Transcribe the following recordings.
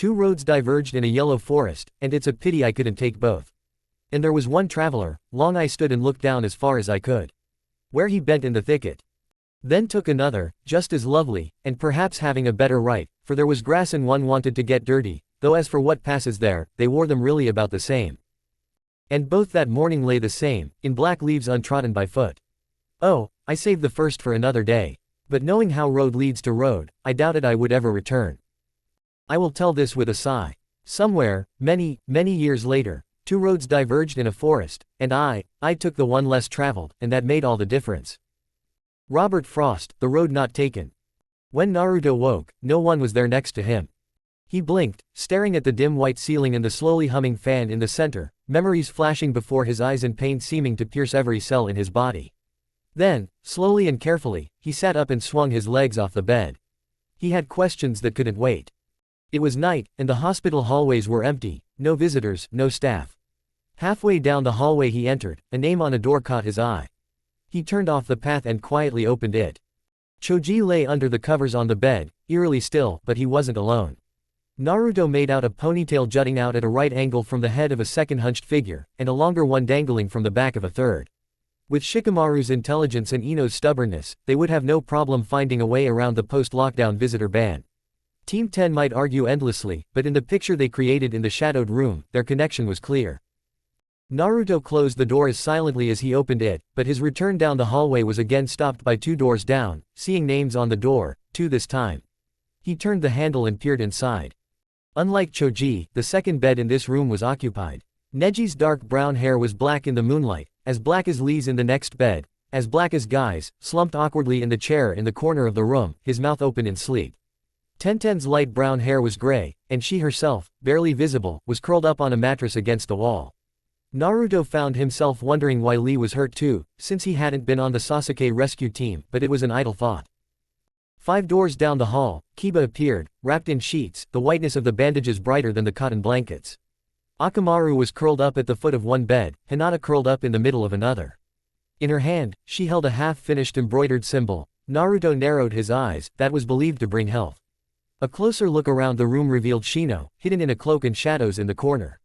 Two roads diverged in a yellow forest, and it's a pity I couldn't take both. And there was one traveler, long I stood and looked down as far as I could. Where he bent in the thicket. Then took another, just as lovely, and perhaps having a better right, for there was grass and one wanted to get dirty, though as for what passes there, they wore them really about the same. And both that morning lay the same, in black leaves untrodden by foot. Oh, I saved the first for another day. But knowing how road leads to road, I doubted I would ever return. I will tell this with a sigh. Somewhere, many, many years later, two roads diverged in a forest, and I took the one less traveled, and that made all the difference. Robert Frost, The Road Not Taken. When Naruto woke, no one was there next to him. He blinked, staring at the dim white ceiling and the slowly humming fan in the center, memories flashing before his eyes and pain seeming to pierce every cell in his body. Then, slowly and carefully, he sat up and swung his legs off the bed. He had questions that couldn't wait. It was night, and the hospital hallways were empty, no visitors, no staff. Halfway down the hallway he entered, a name on a door caught his eye. He turned off the path and quietly opened it. Choji lay under the covers on the bed, eerily still, but he wasn't alone. Naruto made out a ponytail jutting out at a right angle from the head of a second hunched figure, and a longer one dangling from the back of a third. With Shikamaru's intelligence and Ino's stubbornness, they would have no problem finding a way around the post-lockdown visitor ban. Team 10 might argue endlessly, but in the picture they created in the shadowed room, their connection was clear. Naruto closed the door as silently as he opened it, but his return down the hallway was again stopped by two doors down, seeing names on the door, two this time. He turned the handle and peered inside. Unlike Choji, the second bed in this room was occupied. Neji's dark brown hair was black in the moonlight, as black as Lee's in the next bed, as black as Guy's, slumped awkwardly in the chair in the corner of the room, his mouth open in sleep. Tenten's light brown hair was gray, and she herself, barely visible, was curled up on a mattress against the wall. Naruto found himself wondering why Lee was hurt too, since he hadn't been on the Sasuke rescue team, but it was an idle thought. 5 doors down the hall, Kiba appeared, wrapped in sheets, the whiteness of the bandages brighter than the cotton blankets. Akamaru was curled up at the foot of one bed, Hinata curled up in the middle of another. In her hand, she held a half-finished embroidered symbol. Naruto narrowed his eyes, that was believed to bring health. A closer look around the room revealed Shino, hidden in a cloak and shadows in the corner.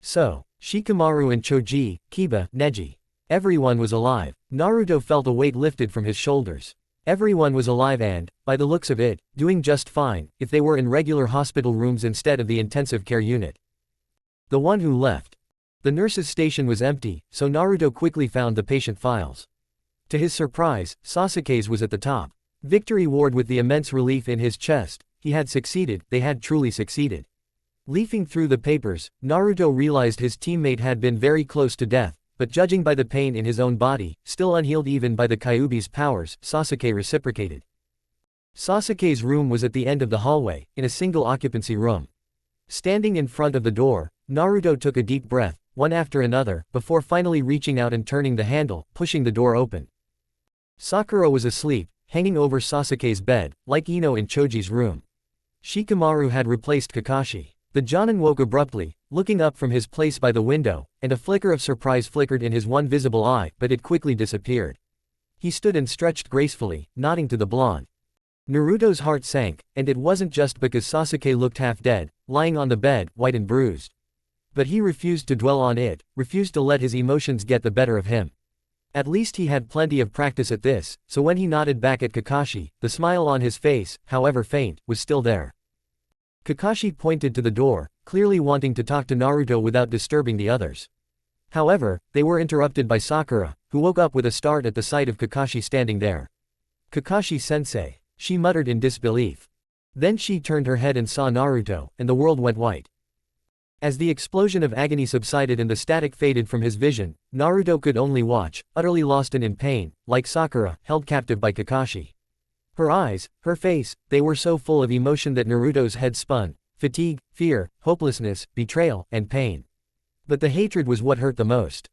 So, Shikamaru and Choji, Kiba, Neji. Everyone was alive. Naruto felt a weight lifted from his shoulders. Everyone was alive and, by the looks of it, doing just fine, if they were in regular hospital rooms instead of the intensive care unit. The one who left. The nurse's station was empty, so Naruto quickly found the patient files. To his surprise, Sasuke's was at the top. Victory roared with the immense relief in his chest. He had succeeded, they had truly succeeded. Leafing through the papers, Naruto realized his teammate had been very close to death, but judging by the pain in his own body, still unhealed even by the Kyuubi's powers, Sasuke reciprocated. Sasuke's room was at the end of the hallway, in a single occupancy room. Standing in front of the door, Naruto took a deep breath, one after another, before finally reaching out and turning the handle, pushing the door open. Sakura was asleep, hanging over Sasuke's bed, like Ino in Choji's room. Shikamaru had replaced Kakashi. The Jonin woke abruptly, looking up from his place by the window, and a flicker of surprise flickered in his one visible eye, but it quickly disappeared. He stood and stretched gracefully, nodding to the blonde. Naruto's heart sank, and it wasn't just because Sasuke looked half dead, lying on the bed, white and bruised. But he refused to dwell on it, refused to let his emotions get the better of him. At least he had plenty of practice at this, so when he nodded back at Kakashi, the smile on his face, however faint, was still there. Kakashi pointed to the door, clearly wanting to talk to Naruto without disturbing the others. However, they were interrupted by Sakura, who woke up with a start at the sight of Kakashi standing there. "Kakashi-sensei," she muttered in disbelief. Then she turned her head and saw Naruto, and the world went white. As the explosion of agony subsided and the static faded from his vision, Naruto could only watch, utterly lost and in pain, like Sakura, held captive by Kakashi. Her eyes, her face, they were so full of emotion that Naruto's head spun. Fatigue, fear, hopelessness, betrayal, and pain. But the hatred was what hurt the most.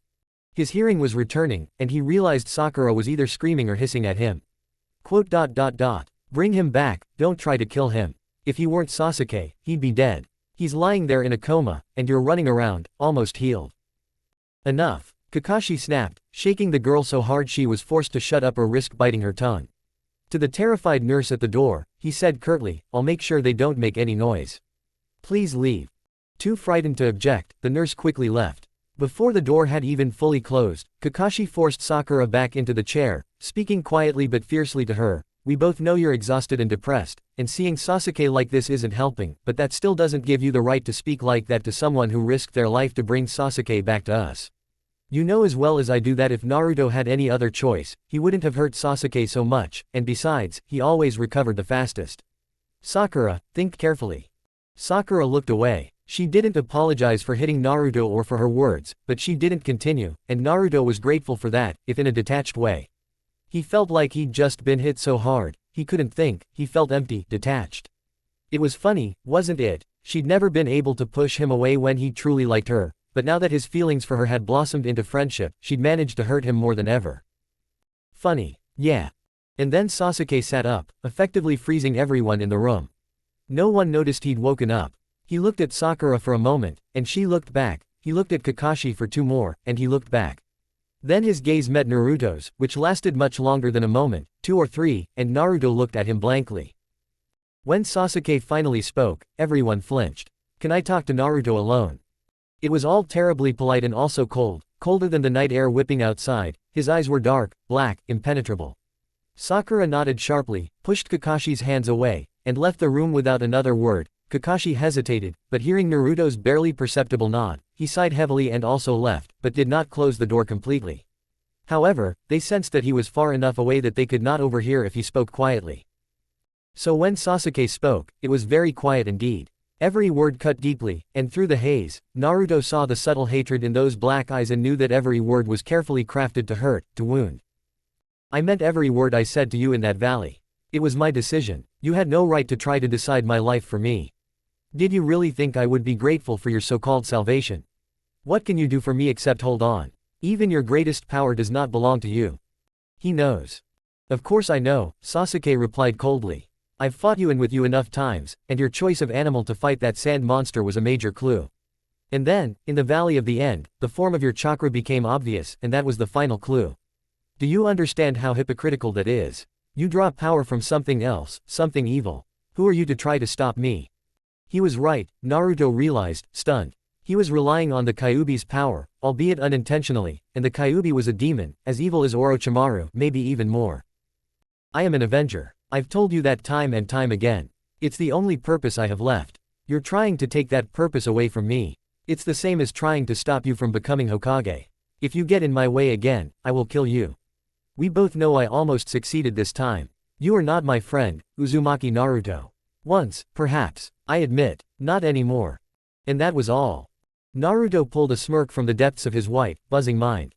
His hearing was returning, and he realized Sakura was either screaming or hissing at him. "Bring him back, don't try to kill him. If he weren't Sasuke, he'd be dead. He's lying there in a coma, and you're running around, almost healed." "Enough," Kakashi snapped, shaking the girl so hard she was forced to shut up or risk biting her tongue. To the terrified nurse at the door, he said curtly, "I'll make sure they don't make any noise." Please leave. Too frightened to object, the nurse quickly left. Before the door had even fully closed, Kakashi forced Sakura back into the chair, speaking quietly but fiercely to her. We both know you're exhausted and depressed, and seeing Sasuke like this isn't helping, but that still doesn't give you the right to speak like that to someone who risked their life to bring Sasuke back to us. You know as well as I do that if Naruto had any other choice, he wouldn't have hurt Sasuke so much, and besides, he always recovered the fastest. Sakura, think carefully. Sakura looked away. She didn't apologize for hitting Naruto or for her words, but she didn't continue, and Naruto was grateful for that, if in a detached way. He felt like he'd just been hit so hard, he couldn't think, he felt empty, detached. It was funny, wasn't it? She'd never been able to push him away when he truly liked her, but now that his feelings for her had blossomed into friendship, she'd managed to hurt him more than ever. Funny, yeah. And then Sasuke sat up, effectively freezing everyone in the room. No one noticed he'd woken up. He looked at Sakura for a moment, and she looked back. He looked at Kakashi for 2 more, and he looked back. Then his gaze met Naruto's, which lasted much longer than a moment, 2 or 3, and Naruto looked at him blankly. When Sasuke finally spoke, everyone flinched. Can I talk to Naruto alone? It was all terribly polite and also cold, colder than the night air whipping outside. His eyes were dark, black, impenetrable. Sakura nodded sharply, pushed Kakashi's hands away, and left the room without another word. Kakashi hesitated, but hearing Naruto's barely perceptible nod, he sighed heavily and also left, but did not close the door completely. However, they sensed that he was far enough away that they could not overhear if he spoke quietly. So when Sasuke spoke, it was very quiet indeed. Every word cut deeply, and through the haze, Naruto saw the subtle hatred in those black eyes and knew that every word was carefully crafted to hurt, to wound. I meant every word I said to you in that valley. It was my decision. You had no right to try to decide my life for me. Did you really think I would be grateful for your so-called salvation? What can you do for me except hold on? Even your greatest power does not belong to you. He knows. Of course I know, Sasuke replied coldly. I've fought you and with you enough times, and your choice of animal to fight that sand monster was a major clue. And then, in the Valley of the End, the form of your chakra became obvious, and that was the final clue. Do you understand how hypocritical that is? You draw power from something else, something evil. Who are you to try to stop me? He was right, Naruto realized, stunned. He was relying on the Kyuubi's power, albeit unintentionally, and the Kyuubi was a demon, as evil as Orochimaru, maybe even more. I am an avenger. I've told you that time and time again. It's the only purpose I have left. You're trying to take that purpose away from me. It's the same as trying to stop you from becoming Hokage. If you get in my way again, I will kill you. We both know I almost succeeded this time. You are not my friend, Uzumaki Naruto. Once, perhaps. I admit, not anymore. And that was all. Naruto pulled a smirk from the depths of his white, buzzing mind.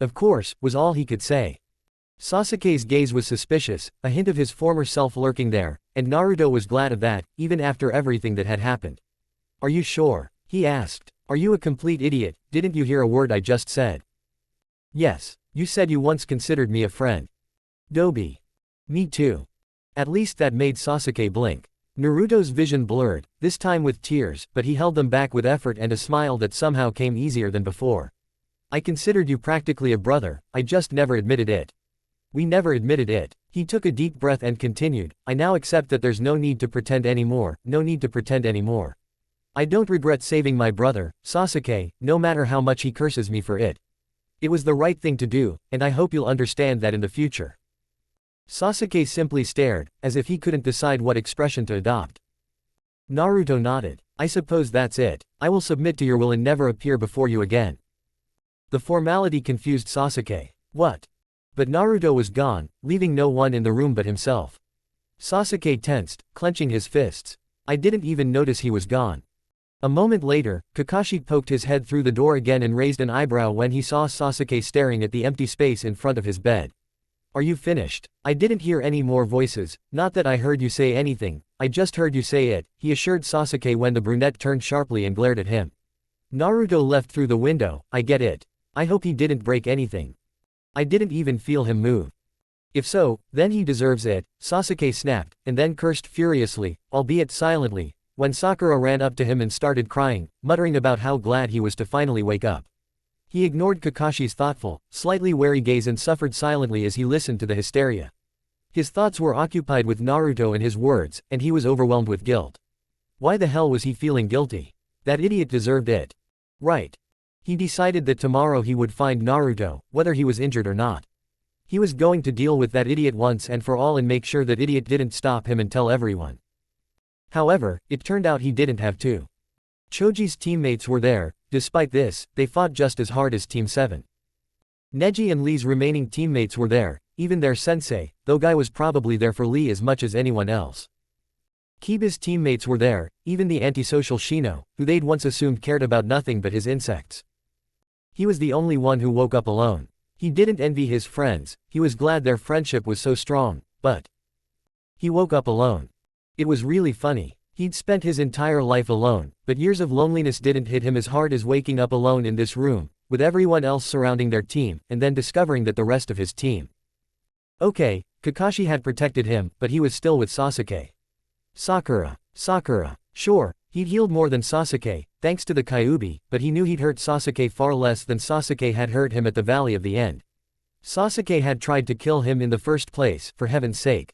Of course, was all he could say. Sasuke's gaze was suspicious, a hint of his former self lurking there, and Naruto was glad of that, even after everything that had happened. Are you sure? He asked. Are you a complete idiot? Didn't you hear a word I just said? Yes, you said you once considered me a friend. Dobi. Me too. At least that made Sasuke blink. Naruto's vision blurred, this time with tears, but he held them back with effort and a smile that somehow came easier than before. I considered you practically a brother, I just never admitted it. We never admitted it. He took a deep breath and continued, I now accept that there's no need to pretend anymore, no need to pretend anymore. I don't regret saving my brother, Sasuke, no matter how much he curses me for it. It was the right thing to do, and I hope you'll understand that in the future. Sasuke simply stared, as if he couldn't decide what expression to adopt. Naruto nodded. I suppose that's it. I will submit to your will and never appear before you again. The formality confused Sasuke. What? But Naruto was gone, leaving no one in the room but himself. Sasuke tensed, clenching his fists. I didn't even notice he was gone. A moment later, Kakashi poked his head through the door again and raised an eyebrow when he saw Sasuke staring at the empty space in front of his bed. Are you finished? I didn't hear any more voices, not that I heard you say anything, I just heard you say it, he assured Sasuke when the brunette turned sharply and glared at him. Naruto left through the window, I get it. I hope he didn't break anything. I didn't even feel him move. If so, then he deserves it, Sasuke snapped, and then cursed furiously, albeit silently, when Sakura ran up to him and started crying, muttering about how glad he was to finally wake up. He ignored Kakashi's thoughtful, slightly wary gaze and suffered silently as he listened to the hysteria. His thoughts were occupied with Naruto and his words, and he was overwhelmed with guilt. Why the hell was he feeling guilty? That idiot deserved it. Right. He decided that tomorrow he would find Naruto, whether he was injured or not. He was going to deal with that idiot once and for all and make sure that idiot didn't stop him and tell everyone. However, it turned out he didn't have to. Choji's teammates were there. Despite this, they fought just as hard as Team 7. Neji and Lee's remaining teammates were there, even their sensei, though Guy was probably there for Lee as much as anyone else. Kiba's teammates were there, even the antisocial Shino, who they'd once assumed cared about nothing but his insects. He was the only one who woke up alone. He didn't envy his friends, he was glad their friendship was so strong, but he woke up alone. It was really funny. He'd spent his entire life alone, but years of loneliness didn't hit him as hard as waking up alone in this room, with everyone else surrounding their team, and then discovering that the rest of his team. Okay, Kakashi had protected him, but he was still with Sasuke. Sakura. Sure, he'd healed more than Sasuke, thanks to the Kyuubi, but he knew he'd hurt Sasuke far less than Sasuke had hurt him at the Valley of the End. Sasuke had tried to kill him in the first place, for heaven's sake.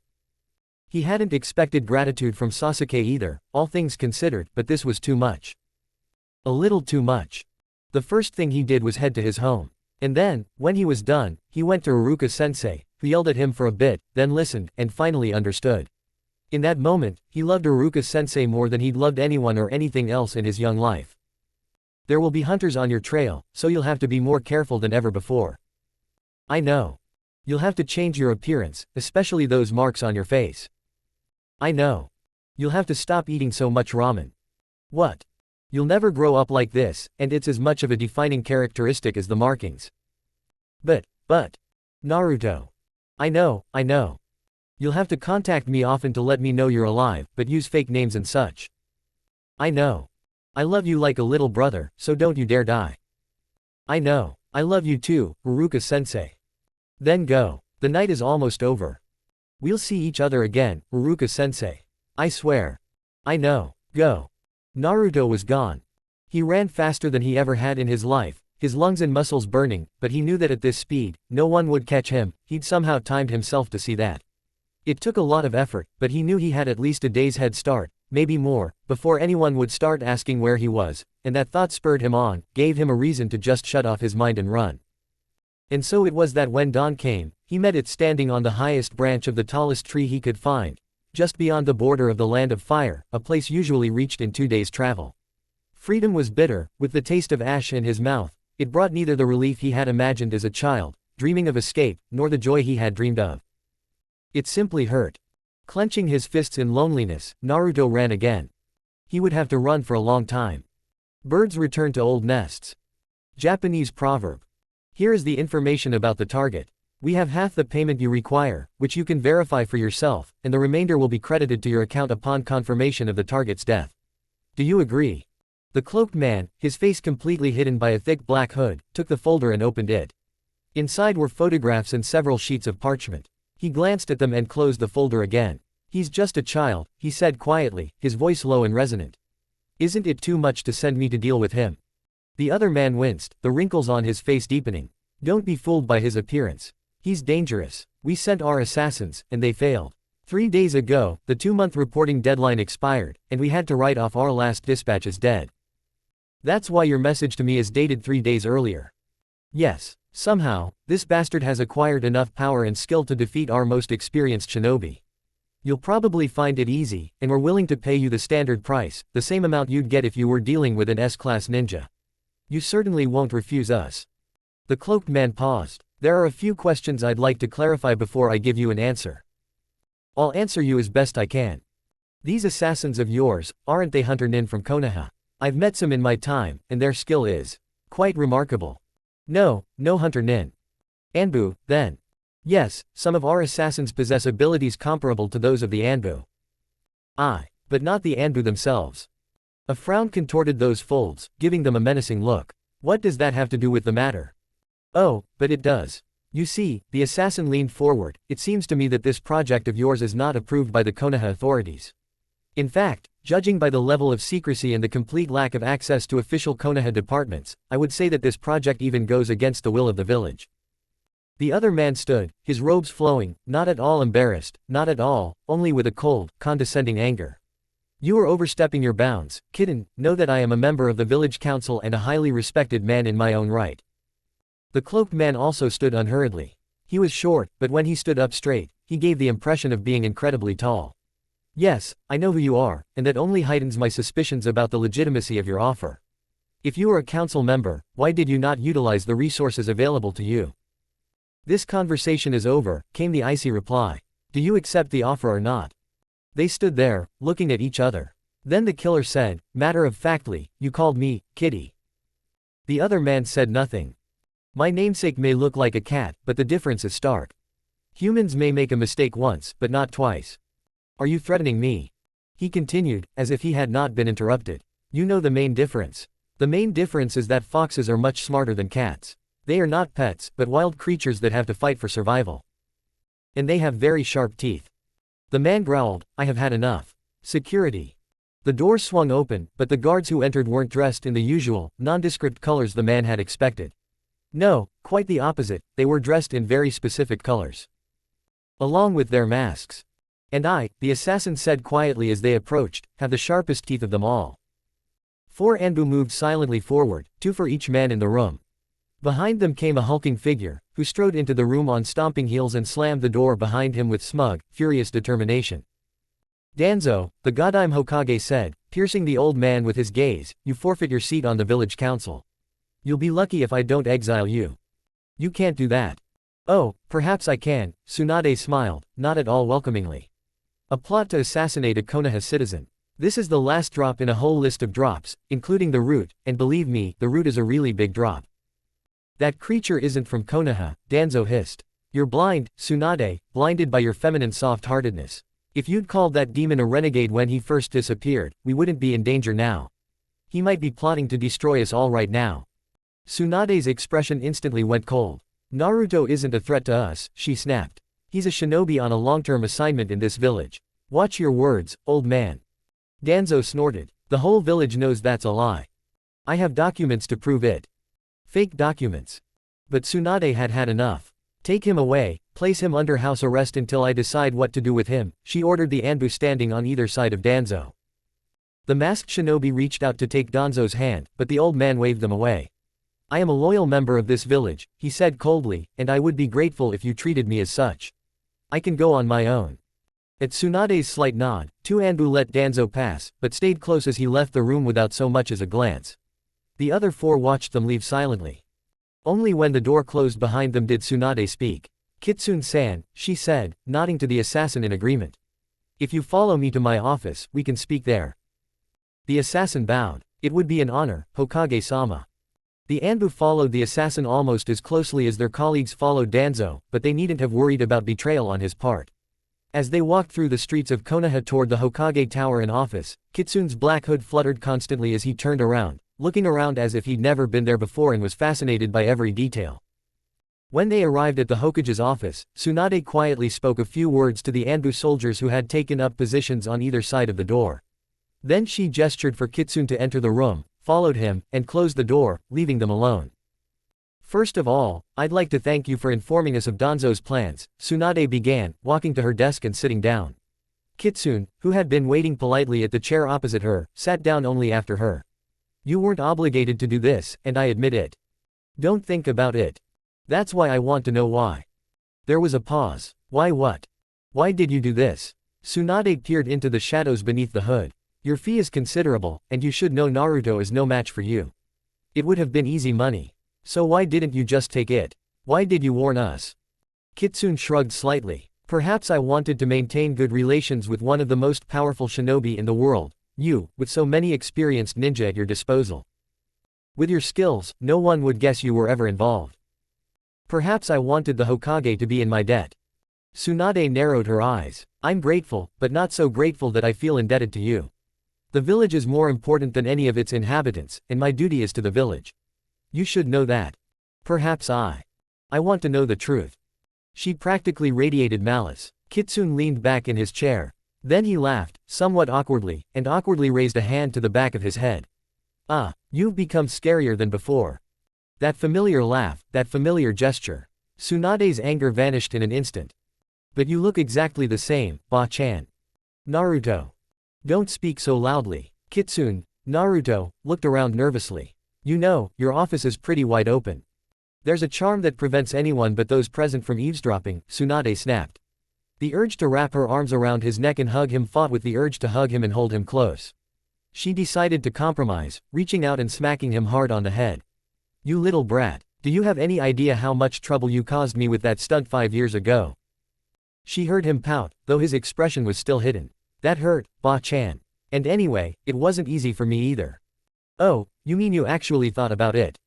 He hadn't expected gratitude from Sasuke either, all things considered, but this was too much. A little too much. The first thing he did was head to his home. And then, when he was done, he went to Iruka-sensei, who yelled at him for a bit, then listened, and finally understood. In that moment, he loved Iruka-sensei more than he'd loved anyone or anything else in his young life. There will be hunters on your trail, so you'll have to be more careful than ever before. I know. You'll have to change your appearance, especially those marks on your face. I know. You'll have to stop eating so much ramen. What? You'll never grow up like this, and it's as much of a defining characteristic as the markings. But, Naruto. I know. You'll have to contact me often to let me know you're alive, but use fake names and such. I know. I love you like a little brother, so don't you dare die. I know. I love you too, Iruka-sensei. Then go. The night is almost over. We'll see each other again, Iruka-sensei. I swear. I know. Go. Naruto was gone. He ran faster than he ever had in his life, his lungs and muscles burning, but he knew that at this speed, no one would catch him. He'd somehow timed himself to see that. It took a lot of effort, but he knew he had at least a day's head start, maybe more, before anyone would start asking where he was, and that thought spurred him on, gave him a reason to just shut off his mind and run. And so it was that when dawn came, he met it standing on the highest branch of the tallest tree he could find, just beyond the border of the Land of Fire, a place usually reached in 2 days' travel. Freedom was bitter, with the taste of ash in his mouth. It brought neither the relief he had imagined as a child, dreaming of escape, nor the joy he had dreamed of. It simply hurt. Clenching his fists in loneliness, Naruto ran again. He would have to run for a long time. Birds return to old nests. Japanese proverb. Here is the information about the target. We have half the payment you require, which you can verify for yourself, and the remainder will be credited to your account upon confirmation of the target's death. Do you agree? The cloaked man, his face completely hidden by a thick black hood, took the folder and opened it. Inside were photographs and several sheets of parchment. He glanced at them and closed the folder again. He's just a child, he said quietly, his voice low and resonant. Isn't it too much to send me to deal with him? The other man winced, the wrinkles on his face deepening. Don't be fooled by his appearance. He's dangerous. We sent our assassins, and they failed. 3 days ago, the 2-month reporting deadline expired, and we had to write off our last dispatch as dead. That's why your message to me is dated 3 days earlier. Yes, somehow, this bastard has acquired enough power and skill to defeat our most experienced shinobi. You'll probably find it easy, and we're willing to pay you the standard price, the same amount you'd get if you were dealing with an S-class ninja. You certainly won't refuse us. The cloaked man paused. There are a few questions I'd like to clarify before I give you an answer. I'll answer you as best I can. These assassins of yours, aren't they hunter nin from Konoha? I've met some in my time, and their skill is quite remarkable. No hunter nin. Anbu, then. Yes, some of our assassins possess abilities comparable to those of the Anbu. But not the Anbu themselves. A frown contorted those folds, giving them a menacing look. What does that have to do with the matter? Oh, but it does. You see, the assassin leaned forward. It seems to me that this project of yours is not approved by the Konoha authorities. In fact, judging by the level of secrecy and the complete lack of access to official Konoha departments, I would say that this project even goes against the will of the village. The other man stood, his robes flowing, not at all embarrassed, not at all, only with a cold, condescending anger. You are overstepping your bounds, kitten. Know that I am a member of the village council and a highly respected man in my own right. The cloaked man also stood unhurriedly. He was short, but when he stood up straight, he gave the impression of being incredibly tall. Yes, I know who you are, and that only heightens my suspicions about the legitimacy of your offer. If you are a council member, why did you not utilize the resources available to you? This conversation is over, came the icy reply. Do you accept the offer or not? They stood there, looking at each other. Then the killer said, matter-of-factly, you called me, kitty. The other man said nothing. My namesake may look like a cat, but the difference is stark. Humans may make a mistake once, but not twice. Are you threatening me? He continued, as if he had not been interrupted. You know the main difference. The main difference is that foxes are much smarter than cats. They are not pets, but wild creatures that have to fight for survival. And they have very sharp teeth. The man growled, I have had enough. Security. The door swung open, but the guards who entered weren't dressed in the usual, nondescript colors the man had expected. No, quite the opposite, they were dressed in very specific colors. Along with their masks. And I, the assassin said quietly as they approached, have the sharpest teeth of them all. 4 Anbu moved silently forward, 2 for each man in the room. Behind them came a hulking figure, who strode into the room on stomping heels and slammed the door behind him with smug, furious determination. Danzo, the Godime Hokage said, piercing the old man with his gaze, you forfeit your seat on the village council. You'll be lucky if I don't exile you. You can't do that. Oh, perhaps I can, Tsunade smiled, not at all welcomingly. A plot to assassinate a Konoha citizen. This is the last drop in a whole list of drops, including the root, and believe me, the root is a really big drop. That creature isn't from Konoha, Danzo hissed. You're blind, Tsunade, blinded by your feminine soft-heartedness. If you'd called that demon a renegade when he first disappeared, we wouldn't be in danger now. He might be plotting to destroy us all right now. Tsunade's expression instantly went cold. Naruto isn't a threat to us, she snapped. He's a shinobi on a long-term assignment in this village. Watch your words, old man. Danzo snorted. The whole village knows that's a lie. I have documents to prove it. Fake documents. But Tsunade had had enough. Take him away, place him under house arrest until I decide what to do with him, she ordered the Anbu standing on either side of Danzo. The masked shinobi reached out to take Danzo's hand, but the old man waved them away. I am a loyal member of this village, he said coldly, and I would be grateful if you treated me as such. I can go on my own. At Tsunade's slight nod, 2 Anbu let Danzo pass, but stayed close as he left the room without so much as a glance. The other 4 watched them leave silently. Only when the door closed behind them did Tsunade speak. Kitsune-san, she said, nodding to the assassin in agreement. If you follow me to my office, we can speak there. The assassin bowed. It would be an honor, Hokage-sama. The Anbu followed the assassin almost as closely as their colleagues followed Danzo, but they needn't have worried about betrayal on his part. As they walked through the streets of Konoha toward the Hokage Tower and office, Kitsune's black hood fluttered constantly as he turned around, looking around as if he'd never been there before and was fascinated by every detail. When they arrived at the Hokage's office, Tsunade quietly spoke a few words to the Anbu soldiers who had taken up positions on either side of the door. Then she gestured for Kitsune to enter the room, followed him, and closed the door, leaving them alone. First of all, I'd like to thank you for informing us of Danzo's plans, Tsunade began, walking to her desk and sitting down. Kitsune, who had been waiting politely at the chair opposite her, sat down only after her. You weren't obligated to do this, and I admit it. Don't think about it. That's why I want to know why. There was a pause. Why what? Why did you do this? Tsunade peered into the shadows beneath the hood. Your fee is considerable, and you should know Naruto is no match for you. It would have been easy money. So why didn't you just take it? Why did you warn us? Kitsune shrugged slightly. Perhaps I wanted to maintain good relations with one of the most powerful shinobi in the world, you, with so many experienced ninja at your disposal. With your skills, no one would guess you were ever involved. Perhaps I wanted the Hokage to be in my debt. Tsunade narrowed her eyes. I'm grateful, but not so grateful that I feel indebted to you. The village is more important than any of its inhabitants, and my duty is to the village. You should know that. Perhaps I want to know the truth. She practically radiated malice. Kitsune leaned back in his chair. Then he laughed, somewhat awkwardly, and awkwardly raised a hand to the back of his head. Ah, you've become scarier than before. That familiar laugh, that familiar gesture. Tsunade's anger vanished in an instant. But you look exactly the same, Ba-chan. Naruto. Don't speak so loudly. Kitsune, Naruto, looked around nervously. You know, your office is pretty wide open. There's a charm that prevents anyone but those present from eavesdropping, Tsunade snapped. The urge to wrap her arms around his neck and hug him fought with the urge to hug him and hold him close. She decided to compromise, reaching out and smacking him hard on the head. You little brat, do you have any idea how much trouble you caused me with that stunt 5 years ago? She heard him pout, though his expression was still hidden. That hurt, Ba-chan. And anyway, it wasn't easy for me either. Oh, you mean you actually thought about it?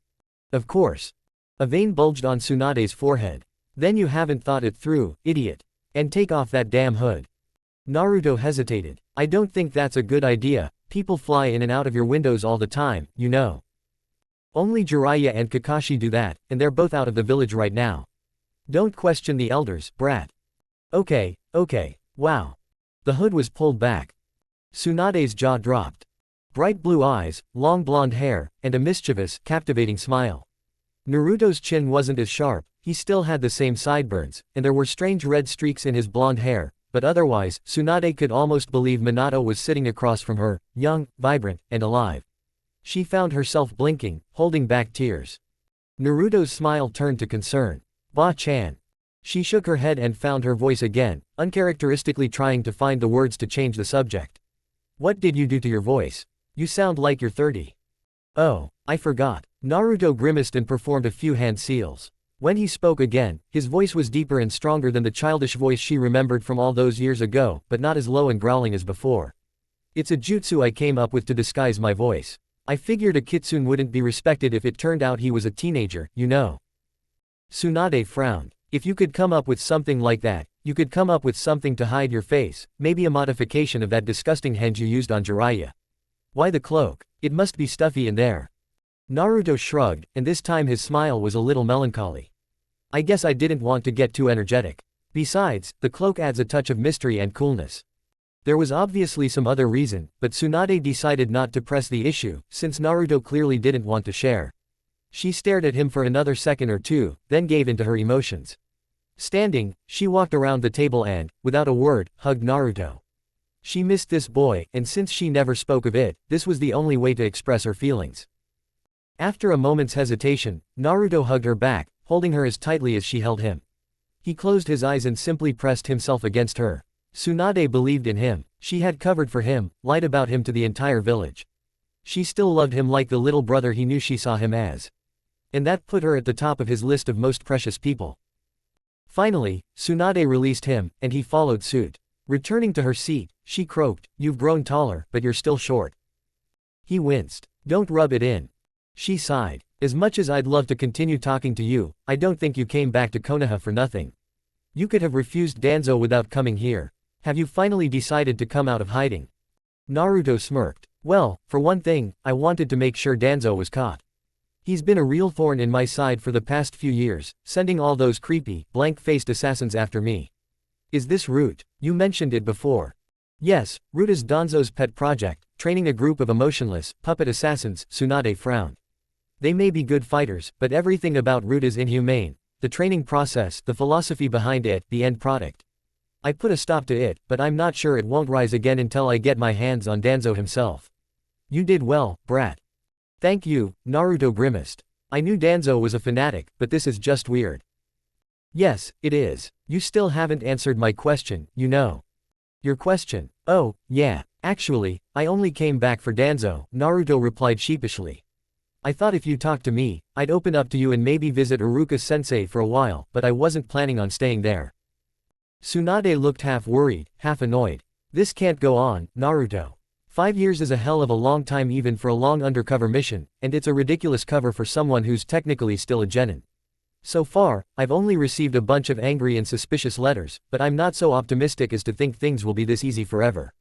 Of course. A vein bulged on Tsunade's forehead. Then you haven't thought it through, idiot. And take off that damn hood. Naruto hesitated. I don't think that's a good idea, people fly in and out of your windows all the time, you know. Only Jiraiya and Kakashi do that, and they're both out of the village right now. Don't question the elders, brat. Okay, wow. The hood was pulled back. Tsunade's jaw dropped. Bright blue eyes, long blonde hair, and a mischievous, captivating smile. Naruto's chin wasn't as sharp, he still had the same sideburns, and there were strange red streaks in his blonde hair, but otherwise, Tsunade could almost believe Minato was sitting across from her, young, vibrant, and alive. She found herself blinking, holding back tears. Naruto's smile turned to concern. Ba-chan. She shook her head and found her voice again, uncharacteristically trying to find the words to change the subject. What did you do to your voice? You sound like you're 30. Oh, I forgot. Naruto grimaced and performed a few hand seals. When he spoke again, his voice was deeper and stronger than the childish voice she remembered from all those years ago, but not as low and growling as before. It's a jutsu I came up with to disguise my voice. I figured a kitsune wouldn't be respected if it turned out he was a teenager, you know. Tsunade frowned. If you could come up with something like that, you could come up with something to hide your face, maybe a modification of that disgusting henna you used on Jiraiya. Why the cloak? It must be stuffy in there. Naruto shrugged, and this time his smile was a little melancholy. I guess I didn't want to get too energetic. Besides, the cloak adds a touch of mystery and coolness. There was obviously some other reason, but Tsunade decided not to press the issue, since Naruto clearly didn't want to share. She stared at him for another second or two, then gave in to her emotions. Standing, she walked around the table and, without a word, hugged Naruto. She missed this boy, and since she never spoke of it, this was the only way to express her feelings. After a moment's hesitation, Naruto hugged her back, holding her as tightly as she held him. He closed his eyes and simply pressed himself against her. Tsunade believed in him, she had covered for him, lied about him to the entire village. She still loved him like the little brother he knew she saw him as. And that put her at the top of his list of most precious people. Finally, Tsunade released him, and he followed suit. Returning to her seat, she croaked, "You've grown taller, but you're still short." He winced. "Don't rub it in." She sighed. "As much as I'd love to continue talking to you, I don't think you came back to Konoha for nothing. You could have refused Danzo without coming here. Have you finally decided to come out of hiding?" Naruto smirked. "Well, for one thing, I wanted to make sure Danzo was caught. He's been a real thorn in my side for the past few years, sending all those creepy, blank-faced assassins after me." "Is this Root? You mentioned it before." "Yes, Root is Danzo's pet project, training a group of emotionless, puppet assassins," Tsunade frowned. "They may be good fighters, but everything about Root is inhumane. The training process, the philosophy behind it, the end product. I put a stop to it, but I'm not sure it won't rise again until I get my hands on Danzo himself." "You did well, brat." "Thank you," Naruto grimaced. "I knew Danzo was a fanatic, but this is just weird." "Yes, it is. You still haven't answered my question, you know." "Your question? Oh, yeah. Actually, I only came back for Danzo," Naruto replied sheepishly. "I thought if you talked to me, I'd open up to you and maybe visit Iruka-sensei for a while, but I wasn't planning on staying there." Tsunade looked half worried, half annoyed. "This can't go on, Naruto. 5 years is a hell of a long time even for a long undercover mission, and it's a ridiculous cover for someone who's technically still a genin. So far, I've only received a bunch of angry and suspicious letters, but I'm not so optimistic as to think things will be this easy forever."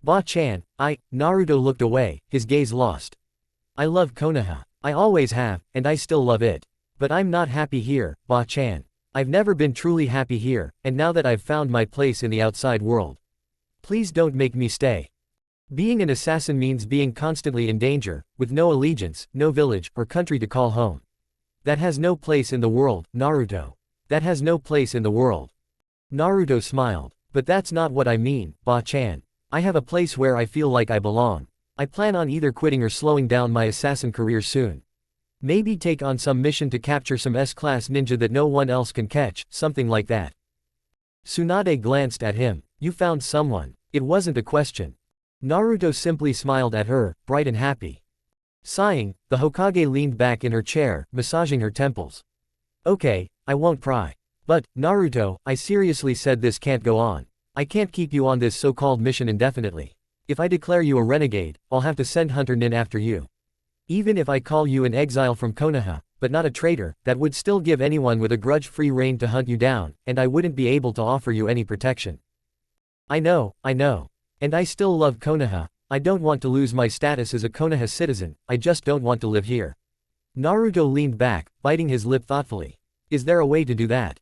"Ba-chan, Naruto looked away, his gaze lost. "I love Konoha. I always have, and I still love it. But I'm not happy here, Ba-chan. I've never been truly happy here, and now that I've found my place in the outside world. Please don't make me stay. Being an assassin means being constantly in danger, with no allegiance, no village, or country to call home. That has no place in the world, Naruto. That has no place in the world." Naruto smiled. "But that's not what I mean, Ba-chan. I have a place where I feel like I belong. I plan on either quitting or slowing down my assassin career soon. Maybe take on some mission to capture some S-class ninja that no one else can catch, something like that. Tsunade glanced at him. You found someone. It wasn't a question. Naruto simply smiled at her, bright and happy. Sighing, the Hokage leaned back in her chair, massaging her temples. Okay, I won't pry. But, Naruto, I seriously said this can't go on. I can't keep you on this so-called mission indefinitely. If I declare you a renegade, I'll have to send Hunter Nin after you. Even if I call you an exile from Konoha, but not a traitor, that would still give anyone with a grudge free rein to hunt you down, and I wouldn't be able to offer you any protection. I know. And I still love Konoha. I don't want to lose my status as a Konoha citizen, I just don't want to live here. Naruto leaned back, biting his lip thoughtfully. Is there a way to do that?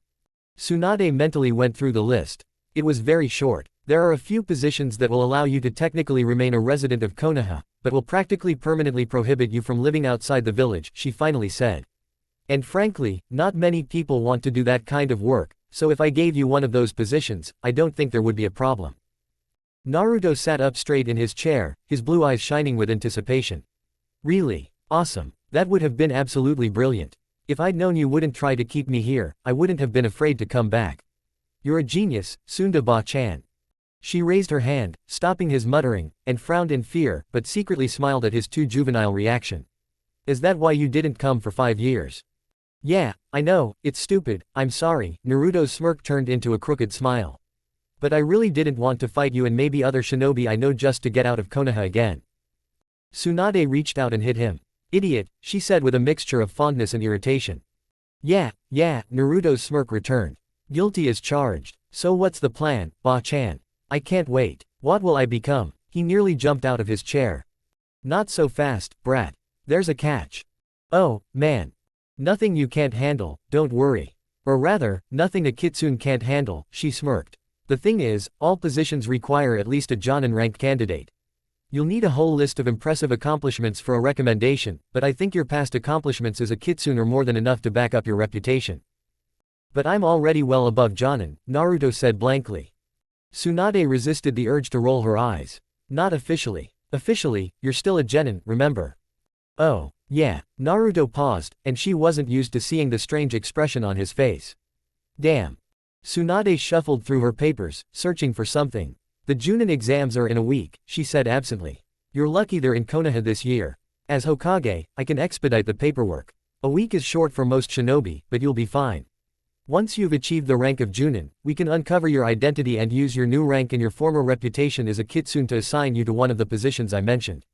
Tsunade mentally went through the list. It was very short. There are a few positions that will allow you to technically remain a resident of Konoha, but will practically permanently prohibit you from living outside the village, she finally said. And frankly, not many people want to do that kind of work, so if I gave you one of those positions, I don't think there would be a problem. Naruto sat up straight in his chair, his blue eyes shining with anticipation. Really? Awesome. That would have been absolutely brilliant. If I'd known you wouldn't try to keep me here, I wouldn't have been afraid to come back. You're a genius, Sunda-ba-chan. She raised her hand, stopping his muttering, and frowned in fear, but secretly smiled at his too juvenile reaction. Is that why you didn't come for 5 years? Yeah, I know, it's stupid, I'm sorry. Naruto's smirk turned into a crooked smile. But I really didn't want to fight you and maybe other shinobi I know just to get out of Konoha again. Tsunade reached out and hit him. Idiot, she said with a mixture of fondness and irritation. Yeah, Naruto's smirk returned. Guilty as charged. So what's the plan, Ba-chan? I can't wait. What will I become? He nearly jumped out of his chair. Not so fast, brat. There's a catch. Oh, man. Nothing you can't handle, don't worry. Or rather, nothing a Kitsune can't handle, she smirked. The thing is, all positions require at least a Jonin-ranked candidate. You'll need a whole list of impressive accomplishments for a recommendation, but I think your past accomplishments as a Kitsune are more than enough to back up your reputation. But I'm already well above Jonin, Naruto said blankly. Tsunade resisted the urge to roll her eyes. Not officially. Officially, you're still a genin, remember? Oh, yeah. Naruto paused, and she wasn't used to seeing the strange expression on his face. Damn. Tsunade shuffled through her papers, searching for something. The Junin exams are in a week, she said absently. You're lucky they're in Konoha this year. As Hokage, I can expedite the paperwork. A week is short for most shinobi, but you'll be fine. Once you've achieved the rank of Junin, we can uncover your identity and use your new rank and your former reputation as a Kitsune to assign you to one of the positions I mentioned.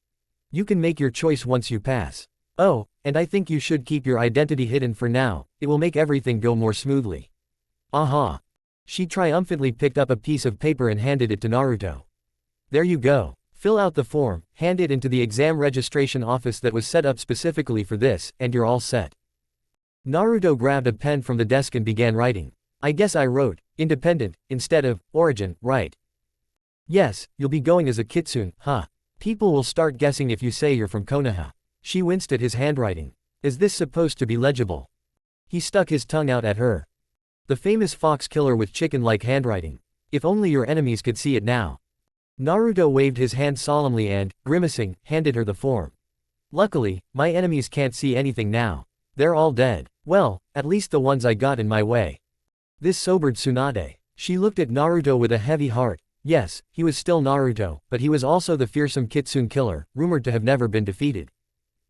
You can make your choice once you pass. Oh, and I think you should keep your identity hidden for now, it will make everything go more smoothly. Aha. She triumphantly picked up a piece of paper and handed it to Naruto. There you go. Fill out the form, hand it into the exam registration office that was set up specifically for this, and you're all set. Naruto grabbed a pen from the desk and began writing. I guess I wrote, independent, instead of, origin, right? Yes, you'll be going as a Kitsune, huh? People will start guessing if you say you're from Konoha. She winced at his handwriting. Is this supposed to be legible? He stuck his tongue out at her. The famous fox killer with chicken-like handwriting. If only your enemies could see it now. Naruto waved his hand solemnly and, grimacing, handed her the form. Luckily, my enemies can't see anything now. They're all dead. Well, at least the ones I got in my way. This sobered Tsunade. She looked at Naruto with a heavy heart. Yes, he was still Naruto, but he was also the fearsome Kitsune killer, rumored to have never been defeated.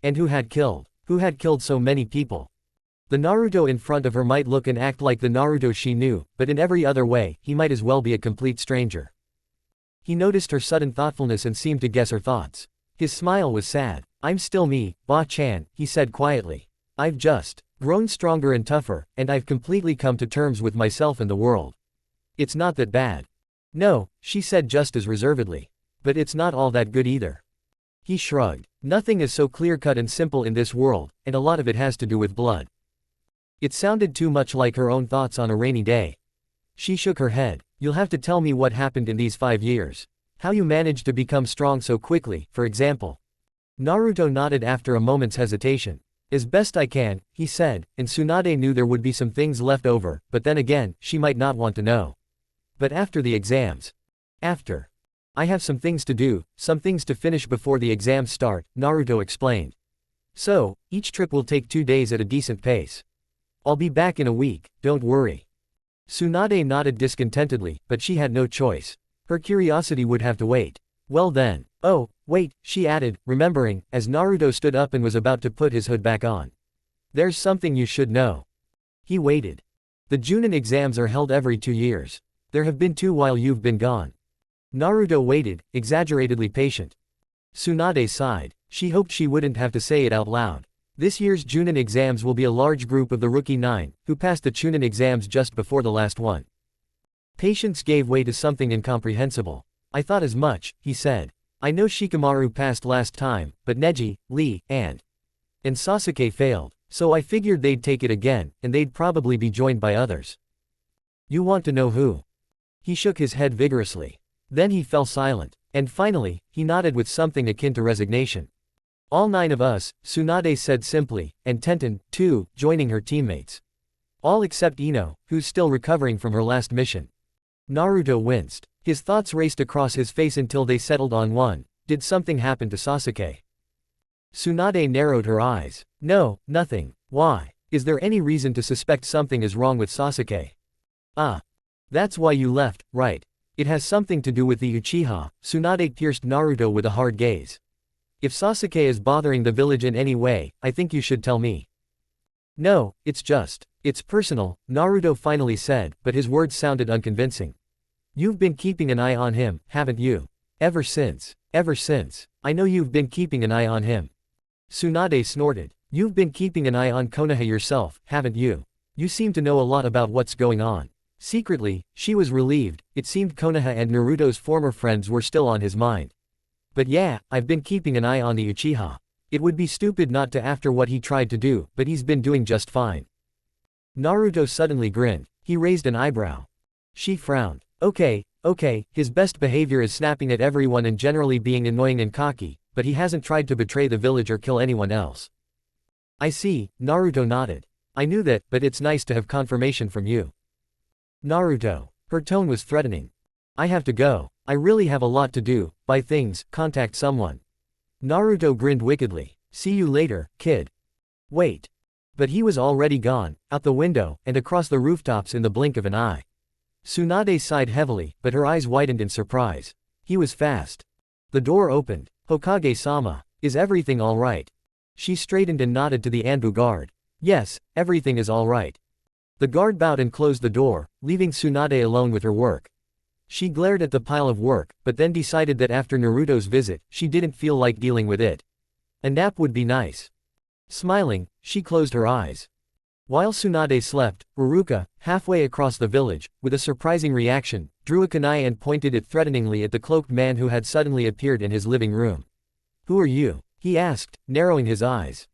And who had killed so many people? The Naruto in front of her might look and act like the Naruto she knew, but in every other way, he might as well be a complete stranger. He noticed her sudden thoughtfulness and seemed to guess her thoughts. His smile was sad. I'm still me, Ba-chan, he said quietly. I've just grown stronger and tougher, and I've completely come to terms with myself and the world. It's not that bad. No, she said just as reservedly. But it's not all that good either. He shrugged. Nothing is so clear-cut and simple in this world, and a lot of it has to do with blood. It sounded too much like her own thoughts on a rainy day. She shook her head. You'll have to tell me what happened in these 5 years. How you managed to become strong so quickly, for example. Naruto nodded after a moment's hesitation. As best I can, he said, and Tsunade knew there would be some things left over, but then again, she might not want to know. But after the exams. After. I have some things to do, some things to finish before the exams start, Naruto explained. So, each trip will take 2 days at a decent pace. I'll be back in a week, don't worry. Tsunade nodded discontentedly, but she had no choice. Her curiosity would have to wait. Well then. Oh, wait, she added, remembering, as Naruto stood up and was about to put his hood back on. There's something you should know. He waited. The Junin exams are held every 2 years. There have been 2 while you've been gone. Naruto waited, exaggeratedly patient. Tsunade sighed. She hoped she wouldn't have to say it out loud. This year's Junin exams will be a large group of the Rookie 9, who passed the Chunin exams just before the last one. Patience gave way to something incomprehensible. I thought as much, he said. I know Shikamaru passed last time, but Neji, Lee, and Sasuke failed, so I figured they'd take it again, and they'd probably be joined by others. You want to know who? He shook his head vigorously. Then he fell silent, and finally, he nodded with something akin to resignation. All 9 of us, Tsunade said simply, and Tenten, too, joining her teammates. All except Ino, who's still recovering from her last mission. Naruto winced. His thoughts raced across his face until they settled on one. Did something happen to Sasuke? Tsunade narrowed her eyes. No, nothing. Why? Is there any reason to suspect something is wrong with Sasuke? Ah. That's why you left, right? It has something to do with the Uchiha. Tsunade pierced Naruto with a hard gaze. If Sasuke is bothering the village in any way, I think you should tell me. No, it's personal, Naruto finally said, but his words sounded unconvincing. You've been keeping an eye on him, haven't you? Ever since. I know you've been keeping an eye on him. Tsunade snorted. You've been keeping an eye on Konoha yourself, haven't you? You seem to know a lot about what's going on. Secretly, she was relieved. It seemed Konoha and Naruto's former friends were still on his mind. But yeah, I've been keeping an eye on the Uchiha. It would be stupid not to after what he tried to do, but he's been doing just fine. Naruto suddenly grinned. He raised an eyebrow. She frowned. Okay, his best behavior is snapping at everyone and generally being annoying and cocky, but he hasn't tried to betray the village or kill anyone else. I see, Naruto nodded. I knew that, but it's nice to have confirmation from you. Naruto. Her tone was threatening. I have to go. I really have a lot to do, buy things, contact someone. Naruto grinned wickedly. See you later, kid. Wait. But he was already gone, out the window, and across the rooftops in the blink of an eye. Tsunade sighed heavily, but her eyes widened in surprise. He was fast. The door opened. Hokage-sama, is everything all right? She straightened and nodded to the Anbu guard. Yes, everything is all right. The guard bowed and closed the door, leaving Tsunade alone with her work. She glared at the pile of work, but then decided that after Naruto's visit, she didn't feel like dealing with it. A nap would be nice. Smiling, she closed her eyes. While Tsunade slept, Uruka, halfway across the village, with a surprising reaction, drew a kunai and pointed it threateningly at the cloaked man who had suddenly appeared in his living room. Who are you? He asked, narrowing his eyes.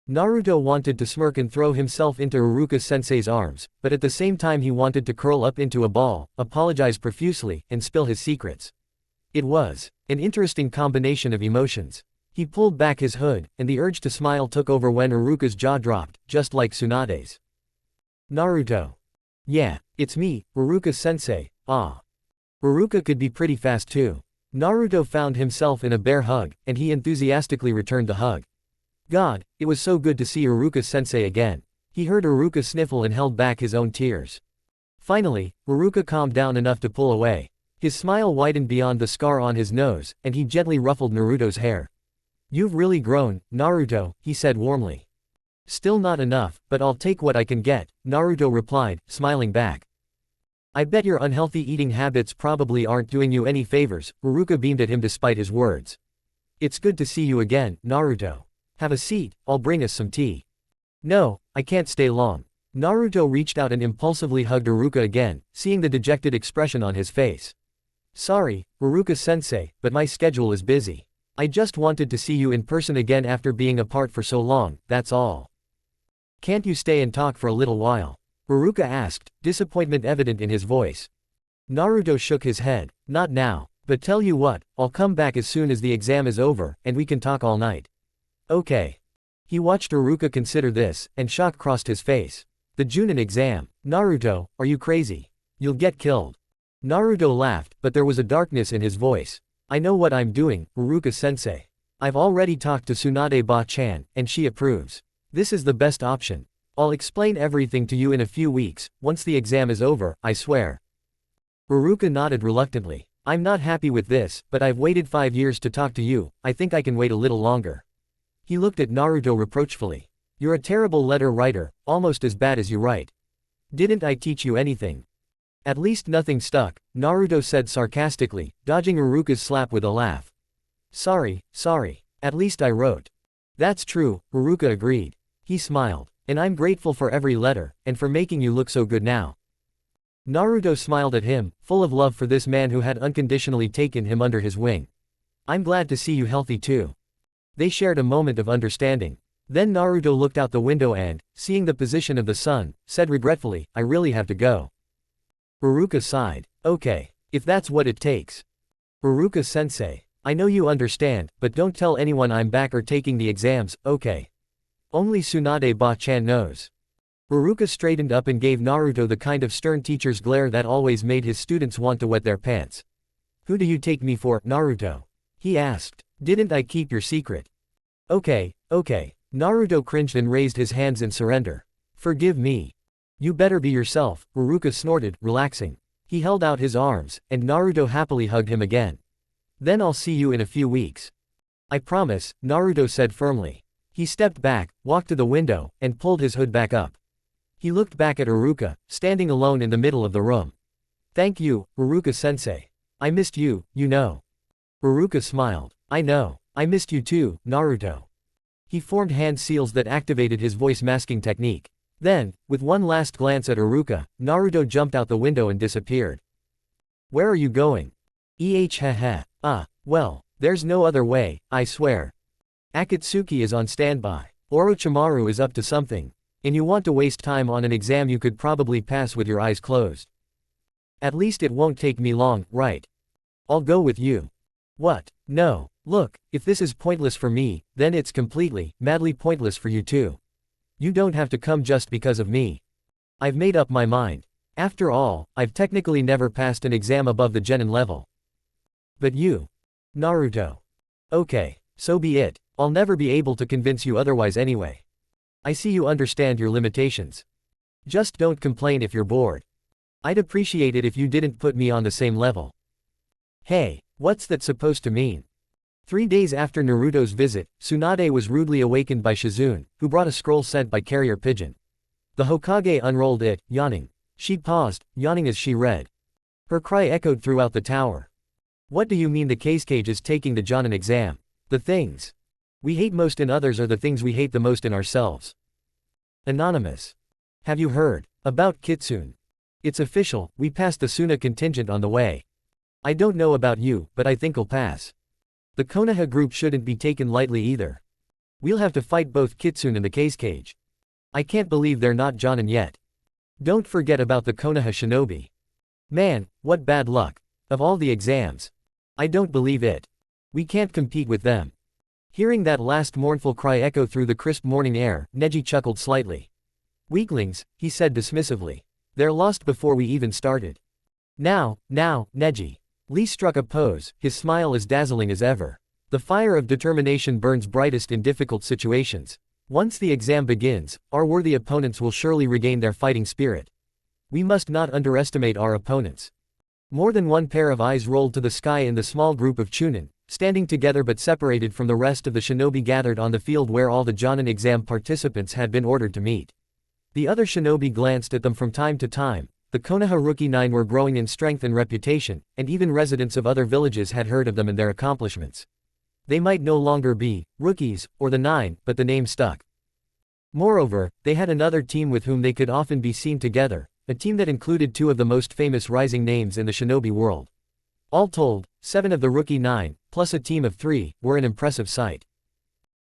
Naruto wanted to smirk and throw himself into Uruka-sensei's arms, but at the same time he wanted to curl up into a ball, apologize profusely, and spill his secrets. It was an interesting combination of emotions. He pulled back his hood, and the urge to smile took over when Uruka's jaw dropped, just like Tsunade's. Naruto. Yeah, it's me, Uruka-sensei, ah. Uruka could be pretty fast too. Naruto found himself in a bear hug, and he enthusiastically returned the hug. God, it was so good to see Uruka-sensei again. He heard Uruka sniffle and held back his own tears. Finally, Uruka calmed down enough to pull away. His smile widened beyond the scar on his nose, and he gently ruffled Naruto's hair. You've really grown, Naruto, he said warmly. Still not enough, but I'll take what I can get, Naruto replied, smiling back. I bet your unhealthy eating habits probably aren't doing you any favors, Uruka beamed at him despite his words. It's good to see you again, Naruto. Have a seat, I'll bring us some tea. No, I can't stay long. Naruto reached out and impulsively hugged Uruka again, seeing the dejected expression on his face. Sorry, Uruka-sensei, but my schedule is busy. I just wanted to see you in person again after being apart for so long, that's all. Can't you stay and talk for a little while? Uruka asked, disappointment evident in his voice. Naruto shook his head. Not now, but tell you what, I'll come back as soon as the exam is over, and we can talk all night. Okay. He watched Uruka consider this, and shock crossed his face. The Junin exam. Naruto, are you crazy? You'll get killed. Naruto laughed, but there was a darkness in his voice. I know what I'm doing, Uruka-sensei. I've already talked to Tsunade-ba-chan, and she approves. This is the best option. I'll explain everything to you in a few weeks, once the exam is over, I swear. Uruka nodded reluctantly. I'm not happy with this, but I've waited 5 years to talk to you, I think I can wait a little longer. He looked at Naruto reproachfully. You're a terrible letter writer, almost as bad as you write. Didn't I teach you anything? At least nothing stuck, Naruto said sarcastically, dodging Uruka's slap with a laugh. Sorry, at least I wrote. That's true, Uruka agreed. He smiled. And I'm grateful for every letter, and for making you look so good now. Naruto smiled at him, full of love for this man who had unconditionally taken him under his wing. I'm glad to see you healthy too. They shared a moment of understanding. Then Naruto looked out the window and, seeing the position of the sun, said regretfully, I really have to go. Uruka sighed. Okay. If that's what it takes. Uruka-sensei. I know you understand, but don't tell anyone I'm back or taking the exams, okay? Only Tsunade-ba-chan knows. Uruka straightened up and gave Naruto the kind of stern teacher's glare that always made his students want to wet their pants. Who do you take me for, Naruto? He asked. Didn't I keep your secret? Okay. Naruto cringed and raised his hands in surrender. Forgive me. You better be yourself, Uruka snorted, relaxing. He held out his arms, and Naruto happily hugged him again. Then I'll see you in a few weeks. I promise, Naruto said firmly. He stepped back, walked to the window, and pulled his hood back up. He looked back at Uruka, standing alone in the middle of the room. Thank you, Uruka-sensei. I missed you, you know. Uruka smiled. I know. I missed you too, Naruto. He formed hand seals that activated his voice masking technique. Then, with one last glance at Uruka, Naruto jumped out the window and disappeared. Where are you going? Well, there's no other way, I swear. Akatsuki is on standby. Orochimaru is up to something. And you want to waste time on an exam you could probably pass with your eyes closed. At least it won't take me long, right? I'll go with you. What? No. Look, if this is pointless for me, then it's completely, madly pointless for you too. You don't have to come just because of me. I've made up my mind. After all, I've technically never passed an exam above the genin level. But you. Naruto. Okay, so be it. I'll never be able to convince you otherwise anyway. I see you understand your limitations. Just don't complain if you're bored. I'd appreciate it if you didn't put me on the same level. Hey, what's that supposed to mean? 3 days after Naruto's visit, Tsunade was rudely awakened by Shizune, who brought a scroll sent by carrier pigeon. The Hokage unrolled it, yawning. She paused, yawning as she read. Her cry echoed throughout the tower. What do you mean the Kazekage is taking the Jonin exam? The things we hate most in others are the things we hate the most in ourselves. Anonymous. Have you heard about Kitsune? It's official, we passed the Suna contingent on the way. I don't know about you, but I think I'll pass. The Konoha group shouldn't be taken lightly either. We'll have to fight both Kitsune and the Kazekage. I can't believe they're not Jonin yet. Don't forget about the Konoha shinobi. Man, what bad luck. Of all the exams. I don't believe it. We can't compete with them. Hearing that last mournful cry echo through the crisp morning air, Neji chuckled slightly. Weaklings, he said dismissively. They're lost before we even started. Now, Neji. Lee struck a pose, his smile as dazzling as ever. The fire of determination burns brightest in difficult situations. Once the exam begins, our worthy opponents will surely regain their fighting spirit. We must not underestimate our opponents. More than one pair of eyes rolled to the sky in the small group of Chunin, standing together but separated from the rest of the shinobi gathered on the field where all the Jonin exam participants had been ordered to meet. The other shinobi glanced at them from time to time. The Konoha Rookie 9 were growing in strength and reputation, and even residents of other villages had heard of them and their accomplishments. They might no longer be rookies, or the 9, but the name stuck. Moreover, they had another team with whom they could often be seen together, a team that included 2 of the most famous rising names in the shinobi world. All told, 7 of the Rookie 9, plus a team of 3, were an impressive sight.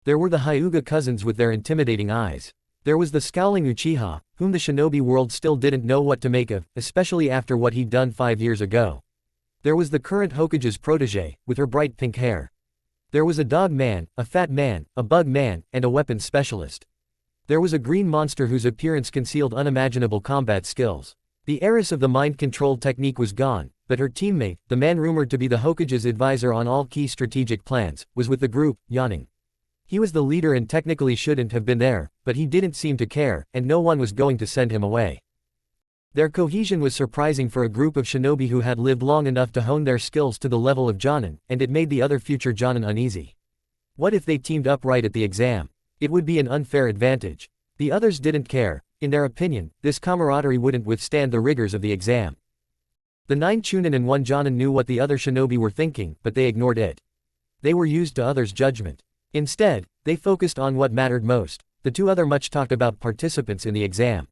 There were the Hyuga cousins with their intimidating eyes. There was the scowling Uchiha, whom the shinobi world still didn't know what to make of, especially after what he'd done 5 years ago. There was the current Hokage's protege, with her bright pink hair. There was a dog man, a fat man, a bug man, and a weapons specialist. There was a green monster whose appearance concealed unimaginable combat skills. The heiress of the mind control technique was gone, but her teammate, the man rumored to be the Hokage's advisor on all key strategic plans, was with the group, yawning. He was the leader and technically shouldn't have been there, but he didn't seem to care, and no one was going to send him away. Their cohesion was surprising for a group of shinobi who had lived long enough to hone their skills to the level of Jonin, and it made the other future Jonin uneasy. What if they teamed up right at the exam? It would be an unfair advantage. The others didn't care. In their opinion, this camaraderie wouldn't withstand the rigors of the exam. The 9 Chunin and 1 Jonin knew what the other shinobi were thinking, but they ignored it. They were used to others' judgment. Instead, they focused on what mattered most, the 2 other much talked about participants in the exam.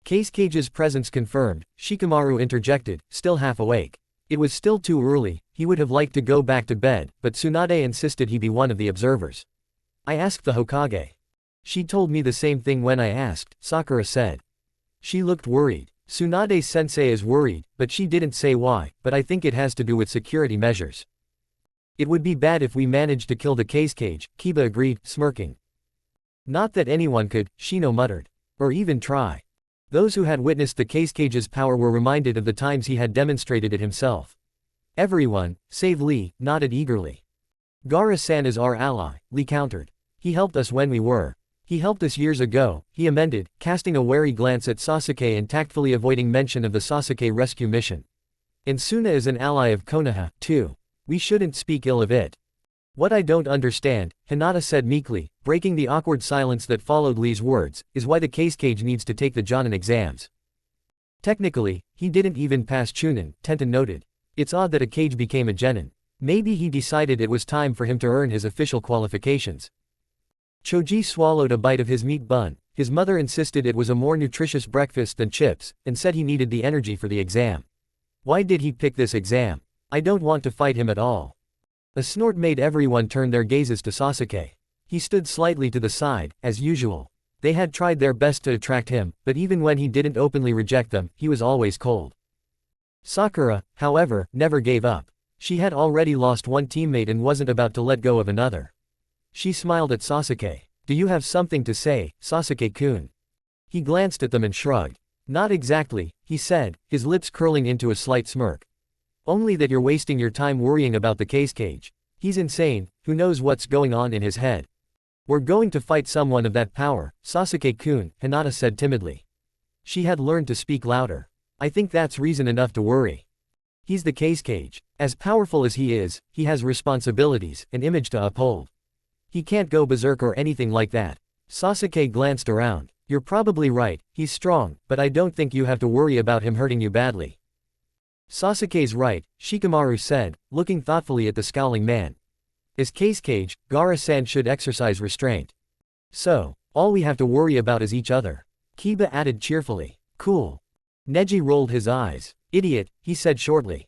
Kaisuke's presence confirmed, Shikamaru interjected, still half awake. It was still too early, he would have liked to go back to bed, but Tsunade insisted he be one of the observers. I asked the Hokage. She told me the same thing when I asked, Sakura said. She looked worried. Tsunade-sensei is worried, but she didn't say why, but I think it has to do with security measures. It would be bad if we managed to kill the Kisuke, Kiba agreed, smirking. Not that anyone could, Shino muttered. Or even try. Those who had witnessed the Kisuke's power were reminded of the times he had demonstrated it himself. Everyone, save Lee, nodded eagerly. Gaara-san is our ally, Lee countered. He helped us when we were. He helped us years ago, he amended, casting a wary glance at Sasuke and tactfully avoiding mention of the Sasuke rescue mission. And Suna is an ally of Konoha, too. We shouldn't speak ill of it. What I don't understand, Hinata said meekly, breaking the awkward silence that followed Lee's words, is why the Kisuke needs to take the Jonin exams. Technically, he didn't even pass Chunin, Tenten noted. It's odd that a Kage became a genin. Maybe he decided it was time for him to earn his official qualifications. Choji swallowed a bite of his meat bun. His mother insisted it was a more nutritious breakfast than chips, and said he needed the energy for the exam. Why did he pick this exam? I don't want to fight him at all. A snort made everyone turn their gazes to Sasuke. He stood slightly to the side, as usual. They had tried their best to attract him, but even when he didn't openly reject them, he was always cold. Sakura, however, never gave up. She had already lost one teammate and wasn't about to let go of another. She smiled at Sasuke. Do you have something to say, Sasuke-kun? He glanced at them and shrugged. Not exactly, he said, his lips curling into a slight smirk. Only that you're wasting your time worrying about the Kisuke. He's insane, who knows what's going on in his head. We're going to fight someone of that power, Sasuke-kun, Hinata said timidly. She had learned to speak louder. I think that's reason enough to worry. He's the Kisuke. As powerful as he is, he has responsibilities, an image to uphold. He can't go berserk or anything like that. Sasuke glanced around. You're probably right, he's strong, but I don't think you have to worry about him hurting you badly. Sasuke's right, Shikamaru said, looking thoughtfully at the scowling man. As Kisuke, Gaara-san should exercise restraint. So, all we have to worry about is each other. Kiba added cheerfully. Cool. Neji rolled his eyes. Idiot, he said shortly.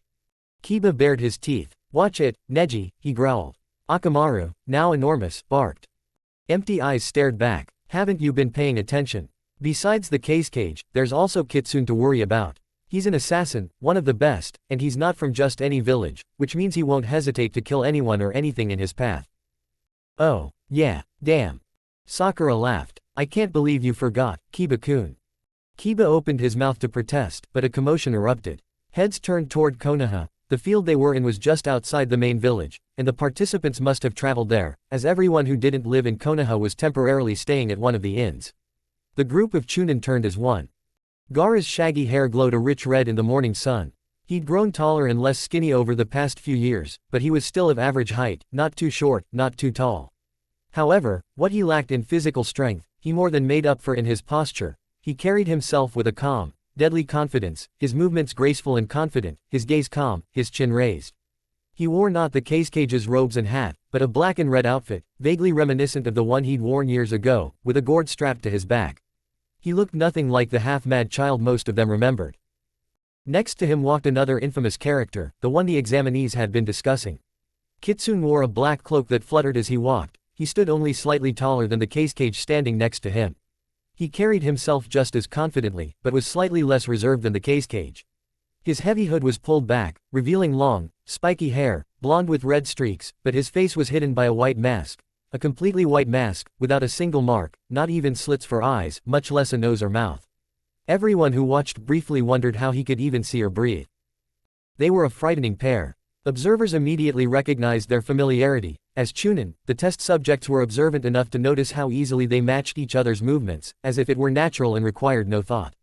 Kiba bared his teeth. Watch it, Neji, he growled. Akamaru, now enormous, barked. Empty eyes stared back. Haven't you been paying attention? Besides the Kisuke, there's also Kitsune to worry about. He's an assassin, one of the best, and he's not from just any village, which means he won't hesitate to kill anyone or anything in his path. Oh, yeah, damn. Sakura laughed. I can't believe you forgot, Kiba-kun. Kiba opened his mouth to protest, but a commotion erupted. Heads turned toward Konoha. The field they were in was just outside the main village, and the participants must have traveled there, as everyone who didn't live in Konoha was temporarily staying at one of the inns. The group of Chunin turned as one. Gaara's shaggy hair glowed a rich red in the morning sun. He'd grown taller and less skinny over the past few years, but he was still of average height, not too short, not too tall. However, what he lacked in physical strength, he more than made up for in his posture. He carried himself with a calm, deadly confidence, his movements graceful and confident, his gaze calm, his chin raised. He wore not the Kisuke's robes and hat, but a black and red outfit, vaguely reminiscent of the one he'd worn years ago, with a gourd strapped to his back. He looked nothing like the half-mad child most of them remembered. Next to him walked another infamous character, the one the examinees had been discussing. Kitsune wore a black cloak that fluttered as he walked. He stood only slightly taller than the Kisuke standing next to him. He carried himself just as confidently, but was slightly less reserved than the Kisuke. His heavy hood was pulled back, revealing long, spiky hair, blonde with red streaks, but his face was hidden by a white mask. A completely white mask, without a single mark, not even slits for eyes, much less a nose or mouth. Everyone who watched briefly wondered how he could even see or breathe. They were a frightening pair. Observers immediately recognized their familiarity. As Chunin, the test subjects were observant enough to notice how easily they matched each other's movements, as if it were natural and required no thought.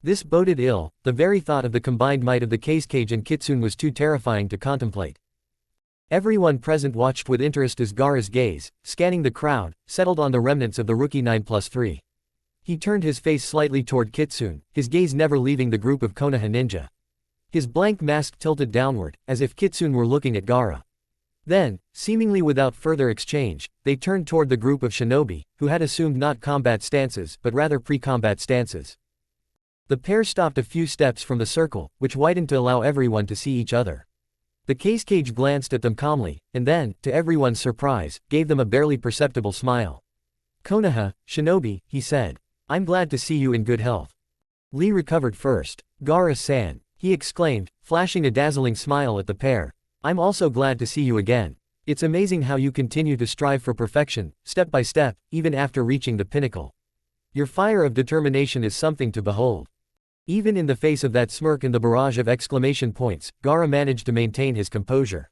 This boded ill. The very thought of the combined might of the Kage and Kitsune was too terrifying to contemplate. Everyone present watched with interest as Gaara's gaze, scanning the crowd, settled on the remnants of the rookie 9+3. He turned his face slightly toward Kitsune, his gaze never leaving the group of Konoha ninja. His blank mask tilted downward, as if Kitsune were looking at Gaara. Then, seemingly without further exchange, they turned toward the group of shinobi, who had assumed not combat stances but rather pre-combat stances. The pair stopped a few steps from the circle, which widened to allow everyone to see each other. The Kage glanced at them calmly, and then, to everyone's surprise, gave them a barely perceptible smile. "Konoha, shinobi," he said. "I'm glad to see you in good health." Lee recovered first. "Gaara-san," he exclaimed, flashing a dazzling smile at the pair. "I'm also glad to see you again. It's amazing how you continue to strive for perfection, step by step, even after reaching the pinnacle. Your fire of determination is something to behold." Even in the face of that smirk and the barrage of exclamation points, Gaara managed to maintain his composure.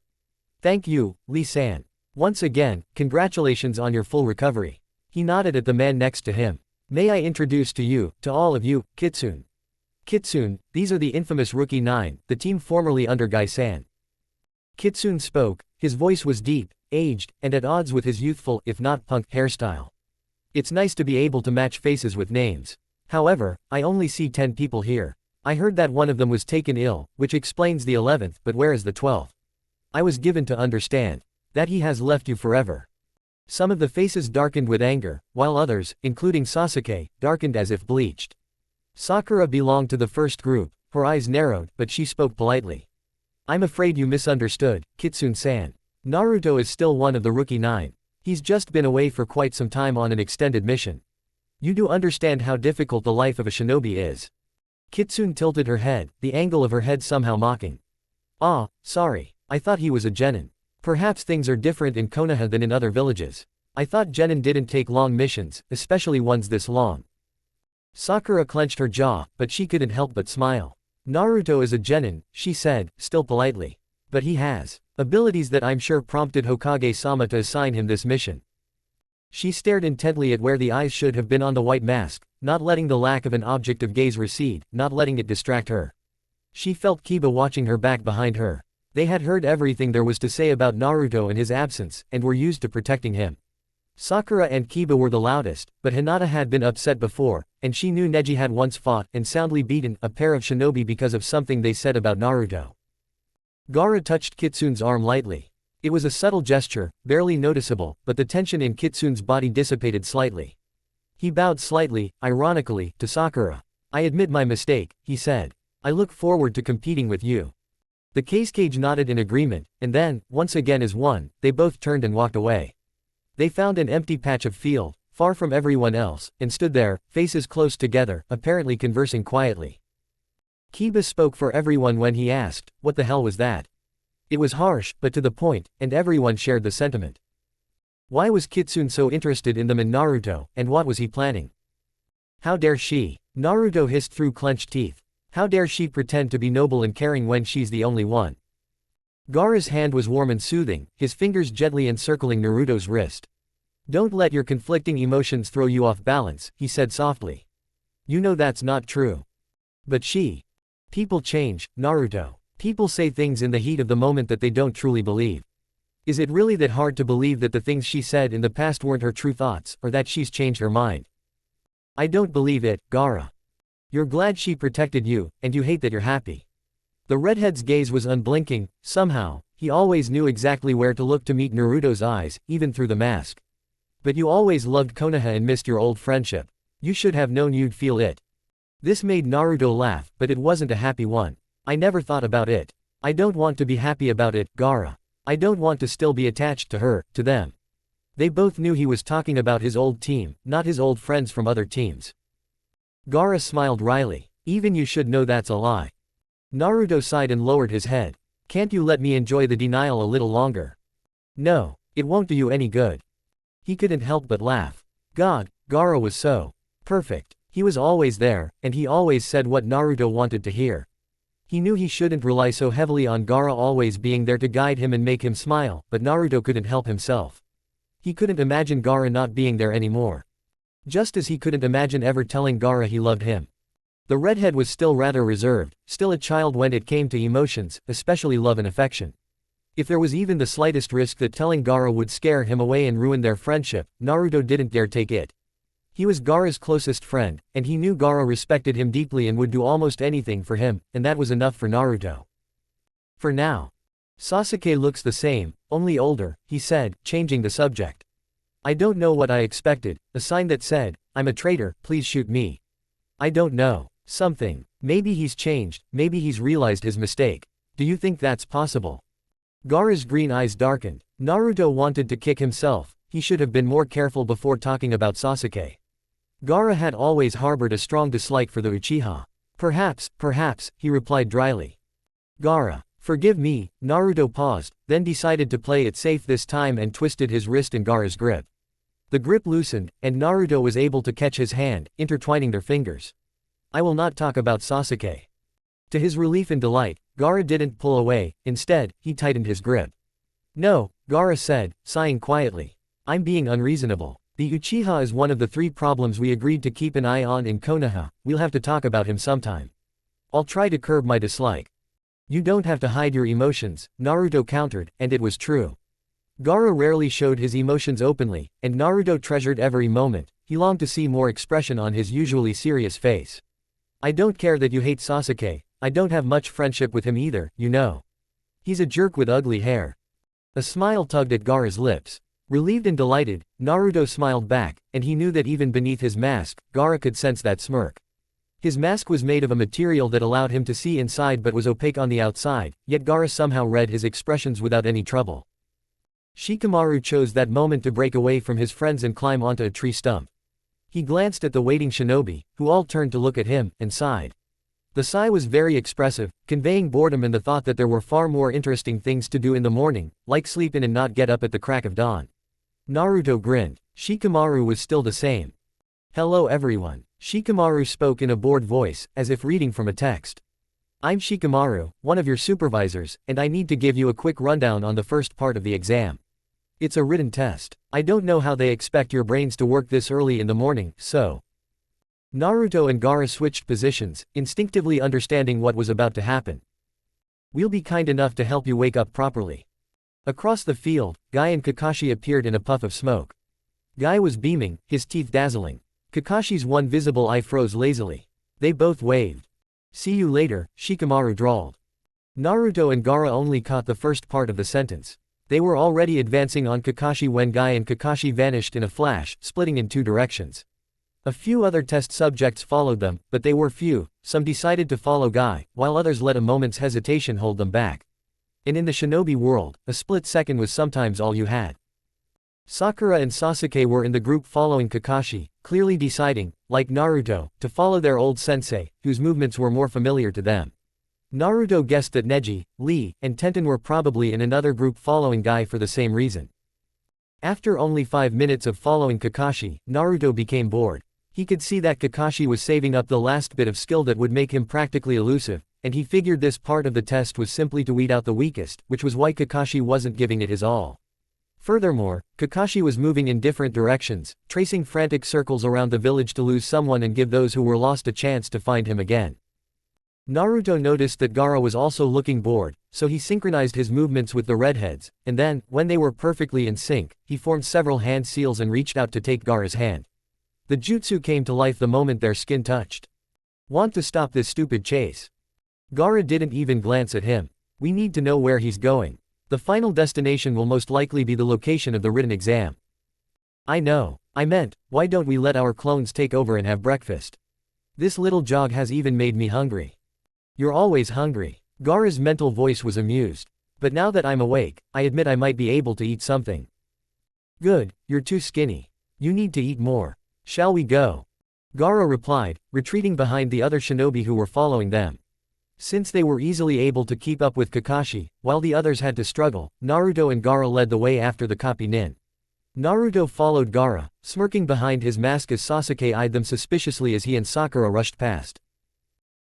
"Thank you, Lee-san. Once again, congratulations on your full recovery." He nodded at the man next to him. "May I introduce to you, to all of you, Kitsune. Kitsune, these are the infamous Rookie 9, the team formerly under Guy-san." Kitsune spoke. His voice was deep, aged, and at odds with his youthful, if not punk, hairstyle. "It's nice to be able to match faces with names. However, I only see 10 people here. I heard that one of them was taken ill, which explains the 11th, but where is the 12th? I was given to understand that he has left you forever." Some of the faces darkened with anger, while others, including Sasuke, darkened as if bleached. Sakura belonged to the first group. Her eyes narrowed, but she spoke politely. "I'm afraid you misunderstood, Kitsune-san. Naruto is still one of the Rookie 9. He's just been away for quite some time on an extended mission. You do understand how difficult the life of a shinobi is." Kitsune tilted her head, the angle of her head somehow mocking. "Ah, sorry. I thought he was a genin. Perhaps things are different in Konoha than in other villages. I thought genin didn't take long missions, especially ones this long." Sakura clenched her jaw, but she couldn't help but smile. "Naruto is a genin," she said, still politely. "But he has abilities that I'm sure prompted Hokage-sama to assign him this mission." She stared intently at where the eyes should have been on the white mask, not letting the lack of an object of gaze recede, not letting it distract her. She felt Kiba watching her back behind her. They had heard everything there was to say about Naruto and his absence, and were used to protecting him. Sakura and Kiba were the loudest, but Hinata had been upset before, and she knew Neji had once fought and soundly beaten a pair of shinobi because of something they said about Naruto. Gaara touched Kitsune's arm lightly. It was a subtle gesture, barely noticeable, but the tension in Kitsune's body dissipated slightly. He bowed slightly, ironically, to Sakura. "I admit my mistake," he said. "I look forward to competing with you." The Kage nodded in agreement, and then, once again as one, they both turned and walked away. They found an empty patch of field, far from everyone else, and stood there, faces close together, apparently conversing quietly. Kiba spoke for everyone when he asked, "What the hell was that?" It was harsh, but to the point, and everyone shared the sentiment. Why was Kitsune so interested in them and Naruto, and what was he planning? "How dare she?" Naruto hissed through clenched teeth. "How dare she pretend to be noble and caring when she's the only one?" Gaara's hand was warm and soothing, his fingers gently encircling Naruto's wrist. "Don't let your conflicting emotions throw you off balance," he said softly. "You know that's not true." "But she..." "People change, Naruto. People say things in the heat of the moment that they don't truly believe. Is it really that hard to believe that the things she said in the past weren't her true thoughts, or that she's changed her mind?" "I don't believe it, Gaara. You're glad she protected you, and you hate that you're happy." The redhead's gaze was unblinking. Somehow, he always knew exactly where to look to meet Naruto's eyes, even through the mask. "But you always loved Konoha and missed your old friendship. You should have known you'd feel it." This made Naruto laugh, but it wasn't a happy one. "I never thought about it. I don't want to be happy about it, Gaara. I don't want to still be attached to her, to them." They both knew he was talking about his old team, not his old friends from other teams. Gaara smiled wryly. "Even you should know that's a lie." Naruto sighed and lowered his head. "Can't you let me enjoy the denial a little longer?" "No, it won't do you any good." He couldn't help but laugh. God, Gaara was so perfect. He was always there, and he always said what Naruto wanted to hear. He knew he shouldn't rely so heavily on Gaara always being there to guide him and make him smile, but Naruto couldn't help himself. He couldn't imagine Gaara not being there anymore. Just as he couldn't imagine ever telling Gaara he loved him. The redhead was still rather reserved, still a child when it came to emotions, especially love and affection. If there was even the slightest risk that telling Gaara would scare him away and ruin their friendship, Naruto didn't dare take it. He was Gaara's closest friend, and he knew Gaara respected him deeply and would do almost anything for him, and that was enough for Naruto. For now. Sasuke looks the same, only older, he said, changing the subject. I don't know what I expected, a sign that said, I'm a traitor, please shoot me. I don't know. Something. Maybe he's changed, maybe he's realized his mistake. Do you think that's possible? Gaara's green eyes darkened. Naruto wanted to kick himself, he should have been more careful before talking about Sasuke. Gaara had always harbored a strong dislike for the Uchiha. Perhaps, he replied dryly. Gaara, forgive me, Naruto paused, then decided to play it safe this time and twisted his wrist in Gaara's grip. The grip loosened, and Naruto was able to catch his hand, intertwining their fingers. I will not talk about Sasuke. To his relief and delight, Gaara didn't pull away, instead, he tightened his grip. No, Gaara said, sighing quietly. I'm being unreasonable. The Uchiha is one of the 3 problems we agreed to keep an eye on in Konoha, we'll have to talk about him sometime. I'll try to curb my dislike. You don't have to hide your emotions, Naruto countered, and it was true. Gaara rarely showed his emotions openly, and Naruto treasured every moment, he longed to see more expression on his usually serious face. I don't care that you hate Sasuke, I don't have much friendship with him either, you know. He's a jerk with ugly hair. A smile tugged at Gaara's lips. Relieved and delighted, Naruto smiled back, and he knew that even beneath his mask, Gaara could sense that smirk. His mask was made of a material that allowed him to see inside but was opaque on the outside, yet Gaara somehow read his expressions without any trouble. Shikamaru chose that moment to break away from his friends and climb onto a tree stump. He glanced at the waiting shinobi, who all turned to look at him, and sighed. The sigh was very expressive, conveying boredom and the thought that there were far more interesting things to do in the morning, like sleep in and not get up at the crack of dawn. Naruto grinned. Shikamaru was still the same. Hello everyone. Shikamaru spoke in a bored voice, as if reading from a text. I'm Shikamaru, one of your supervisors, and I need to give you a quick rundown on the first part of the exam. It's a written test. I don't know how they expect your brains to work this early in the morning, so. Naruto and Gaara switched positions, instinctively understanding what was about to happen. We'll be kind enough to help you wake up properly. Across the field, Guy and Kakashi appeared in a puff of smoke. Guy was beaming, his teeth dazzling. Kakashi's one visible eye froze lazily. They both waved. See you later, Shikamaru drawled. Naruto and Gaara only caught the first part of the sentence. They were already advancing on Kakashi when Guy and Kakashi vanished in a flash, splitting in 2 directions. A few other test subjects followed them, but they were few, some decided to follow Guy, while others let a moment's hesitation hold them back. And in the shinobi world, a split second was sometimes all you had. Sakura and Sasuke were in the group following Kakashi, clearly deciding, like Naruto, to follow their old sensei, whose movements were more familiar to them. Naruto guessed that Neji, Lee, and Tenten were probably in another group following Guy for the same reason. After only 5 minutes of following Kakashi, Naruto became bored. He could see that Kakashi was saving up the last bit of skill that would make him practically elusive, and he figured this part of the test was simply to weed out the weakest, which was why Kakashi wasn't giving it his all. Furthermore, Kakashi was moving in different directions, tracing frantic circles around the village to lose someone and give those who were lost a chance to find him again. Naruto noticed that Gaara was also looking bored, so he synchronized his movements with the redheads, and then, when they were perfectly in sync, he formed several hand seals and reached out to take Gaara's hand. The jutsu came to life the moment their skin touched. Want to stop this stupid chase? Gaara didn't even glance at him. We need to know where he's going. The final destination will most likely be the location of the written exam. I know. I meant, why don't we let our clones take over and have breakfast? This little jog has even made me hungry. You're always hungry. Gaara's mental voice was amused. But now that I'm awake, I admit I might be able to eat something. Good, you're too skinny. You need to eat more. Shall we go? Gaara replied, retreating behind the other shinobi who were following them. Since they were easily able to keep up with Kakashi, while the others had to struggle, Naruto and Gaara led the way after the Kapi Nin. Naruto followed Gaara, smirking behind his mask as Sasuke eyed them suspiciously as he and Sakura rushed past.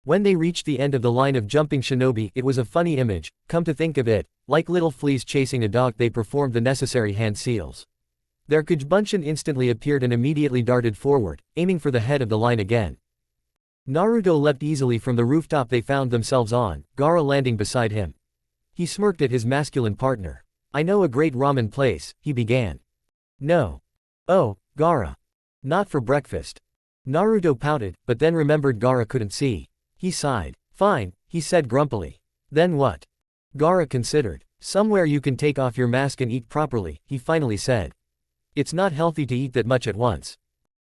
When they reached the end of the line of jumping shinobi, it was a funny image. Come to think of it, like little fleas chasing a dog, they performed the necessary hand seals. Their Kujbunshin instantly appeared and immediately darted forward, aiming for the head of the line again. Naruto leapt easily from the rooftop they found themselves on, Gaara landing beside him. He smirked at his masculine partner. I know a great ramen place, he began. No. Oh, Gaara. Not for breakfast. Naruto pouted, but then remembered Gaara couldn't see. He sighed. Fine, he said grumpily. Then what? Gaara considered. Somewhere you can take off your mask and eat properly, he finally said. It's not healthy to eat that much at once.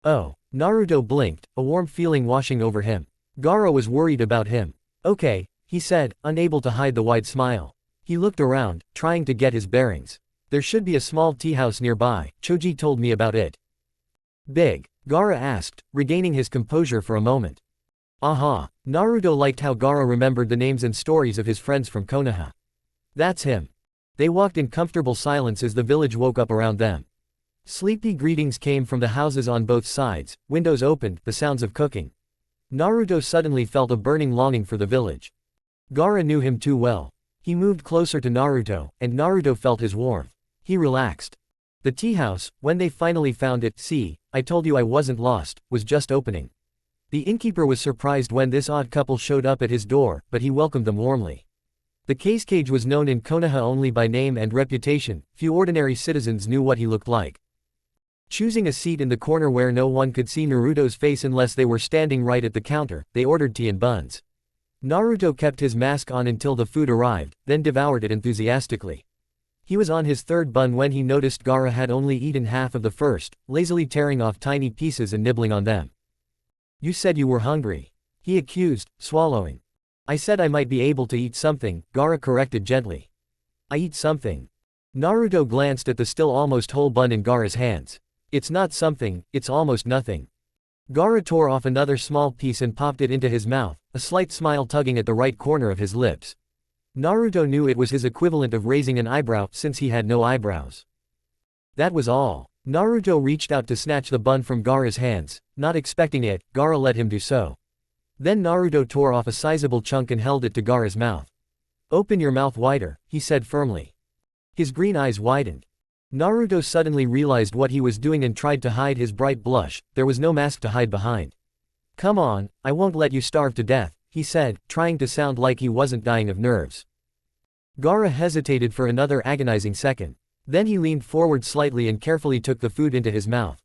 Oh. Naruto blinked, a warm feeling washing over him. Gaara was worried about him. Okay, he said, unable to hide the wide smile. He looked around, trying to get his bearings. There should be a small tea house nearby, Choji told me about it. Big? Gaara asked, regaining his composure for a moment. Aha, Naruto liked how Gaara remembered the names and stories of his friends from Konoha. That's him. They walked in comfortable silence as the village woke up around them. Sleepy greetings came from the houses on both sides, windows opened, the sounds of cooking. Naruto suddenly felt a burning longing for the village. Gaara knew him too well. He moved closer to Naruto, and Naruto felt his warmth. He relaxed. The tea house, when they finally found it, see, I told you I wasn't lost, was just opening. The innkeeper was surprised when this odd couple showed up at his door, but he welcomed them warmly. The cage was known in Konoha only by name and reputation, few ordinary citizens knew what he looked like. Choosing a seat in the corner where no one could see Naruto's face unless they were standing right at the counter, they ordered tea and buns. Naruto kept his mask on until the food arrived, then devoured it enthusiastically. He was on his third bun when he noticed Gaara had only eaten half of the first, lazily tearing off tiny pieces and nibbling on them. You said you were hungry. He accused, swallowing. I said I might be able to eat something, Gaara corrected gently. I eat something. Naruto glanced at the still almost whole bun in Gaara's hands. It's not something, it's almost nothing. Gaara tore off another small piece and popped it into his mouth, a slight smile tugging at the right corner of his lips. Naruto knew it was his equivalent of raising an eyebrow since he had no eyebrows. That was all. Naruto reached out to snatch the bun from Gaara's hands, not expecting it, Gaara let him do so. Then Naruto tore off a sizable chunk and held it to Gaara's mouth. Open your mouth wider, he said firmly. His green eyes widened. Naruto suddenly realized what he was doing and tried to hide his bright blush, there was no mask to hide behind. Come on, I won't let you starve to death, he said, trying to sound like he wasn't dying of nerves. Gaara hesitated for another agonizing second. Then he leaned forward slightly and carefully took the food into his mouth.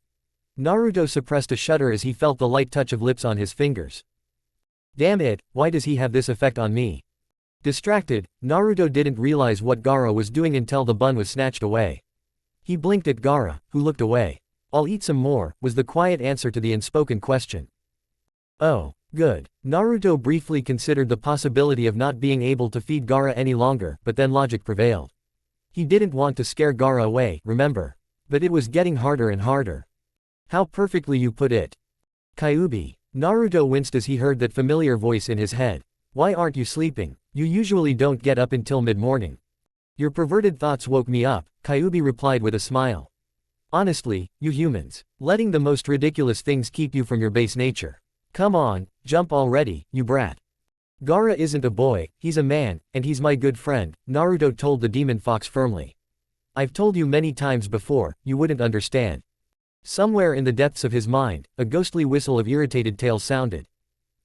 Naruto suppressed a shudder as he felt the light touch of lips on his fingers. Damn it, why does he have this effect on me? Distracted, Naruto didn't realize what Gaara was doing until the bun was snatched away. He blinked at Gaara, who looked away. I'll eat some more, was the quiet answer to the unspoken question. Oh, good. Naruto briefly considered the possibility of not being able to feed Gaara any longer, but then logic prevailed. He didn't want to scare Gaara away, remember? But it was getting harder and harder. How perfectly you put it. Kyuubi. Naruto winced as he heard that familiar voice in his head. Why aren't you sleeping? You usually don't get up until mid-morning. Your perverted thoughts woke me up, Kyuubi replied with a smile. Honestly, you humans, letting the most ridiculous things keep you from your base nature. Come on, jump already, you brat. Gaara isn't a boy, he's a man, and he's my good friend, Naruto told the demon fox firmly. I've told you many times before, you wouldn't understand. Somewhere in the depths of his mind, a ghostly whistle of irritated tails sounded.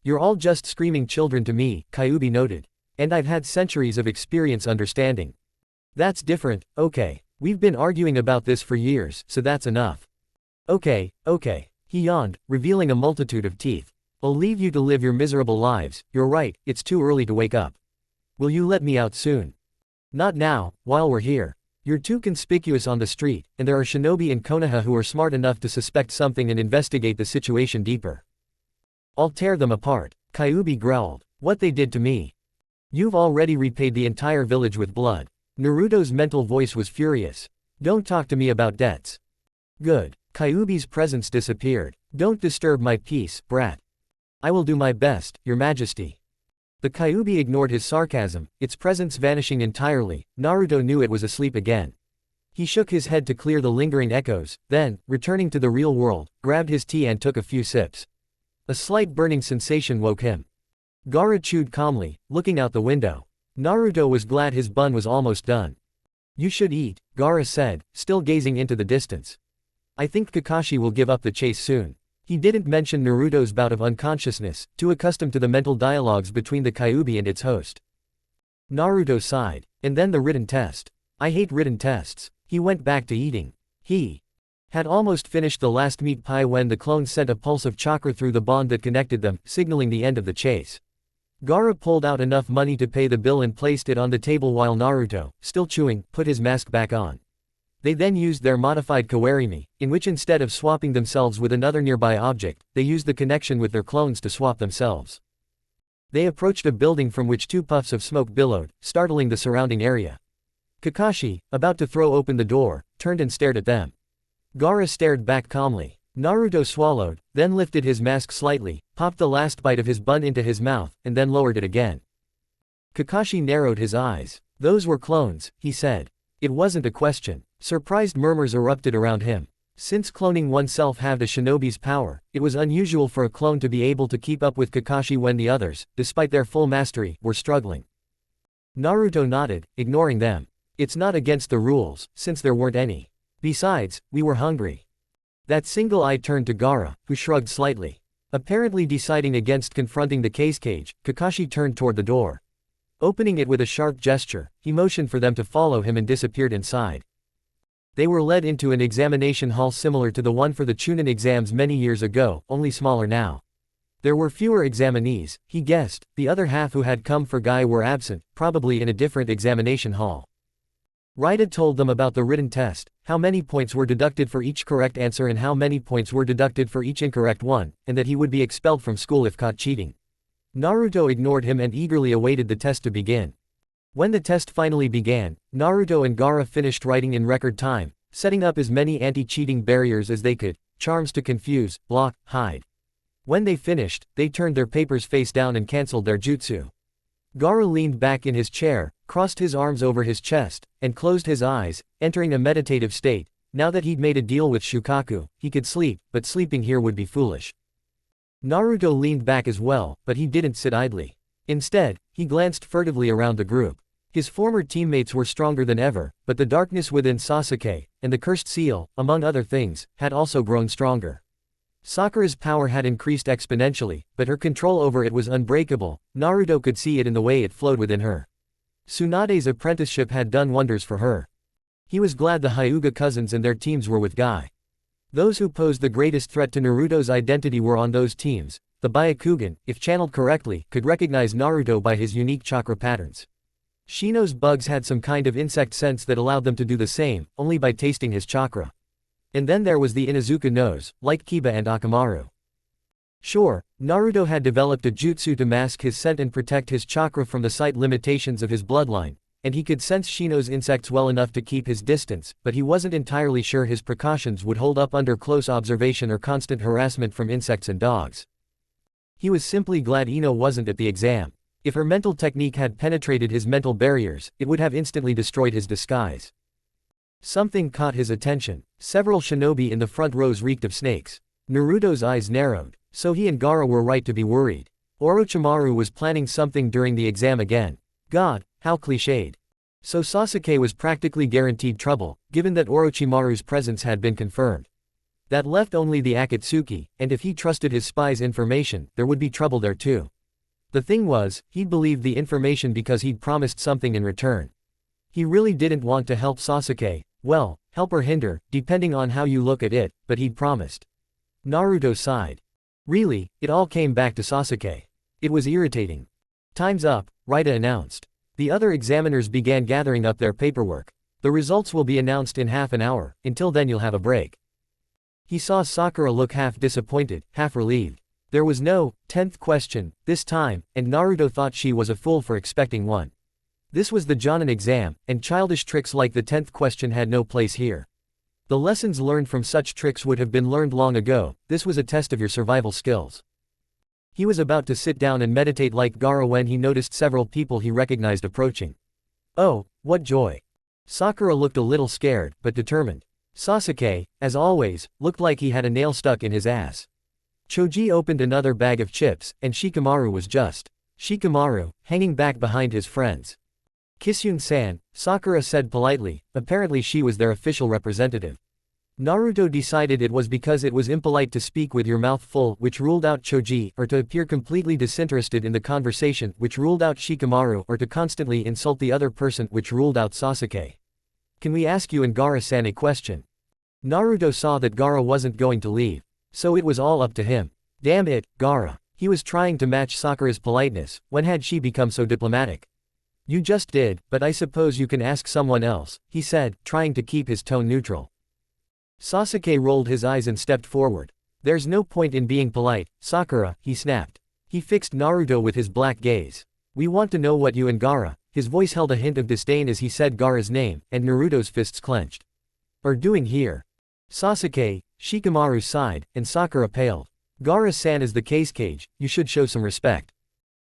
You're all just screaming children to me, Kyuubi noted. And I've had centuries of experience understanding. That's different, okay. We've been arguing about this for years, so that's enough. Okay. He yawned, revealing a multitude of teeth. I'll leave you to live your miserable lives, you're right, it's too early to wake up. Will you let me out soon? Not now, while we're here. You're too conspicuous on the street, and there are shinobi in Konoha who are smart enough to suspect something and investigate the situation deeper. I'll tear them apart, Kyuubi growled. What they did to me. You've already repaid the entire village with blood. Naruto's mental voice was furious. Don't talk to me about debts. Good. Kyuubi's presence disappeared. Don't disturb my peace, brat. I will do my best, your majesty. The Kyuubi ignored his sarcasm, its presence vanishing entirely. Naruto knew it was asleep again. He shook his head to clear the lingering echoes, then, returning to the real world, grabbed his tea and took a few sips. A slight burning sensation woke him. Gaara chewed calmly, looking out the window. Naruto was glad his bun was almost done. You should eat, Gaara said, still gazing into the distance. I think Kakashi will give up the chase soon. He didn't mention Naruto's bout of unconsciousness, too accustomed to the mental dialogues between the Kyuubi and its host. Naruto sighed. And then the written test. I hate written tests. He went back to eating. He had almost finished the last meat pie when the clones sent a pulse of chakra through the bond that connected them, signaling the end of the chase. Gaara pulled out enough money to pay the bill and placed it on the table while Naruto, still chewing, put his mask back on. They then used their modified kawarimi, in which instead of swapping themselves with another nearby object, they used the connection with their clones to swap themselves. They approached a building from which 2 puffs of smoke billowed, startling the surrounding area. Kakashi, about to throw open the door, turned and stared at them. Gaara stared back calmly. Naruto swallowed, then lifted his mask slightly, popped the last bite of his bun into his mouth, and then lowered it again. Kakashi narrowed his eyes. Those were clones, he said. It wasn't a question. Surprised murmurs erupted around him. Since cloning oneself had the shinobi's power, it was unusual for a clone to be able to keep up with Kakashi when the others, despite their full mastery, were struggling. Naruto nodded, ignoring them. It's not against the rules, since there weren't any. Besides, we were hungry. That single eye turned to Gaara, who shrugged slightly. Apparently deciding against confronting the cage, Kakashi turned toward the door. Opening it with a sharp gesture, he motioned for them to follow him and disappeared inside. They were led into an examination hall similar to the one for the Chunin exams many years ago, only smaller now. There were fewer examinees, he guessed. The other half who had come for Guy were absent, probably in a different examination hall. Raida told them about the written test, how many points were deducted for each correct answer and how many points were deducted for each incorrect one, and that he would be expelled from school if caught cheating. Naruto ignored him and eagerly awaited the test to begin. When the test finally began, Naruto and Gaara finished writing in record time, setting up as many anti-cheating barriers as they could, charms to confuse, block, hide. When they finished, they turned their papers face down and cancelled their jutsu. Gaara leaned back in his chair, crossed his arms over his chest, and closed his eyes, entering a meditative state. Now that he'd made a deal with Shukaku, he could sleep, but sleeping here would be foolish. Naruto leaned back as well, but he didn't sit idly. Instead, he glanced furtively around the group. His former teammates were stronger than ever, but the darkness within Sasuke, and the cursed seal, among other things, had also grown stronger. Sakura's power had increased exponentially, but her control over it was unbreakable. Naruto could see it in the way it flowed within her. Tsunade's apprenticeship had done wonders for her. He was glad the Hyuga cousins and their teams were with Guy. Those who posed the greatest threat to Naruto's identity were on those teams. The Byakugan, if channeled correctly, could recognize Naruto by his unique chakra patterns. Shino's bugs had some kind of insect sense that allowed them to do the same, only by tasting his chakra. And then there was the Inuzuka nose, like Kiba and Akamaru. Sure, Naruto had developed a jutsu to mask his scent and protect his chakra from the sight limitations of his bloodline, and he could sense Shino's insects well enough to keep his distance, but he wasn't entirely sure his precautions would hold up under close observation or constant harassment from insects and dogs. He was simply glad Ino wasn't at the exam. If her mental technique had penetrated his mental barriers, it would have instantly destroyed his disguise. Something caught his attention. Several shinobi in the front rows reeked of snakes. Naruto's eyes narrowed. So he and Gaara were right to be worried. Orochimaru was planning something during the exam again. God, how cliched. So Sasuke was practically guaranteed trouble, given that Orochimaru's presence had been confirmed. That left only the Akatsuki, and if he trusted his spy's information, there would be trouble there too. The thing was, he'd believed the information because he'd promised something in return. He really didn't want to help Sasuke, well, help or hinder, depending on how you look at it, but he'd promised. Naruto sighed. Really, it all came back to Sasuke. It was irritating. Time's up, Raida announced. The other examiners began gathering up their paperwork. The results will be announced in half an hour, until then you'll have a break. He saw Sakura look half disappointed, half relieved. There was no 10th question this time, and Naruto thought she was a fool for expecting one. This was the Jonin exam, and childish tricks like the 10th question had no place here. The lessons learned from such tricks would have been learned long ago. This was a test of your survival skills. He was about to sit down and meditate like Gaara when he noticed several people he recognized approaching. Oh, what joy! Sakura looked a little scared, but determined. Sasuke, as always, looked like he had a nail stuck in his ass. Choji opened another bag of chips, and Shikamaru was just Shikamaru, hanging back behind his friends. Kitsune-san, Sakura said politely, apparently she was their official representative. Naruto decided it was because it was impolite to speak with your mouth full, which ruled out Choji, or to appear completely disinterested in the conversation, which ruled out Shikamaru, or to constantly insult the other person, which ruled out Sasuke. Can we ask you and Gaara-san a question? Naruto saw that Gaara wasn't going to leave. So it was all up to him. Damn it, Gaara. He was trying to match Sakura's politeness. When had she become so diplomatic? You just did, but I suppose you can ask someone else, he said, trying to keep his tone neutral. Sasuke rolled his eyes and stepped forward. There's no point in being polite, Sakura, he snapped. He fixed Naruto with his black gaze. We want to know what you and Gaara, his voice held a hint of disdain as he said Gaara's name, and Naruto's fists clenched, are doing here. Sasuke, Shikamaru sighed, and Sakura paled. Gaara-san is the cage, you should show some respect.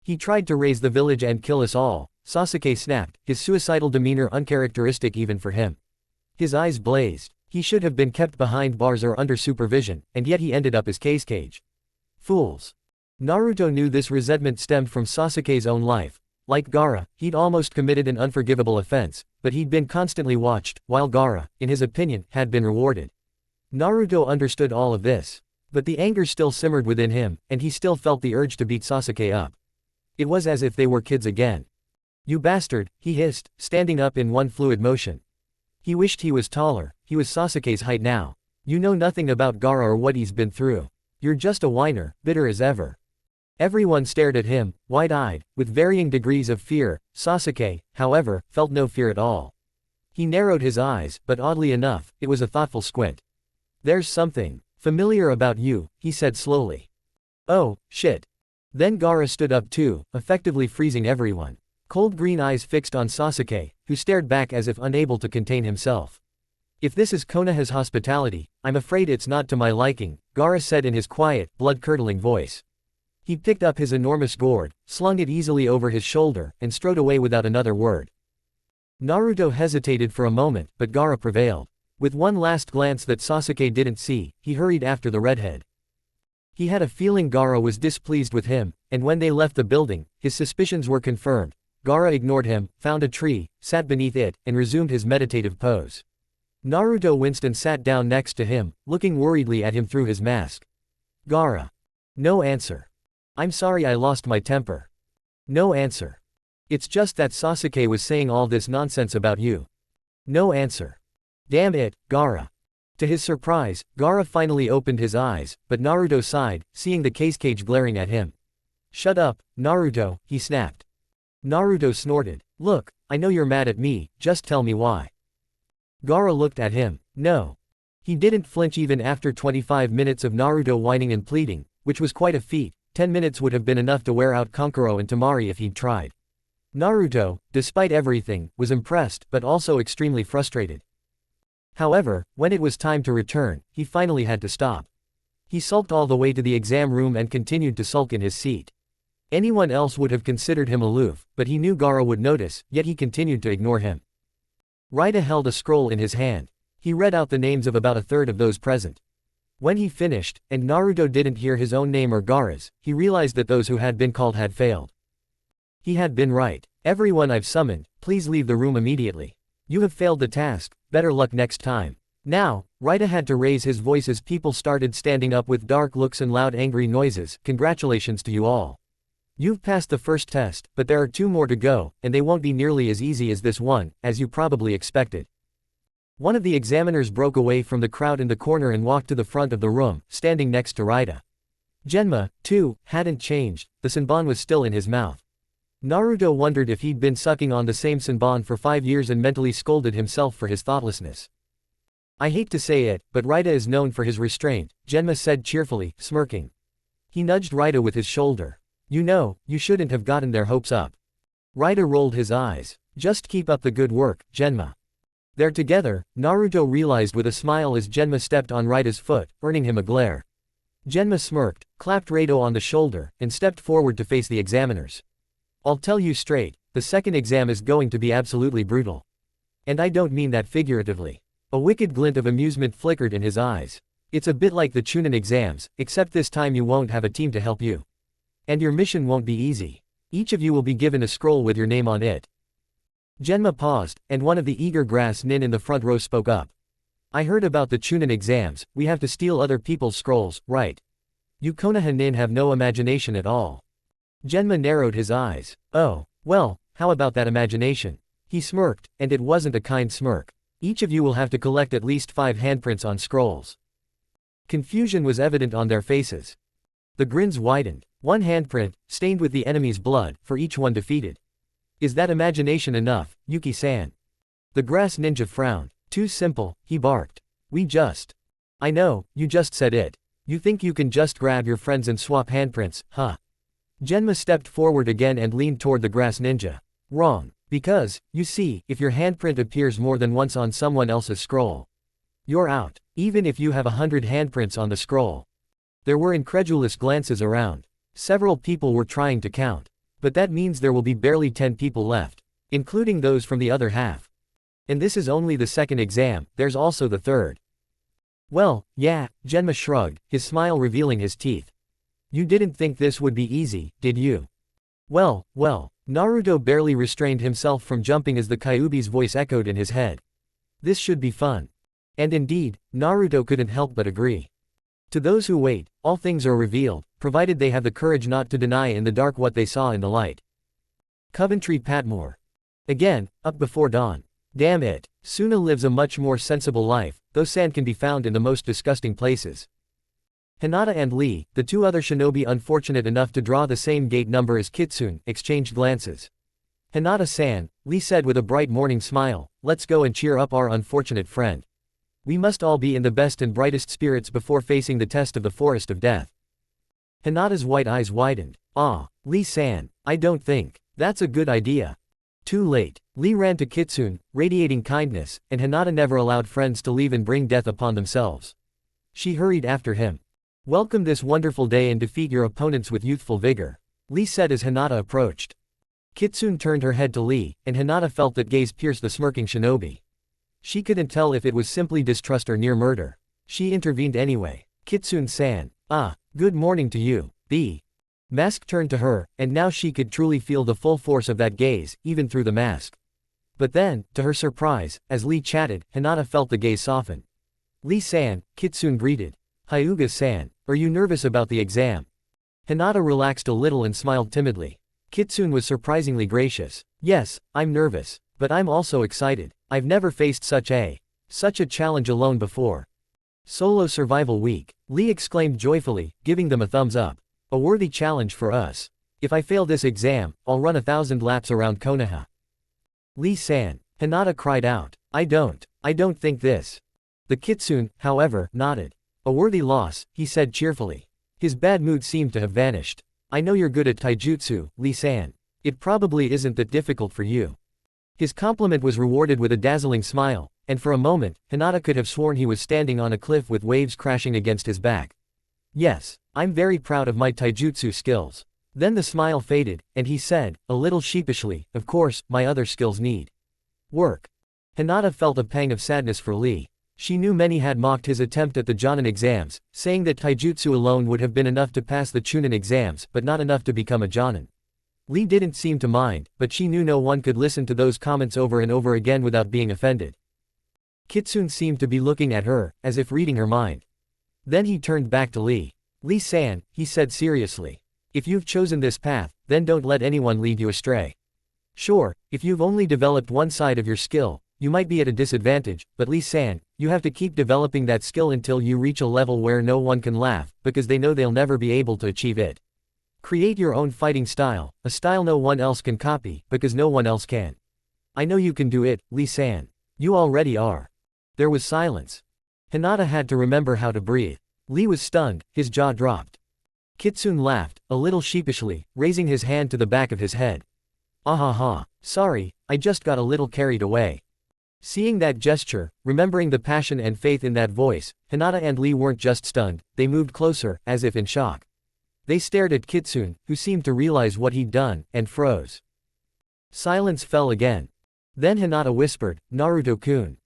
He tried to raise the village and kill us all, Sasuke snapped, his suicidal demeanor uncharacteristic even for him. His eyes blazed. He should have been kept behind bars or under supervision, and yet he ended up as cage. Fools. Naruto knew this resentment stemmed from Sasuke's own life. Like Gaara, he'd almost committed an unforgivable offense, but he'd been constantly watched, while Gaara, in his opinion, had been rewarded. Naruto understood all of this. But the anger still simmered within him, and he still felt the urge to beat Sasuke up. It was as if they were kids again. You bastard, he hissed, standing up in one fluid motion. He wished he was taller, he was Sasuke's height now. You know nothing about Gaara or what he's been through. You're just a whiner, bitter as ever. Everyone stared at him, wide-eyed, with varying degrees of fear. Sasuke, however, felt no fear at all. He narrowed his eyes, but oddly enough, it was a thoughtful squint. There's something familiar about you, he said slowly. Oh, shit. Then Gaara stood up too, effectively freezing everyone. Cold green eyes fixed on Sasuke, who stared back as if unable to contain himself. If this is Konoha's hospitality, I'm afraid it's not to my liking, Gaara said in his quiet, blood-curdling voice. He picked up his enormous gourd, slung it easily over his shoulder, and strode away without another word. Naruto hesitated for a moment, but Gaara prevailed. With one last glance that Sasuke didn't see, he hurried after the redhead. He had a feeling Gaara was displeased with him, and when they left the building, his suspicions were confirmed. Gaara ignored him, found a tree, sat beneath it, and resumed his meditative pose. Naruto winced and sat down next to him, looking worriedly at him through his mask. Gaara. No answer. I'm sorry I lost my temper. No answer. It's just that Sasuke was saying all this nonsense about you. No answer. Damn it, Gaara. To his surprise, Gaara finally opened his eyes, but Naruto sighed, seeing the cage glaring at him. Shut up, Naruto, he snapped. Naruto snorted. Look, I know you're mad at me, just tell me why. Gaara looked at him. No. He didn't flinch even after 25 minutes of Naruto whining and pleading, which was quite a feat. 10 minutes would have been enough to wear out Kankuro and Temari if he'd tried. Naruto, despite everything, was impressed but also extremely frustrated. However, when it was time to return, he finally had to stop. He sulked all the way to the exam room and continued to sulk in his seat. Anyone else would have considered him aloof, but he knew Gaara would notice, yet he continued to ignore him. Raida held a scroll in his hand. He read out the names of about a third of those present. When he finished, and Naruto didn't hear his own name or Gaara's, he realized that those who had been called had failed. He had been right. Everyone I've summoned, please leave the room immediately. You have failed the task, better luck next time. Now, Raida had to raise his voice as people started standing up with dark looks and loud angry noises. Congratulations to you all. You've passed the first test, but there are 2 more to go, and they won't be nearly as easy as this one, as you probably expected. One of the examiners broke away from the crowd in the corner and walked to the front of the room, standing next to Raida. Genma, too, hadn't changed, the senbon was still in his mouth. Naruto wondered if he'd been sucking on the same senbon for 5 years and mentally scolded himself for his thoughtlessness. I hate to say it, but Raida is known for his restraint, Genma said cheerfully, smirking. He nudged Raida with his shoulder. You know, you shouldn't have gotten their hopes up. Raida rolled his eyes. Just keep up the good work, Genma. They're together, Naruto realized with a smile as Genma stepped on Raida's foot, earning him a glare. Genma smirked, clapped Raida on the shoulder, and stepped forward to face the examiners. I'll tell you straight, the second exam is going to be absolutely brutal. And I don't mean that figuratively. A wicked glint of amusement flickered in his eyes. It's a bit like the Chunin exams, except this time you won't have a team to help you. And your mission won't be easy. Each of you will be given a scroll with your name on it. Genma paused, and one of the eager grass nin in the front row spoke up. I heard about the Chunin exams, we have to steal other people's scrolls, right? You Konoha nin have no imagination at all. Genma narrowed his eyes. Oh, well, how about that imagination? He smirked, and it wasn't a kind smirk. Each of you will have to collect at least 5 handprints on scrolls. Confusion was evident on their faces. The grins widened. 1 handprint, stained with the enemy's blood, for each one defeated. Is that imagination enough, Yuki-san? The grass ninja frowned. Too simple, he barked. I know, you just said it. You think you can just grab your friends and swap handprints, huh? Genma stepped forward again and leaned toward the grass ninja. Wrong. Because, you see, if your handprint appears more than once on someone else's scroll, you're out, even if you have 100 handprints on the scroll. There were incredulous glances around. Several people were trying to count. But that means there will be barely 10 people left, including those from the other half. And this is only the second exam, there's also the third. Well, yeah, Genma shrugged, his smile revealing his teeth. You didn't think this would be easy, did you? Well, Naruto barely restrained himself from jumping as the Kyuubi's voice echoed in his head. This should be fun. And indeed, Naruto couldn't help but agree. To those who wait, all things are revealed, provided they have the courage not to deny in the dark what they saw in the light. Coventry Patmore. Again, up before dawn. Damn it, Suna lives a much more sensible life, though sand can be found in the most disgusting places. Hinata and Lee, the 2 other shinobi unfortunate enough to draw the same gate number as Kitsune, exchanged glances. Hinata-san, Lee said with a bright morning smile, let's go and cheer up our unfortunate friend. We must all be in the best and brightest spirits before facing the test of the forest of death. Hinata's white eyes widened. Ah, Lee-san, I don't think that's a good idea. Too late. Lee ran to Kitsune, radiating kindness, and Hinata never allowed friends to leave and bring death upon themselves. She hurried after him. Welcome this wonderful day and defeat your opponents with youthful vigor, Lee said as Hinata approached. Kitsune turned her head to Lee, and Hinata felt that gaze pierce the smirking shinobi. She couldn't tell if it was simply distrust or near murder. She intervened anyway. Kitsune-san. Ah, good morning to you, the mask turned to her, and now she could truly feel the full force of that gaze, even through the mask. But then, to her surprise, as Lee chatted, Hinata felt the gaze soften. Lee-san, Kitsune greeted. Hyuga-san, are you nervous about the exam? Hinata relaxed a little and smiled timidly. Kitsune was surprisingly gracious. Yes, I'm nervous, but I'm also excited. I've never faced such a challenge alone before. Solo Survival Week, Lee exclaimed joyfully, giving them a thumbs up. A worthy challenge for us. If I fail this exam, I'll run 1,000 laps around Konoha. Lee-san, Hinata cried out. I don't think this. The Kitsune, however, nodded. A worthy loss, he said cheerfully. His bad mood seemed to have vanished. I know you're good at taijutsu, Lee-san. It probably isn't that difficult for you. His compliment was rewarded with a dazzling smile, and for a moment, Hinata could have sworn he was standing on a cliff with waves crashing against his back. Yes, I'm very proud of my taijutsu skills. Then the smile faded, and he said, a little sheepishly, of course, my other skills need work. Hinata felt a pang of sadness for Lee. She knew many had mocked his attempt at the Jonin exams, saying that taijutsu alone would have been enough to pass the Chunin exams but not enough to become a Jonin. Lee didn't seem to mind, but she knew no one could listen to those comments over and over again without being offended. Kitsune seemed to be looking at her, as if reading her mind. Then he turned back to Lee. Lee-san, he said seriously. If you've chosen this path, then don't let anyone lead you astray. Sure, if you've only developed one side of your skill, you might be at a disadvantage, but Lee-san, you have to keep developing that skill until you reach a level where no one can laugh, because they know they'll never be able to achieve it. Create your own fighting style, a style no one else can copy, because no one else can. I know you can do it, Lee-san. You already are. There was silence. Hinata had to remember how to breathe. Lee was stunned, his jaw dropped. Kitsune laughed, a little sheepishly, raising his hand to the back of his head. Ahaha, sorry, I just got a little carried away. Seeing that gesture, remembering the passion and faith in that voice, Hinata and Lee weren't just stunned, they moved closer, as if in shock. They stared at Kitsune, who seemed to realize what he'd done, and froze. Silence fell again. Then Hinata whispered, Naruto-kun.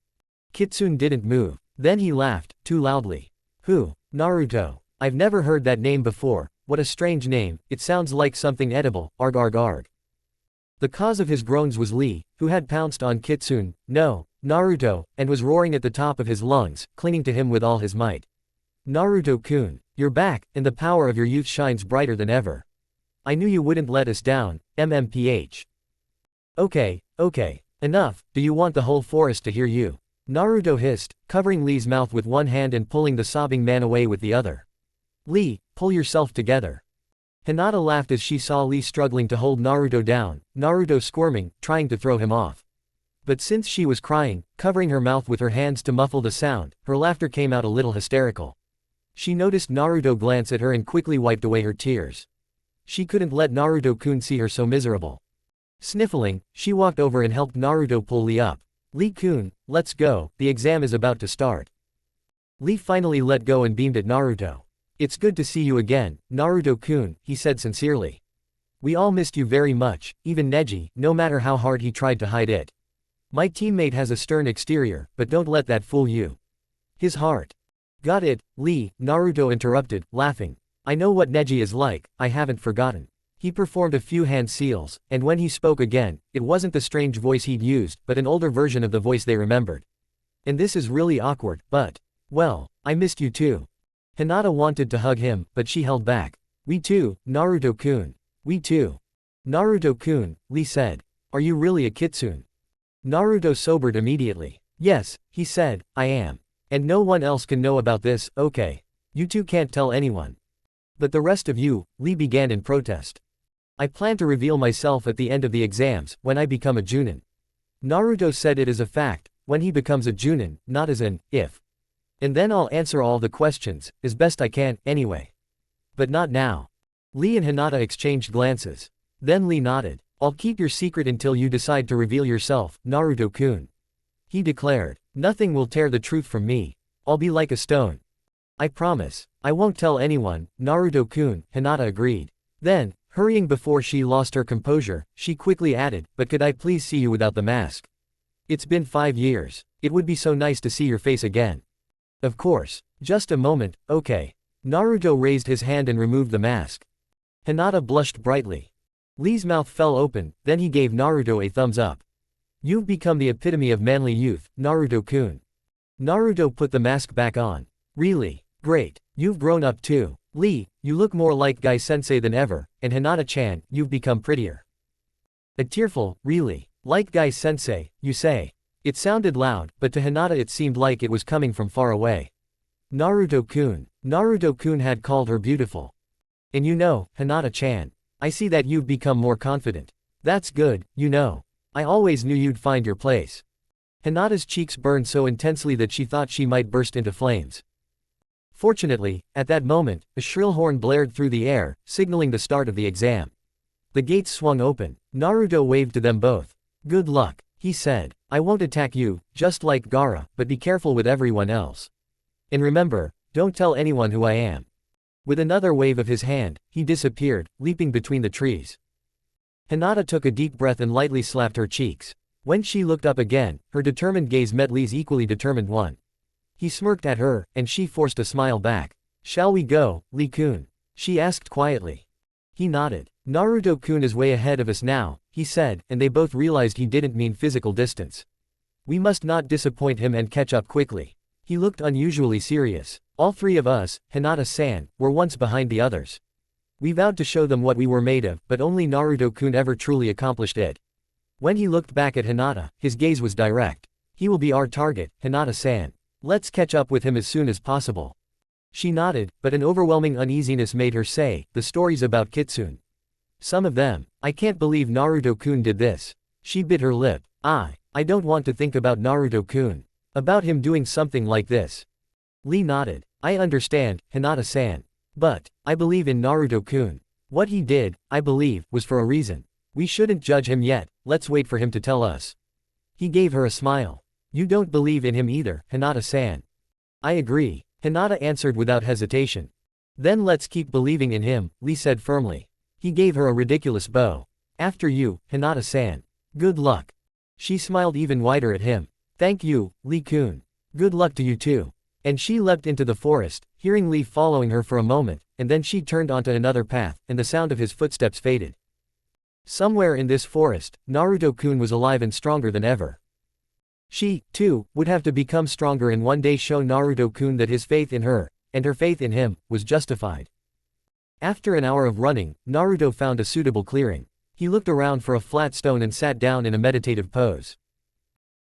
Kitsune didn't move. Then he laughed, too loudly. Who? Naruto. I've never heard that name before, what a strange name, it sounds like something edible, arg arg arg. The cause of his groans was Lee, who had pounced on Kitsune, no, Naruto, and was roaring at the top of his lungs, clinging to him with all his might. Naruto-kun, you're back, and the power of your youth shines brighter than ever. I knew you wouldn't let us down, MMPH. Okay, enough, do you want the whole forest to hear you? Naruto hissed, covering Lee's mouth with one hand and pulling the sobbing man away with the other. Lee, pull yourself together. Hinata laughed as she saw Lee struggling to hold Naruto down, Naruto squirming, trying to throw him off. But since she was crying, covering her mouth with her hands to muffle the sound, her laughter came out a little hysterical. She noticed Naruto glance at her and quickly wiped away her tears. She couldn't let Naruto-kun see her so miserable. Sniffling, she walked over and helped Naruto pull Lee up. Lee-kun, let's go, the exam is about to start. Lee finally let go and beamed at Naruto. It's good to see you again, Naruto-kun, he said sincerely. We all missed you very much, even Neji, no matter how hard he tried to hide it. My teammate has a stern exterior, but don't let that fool you. His heart. Got it, Lee, Naruto interrupted, laughing. I know what Neji is like, I haven't forgotten. He performed a few hand seals, and when he spoke again, it wasn't the strange voice he'd used, but an older version of the voice they remembered. And this is really awkward, but, well, I missed you too. Hinata wanted to hug him, but she held back. We too, Naruto-kun. We too. Naruto-kun, Lee said. Are you really a Kitsune? Naruto sobered immediately. Yes, he said, I am. And no one else can know about this, okay. You two can't tell anyone. But the rest of you, Lee began in protest. I plan to reveal myself at the end of the exams, when I become a Junin. Naruto said it as a fact, when he becomes a Junin, not as an if. And then I'll answer all the questions, as best I can, anyway. But not now. Lee and Hinata exchanged glances. Then Lee nodded. I'll keep your secret until you decide to reveal yourself, Naruto-kun. He declared. Nothing will tear the truth from me. I'll be like a stone. I promise. I won't tell anyone, Naruto-kun, Hinata agreed. Then, hurrying before she lost her composure, she quickly added, but could I please see you without the mask? It's been 5 years. It would be so nice to see your face again. Of course. Just a moment, okay. Naruto raised his hand and removed the mask. Hinata blushed brightly. Lee's mouth fell open, then he gave Naruto a thumbs up. You've become the epitome of manly youth, Naruto-kun. Naruto put the mask back on. Really? Great. You've grown up too. Lee, you look more like Guy-sensei than ever, and Hinata-chan, you've become prettier. A tearful, really. Like Guy-sensei, you say. It sounded loud, but to Hinata it seemed like it was coming from far away. Naruto-kun. Naruto-kun had called her beautiful. And you know, Hinata-chan. I see that you've become more confident. That's good, you know. I always knew you'd find your place. Hinata's cheeks burned so intensely that she thought she might burst into flames. Fortunately, at that moment, a shrill horn blared through the air, signaling the start of the exam. The gates swung open. Naruto waved to them both. Good luck, he said. I won't attack you, just like Gaara, but be careful with everyone else. And remember, don't tell anyone who I am. With another wave of his hand, he disappeared, leaping between the trees. Hinata took a deep breath and lightly slapped her cheeks. When she looked up again, her determined gaze met Lee's equally determined one. He smirked at her, and she forced a smile back. Shall we go, Lee-kun? She asked quietly. He nodded. Naruto-kun is way ahead of us now, he said, and they both realized he didn't mean physical distance. We must not disappoint him and catch up quickly. He looked unusually serious. All three of us, Hinata-san, were once behind the others. We vowed to show them what we were made of, but only Naruto-kun ever truly accomplished it. When he looked back at Hinata, his gaze was direct. He will be our target, Hinata-san. Let's catch up with him as soon as possible. She nodded, but an overwhelming uneasiness made her say, the stories about Kitsune. Some of them. I can't believe Naruto-kun did this. She bit her lip. I don't want to think about Naruto-kun. About him doing something like this. Lee nodded. I understand, Hinata-san. But, I believe in Naruto-kun. What he did, I believe, was for a reason. We shouldn't judge him yet, let's wait for him to tell us. He gave her a smile. You don't believe in him either, Hinata-san. I agree, Hinata answered without hesitation. Then let's keep believing in him, Lee said firmly. He gave her a ridiculous bow. After you, Hinata-san. Good luck. She smiled even wider at him. Thank you, Lee-kun. Good luck to you too. And she leapt into the forest, hearing Lee following her for a moment, and then she turned onto another path, and the sound of his footsteps faded. Somewhere in this forest, Naruto-kun was alive and stronger than ever. She, too, would have to become stronger and one day show Naruto-kun that his faith in her, and her faith in him, was justified. After an hour of running, Naruto found a suitable clearing. He looked around for a flat stone and sat down in a meditative pose.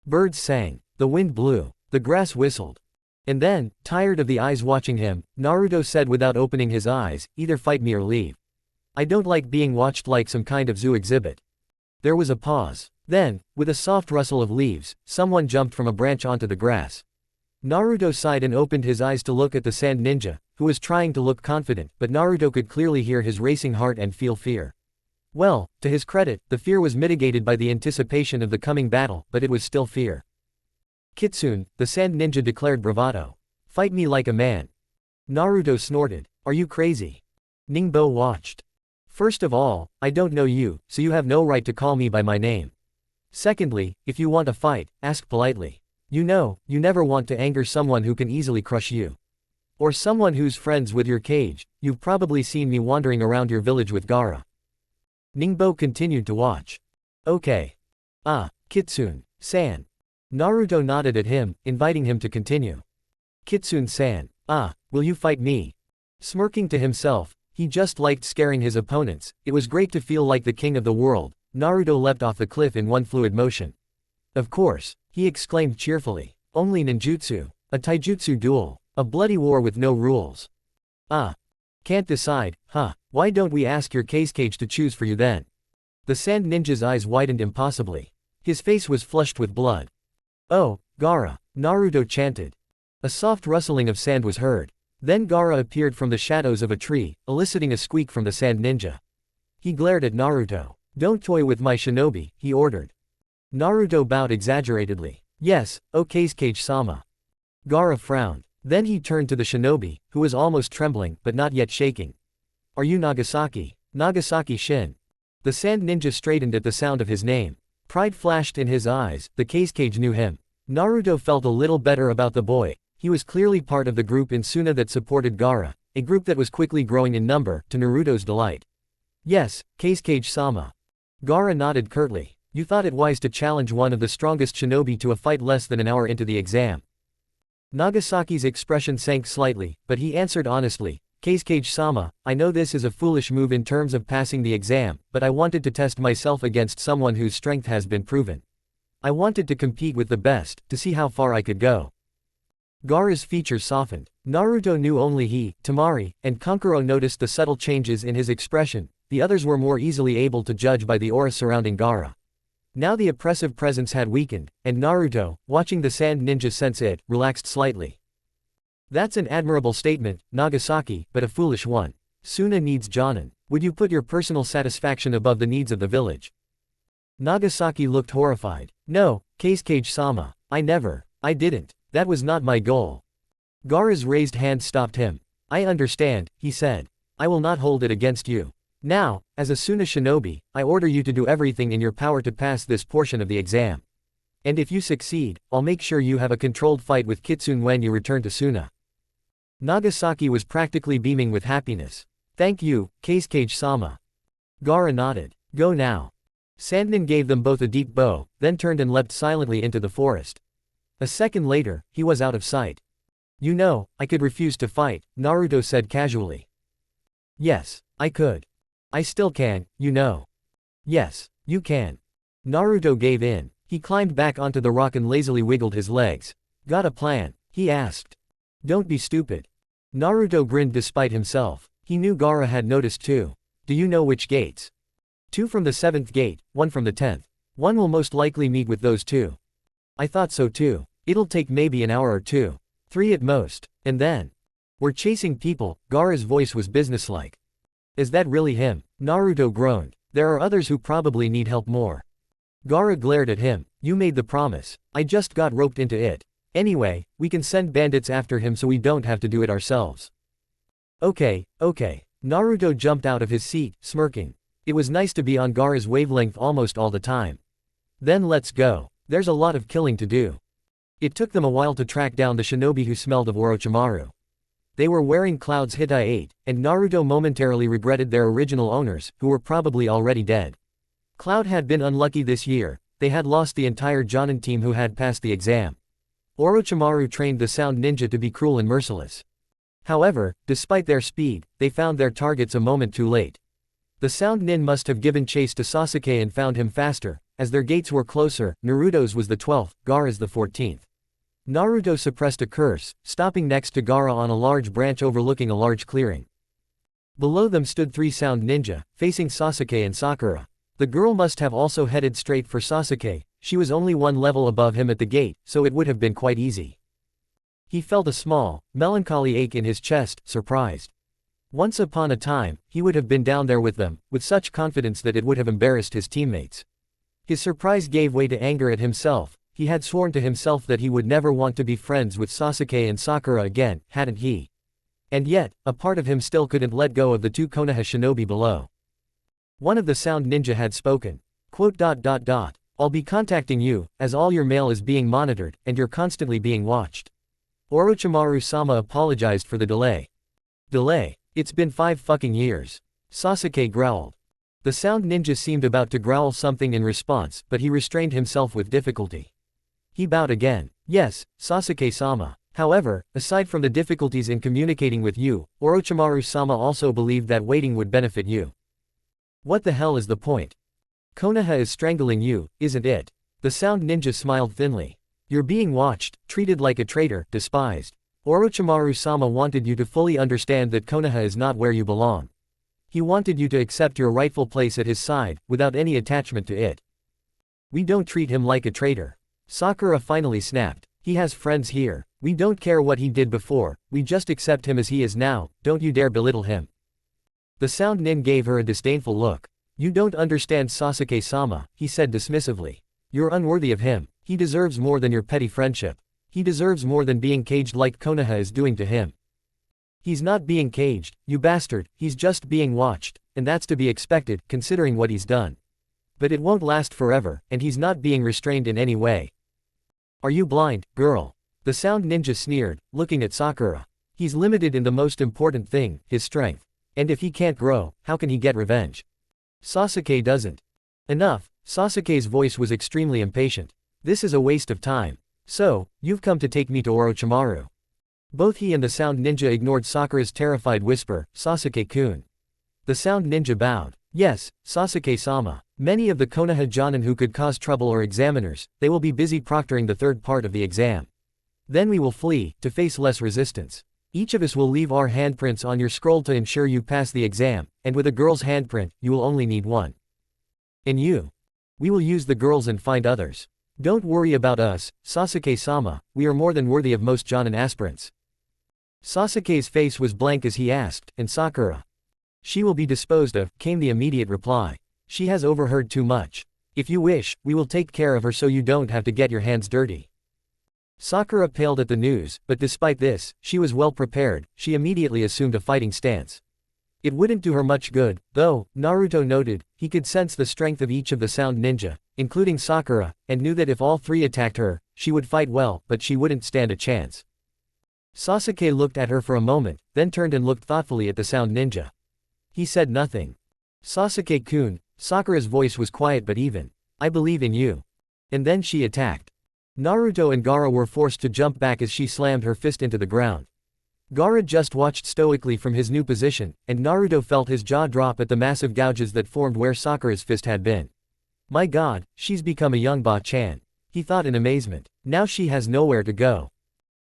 Birds sang, the wind blew, the grass whistled. And then, tired of the eyes watching him, Naruto said without opening his eyes, either fight me or leave. I don't like being watched like some kind of zoo exhibit. There was a pause. Then, with a soft rustle of leaves, someone jumped from a branch onto the grass. Naruto sighed and opened his eyes to look at the sand ninja, who was trying to look confident, but Naruto could clearly hear his racing heart and feel fear. Well, to his credit, the fear was mitigated by the anticipation of the coming battle, but it was still fear. Kitsune, the sand ninja declared bravado. Fight me like a man. Naruto snorted. Are you crazy? Ningbo watched. First of all, I don't know you, so you have no right to call me by my name. Secondly, if you want a fight, ask politely. You know, you never want to anger someone who can easily crush you. Or someone who's friends with your cage. You've probably seen me wandering around your village with Gaara. Ningbo continued to watch. Okay. Ah, Kitsune-san. Naruto nodded at him, inviting him to continue. Kitsune-san. Ah, will you fight me? Smirking to himself, he just liked scaring his opponents. It was great to feel like the king of the world. Naruto leapt off the cliff in one fluid motion. Of course, he exclaimed cheerfully. Only ninjutsu. A taijutsu duel. A bloody war with no rules. Ah. Can't decide, huh? Why don't we ask your cage to choose for you then? The sand ninja's eyes widened impossibly. His face was flushed with blood. Oh, Gaara. Naruto chanted. A soft rustling of sand was heard. Then Gaara appeared from the shadows of a tree, eliciting a squeak from the sand ninja. He glared at Naruto. Don't toy with my shinobi, he ordered. Naruto bowed exaggeratedly. Yes, oh Kage-sama. Gaara frowned. Then he turned to the shinobi, who was almost trembling, but not yet shaking. Are you Nagasaki? Nagasaki Shin. The sand ninja straightened at the sound of his name. Pride flashed in his eyes, the Kage knew him. Naruto felt a little better about the boy. He was clearly part of the group in Suna that supported Gaara, a group that was quickly growing in number, to Naruto's delight. Yes, Kage-sama. Gaara nodded curtly. You thought it wise to challenge one of the strongest shinobi to a fight less than an hour into the exam. Nagasaki's expression sank slightly, but he answered honestly, Kage-sama, I know this is a foolish move in terms of passing the exam, but I wanted to test myself against someone whose strength has been proven. I wanted to compete with the best, to see how far I could go. Gaara's features softened. Naruto knew only he, Temari, and Kankuro noticed the subtle changes in his expression. The others were more easily able to judge by the aura surrounding Gaara. Now the oppressive presence had weakened, and Naruto, watching the sand ninja sense it, relaxed slightly. That's an admirable statement, Nagasaki, but a foolish one. Suna needs Jonin. Would you put your personal satisfaction above the needs of the village? Nagasaki looked horrified. No, Kage-sama, I didn't. That was not my goal. Gaara's raised hand stopped him. I understand, he said. I will not hold it against you. Now, as a Suna shinobi, I order you to do everything in your power to pass this portion of the exam. And if you succeed, I'll make sure you have a controlled fight with Kitsune when you return to Suna. Nagasaki was practically beaming with happiness. Thank you, Kage-sama. Gaara nodded. Go now. Sandnin gave them both a deep bow, then turned and leapt silently into the forest. A second later, he was out of sight. You know, I could refuse to fight, Naruto said casually. Yes, I could. I still can, you know. Yes, you can. Naruto gave in. He climbed back onto the rock and lazily wiggled his legs. Got a plan? He asked. Don't be stupid. Naruto grinned despite himself. He knew Gaara had noticed too. Do you know which gates? 2 from the 7th gate, 1 from the 10th. One will most likely meet with those 2. I thought so too. It'll take maybe an hour or 2. 3 at most. And then. We're chasing people, Gaara's voice was businesslike. Is that really him? Naruto groaned. There are others who probably need help more. Gaara glared at him. You made the promise. I just got roped into it. Anyway, we can send bandits after him so we don't have to do it ourselves. Okay. Naruto jumped out of his seat, smirking. It was nice to be on Gaara's wavelength almost all the time. Then let's go. There's a lot of killing to do. It took them a while to track down the shinobi who smelled of Orochimaru. They were wearing Cloud's Hitai 8, and Naruto momentarily regretted their original owners, who were probably already dead. Cloud had been unlucky this year, they had lost the entire Jonin team who had passed the exam. Orochimaru trained the Sound Ninja to be cruel and merciless. However, despite their speed, they found their targets a moment too late. The Sound Nin must have given chase to Sasuke and found him faster, as their gates were closer. Naruto's was the 12th, Gaara's the 14th. Naruto suppressed a curse, stopping next to Gaara on a large branch overlooking a large clearing. Below them stood 3 Sound Ninja, facing Sasuke and Sakura. The girl must have also headed straight for Sasuke, she was only one level above him at the gate, so it would have been quite easy. He felt a small, melancholy ache in his chest, surprised. Once upon a time, he would have been down there with them, with such confidence that it would have embarrassed his teammates. His surprise gave way to anger at himself. He had sworn to himself that he would never want to be friends with Sasuke and Sakura again, hadn't he? And yet, a part of him still couldn't let go of the 2 Konoha shinobi below. One of the Sound Ninja had spoken. I'll be contacting you, as all your mail is being monitored, and you're constantly being watched. Orochimaru-sama apologized for the delay. Delay? It's been 5 fucking years. Sasuke growled. The Sound Ninja seemed about to growl something in response, but he restrained himself with difficulty. He bowed again. Yes, Sasuke-sama. However, aside from the difficulties in communicating with you, Orochimaru-sama also believed that waiting would benefit you. What the hell is the point? Konoha is strangling you, isn't it? The Sound Ninja smiled thinly. You're being watched, treated like a traitor, despised. Orochimaru-sama wanted you to fully understand that Konoha is not where you belong. He wanted you to accept your rightful place at his side, without any attachment to it. We don't treat him like a traitor. Sakura finally snapped. He has friends here. We don't care what he did before, we just accept him as he is now, don't you dare belittle him. The Sound Nin gave her a disdainful look. You don't understand Sasuke-sama, he said dismissively. You're unworthy of him, he deserves more than your petty friendship. He deserves more than being caged like Konoha is doing to him. He's not being caged, you bastard, he's just being watched, and that's to be expected, considering what he's done. But it won't last forever, and he's not being restrained in any way. Are you blind, girl? The Sound Ninja sneered, looking at Sakura. He's limited in the most important thing, his strength. And if he can't grow, how can he get revenge? Sasuke doesn't. Enough, Sasuke's voice was extremely impatient. This is a waste of time. So, you've come to take me to Orochimaru. Both he and the Sound Ninja ignored Sakura's terrified whisper, Sasuke-kun. The Sound Ninja bowed. Yes, Sasuke-sama. Many of the Konoha Jonin who could cause trouble are examiners, they will be busy proctoring the 3rd part of the exam. Then we will flee, to face less resistance. Each of us will leave our handprints on your scroll to ensure you pass the exam, and with a girl's handprint, you will only need one. And you? We will use the girls and find others. Don't worry about us, Sasuke-sama, we are more than worthy of most Jonin aspirants. Sasuke's face was blank as he asked, and Sakura? She will be disposed of, came the immediate reply. She has overheard too much. If you wish, we will take care of her so you don't have to get your hands dirty. Sakura paled at the news, but despite this, she was well prepared, she immediately assumed a fighting stance. It wouldn't do her much good, though, Naruto noted, he could sense the strength of each of the Sound Ninja, including Sakura, and knew that if all 3 attacked her, she would fight well, but she wouldn't stand a chance. Sasuke looked at her for a moment, then turned and looked thoughtfully at the Sound Ninja. He said nothing. Sasuke-kun, Sakura's voice was quiet but even. I believe in you. And then she attacked. Naruto and Gaara were forced to jump back as she slammed her fist into the ground. Gaara just watched stoically from his new position, and Naruto felt his jaw drop at the massive gouges that formed where Sakura's fist had been. My god, she's become a young Ba-chan. He thought in amazement. Now she has nowhere to go.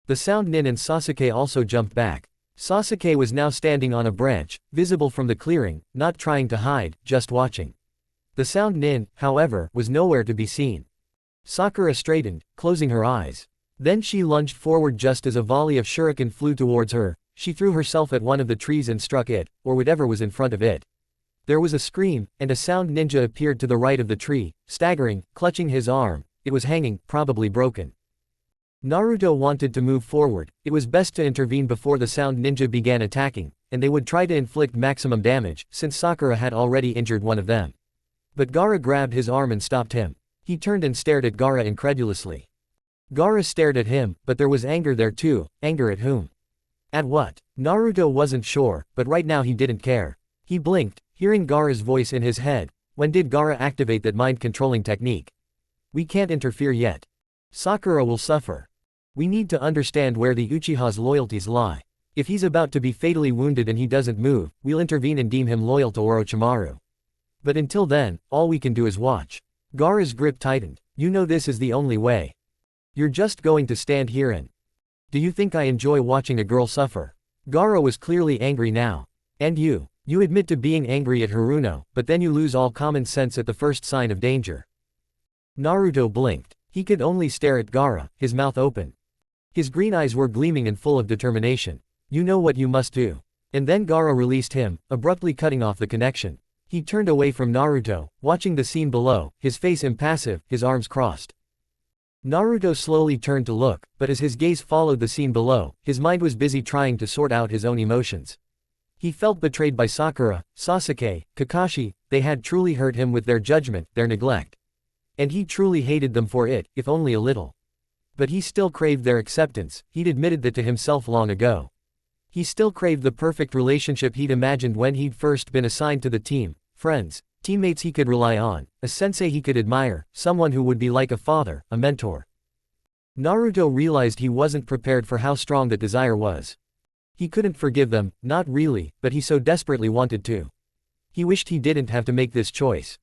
The Sound Nin and Sasuke also jumped back. Sasuke was now standing on a branch, visible from the clearing, not trying to hide, just watching. The Sound Nin, however, was nowhere to be seen. Sakura straightened, closing her eyes. Then she lunged forward just as a volley of shuriken flew towards her. She threw herself at one of the trees and struck it, or whatever was in front of it. There was a scream, and a Sound Ninja appeared to the right of the tree, staggering, clutching his arm. It was hanging, probably broken. Naruto wanted to move forward. It was best to intervene before the Sound Ninja began attacking, and they would try to inflict maximum damage, since Sakura had already injured one of them. But Gaara grabbed his arm and stopped him. He turned and stared at Gaara incredulously. Gaara stared at him, but there was anger there too. Anger at whom? At what? Naruto wasn't sure, but right now he didn't care. He blinked, hearing Gaara's voice in his head. When did Gaara activate that mind-controlling technique? We can't interfere yet. Sakura will suffer. We need to understand where the Uchiha's loyalties lie. If he's about to be fatally wounded and he doesn't move, we'll intervene and deem him loyal to Orochimaru. But until then, all we can do is watch. Gaara's grip tightened. You know this is the only way. You're just going to stand here and... Do you think I enjoy watching a girl suffer? Gaara was clearly angry now. And you admit to being angry at Haruno, but then you lose all common sense at the first sign of danger. Naruto blinked. He could only stare at Gaara, his mouth open. His green eyes were gleaming and full of determination. You know what you must do. And then Gaara released him, abruptly cutting off the connection. He turned away from Naruto, watching the scene below, his face impassive, his arms crossed. Naruto slowly turned to look, but as his gaze followed the scene below, his mind was busy trying to sort out his own emotions. He felt betrayed by Sakura, Sasuke, Kakashi. They had truly hurt him with their judgment, their neglect. And he truly hated them for it, if only a little. But he still craved their acceptance. He'd admitted that to himself long ago. He still craved the perfect relationship he'd imagined when he'd first been assigned to the team, friends, teammates he could rely on, a sensei he could admire, someone who would be like a father, a mentor. Naruto realized he wasn't prepared for how strong that desire was. He couldn't forgive them, not really, but he so desperately wanted to. He wished he didn't have to make this choice.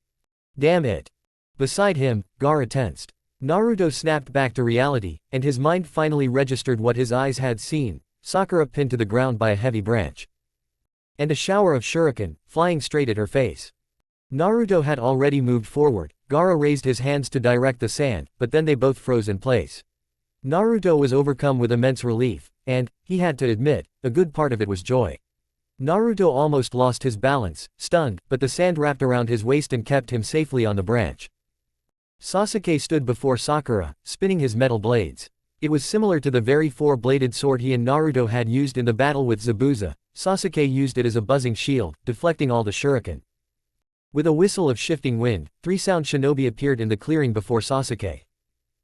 Damn it. Beside him, Gaara tensed. Naruto snapped back to reality, and his mind finally registered what his eyes had seen. Sakura pinned to the ground by a heavy branch. And a shower of shuriken, flying straight at her face. Naruto had already moved forward. Gaara raised his hands to direct the sand, but then they both froze in place. Naruto was overcome with immense relief, and, he had to admit, a good part of it was joy. Naruto almost lost his balance, stunned, but the sand wrapped around his waist and kept him safely on the branch. Sasuke stood before Sakura, spinning his metal blades. It was similar to the very four-bladed sword he and Naruto had used in the battle with Zabuza. Sasuke used it as a buzzing shield, deflecting all the shuriken. With a whistle of shifting wind, 3 sound shinobi appeared in the clearing before Sasuke.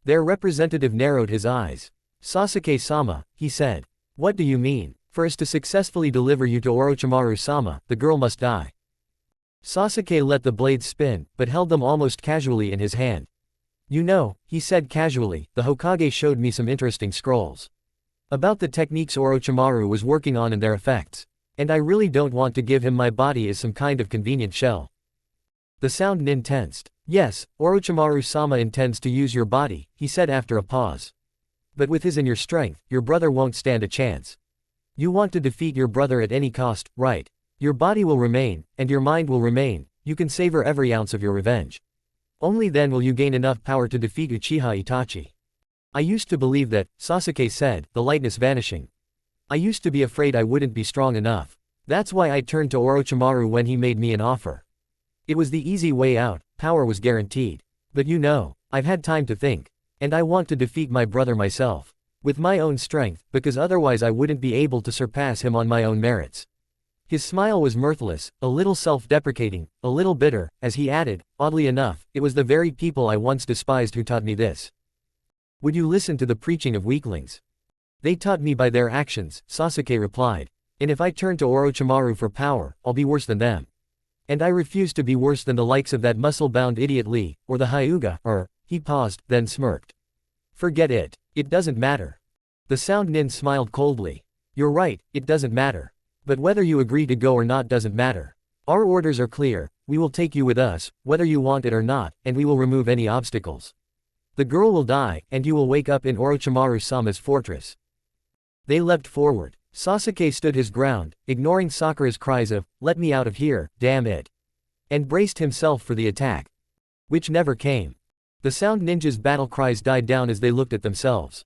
Their representative narrowed his eyes. Sasuke-sama, he said. What do you mean? For us to successfully deliver you to Orochimaru-sama, the girl must die. Sasuke let the blades spin, but held them almost casually in his hand. You know, he said casually, the Hokage showed me some interesting scrolls. About the techniques Orochimaru was working on and their effects. And I really don't want to give him my body as some kind of convenient shell. The sound nin tensed. Yes, Orochimaru-sama intends to use your body, he said after a pause. But with his and your strength, your brother won't stand a chance. You want to defeat your brother at any cost, right? Your body will remain, and your mind will remain. You can savor every ounce of your revenge. Only then will you gain enough power to defeat Uchiha Itachi. I used to believe that, Sasuke said, the lightness vanishing. I used to be afraid I wouldn't be strong enough. That's why I turned to Orochimaru when he made me an offer. It was the easy way out, power was guaranteed. But you know, I've had time to think. And I want to defeat my brother myself. With my own strength, because otherwise I wouldn't be able to surpass him on my own merits. His smile was mirthless, a little self-deprecating, a little bitter, as he added, oddly enough, it was the very people I once despised who taught me this. Would you listen to the preaching of weaklings? They taught me by their actions, Sasuke replied. And if I turn to Orochimaru for power, I'll be worse than them. And I refuse to be worse than the likes of that muscle-bound idiot Lee, or the Hyuga, he paused, then smirked. Forget it. It doesn't matter. The sound nin smiled coldly. You're right, it doesn't matter. But whether you agree to go or not doesn't matter. Our orders are clear, we will take you with us, whether you want it or not, and we will remove any obstacles. The girl will die, and you will wake up in Orochimaru-sama's fortress. They leapt forward. Sasuke stood his ground, ignoring Sakura's cries of, let me out of here, damn it. And braced himself for the attack. Which never came. The sound ninja's battle cries died down as they looked at themselves.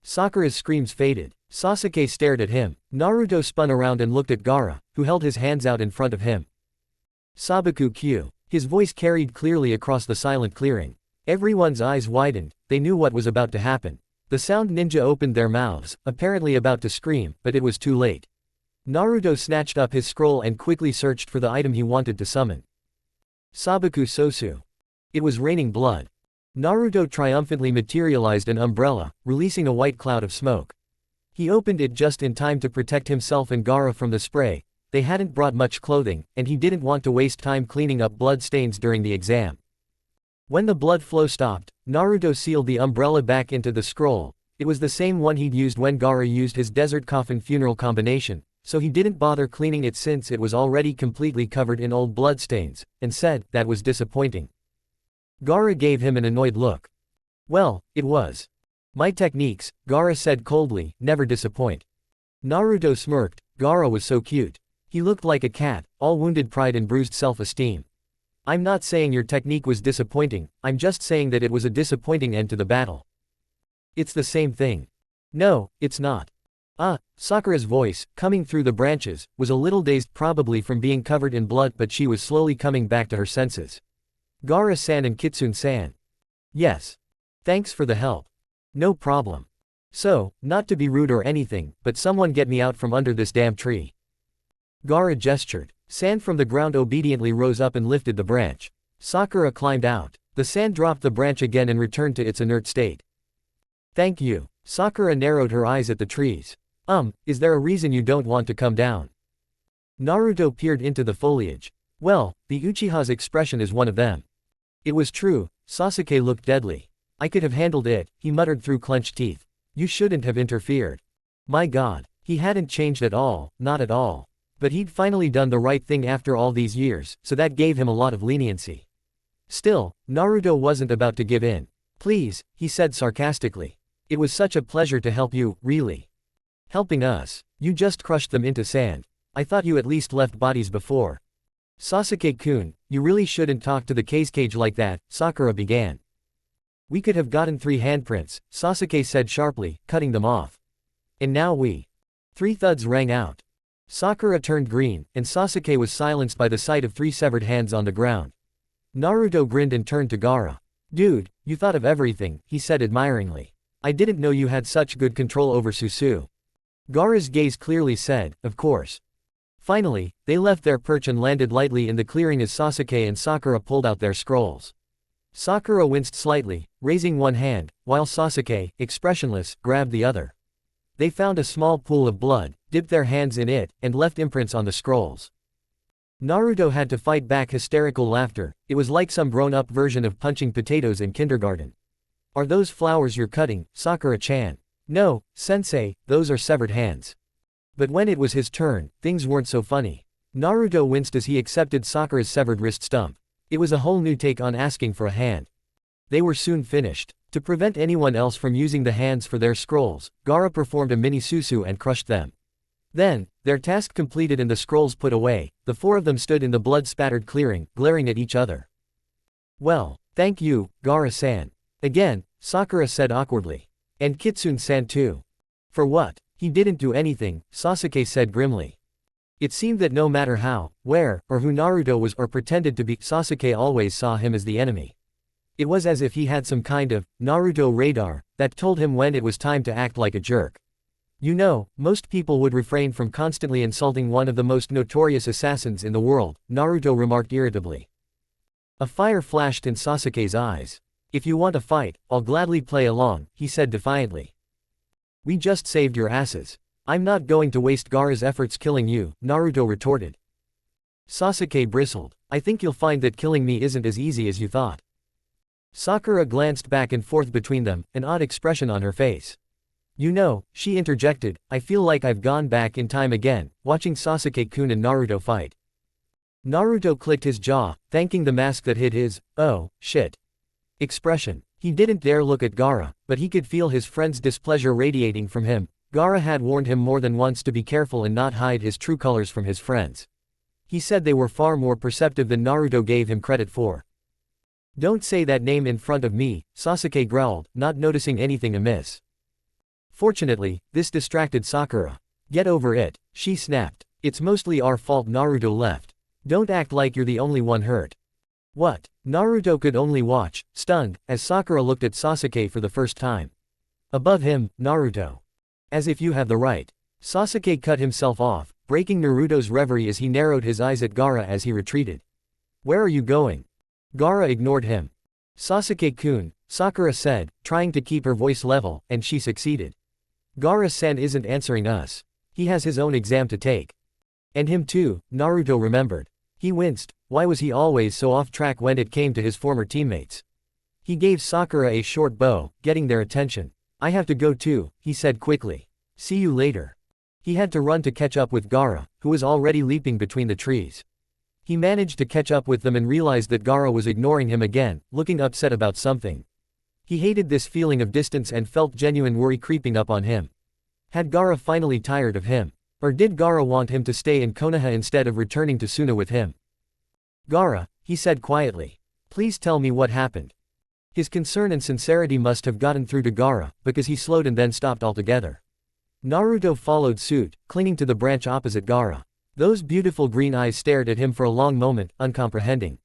Sakura's screams faded. Sasuke stared at him. Naruto spun around and looked at Gaara, who held his hands out in front of him. Sabaku Q. His voice carried clearly across the silent clearing. Everyone's eyes widened, they knew what was about to happen. The sound ninja opened their mouths, apparently about to scream, but it was too late. Naruto snatched up his scroll and quickly searched for the item he wanted to summon. Sabaku Sosu. It was raining blood. Naruto triumphantly materialized an umbrella, releasing a white cloud of smoke. He opened it just in time to protect himself and Gaara from the spray. They hadn't brought much clothing, and he didn't want to waste time cleaning up blood stains during the exam. When the blood flow stopped, Naruto sealed the umbrella back into the scroll. It was the same one he'd used when Gaara used his desert coffin funeral combination, so he didn't bother cleaning it since it was already completely covered in old bloodstains, and said, "That was disappointing." Gaara gave him an annoyed look. "Well, it was. My techniques," Gaara said coldly, "never disappoint." Naruto smirked. Gaara was so cute. He looked like a cat, all wounded pride and bruised self-esteem. "I'm not saying your technique was disappointing, I'm just saying that it was a disappointing end to the battle." "It's the same thing." "No, it's not." Sakura's voice, coming through the branches, was a little dazed probably from being covered in blood, but she was slowly coming back to her senses. "Gaara-san and Kitsune-san." "Yes. Thanks for the help." "No problem. So, not to be rude or anything, but someone get me out from under this damn tree." Gaara gestured. Sand from the ground obediently rose up and lifted the branch. Sakura climbed out. The sand dropped the branch again and returned to its inert state. "Thank you." Sakura narrowed her eyes at the trees. Is there a reason you don't want to come down?" Naruto peered into the foliage. "Well, the Uchiha's expression is one of them." It was true, Sasuke looked deadly. "I could have handled it," he muttered through clenched teeth. "You shouldn't have interfered." My god, he hadn't changed at all, not at all. But he'd finally done the right thing after all these years, so that gave him a lot of leniency. Still, Naruto wasn't about to give in. "Please," he said sarcastically. "It was such a pleasure to help you, really." "Helping us? You just crushed them into sand. I thought you at least left bodies before." "Sasuke-kun, you really shouldn't talk to the cage like that," Sakura began. "We could have gotten 3 handprints," Sasuke said sharply, cutting them off. "And now we—" 3 thuds rang out. Sakura turned green, and Sasuke was silenced by the sight of 3 severed hands on the ground. Naruto grinned and turned to Gaara. "Dude, you thought of everything," he said admiringly. "I didn't know you had such good control over Susu." Gaara's gaze clearly said, "Of course." Finally, they left their perch and landed lightly in the clearing as Sasuke and Sakura pulled out their scrolls. Sakura winced slightly, raising one hand, while Sasuke, expressionless, grabbed the other. They found a small pool of blood, dipped their hands in it, and left imprints on the scrolls. Naruto had to fight back hysterical laughter. It was like some grown-up version of punching potatoes in kindergarten. "Are those flowers you're cutting, Sakura-chan?" "No, sensei, those are severed hands." But when it was his turn, things weren't so funny. Naruto winced as he accepted Sakura's severed wrist stump. It was a whole new take on asking for a hand. They were soon finished. To prevent anyone else from using the hands for their scrolls, Gaara performed a mini susu and crushed them. Then, their task completed and the scrolls put away, the 4 of them stood in the blood-spattered clearing, glaring at each other. "Well, thank you, Gaara-san." Again, Sakura said awkwardly. "And Kitsune-san too." "For what?" "He didn't do anything," Sasuke said grimly. It seemed that no matter how, where, or who Naruto was or pretended to be, Sasuke always saw him as the enemy. It was as if he had some kind of Naruto radar that told him when it was time to act like a jerk. "You know, most people would refrain from constantly insulting one of the most notorious assassins in the world," Naruto remarked irritably. A fire flashed in Sasuke's eyes. "If you want a fight, I'll gladly play along," he said defiantly. "We just saved your asses. I'm not going to waste Gaara's efforts killing you," Naruto retorted. Sasuke bristled. "I think you'll find that killing me isn't as easy as you thought." Sakura glanced back and forth between them, an odd expression on her face. "You know," she interjected, "I feel like I've gone back in time again, watching Sasuke-kun and Naruto fight." Naruto clicked his jaw, thanking the mask that hid his, "oh, shit," expression. He didn't dare look at Gaara, but he could feel his friend's displeasure radiating from him. Gaara had warned him more than once to be careful and not hide his true colors from his friends. He said they were far more perceptive than Naruto gave him credit for. "Don't say that name in front of me," Sasuke growled, not noticing anything amiss. Fortunately, this distracted Sakura. "Get over it," she snapped. "It's mostly our fault Naruto left. Don't act like you're the only one hurt." "What?" Naruto could only watch, stunned, as Sakura looked at Sasuke for the first time. Above him, Naruto. "As if you have the right." Sasuke cut himself off, breaking Naruto's reverie as he narrowed his eyes at Gaara as he retreated. "Where are you going?" Gaara ignored him. Sasuke-kun, Sakura said, trying to keep her voice level, and she succeeded. Gaara-san isn't answering us. He has his own exam to take. And him too, Naruto remembered. He winced. Why was he always so off track when it came to his former teammates? He gave Sakura a short bow, getting their attention. I have to go too, he said quickly. See you later. He had to run to catch up with Gaara, who was already leaping between the trees. He managed to catch up with them and realized that Gaara was ignoring him again, looking upset about something. He hated this feeling of distance and felt genuine worry creeping up on him. Had Gaara finally tired of him? Or did Gaara want him to stay in Konoha instead of returning to Suna with him? Gaara, he said quietly. Please tell me what happened. His concern and sincerity must have gotten through to Gaara, because he slowed and then stopped altogether. Naruto followed suit, clinging to the branch opposite Gaara. Those beautiful green eyes stared at him for a long moment, uncomprehending.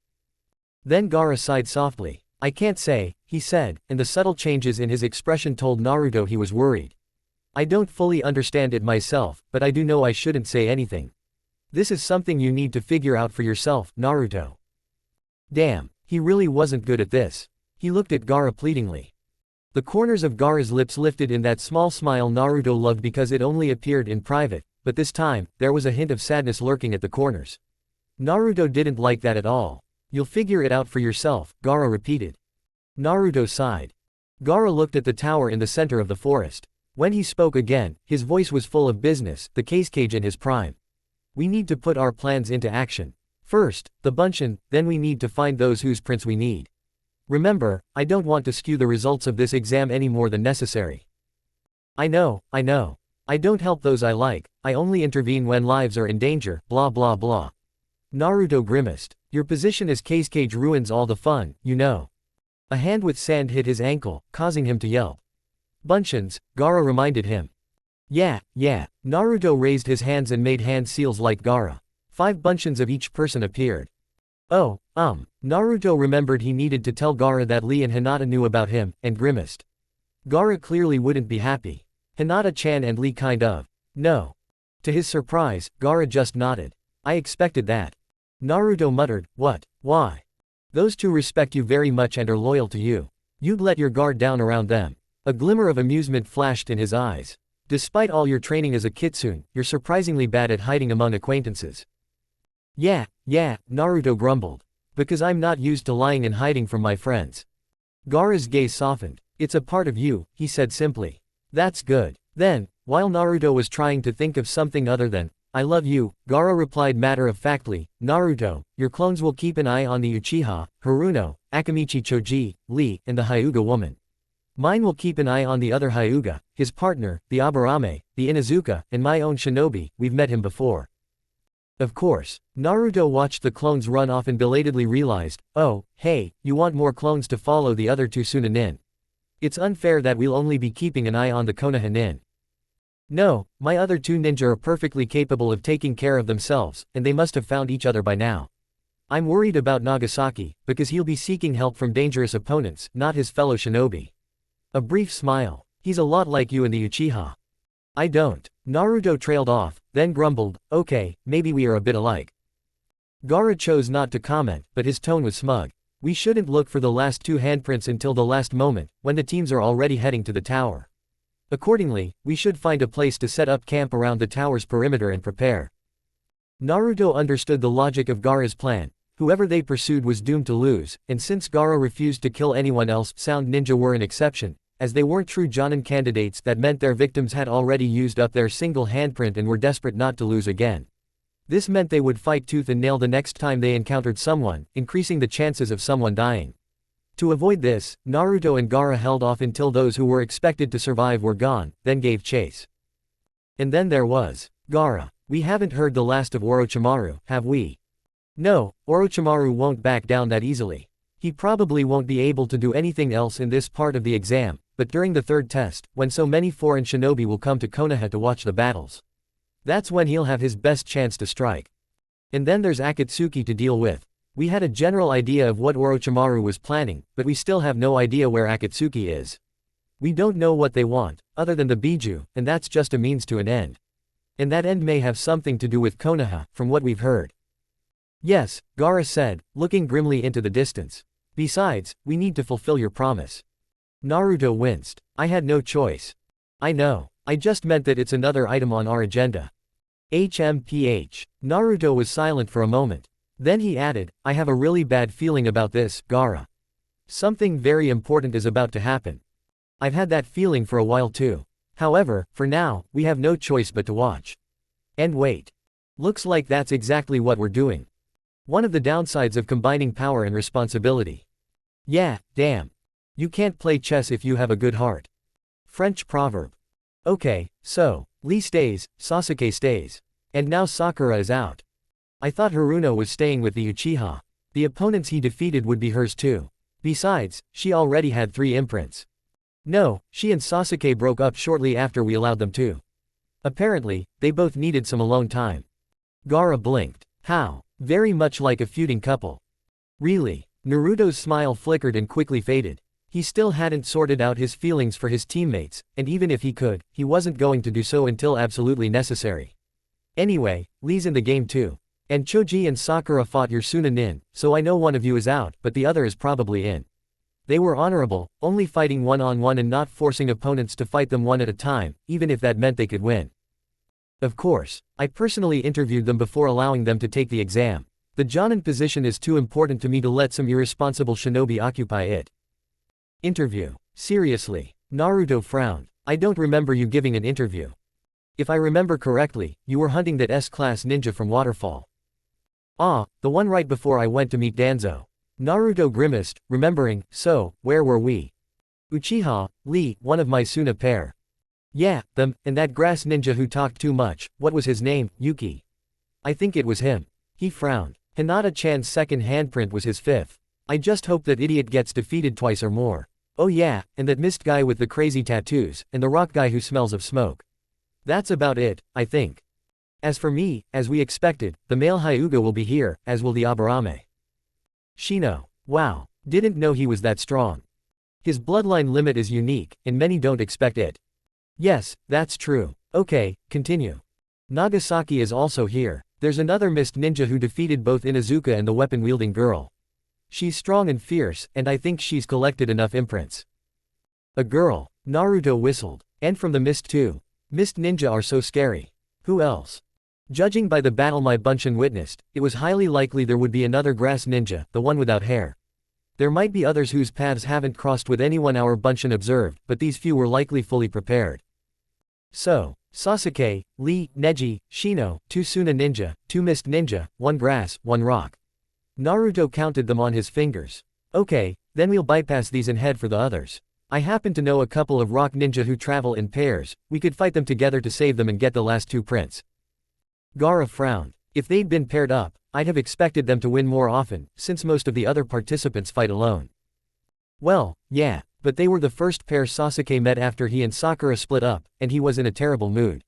Then Gaara sighed softly. I can't say, he said, and the subtle changes in his expression told Naruto he was worried. I don't fully understand it myself, but I do know I shouldn't say anything. This is something you need to figure out for yourself, Naruto. Damn, he really wasn't good at this. He looked at Gaara pleadingly. The corners of Gaara's lips lifted in that small smile Naruto loved because it only appeared in private, but this time, there was a hint of sadness lurking at the corners. Naruto didn't like that at all. You'll figure it out for yourself, Gaara repeated. Naruto sighed. Gaara looked at the tower in the center of the forest. When he spoke again, his voice was full of business, the cage in his prime. We need to put our plans into action. First, the Bunshin, then we need to find those whose prints we need. Remember, I don't want to skew the results of this exam any more than necessary. I know. I don't help those I like, I only intervene when lives are in danger, blah blah blah. Naruto grimaced. Your position as cage ruins all the fun, you know. A hand with sand hit his ankle, causing him to yelp. Bunshins, Gaara reminded him. Yeah. Naruto raised his hands and made hand seals like Gaara. 5 bunshins of each person appeared. Oh, Naruto remembered he needed to tell Gaara that Lee and Hinata knew about him, and grimaced. Gaara clearly wouldn't be happy. Hinata-chan and Lee kind of. No. To his surprise, Gaara just nodded. I expected that. Naruto muttered, what? Why? Those two respect you very much and are loyal to you. You'd let your guard down around them. A glimmer of amusement flashed in his eyes. Despite all your training as a kitsune, you're surprisingly bad at hiding among acquaintances. Yeah, Naruto grumbled. Because I'm not used to lying and hiding from my friends. Gaara's gaze softened. It's a part of you, he said simply. That's good. Then, while Naruto was trying to think of something other than, I love you, Gaara replied matter-of-factly, Naruto, your clones will keep an eye on the Uchiha, Haruno, Akamichi Choji, Lee, and the Hyuga woman. Mine will keep an eye on the other Hyuga, his partner, the Aburame, the Inuzuka, and my own shinobi, we've met him before. Of course. Naruto watched the clones run off and belatedly realized, oh, hey, you want more clones to follow the other 2 Sunanin. It's unfair that we'll only be keeping an eye on the Konoha nin. No, my other 2 ninja are perfectly capable of taking care of themselves, and they must have found each other by now. I'm worried about Nagasaki, because he'll be seeking help from dangerous opponents, not his fellow shinobi. A brief smile. He's a lot like you and the Uchiha. I don't. Naruto trailed off, then grumbled, okay, maybe we are a bit alike. Gaara chose not to comment, but his tone was smug. We shouldn't look for the last 2 handprints until the last moment, when the teams are already heading to the tower. Accordingly, we should find a place to set up camp around the tower's perimeter and prepare. Naruto understood the logic of Gaara's plan. Whoever they pursued was doomed to lose, and since Gaara refused to kill anyone else, sound ninja were an exception. As they weren't true Jonin candidates, that meant their victims had already used up their single handprint and were desperate not to lose again. This meant they would fight tooth and nail the next time they encountered someone, increasing the chances of someone dying. To avoid this, Naruto and Gaara held off until those who were expected to survive were gone, then gave chase. And then there was Gaara. We haven't heard the last of Orochimaru, have we? No, Orochimaru won't back down that easily. He probably won't be able to do anything else in this part of the exam, but during the 3rd test, when so many foreign shinobi will come to Konoha to watch the battles. That's when he'll have his best chance to strike. And then there's Akatsuki to deal with. We had a general idea of what Orochimaru was planning, but we still have no idea where Akatsuki is. We don't know what they want, other than the Biju, and that's just a means to an end. And that end may have something to do with Konoha, from what we've heard. Yes, Gaara said, looking grimly into the distance. Besides, we need to fulfill your promise. Naruto winced. I had no choice. I know. I just meant that it's another item on our agenda. HMPH. Naruto was silent for a moment. Then he added, I have a really bad feeling about this, Gaara. Something very important is about to happen. I've had that feeling for a while too. However, for now, we have no choice but to watch. And wait. Looks like that's exactly what we're doing. One of the downsides of combining power and responsibility. Yeah, damn. You can't play chess if you have a good heart. French proverb. Okay, so, Lee stays, Sasuke stays. And now Sakura is out. I thought Haruno was staying with the Uchiha. The opponents he defeated would be hers too. Besides, she already had 3 imprints. No, she and Sasuke broke up shortly after we allowed them to. Apparently, they both needed some alone time. Gaara blinked. How? Very much like a feuding couple. Really? Naruto's smile flickered and quickly faded. He still hadn't sorted out his feelings for his teammates, and even if he could, he wasn't going to do so until absolutely necessary. Anyway, Lee's in the game too. And Choji and Sakura fought your Sunanin, so I know one of you is out, but the other is probably in. They were honorable, only fighting one-on-one and not forcing opponents to fight them one at a time, even if that meant they could win. Of course, I personally interviewed them before allowing them to take the exam. The Jonin position is too important to me to let some irresponsible shinobi occupy it. Interview. Seriously. Naruto frowned. I don't remember you giving an interview. If I remember correctly, you were hunting that S-class ninja from Waterfall. Ah, the one right before I went to meet Danzo. Naruto grimaced, remembering. So, where were we? Uchiha, Lee, one of my Suna pair. Yeah, them, and that grass ninja who talked too much, what was his name, Yuki? I think it was him. He frowned. Hinata-chan's second handprint was his 5th. I just hope that idiot gets defeated twice or more. Oh yeah, and that mist guy with the crazy tattoos, and the rock guy who smells of smoke. That's about it, I think. As for me, as we expected, the male Hyuga will be here, as will the Aburame. Shino. Wow, didn't know he was that strong. His bloodline limit is unique, and many don't expect it. Yes, that's true. Okay, continue. Nagasaki is also here. There's another mist ninja who defeated both Inuzuka and the weapon-wielding girl. She's strong and fierce, and I think she's collected enough imprints. A girl. Naruto whistled. And from the mist too. Mist ninja are so scary. Who else? Judging by the battle my Bunshin witnessed, it was highly likely there would be another grass ninja, the one without hair. There might be others whose paths haven't crossed with anyone our Bunshin observed, but these few were likely fully prepared. So, Sasuke, Lee, Neji, Shino, 2 Suna ninja, 2 mist ninja, 1 grass, 1 rock. Naruto counted them on his fingers. Okay, then we'll bypass these and head for the others. I happen to know a couple of rock ninja who travel in pairs, we could fight them together to save them and get the last 2 prints. Gaara frowned. If they'd been paired up, I'd have expected them to win more often, since most of the other participants fight alone. Well, yeah, but they were the first pair Sasuke met after he and Sakura split up, and he was in a terrible mood.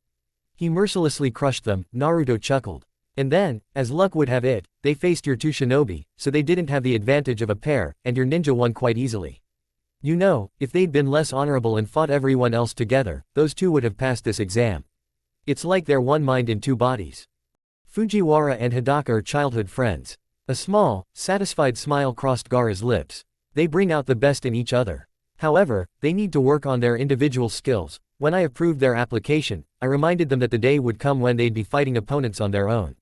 He mercilessly crushed them, Naruto chuckled. And then, as luck would have it, they faced your 2 shinobi, so they didn't have the advantage of a pair, and your ninja won quite easily. You know, if they'd been less honorable and fought everyone else together, those 2 would have passed this exam. It's like they're one mind in 2 bodies. Fujiwara and Hidaka are childhood friends. A small, satisfied smile crossed Gaara's lips. They bring out the best in each other. However, they need to work on their individual skills. When I approved their application, I reminded them that the day would come when they'd be fighting opponents on their own.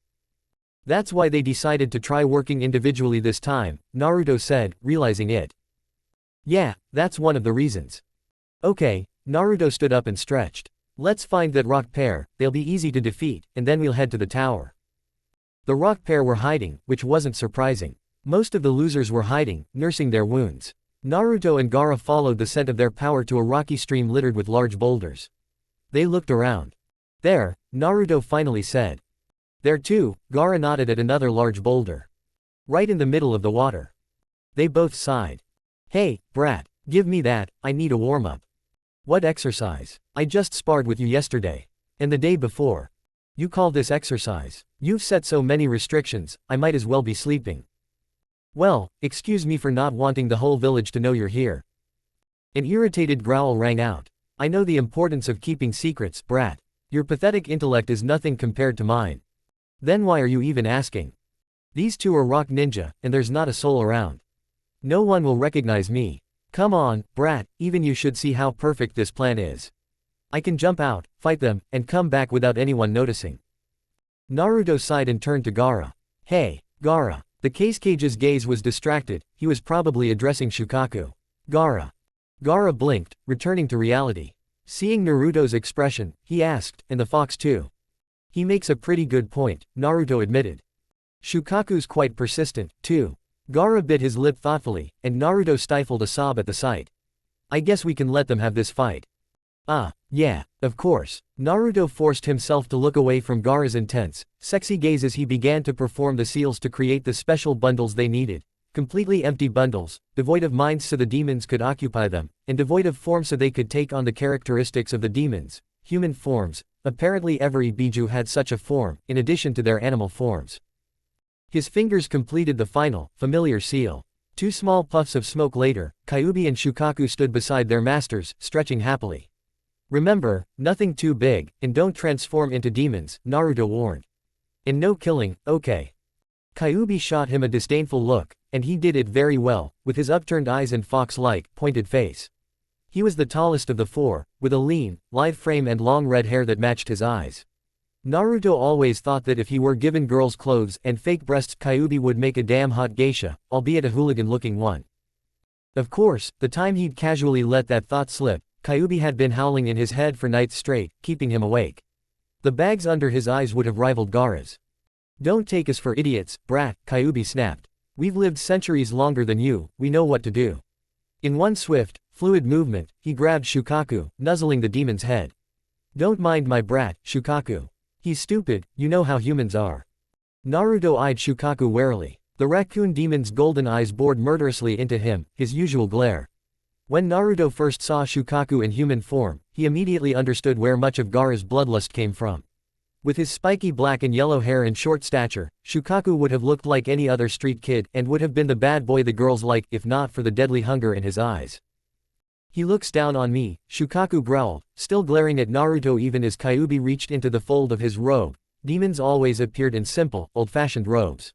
That's why they decided to try working individually this time, Naruto said, realizing it. Yeah, that's one of the reasons. Okay, Naruto stood up and stretched. Let's find that rock pair, they'll be easy to defeat, and then we'll head to the tower. The rock pair were hiding, which wasn't surprising. Most of the losers were hiding, nursing their wounds. Naruto and Gaara followed the scent of their power to a rocky stream littered with large boulders. They looked around. There, Naruto finally said. There too, Gaara nodded at another large boulder. Right in the middle of the water. They both sighed. Hey, brat, give me that, I need a warm-up. What exercise? I just sparred with you yesterday. And the day before. You call this exercise? You've set so many restrictions, I might as well be sleeping. Well, excuse me for not wanting the whole village to know you're here. An irritated growl rang out. I know the importance of keeping secrets, brat. Your pathetic intellect is nothing compared to mine. Then why are you even asking? These 2 are rock ninja, and there's not a soul around. No one will recognize me. Come on, brat, even you should see how perfect this plan is. I can jump out, fight them, and come back without anyone noticing. Naruto sighed and turned to Gaara. Hey, Gaara. The Cage's gaze was distracted, he was probably addressing Shukaku. Gaara. Gaara blinked, returning to reality. Seeing Naruto's expression, he asked, and the fox too? He makes a pretty good point, Naruto admitted. Shukaku's quite persistent, too. Gaara bit his lip thoughtfully, and Naruto stifled a sob at the sight. I guess we can let them have this fight. Ah, yeah, of course. Naruto forced himself to look away from Gaara's intense, sexy gaze as he began to perform the seals to create the special bundles they needed. Completely empty bundles, devoid of minds so the demons could occupy them, and devoid of form so they could take on the characteristics of the demons, human forms. Apparently every biju had such a form, in addition to their animal forms. His fingers completed the final, familiar seal. 2 small puffs of smoke later, Kyuubi and Shukaku stood beside their masters, stretching happily. Remember, nothing too big, and don't transform into demons, Naruto warned. And no killing, okay. Kyuubi shot him a disdainful look, and he did it very well, with his upturned eyes and fox-like, pointed face. He was the tallest of the 4, with a lean, lithe frame and long red hair that matched his eyes. Naruto always thought that if he were given girls' clothes and fake breasts, Kyuubi would make a damn hot geisha, albeit a hooligan-looking one. Of course, the time he'd casually let that thought slip, Kyuubi had been howling in his head for nights straight, keeping him awake. The bags under his eyes would have rivaled Gaara's. Don't take us for idiots, brat, Kyuubi snapped. We've lived centuries longer than you, we know what to do. In one swift, fluid movement, he grabbed Shukaku, nuzzling the demon's head. Don't mind my brat, Shukaku. He's stupid, you know how humans are. Naruto eyed Shukaku warily. The raccoon demon's golden eyes bored murderously into him, his usual glare. When Naruto first saw Shukaku in human form, he immediately understood where much of Gaara's bloodlust came from. With his spiky black and yellow hair and short stature, Shukaku would have looked like any other street kid and would have been the bad boy the girls liked if not for the deadly hunger in his eyes. He looks down on me, Shukaku growled, still glaring at Naruto even as Kyuubi reached into the fold of his robe. Demons always appeared in simple, old-fashioned robes.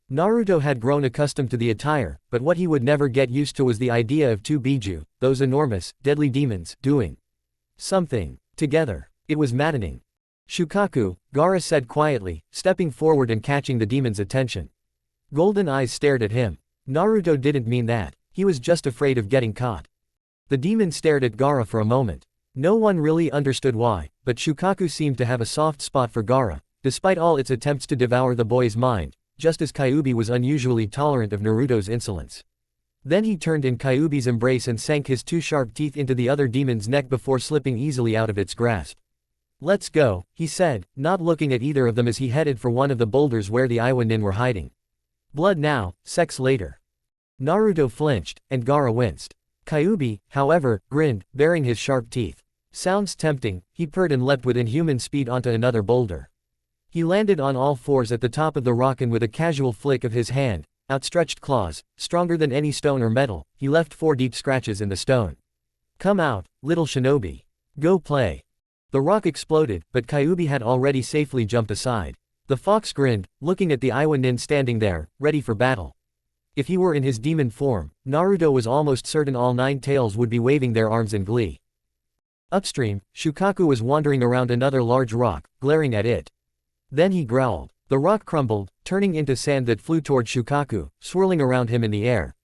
Naruto had grown accustomed to the attire, but what he would never get used to was the idea of 2 biju, those enormous, deadly demons, doing something together. It was maddening. Shukaku, Gaara said quietly, stepping forward and catching the demon's attention. Golden eyes stared at him. Naruto didn't mean that, he was just afraid of getting caught. The demon stared at Gaara for a moment. No one really understood why, but Shukaku seemed to have a soft spot for Gaara, despite all its attempts to devour the boy's mind, just as Kyuubi was unusually tolerant of Naruto's insolence. Then he turned in Kyuubi's embrace and sank his 2 sharp teeth into the other demon's neck before slipping easily out of its grasp. Let's go, he said, not looking at either of them as he headed for one of the boulders where the Iwanin were hiding. Blood now, sex later. Naruto flinched, and Gaara winced. Kyuubi, however, grinned, baring his sharp teeth. Sounds tempting, he purred and leapt with inhuman speed onto another boulder. He landed on all 4s at the top of the rock and with a casual flick of his hand, outstretched claws, stronger than any stone or metal, he left 4 deep scratches in the stone. Come out, little shinobi. Go play. The rock exploded, but Kyuubi had already safely jumped aside. The fox grinned, looking at the Iwanin standing there, ready for battle. If he were in his demon form, Naruto was almost certain all 9 tails would be waving their arms in glee. Upstream, Shukaku was wandering around another large rock, glaring at it. Then he growled. The rock crumbled, turning into sand that flew toward Shukaku, swirling around him in the air.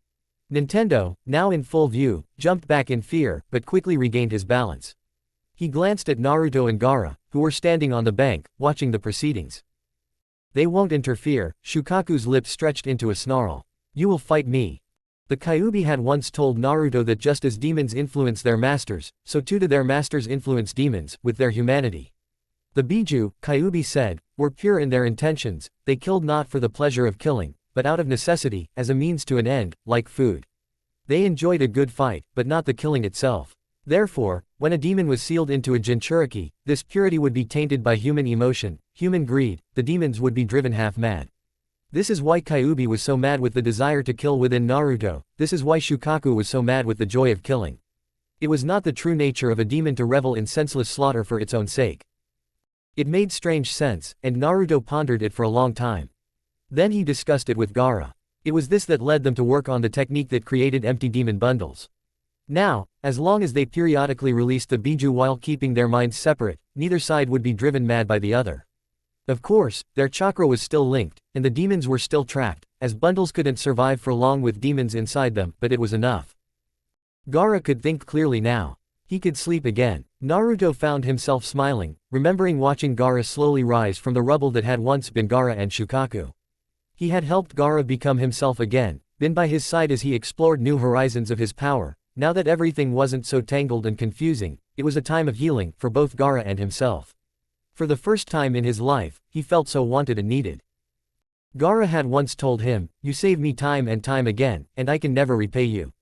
Nintendo, now in full view, jumped back in fear, but quickly regained his balance. He glanced at Naruto and Gaara, who were standing on the bank, watching the proceedings. They won't interfere, Shukaku's lips stretched into a snarl. You will fight me. The Kyuubi had once told Naruto that just as demons influence their masters, so too do their masters influence demons, with their humanity. The biju, Kyuubi said, were pure in their intentions, they killed not for the pleasure of killing, but out of necessity, as a means to an end, like food. They enjoyed a good fight, but not the killing itself. Therefore, when a demon was sealed into a jinchuriki, this purity would be tainted by human emotion, human greed, the demons would be driven half mad. This is why Kyuubi was so mad with the desire to kill within Naruto, this is why Shukaku was so mad with the joy of killing. It was not the true nature of a demon to revel in senseless slaughter for its own sake. It made strange sense, and Naruto pondered it for a long time. Then he discussed it with Gaara. It was this that led them to work on the technique that created empty demon bundles. Now, as long as they periodically released the biju while keeping their minds separate, neither side would be driven mad by the other. Of course, their chakra was still linked, and the demons were still trapped, as bundles couldn't survive for long with demons inside them, but it was enough. Gaara could think clearly now. He could sleep again. Naruto found himself smiling, remembering watching Gaara slowly rise from the rubble that had once been Gaara and Shukaku. He had helped Gaara become himself again, been by his side as he explored new horizons of his power. Now that everything wasn't so tangled and confusing, it was a time of healing for both Gaara and himself. For the first time in his life, he felt so wanted and needed. Gaara had once told him, "You save me time and time again, and I can never repay you."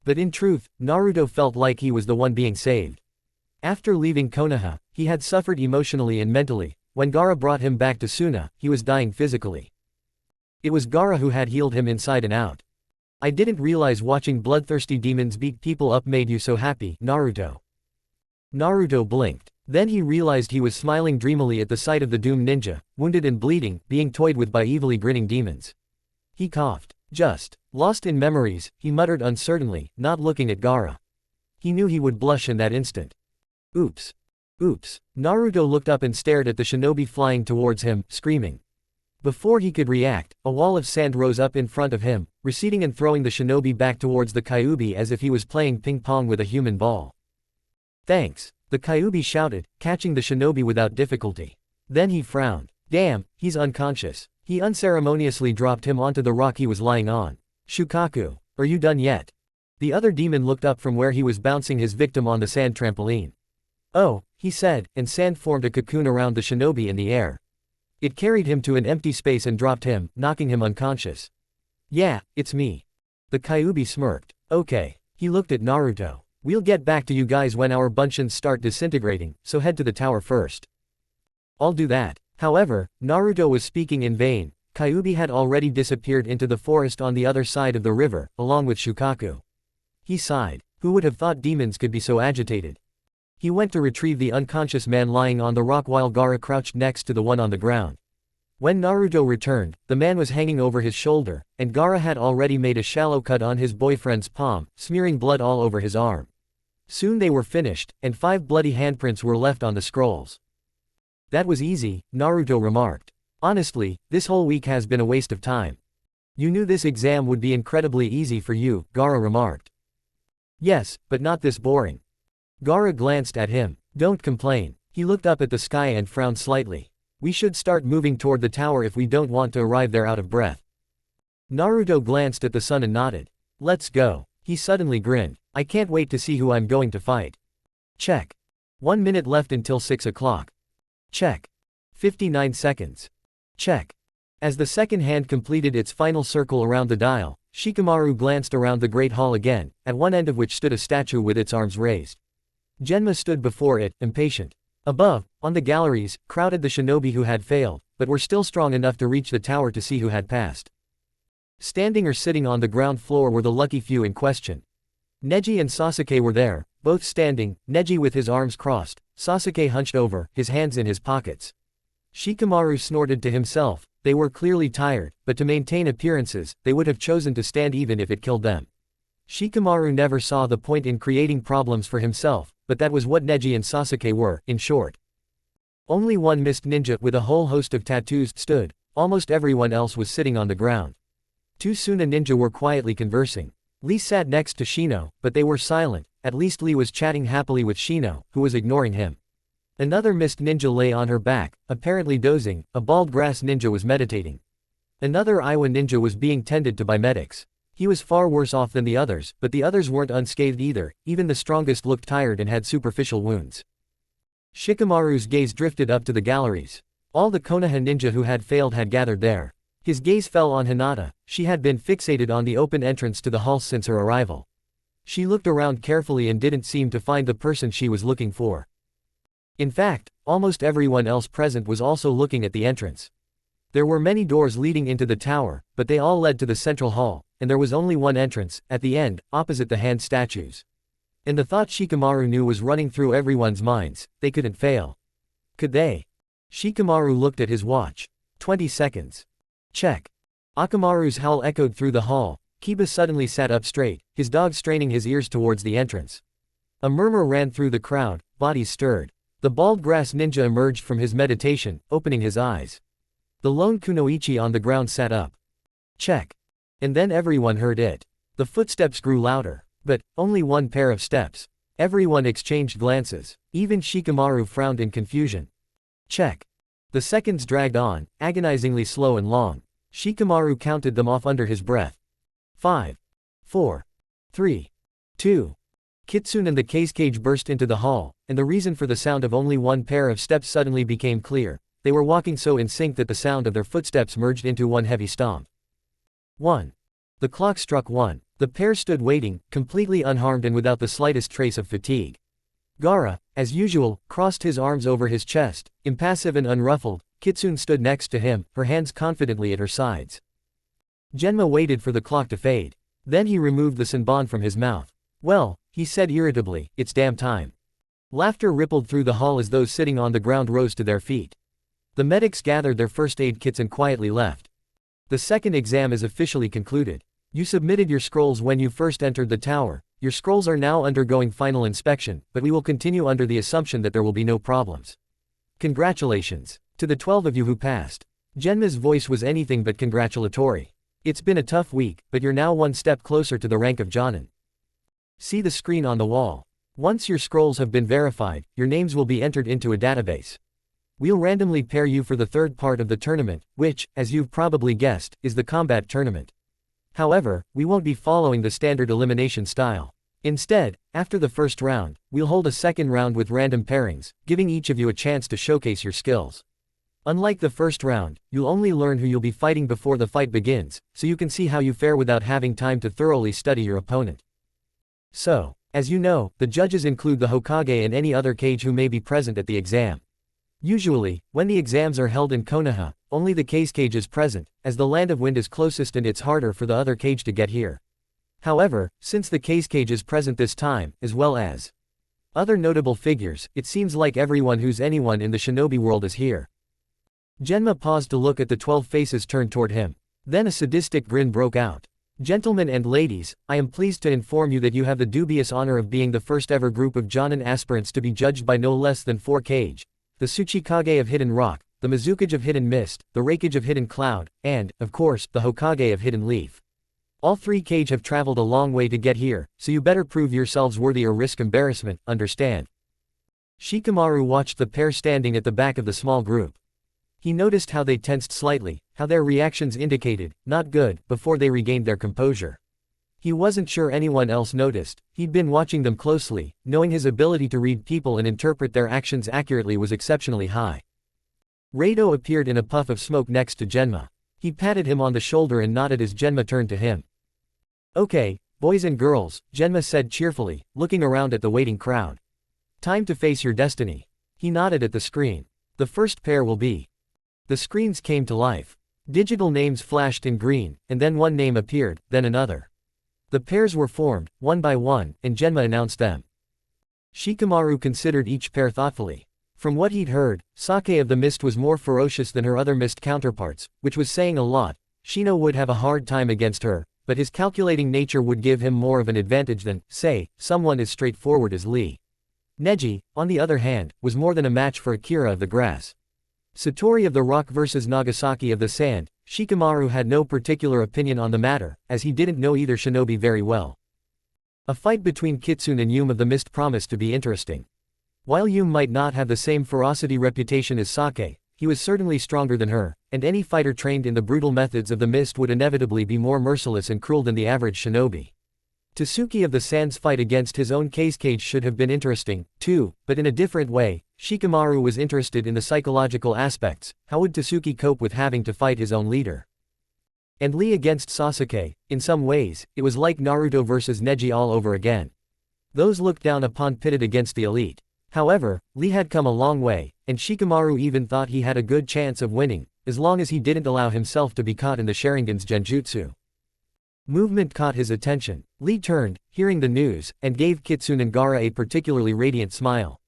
But in truth, Naruto felt like he was the one being saved. After leaving Konoha, he had suffered emotionally and mentally. When Gaara brought him back to Suna, he was dying physically. It was Gaara who had healed him inside and out. "I didn't realize watching bloodthirsty demons beat people up made you so happy, Naruto." Naruto blinked. Then he realized he was smiling dreamily at the sight of the doomed ninja, wounded and bleeding, being toyed with by evilly grinning demons. He coughed. Just lost in memories, he muttered uncertainly, not looking at Gaara. He knew he would blush in that instant. Oops. Oops. Naruto looked up and stared at the shinobi flying towards him, screaming. Before he could react, a wall of sand rose up in front of him, receding and throwing the shinobi back towards the Kyuubi as if he was playing ping-pong with a human ball. "Thanks," the Kyuubi shouted, catching the shinobi without difficulty. Then he frowned. "Damn, he's unconscious." He unceremoniously dropped him onto the rock he was lying on. "Shukaku, are you done yet?" The other demon looked up from where he was bouncing his victim on the sand trampoline. "Oh," he said, and sand formed a cocoon around the shinobi in the air. It carried him to an empty space and dropped him, knocking him unconscious. "Yeah, it's me." The Kyuubi smirked. "Okay." He looked at Naruto. "We'll get back to you guys when our buncheons start disintegrating, so head to the tower first." "I'll do that." However, Naruto was speaking in vain. Kyuubi had already disappeared into the forest on the other side of the river, along with Shukaku. He sighed. Who would have thought demons could be so agitated? He went to retrieve the unconscious man lying on the rock while Gaara crouched next to the one on the ground. When Naruto returned, the man was hanging over his shoulder, and Gaara had already made a shallow cut on his boyfriend's palm, smearing blood all over his arm. Soon they were finished, and 5 bloody handprints were left on the scrolls. "That was easy," Naruto remarked. "Honestly, this whole week has been a waste of time." "You knew this exam would be incredibly easy for you," Gaara remarked. "Yes, but not this boring." Gaara glanced at him. "Don't complain." He looked up at the sky and frowned slightly. "We should start moving toward the tower if we don't want to arrive there out of breath." Naruto glanced at the sun and nodded. "Let's go." He suddenly grinned. "I can't wait to see who I'm going to fight." Check. 1 minute left until 6 o'clock. Check. 59 seconds. Check. As the second hand completed its final circle around the dial, Shikamaru glanced around the great hall again, at one end of which stood a statue with its arms raised. Genma stood before it, impatient. Above, on the galleries, crowded the shinobi who had failed, but were still strong enough to reach the tower to see who had passed. Standing or sitting on the ground floor were the lucky few in question. Neji and Sasuke were there, both standing, Neji with his arms crossed, Sasuke hunched over, his hands in his pockets. Shikamaru snorted to himself. They were clearly tired, but to maintain appearances, they would have chosen to stand even if it killed them. Shikamaru never saw the point in creating problems for himself, but that was what Neji and Sasuke were, in short. Only one mist ninja with a whole host of tattoos stood. Almost everyone else was sitting on the ground. 2 Suna ninja were quietly conversing. Lee sat next to Shino, but they were silent. At least Lee was chatting happily with Shino, who was ignoring him. Another mist ninja lay on her back, apparently dozing. A bald grass ninja was meditating. Another Iwa ninja was being tended to by medics. He was far worse off than the others, but the others weren't unscathed either. Even the strongest looked tired and had superficial wounds. Shikamaru's gaze drifted up to the galleries. All the Konoha ninja who had failed had gathered there. His gaze fell on Hinata. She had been fixated on the open entrance to the hall since her arrival. She looked around carefully and didn't seem to find the person she was looking for. In fact, almost everyone else present was also looking at the entrance. There were many doors leading into the tower, but they all led to the central hall, and there was only one entrance, at the end, opposite the hand statues. And the thought Shikamaru knew was running through everyone's minds: they couldn't fail. Could they? Shikamaru looked at his watch. 20 seconds. Check. Akamaru's howl echoed through the hall. Kiba suddenly sat up straight, his dog straining his ears towards the entrance. A murmur ran through the crowd, bodies stirred. The bald grass ninja emerged from his meditation, opening his eyes. The lone kunoichi on the ground sat up. Check. And then everyone heard it. The footsteps grew louder. But, only one pair of steps. Everyone exchanged glances. Even Shikamaru frowned in confusion. Check. The seconds dragged on, agonizingly slow and long. Shikamaru counted them off under his breath. 5. 4. 3. 2. Kitsune and the case cage burst into the hall, and the reason for the sound of only one pair of steps suddenly became clear. They were walking so in sync that the sound of their footsteps merged into one heavy stomp. 1. The clock struck 1. The pair stood waiting, completely unharmed and without the slightest trace of fatigue. Gaara, as usual, crossed his arms over his chest, impassive and unruffled. Kitsune stood next to him, her hands confidently at her sides. Genma waited for the clock to fade. Then he removed the senbon from his mouth. Well, he said irritably, it's damn time. Laughter rippled through the hall as those sitting on the ground rose to their feet. The medics gathered their first aid kits and quietly left. The second exam is officially concluded. You submitted your scrolls when you first entered the tower. Your scrolls are now undergoing final inspection, but we will continue under the assumption that there will be no problems. Congratulations. To the 12 of you who passed. Genma's voice was anything but congratulatory. It's been a tough week, but you're now one step closer to the rank of Jonin. See the screen on the wall. Once your scrolls have been verified, your names will be entered into a database. We'll randomly pair you for the third part of the tournament, which, as you've probably guessed, is the combat tournament. However, we won't be following the standard elimination style. Instead, after the first round, we'll hold a second round with random pairings, giving each of you a chance to showcase your skills. Unlike the first round, you'll only learn who you'll be fighting before the fight begins, so you can see how you fare without having time to thoroughly study your opponent. So, as you know, the judges include the Hokage and any other cage who may be present at the exam. Usually, when the exams are held in Konoha, only the case cage is present, as the Land of Wind is closest and it's harder for the other cage to get here. However, since the case cage is present this time, as well as other notable figures, it seems like everyone who's anyone in the shinobi world is here. Genma paused to look at the 12 faces turned toward him. Then a sadistic grin broke out. Gentlemen and ladies, I am pleased to inform you that you have the dubious honor of being the first ever group of Jonin aspirants to be judged by no less than 4 cage. The Tsuchikage of Hidden Rock, the Mizukage of Hidden Mist, the Reikage of Hidden Cloud, and, of course, the Hokage of Hidden Leaf. All 3 cage have traveled a long way to get here, so you better prove yourselves worthy or risk embarrassment, understand? Shikamaru watched the pair standing at the back of the small group. He noticed how they tensed slightly, how their reactions indicated, not good, before they regained their composure. He wasn't sure anyone else noticed. He'd been watching them closely, knowing his ability to read people and interpret their actions accurately was exceptionally high. Rado appeared in a puff of smoke next to Genma. He patted him on the shoulder and nodded as Genma turned to him. Okay, boys and girls, Genma said cheerfully, looking around at the waiting crowd. Time to face your destiny. He nodded at the screen. The first pair will be. The screens came to life. Digital names flashed in green, and then one name appeared, then another. The pairs were formed, one by one, and Genma announced them. Shikamaru considered each pair thoughtfully. From what he'd heard, Sasuke of the Mist was more ferocious than her other Mist counterparts, which was saying a lot. Shino would have a hard time against her, but his calculating nature would give him more of an advantage than, say, someone as straightforward as Lee. Neji, on the other hand, was more than a match for Akira of the Grass. Satori of the Rock versus Nagasaki of the Sand. Shikamaru had no particular opinion on the matter, as he didn't know either shinobi very well. A fight between Kitsune and Yume of the Mist promised to be interesting. While Yume might not have the same ferocity reputation as Sasuke, he was certainly stronger than her, and any fighter trained in the brutal methods of the Mist would inevitably be more merciless and cruel than the average shinobi. Tsuki of the Sand's fight against his own case cage should have been interesting, too, but in a different way. Shikamaru was interested in the psychological aspects. How would Tsuki cope with having to fight his own leader? And Lee against Sasuke, in some ways, it was like Naruto versus Neji all over again. Those looked down upon pitted against the elite. However, Lee had come a long way, and Shikamaru even thought he had a good chance of winning, as long as he didn't allow himself to be caught in the Sharingan's genjutsu. Movement caught his attention. Lee turned, hearing the news, and gave Kitsune and Gaara a particularly radiant smile.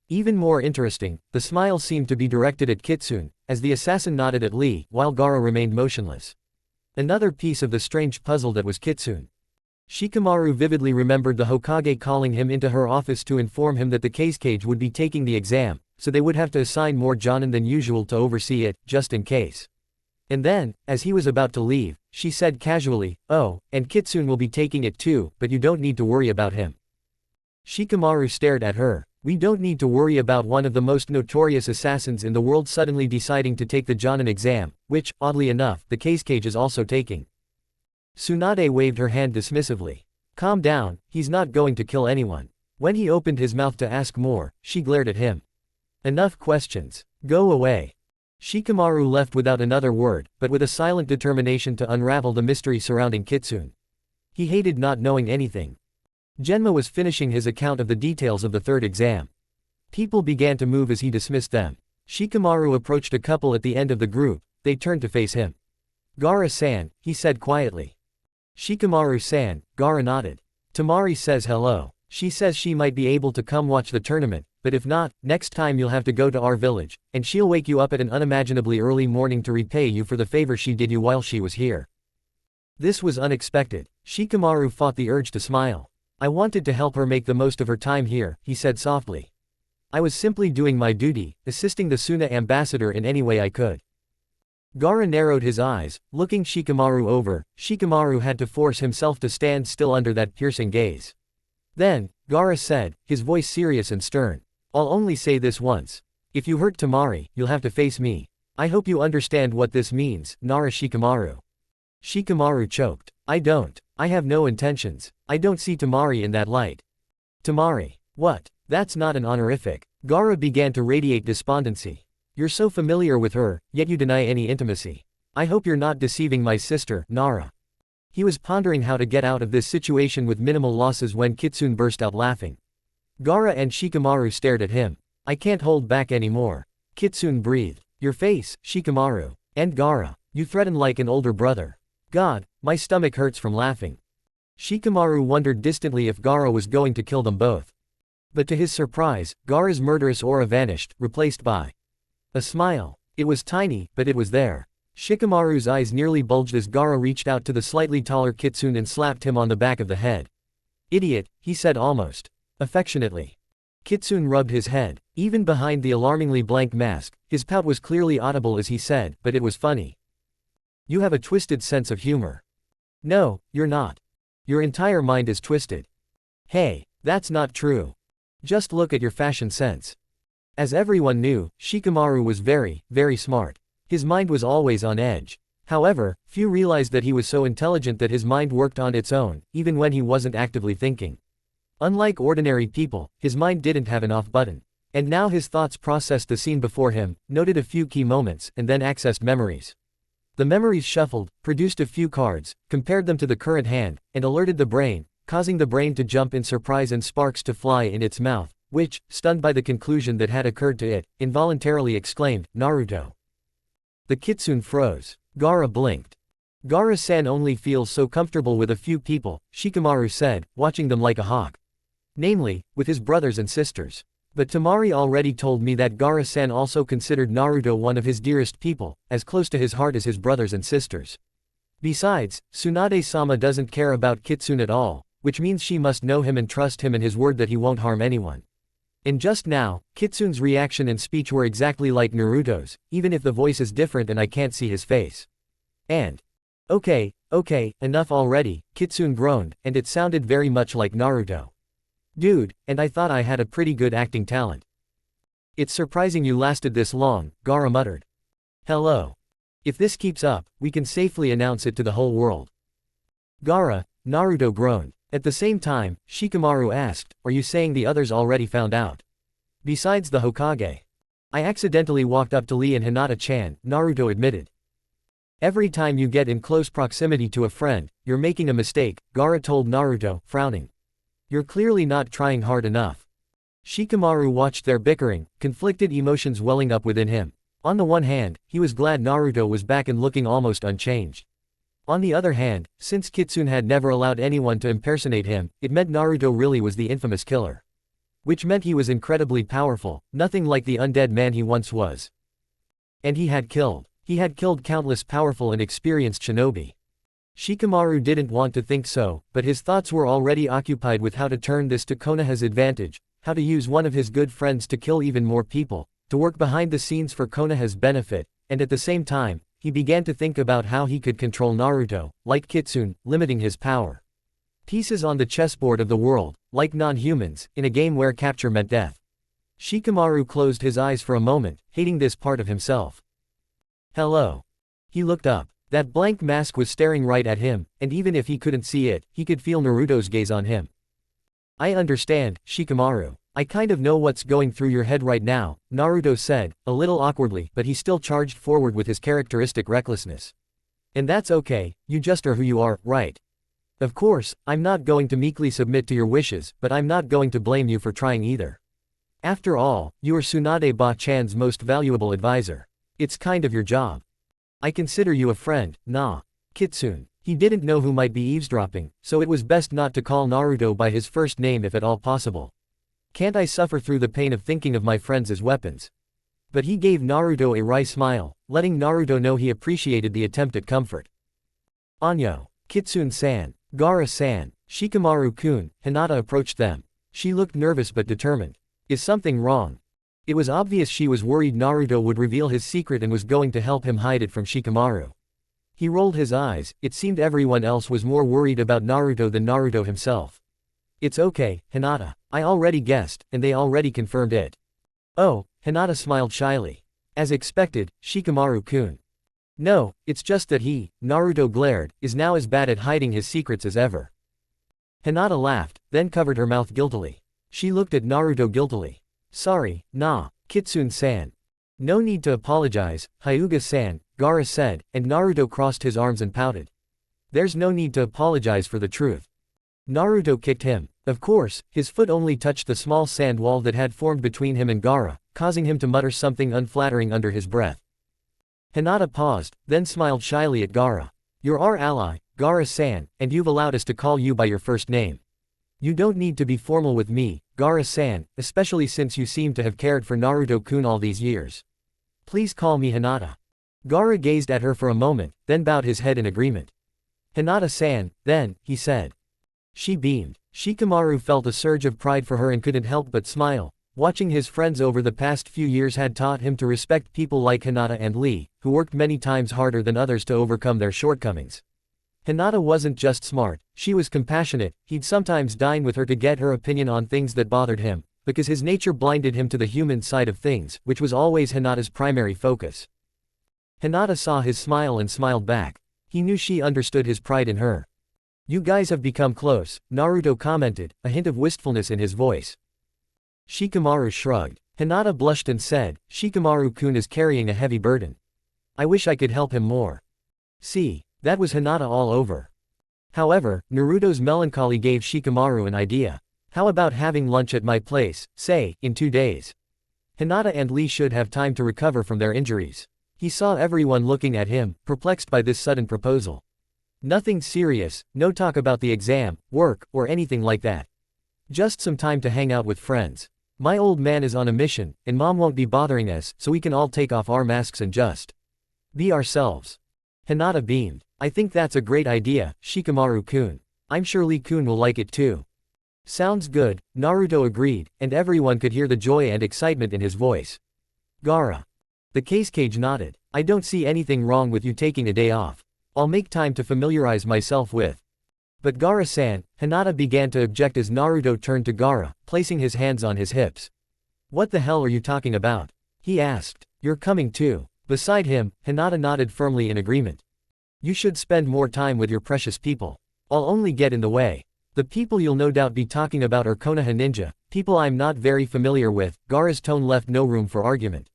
Even more interesting, the smile seemed to be directed at Kitsune, as the assassin nodded at Lee, while Gaara remained motionless. Another piece of the strange puzzle that was Kitsune. Shikamaru vividly remembered the Hokage calling him into her office to inform him that the cage would be taking the exam, so they would have to assign more jonin than usual to oversee it, just in case. And then, as he was about to leave, she said casually, "Oh, and Kitsune will be taking it too, but you don't need to worry about him." Shikamaru stared at her. "We don't need to worry about one of the most notorious assassins in the world suddenly deciding to take the jonin exam, which, oddly enough, the cage is also taking." Tsunade waved her hand dismissively. "Calm down, he's not going to kill anyone." When he opened his mouth to ask more, she glared at him. "Enough questions. Go away." Shikamaru left without another word, but with a silent determination to unravel the mystery surrounding Kitsune. He hated not knowing anything. Genma was finishing his account of the details of the third exam. People began to move as he dismissed them. Shikamaru approached a couple at the end of the group. They turned to face him. "Gaara-san," he said quietly. "Shikamaru-san," Gaara nodded. "Tamari says hello. She says she might be able to come watch the tournament, but if not, next time you'll have to go to our village, and she'll wake you up at an unimaginably early morning to repay you for the favor she did you while she was here." This was unexpected. Shikamaru fought the urge to smile. "I wanted to help her make the most of her time here," he said softly. "I was simply doing my duty, assisting the Suna ambassador in any way I could." Gaara narrowed his eyes, looking Shikamaru over. Shikamaru had to force himself to stand still under that piercing gaze. Then, Gaara said, his voice serious and stern, "I'll only say this once. If you hurt Tamari, you'll have to face me. I hope you understand what this means, Nara Shikamaru." Shikamaru choked. I have no intentions. I don't see Tamari in that light." "Tamari? What? That's not an honorific." Gaara began to radiate despondency. "You're so familiar with her, yet you deny any intimacy. I hope you're not deceiving my sister, Nara." He was pondering how to get out of this situation with minimal losses when Kitsune burst out laughing. Gaara and Shikamaru stared at him. "I can't hold back anymore." Kitsune breathed. "Your face, Shikamaru. And Gaara. You threaten like an older brother." "God, my stomach hurts from laughing." Shikamaru wondered distantly if Gaara was going to kill them both. But to his surprise, Gaara's murderous aura vanished, replaced by a smile. It was tiny, but it was there. Shikamaru's eyes nearly bulged as Gaara reached out to the slightly taller Kitsune and slapped him on the back of the head. "Idiot," he said almost affectionately. Kitsune rubbed his head. Even behind the alarmingly blank mask, his pout was clearly audible as he said, "But it was funny." "You have a twisted sense of humor." "No, you're not. Your entire mind is twisted." "Hey, that's not true. Just look at your fashion sense." As everyone knew, Shikamaru was very, very smart. His mind was always on edge. However, few realized that he was so intelligent that his mind worked on its own, even when he wasn't actively thinking. Unlike ordinary people, his mind didn't have an off button. And now his thoughts processed the scene before him, noted a few key moments, and then accessed memories. The memories shuffled, produced a few cards, compared them to the current hand, and alerted the brain, causing the brain to jump in surprise and sparks to fly in its mouth, which, stunned by the conclusion that had occurred to it, involuntarily exclaimed, "Naruto." The Kitsune froze. Gaara blinked. "Gaara-san only feels so comfortable with a few people," Shikamaru said, watching them like a hawk. "Namely, with his brothers and sisters. But Tamari already told me that Gaara-san also considered Naruto one of his dearest people, as close to his heart as his brothers and sisters. Besides, Tsunade-sama doesn't care about Kitsune at all, which means she must know him and trust him and his word that he won't harm anyone." And just now, Kitsune's reaction and speech were exactly like Naruto's, even if the voice is different and I can't see his face. And, okay, enough already," Kitsune groaned, and it sounded very much like Naruto. "Dude, and I thought I had a pretty good acting talent." "It's surprising you lasted this long," Gaara muttered. "Hello. If this keeps up, we can safely announce it to the whole world." "Gaara," Naruto groaned. At the same time, Shikamaru asked, "Are you saying the others already found out? Besides the Hokage?" "I accidentally walked up to Lee and Hinata-chan," Naruto admitted. "Every time you get in close proximity to a friend, you're making a mistake," Gaara told Naruto, frowning. "You're clearly not trying hard enough." Shikamaru watched their bickering, conflicted emotions welling up within him. On the one hand, he was glad Naruto was back and looking almost unchanged. On the other hand, since Kitsune had never allowed anyone to impersonate him, it meant Naruto really was the infamous killer. Which meant he was incredibly powerful, nothing like the undead man he once was. And he had killed countless powerful and experienced shinobi. Shikamaru didn't want to think so, but his thoughts were already occupied with how to turn this to Konoha's advantage, how to use one of his good friends to kill even more people, to work behind the scenes for Konoha's benefit, and at the same time, he began to think about how he could control Naruto, like Kitsune, limiting his power. Pieces on the chessboard of the world, like non-humans, in a game where capture meant death. Shikamaru closed his eyes for a moment, hating this part of himself. Hello. He looked up. That blank mask was staring right at him, and even if he couldn't see it, he could feel Naruto's gaze on him. I understand, Shikamaru. I kind of know what's going through your head right now, Naruto said, a little awkwardly, but he still charged forward with his characteristic recklessness. And that's okay, you just are who you are, right? Of course, I'm not going to meekly submit to your wishes, but I'm not going to blame you for trying either. After all, you are Tsunade Ba-chan's most valuable advisor. It's kind of your job. I consider you a friend, nah. Kitsune. He didn't know who might be eavesdropping, so it was best not to call Naruto by his first name if at all possible. Can't I suffer through the pain of thinking of my friends as weapons? But he gave Naruto a wry smile, letting Naruto know he appreciated the attempt at comfort. Anyo. Kitsune-san. Gaara-san. Shikamaru-kun. Hinata approached them. She looked nervous but determined. Is something wrong? It was obvious she was worried Naruto would reveal his secret and was going to help him hide it from Shikamaru. He rolled his eyes. It seemed everyone else was more worried about Naruto than Naruto himself. It's okay, Hinata. I already guessed, and they already confirmed it. Oh, Hinata smiled shyly. As expected, Shikamaru-kun. No, it's just that he, Naruto glared, is now as bad at hiding his secrets as ever. Hinata laughed, then covered her mouth guiltily. She looked at Naruto guiltily. Sorry, nah, Kitsune-san. No need to apologize, Hyuga-san, Gaara said, and Naruto crossed his arms and pouted. There's no need to apologize for the truth. Naruto kicked him. Of course, his foot only touched the small sand wall that had formed between him and Gaara, causing him to mutter something unflattering under his breath. Hinata paused, then smiled shyly at Gaara. You're our ally, Gaara-san, and you've allowed us to call you by your first name. You don't need to be formal with me, Gaara-san, especially since you seem to have cared for Naruto-kun all these years. Please call me Hinata. Gaara gazed at her for a moment, then bowed his head in agreement. Hinata-san, then, he said. She beamed. Shikamaru felt a surge of pride for her and couldn't help but smile. Watching his friends over the past few years had taught him to respect people like Hinata and Lee, who worked many times harder than others to overcome their shortcomings. Hinata wasn't just smart, she was compassionate. He'd sometimes dine with her to get her opinion on things that bothered him, because his nature blinded him to the human side of things, which was always Hinata's primary focus. Hinata saw his smile and smiled back. He knew she understood his pride in her. You guys have become close, Naruto commented, a hint of wistfulness in his voice. Shikamaru shrugged. Hinata blushed and said, Shikamaru-kun is carrying a heavy burden. I wish I could help him more. See. That was Hinata all over. However, Naruto's melancholy gave Shikamaru an idea. How about having lunch at my place, say, in 2 days? Hinata and Lee should have time to recover from their injuries. He saw everyone looking at him, perplexed by this sudden proposal. Nothing serious, no talk about the exam, work, or anything like that. Just some time to hang out with friends. My old man is on a mission, and mom won't be bothering us, so we can all take off our masks and just be ourselves. Hinata beamed. I think that's a great idea, Shikamaru-kun. I'm sure Lee-kun will like it too. Sounds good, Naruto agreed, and everyone could hear the joy and excitement in his voice. Gaara. The case-cage nodded. I don't see anything wrong with you taking a day off. I'll make time to familiarize myself with. But Gaara-san, Hinata began to object as Naruto turned to Gaara, placing his hands on his hips. What the hell are you talking about? He asked. You're coming too. Beside him, Hinata nodded firmly in agreement. You should spend more time with your precious people. I'll only get in the way. The people you'll no doubt be talking about are Konoha ninja, people I'm not very familiar with. Gaara's tone left no room for argument.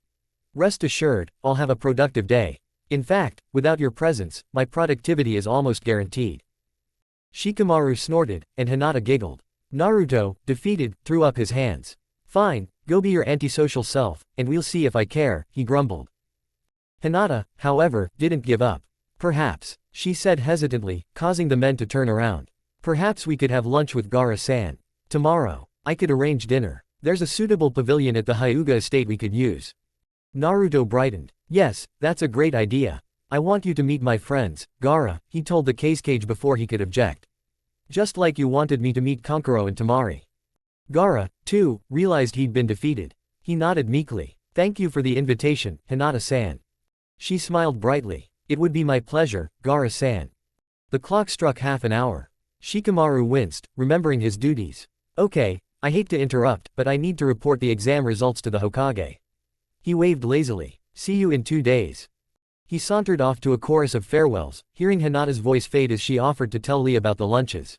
Rest assured, I'll have a productive day. In fact, without your presence, my productivity is almost guaranteed. Shikamaru snorted, and Hinata giggled. Naruto, defeated, threw up his hands. Fine, go be your antisocial self, and we'll see if I care, he grumbled. Hinata, however, didn't give up. Perhaps, she said hesitantly, causing the men to turn around. Perhaps we could have lunch with Gaara-san. Tomorrow. I could arrange dinner. There's a suitable pavilion at the Hyuga estate we could use. Naruto brightened. Yes, that's a great idea. I want you to meet my friends, Gaara, he told the cage before he could object. Just like you wanted me to meet Kankuro and Temari. Gaara, too, realized he'd been defeated. He nodded meekly. Thank you for the invitation, Hinata-san. She smiled brightly. It would be my pleasure, Gaara-san. The clock struck half an hour. Shikamaru winced, remembering his duties. Okay, I hate to interrupt, but I need to report the exam results to the Hokage. He waved lazily. See you in 2 days. He sauntered off to a chorus of farewells, hearing Hinata's voice fade as she offered to tell Lee about the lunches.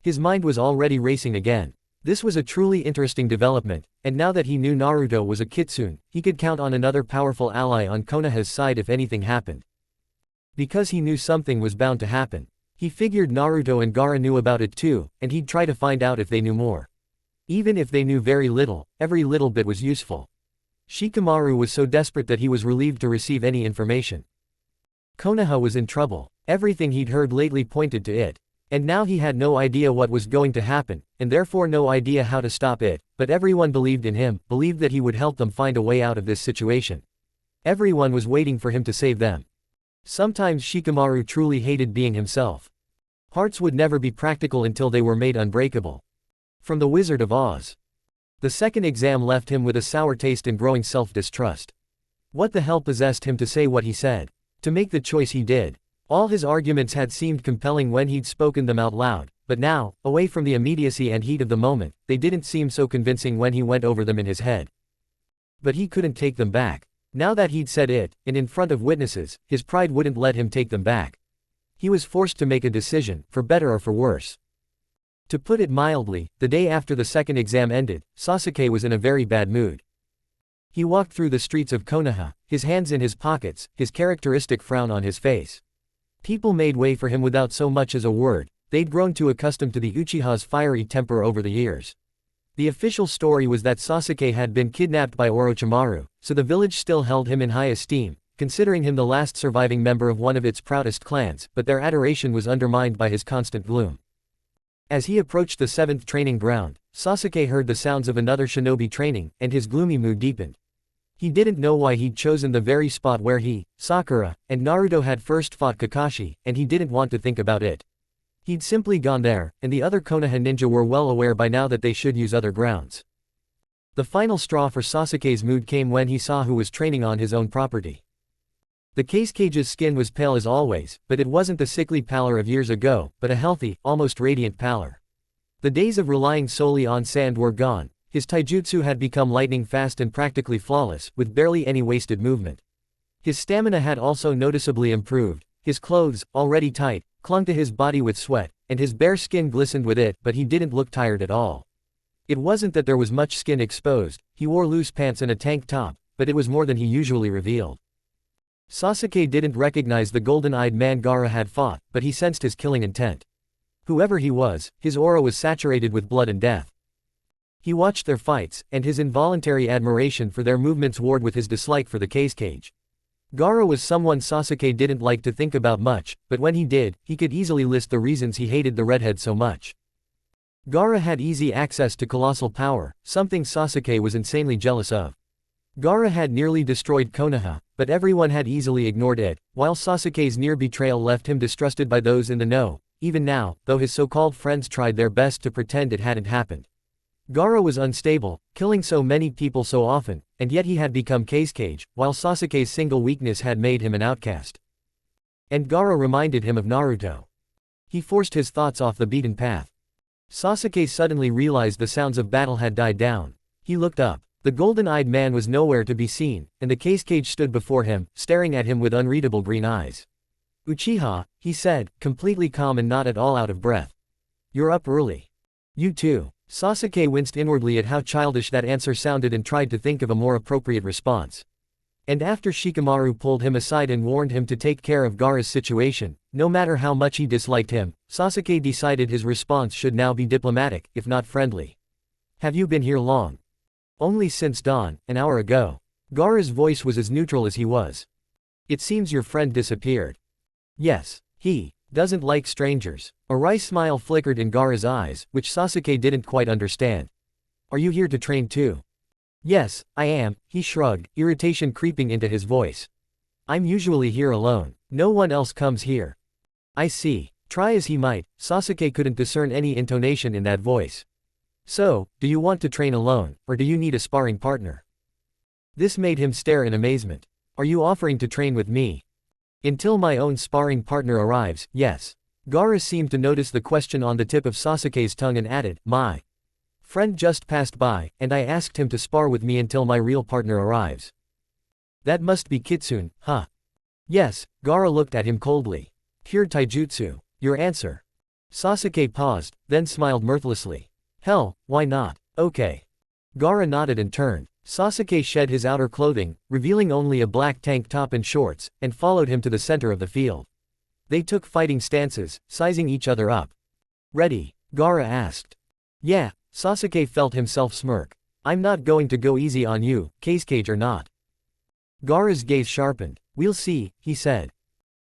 His mind was already racing again. This was a truly interesting development, and now that he knew Naruto was a Kitsune, he could count on another powerful ally on Konoha's side if anything happened. Because he knew something was bound to happen. He figured Naruto and Gaara knew about it too, and he'd try to find out if they knew more. Even if they knew very little, every little bit was useful. Shikamaru was so desperate that he was relieved to receive any information. Konoha was in trouble. Everything he'd heard lately pointed to it. And now he had no idea what was going to happen, and therefore no idea how to stop it, but everyone believed in him, believed that he would help them find a way out of this situation. Everyone was waiting for him to save them. Sometimes Shikamaru truly hated being himself. Hearts would never be practical until they were made unbreakable. From the Wizard of Oz. The second exam left him with a sour taste and growing self-distrust. What the hell possessed him to say what he said? To make the choice he did. All his arguments had seemed compelling when he'd spoken them out loud, but now, away from the immediacy and heat of the moment, they didn't seem so convincing when he went over them in his head. But he couldn't take them back. Now that he'd said it, and in front of witnesses, his pride wouldn't let him take them back. He was forced to make a decision, for better or for worse. To put it mildly, the day after the second exam ended, Sasuke was in a very bad mood. He walked through the streets of Konoha, his hands in his pockets, his characteristic frown on his face. People made way for him without so much as a word. They'd grown too accustomed to the Uchiha's fiery temper over the years. The official story was that Sasuke had been kidnapped by Orochimaru, so the village still held him in high esteem, considering him the last surviving member of one of its proudest clans, but their adoration was undermined by his constant gloom. As he approached the 7th training ground, Sasuke heard the sounds of another shinobi training, and his gloomy mood deepened. He didn't know why he'd chosen the very spot where he, Sakura, and Naruto had first fought Kakashi, and he didn't want to think about it. He'd simply gone there, and the other Konoha ninja were well aware by now that they should use other grounds. The final straw for Sasuke's mood came when he saw who was training on his own property. The cage's skin was pale as always, but it wasn't the sickly pallor of years ago, but a healthy, almost radiant pallor. The days of relying solely on sand were gone. His taijutsu had become lightning fast and practically flawless, with barely any wasted movement. His stamina had also noticeably improved. His clothes, already tight, clung to his body with sweat, and his bare skin glistened with it, but he didn't look tired at all. It wasn't that there was much skin exposed. He wore loose pants and a tank top, but it was more than he usually revealed. Sasuke didn't recognize the golden-eyed man Gaara had fought, but he sensed his killing intent. Whoever he was, his aura was saturated with blood and death. He watched their fights, and his involuntary admiration for their movements warred with his dislike for the cage. Gaara was someone Sasuke didn't like to think about much, but when he did, he could easily list the reasons he hated the redhead so much. Gaara had easy access to colossal power, something Sasuke was insanely jealous of. Gaara had nearly destroyed Konoha, but everyone had easily ignored it, while Sasuke's near betrayal left him distrusted by those in the know, even now, though his so-called friends tried their best to pretend it hadn't happened. Gaara was unstable, killing so many people so often, and yet he had become cage, while Sasuke's single weakness had made him an outcast. And Gaara reminded him of Naruto. He forced his thoughts off the beaten path. Sasuke suddenly realized the sounds of battle had died down. He looked up. The golden-eyed man was nowhere to be seen, and the cage stood before him, staring at him with unreadable green eyes. "Uchiha," he said, completely calm and not at all out of breath. "You're up early." "You too." Sasuke winced inwardly at how childish that answer sounded and tried to think of a more appropriate response. And after Shikamaru pulled him aside and warned him to take care of Gaara's situation, no matter how much he disliked him, Sasuke decided his response should now be diplomatic, if not friendly. "Have you been here long?" "Only since dawn, an hour ago." Gaara's voice was as neutral as he was. "It seems your friend disappeared." "Yes. He doesn't like strangers." A wry smile flickered in Gaara's eyes, which Sasuke didn't quite understand. "Are you here to train too?" "Yes, I am," he shrugged, irritation creeping into his voice. "I'm usually here alone. No one else comes here. I see. Try as he might, Sasuke couldn't discern any intonation in that voice. So, do you want to train alone, or do you need a sparring partner? This made him stare in amazement. Are you offering to train with me? Until my own sparring partner arrives, yes. Gaara seemed to notice the question on the tip of Sasuke's tongue and added, my friend just passed by, and I asked him to spar with me until my real partner arrives. That must be Kitsune, huh? Yes, Gaara looked at him coldly. Pure taijutsu. Your answer. Sasuke paused, then smiled mirthlessly. Hell, why not? Okay. Gaara nodded and turned. Sasuke shed his outer clothing, revealing only a black tank top and shorts, and followed him to the center of the field. They took fighting stances, sizing each other up. Ready? Gaara asked. Yeah, Sasuke felt himself smirk. I'm not going to go easy on you, cage or not. Gaara's gaze sharpened. We'll see, he said.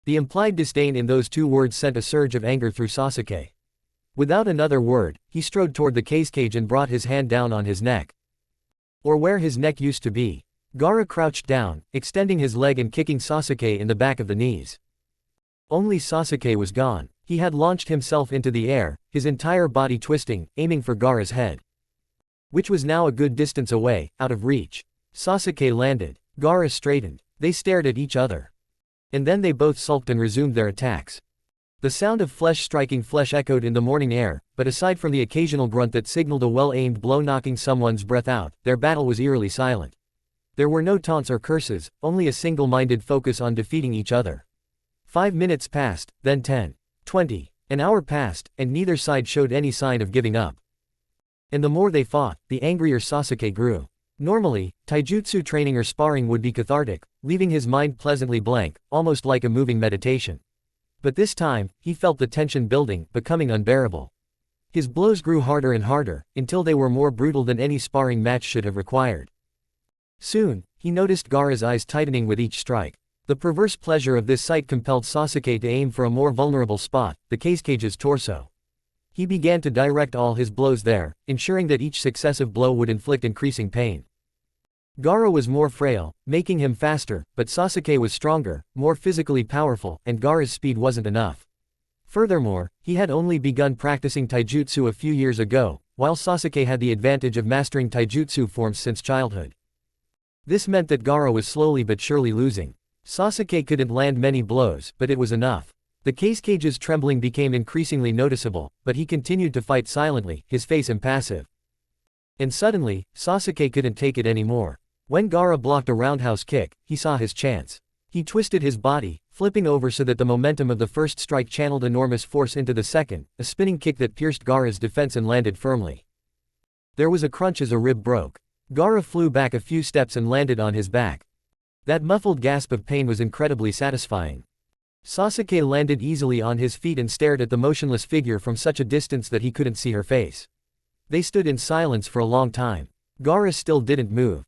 The implied disdain in those two words sent a surge of anger through Sasuke. Without another word, he strode toward the cage and brought his hand down on his neck. Or where his neck used to be. Gaara crouched down, extending his leg and kicking Sasuke in the back of the knees. Only Sasuke was gone. He had launched himself into the air, his entire body twisting, aiming for Gaara's head, which was now a good distance away, out of reach. Sasuke landed. Gaara straightened. They stared at each other. And then they both sulked and resumed their attacks. The sound of flesh striking flesh echoed in the morning air, but aside from the occasional grunt that signaled a well-aimed blow knocking someone's breath out, their battle was eerily silent. There were no taunts or curses, only a single-minded focus on defeating each other. 5 minutes passed, then 10. 20. An hour passed, and neither side showed any sign of giving up. And the more they fought, the angrier Sasuke grew. Normally, taijutsu training or sparring would be cathartic, leaving his mind pleasantly blank, almost like a moving meditation. But this time, he felt the tension building, becoming unbearable. His blows grew harder and harder, until they were more brutal than any sparring match should have required. Soon, he noticed Gaara's eyes tightening with each strike. The perverse pleasure of this sight compelled Sasuke to aim for a more vulnerable spot, the cage's torso. He began to direct all his blows there, ensuring that each successive blow would inflict increasing pain. Gaara was more frail, making him faster, but Sasuke was stronger, more physically powerful, and Gaara's speed wasn't enough. Furthermore, he had only begun practicing taijutsu a few years ago, while Sasuke had the advantage of mastering taijutsu forms since childhood. This meant that Gaara was slowly but surely losing. Sasuke couldn't land many blows, but it was enough. The cage's trembling became increasingly noticeable, but he continued to fight silently, his face impassive. And suddenly, Sasuke couldn't take it anymore. When Gaara blocked a roundhouse kick, he saw his chance. He twisted his body, flipping over so that the momentum of the first strike channeled enormous force into the second, a spinning kick that pierced Gaara's defense and landed firmly. There was a crunch as a rib broke. Gaara flew back a few steps and landed on his back. That muffled gasp of pain was incredibly satisfying. Sasuke landed easily on his feet and stared at the motionless figure from such a distance that he couldn't see her face. They stood in silence for a long time. Gaara still didn't move.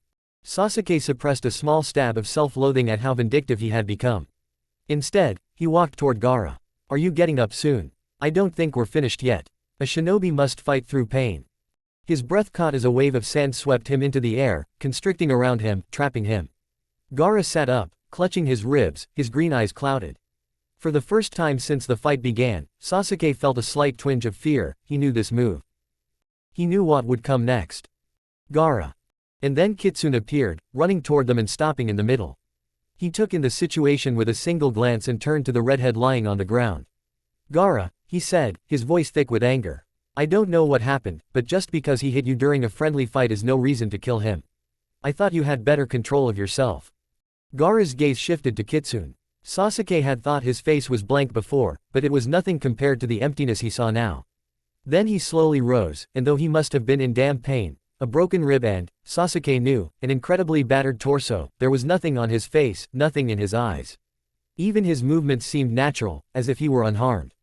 Sasuke suppressed a small stab of self-loathing at how vindictive he had become. Instead, he walked toward Gaara. Are you getting up soon? I don't think we're finished yet. A shinobi must fight through pain. His breath caught as a wave of sand swept him into the air, constricting around him, trapping him. Gaara sat up, clutching his ribs, his green eyes clouded. For the first time since the fight began, Sasuke felt a slight twinge of fear. He knew this move. He knew what would come next. Gaara. And then Kitsune appeared, running toward them and stopping in the middle. He took in the situation with a single glance and turned to the redhead lying on the ground. Gaara, he said, his voice thick with anger. I don't know what happened, but just because he hit you during a friendly fight is no reason to kill him. I thought you had better control of yourself. Gaara's gaze shifted to Kitsune. Sasuke had thought his face was blank before, but it was nothing compared to the emptiness he saw now. Then he slowly rose, and though he must have been in damn pain, a broken rib and, Sasuke knew, an incredibly battered torso, there was nothing on his face, nothing in his eyes. Even his movements seemed natural, as if he were unharmed.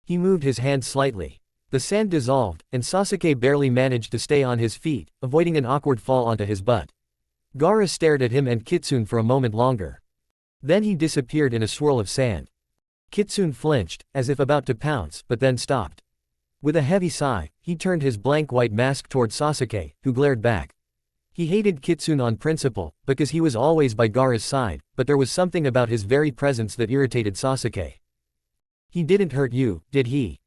He moved his hand slightly. The sand dissolved, and Sasuke barely managed to stay on his feet, avoiding an awkward fall onto his butt. Gaara stared at him and Kitsune for a moment longer. Then he disappeared in a swirl of sand. Kitsune flinched, as if about to pounce, but then stopped. With a heavy sigh, he turned his blank white mask toward Sasuke, who glared back. He hated Kitsune on principle, because he was always by Gaara's side, but there was something about his very presence that irritated Sasuke. He didn't hurt you, did he?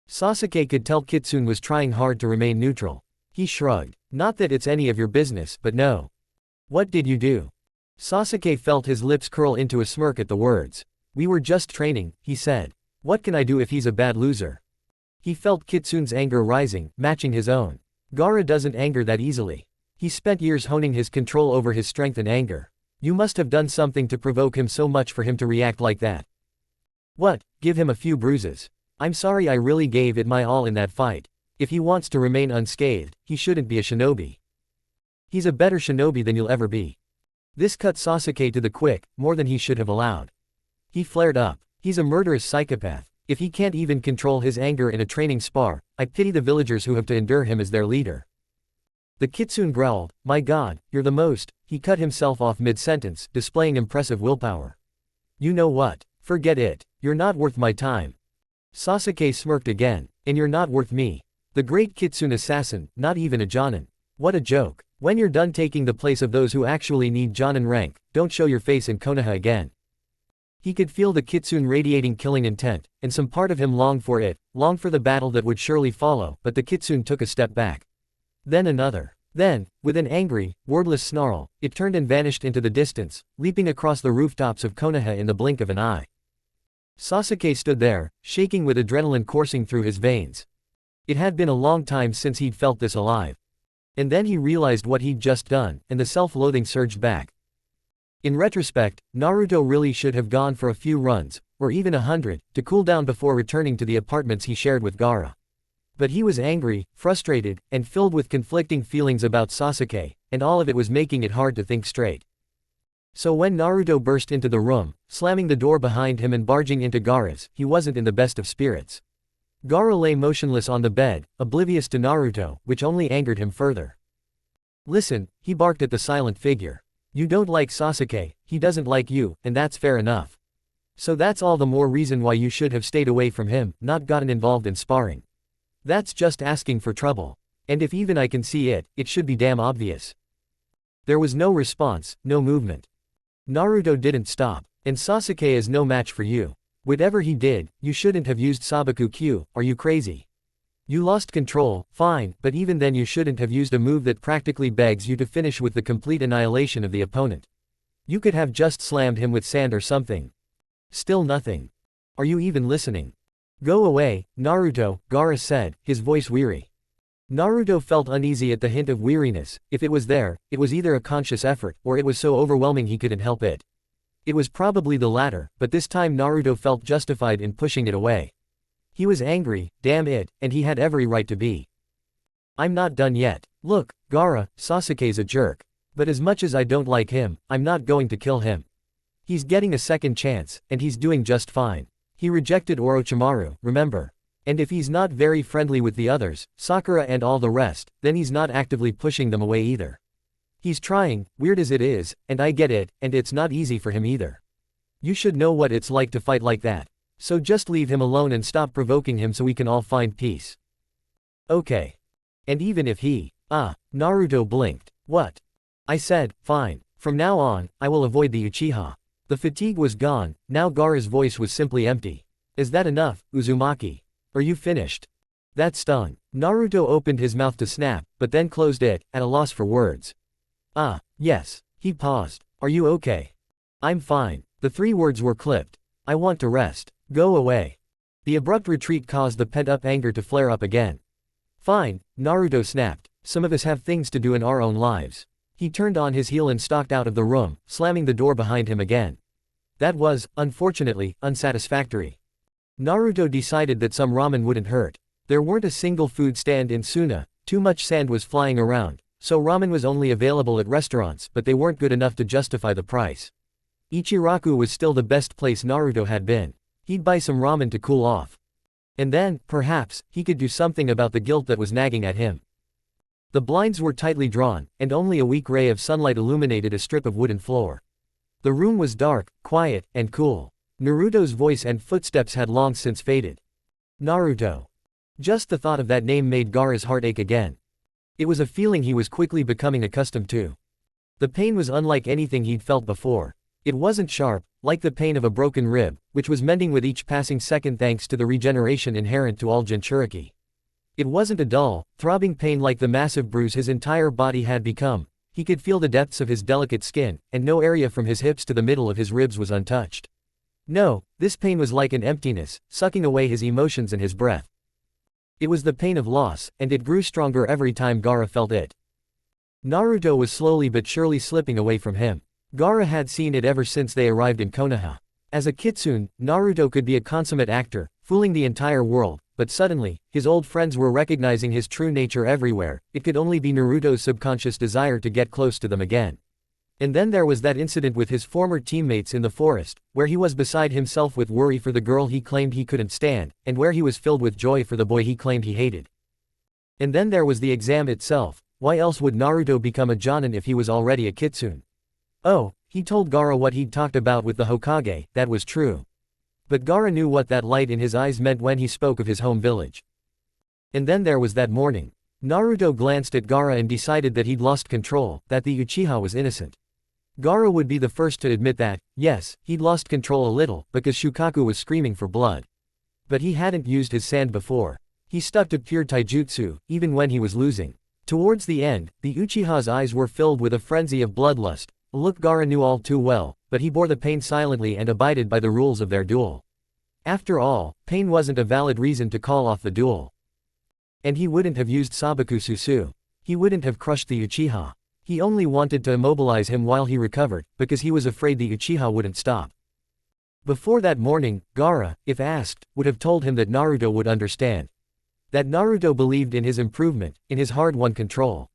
Sasuke could tell Kitsune was trying hard to remain neutral. He shrugged. Not that it's any of your business, but no. What did you do? Sasuke felt his lips curl into a smirk at the words. We were just training, he said. What can I do if he's a bad loser? He felt Kitsune's anger rising, matching his own. Gaara doesn't anger that easily. He spent years honing his control over his strength and anger. You must have done something to provoke him so much for him to react like that. What, give him a few bruises? I'm sorry, I really gave it my all in that fight. If he wants to remain unscathed, he shouldn't be a shinobi. He's a better shinobi than you'll ever be. This cut Sasuke to the quick, more than he should have allowed. He flared up. He's a murderous psychopath. If he can't even control his anger in a training spar, I pity the villagers who have to endure him as their leader. The Kitsune growled, my god, you're the most. He cut himself off mid-sentence, displaying impressive willpower. You know what? Forget it. You're not worth my time. Sasuke smirked again. And you're not worth me. The great Kitsune assassin, not even a jonin. What a joke. When you're done taking the place of those who actually need jonin rank, don't show your face in Konoha again. He could feel the Kitsune radiating killing intent, and some part of him longed for it, longed for the battle that would surely follow, but the Kitsune took a step back. Then another. Then, with an angry, wordless snarl, it turned and vanished into the distance, leaping across the rooftops of Konoha in the blink of an eye. Sasuke stood there, shaking with adrenaline coursing through his veins. It had been a long time since he'd felt this alive. And then he realized what he'd just done, and the self-loathing surged back. In retrospect, Naruto really should have gone for a few runs, or even 100, to cool down before returning to the apartments he shared with Gaara. But he was angry, frustrated, and filled with conflicting feelings about Sasuke, and all of it was making it hard to think straight. So when Naruto burst into the room, slamming the door behind him and barging into Gaara's, he wasn't in the best of spirits. Gaara lay motionless on the bed, oblivious to Naruto, which only angered him further. Listen, he barked at the silent figure. You don't like Sasuke, he doesn't like you, and that's fair enough. So that's all the more reason why you should have stayed away from him, not gotten involved in sparring. That's just asking for trouble. And if even I can see it, it should be damn obvious. There was no response, no movement. Naruto didn't stop. And Sasuke is no match for you. Whatever he did, you shouldn't have used Sabaku Q, are you crazy? You lost control, fine, but even then you shouldn't have used a move that practically begs you to finish with the complete annihilation of the opponent. You could have just slammed him with sand or something. Still nothing. Are you even listening? Go away, Naruto, Gaara said, his voice weary. Naruto felt uneasy at the hint of weariness. If it was there, it was either a conscious effort, or it was so overwhelming he couldn't help it. It was probably the latter, but this time Naruto felt justified in pushing it away. He was angry, damn it, and he had every right to be. I'm not done yet. Look, Gaara, Sasuke's a jerk. But as much as I don't like him, I'm not going to kill him. He's getting a second chance, and he's doing just fine. He rejected Orochimaru, remember? And if he's not very friendly with the others, Sakura and all the rest, then he's not actively pushing them away either. He's trying, weird as it is, and I get it, and it's not easy for him either. You should know what it's like to fight like that. So just leave him alone and stop provoking him so we can all find peace. Okay. And even if he… Naruto blinked. What? I said, fine. From now on, I will avoid the Uchiha. The fatigue was gone, now Gaara's voice was simply empty. Is that enough, Uzumaki? Are you finished? That stung. Naruto opened his mouth to snap, but then closed it, at a loss for words. Yes. He paused. Are you okay? I'm fine. The 3 words were clipped. I want to rest. Go away. The abrupt retreat caused the pent-up anger to flare up again. Fine, Naruto snapped. Some of us have things to do in our own lives. He turned on his heel and stalked out of the room, slamming the door behind him again. That was, unfortunately, unsatisfactory. Naruto decided that some ramen wouldn't hurt. There weren't a single food stand in Suna, too much sand was flying around, so ramen was only available at restaurants, but they weren't good enough to justify the price. Ichiraku was still the best place Naruto had been. He'd buy some ramen to cool off. And then, perhaps, he could do something about the guilt that was nagging at him. The blinds were tightly drawn, and only a weak ray of sunlight illuminated a strip of wooden floor. The room was dark, quiet, and cool. Naruto's voice and footsteps had long since faded. Naruto. Just the thought of that name made Gaara's heart ache again. It was a feeling he was quickly becoming accustomed to. The pain was unlike anything he'd felt before. It wasn't sharp, like the pain of a broken rib, which was mending with each passing second thanks to the regeneration inherent to all Jinchuriki. It wasn't a dull, throbbing pain like the massive bruise his entire body had become. He could feel the depths of his delicate skin, and no area from his hips to the middle of his ribs was untouched. No, this pain was like an emptiness, sucking away his emotions and his breath. It was the pain of loss, and it grew stronger every time Gaara felt it. Naruto was slowly but surely slipping away from him. Gaara had seen it ever since they arrived in Konoha. As a Kitsune, Naruto could be a consummate actor, fooling the entire world, but suddenly, his old friends were recognizing his true nature everywhere. It could only be Naruto's subconscious desire to get close to them again. And then there was that incident with his former teammates in the forest, where he was beside himself with worry for the girl he claimed he couldn't stand, and where he was filled with joy for the boy he claimed he hated. And then there was the exam itself. Why else would Naruto become a Jonin if he was already a Kitsune? Oh, he told Gaara what he'd talked about with the Hokage, that was true. But Gaara knew what that light in his eyes meant when he spoke of his home village. And then there was that morning. Naruto glanced at Gaara and decided that he'd lost control, that the Uchiha was innocent. Gaara would be the first to admit that, yes, he'd lost control a little, because Shukaku was screaming for blood. But he hadn't used his sand before. He stuck to pure taijutsu, even when he was losing. Towards the end, the Uchiha's eyes were filled with a frenzy of bloodlust, a look Gaara knew all too well, but he bore the pain silently and abided by the rules of their duel. After all, pain wasn't a valid reason to call off the duel. And he wouldn't have used Sabaku Susu. He wouldn't have crushed the Uchiha. He only wanted to immobilize him while he recovered, because he was afraid the Uchiha wouldn't stop. Before that morning, Gaara, if asked, would have told him that Naruto would understand. That Naruto believed in his improvement, in his hard-won control.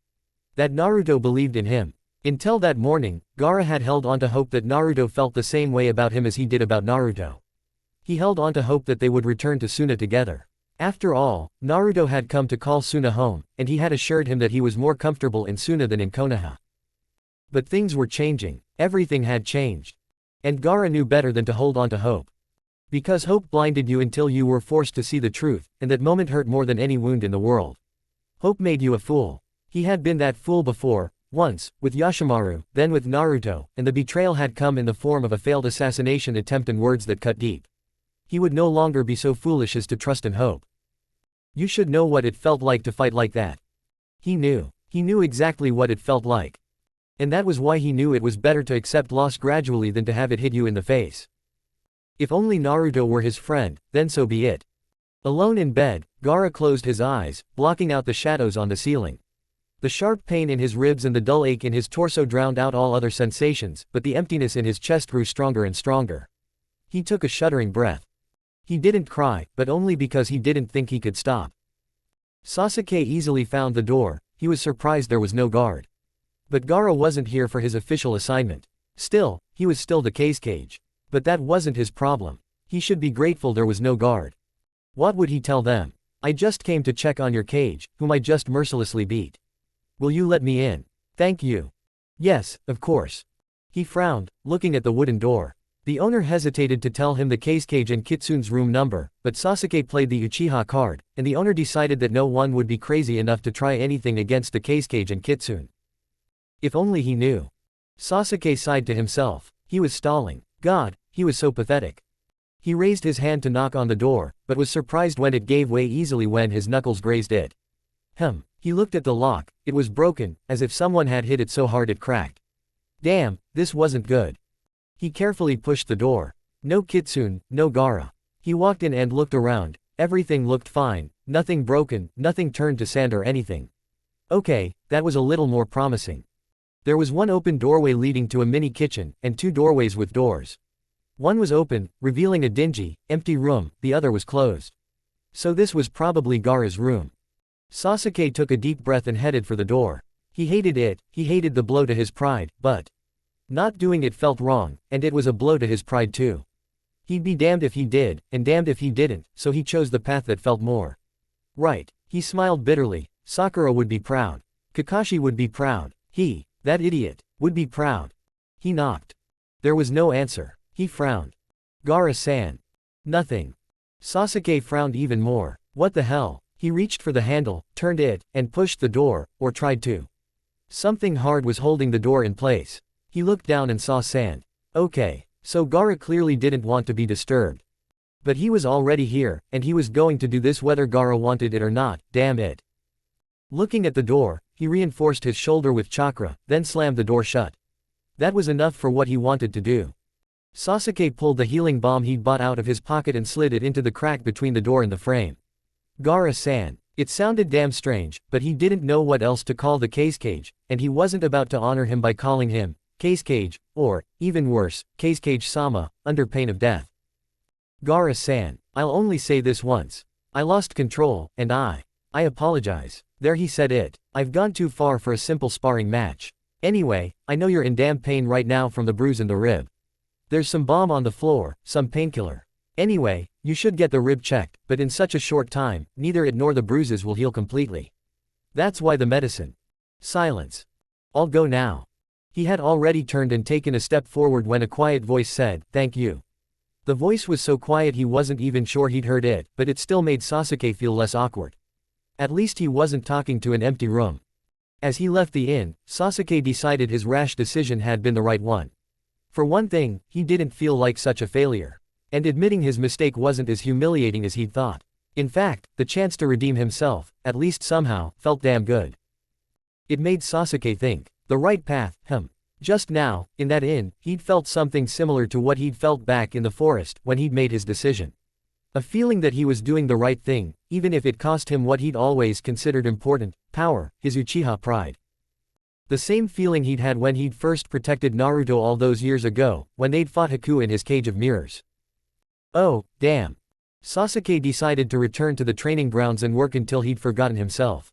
That Naruto believed in him. Until that morning, Gaara had held on to hope that Naruto felt the same way about him as he did about Naruto. He held on to hope that they would return to Suna together. After all, Naruto had come to call Suna home, and he had assured him that he was more comfortable in Suna than in Konoha. But things were changing. Everything had changed. And Gaara knew better than to hold on to hope. Because hope blinded you until you were forced to see the truth, and that moment hurt more than any wound in the world. Hope made you a fool. He had been that fool before, once, with Yashimaru, then with Naruto, and the betrayal had come in the form of a failed assassination attempt and words that cut deep. He would no longer be so foolish as to trust in hope. You should know what it felt like to fight like that. He knew. He knew exactly what it felt like. And that was why he knew it was better to accept loss gradually than to have it hit you in the face. If only Naruto were his friend, then so be it. Alone in bed, Gaara closed his eyes, blocking out the shadows on the ceiling. The sharp pain in his ribs and the dull ache in his torso drowned out all other sensations, but the emptiness in his chest grew stronger and stronger. He took a shuddering breath. He didn't cry, but only because he didn't think he could stop. Sasuke easily found the door. He was surprised there was no guard. But Gaara wasn't here for his official assignment. Still, he was still the cage. But that wasn't his problem. He should be grateful there was no guard. What would he tell them? I just came to check on your cage, whom I just mercilessly beat. Will you let me in? Thank you. Yes, of course. He frowned, looking at the wooden door. The owner hesitated to tell him the cage and Kitsune's room number, but Sasuke played the Uchiha card, and the owner decided that no one would be crazy enough to try anything against the cage and Kitsune. If only he knew. Sasuke sighed to himself. He was stalling. God, he was so pathetic. He raised his hand to knock on the door, but was surprised when it gave way easily when his knuckles grazed it. He looked at the lock. It was broken, as if someone had hit it so hard it cracked. Damn, this wasn't good. He carefully pushed the door. No Kitsune, no Gaara. He walked in and looked around. Everything looked fine, nothing broken, nothing turned to sand or anything. Okay, that was a little more promising. There was one open doorway leading to a mini kitchen, and two doorways with doors. One was open, revealing a dingy, empty room, the other was closed. So this was probably Gaara's room. Sasuke took a deep breath and headed for the door. He hated it, he hated the blow to his pride, but not doing it felt wrong, and it was a blow to his pride too. He'd be damned if he did, and damned if he didn't, so he chose the path that felt more right. He smiled bitterly. Sakura would be proud. Kakashi would be proud. He, that idiot, would be proud. He knocked. There was no answer. He frowned. Gaara-san. Nothing. Sasuke frowned even more. What the hell? He reached for the handle, turned it, and pushed the door, or tried to. Something hard was holding the door in place. He looked down and saw sand. Okay, so Gaara clearly didn't want to be disturbed. But he was already here, and he was going to do this whether Gaara wanted it or not, damn it. Looking at the door, he reinforced his shoulder with chakra, then slammed the door shut. That was enough for what he wanted to do. Sasuke pulled the healing bomb he'd bought out of his pocket and slid it into the crack between the door and the frame. Gaara-san. It sounded damn strange, but he didn't know what else to call the cage, and he wasn't about to honor him by calling him cage, or, even worse, cage-sama, under pain of death. Gaara-san. I'll only say this once. I lost control, and I apologize. There, he said it. I've gone too far for a simple sparring match. Anyway, I know you're in damn pain right now from the bruise in the rib. There's some balm on the floor, some painkiller. Anyway, you should get the rib checked, but in such a short time, neither it nor the bruises will heal completely. That's why the medicine. Silence. I'll go now. He had already turned and taken a step forward when a quiet voice said, "Thank you." The voice was so quiet he wasn't even sure he'd heard it, but it still made Sasuke feel less awkward. At least he wasn't talking to an empty room. As he left the inn, Sasuke decided his rash decision had been the right one. For one thing, he didn't feel like such a failure. And admitting his mistake wasn't as humiliating as he'd thought. In fact, the chance to redeem himself, at least somehow, felt damn good. It made Sasuke think. The right path, Just now, in that inn, he'd felt something similar to what he'd felt back in the forest when he'd made his decision. A feeling that he was doing the right thing, even if it cost him what he'd always considered important, power, his Uchiha pride. The same feeling he'd had when he'd first protected Naruto all those years ago, when they'd fought Haku in his cage of mirrors. Oh, damn. Sasuke decided to return to the training grounds and work until he'd forgotten himself.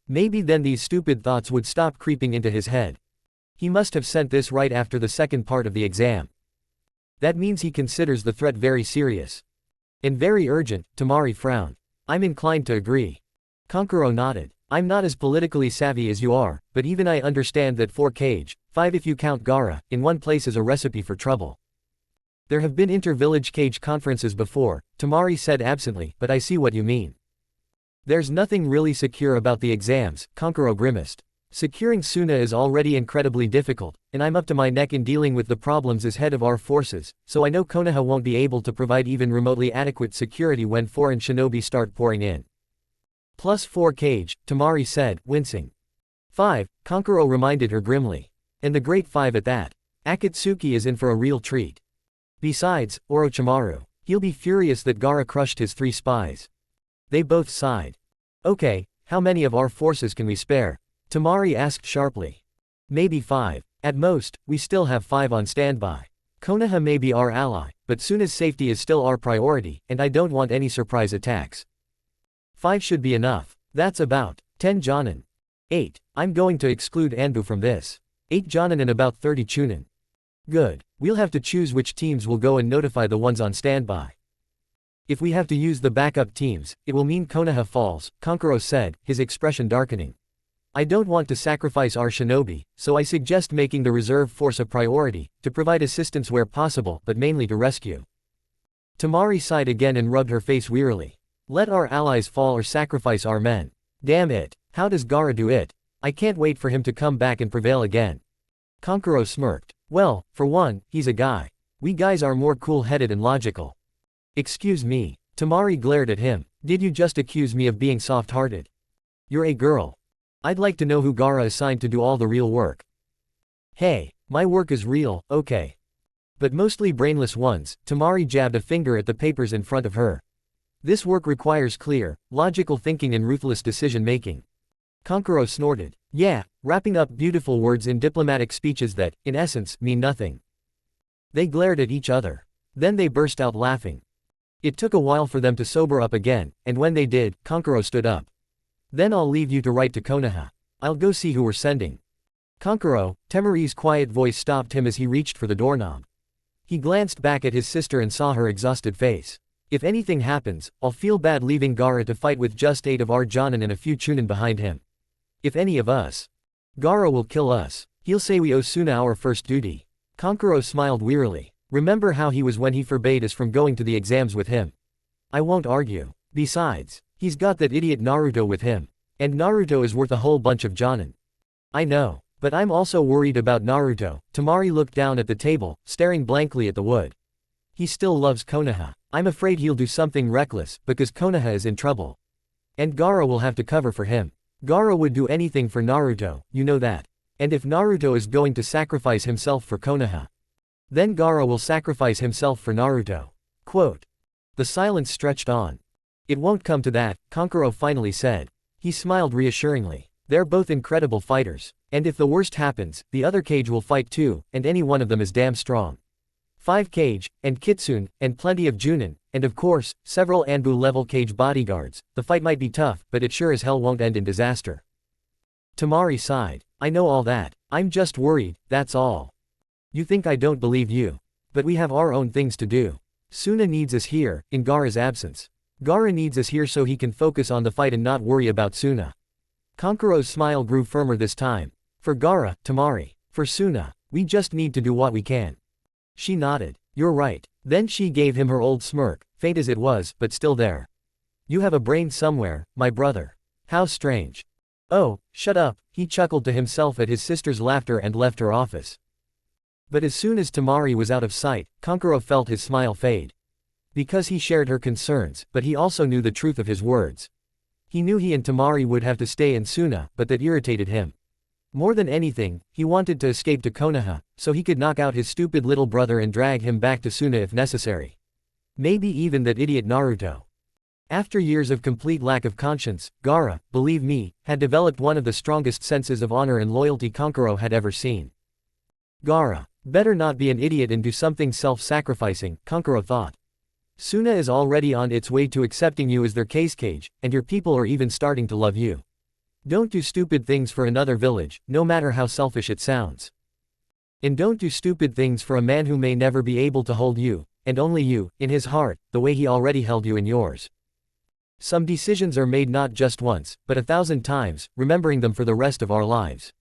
Maybe then these stupid thoughts would stop creeping into his head. He must have sent this right after the second part of the exam. That means he considers the threat very serious. And very urgent. Temari frowned. I'm inclined to agree. Kankuro nodded. I'm not as politically savvy as you are, but even I understand that 4 cage, 5 if you count Gaara, in one place is a recipe for trouble. There have been inter-village cage conferences before, Temari said absently, but I see what you mean. There's nothing really secure about the exams, Kankuro grimaced. Securing Suna is already incredibly difficult, and I'm up to my neck in dealing with the problems as head of our forces, so I know Konoha won't be able to provide even remotely adequate security when foreign shinobi start pouring in. Plus 4 cage, Temari said, wincing. 5, Kankuro reminded her grimly. And the great 5 at that. Akatsuki is in for a real treat. Besides, Orochimaru. He'll be furious that Gaara crushed his 3 spies. They both sighed. Okay, how many of our forces can we spare? Temari asked sharply. Maybe 5. At most, we still have 5 on standby. Konoha may be our ally, but Suna's safety is still our priority, and I don't want any surprise attacks. 5 should be enough. That's about 10 Jonin. 8. I'm going to exclude Anbu from this. 8 Jonin and about 30 Chunin. Good. We'll have to choose which teams will go and notify the ones on standby. If we have to use the backup teams, it will mean Konoha falls, Kankuro said, his expression darkening. I don't want to sacrifice our shinobi, so I suggest making the reserve force a priority, to provide assistance where possible but mainly to rescue. Temari sighed again and rubbed her face wearily. Let our allies fall or sacrifice our men. Damn it, how does Gaara do it? I can't wait for him to come back and prevail again. Kankuro smirked. Well, for one, he's a guy. We guys are more cool-headed and logical. Excuse me. Temari glared at him. Did you just accuse me of being soft-hearted? You're a girl. I'd like to know who Gaara assigned to do all the real work. Hey, my work is real, okay. But mostly brainless ones. Temari jabbed a finger at the papers in front of her. This work requires clear, logical thinking and ruthless decision-making. Kankuro snorted. Yeah, wrapping up beautiful words in diplomatic speeches that, in essence, mean nothing. They glared at each other. Then they burst out laughing. It took a while for them to sober up again, and when they did, Kankuro stood up. Then I'll leave you to write to Konoha. I'll go see who we're sending. Kankuro, Temari's quiet voice stopped him as he reached for the doorknob. He glanced back at his sister and saw her exhausted face. If anything happens, I'll feel bad leaving Gaara to fight with just 8 of our Jonin and a few Chunin behind him. If any of us. Gaara will kill us. He'll say we owe Suna our first duty. Kankuro smiled wearily. Remember how he was when he forbade us from going to the exams with him. I won't argue. Besides, He's got that idiot Naruto with him. And Naruto is worth a whole bunch of Jonin. I know. But I'm also worried about Naruto. Temari looked down at the table, staring blankly at the wood. He still loves Konoha. I'm afraid he'll do something reckless, because Konoha is in trouble. And Gaara will have to cover for him. Gaara would do anything for Naruto, you know that. And if Naruto is going to sacrifice himself for Konoha, then Gaara will sacrifice himself for Naruto. Quote. The silence stretched on. It won't come to that, Kankuro finally said. He smiled reassuringly. They're both incredible fighters. And if the worst happens, the other Kage will fight too, and any one of them is damn strong. 5 Kage, and Kitsune, and plenty of Junin, and of course, several Anbu-level Kage bodyguards. The fight might be tough, but it sure as hell won't end in disaster. Temari sighed. I know all that. I'm just worried, that's all. You think I don't believe you. But we have our own things to do. Suna needs us here, in Gaara's absence. Gaara needs us here so he can focus on the fight and not worry about Suna. Kankuro's smile grew firmer this time. For Gaara, Temari. For Suna, we just need to do what we can. She nodded. You're right. Then she gave him her old smirk, faint as it was, but still there. You have a brain somewhere, my brother. How strange. Oh, shut up, he chuckled to himself at his sister's laughter and left her office. But as soon as Temari was out of sight, Kankuro felt his smile fade. Because he shared her concerns, but he also knew the truth of his words. He knew he and Temari would have to stay in Suna, but that irritated him. More than anything, he wanted to escape to Konoha, so he could knock out his stupid little brother and drag him back to Suna if necessary. Maybe even that idiot Naruto. After years of complete lack of conscience, Gaara, believe me, had developed one of the strongest senses of honor and loyalty Kankuro had ever seen. Gaara, better not be an idiot and do something self-sacrificing, Kankuro thought. Suna is already on its way to accepting you as their Kage, and your people are even starting to love you. Don't do stupid things for another village, no matter how selfish it sounds. And don't do stupid things for a man who may never be able to hold you, and only you, in his heart, the way he already held you in yours. Some decisions are made not just once, but 1,000 times, remembering them for the rest of our lives.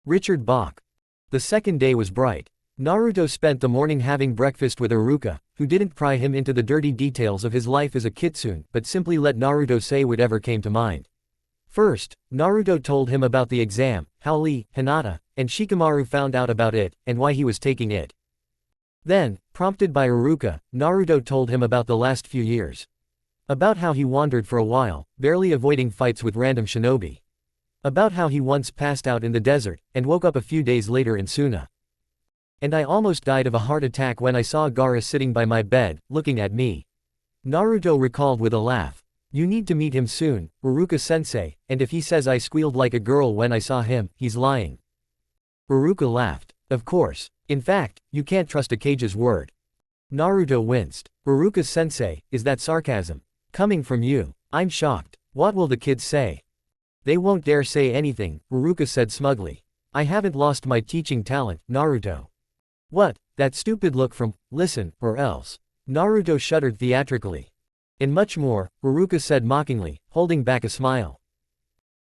Richard Bach. The second day was bright. Naruto spent the morning having breakfast with Iruka, who didn't pry him into the dirty details of his life as a Kitsune, but simply let Naruto say whatever came to mind. First, Naruto told him about the exam, how Lee, Hinata, and Shikamaru found out about it, and why he was taking it. Then, prompted by Iruka, Naruto told him about the last few years. About how he wandered for a while, barely avoiding fights with random shinobi. About how he once passed out in the desert, and woke up a few days later in Suna. And I almost died of a heart attack when I saw Gaara sitting by my bed, looking at me. Naruto recalled with a laugh. You need to meet him soon, Iruka-sensei, and if he says I squealed like a girl when I saw him, he's lying. Iruka laughed. Of course. In fact, you can't trust a Kage's word. Naruto winced. Iruka-sensei, is that sarcasm? Coming from you. I'm shocked. What will the kids say? They won't dare say anything, Iruka said smugly. I haven't lost my teaching talent, Naruto. What? That stupid look from, listen, or else. Naruto shuddered theatrically. And much more, Iruka said mockingly, holding back a smile.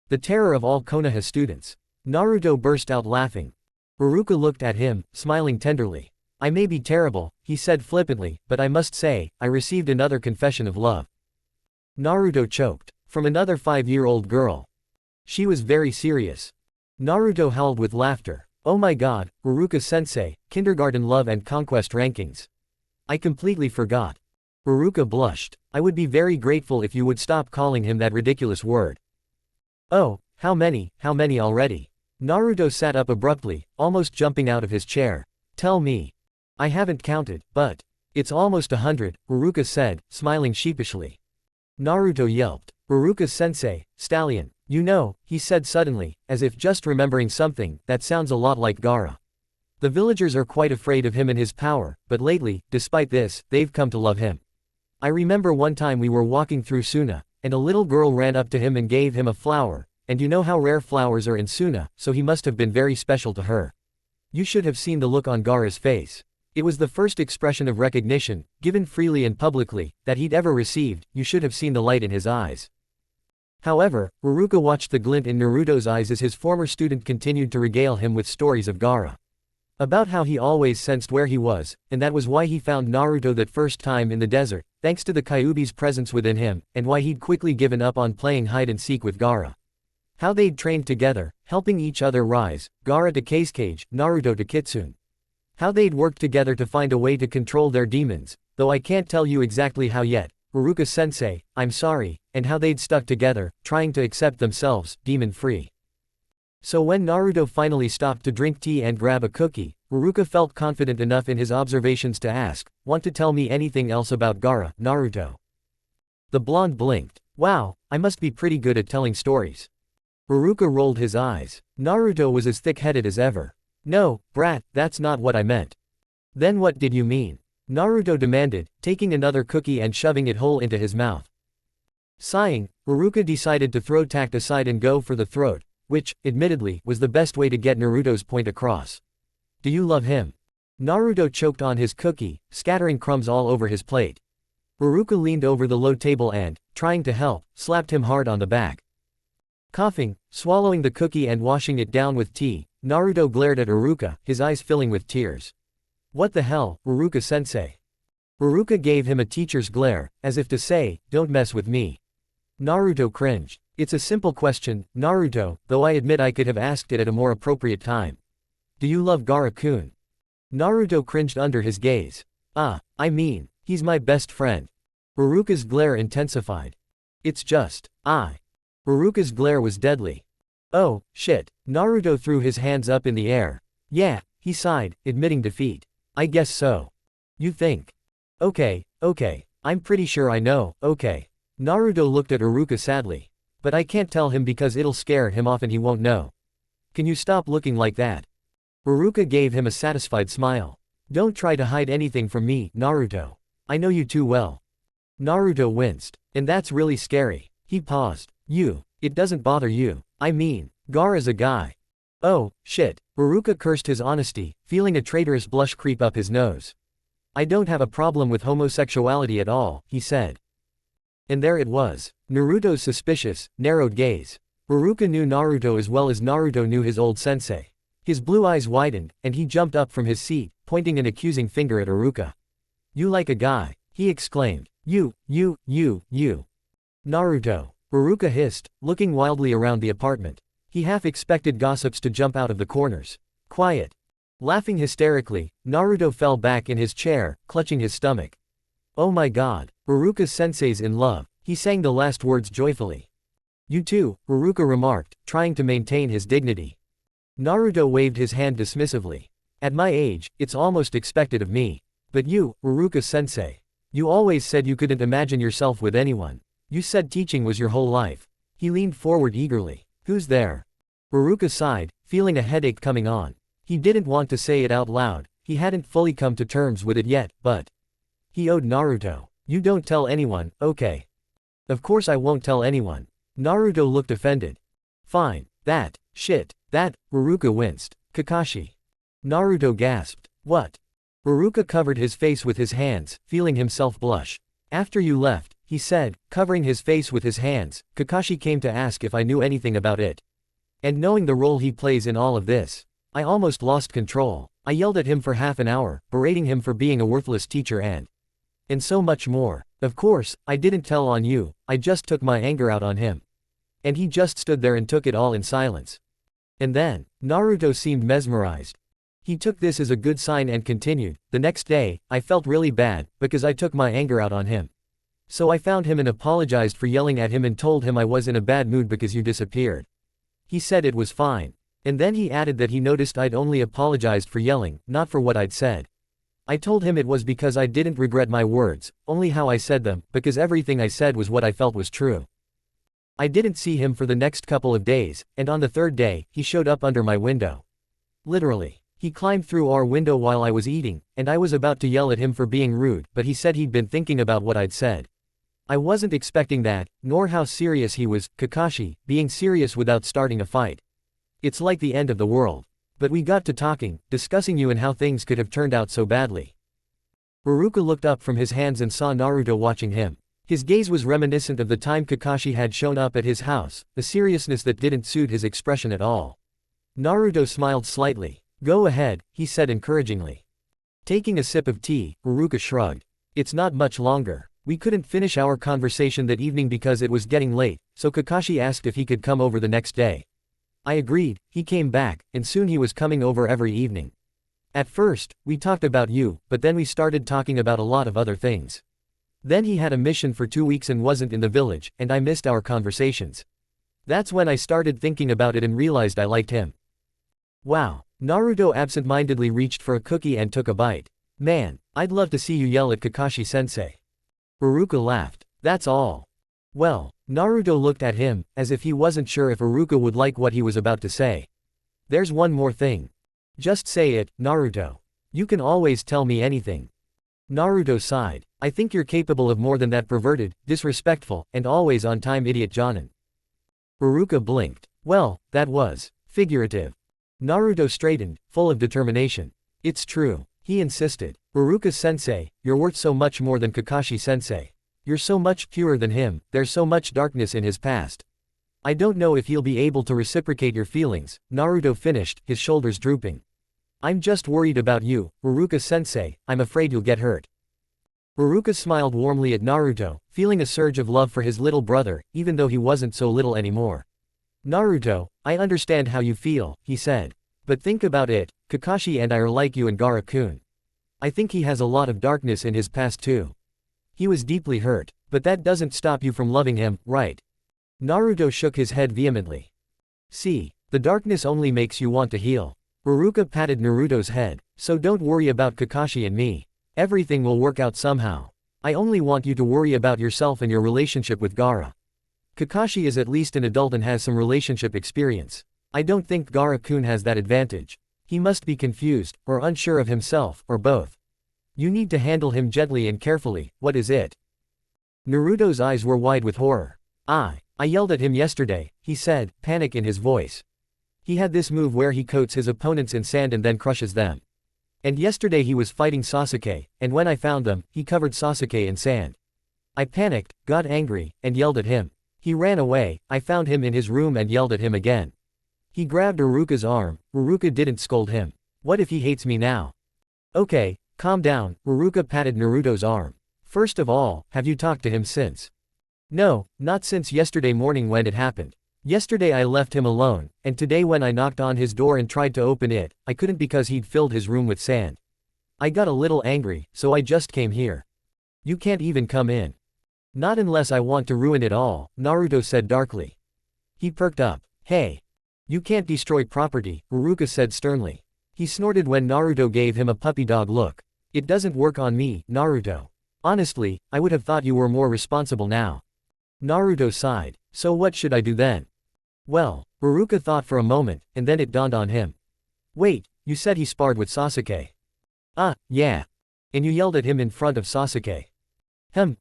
The terror of all Konoha students. Naruto burst out laughing. Iruka looked at him, smiling tenderly. I may be terrible, he said flippantly, but I must say, I received another confession of love. Naruto choked. From another 5-year-old girl. She was very serious. Naruto howled with laughter. Oh my god, Iruka-sensei, kindergarten love and conquest rankings. I completely forgot. Iruka blushed. I would be very grateful if you would stop calling him that ridiculous word. Oh, how many already? Naruto sat up abruptly, almost jumping out of his chair. Tell me. I haven't counted, but. It's almost 100, Iruka said, smiling sheepishly. Naruto yelped. Iruka-sensei, stallion. You know, he said suddenly, as if just remembering something, that sounds a lot like Gaara. The villagers are quite afraid of him and his power, but lately, despite this, they've come to love him. I remember one time we were walking through Suna, and a little girl ran up to him and gave him a flower, and you know how rare flowers are in Suna, so he must have been very special to her. You should have seen the look on Gaara's face. It was the first expression of recognition, given freely and publicly, that he'd ever received. You should have seen the light in his eyes. However, Iruka watched the glint in Naruto's eyes as his former student continued to regale him with stories of Gaara. About how he always sensed where he was, and that was why he found Naruto that first time in the desert, thanks to the Kyuubi's presence within him, and why he'd quickly given up on playing hide-and-seek with Gaara. How they'd trained together, helping each other rise, Gaara to Kage, Naruto to Kitsune. How they'd worked together to find a way to control their demons, though I can't tell you exactly how yet, Iruka-sensei, I'm sorry, and how they'd stuck together, trying to accept themselves, demon-free. So when Naruto finally stopped to drink tea and grab a cookie, Iruka felt confident enough in his observations to ask, "Want to tell me anything else about Gaara, Naruto?" The blonde blinked. Wow, I must be pretty good at telling stories. Iruka rolled his eyes. Naruto was as thick-headed as ever. No, brat, that's not what I meant. Then what did you mean? Naruto demanded, taking another cookie and shoving it whole into his mouth. Sighing, Iruka decided to throw tact aside and go for the throat, which, admittedly, was the best way to get Naruto's point across. Do you love him? Naruto choked on his cookie, scattering crumbs all over his plate. Iruka leaned over the low table and, trying to help, slapped him hard on the back. Coughing, swallowing the cookie and washing it down with tea, Naruto glared at Iruka, his eyes filling with tears. What the hell, Iruka-sensei? Iruka gave him a teacher's glare, as if to say, don't mess with me. Naruto cringed. It's a simple question, Naruto, though I admit I could have asked it at a more appropriate time. Do you love Gaara-kun? Naruto cringed under his gaze. I mean, he's my best friend. Iruka's glare intensified. It's just, Iruka's glare was deadly. Oh, shit. Naruto threw his hands up in the air. Yeah, he sighed, admitting defeat. I guess so. You think? Okay, I'm pretty sure I know, okay. Naruto looked at Iruka sadly. But I can't tell him because it'll scare him off and he won't know. Can you stop looking like that? Iruka gave him a satisfied smile. Don't try to hide anything from me, Naruto. I know you too well. Naruto winced. And that's really scary. He paused. It doesn't bother you. I mean, Gaara's a guy. Oh, shit. Iruka cursed his honesty, feeling a traitorous blush creep up his nose. I don't have a problem with homosexuality at all, he said. And there it was. Naruto's suspicious, narrowed gaze. Iruka knew Naruto as well as Naruto knew his old sensei. His blue eyes widened, and he jumped up from his seat, pointing an accusing finger at Iruka. You like a guy, he exclaimed. You. Naruto. Iruka hissed, looking wildly around the apartment. He half expected gossips to jump out of the corners. Quiet. Laughing hysterically, Naruto fell back in his chair, clutching his stomach. Oh my god, Iruka-sensei's in love, he sang the last words joyfully. You too, Iruka remarked, trying to maintain his dignity. Naruto waved his hand dismissively. At my age, it's almost expected of me. But you, Iruka-sensei. You always said you couldn't imagine yourself with anyone. You said teaching was your whole life. He leaned forward eagerly. Who's there? Iruka sighed, feeling a headache coming on. He didn't want to say it out loud, he hadn't fully come to terms with it yet, but he owed Naruto. You don't tell anyone, okay? Of course I won't tell anyone. Naruto looked offended. Fine. That, Iruka winced. Kakashi. Naruto gasped. What? Iruka covered his face with his hands, feeling himself blush. After you left, he said, covering his face with his hands, Kakashi came to ask if I knew anything about it. And knowing the role he plays in all of this, I almost lost control. I yelled at him for half an hour, berating him for being a worthless teacher and so much more. Of course, I didn't tell on you, I just took my anger out on him. And he just stood there and took it all in silence. And then, Naruto seemed mesmerized. He took this as a good sign and continued, the next day, I felt really bad, because I took my anger out on him. So I found him and apologized for yelling at him and told him I was in a bad mood because you disappeared. He said it was fine. And then he added that he noticed I'd only apologized for yelling, not for what I'd said. I told him it was because I didn't regret my words, only how I said them, because everything I said was what I felt was true. I didn't see him for the next couple of days, and on the third day, he showed up under my window. Literally. He climbed through our window while I was eating, and I was about to yell at him for being rude, but he said he'd been thinking about what I'd said. I wasn't expecting that, nor how serious he was, Kakashi, being serious without starting a fight. It's like the end of the world. But we got to talking, discussing you and how things could have turned out so badly. Iruka looked up from his hands and saw Naruto watching him. His gaze was reminiscent of the time Kakashi had shown up at his house, a seriousness that didn't suit his expression at all. Naruto smiled slightly. Go ahead, he said encouragingly. Taking a sip of tea, Uruka shrugged. It's not much longer. We couldn't finish our conversation that evening because it was getting late, so Kakashi asked if he could come over the next day. I agreed. He came back, and soon he was coming over every evening. At first, we talked about you, but then we started talking about a lot of other things. Then he had a mission for 2 weeks and wasn't in the village, and I missed our conversations. That's when I started thinking about it and realized I liked him. Wow. Naruto absent-mindedly reached for a cookie and took a bite. Man, I'd love to see you yell at Kakashi-sensei. Uruka laughed. That's all. Well, Naruto looked at him, as if he wasn't sure if Uruka would like what he was about to say. There's one more thing. Just say it, Naruto. You can always tell me anything. Naruto sighed. I think you're capable of more than that perverted, disrespectful, and always on-time idiot Jonin. Uruka blinked. Well, that was figurative. Naruto straightened, full of determination. It's true. He insisted. Uruka-sensei, you're worth so much more than Kakashi-sensei. You're so much purer than him, there's so much darkness in his past. I don't know if he'll be able to reciprocate your feelings, Naruto finished, his shoulders drooping. I'm just worried about you, Uruka-sensei, I'm afraid you'll get hurt. Uruka smiled warmly at Naruto, feeling a surge of love for his little brother, even though he wasn't so little anymore. Naruto, I understand how you feel, he said. But think about it, Kakashi and I are like you and Gaara-kun. I think he has a lot of darkness in his past too. He was deeply hurt, but that doesn't stop you from loving him, right? Naruto shook his head vehemently. See, the darkness only makes you want to heal. Uruka patted Naruto's head, so don't worry about Kakashi and me. Everything will work out somehow. I only want you to worry about yourself and your relationship with Gaara. Kakashi is at least an adult and has some relationship experience. I don't think Gaara-kun has that advantage. He must be confused, or unsure of himself, or both. You need to handle him gently and carefully. What is it? Naruto's eyes were wide with horror. I yelled at him yesterday, he said, panic in his voice. He had this move where he coats his opponents in sand and then crushes them. And yesterday he was fighting Sasuke, and when I found them, he covered Sasuke in sand. I panicked, got angry, and yelled at him. He ran away. I found him in his room and yelled at him again. He grabbed Uruka's arm. Uruka didn't scold him. What if he hates me now? Okay, calm down. Uruka patted Naruto's arm. First of all, have you talked to him since? No, not since yesterday morning when it happened. Yesterday I left him alone, and today when I knocked on his door and tried to open it, I couldn't because he'd filled his room with sand. I got a little angry, so I just came here. You can't even come in. Not unless I want to ruin it all, Naruto said darkly. He perked up. Hey. You can't destroy property, Uruka said sternly. He snorted when Naruto gave him a puppy dog look. It doesn't work on me, Naruto. Honestly, I would have thought you were more responsible now. Naruto sighed. So what should I do then? Well, Uruka thought for a moment, and then it dawned on him. Wait, you said he sparred with Sasuke. Yeah. And you yelled at him in front of Sasuke.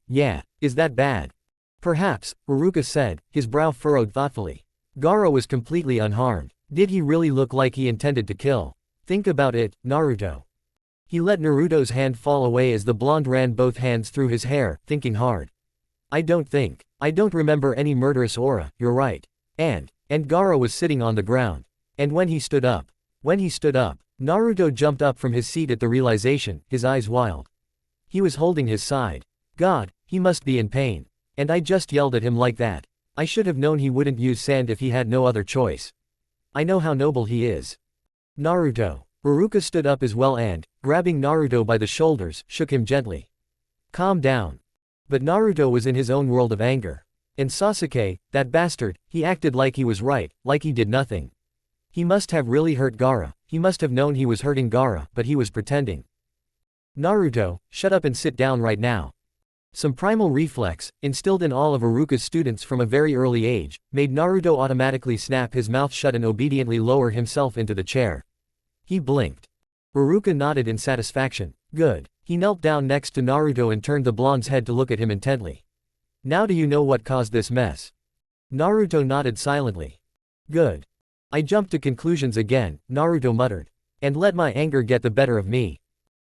Yeah, is that bad? Perhaps, Uruka said, his brow furrowed thoughtfully. Gaara was completely unharmed. Did he really look like he intended to kill? Think about it, Naruto. He let Naruto's hand fall away as the blonde ran both hands through his hair, thinking hard. I don't remember any murderous aura, you're right. And Gaara was sitting on the ground. And when he stood up, Naruto jumped up from his seat at the realization, his eyes wild. He was holding his side. God, he must be in pain. And I just yelled at him like that. I should have known he wouldn't use sand if he had no other choice. I know how noble he is. Naruto. Uruka stood up as well and, grabbing Naruto by the shoulders, shook him gently. Calm down. But Naruto was in his own world of anger. And Sasuke, that bastard, he acted like he was right, like he did nothing. He must have really hurt Gaara, he must have known he was hurting Gaara, but he was pretending. Naruto, shut up and sit down right now. Some primal reflex, instilled in all of Uruka's students from a very early age, made Naruto automatically snap his mouth shut and obediently lower himself into the chair. He blinked. Uruka nodded in satisfaction. Good. He knelt down next to Naruto and turned the blonde's head to look at him intently. Now do you know what caused this mess? Naruto nodded silently. Good. I jumped to conclusions again, Naruto muttered. And let my anger get the better of me.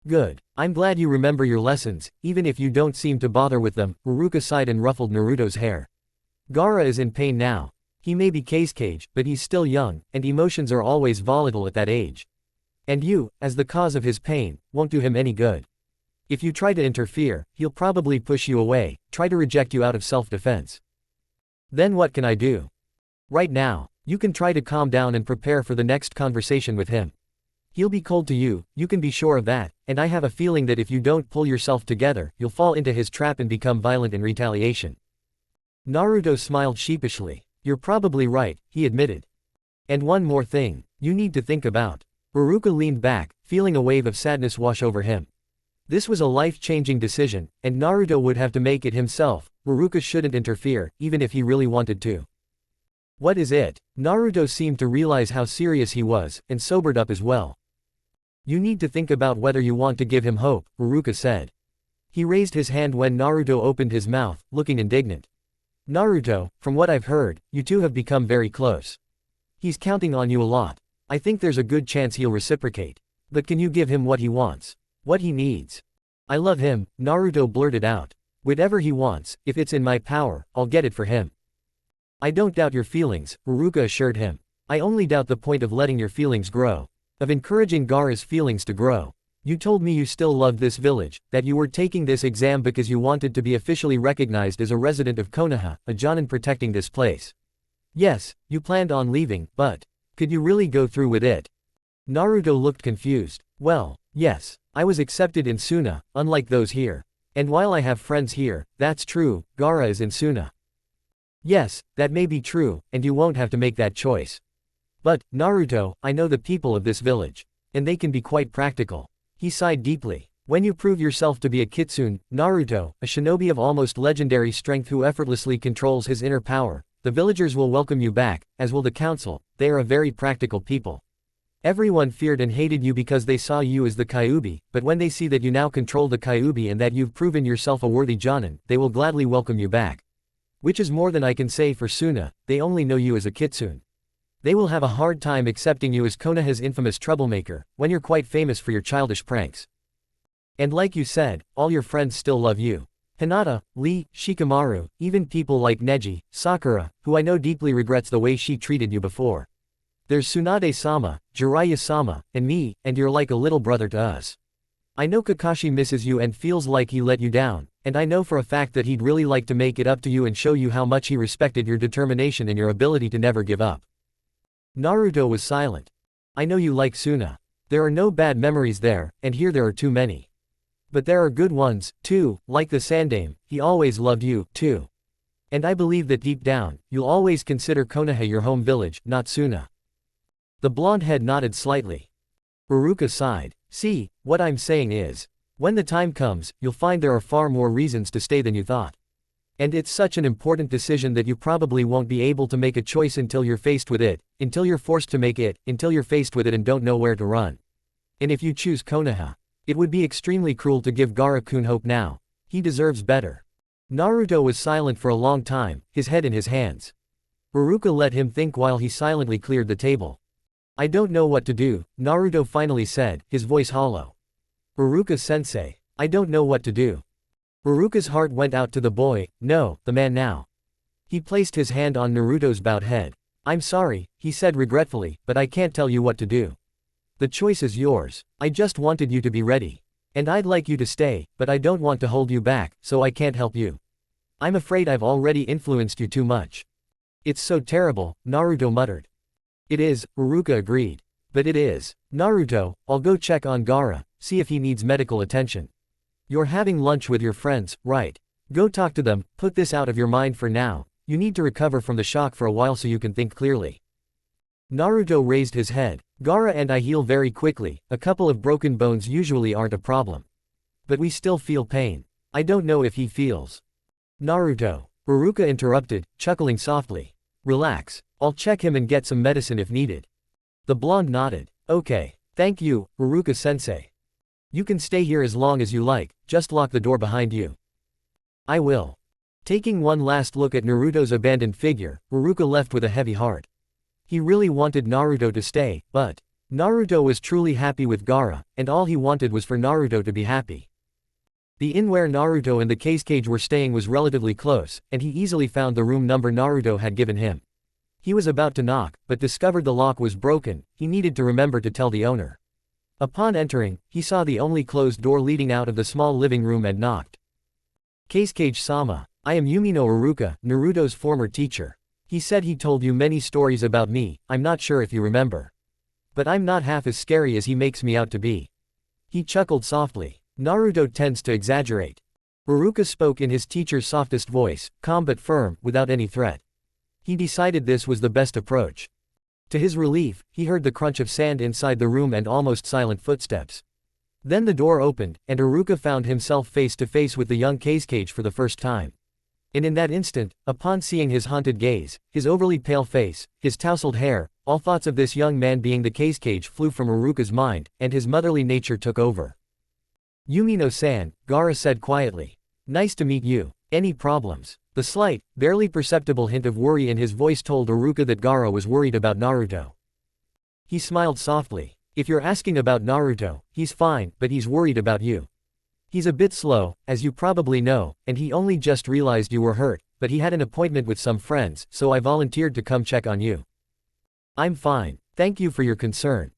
Good. I'm glad you remember your lessons, even if you don't seem to bother with them, Uruka sighed and ruffled Naruto's hair. Gaara is in pain now. He may be cage, but he's still young, and emotions are always volatile at that age. And you, as the cause of his pain, won't do him any good. If you try to interfere, he'll probably push you away, try to reject you out of self-defense. Then what can I do? Right now, you can try to calm down and prepare for the next conversation with him. He'll be cold to you, you can be sure of that, and I have a feeling that if you don't pull yourself together, you'll fall into his trap and become violent in retaliation. Naruto smiled sheepishly. You're probably right, he admitted. And one more thing, you need to think about. Iruka leaned back, feeling a wave of sadness wash over him. This was a life-changing decision, and Naruto would have to make it himself. Iruka shouldn't interfere, even if he really wanted to. What is it? Naruto seemed to realize how serious he was, and sobered up as well. You need to think about whether you want to give him hope, Iruka said. He raised his hand when Naruto opened his mouth, looking indignant. Naruto, from what I've heard, you two have become very close. He's counting on you a lot. I think there's a good chance he'll reciprocate. But can you give him what he wants? What he needs? I love him, Naruto blurted out. Whatever he wants, if it's in my power, I'll get it for him. I don't doubt your feelings, Iruka assured him. I only doubt the point of letting your feelings grow. Of encouraging Gaara's feelings to grow. You told me you still loved this village, that you were taking this exam because you wanted to be officially recognized as a resident of Konoha, a Jonin protecting this place. Yes, you planned on leaving, but could you really go through with it? Naruto looked confused. Well, yes, I was accepted in Suna, unlike those here. And while I have friends here, that's true, Gaara is in Suna. Yes, that may be true, and you won't have to make that choice. But, Naruto, I know the people of this village. And they can be quite practical. He sighed deeply. When you prove yourself to be a Kitsune, Naruto, a shinobi of almost legendary strength who effortlessly controls his inner power, the villagers will welcome you back, as will the council. They are a very practical people. Everyone feared and hated you because they saw you as the Kyuubi, but when they see that you now control the Kyuubi and that you've proven yourself a worthy Jonin, they will gladly welcome you back. Which is more than I can say for Suna, they only know you as a Kitsune. They will have a hard time accepting you as Konoha's infamous troublemaker, when you're quite famous for your childish pranks. And like you said, all your friends still love you. Hinata, Lee, Shikamaru, even people like Neji, Sakura, who I know deeply regrets the way she treated you before. There's Tsunade-sama, Jiraiya-sama, and me, and you're like a little brother to us. I know Kakashi misses you and feels like he let you down, and I know for a fact that he'd really like to make it up to you and show you how much he respected your determination and your ability to never give up. Naruto was silent. I know you like Suna. There are no bad memories there, and here there are too many. But there are good ones, too, like the Sandaime, he always loved you, too. And I believe that deep down, you'll always consider Konoha your home village, not Suna. The blonde head nodded slightly. Iruka sighed. See, what I'm saying is, when the time comes, you'll find there are far more reasons to stay than you thought. And it's such an important decision that you probably won't be able to make a choice until you're faced with it, until you're forced to make it, until you're faced with it and don't know where to run. And if you choose Konoha, it would be extremely cruel to give Gaara-kun hope now. He deserves better. Naruto was silent for a long time, his head in his hands. Iruka let him think while he silently cleared the table. I don't know what to do, Naruto finally said, his voice hollow. Iruka-sensei, I don't know what to do. Iruka's heart went out to the boy, no, the man now. He placed his hand on Naruto's bowed head. I'm sorry, he said regretfully, but I can't tell you what to do. The choice is yours. I just wanted you to be ready. And I'd like you to stay, but I don't want to hold you back, so I can't help you. I'm afraid I've already influenced you too much. It's so terrible, Naruto muttered. It is, Iruka agreed. But it is. Naruto, I'll go check on Gaara, see if he needs medical attention. You're having lunch with your friends, right? Go talk to them, put this out of your mind for now. You need to recover from the shock for a while so you can think clearly. Naruto raised his head. Gaara and I heal very quickly, a couple of broken bones usually aren't a problem. But we still feel pain. I don't know if he feels. Naruto. Iruka interrupted, chuckling softly. Relax. I'll check him and get some medicine if needed. The blonde nodded. Okay. Thank you, Iruka-sensei. You can stay here as long as you like, just lock the door behind you. I will. Taking one last look at Naruto's abandoned figure, Iruka left with a heavy heart. He really wanted Naruto to stay, but Naruto was truly happy with Gaara, and all he wanted was for Naruto to be happy. The inn where Naruto and the cage were staying was relatively close, and he easily found the room number Naruto had given him. He was about to knock, but discovered the lock was broken. He needed to remember to tell the owner. Upon entering, he saw the only closed door leading out of the small living room and knocked. Kasuke-sama, I am Yumino Iruka, Naruto's former teacher. He said he told you many stories about me, I'm not sure if you remember. But I'm not half as scary as he makes me out to be. He chuckled softly. Naruto tends to exaggerate. Iruka spoke in his teacher's softest voice, calm but firm, without any threat. He decided this was the best approach. To his relief, he heard the crunch of sand inside the room and almost silent footsteps. Then the door opened, and Iruka found himself face to face with the young Kasuke for the first time. And in that instant, upon seeing his haunted gaze, his overly pale face, his tousled hair, all thoughts of this young man being the Kasuke flew from Iruka's mind, and his motherly nature took over. Yumino-san, Gaara said quietly. Nice to meet you. Any problems? The slight, barely perceptible hint of worry in his voice told Iruka that Gaara was worried about Naruto. He smiled softly. If you're asking about Naruto, he's fine, but he's worried about you. He's a bit slow, as you probably know, and he only just realized you were hurt, but he had an appointment with some friends, so I volunteered to come check on you. I'm fine. Thank you for your concern.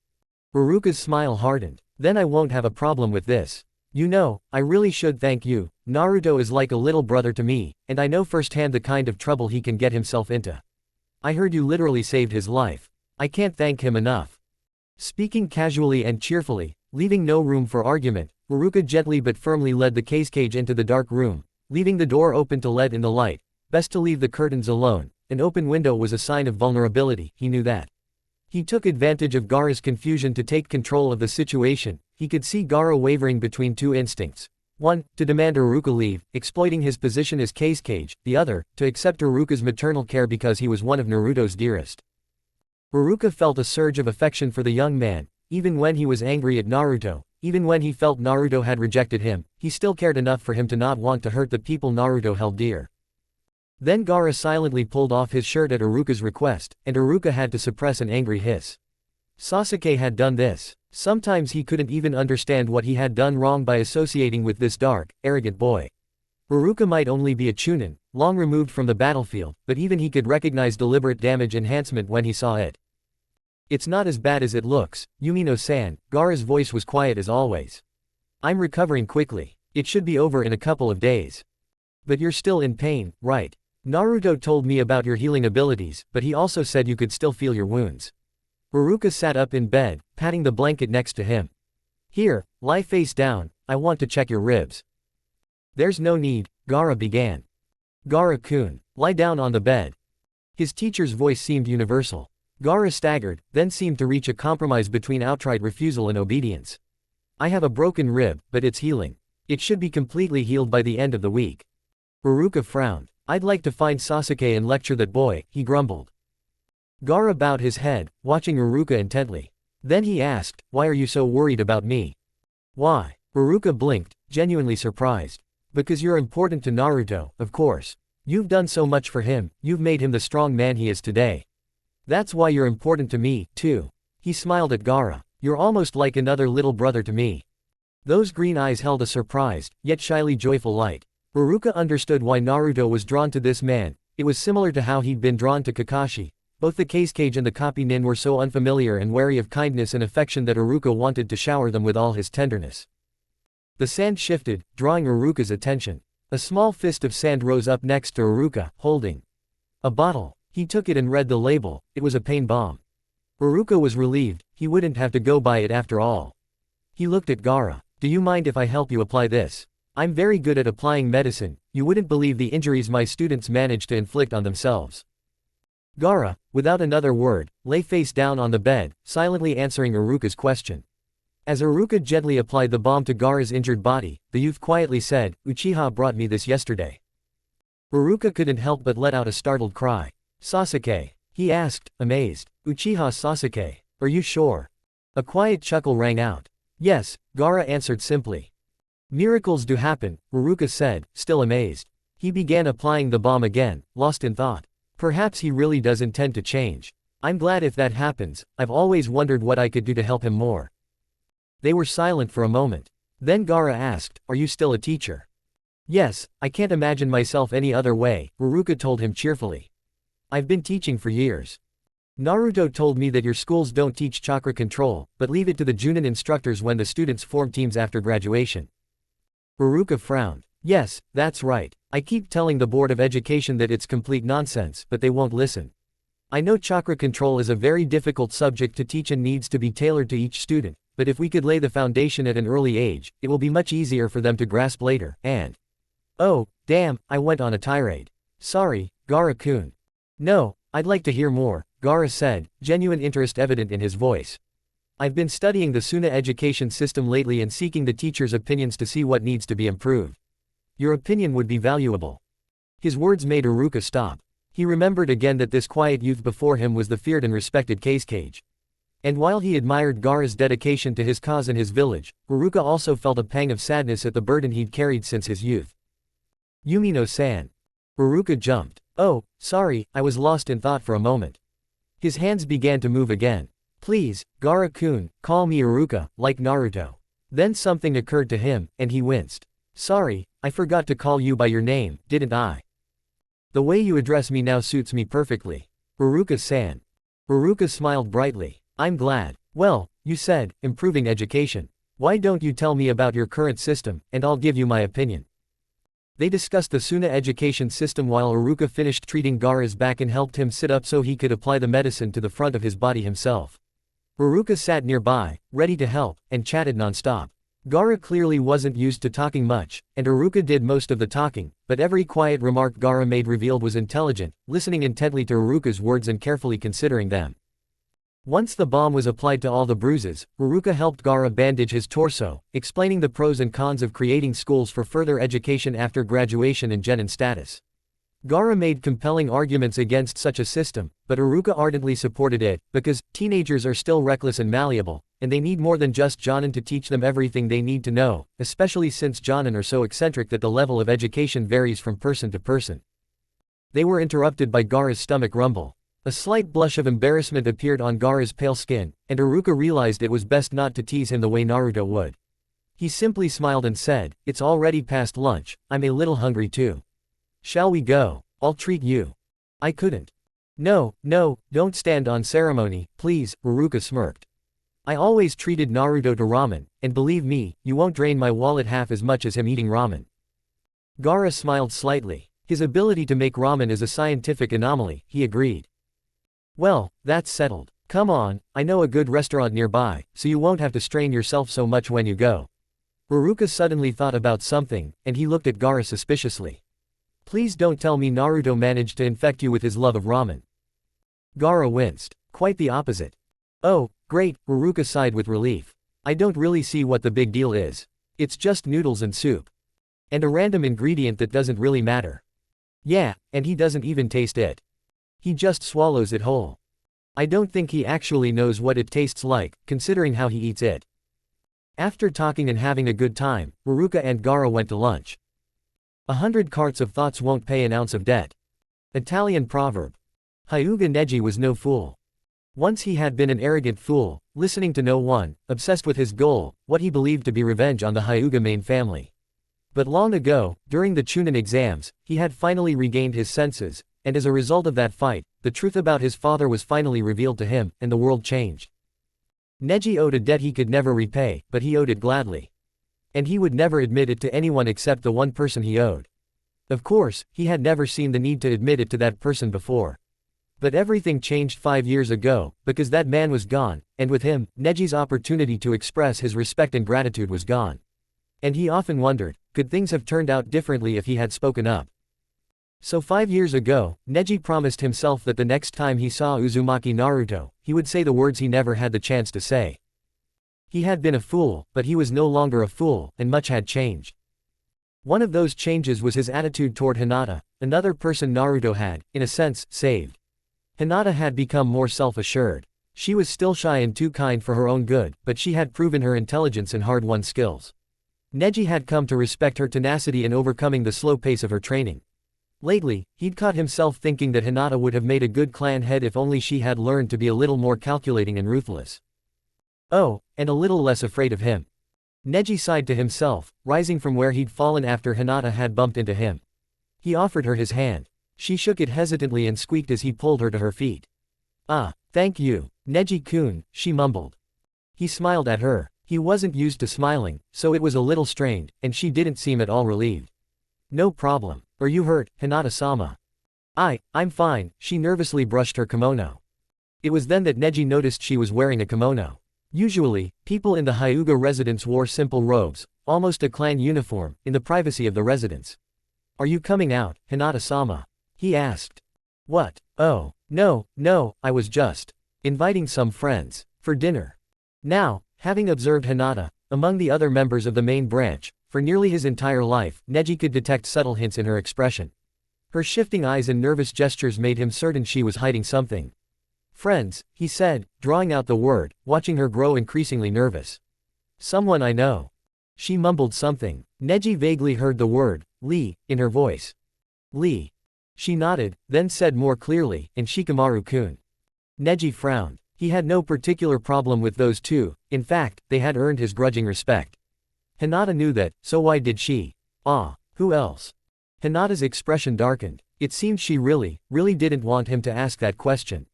Iruka's smile hardened. Then I won't have a problem with this. You know, I really should thank you. Naruto is like a little brother to me, and I know firsthand the kind of trouble he can get himself into. I heard you literally saved his life. I can't thank him enough. Speaking casually and cheerfully, leaving no room for argument, Iruka gently but firmly led the Kasuke into the dark room, leaving the door open to let in the light. Best to leave the curtains alone. An open window was a sign of vulnerability, he knew that. He took advantage of Gaara's confusion to take control of the situation. He could see Gaara wavering between two instincts. One, to demand Iruka leave, exploiting his position as Kasuke, the other, to accept Iruka's maternal care because he was one of Naruto's dearest. Iruka felt a surge of affection for the young man, even when he was angry at Naruto, even when he felt Naruto had rejected him, he still cared enough for him to not want to hurt the people Naruto held dear. Then Gaara silently pulled off his shirt at Iruka's request, and Iruka had to suppress an angry hiss. Sasuke had done this. Sometimes he couldn't even understand what he had done wrong by associating with this dark, arrogant boy. Iruka might only be a chunin, long removed from the battlefield, but even he could recognize deliberate damage enhancement when he saw it. It's not as bad as it looks, Yumino-san. Gaara's voice was quiet as always. I'm recovering quickly. It should be over in a couple of days. But you're still in pain, right? Naruto told me about your healing abilities, but he also said you could still feel your wounds. Iruka sat up in bed, patting the blanket next to him. Here, lie face down, I want to check your ribs. There's no need, Gaara began. Gaara-kun, lie down on the bed. His teacher's voice seemed universal. Gaara staggered, then seemed to reach a compromise between outright refusal and obedience. I have a broken rib, but it's healing. It should be completely healed by the end of the week. Iruka frowned. I'd like to find Sasuke and lecture that boy, he grumbled. Gaara bowed his head, watching Iruka intently. Then he asked, why are you so worried about me? Why? Iruka blinked, genuinely surprised. Because you're important to Naruto, of course. You've done so much for him, you've made him the strong man he is today. That's why you're important to me, too. He smiled at Gaara. You're almost like another little brother to me. Those green eyes held a surprised, yet shyly joyful light. Iruka understood why Naruto was drawn to this man. It was similar to how he'd been drawn to Kakashi. Both the Kasuke and the copy nin were so unfamiliar and wary of kindness and affection that Iruka wanted to shower them with all his tenderness. The sand shifted, drawing Iruka's attention. A small fist of sand rose up next to Iruka, holding a bottle. He took it and read the label. It was a pain bomb. Iruka was relieved, he wouldn't have to go by it after all. He looked at Gaara. Do you mind if I help you apply this? I'm very good at applying medicine, you wouldn't believe the injuries my students manage to inflict on themselves. Gaara, without another word, lay face down on the bed, silently answering Iruka's question. As Iruka gently applied the balm to Gaara's injured body, the youth quietly said, Uchiha brought me this yesterday. Iruka couldn't help but let out a startled cry. Sasuke? He asked, amazed. Uchiha Sasuke? Are you sure? A quiet chuckle rang out. Yes, Gaara answered simply. Miracles do happen, Iruka said, still amazed. He began applying the balm again, lost in thought. Perhaps he really does intend to change. I'm glad if that happens, I've always wondered what I could do to help him more. They were silent for a moment. Then Gaara asked, are you still a teacher? Yes, I can't imagine myself any other way, Iruka told him cheerfully. I've been teaching for years. Naruto told me that your schools don't teach chakra control, but leave it to the Junin instructors when the students form teams after graduation. Uruka frowned. Yes, that's right. I keep telling the Board of Education that it's complete nonsense, but they won't listen. I know chakra control is a very difficult subject to teach and needs to be tailored to each student, but if we could lay the foundation at an early age, it will be much easier for them to grasp later, and… Oh, damn, I went on a tirade. Sorry, Gaara-kun. No, I'd like to hear more, Gaara said, genuine interest evident in his voice. I've been studying the Suna education system lately and seeking the teachers' opinions to see what needs to be improved. Your opinion would be valuable. His words made Uruka stop. He remembered again that this quiet youth before him was the feared and respected Cage. And while he admired Gaara's dedication to his cause and his village, Uruka also felt a pang of sadness at the burden he'd carried since his youth. Yumino-san. Uruka jumped. Oh, sorry, I was lost in thought for a moment. His hands began to move again. Please, Gaara-kun, call me Uruka, like Naruto. Then something occurred to him, and he winced. Sorry, I forgot to call you by your name, didn't I? The way you address me now suits me perfectly. Uruka-san. Uruka smiled brightly. I'm glad. Well, you said, improving education. Why don't you tell me about your current system, and I'll give you my opinion. They discussed the Suna education system while Uruka finished treating Gaara's back and helped him sit up so he could apply the medicine to the front of his body himself. Uruka sat nearby, ready to help, and chatted non-stop. Gaara clearly wasn't used to talking much, and Uruka did most of the talking, but every quiet remark Gaara made revealed was intelligent, listening intently to Uruka's words and carefully considering them. Once the balm was applied to all the bruises, Uruka helped Gaara bandage his torso, explaining the pros and cons of creating schools for further education after graduation and genin status. Gaara made compelling arguments against such a system, but Uruka ardently supported it, because teenagers are still reckless and malleable, and they need more than just jonin to teach them everything they need to know, especially since jonin are so eccentric that the level of education varies from person to person. They were interrupted by Gaara's stomach rumble. A slight blush of embarrassment appeared on Gaara's pale skin, and Uruka realized it was best not to tease him the way Naruto would. He simply smiled and said, "It's already past lunch, I'm a little hungry too. Shall we go? I'll treat you." I couldn't. No, don't stand on ceremony, please, Uruka smirked. I always treated Naruto to ramen, and believe me, you won't drain my wallet half as much as him eating ramen. Gaara smiled slightly. His ability to make ramen is a scientific anomaly, he agreed. Well, that's settled. Come on, I know a good restaurant nearby, so you won't have to strain yourself so much when you go. Uruka suddenly thought about something, and he looked at Gaara suspiciously. Please don't tell me Naruto managed to infect you with his love of ramen. Gaara winced. Quite the opposite. Oh, great, Uruka sighed with relief. I don't really see what the big deal is. It's just noodles and soup. And a random ingredient that doesn't really matter. Yeah, and he doesn't even taste it. He just swallows it whole. I don't think he actually knows what it tastes like, considering how he eats it. After talking and having a good time, Uruka and Gaara went to lunch. 100 carts of thoughts won't pay an ounce of debt. Italian proverb. Hyuga Neji was no fool. Once he had been an arrogant fool, listening to no one, obsessed with his goal, what he believed to be revenge on the Hyuga main family. But long ago, during the Chunin exams, he had finally regained his senses, and as a result of that fight, the truth about his father was finally revealed to him, and the world changed. Neji owed a debt he could never repay, but he owed it gladly. And he would never admit it to anyone except the one person he owed. Of course, he had never seen the need to admit it to that person before. But everything changed 5 years ago, because that man was gone, and with him, Neji's opportunity to express his respect and gratitude was gone. And he often wondered, could things have turned out differently if he had spoken up? So 5 years ago, Neji promised himself that the next time he saw Uzumaki Naruto, he would say the words he never had the chance to say. He had been a fool, but he was no longer a fool, and much had changed. One of those changes was his attitude toward Hinata, another person Naruto had, in a sense, saved. Hinata had become more self-assured. She was still shy and too kind for her own good, but she had proven her intelligence and hard-won skills. Neji had come to respect her tenacity in overcoming the slow pace of her training. Lately, he'd caught himself thinking that Hinata would have made a good clan head if only she had learned to be a little more calculating and ruthless. Oh, and a little less afraid of him. Neji sighed to himself, rising from where he'd fallen after Hinata had bumped into him. He offered her his hand. She shook it hesitantly and squeaked as he pulled her to her feet. Ah, Thank you, Neji-kun, she mumbled. He smiled at her. He wasn't used to smiling, so it was a little strained, and she didn't seem at all relieved. No problem. Are you hurt, Hinata-sama? I'm fine, she nervously brushed her kimono. It was then that Neji noticed she was wearing a kimono. Usually, people in the Hyuga residence wore simple robes, almost a clan uniform, in the privacy of the residence. Are you coming out, Hinata-sama? He asked. What? Oh, no, I was just inviting some friends for dinner. Now, having observed Hinata, among the other members of the main branch, for nearly his entire life, Neji could detect subtle hints in her expression. Her shifting eyes and nervous gestures made him certain she was hiding something. Friends, he said, drawing out the word, watching her grow increasingly nervous. Someone I know. She mumbled something. Neji vaguely heard the word, Lee, in her voice. Lee. She nodded, then said more clearly, and Shikamaru-kun. Neji frowned. He had no particular problem with those two, in fact, they had earned his grudging respect. Hinata knew that, so why did she? Who else? Hinata's expression darkened. It seemed she really didn't want him to ask that question.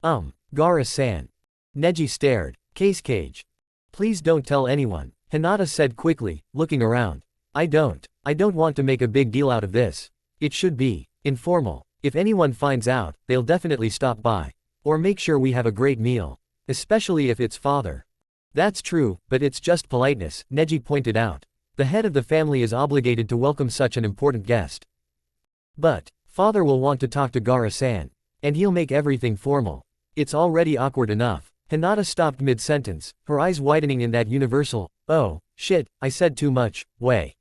Gaara-san. Neji stared. Cage. Please don't tell anyone, Hinata said quickly, looking around. I don't want to make a big deal out of this. It should be informal. If anyone finds out, they'll definitely stop by. Or make sure we have a great meal. Especially if it's father. That's true, but it's just politeness, Neji pointed out. The head of the family is obligated to welcome such an important guest. But father will want to talk to Gaara-san. And he'll make everything formal. It's already awkward enough. Hinata stopped mid-sentence, her eyes widening in that universal, oh, shit, I said too much, way.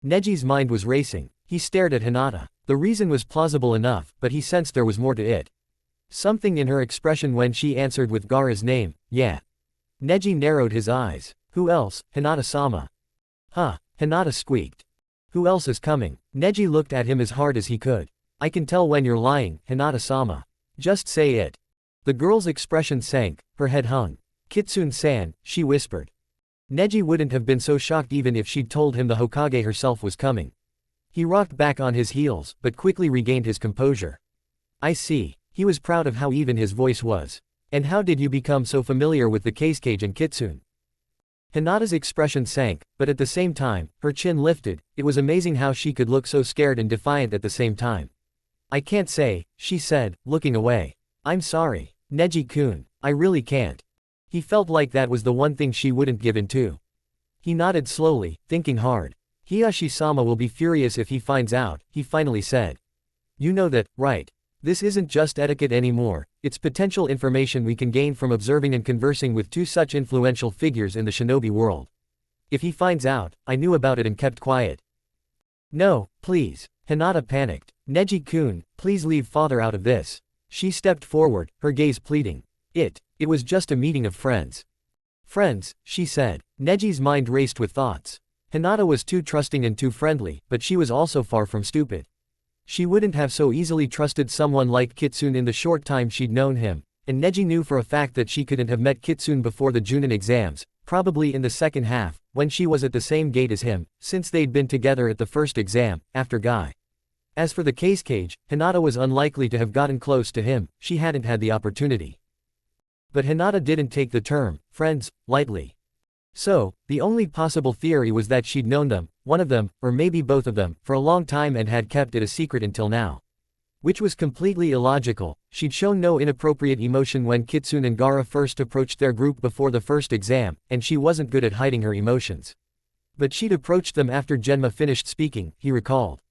Neji's mind was racing. He stared at Hinata. The reason was plausible enough, but he sensed there was more to it. Something in her expression when she answered with Gaara's name, yeah. Neji narrowed his eyes. Who else, Hinata-sama? Hinata squeaked. Who else is coming? Neji looked at him as hard as he could. I can tell when you're lying, Hinata-sama. Just say it. The girl's expression sank, her head hung. Kitsune-san, she whispered. Neji wouldn't have been so shocked even if she'd told him the Hokage herself was coming. He rocked back on his heels, but quickly regained his composure. I see. He was proud of how even his voice was. And how did you become so familiar with the Kage and Kitsune? Hinata's expression sank, but at the same time, her chin lifted. It was amazing how she could look so scared and defiant at the same time. I can't say, she said, looking away. I'm sorry, Neji-kun, I really can't. He felt like that was the one thing she wouldn't give in to. He nodded slowly, thinking hard. Hiyashi-sama will be furious if he finds out, he finally said. You know that, right? This isn't just etiquette anymore, it's potential information we can gain from observing and conversing with two such influential figures in the shinobi world. If he finds out, I knew about it and kept quiet. No, please. Hinata panicked. Neji-kun, please leave father out of this. She stepped forward, her gaze pleading. It was just a meeting of friends. Friends, she said. Neji's mind raced with thoughts. Hinata was too trusting and too friendly, but she was also far from stupid. She wouldn't have so easily trusted someone like Kitsune in the short time she'd known him, and Neji knew for a fact that she couldn't have met Kitsune before the Junin exams, probably in the second half, when she was at the same gate as him, since they'd been together at the first exam, after Guy. As for the Kage, Hinata was unlikely to have gotten close to him, she hadn't had the opportunity. But Hinata didn't take the term, friends, lightly. So, the only possible theory was that she'd known them, one of them, or maybe both of them, for a long time and had kept it a secret until now. Which was completely illogical. She'd shown no inappropriate emotion when Kitsune and Gaara first approached their group before the first exam, and she wasn't good at hiding her emotions. But she'd approached them after Genma finished speaking, he recalled.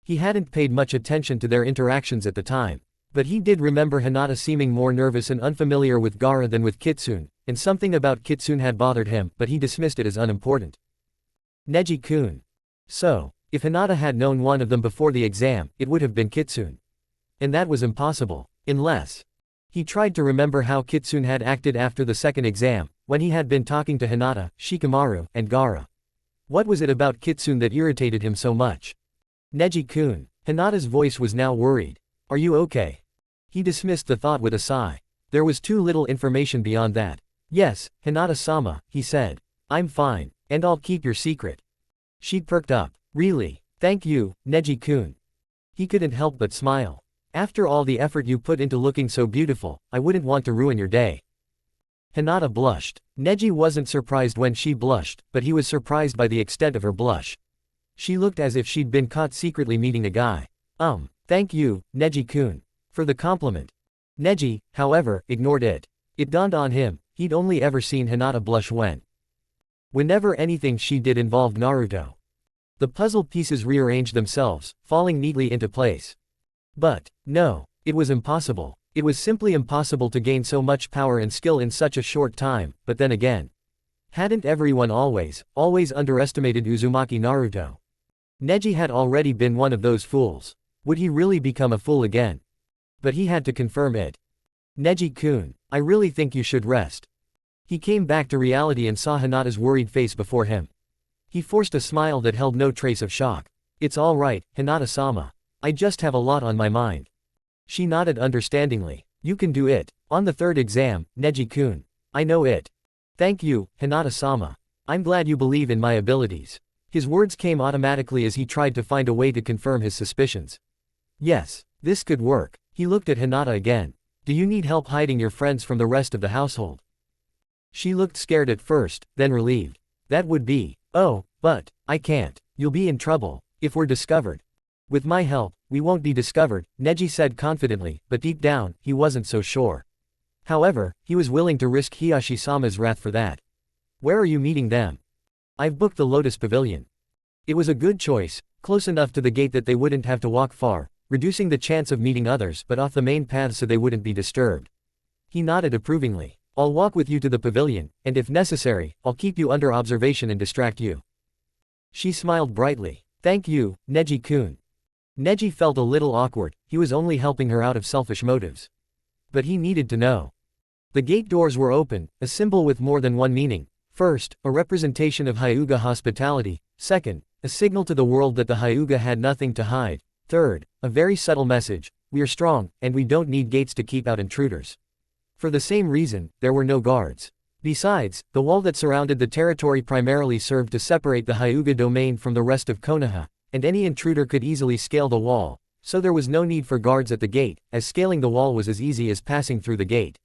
He hadn't paid much attention to their interactions at the time. But he did remember Hinata seeming more nervous and unfamiliar with Gaara than with Kitsune, and something about Kitsune had bothered him, but he dismissed it as unimportant. Neji-kun. So, if Hinata had known one of them before the exam, it would have been Kitsune. And that was impossible. Unless. He tried to remember how Kitsune had acted after the second exam, when he had been talking to Hinata, Shikamaru, and Gaara. What was it about Kitsune that irritated him so much? Neji-kun. Hinata's voice was now worried. Are you okay? He dismissed the thought with a sigh. There was too little information beyond that. Yes, Hinata-sama, he said. I'm fine, and I'll keep your secret. She perked up. Really? Thank you, Neji-kun. He couldn't help but smile. After all the effort you put into looking so beautiful, I wouldn't want to ruin your day. Hinata blushed. Neji wasn't surprised when she blushed, but he was surprised by the extent of her blush. She looked as if she'd been caught secretly meeting a guy. Thank you, Neji-kun, for the compliment. Neji, however, ignored it. It dawned on him, he'd only ever seen Hinata blush whenever anything she did involved Naruto. The puzzle pieces rearranged themselves, falling neatly into place. But, no, it was impossible. It was simply impossible to gain so much power and skill in such a short time, but then again. Hadn't everyone always underestimated Uzumaki Naruto? Neji had already been one of those fools. Would he really become a fool again? But he had to confirm it. Neji-kun, I really think you should rest. He came back to reality and saw Hinata's worried face before him. He forced a smile that held no trace of shock. It's all right, Hinata-sama. I just have a lot on my mind. She nodded understandingly. You can do it. On the third exam, Neji-kun. I know it. Thank you, Hinata-sama. I'm glad you believe in my abilities. His words came automatically as he tried to find a way to confirm his suspicions. Yes, this could work. He looked at Hinata again. Do you need help hiding your friends from the rest of the household? She looked scared at first, then relieved. That would be. Oh, but, I can't. You'll be in trouble, if we're discovered. With my help, we won't be discovered, Neji said confidently, but deep down, he wasn't so sure. However, he was willing to risk Hiyashi-sama's wrath for that. Where are you meeting them? I've booked the Lotus Pavilion. It was a good choice, close enough to the gate that they wouldn't have to walk far, reducing the chance of meeting others but off the main path so they wouldn't be disturbed. He nodded approvingly. I'll walk with you to the pavilion, and if necessary, I'll keep you under observation and distract you. She smiled brightly. Thank you, Neji-kun. Neji felt a little awkward, he was only helping her out of selfish motives. But he needed to know. The gate doors were open, a symbol with more than one meaning. First, a representation of Hyuga hospitality. Second, a signal to the world that the Hyuga had nothing to hide. Third, a very subtle message, we are strong, and we don't need gates to keep out intruders. For the same reason, there were no guards. Besides, the wall that surrounded the territory primarily served to separate the Hyuga domain from the rest of Konoha, and any intruder could easily scale the wall, so there was no need for guards at the gate, as scaling the wall was as easy as passing through the gate.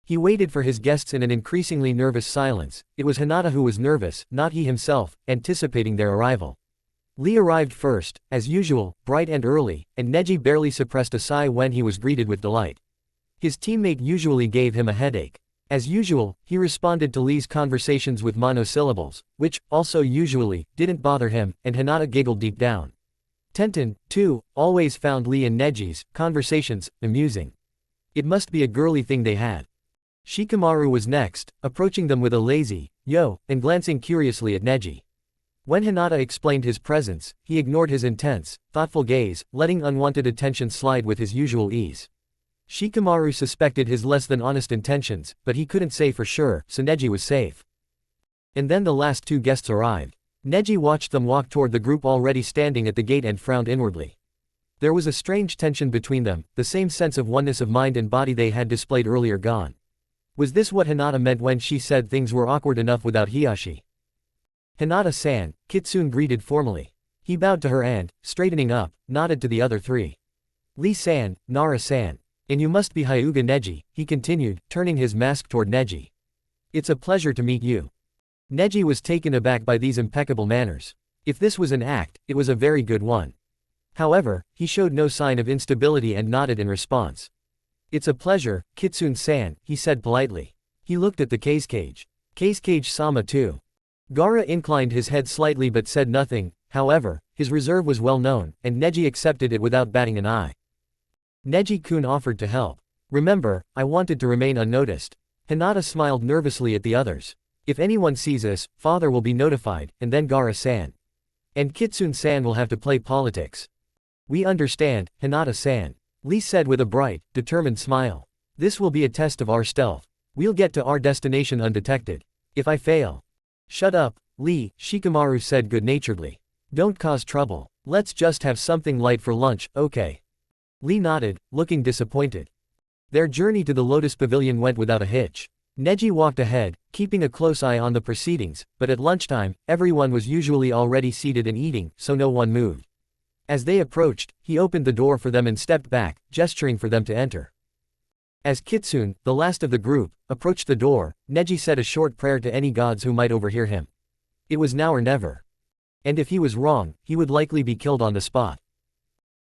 He waited for his guests in an increasingly nervous silence. It was Hinata who was nervous, not he himself, anticipating their arrival. Lee arrived first, as usual, bright and early, and Neji barely suppressed a sigh when he was greeted with delight. His teammate usually gave him a headache. As usual, he responded to Lee's conversations with monosyllables, which, also usually, didn't bother him, and Hinata giggled deep down. Tenten, too, always found Lee and Neji's conversations amusing. It must be a girly thing they had. Shikamaru was next, approaching them with a lazy, yo, and glancing curiously at Neji. When Hinata explained his presence, he ignored his intense, thoughtful gaze, letting unwanted attention slide with his usual ease. Shikamaru suspected his less than honest intentions, but he couldn't say for sure, so Neji was safe. And then the last two guests arrived. Neji watched them walk toward the group already standing at the gate and frowned inwardly. There was a strange tension between them, the same sense of oneness of mind and body they had displayed earlier gone. Was this what Hinata meant when she said things were awkward enough without Hiyashi? Hinata-san, Kitsune greeted formally. He bowed to her and, straightening up, nodded to the other three. Lee-san, Nara-san. And you must be Hyuga Neji, he continued, turning his mask toward Neji. It's a pleasure to meet you. Neji was taken aback by these impeccable manners. If this was an act, it was a very good one. However, he showed no sign of instability and nodded in response. It's a pleasure, Kitsune-san, he said politely. He looked at the cage. Cage-sama too. Gaara inclined his head slightly but said nothing. However, his reserve was well known, and Neji accepted it without batting an eye. Neji-kun offered to help. Remember, I wanted to remain unnoticed. Hinata smiled nervously at the others. If anyone sees us, father will be notified, and then Gaara-san. And Kitsune-san will have to play politics. We understand, Hinata-san. Lee said with a bright, determined smile. This will be a test of our stealth. We'll get to our destination undetected. If I fail. Shut up, Lee, Shikamaru said good-naturedly. Don't cause trouble. Let's just have something light for lunch, okay? Lee nodded, looking disappointed. Their journey to the Lotus Pavilion went without a hitch. Neji walked ahead, keeping a close eye on the proceedings, but at lunchtime, everyone was usually already seated and eating, so no one moved. As they approached, he opened the door for them and stepped back, gesturing for them to enter. As Kitsune, the last of the group, approached the door, Neji said a short prayer to any gods who might overhear him. It was now or never. And if he was wrong, he would likely be killed on the spot.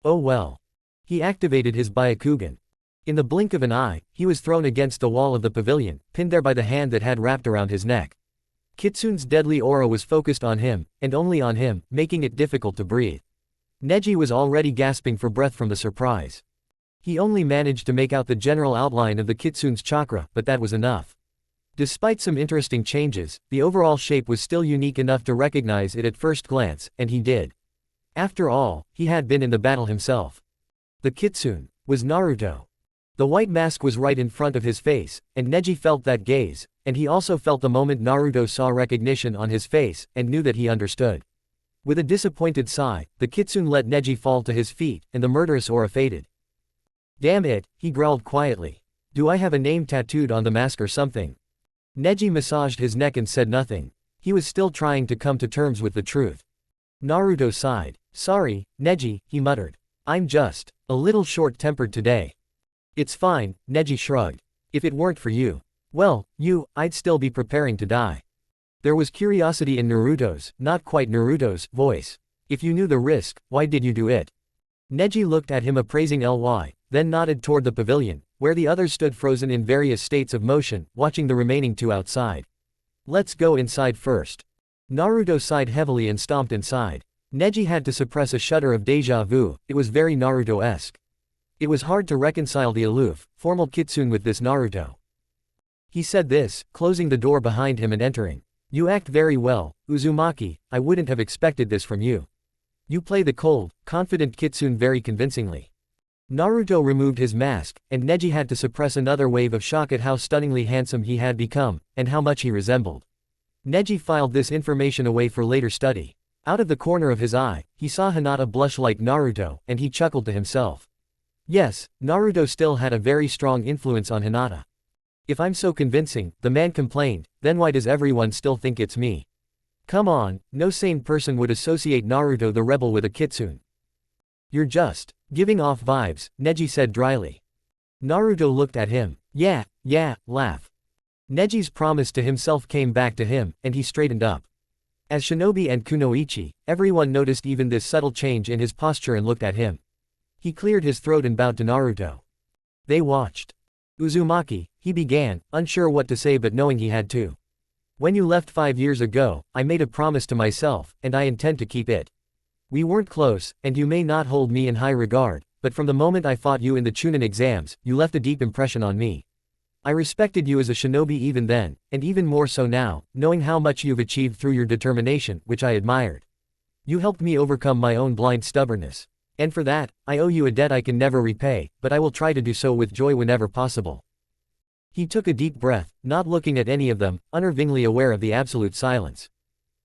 Oh well. He activated his Byakugan. In the blink of an eye, he was thrown against the wall of the pavilion, pinned there by the hand that had wrapped around his neck. Kitsune's deadly aura was focused on him, and only on him, making it difficult to breathe. Neji was already gasping for breath from the surprise. He only managed to make out the general outline of the Kitsune's chakra, but that was enough. Despite some interesting changes, the overall shape was still unique enough to recognize it at first glance, and he did. After all, he had been in the battle himself. The Kitsune was Naruto. The white mask was right in front of his face, and Neji felt that gaze, and he also felt the moment Naruto saw recognition on his face, and knew that he understood. With a disappointed sigh, the Kitsune let Neji fall to his feet, and the murderous aura faded. Damn it, he growled quietly. Do I have a name tattooed on the mask or something? Neji massaged his neck and said nothing. He was still trying to come to terms with the truth. Naruto sighed. Sorry, Neji, he muttered. I'm just a little short-tempered today. It's fine, Neji shrugged. If it weren't for you, well, I'd still be preparing to die. There was curiosity in Naruto's, not quite Naruto's, voice. If you knew the risk, why did you do it? Neji looked at him appraising Ly, then nodded toward the pavilion, where the others stood frozen in various states of motion, watching the remaining two outside. Let's go inside first. Naruto sighed heavily and stomped inside. Neji had to suppress a shudder of déjà vu. It was very Naruto-esque. It was hard to reconcile the aloof, formal Kitsune with this Naruto. He said this, closing the door behind him and entering. You act very well, Uzumaki, I wouldn't have expected this from you. You play the cold, confident Kitsune very convincingly. Naruto removed his mask, and Neji had to suppress another wave of shock at how stunningly handsome he had become, and how much he resembled. Neji filed this information away for later study. Out of the corner of his eye, he saw Hinata blush like Naruto, and he chuckled to himself. Yes, Naruto still had a very strong influence on Hinata. If I'm so convincing, the man complained, then why does everyone still think it's me? Come on, no sane person would associate Naruto the rebel with a Kitsune. You're just giving off vibes, Neji said dryly. Naruto looked at him. Yeah, laugh. Neji's promise to himself came back to him, and he straightened up. As Shinobi and Kunoichi, everyone noticed even this subtle change in his posture and looked at him. He cleared his throat and bowed to Naruto. They watched. Uzumaki, he began, unsure what to say but knowing he had to. When you left 5 years ago, I made a promise to myself, and I intend to keep it. We weren't close, and you may not hold me in high regard, but from the moment I fought you in the Chunin exams, you left a deep impression on me. I respected you as a shinobi even then, and even more so now, knowing how much you've achieved through your determination, which I admired. You helped me overcome my own blind stubbornness. And for that, I owe you a debt I can never repay, but I will try to do so with joy whenever possible. He took a deep breath, not looking at any of them, unnervingly aware of the absolute silence.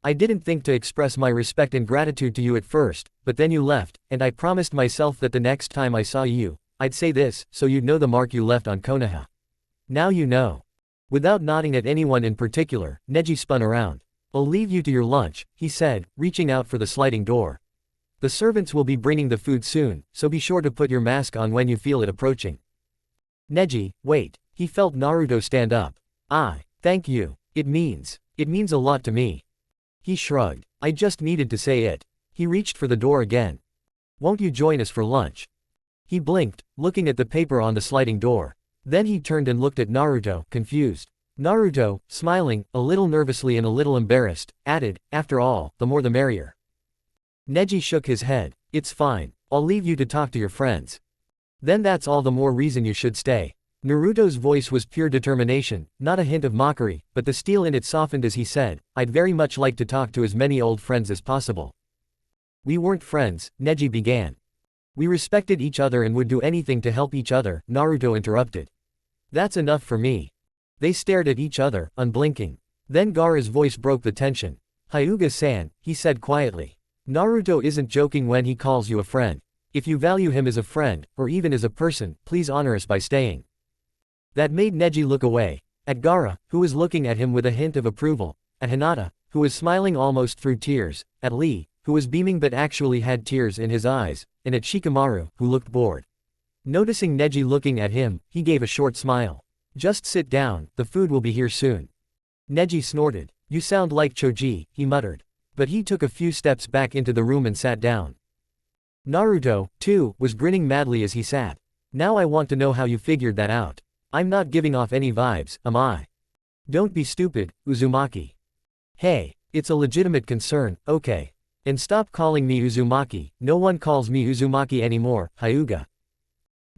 I didn't think to express my respect and gratitude to you at first, but then you left, and I promised myself that the next time I saw you, I'd say this, so you'd know the mark you left on Konoha. Now you know. Without nodding at anyone in particular, Neji spun around. I'll leave you to your lunch, he said, reaching out for the sliding door. The servants will be bringing the food soon, so be sure to put your mask on when you feel it approaching. Neji, wait. He felt Naruto stand up. Thank you. It means a lot to me. He shrugged. I just needed to say it. He reached for the door again. Won't you join us for lunch? He blinked, looking at the paper on the sliding door. Then he turned and looked at Naruto, confused. Naruto, smiling, a little nervously and a little embarrassed, added, after all, the more the merrier. Neji shook his head. It's fine. I'll leave you to talk to your friends. Then that's all the more reason you should stay. Naruto's voice was pure determination, not a hint of mockery, but the steel in it softened as he said, I'd very much like to talk to as many old friends as possible. We weren't friends, Neji began. We respected each other and would do anything to help each other, Naruto interrupted. That's enough for me. They stared at each other, unblinking. Then Gaara's voice broke the tension. Hyuga-san, he said quietly. Naruto isn't joking when he calls you a friend. If you value him as a friend, or even as a person, please honor us by staying. That made Neji look away. At Gaara, who was looking at him with a hint of approval. At Hinata, who was smiling almost through tears. At Lee, who was beaming but actually had tears in his eyes, and at Shikamaru, who looked bored. Noticing Neji looking at him, he gave a short smile. "Just sit down, the food will be here soon." Neji snorted. "You sound like Choji," he muttered. But he took a few steps back into the room and sat down. Naruto, too, was grinning madly as he sat. "Now I want to know how you figured that out. I'm not giving off any vibes, am I?" "Don't be stupid, Uzumaki. Hey, it's a legitimate concern, okay? And stop calling me Uzumaki, no one calls me Uzumaki anymore, Hyuga."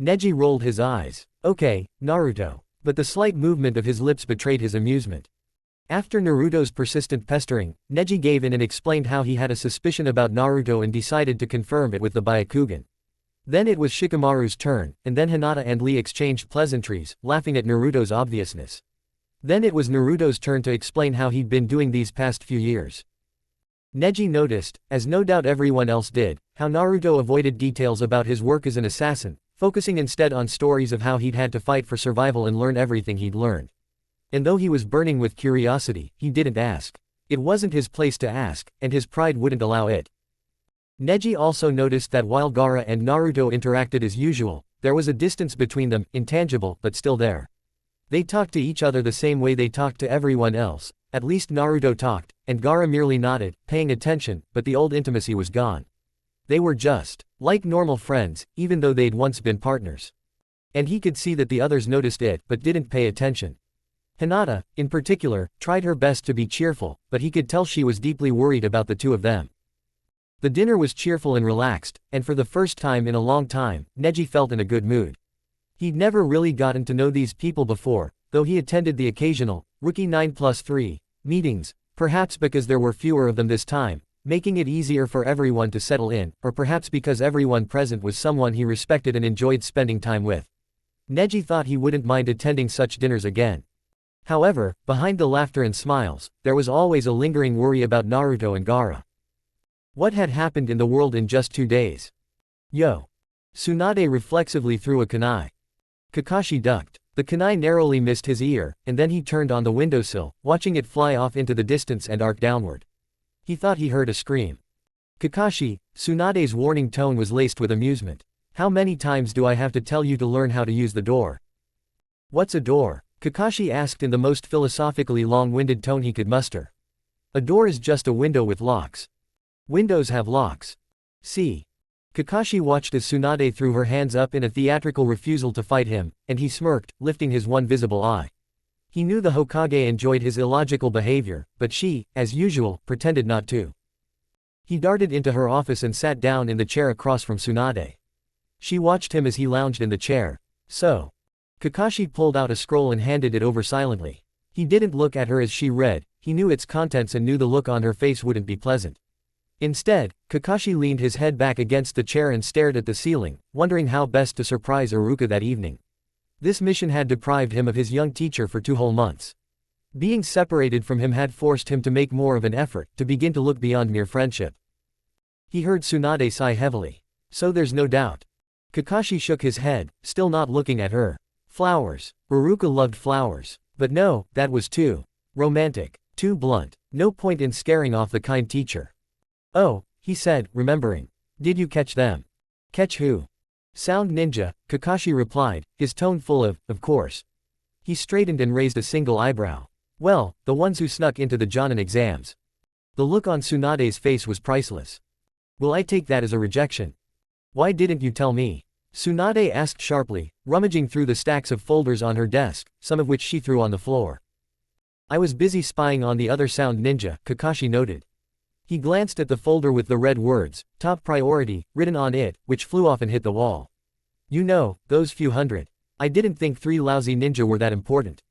Neji rolled his eyes. "Okay, Naruto." But the slight movement of his lips betrayed his amusement. After Naruto's persistent pestering, Neji gave in and explained how he had a suspicion about Naruto and decided to confirm it with the Byakugan. Then it was Shikamaru's turn, and then Hinata and Lee exchanged pleasantries, laughing at Naruto's obviousness. Then it was Naruto's turn to explain how he'd been doing these past few years. Neji noticed, as no doubt everyone else did, how Naruto avoided details about his work as an assassin, focusing instead on stories of how he'd had to fight for survival and learn everything he'd learned. And though he was burning with curiosity, he didn't ask. It wasn't his place to ask, and his pride wouldn't allow it. Neji also noticed that while Gaara and Naruto interacted as usual, there was a distance between them, intangible, but still there. They talked to each other the same way they talked to everyone else, at least Naruto talked, and Gaara merely nodded, paying attention, but the old intimacy was gone. They were just like normal friends, even though they'd once been partners. And he could see that the others noticed it, but didn't pay attention. Hinata, in particular, tried her best to be cheerful, but he could tell she was deeply worried about the two of them. The dinner was cheerful and relaxed, and for the first time in a long time, Neji felt in a good mood. He'd never really gotten to know these people before, though he attended the occasional, rookie 9+3, meetings, perhaps because there were fewer of them this time, making it easier for everyone to settle in, or perhaps because everyone present was someone he respected and enjoyed spending time with. Neji thought he wouldn't mind attending such dinners again. However, behind the laughter and smiles, there was always a lingering worry about Naruto and Gaara. What had happened in the world in just 2 days? Yo! Tsunade reflexively threw a kunai. Kakashi ducked. The kunai narrowly missed his ear, and then he turned on the windowsill, watching it fly off into the distance and arc downward. He thought he heard a scream. "Kakashi," Tsunade's warning tone was laced with amusement. "How many times do I have to tell you to learn how to use the door?" "What's a door?" Kakashi asked in the most philosophically long-winded tone he could muster. "A door is just a window with locks. Windows have locks. See?" Kakashi watched as Tsunade threw her hands up in a theatrical refusal to fight him, and he smirked, lifting his one visible eye. He knew the Hokage enjoyed his illogical behavior, but she, as usual, pretended not to. He darted into her office and sat down in the chair across from Tsunade. She watched him as he lounged in the chair. "So." Kakashi pulled out a scroll and handed it over silently. He didn't look at her as she read, he knew its contents and knew the look on her face wouldn't be pleasant. Instead, Kakashi leaned his head back against the chair and stared at the ceiling, wondering how best to surprise Iruka that evening. This mission had deprived him of his young teacher for 2 whole months. Being separated from him had forced him to make more of an effort, to begin to look beyond mere friendship. He heard Tsunade sigh heavily. "So there's no doubt." Kakashi shook his head, still not looking at her. "Flowers." Iruka loved flowers. But no, that was too romantic, too blunt. No point in scaring off the kind teacher. "Oh," he said, remembering. "Did you catch them?" "Catch who?" "Sound ninja," Kakashi replied, his tone full of course. He straightened and raised a single eyebrow. "Well, the ones who snuck into the Jonin exams." The look on Tsunade's face was priceless. "Will I take that as a rejection?" "Why didn't you tell me?" Tsunade asked sharply, rummaging through the stacks of folders on her desk, some of which she threw on the floor. "I was busy spying on the other sound ninja," Kakashi noted. He glanced at the folder with the red words, "Top Priority," written on it, which flew off and hit the wall. "You know, those few hundred. I didn't think 3 lousy ninja were that important."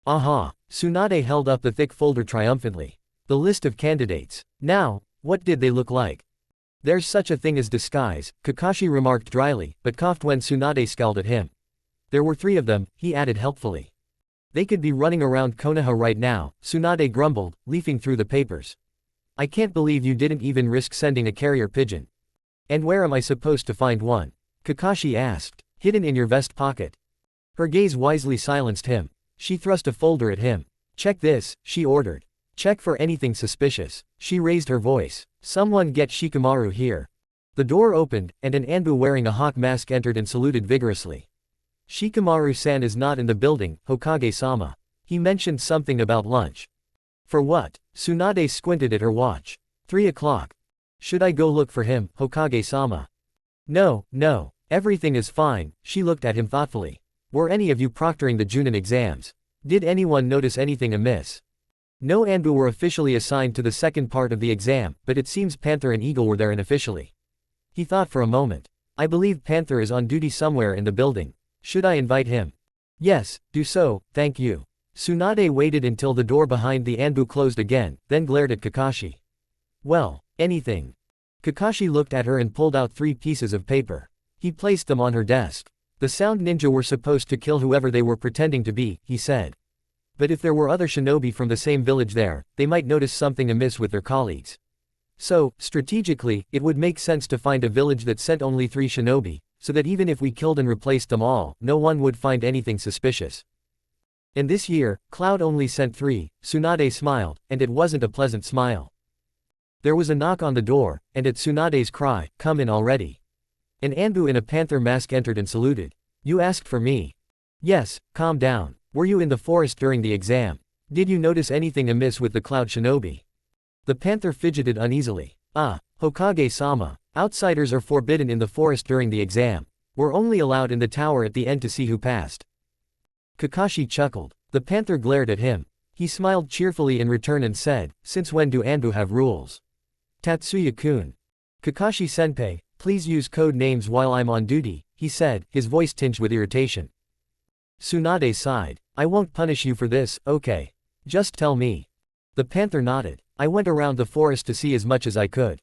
"Aha." Tsunade held up the thick folder triumphantly. "The list of candidates. Now, what did they look like?" "There's such a thing as disguise," Kakashi remarked dryly, but coughed when Tsunade scowled at him. "There were 3 of them," he added helpfully. "They could be running around Konoha right now," Tsunade grumbled, leafing through the papers. "I can't believe you didn't even risk sending a carrier pigeon." "And where am I supposed to find one?" Kakashi asked. "Hidden in your vest pocket." Her gaze wisely silenced him. She thrust a folder at him. "Check this," she ordered. "Check for anything suspicious." She raised her voice. Someone get Shikamaru here. The door opened, and an Anbu wearing a hawk mask entered and saluted vigorously. Shikamaru-san is not in the building, Hokage-sama. He mentioned something about lunch. For what? Tsunade squinted at her watch. 3 o'clock. Should I go look for him, Hokage-sama? No, no. Everything is fine, she looked at him thoughtfully. Were any of you proctoring the Junin exams? Did anyone notice anything amiss? No Anbu were officially assigned to the second part of the exam, but it seems Panther and Eagle were there unofficially. He thought for a moment. I believe Panther is on duty somewhere in the building. Should I invite him? Yes, do so, thank you. Tsunade waited until the door behind the Anbu closed again, then glared at Kakashi. Well, anything. Kakashi looked at her and pulled out 3 pieces of paper. He placed them on her desk. The sound ninja were supposed to kill whoever they were pretending to be, he said. But if there were other shinobi from the same village there, they might notice something amiss with their colleagues. So, strategically, it would make sense to find a village that sent only 3 shinobi, so that even if we killed and replaced them all, no one would find anything suspicious. And this year, Cloud only sent 3, Tsunade smiled, and it wasn't a pleasant smile. There was a knock on the door, and at Tsunade's cry, "Come in already." An Anbu in a panther mask entered and saluted. You asked for me. Yes, calm down. Were you in the forest during the exam? Did you notice anything amiss with the Cloud Shinobi? The panther fidgeted uneasily. Ah, Hokage-sama, outsiders are forbidden in the forest during the exam. We're only allowed in the tower at the end to see who passed. Kakashi chuckled. The panther glared at him. He smiled cheerfully in return and said, since when do Anbu have rules? Tatsuya-kun. Kakashi-senpai, please use code names while I'm on duty, he said, his voice tinged with irritation. Tsunade sighed. I won't punish you for this, okay? Just tell me. The panther nodded. I went around the forest to see as much as I could.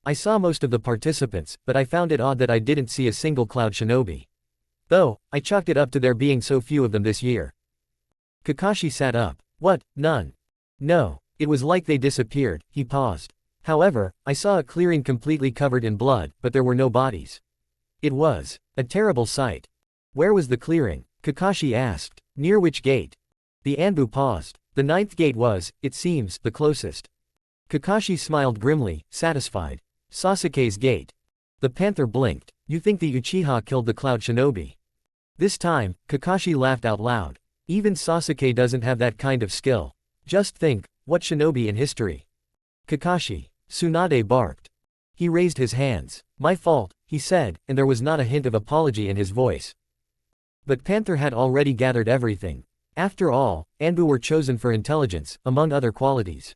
I saw most of the participants, but I found it odd that I didn't see a single Cloud Shinobi. Though, I chalked it up to there being so few of them this year. Kakashi sat up. What, none? No, it was like they disappeared, he paused. However, I saw a clearing completely covered in blood, but there were no bodies. It was a terrible sight. Where was the clearing? Kakashi asked. Near which gate? The Anbu paused. The 9th gate was, it seems, the closest. Kakashi smiled grimly, satisfied. Sasuke's gate. The panther blinked. You think the Uchiha killed the Cloud Shinobi? This time, Kakashi laughed out loud. Even Sasuke doesn't have that kind of skill. Just think, what shinobi in history? Kakashi. Tsunade barked. He raised his hands. My fault, he said, and there was not a hint of apology in his voice. But Panther had already gathered everything. After all, Anbu were chosen for intelligence, among other qualities.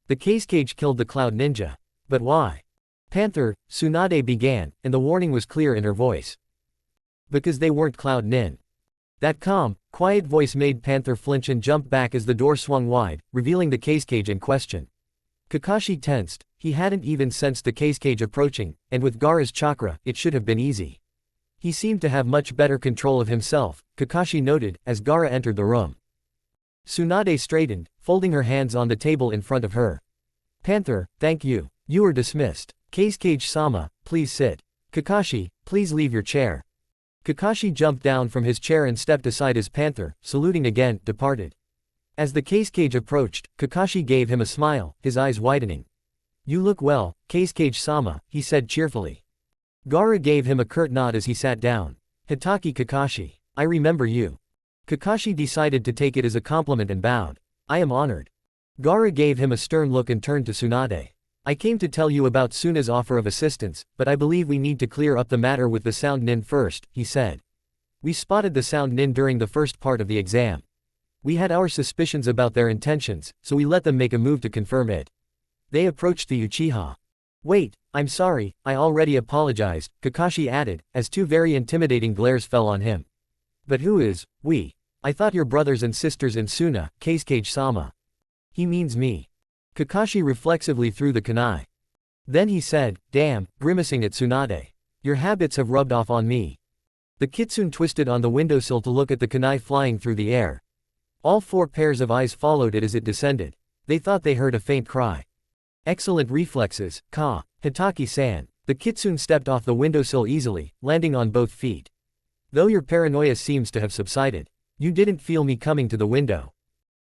The Cage killed the Cloud Ninja. But why? Panther, Tsunade began, and the warning was clear in her voice. Because they weren't Cloud Nin. That calm, quiet voice made Panther flinch and jump back as the door swung wide, revealing the cage in question. Kakashi tensed. He hadn't even sensed the cage approaching, and with Gaara's chakra, it should have been easy. He seemed to have much better control of himself, Kakashi noted, as Gaara entered the room. Tsunade straightened, folding her hands on the table in front of her. Panther, thank you. You are dismissed. Cage-sama, please sit. Kakashi, please leave your chair. Kakashi jumped down from his chair and stepped aside as Panther, saluting again, departed. As the cage approached, Kakashi gave him a smile, his eyes widening. You look well, Cage-sama, he said cheerfully. Gaara gave him a curt nod as he sat down. Hitaki Kakashi. I remember you. Kakashi decided to take it as a compliment and bowed. I am honored. Gaara gave him a stern look and turned to Tsunade. I came to tell you about Suna's offer of assistance, but I believe we need to clear up the matter with the Sound Nin first, he said. We spotted the Sound Nin during the first part of the exam. We had our suspicions about their intentions, so we let them make a move to confirm it. They approached the Uchiha. Wait, I'm sorry, I already apologized, Kakashi added, as 2 very intimidating glares fell on him. But who is, we? I thought your brothers and sisters in Suna, Cage-sama. He means me. Kakashi reflexively threw the kunai. Then he said, damn, grimacing at Tsunade. Your habits have rubbed off on me. The Kitsune twisted on the windowsill to look at the kunai flying through the air. All 4 pairs of eyes followed it as it descended. They thought they heard a faint cry. Excellent reflexes, Ka. Hitaki-san. The Kitsune stepped off the windowsill easily, landing on both feet. Though your paranoia seems to have subsided, you didn't feel me coming to the window.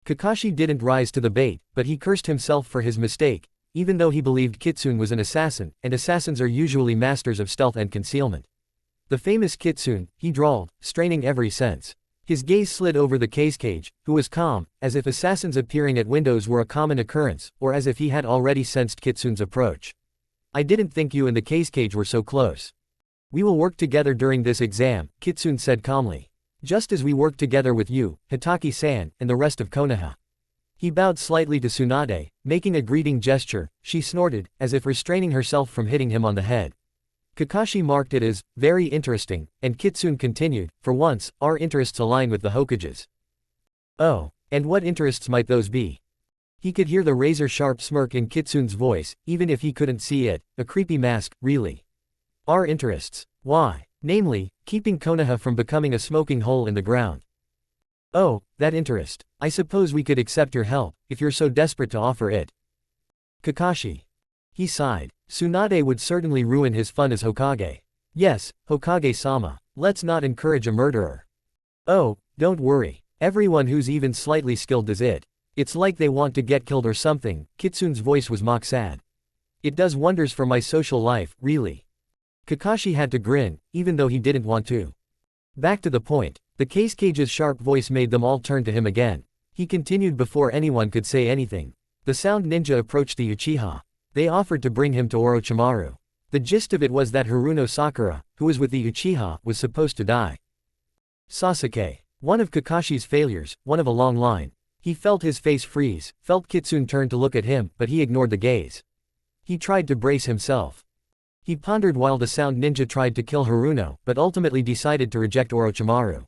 Kakashi didn't rise to the bait, but he cursed himself for his mistake, even though he believed Kitsune was an assassin, and assassins are usually masters of stealth and concealment. The famous Kitsune, he drawled, straining every sense. His gaze slid over the cage, who was calm, as if assassins appearing at windows were a common occurrence, or as if he had already sensed Kitsune's approach. I didn't think you and the cage were so close. We will work together during this exam, Kitsune said calmly. Just as we worked together with you, Hitaki-san, and the rest of Konoha. He bowed slightly to Tsunade, making a greeting gesture. She snorted, as if restraining herself from hitting him on the head. Kakashi marked it as very interesting, and Kitsune continued, for once, our interests align with the Hokage's. Oh, and what interests might those be? He could hear the razor-sharp smirk in Kitsune's voice, even if he couldn't see it. A creepy mask, really. Our interests. Why? Namely, keeping Konoha from becoming a smoking hole in the ground. Oh, that interest. I suppose we could accept your help, if you're so desperate to offer it. Kakashi. He sighed. Tsunade would certainly ruin his fun as Hokage. Yes, Hokage-sama. Let's not encourage a murderer. Oh, don't worry. Everyone who's even slightly skilled does it. It's like they want to get killed or something. Kitsune's voice was mock sad. It does wonders for my social life, really. Kakashi had to grin, even though he didn't want to. Back to the point. The cage's sharp voice made them all turn to him again. He continued before anyone could say anything. The sound ninja approached the Uchiha. They offered to bring him to Orochimaru. The gist of it was that Haruno Sakura, who was with the Uchiha, was supposed to die. Sasuke. One of Kakashi's failures, one of a long line. He felt his face freeze, felt Kitsune turn to look at him, but he ignored the gaze. He tried to brace himself. He pondered while the sound ninja tried to kill Haruno, but ultimately decided to reject Orochimaru.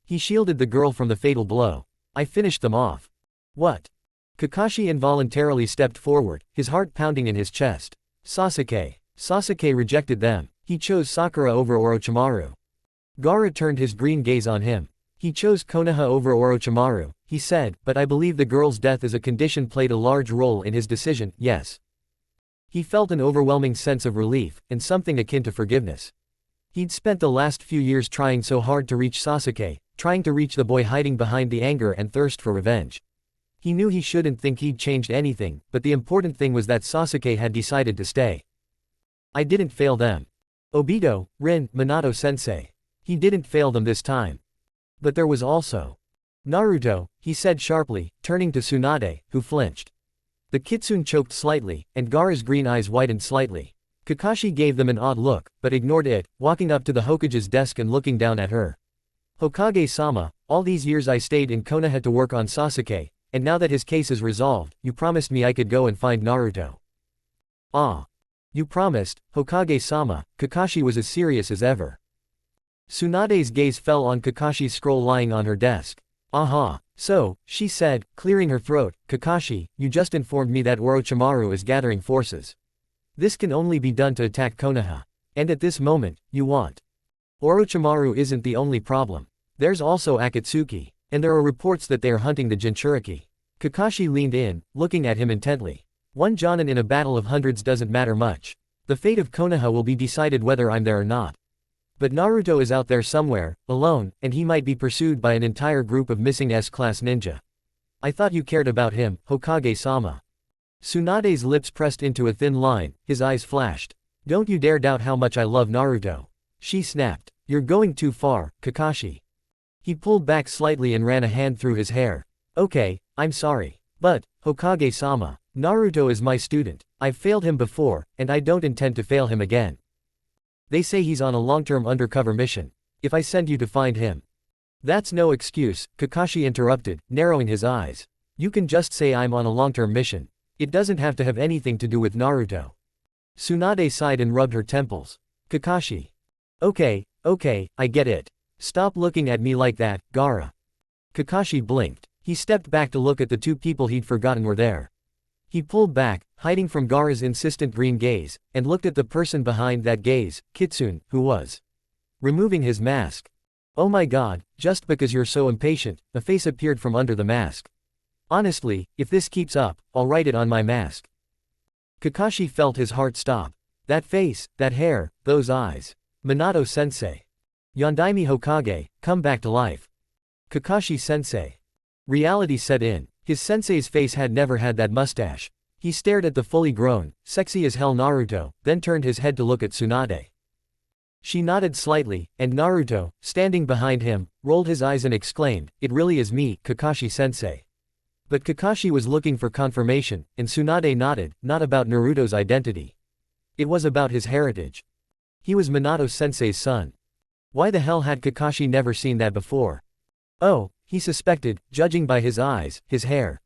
He shielded the girl from the fatal blow. I finished them off. What? Kakashi involuntarily stepped forward, his heart pounding in his chest. Sasuke. Sasuke rejected them. He chose Sakura over Orochimaru. Gaara turned his green gaze on him. He chose Konoha over Orochimaru, he said, but I believe the girl's death as a condition played a large role in his decision, yes. He felt an overwhelming sense of relief, and something akin to forgiveness. He'd spent the last few years trying so hard to reach Sasuke, trying to reach the boy hiding behind the anger and thirst for revenge. He knew he shouldn't think he'd changed anything, but the important thing was that Sasuke had decided to stay. I didn't fail them. Obito, Rin, Minato-sensei. He didn't fail them this time. But there was also Naruto, he said sharply, turning to Tsunade, who flinched. The Kitsune choked slightly, and Gaara's green eyes widened slightly. Kakashi gave them an odd look, but ignored it, walking up to the Hokage's desk and looking down at her. Hokage-sama, all these years I stayed in Konoha to work on Sasuke, and now that his case is resolved, you promised me I could go and find Naruto. Ah. You promised, Hokage-sama. Kakashi was as serious as ever. Tsunade's gaze fell on Kakashi's scroll lying on her desk. Aha. So, she said, clearing her throat, Kakashi, you just informed me that Orochimaru is gathering forces. This can only be done to attack Konoha. And at this moment, you want. Orochimaru isn't the only problem. There's also Akatsuki. And there are reports that they are hunting the Jinchuriki. Kakashi leaned in, looking at him intently. One Jonin in a battle of hundreds doesn't matter much. The fate of Konoha will be decided whether I'm there or not. But Naruto is out there somewhere, alone, and he might be pursued by an entire group of missing S-class ninja. I thought you cared about him, Hokage-sama. Tsunade's lips pressed into a thin line, his eyes flashed. Don't you dare doubt how much I love Naruto. She snapped. You're going too far, Kakashi. He pulled back slightly and ran a hand through his hair. Okay, I'm sorry. But, Hokage-sama, Naruto is my student. I've failed him before, and I don't intend to fail him again. They say he's on a long-term undercover mission. If I send you to find him. That's no excuse, Kakashi interrupted, narrowing his eyes. You can just say I'm on a long-term mission. It doesn't have to have anything to do with Naruto. Tsunade sighed and rubbed her temples. Kakashi. Okay, I get it. Stop looking at me like that, Gaara. Kakashi blinked. He stepped back to look at the two people he'd forgotten were there. He pulled back, hiding from Gaara's insistent green gaze, and looked at the person behind that gaze, Kitsune, who was removing his mask. Oh my god, just because you're so impatient, a face appeared from under the mask. Honestly, if this keeps up, I'll write it on my mask. Kakashi felt his heart stop. That face, that hair, those eyes. Minato-sensei. Yondaime Hokage, come back to life. Kakashi-sensei. Reality set in. His sensei's face had never had that mustache. He stared at the fully grown, sexy as hell Naruto, then turned his head to look at Tsunade. She nodded slightly, and Naruto, standing behind him, rolled his eyes and exclaimed, "It really is me, Kakashi-sensei." But Kakashi was looking for confirmation, and Tsunade nodded, not about Naruto's identity. It was about his heritage. He was Minato-sensei's son. Why the hell had Kakashi never seen that before? Oh, he suspected, judging by his eyes, his hair.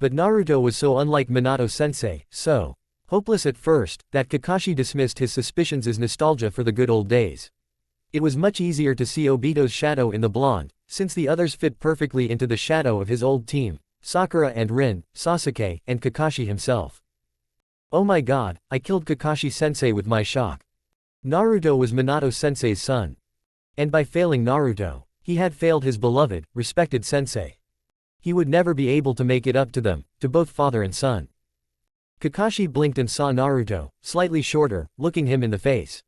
But Naruto was so unlike Minato-sensei, so hopeless at first, that Kakashi dismissed his suspicions as nostalgia for the good old days. It was much easier to see Obito's shadow in the blonde, since the others fit perfectly into the shadow of his old team, Sakura and Rin, Sasuke, and Kakashi himself. Oh my god, I killed Kakashi-sensei with my shock. Naruto was Minato-sensei's son. And by failing Naruto, he had failed his beloved, respected sensei. He would never be able to make it up to them, to both father and son. Kakashi blinked and saw Naruto, slightly shorter, looking him in the face.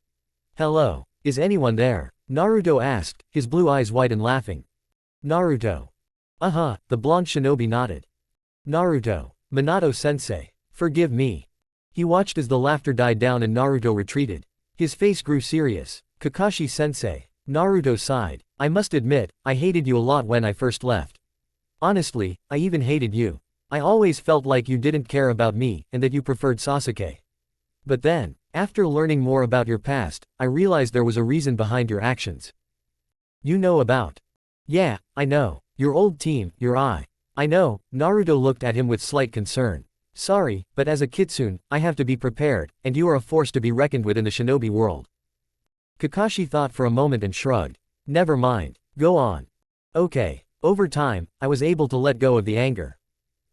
"Hello, is anyone there?" Naruto asked, his blue eyes wide and laughing. Naruto. The blonde shinobi nodded. Naruto. Minato-sensei. Forgive me. He watched as the laughter died down and Naruto retreated. His face grew serious. Kakashi-sensei. Naruto sighed. "I must admit, I hated you a lot when I first left. Honestly, I even hated you. I always felt like you didn't care about me, and that you preferred Sasuke. But then, after learning more about your past, I realized there was a reason behind your actions. You know about. Yeah, I know. Your old team, your eye. I know." Naruto looked at him with slight concern. "Sorry, but as a Kitsune, I have to be prepared, and you are a force to be reckoned with in the shinobi world." Kakashi thought for a moment and shrugged. "Never mind. Go on." "Okay. Over time, I was able to let go of the anger.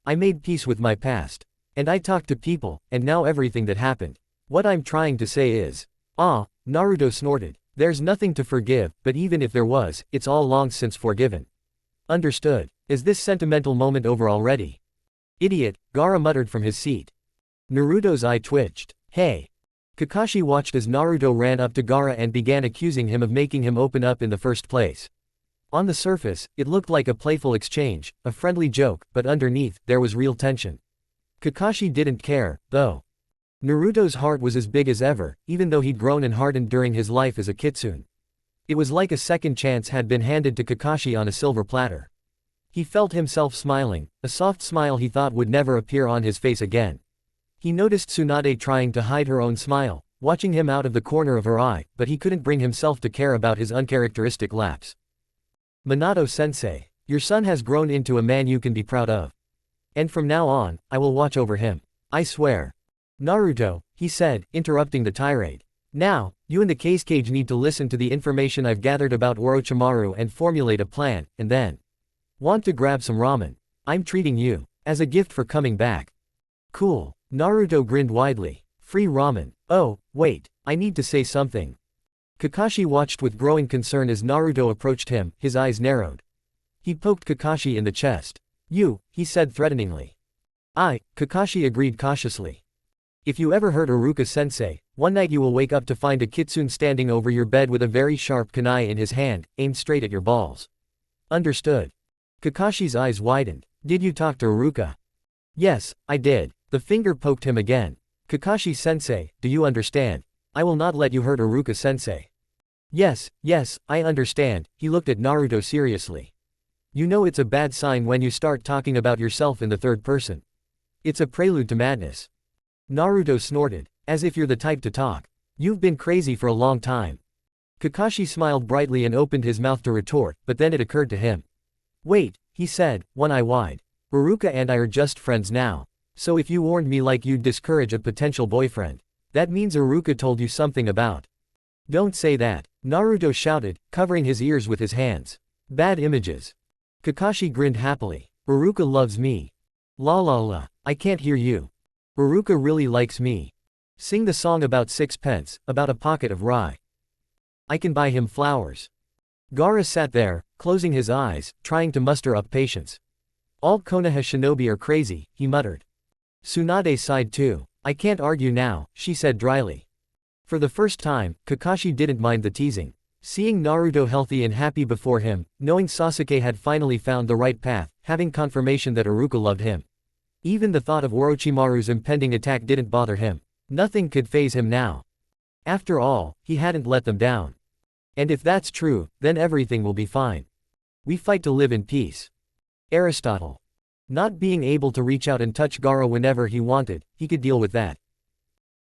I made peace with my past. And I talked to people, and now everything that happened. What I'm trying to say is..." Naruto snorted. "There's nothing to forgive, but even if there was, it's all long since forgiven." "Understood. Is this sentimental moment over already?" "Idiot," Gaara muttered from his seat. Naruto's eye twitched. "Hey." Kakashi watched as Naruto ran up to Gaara and began accusing him of making him open up in the first place. On the surface, it looked like a playful exchange, a friendly joke, but underneath, there was real tension. Kakashi didn't care, though. Naruto's heart was as big as ever, even though he'd grown and hardened during his life as a Kitsune. It was like a second chance had been handed to Kakashi on a silver platter. He felt himself smiling, a soft smile he thought would never appear on his face again. He noticed Tsunade trying to hide her own smile, watching him out of the corner of her eye, but he couldn't bring himself to care about his uncharacteristic lapse. "Minato-sensei, your son has grown into a man you can be proud of. And from now on, I will watch over him. I swear." "Naruto," he said, interrupting the tirade. "Now, you and the Kage need to listen to the information I've gathered about Orochimaru and formulate a plan, and then want to grab some ramen. I'm treating you as a gift for coming back." "Cool." Naruto grinned widely. "Free ramen. Oh, wait, I need to say something." Kakashi watched with growing concern as Naruto approached him, his eyes narrowed. He poked Kakashi in the chest. "You," he said threateningly. Kakashi agreed cautiously. "If you ever hurt Iruka-sensei, one night you will wake up to find a Kitsune standing over your bed with a very sharp kunai in his hand, aimed straight at your balls." "Understood." Kakashi's eyes widened. "Did you talk to Iruka?" "Yes, I did." The finger poked him again. "Kakashi-sensei, do you understand? I will not let you hurt Iruka-sensei." Yes, I understand." He looked at Naruto seriously. "You know it's a bad sign when you start talking about yourself in the third person. It's a prelude to madness." Naruto snorted. "As if you're the type to talk. You've been crazy for a long time." Kakashi smiled brightly and opened his mouth to retort, but then it occurred to him. "Wait," he said, one eye wide. "Iruka and I are just friends now. So if you warned me like you'd discourage a potential boyfriend, that means Iruka told you something about." "Don't say that," Naruto shouted, covering his ears with his hands. "Bad images." Kakashi grinned happily. "Iruka loves me." La la la, I can't hear you." "Iruka really likes me." "Sing the song about 6 pence, about a pocket of rye." "I can buy him flowers." Gaara sat there, closing his eyes, trying to muster up patience. "All Konoha shinobi are crazy," he muttered. Tsunade sighed too. "I can't argue now," she said dryly. For the first time, Kakashi didn't mind the teasing. Seeing Naruto healthy and happy before him, knowing Sasuke had finally found the right path, having confirmation that Iruka loved him. Even the thought of Orochimaru's impending attack didn't bother him. Nothing could faze him now. After all, he hadn't let them down. And if that's true, then everything will be fine. We fight to live in peace. Aristotle. Not being able to reach out and touch Gaara whenever he wanted, he could deal with that.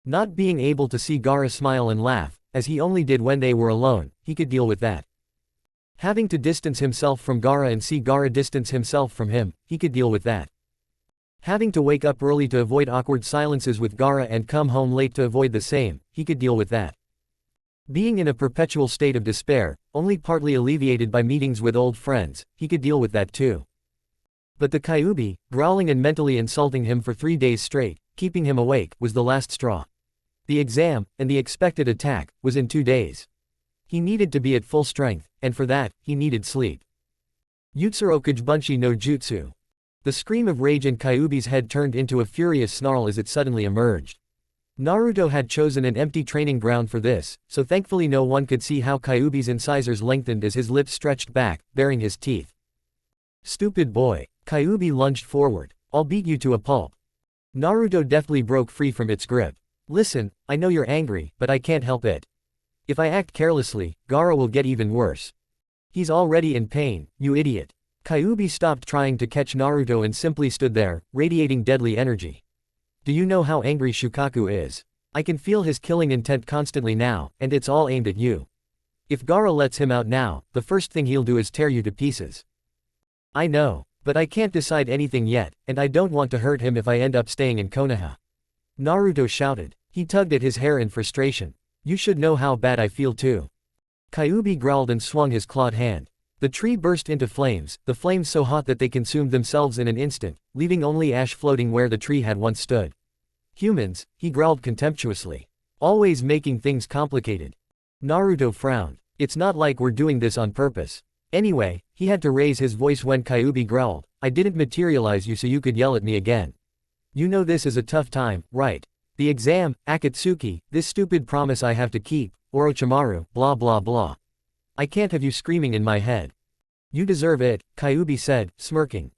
Not being able to see Gaara smile and laugh, as he only did when they were alone, he could deal with that. Having to distance himself from Gaara and see Gaara distance himself from him, he could deal with that. Having to wake up early to avoid awkward silences with Gaara and come home late to avoid the same, he could deal with that. Being in a perpetual state of despair, only partly alleviated by meetings with old friends, he could deal with that too. But the Kyuubi, growling and mentally insulting him for 3 days straight, keeping him awake, was the last straw. The exam, and the expected attack, was in 2 days. He needed to be at full strength, and for that, he needed sleep. Yutsuro Kujibunshi no Jutsu. The scream of rage in Kyuubi's head turned into a furious snarl as it suddenly emerged. Naruto had chosen an empty training ground for this, so thankfully no one could see how Kyuubi's incisors lengthened as his lips stretched back, baring his teeth. Stupid boy. Kyuubi lunged forward. I'll beat you to a pulp. Naruto deftly broke free from its grip. Listen, I know you're angry, but I can't help it. If I act carelessly, Gaara will get even worse. He's already in pain, you idiot. Kyuubi stopped trying to catch Naruto and simply stood there, radiating deadly energy. Do you know how angry Shukaku is? I can feel his killing intent constantly now, and it's all aimed at you. If Gaara lets him out now, the first thing he'll do is tear you to pieces. I know, but I can't decide anything yet, and I don't want to hurt him if I end up staying in Konoha. Naruto shouted. He tugged at his hair in frustration. You should know how bad I feel too. Kyuubi growled and swung his clawed hand. The tree burst into flames, the flames so hot that they consumed themselves in an instant, leaving only ash floating where the tree had once stood. Humans, he growled contemptuously. Always making things complicated. Naruto frowned. It's not like we're doing this on purpose. Anyway, he had to raise his voice when Kyuubi growled, I didn't materialize you so you could yell at me again. You know this is a tough time, right? The exam, Akatsuki, this stupid promise I have to keep, Orochimaru, blah blah blah. I can't have you screaming in my head. You deserve it, Kyuubi said, smirking.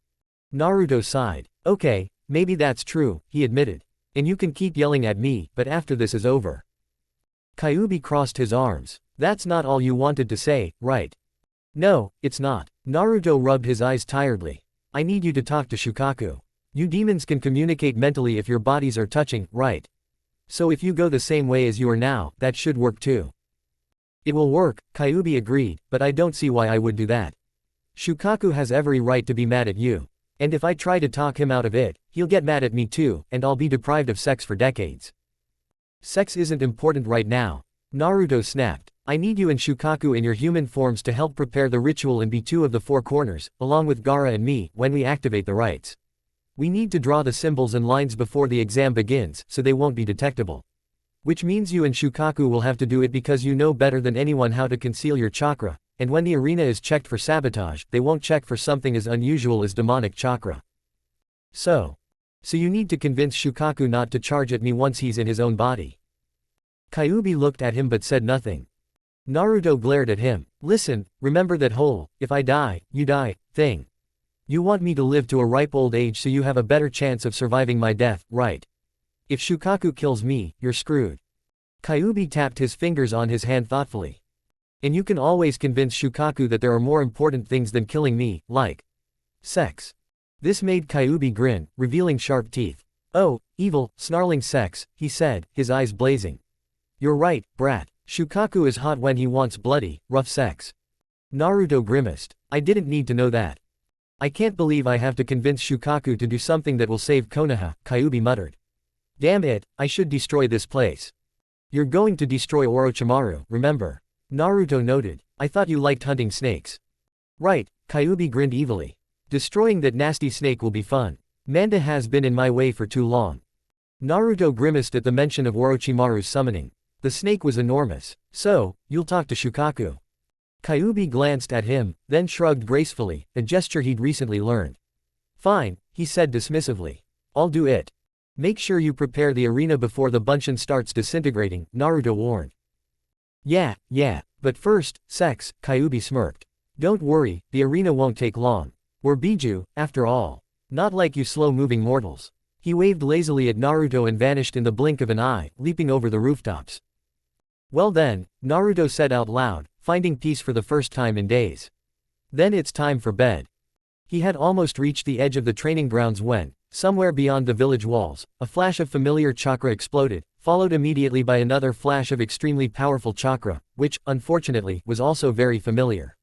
Naruto sighed. Okay, maybe that's true, he admitted. And you can keep yelling at me, but after this is over. Kyuubi crossed his arms. That's not all you wanted to say, right? No, it's not. Naruto rubbed his eyes tiredly. I need you to talk to Shukaku. You demons can communicate mentally if your bodies are touching, right? So if you go the same way as you are now, that should work too. It will work, Kyuubi agreed, but I don't see why I would do that. Shukaku has every right to be mad at you. And if I try to talk him out of it, he'll get mad at me too, and I'll be deprived of sex for decades. Sex isn't important right now. Naruto snapped. I need you and Shukaku in your human forms to help prepare the ritual and be two of the four corners, along with Gaara and me, when we activate the rites. We need to draw the symbols and lines before the exam begins, so they won't be detectable. Which means you and Shukaku will have to do it because you know better than anyone how to conceal your chakra, and when the arena is checked for sabotage, they won't check for something as unusual as demonic chakra. So you need to convince Shukaku not to charge at me once he's in his own body. Kyuubi looked at him but said nothing. Naruto glared at him. Listen, remember that whole, if I die, you die, thing. You want me to live to a ripe old age so you have a better chance of surviving my death, right? If Shukaku kills me, you're screwed. Kyuubi tapped his fingers on his hand thoughtfully. And you can always convince Shukaku that there are more important things than killing me, like sex. This made Kyuubi grin, revealing sharp teeth. Oh, evil, snarling sex, he said, his eyes blazing. You're right, brat. Shukaku is hot when he wants bloody, rough sex. Naruto grimaced. I didn't need to know that. I can't believe I have to convince Shukaku to do something that will save Konoha, Kyuubi muttered. Damn it, I should destroy this place. You're going to destroy Orochimaru, remember? Naruto noted. I thought you liked hunting snakes. Right, Kyuubi grinned evilly. Destroying that nasty snake will be fun. Manda has been in my way for too long. Naruto grimaced at the mention of Orochimaru's summoning. The snake was enormous. So, you'll talk to Shukaku. Kyuubi glanced at him, then shrugged gracefully, a gesture he'd recently learned. Fine, he said dismissively. I'll do it. Make sure you prepare the arena before the Bunshin starts disintegrating, Naruto warned. Yeah, but first, sex, Kyuubi smirked. Don't worry, the arena won't take long. We're Biju, after all. Not like you slow-moving mortals. He waved lazily at Naruto and vanished in the blink of an eye, leaping over the rooftops. Well then, Naruto said out loud, finding peace for the first time in days. Then it's time for bed. He had almost reached the edge of the training grounds when, somewhere beyond the village walls, a flash of familiar chakra exploded, followed immediately by another flash of extremely powerful chakra, which, unfortunately, was also very familiar.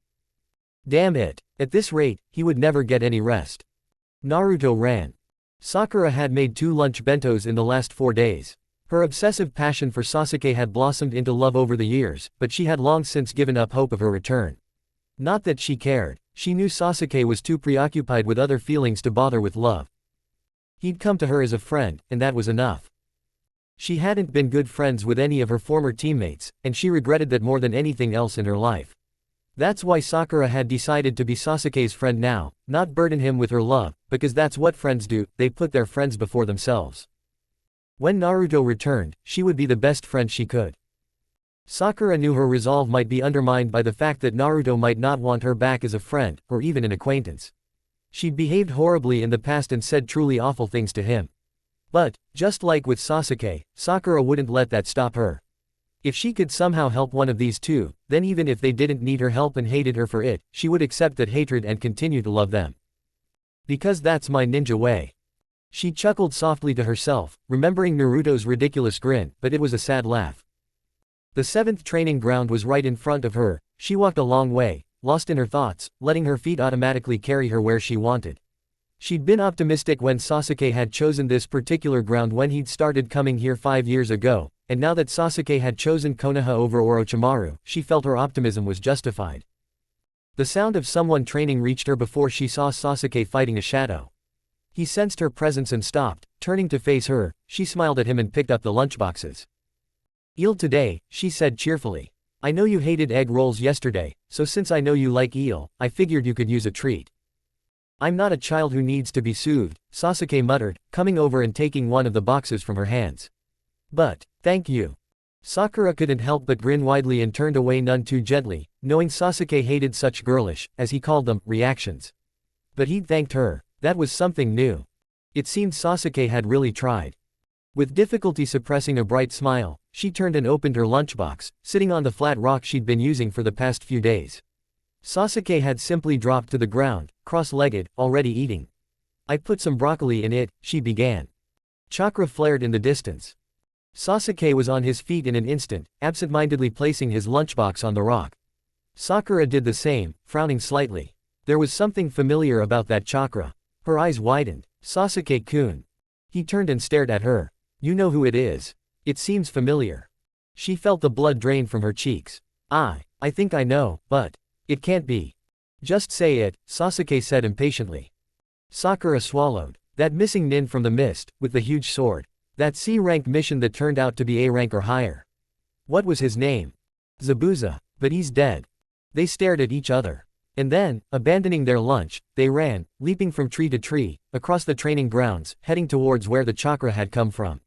Damn it. At this rate, he would never get any rest. Naruto ran. Sakura had made 2 lunch bentos in the last 4 days. Her obsessive passion for Sasuke had blossomed into love over the years, but she had long since given up hope of her return. Not that she cared. She knew Sasuke was too preoccupied with other feelings to bother with love. He'd come to her as a friend, and that was enough. She hadn't been good friends with any of her former teammates, and she regretted that more than anything else in her life. That's why Sakura had decided to be Sasuke's friend now, not burden him with her love, because that's what friends do, they put their friends before themselves. When Naruto returned, she would be the best friend she could. Sakura knew her resolve might be undermined by the fact that Naruto might not want her back as a friend, or even an acquaintance. She'd behaved horribly in the past and said truly awful things to him. But, just like with Sasuke, Sakura wouldn't let that stop her. If she could somehow help one of these two, then even if they didn't need her help and hated her for it, she would accept that hatred and continue to love them. Because that's my ninja way. She chuckled softly to herself, remembering Naruto's ridiculous grin, but it was a sad laugh. The 7th training ground was right in front of her. She walked a long way, lost in her thoughts, letting her feet automatically carry her where she wanted. She'd been optimistic when Sasuke had chosen this particular ground when he'd started coming here 5 years ago, and now that Sasuke had chosen Konoha over Orochimaru, she felt her optimism was justified. The sound of someone training reached her before she saw Sasuke fighting a shadow. He sensed her presence and stopped. Turning to face her, she smiled at him and picked up the lunchboxes. "Eel today," she said cheerfully. "I know you hated egg rolls yesterday, so since I know you like eel, I figured you could use a treat." "I'm not a child who needs to be soothed," Sasuke muttered, coming over and taking one of the boxes from her hands. "But, thank you." Sakura couldn't help but grin widely and turned away none too gently, knowing Sasuke hated such girlish, as he called them, reactions. But he'd thanked her. That was something new. It seemed Sasuke had really tried. With difficulty suppressing a bright smile, she turned and opened her lunchbox, sitting on the flat rock she'd been using for the past few days. Sasuke had simply dropped to the ground, cross-legged, already eating. "I put some broccoli in it," she began. Chakra flared in the distance. Sasuke was on his feet in an instant, absent-mindedly placing his lunchbox on the rock. Sakura did the same, frowning slightly. There was something familiar about that chakra. Her eyes widened. "Sasuke-kun." He turned and stared at her. "You know who it is. It seems familiar." She felt the blood drain from her cheeks. I think I know, but it can't be." "Just say it," Sasuke said impatiently. Sakura swallowed. That missing nin from the mist, with the huge sword. That C-rank mission that turned out to be A rank or higher. What was his name? Zabuza. But he's dead. They stared at each other. And then, abandoning their lunch, they ran, leaping from tree to tree, across the training grounds, heading towards where the chakra had come from.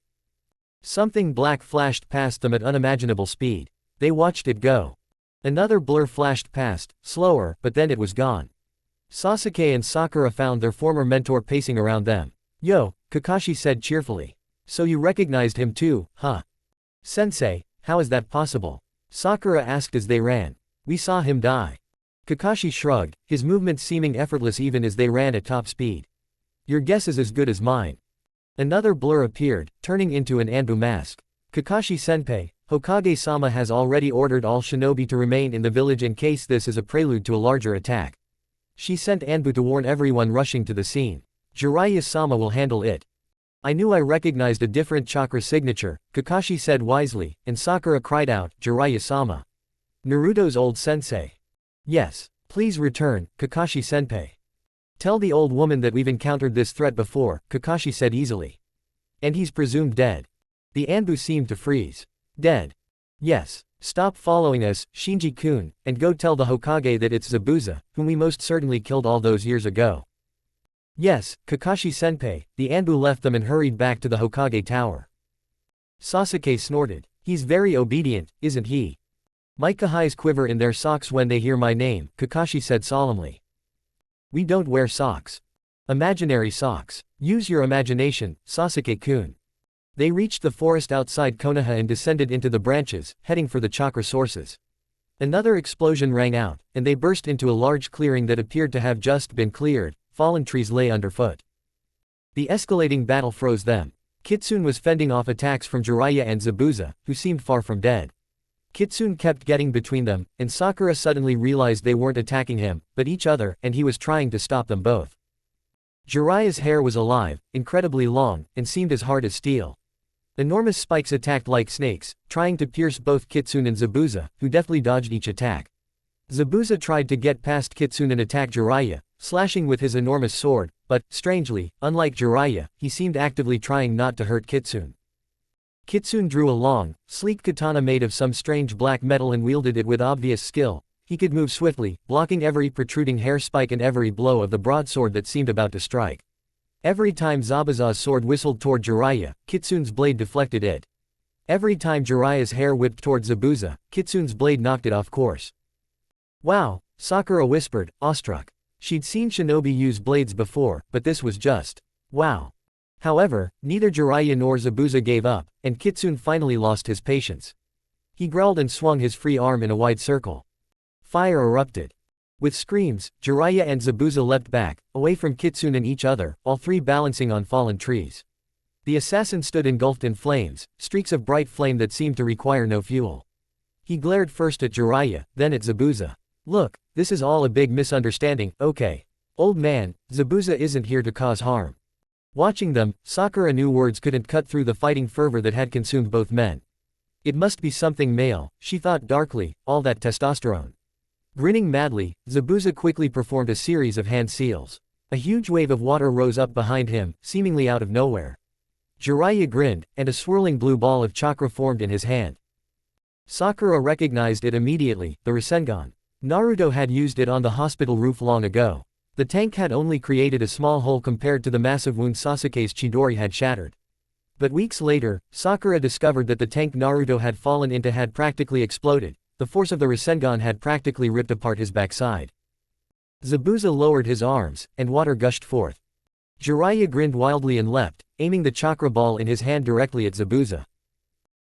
Something black flashed past them at unimaginable speed. They watched it go. Another blur flashed past, slower, but then it was gone. Sasuke and Sakura found their former mentor pacing around them. "Yo," Kakashi said cheerfully. "So you recognized him too, huh?" "Sensei, how is that possible?" Sakura asked as they ran. "We saw him die." Kakashi shrugged, his movements seeming effortless even as they ran at top speed. "Your guess is as good as mine." Another blur appeared, turning into an Anbu mask. "Kakashi-senpai, Hokage-sama has already ordered all shinobi to remain in the village in case this is a prelude to a larger attack. She sent Anbu to warn everyone rushing to the scene. Jiraiya-sama will handle it." "I knew I recognized a different chakra signature," Kakashi said wisely, and Sakura cried out, "Jiraiya-sama. Naruto's old sensei." "Yes. Please return, Kakashi-senpai. Tell the old woman that we've encountered this threat before," Kakashi said easily. "And he's presumed dead." The Anbu seemed to freeze. "Dead?" "Yes. Stop following us, Shinji-kun, and go tell the Hokage that it's Zabuza, whom we most certainly killed all those years ago." "Yes, Kakashi-senpai." The Anbu left them and hurried back to the Hokage tower. Sasuke snorted. "He's very obedient, isn't he?" "My Kahais quiver in their socks when they hear my name," Kakashi said solemnly. "We don't wear socks." Imaginary socks. Use your imagination, Sasuke-kun. They reached the forest outside Konoha and descended into the branches, heading for the chakra sources. Another explosion rang out, and they burst into a large clearing that appeared to have just been cleared. Fallen trees lay underfoot. The escalating battle froze them. Kitsune was fending off attacks from Jiraiya and Zabuza, who seemed far from dead. Kitsune kept getting between them, and Sakura suddenly realized they weren't attacking him, but each other, and he was trying to stop them both. Jiraiya's hair was alive, incredibly long, and seemed as hard as steel. Enormous spikes attacked like snakes, trying to pierce both Kitsune and Zabuza, who deftly dodged each attack. Zabuza tried to get past Kitsune and attack Jiraiya, slashing with his enormous sword, but, strangely, unlike Jiraiya, he seemed actively trying not to hurt Kitsune. Kitsune drew a long, sleek katana made of some strange black metal and wielded it with obvious skill. He could move swiftly, blocking every protruding hair spike and every blow of the broadsword that seemed about to strike. Every time Zabuza's sword whistled toward Jiraiya, Kitsune's blade deflected it. Every time Jiraiya's hair whipped toward Zabuza, Kitsune's blade knocked it off course. Wow, Sakura whispered, awestruck. She'd seen shinobi use blades before, but this was just wow. However, neither Jiraiya nor Zabuza gave up, and Kitsune finally lost his patience. He growled and swung his free arm in a wide circle. Fire erupted. With screams, Jiraiya and Zabuza leapt back, away from Kitsune and each other, all three balancing on fallen trees. The assassin stood engulfed in flames, streaks of bright flame that seemed to require no fuel. He glared first at Jiraiya, then at Zabuza. Look, this is all a big misunderstanding, okay? Old man, Zabuza isn't here to cause harm. Watching them, Sakura knew words couldn't cut through the fighting fervor that had consumed both men. It must be something male, she thought darkly, all that testosterone. Grinning madly, Zabuza quickly performed a series of hand seals. A huge wave of water rose up behind him, seemingly out of nowhere. Jiraiya grinned, and a swirling blue ball of chakra formed in his hand. Sakura recognized it immediately, the rasengan. Naruto had used it on the hospital roof long ago. The tank had only created a small hole compared to the massive wound Sasuke's Chidori had shattered. But weeks later, Sakura discovered that the tank Naruto had fallen into had practically exploded. The force of the rasengan had practically ripped apart his backside. Zabuza lowered his arms, and water gushed forth. Jiraiya grinned wildly and leapt, aiming the chakra ball in his hand directly at Zabuza.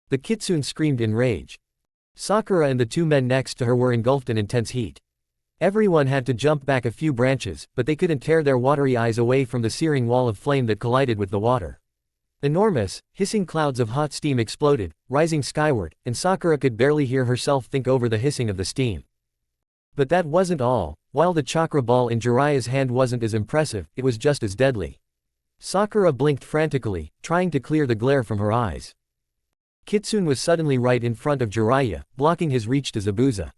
The Kitsune screamed in rage. Sakura and the two men next to her were engulfed in intense heat. Everyone had to jump back a few branches, but they couldn't tear their watery eyes away from the searing wall of flame that collided with the water. Enormous, hissing clouds of hot steam exploded, rising skyward, and Sakura could barely hear herself think over the hissing of the steam. But that wasn't all. While the chakra ball in Jiraiya's hand wasn't as impressive, it was just as deadly. Sakura blinked frantically, trying to clear the glare from her eyes. Kitsune was suddenly right in front of Jiraiya, blocking his reach to Zabuza.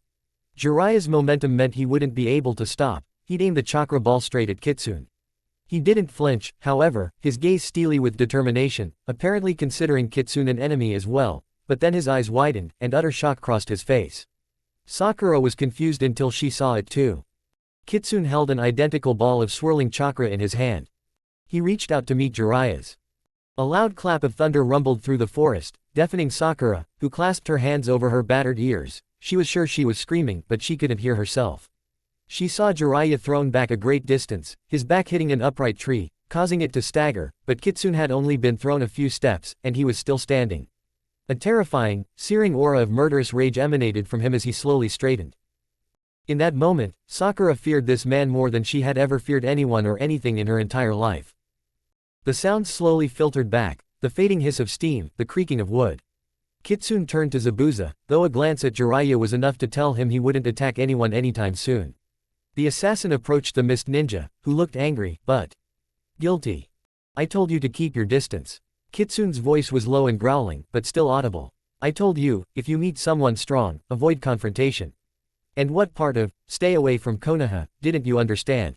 Jiraiya's momentum meant he wouldn't be able to stop. He'd aim the chakra ball straight at Kitsune. He didn't flinch, however, his gaze steely with determination, apparently considering Kitsune an enemy as well, but then his eyes widened, and utter shock crossed his face. Sakura was confused until she saw it too. Kitsune held an identical ball of swirling chakra in his hand. He reached out to meet Jiraiya's. A loud clap of thunder rumbled through the forest, deafening Sakura, who clasped her hands over her battered ears. She was sure she was screaming, but she couldn't hear herself. She saw Jiraiya thrown back a great distance, his back hitting an upright tree, causing it to stagger, but Kitsune had only been thrown a few steps, and he was still standing. A terrifying, searing aura of murderous rage emanated from him as he slowly straightened. In that moment, Sakura feared this man more than she had ever feared anyone or anything in her entire life. The sounds slowly filtered back, the fading hiss of steam, the creaking of wood. Kitsune turned to Zabuza, though a glance at Jiraiya was enough to tell him he wouldn't attack anyone anytime soon. The assassin approached the mist ninja, who looked angry, but guilty. I told you to keep your distance. Kitsune's voice was low and growling, but still audible. I told you, if you meet someone strong, avoid confrontation. And what part of, stay away from Konoha, didn't you understand?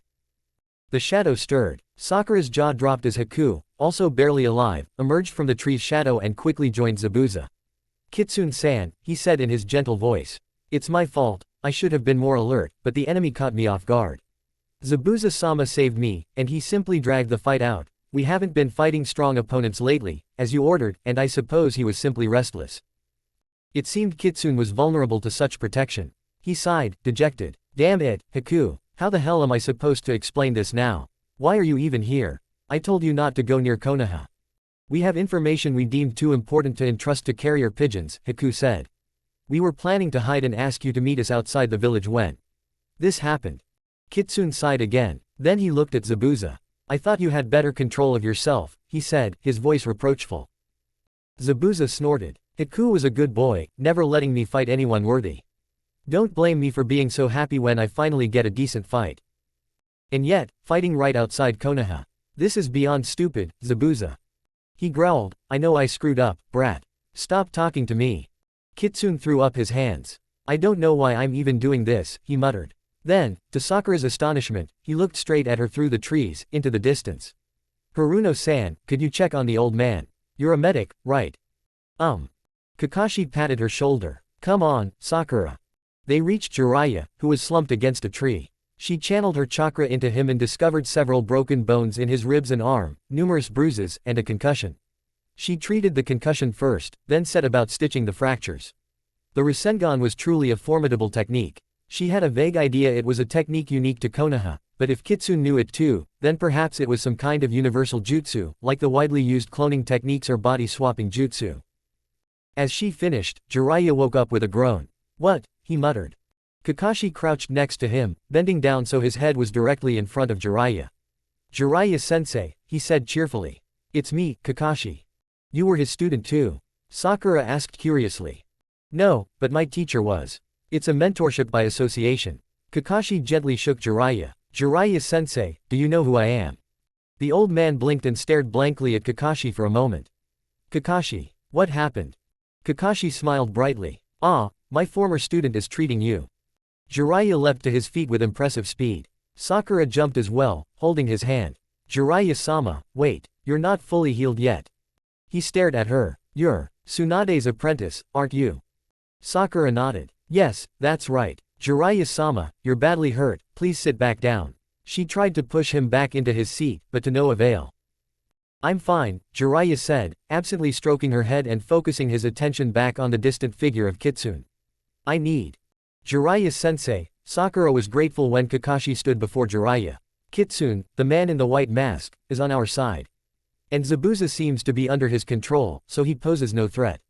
The shadow stirred. Sakura's jaw dropped as Haku, also barely alive, emerged from the tree's shadow and quickly joined Zabuza. Kitsune-san, he said in his gentle voice. It's my fault, I should have been more alert, but the enemy caught me off guard. Zabuza-sama saved me, and he simply dragged the fight out. We haven't been fighting strong opponents lately, as you ordered, and I suppose he was simply restless. It seemed Kitsune was vulnerable to such protection. He sighed, dejected. Damn it, Haku, how the hell am I supposed to explain this now? Why are you even here? I told you not to go near Konoha. We have information we deemed too important to entrust to carrier pigeons, Haku said. We were planning to hide and ask you to meet us outside the village when this happened. Kitsune sighed again. Then he looked at Zabuza. I thought you had better control of yourself, he said, his voice reproachful. Zabuza snorted. Haku was a good boy, never letting me fight anyone worthy. Don't blame me for being so happy when I finally get a decent fight. And yet, fighting right outside Konoha. This is beyond stupid, Zabuza. He growled, I know I screwed up, brat. Stop talking to me. Kitsune threw up his hands. I don't know why I'm even doing this, he muttered. Then, to Sakura's astonishment, he looked straight at her through the trees, into the distance. Haruno-san, could you check on the old man? You're a medic, right? Kakashi patted her shoulder. Come on, Sakura. They reached Jiraiya, who was slumped against a tree. She channeled her chakra into him and discovered several broken bones in his ribs and arm, numerous bruises, and a concussion. She treated the concussion first, then set about stitching the fractures. The rasengan was truly a formidable technique. She had a vague idea it was a technique unique to Konoha, but if Kitsune knew it too, then perhaps it was some kind of universal jutsu, like the widely used cloning techniques or body-swapping jutsu. As she finished, Jiraiya woke up with a groan. What? He muttered. Kakashi crouched next to him, bending down so his head was directly in front of Jiraiya. Jiraiya-sensei, he said cheerfully. It's me, Kakashi. You were his student too? Sakura asked curiously. No, but my teacher was. It's a mentorship by association. Kakashi gently shook Jiraiya. Jiraiya-sensei, do you know who I am? The old man blinked and stared blankly at Kakashi for a moment. Kakashi, what happened? Kakashi smiled brightly. Ah, my former student is treating you. Jiraiya leapt to his feet with impressive speed. Sakura jumped as well, holding his hand. Jiraiya-sama, wait, you're not fully healed yet. He stared at her. You're Tsunade's apprentice, aren't you? Sakura nodded. Yes, that's right. Jiraiya-sama, you're badly hurt, please sit back down. She tried to push him back into his seat, but to no avail. I'm fine, Jiraiya said, absently stroking her head and focusing his attention back on the distant figure of Kitsune. I need. Jiraiya-sensei, Sakura was grateful when Kakashi stood before Jiraiya. Kitsune, the man in the white mask, is on our side. And Zabuza seems to be under his control, so he poses no threat.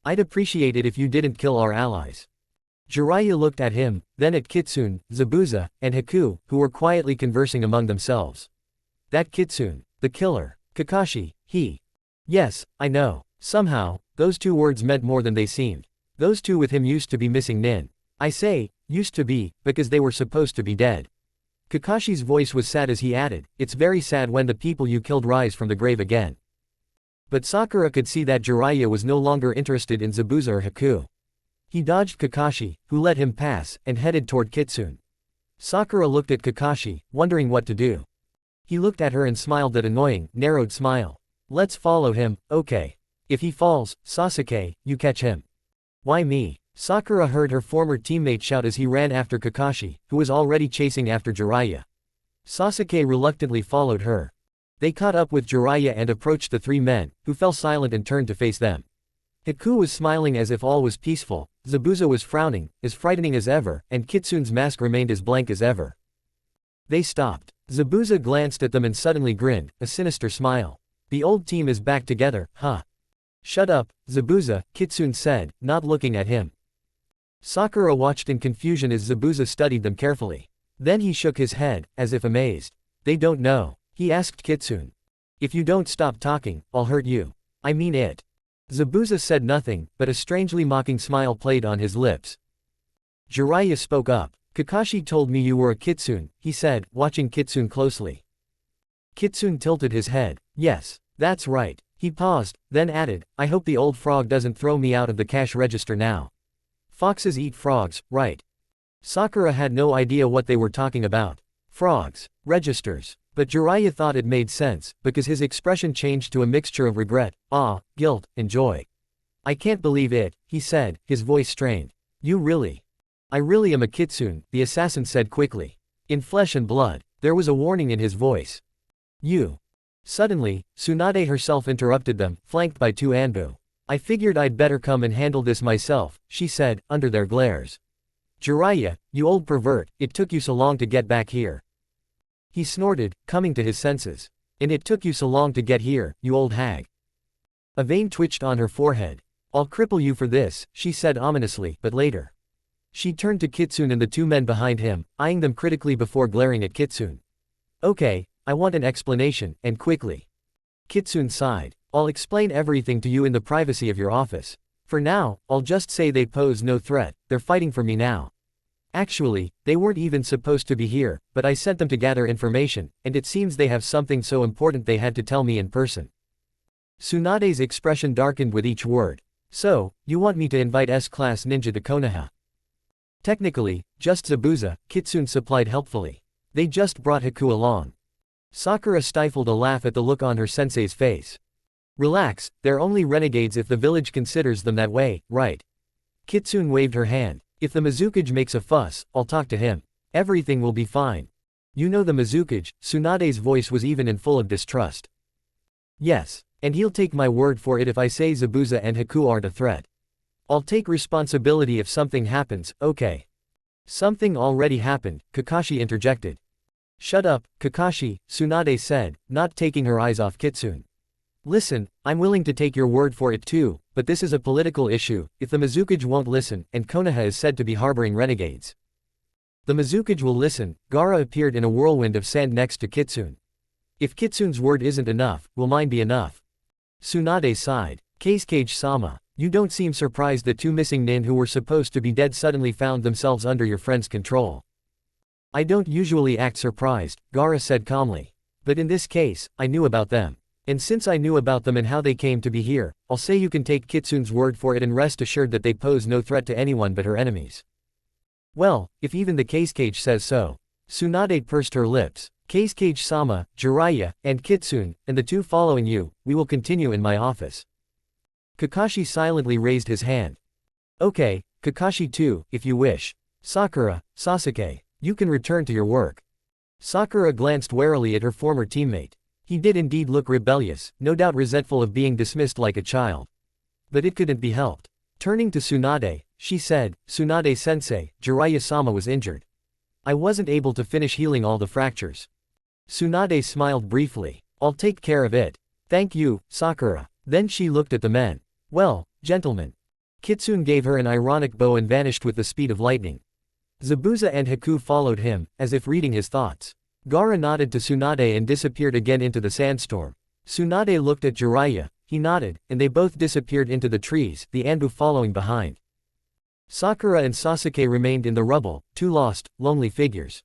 I'd appreciate it if you didn't kill our allies. Jiraiya looked at him, then at Kitsune, Zabuza, and Haku, who were quietly conversing among themselves. That Kitsune, the killer, Kakashi, he. Yes, I know. Somehow, those two words meant more than they seemed. Those two with him used to be missing Nin. I say, used to be, because they were supposed to be dead. Kakashi's voice was sad as he added, it's very sad when the people you killed rise from the grave again. But Sakura could see that Jiraiya was no longer interested in Zabuza or Haku. He dodged Kakashi, who let him pass, and headed toward Kitsune. Sakura looked at Kakashi, wondering what to do. He looked at her and smiled that annoying, narrowed smile. Let's follow him, okay. If he falls, Sasuke, you catch him. Why me? Sakura heard her former teammate shout as he ran after Kakashi, who was already chasing after Jiraiya. Sasuke reluctantly followed her. They caught up with Jiraiya and approached the three men, who fell silent and turned to face them. Haku was smiling as if all was peaceful, Zabuza was frowning, as frightening as ever, and Kitsune's mask remained as blank as ever. They stopped. Zabuza glanced at them and suddenly grinned, a sinister smile. The old team is back together, huh? Shut up, Zabuza, Kitsune said, not looking at him. Sakura watched in confusion as Zabuza studied them carefully. Then he shook his head, as if amazed. They don't know. He asked Kitsune. If you don't stop talking, I'll hurt you. I mean it. Zabuza said nothing, but a strangely mocking smile played on his lips. Jiraiya spoke up. Kakashi told me you were a Kitsune, he said, watching Kitsune closely. Kitsune tilted his head. Yes, that's right. He paused, then added, I hope the old frog doesn't throw me out of the cash register now. Foxes eat frogs, right? Sakura had no idea what they were talking about. Frogs. Registers. But Jiraiya thought it made sense, because his expression changed to a mixture of regret, awe, guilt, and joy. I can't believe it, he said, his voice strained. You really? I really am a Kitsune, the assassin said quickly. In flesh and blood. There was a warning in his voice. You. Suddenly, Tsunade herself interrupted them, flanked by two Anbu. I figured I'd better come and handle this myself, she said, under their glares. Jiraiya, you old pervert, it took you so long to get back here. He snorted, coming to his senses. And it took you so long to get here, you old hag. A vein twitched on her forehead. I'll cripple you for this, she said ominously, but later. She turned to Kitsune and the two men behind him, eyeing them critically before glaring at Kitsune. Okay, I want an explanation, and quickly. Kitsune sighed. I'll explain everything to you in the privacy of your office. For now, I'll just say they pose no threat, they're fighting for me now. Actually, they weren't even supposed to be here, but I sent them to gather information, and it seems they have something so important they had to tell me in person. Tsunade's expression darkened with each word. So, you want me to invite S-class ninja to Konoha? Technically, just Zabuza, Kitsune supplied helpfully. They just brought Haku along. Sakura stifled a laugh at the look on her sensei's face. Relax, they're only renegades if the village considers them that way, right? Kitsune waved her hand. If the Mizukage makes a fuss, I'll talk to him. Everything will be fine. You know the Mizukage, Tsunade's voice was even and full of distrust. Yes, and he'll take my word for it if I say Zabuza and Haku aren't a threat. I'll take responsibility if something happens, okay. Something already happened, Kakashi interjected. Shut up, Kakashi, Tsunade said, not taking her eyes off Kitsune. Listen, I'm willing to take your word for it too, but this is a political issue, if the Mizukage won't listen, and Konoha is said to be harboring renegades. The Mizukage will listen. Gaara appeared in a whirlwind of sand next to Kitsune. If Kitsune's word isn't enough, will mine be enough? Tsunade sighed. Kazekage-sama, you don't seem surprised that two missing nin who were supposed to be dead suddenly found themselves under your friend's control. I don't usually act surprised, Gaara said calmly. But in this case, I knew about them. And since I knew about them and how they came to be here, I'll say you can take Kitsune's word for it and rest assured that they pose no threat to anyone but her enemies. Well, if even the Kazekage says so. Tsunade pursed her lips. Kazekage-sama, Jiraiya, and Kitsune, and the two following you, we will continue in my office. Kakashi silently raised his hand. Okay, Kakashi too, if you wish. Sakura, Sasuke, you can return to your work. Sakura glanced warily at her former teammate. He did indeed look rebellious, no doubt resentful of being dismissed like a child. But it couldn't be helped. Turning to Tsunade, she said, Tsunade-sensei, Jiraiya-sama was injured. I wasn't able to finish healing all the fractures. Tsunade smiled briefly. I'll take care of it. Thank you, Sakura. Then she looked at the men. Well, gentlemen. Kitsune gave her an ironic bow and vanished with the speed of lightning. Zabuza and Haku followed him, as if reading his thoughts. Gaara nodded to Tsunade and disappeared again into the sandstorm. Tsunade looked at Jiraiya, he nodded, and they both disappeared into the trees, the Anbu following behind. Sakura and Sasuke remained in the rubble, two lost, lonely figures.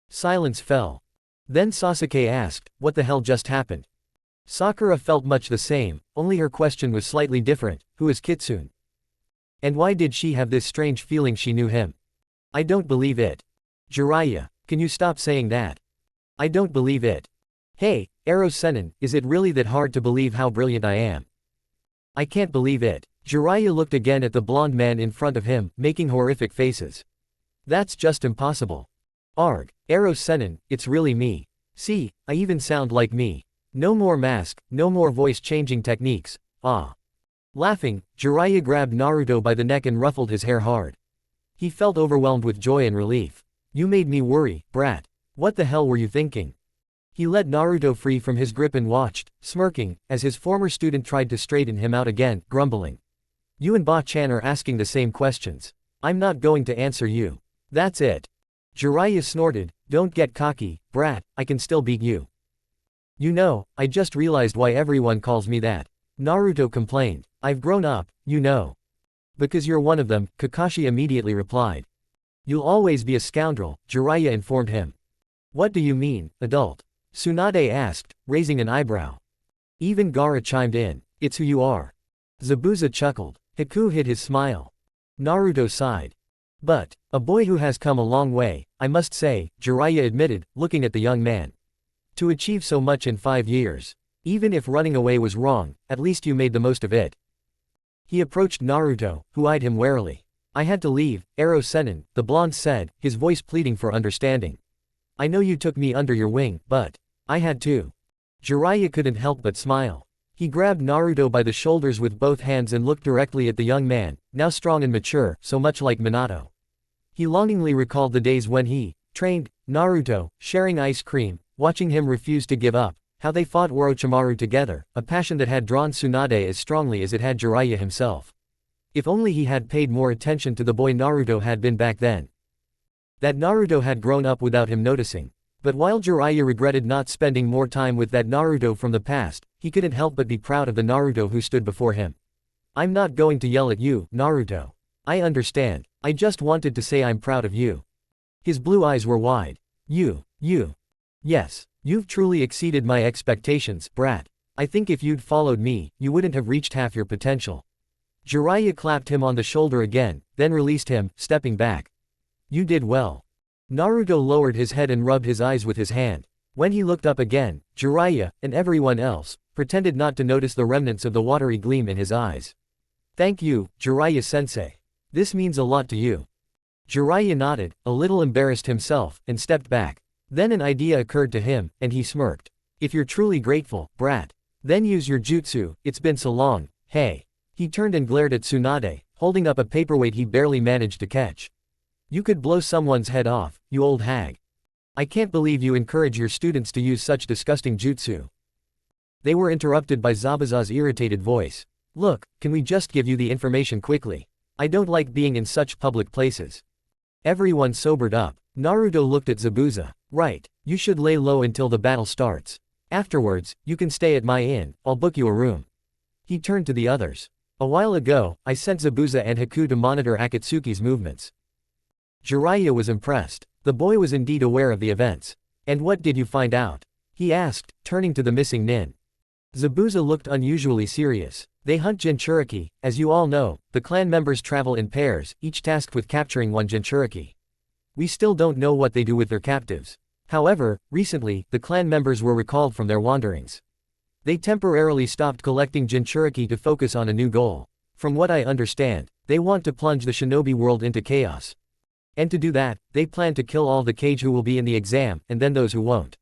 Silence fell. Then Sasuke asked, what the hell just happened? Sakura felt much the same, only her question was slightly different, who is Kitsune? And why did she have this strange feeling she knew him? I don't believe it. Jiraiya, can you stop saying that? I don't believe it. Hey, Ero-sennin, is it really that hard to believe how brilliant I am? I can't believe it. Jiraiya looked again at the blonde man in front of him, making horrific faces. That's just impossible. Arg, Ero-sennin, it's really me. See, I even sound like me. No more mask, no more voice-changing techniques, ah. Laughing, Jiraiya grabbed Naruto by the neck and ruffled his hair hard. He felt overwhelmed with joy and relief. You made me worry, brat. What the hell were you thinking? He let Naruto free from his grip and watched, smirking, as his former student tried to straighten him out again, grumbling. You and Ba-chan are asking the same questions. I'm not going to answer you. That's it. Jiraiya snorted, don't get cocky, brat, I can still beat you. You know, I just realized why everyone calls me that. Naruto complained. I've grown up, you know. Because you're one of them, Kakashi immediately replied. You'll always be a scoundrel, Jiraiya informed him. What do you mean, adult? Tsunade asked, raising an eyebrow. Even Gaara chimed in. It's who you are. Zabuza chuckled. Haku hid his smile. Naruto sighed. But, a boy who has come a long way, I must say, Jiraiya admitted, looking at the young man. To achieve so much in 5 years. Even if running away was wrong, at least you made the most of it. He approached Naruto, who eyed him warily. I had to leave, Ero-sennin, the blonde said, his voice pleading for understanding. I know you took me under your wing, but I had to. Jiraiya couldn't help but smile. He grabbed Naruto by the shoulders with both hands and looked directly at the young man, now strong and mature, so much like Minato. He longingly recalled the days when he trained Naruto, sharing ice cream, watching him refuse to give up, how they fought Orochimaru together, a passion that had drawn Tsunade as strongly as it had Jiraiya himself. If only he had paid more attention to the boy Naruto had been back then. That Naruto had grown up without him noticing. But while Jiraiya regretted not spending more time with that Naruto from the past, he couldn't help but be proud of the Naruto who stood before him. I'm not going to yell at you, Naruto. I understand. I just wanted to say I'm proud of you. His blue eyes were wide. You. Yes. You've truly exceeded my expectations, brat. I think if you'd followed me, you wouldn't have reached half your potential. Jiraiya clapped him on the shoulder again, then released him, stepping back. You did well. Naruto lowered his head and rubbed his eyes with his hand. When he looked up again, Jiraiya, and everyone else, pretended not to notice the remnants of the watery gleam in his eyes. Thank you, Jiraiya-sensei. This means a lot to you. Jiraiya nodded, a little embarrassed himself, and stepped back. Then an idea occurred to him, and he smirked. If you're truly grateful, brat, then use your jutsu, it's been so long, hey. He turned and glared at Tsunade, holding up a paperweight he barely managed to catch. You could blow someone's head off, you old hag. I can't believe you encourage your students to use such disgusting jutsu. They were interrupted by Zabuza's irritated voice. Look, can we just give you the information quickly? I don't like being in such public places. Everyone sobered up. Naruto looked at Zabuza. Right, you should lay low until the battle starts. Afterwards, you can stay at my inn, I'll book you a room. He turned to the others. A while ago, I sent Zabuza and Haku to monitor Akatsuki's movements. Jiraiya was impressed. The boy was indeed aware of the events. And what did you find out? He asked, turning to the missing nin. Zabuza looked unusually serious. They hunt Jinchuriki. As you all know, the clan members travel in pairs, each tasked with capturing one Jinchuriki. We still don't know what they do with their captives. However, recently, the clan members were recalled from their wanderings. They temporarily stopped collecting Jinchuriki to focus on a new goal. From what I understand, they want to plunge the shinobi world into chaos. And to do that, they plan to kill all the Kage who will be in the exam, and then those who won't.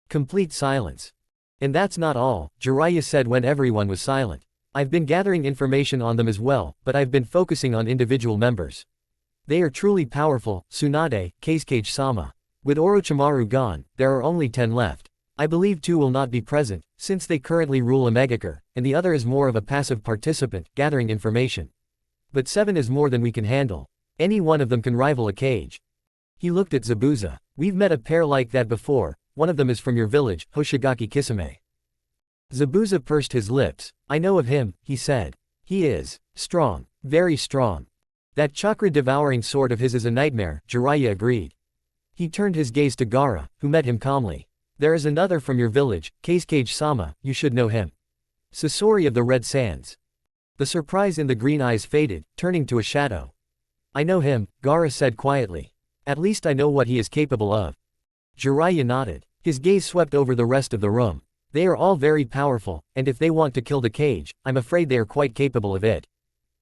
Complete silence. And that's not all, Jiraiya said when everyone was silent. I've been gathering information on them as well, but I've been focusing on individual members. They are truly powerful, Tsunade, Kage-sama. With Orochimaru gone, there are only 10 left. I believe 2 will not be present, since they currently rule Omegakure, and the other is more of a passive participant, gathering information. But 7 is more than we can handle. Any one of them can rival a Kage. He looked at Zabuza. We've met a pair like that before, one of them is from your village, Hoshigaki Kitsune. Zabuza pursed his lips. I know of him, he said. He is strong, very strong. That chakra-devouring sword of his is a nightmare, Jiraiya agreed. He turned his gaze to Gaara, who met him calmly. There is another from your village, Kage-sama, you should know him. Sasori of the Red Sands. The surprise in the green eyes faded, turning to a shadow. I know him, Gaara said quietly. At least I know what he is capable of. Jiraiya nodded. His gaze swept over the rest of the room. They are all very powerful, and if they want to kill the Kage, I'm afraid they are quite capable of it.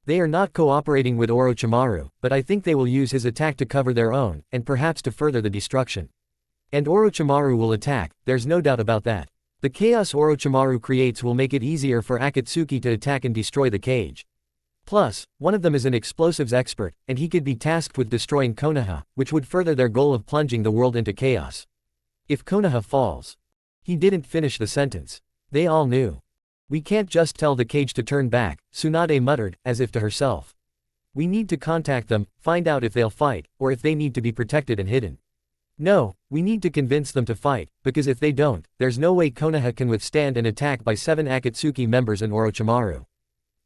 They are not cooperating with Orochimaru, but I think they will use his attack to cover their own, and perhaps to further the destruction. And Orochimaru will attack, there's no doubt about that. The chaos Orochimaru creates will make it easier for Akatsuki to attack and destroy the Kage. Plus, one of them is an explosives expert, and he could be tasked with destroying Konoha, which would further their goal of plunging the world into chaos. If Konoha falls. He didn't finish the sentence. They all knew. We can't just tell the Kage to turn back, Tsunade muttered, as if to herself. We need to contact them, find out if they'll fight, or if they need to be protected and hidden. No, we need to convince them to fight, because if they don't, there's no way Konoha can withstand an attack by 7 Akatsuki members and Orochimaru.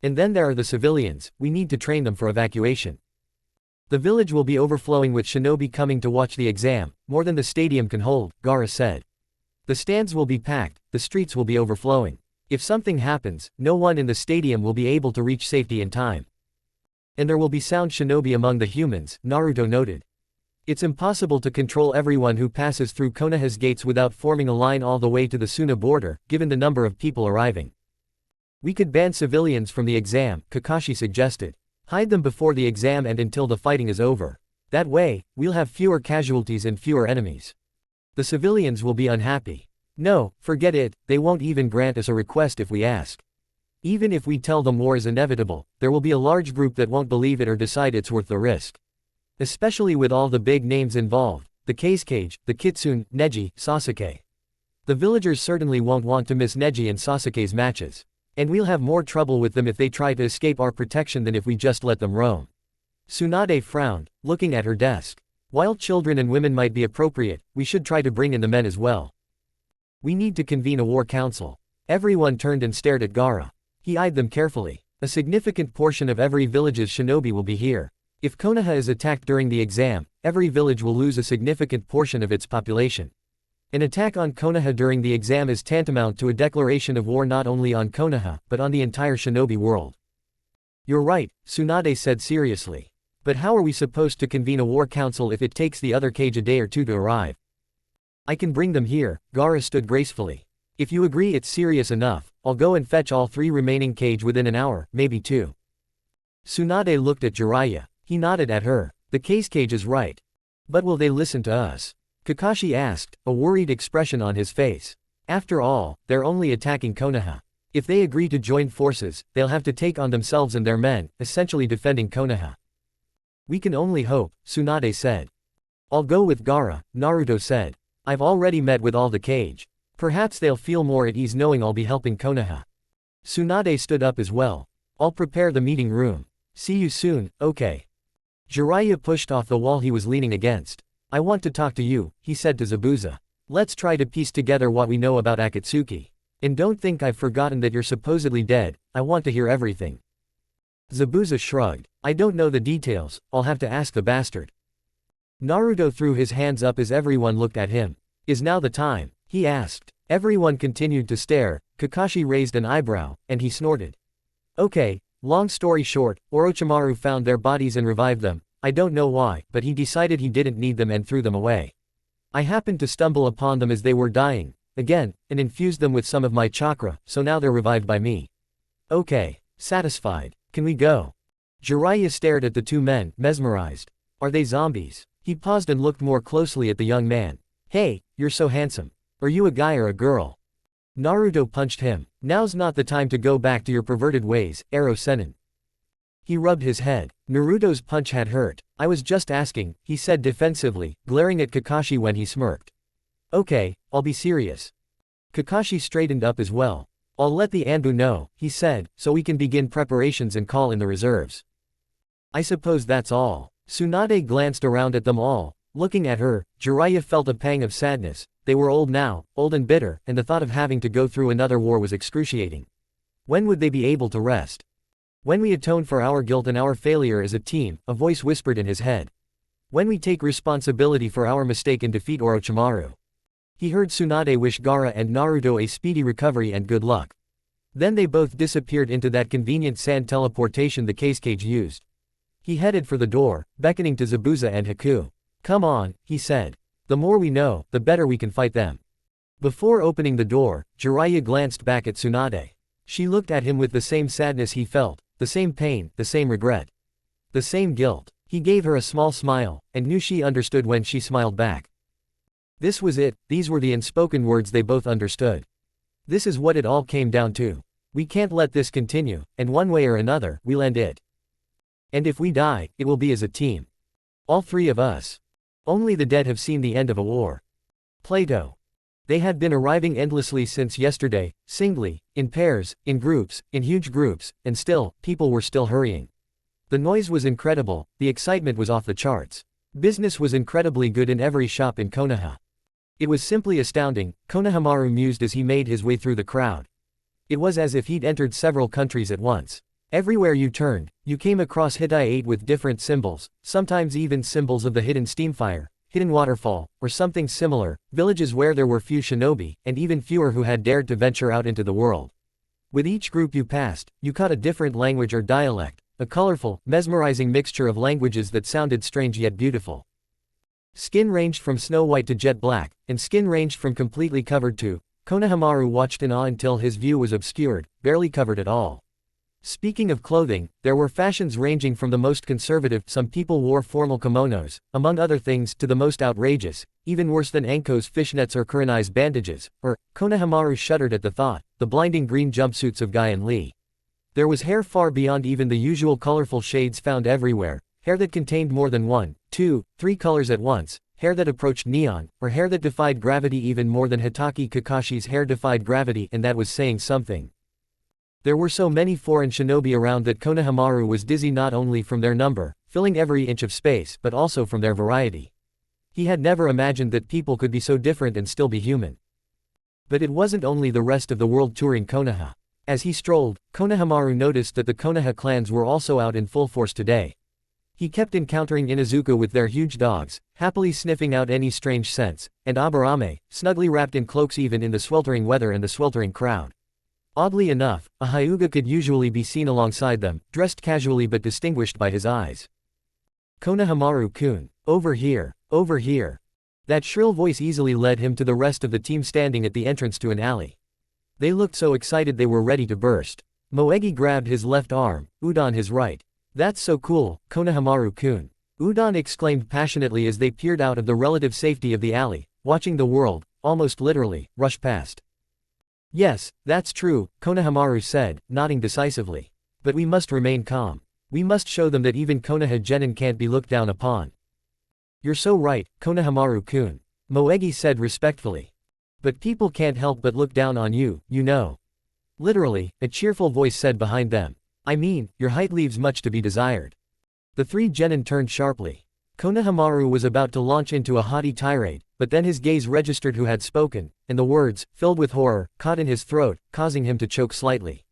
And then there are the civilians, we need to train them for evacuation. The village will be overflowing with shinobi coming to watch the exam, more than the stadium can hold, Gaara said. The stands will be packed, the streets will be overflowing. If something happens, no one in the stadium will be able to reach safety in time. And there will be sound shinobi among the humans, Naruto noted. It's impossible to control everyone who passes through Konoha's gates without forming a line all the way to the Suna border, given the number of people arriving. We could ban civilians from the exam, Kakashi suggested. Hide them before the exam and until the fighting is over. That way, we'll have fewer casualties and fewer enemies. The civilians will be unhappy. No, forget it, they won't even grant us a request if we ask. Even if we tell them war is inevitable, there will be a large group that won't believe it or decide it's worth the risk. Especially with all the big names involved, the Kage, the Kitsune, Neji, Sasuke. The villagers certainly won't want to miss Neji and Sasuke's matches. And we'll have more trouble with them if they try to escape our protection than if we just let them roam. Tsunade frowned, looking at her desk. While children and women might be appropriate, we should try to bring in the men as well. We need to convene a war council. Everyone turned and stared at Gaara. He eyed them carefully. A significant portion of every village's shinobi will be here. If Konoha is attacked during the exam, every village will lose a significant portion of its population. An attack on Konoha during the exam is tantamount to a declaration of war not only on Konoha, but on the entire shinobi world. You're right, Tsunade said seriously. But how are we supposed to convene a war council if it takes the other Kage a day or two to arrive? I can bring them here, Gaara stood gracefully. If you agree it's serious enough, I'll go and fetch all 3 remaining Kage within an hour, maybe 2. Tsunade looked at Jiraiya. He nodded at her. The Kage is right. But will they listen to us? Kakashi asked, a worried expression on his face. After all, they're only attacking Konoha. If they agree to join forces, they'll have to take on themselves and their men, essentially defending Konoha. We can only hope, Tsunade said. I'll go with Gaara, Naruto said. I've already met with all the Kage. Perhaps they'll feel more at ease knowing I'll be helping Konoha. Tsunade stood up as well. I'll prepare the meeting room. See you soon, okay. Jiraiya pushed off the wall he was leaning against. I want to talk to you, he said to Zabuza. Let's try to piece together what we know about Akatsuki. And don't think I've forgotten that you're supposedly dead, I want to hear everything. Zabuza shrugged. I don't know the details, I'll have to ask the bastard. Naruto threw his hands up as everyone looked at him. Is now the time? He asked. Everyone continued to stare. Kakashi raised an eyebrow, and he snorted. Okay, long story short, Orochimaru found their bodies and revived them. I don't know why, but he decided he didn't need them and threw them away. I happened to stumble upon them as they were dying, again, and infused them with some of my chakra, so now they're revived by me. Okay, satisfied. Can we go? Jiraiya stared at the 2 men, mesmerized. Are they zombies? He paused and looked more closely at the young man. Hey, you're so handsome. Are you a guy or a girl? Naruto punched him. Now's not the time to go back to your perverted ways, Ero Sennin. He rubbed his head. Naruto's punch had hurt. I was just asking, he said defensively, glaring at Kakashi when he smirked. Okay, I'll be serious. Kakashi straightened up as well. I'll let the Anbu know, he said, so we can begin preparations and call in the reserves. I suppose that's all. Tsunade glanced around at them all. Looking at her, Jiraiya felt a pang of sadness. They were old now, old and bitter, and the thought of having to go through another war was excruciating. When would they be able to rest? When we atone for our guilt and our failure as a team, a voice whispered in his head. When we take responsibility for our mistake and defeat Orochimaru. He heard Tsunade wish Gaara and Naruto a speedy recovery and good luck. Then they both disappeared into that convenient sand teleportation the Kage used. He headed for the door, beckoning to Zabuza and Haku. Come on, he said. The more we know, the better we can fight them. Before opening the door, Jiraiya glanced back at Tsunade. She looked at him with the same sadness he felt, the same pain, the same regret. The same guilt. He gave her a small smile, and knew she understood when she smiled back. This was it, these were the unspoken words they both understood. This is what it all came down to. We can't let this continue, and one way or another, we'll end it. And if we die, it will be as a team. All 3 of us. Only the dead have seen the end of a war. Plato. They had been arriving endlessly since yesterday, singly, in pairs, in groups, in huge groups, and still, people were still hurrying. The noise was incredible, the excitement was off the charts. Business was incredibly good in every shop in Konoha. It was simply astounding, Konohamaru mused as he made his way through the crowd. It was as if he'd entered several countries at once. Everywhere you turned, you came across hitai with different symbols, sometimes even symbols of the hidden steamfire, hidden waterfall, or something similar, villages where there were few shinobi, and even fewer who had dared to venture out into the world. With each group you passed, you caught a different language or dialect, a colorful, mesmerizing mixture of languages that sounded strange yet beautiful. Skin ranged from snow white to jet black, and skin ranged from completely covered to, Konohamaru watched in awe until his view was obscured, barely covered at all. Speaking of clothing, there were fashions ranging from the most conservative, some people wore formal kimonos, among other things, to the most outrageous, even worse than Anko's fishnets or Kurenai's bandages, or, Konohamaru shuddered at the thought, the blinding green jumpsuits of Guy and Lee. There was hair far beyond even the usual colorful shades found everywhere, hair that contained more than 1, 2, 3 colors at once, hair that approached neon, or hair that defied gravity even more than Hitaki Kakashi's hair defied gravity, and that was saying something. There were so many foreign shinobi around that Konohamaru was dizzy not only from their number, filling every inch of space, but also from their variety. He had never imagined that people could be so different and still be human. But it wasn't only the rest of the world touring Konoha. As he strolled, Konohamaru noticed that the Konoha clans were also out in full force today. He kept encountering Inazuka with their huge dogs, happily sniffing out any strange scents, and Aburame, snugly wrapped in cloaks even in the sweltering weather and the sweltering crowd. Oddly enough, a Hyuga could usually be seen alongside them, dressed casually but distinguished by his eyes. Konohamaru-kun, over here, over here. That shrill voice easily led him to the rest of the team standing at the entrance to an alley. They looked so excited they were ready to burst. Moegi grabbed his left arm, Udon his right. That's so cool, Konohamaru-kun. Udon exclaimed passionately as they peered out of the relative safety of the alley, watching the world, almost literally, rush past. Yes, that's true, Konohamaru said, nodding decisively. But we must remain calm. We must show them that even Konoha genin can't be looked down upon. You're so right, Konohamaru-kun. Moegi said respectfully. But people can't help but look down on you, you know. Literally, a cheerful voice said behind them. I mean, your height leaves much to be desired. The three genin turned sharply. Konohamaru was about to launch into a haughty tirade, but then his gaze registered who had spoken, and the words, filled with horror, caught in his throat, causing him to choke slightly.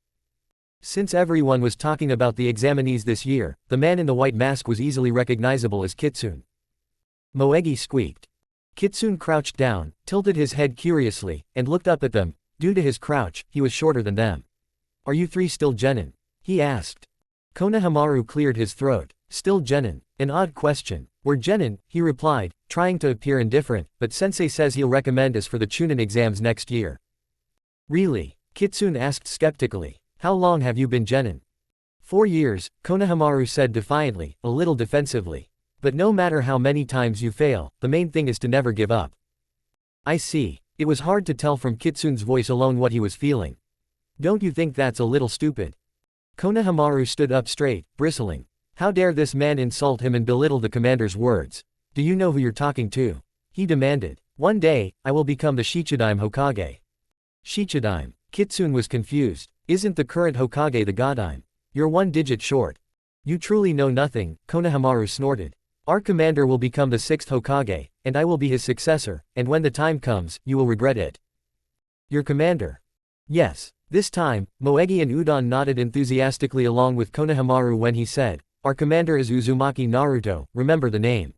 Since everyone was talking about the examinees this year, the man in the white mask was easily recognizable as Kitsune. Moegi squeaked. Kitsune crouched down, tilted his head curiously, and looked up at them. Due to his crouch, he was shorter than them. Are you three still genin? He asked. Konohamaru cleared his throat. Still genin? An odd question. We're genin, he replied, trying to appear indifferent, but sensei says he'll recommend us for the Chunin exams next year. Really? Kitsune asked skeptically. How long have you been genin? 4 years, Konohamaru said defiantly, a little defensively. But no matter how many times you fail, the main thing is to never give up. I see. It was hard to tell from Kitsune's voice alone what he was feeling. Don't you think that's a little stupid? Konohamaru stood up straight, bristling. How dare this man insult him and belittle the commander's words? Do you know who you're talking to? He demanded. One day, I will become the Shichidaime Hokage. Shichidaime. Kitsune was confused. Isn't the current Hokage the Godime? You're 1 digit short. You truly know nothing, Konohamaru snorted. Our commander will become the 6th Hokage, and I will be his successor, and when the time comes, you will regret it. Your commander? Yes. This time, Moegi and Udon nodded enthusiastically along with Konohamaru when he said, our commander is Uzumaki Naruto, remember the name.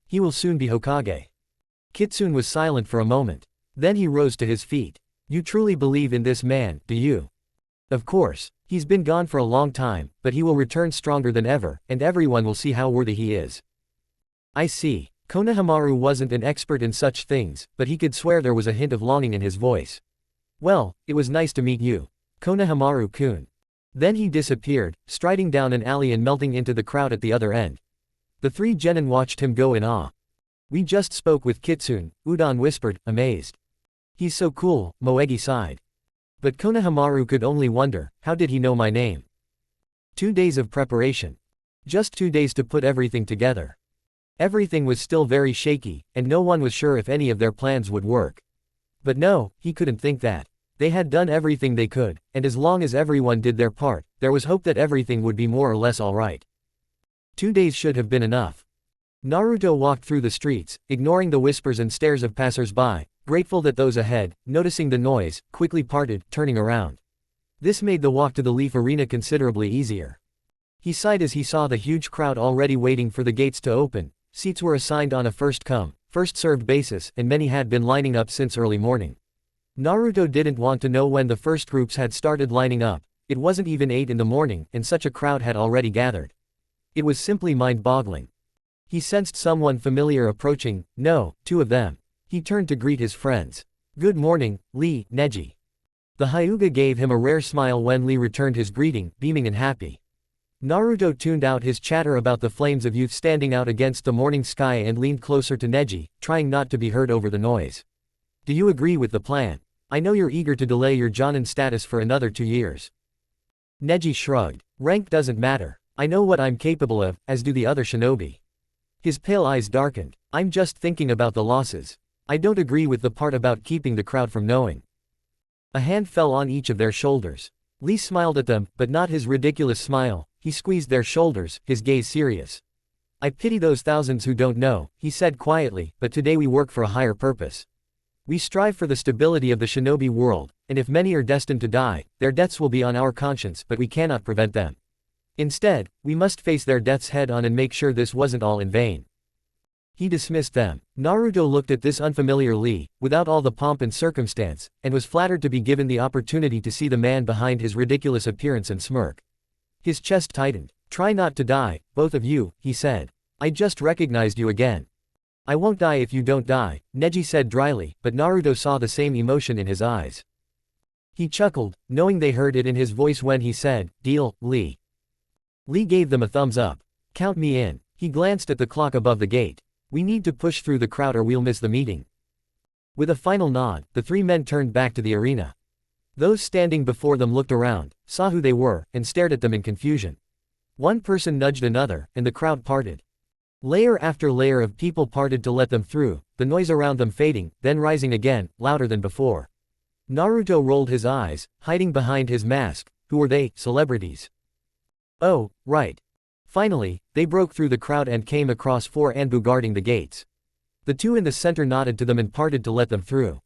He will soon be Hokage. Kitsune was silent for a moment. Then he rose to his feet. You truly believe in this man, do you? Of course. He's been gone for a long time, but he will return stronger than ever, and everyone will see how worthy he is. I see. Konohamaru wasn't an expert in such things, but he could swear there was a hint of longing in his voice. Well, it was nice to meet you, Konohamaru-kun. Then he disappeared, striding down an alley and melting into the crowd at the other end. The three genin watched him go in awe. We just spoke with Kitsune, Udon whispered, amazed. He's so cool, Moegi sighed. But Konohamaru could only wonder, how did he know my name? 2 days of preparation. Just 2 days to put everything together. Everything was still very shaky, and no one was sure if any of their plans would work. But no, he couldn't think that. They had done everything they could, and as long as everyone did their part, there was hope that everything would be more or less alright. 2 days should have been enough. Naruto walked through the streets, ignoring the whispers and stares of passers-by, grateful that those ahead, noticing the noise, quickly parted, turning around. This made the walk to the Leaf Arena considerably easier. He sighed as he saw the huge crowd already waiting for the gates to open. Seats were assigned on a first-come, first-served basis, and many had been lining up since early morning. Naruto didn't want to know when the first groups had started lining up. It wasn't even 8 in the morning, and such a crowd had already gathered. It was simply mind-boggling. He sensed someone familiar approaching, no, 2 of them. He turned to greet his friends. Good morning, Lee, Neji. The Hyuga gave him a rare smile when Lee returned his greeting, beaming and happy. Naruto tuned out his chatter about the flames of youth standing out against the morning sky and leaned closer to Neji, trying not to be heard over the noise. Do you agree with the plan? I know you're eager to delay your Jonin status for another 2 years. Neji shrugged. Rank doesn't matter. I know what I'm capable of, as do the other shinobi. His pale eyes darkened. I'm just thinking about the losses. I don't agree with the part about keeping the crowd from knowing. A hand fell on each of their shoulders. Lee smiled at them, but not his ridiculous smile. He squeezed their shoulders, his gaze serious. I pity those thousands who don't know, he said quietly, but today we work for a higher purpose. We strive for the stability of the shinobi world, and if many are destined to die, their deaths will be on our conscience, but we cannot prevent them. Instead, we must face their deaths head on and make sure this wasn't all in vain. He dismissed them. Naruto looked at this unfamiliar Lee, without all the pomp and circumstance, and was flattered to be given the opportunity to see the man behind his ridiculous appearance and smirk. His chest tightened. Try not to die, both of you, he said. I just recognized you again. I won't die if you don't die, Neji said dryly, but Naruto saw the same emotion in his eyes. He chuckled, knowing they heard it in his voice when he said, "Deal, Lee." Lee gave them a thumbs up. Count me in. He glanced at the clock above the gate. We need to push through the crowd or we'll miss the meeting. With a final nod, the three men turned back to the arena. Those standing before them looked around, saw who they were, and stared at them in confusion. One person nudged another, and the crowd parted. Layer after layer of people parted to let them through, the noise around them fading, then rising again, louder than before. Naruto rolled his eyes, hiding behind his mask. Who were they? Celebrities. Oh, right. Finally, they broke through the crowd and came across four Anbu guarding the gates. The two in the center nodded to them and parted to let them through.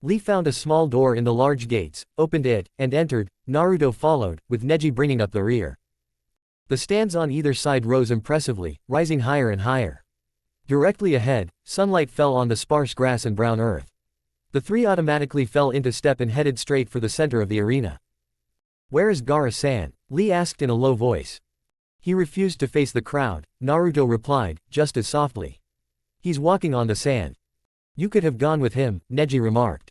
Lee found a small door in the large gates, opened it, and entered. Naruto followed, with Neji bringing up the rear. The stands on either side rose impressively, rising higher and higher. Directly ahead, sunlight fell on the sparse grass and brown earth. The three automatically fell into step and headed straight for the center of the arena. Where is Gaara-san? Lee asked in a low voice. He refused to face the crowd, Naruto replied, just as softly. He's walking on the sand. You could have gone with him, Neji remarked.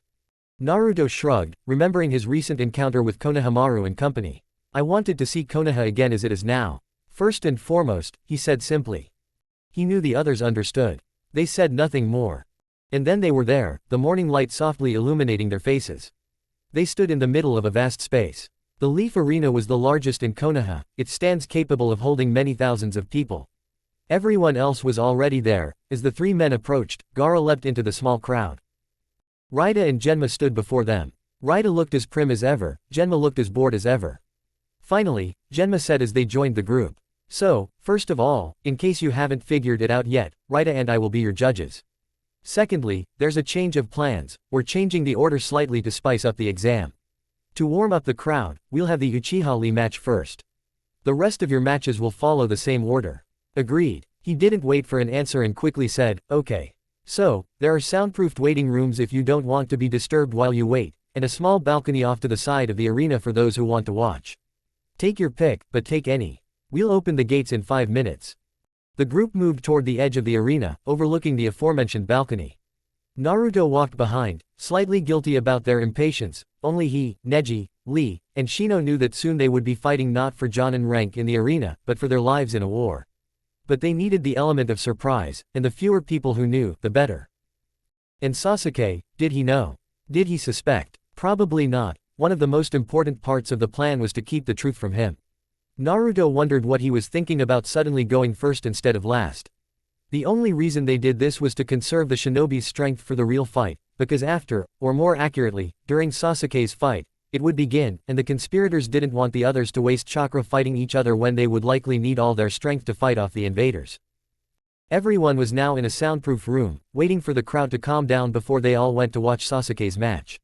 Naruto shrugged, remembering his recent encounter with Konohamaru and company. I wanted to see Konoha again as it is now. First and foremost, he said simply. He knew the others understood. They said nothing more. And then they were there, the morning light softly illuminating their faces. They stood in the middle of a vast space. The Leaf Arena was the largest in Konoha, its stands capable of holding many thousands of people. Everyone else was already there. As the three men approached, Gaara leapt into the small crowd. Raida and Genma stood before them. Raida looked as prim as ever, Genma looked as bored as ever. Finally, Genma said as they joined the group. So, first of all, in case you haven't figured it out yet, Raida and I will be your judges. Secondly, there's a change of plans. We're changing the order slightly to spice up the exam. To warm up the crowd, we'll have the Uchiha Lee match first. The rest of your matches will follow the same order. Agreed. He didn't wait for an answer and quickly said, okay. So, there are soundproofed waiting rooms if you don't want to be disturbed while you wait, and a small balcony off to the side of the arena for those who want to watch. Take your pick, but take any. We'll open the gates in 5 minutes. The group moved toward the edge of the arena, overlooking the aforementioned balcony. Naruto walked behind, slightly guilty about their impatience. Only he, Neji, Lee, and Shino knew that soon they would be fighting not for Jonin rank in the arena, but for their lives in a war. But they needed the element of surprise, and the fewer people who knew, the better. And Sasuke, did he know? Did he suspect? Probably not. One of the most important parts of the plan was to keep the truth from him. Naruto wondered what he was thinking about suddenly going first instead of last. The only reason they did this was to conserve the shinobi's strength for the real fight, because after, or more accurately, during Sasuke's fight, it would begin, and the conspirators didn't want the others to waste chakra fighting each other when they would likely need all their strength to fight off the invaders. Everyone was now in a soundproof room, waiting for the crowd to calm down before they all went to watch Sasuke's match.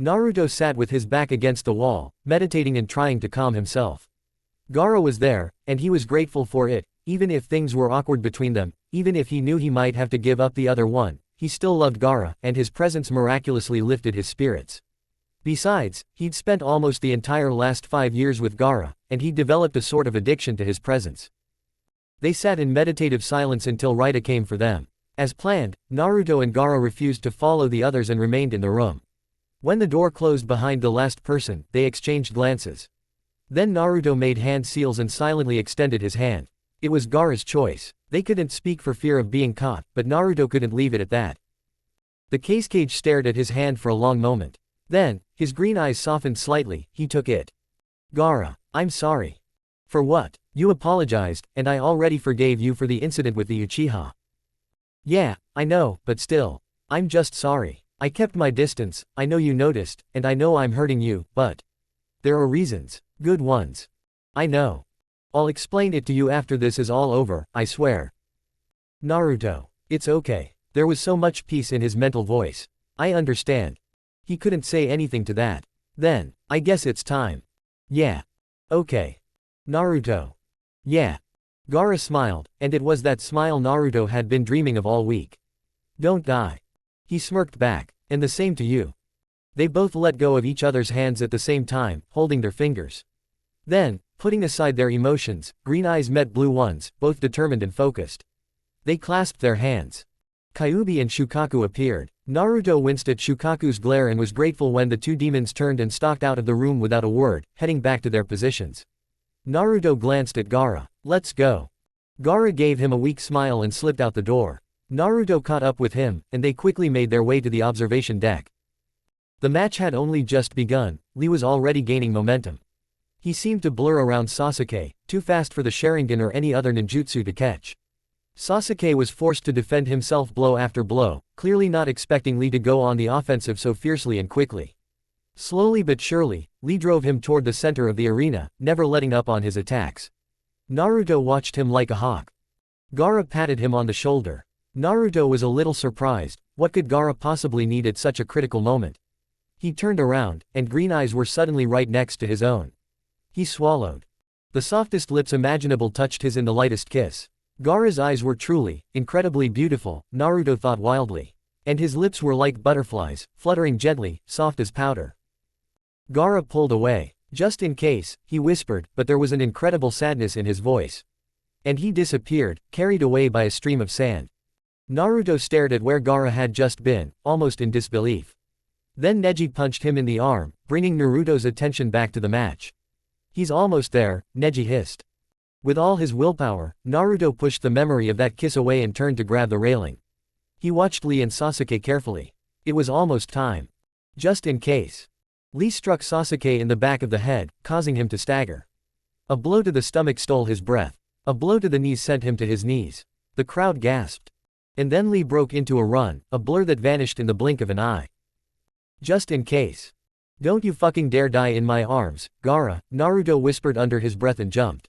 Naruto sat with his back against the wall, meditating and trying to calm himself. Gaara was there, and he was grateful for it, even if things were awkward between them, even if he knew he might have to give up the other one, he still loved Gaara, and his presence miraculously lifted his spirits. Besides, he'd spent almost the entire last 5 years with Gaara, and he'd developed a sort of addiction to his presence. They sat in meditative silence until Raida came for them. As planned, Naruto and Gaara refused to follow the others and remained in the room. When the door closed behind the last person, they exchanged glances. Then Naruto made hand seals and silently extended his hand. It was Gaara's choice. They couldn't speak for fear of being caught, but Naruto couldn't leave it at that. The case stared at his hand for a long moment. Then, his green eyes softened slightly, he took it. Gaara, I'm sorry. For what? You apologized, and I already forgave you for the incident with the Uchiha. Yeah, I know, but still. I'm just sorry. I kept my distance, I know you noticed, and I know I'm hurting you, but there are reasons. Good ones. I know. I'll explain it to you after this is all over, I swear. Naruto. It's okay. There was so much peace in his mental voice. I understand. He couldn't say anything to that. Then, I guess it's time. Yeah. Okay. Naruto. Yeah. Gaara smiled, and it was that smile Naruto had been dreaming of all week. Don't die. He smirked back, and the same to you. They both let go of each other's hands at the same time, holding their fingers. Then, putting aside their emotions, green eyes met blue ones, both determined and focused. They clasped their hands. Kyuubi and Shukaku appeared. Naruto winced at Shukaku's glare and was grateful when the two demons turned and stalked out of the room without a word, heading back to their positions. Naruto glanced at Gaara. Let's go. Gaara gave him a weak smile and slipped out the door. Naruto caught up with him, and they quickly made their way to the observation deck. The match had only just begun, Lee was already gaining momentum. He seemed to blur around Sasuke, too fast for the Sharingan or any other ninjutsu to catch. Sasuke was forced to defend himself blow after blow, clearly not expecting Lee to go on the offensive so fiercely and quickly. Slowly but surely, Lee drove him toward the center of the arena, never letting up on his attacks. Naruto watched him like a hawk. Gaara patted him on the shoulder. Naruto was a little surprised. What could Gaara possibly need at such a critical moment? He turned around, and green eyes were suddenly right next to his own. He swallowed. The softest lips imaginable touched his in the lightest kiss. Gaara's eyes were truly, incredibly beautiful, Naruto thought wildly. And his lips were like butterflies, fluttering gently, soft as powder. Gaara pulled away. Just in case, he whispered, but there was an incredible sadness in his voice. And he disappeared, carried away by a stream of sand. Naruto stared at where Gaara had just been, almost in disbelief. Then Neji punched him in the arm, bringing Naruto's attention back to the match. He's almost there, Neji hissed. With all his willpower, Naruto pushed the memory of that kiss away and turned to grab the railing. He watched Lee and Sasuke carefully. It was almost time. Just in case. Lee struck Sasuke in the back of the head, causing him to stagger. A blow to the stomach stole his breath. A blow to the knees sent him to his knees. The crowd gasped. And then Lee broke into a run, a blur that vanished in the blink of an eye. Just in case. Don't you fucking dare die in my arms, Gaara, Naruto whispered under his breath and jumped.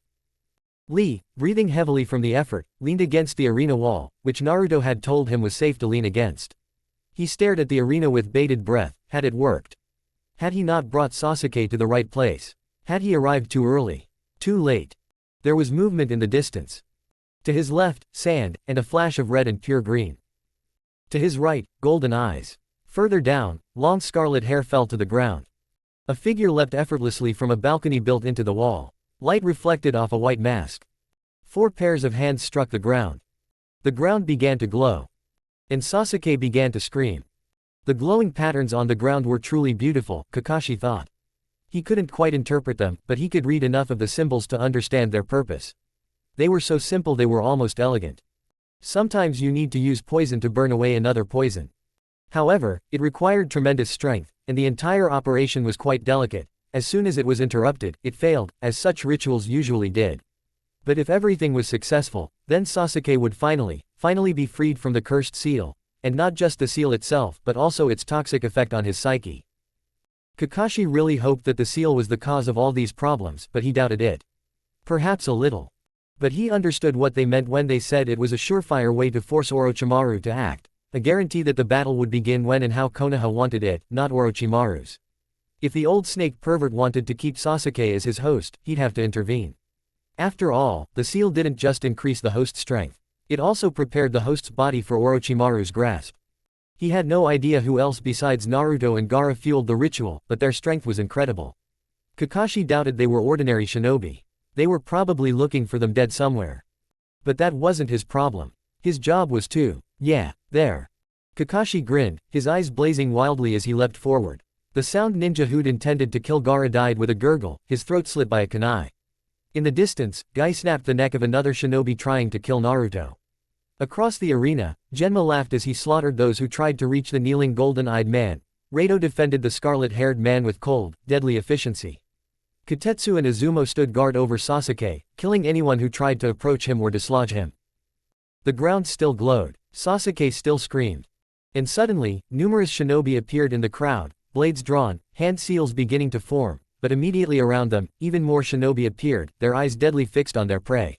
Lee, breathing heavily from the effort, leaned against the arena wall, which Naruto had told him was safe to lean against. He stared at the arena with bated breath. Had it worked? Had he not brought Sasuke to the right place? Had he arrived too early? Too late? There was movement in the distance. To his left, sand, and a flash of red and pure green. To his right, golden eyes. Further down, long scarlet hair fell to the ground. A figure leapt effortlessly from a balcony built into the wall. Light reflected off a white mask. 4 pairs of hands struck the ground. The ground began to glow. And Sasuke began to scream. The glowing patterns on the ground were truly beautiful, Kakashi thought. He couldn't quite interpret them, but he could read enough of the symbols to understand their purpose. They were so simple they were almost elegant. Sometimes you need to use poison to burn away another poison. However, it required tremendous strength, and the entire operation was quite delicate. As soon as it was interrupted, it failed, as such rituals usually did. But if everything was successful, then Sasuke would finally be freed from the cursed seal, and not just the seal itself but also its toxic effect on his psyche. Kakashi really hoped that the seal was the cause of all these problems, but he doubted it. Perhaps a little. But he understood what they meant when they said it was a surefire way to force Orochimaru to act, a guarantee that the battle would begin when and how Konoha wanted it, not Orochimaru's. If the old snake pervert wanted to keep Sasuke as his host, he'd have to intervene. After all, the seal didn't just increase the host's strength. It also prepared the host's body for Orochimaru's grasp. He had no idea who else besides Naruto and Gaara fueled the ritual, but their strength was incredible. Kakashi doubted they were ordinary shinobi. They were probably looking for them dead somewhere. But that wasn't his problem. His job was to, there. Kakashi grinned, his eyes blazing wildly as he leapt forward. The sound ninja who'd intended to kill Gaara died with a gurgle, his throat slit by a kunai. In the distance, Guy snapped the neck of another shinobi trying to kill Naruto. Across the arena, Genma laughed as he slaughtered those who tried to reach the kneeling golden-eyed man. Reito defended the scarlet-haired man with cold, deadly efficiency. Kotetsu and Izumo stood guard over Sasuke, killing anyone who tried to approach him or dislodge him. The ground still glowed. Sasuke still screamed. And suddenly, numerous shinobi appeared in the crowd, blades drawn, hand seals beginning to form, but immediately around them, even more shinobi appeared, their eyes deadly fixed on their prey.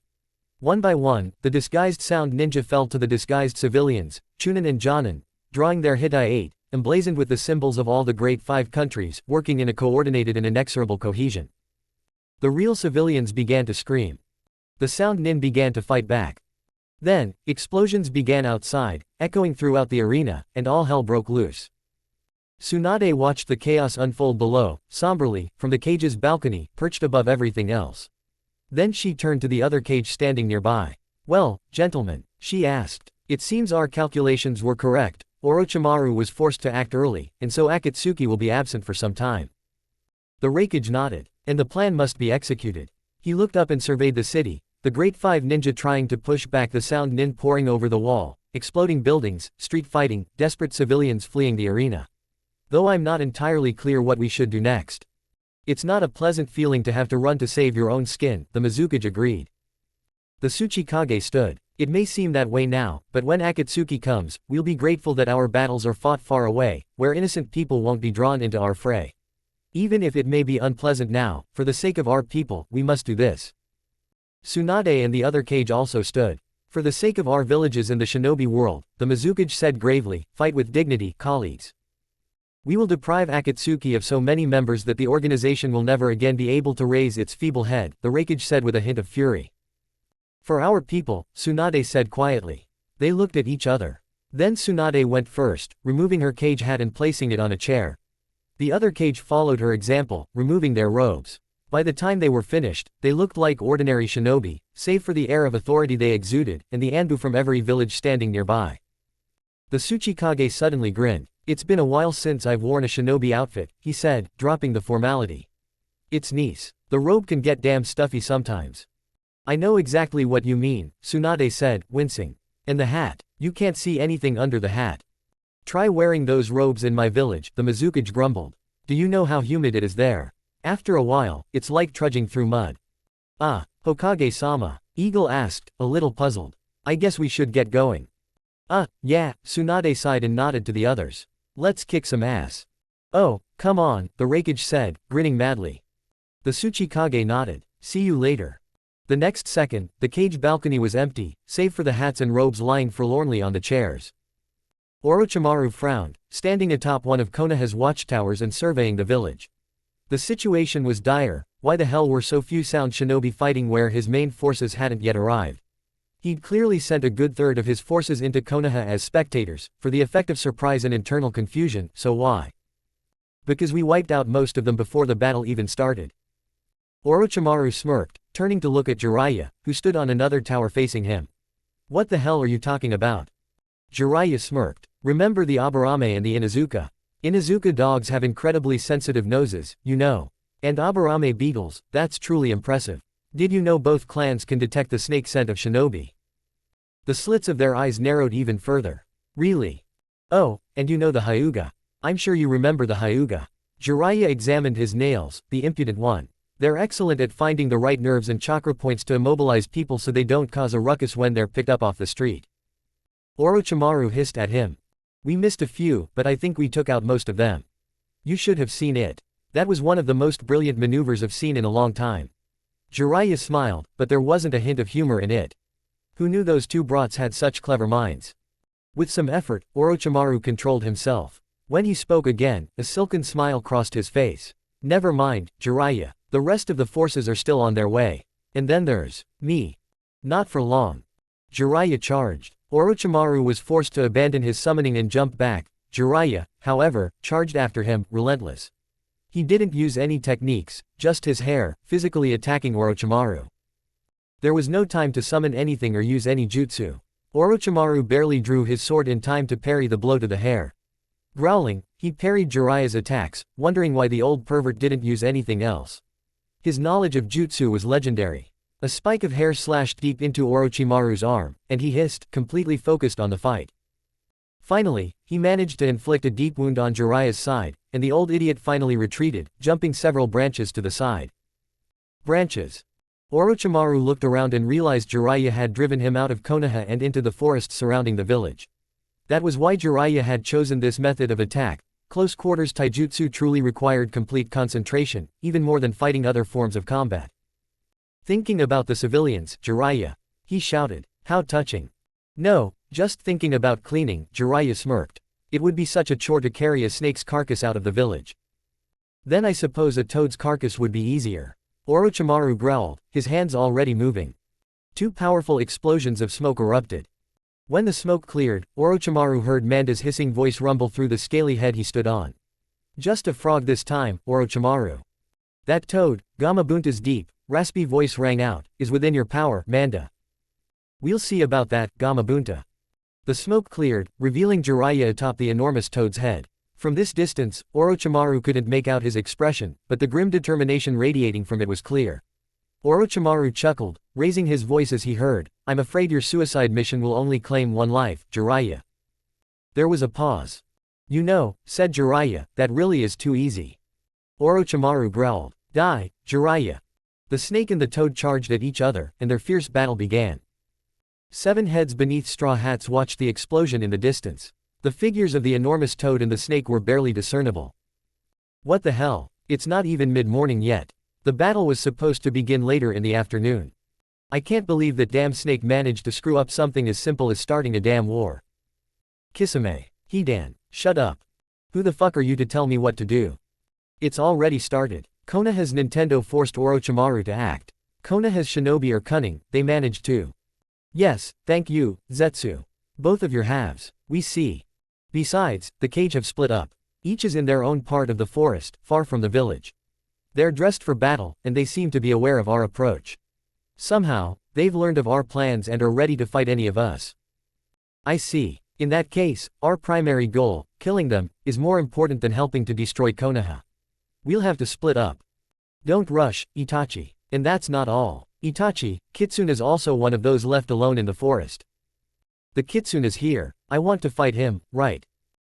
One by one, the disguised sound ninja fell to the disguised civilians, Chunin and Jonin, drawing their hitai-8, emblazoned with the symbols of all the great 5 countries, working in a coordinated and inexorable cohesion. The real civilians began to scream. The sound nin began to fight back. Then, explosions began outside, echoing throughout the arena, and all hell broke loose. Tsunade watched the chaos unfold below, somberly, from the cage's balcony, perched above everything else. Then she turned to the other cage standing nearby. "Well, gentlemen," she asked, "it seems our calculations were correct. Orochimaru was forced to act early, and so Akatsuki will be absent for some time." The Raikage nodded. "And the plan must be executed." He looked up and surveyed the city, the great 5 ninja trying to push back the sound nin pouring over the wall, exploding buildings, street fighting, desperate civilians fleeing the arena. "Though I'm not entirely clear what we should do next. It's not a pleasant feeling to have to run to save your own skin," the Mizukage agreed. The Tsuchikage stood. "It may seem that way now, but when Akatsuki comes, we'll be grateful that our battles are fought far away, where innocent people won't be drawn into our fray. Even if it may be unpleasant now, for the sake of our people, we must do this." Tsunade and the other cage also stood. "For the sake of our villages and the shinobi world," the Mizukage said gravely, "fight with dignity, colleagues. We will deprive Akatsuki of so many members that the organization will never again be able to raise its feeble head," the Raikage said with a hint of fury. "For our people," Tsunade said quietly. They looked at each other. Then Tsunade went first, removing her cage hat and placing it on a chair. The other cage followed her example, removing their robes. By the time they were finished, they looked like ordinary shinobi, save for the air of authority they exuded, and the Anbu from every village standing nearby. The Tsuchikage suddenly grinned. "It's been a while since I've worn a shinobi outfit," he said, dropping the formality. "It's nice. The robe can get damn stuffy sometimes." "I know exactly what you mean," Tsunade said, wincing. "And the hat. You can't see anything under the hat. Try wearing those robes in my village," the Mizukage grumbled. "Do you know how humid it is there? After a while, it's like trudging through mud." "Ah, Hokage-sama?" Eagle asked, a little puzzled. "I guess we should get going." Yeah," Tsunade sighed and nodded to the others. "Let's kick some ass." "Oh, come on," the Raikage said, grinning madly. The Tsuchikage nodded. "See you later." The next second, the cage balcony was empty, save for the hats and robes lying forlornly on the chairs. Orochimaru frowned, standing atop one of Konoha's watchtowers and surveying the village. The situation was dire. Why the hell were so few sound shinobi fighting where his main forces hadn't yet arrived? He'd clearly sent a good third of his forces into Konoha as spectators, for the effect of surprise and internal confusion, so why? Because we wiped out most of them before the battle even started. Orochimaru smirked, turning to look at Jiraiya, who stood on another tower facing him. "What the hell are you talking about?" Jiraiya smirked. "Remember the Aburame and the Inuzuka? Inuzuka dogs have incredibly sensitive noses, you know. And Aburame beetles, that's truly impressive. Did you know both clans can detect the snake scent of shinobi?" The slits of their eyes narrowed even further. "Really? Oh, and you know the Hyuga. I'm sure you remember the Hyuga." Jiraiya examined his nails, the impudent one. "They're excellent at finding the right nerves and chakra points to immobilize people so they don't cause a ruckus when they're picked up off the street." Orochimaru hissed at him. "We missed a few, but I think we took out most of them. You should have seen it. That was one of the most brilliant maneuvers I've seen in a long time." Jiraiya smiled, but there wasn't a hint of humor in it. Who knew those two brats had such clever minds? With some effort, Orochimaru controlled himself. When he spoke again, a silken smile crossed his face. "Never mind, Jiraiya. The rest of the forces are still on their way. And then there's me." "Not for long." Jiraiya charged. Orochimaru was forced to abandon his summoning and jump back. Jiraiya, however, charged after him, relentless. He didn't use any techniques, just his hair, physically attacking Orochimaru. There was no time to summon anything or use any jutsu. Orochimaru barely drew his sword in time to parry the blow to the hair. Growling, he parried Jiraiya's attacks, wondering why the old pervert didn't use anything else. His knowledge of jutsu was legendary. A spike of hair slashed deep into Orochimaru's arm, and he hissed, completely focused on the fight. Finally, he managed to inflict a deep wound on Jiraiya's side, and the old idiot finally retreated, jumping several branches to the side. Branches. Orochimaru looked around and realized Jiraiya had driven him out of Konoha and into the forest surrounding the village. That was why Jiraiya had chosen this method of attack. Close quarters taijutsu truly required complete concentration, even more than fighting other forms of combat. Thinking about the civilians, Jiraiya, he shouted. How touching. No, just thinking about cleaning, Jiraiya smirked. It would be such a chore to carry a snake's carcass out of the village. Then I suppose a toad's carcass would be easier. Orochimaru growled, his hands already moving. Two powerful explosions of smoke erupted. When the smoke cleared, Orochimaru heard Manda's hissing voice rumble through the scaly head he stood on. Just a frog this time, Orochimaru. That toad, Gamabunta's deep, raspy voice rang out, is within your power, Manda. We'll see about that, Gamabunta. The smoke cleared, revealing Jiraiya atop the enormous toad's head. From this distance, Orochimaru couldn't make out his expression, but the grim determination radiating from it was clear. Orochimaru chuckled, raising his voice as he heard, I'm afraid your suicide mission will only claim one life, Jiraiya. There was a pause. You know, said Jiraiya, that really is too easy. Orochimaru growled, die, Jiraiya. The snake and the toad charged at each other, and their fierce battle began. 7 heads beneath straw hats watched the explosion in the distance. The figures of the enormous toad and the snake were barely discernible. What the hell? It's not even mid-morning yet. The battle was supposed to begin later in the afternoon. I can't believe that damn snake managed to screw up something as simple as starting a damn war. Kitsune. Hidan, shut up. Who the fuck are you to tell me what to do? It's already started. Konoha's Nintendo forced Orochimaru to act. Konoha's shinobi are cunning, they managed to. Yes, thank you, Zetsu. Both of your halves, we see. Besides, the cage have split up. Each is in their own part of the forest, far from the village. They're dressed for battle, and they seem to be aware of our approach. Somehow, they've learned of our plans and are ready to fight any of us. I see. In that case, our primary goal, killing them, is more important than helping to destroy Konoha. We'll have to split up. Don't rush, Itachi. And that's not all. Itachi, Kitsune is also one of those left alone in the forest. The Kitsune is here. I want to fight him, right?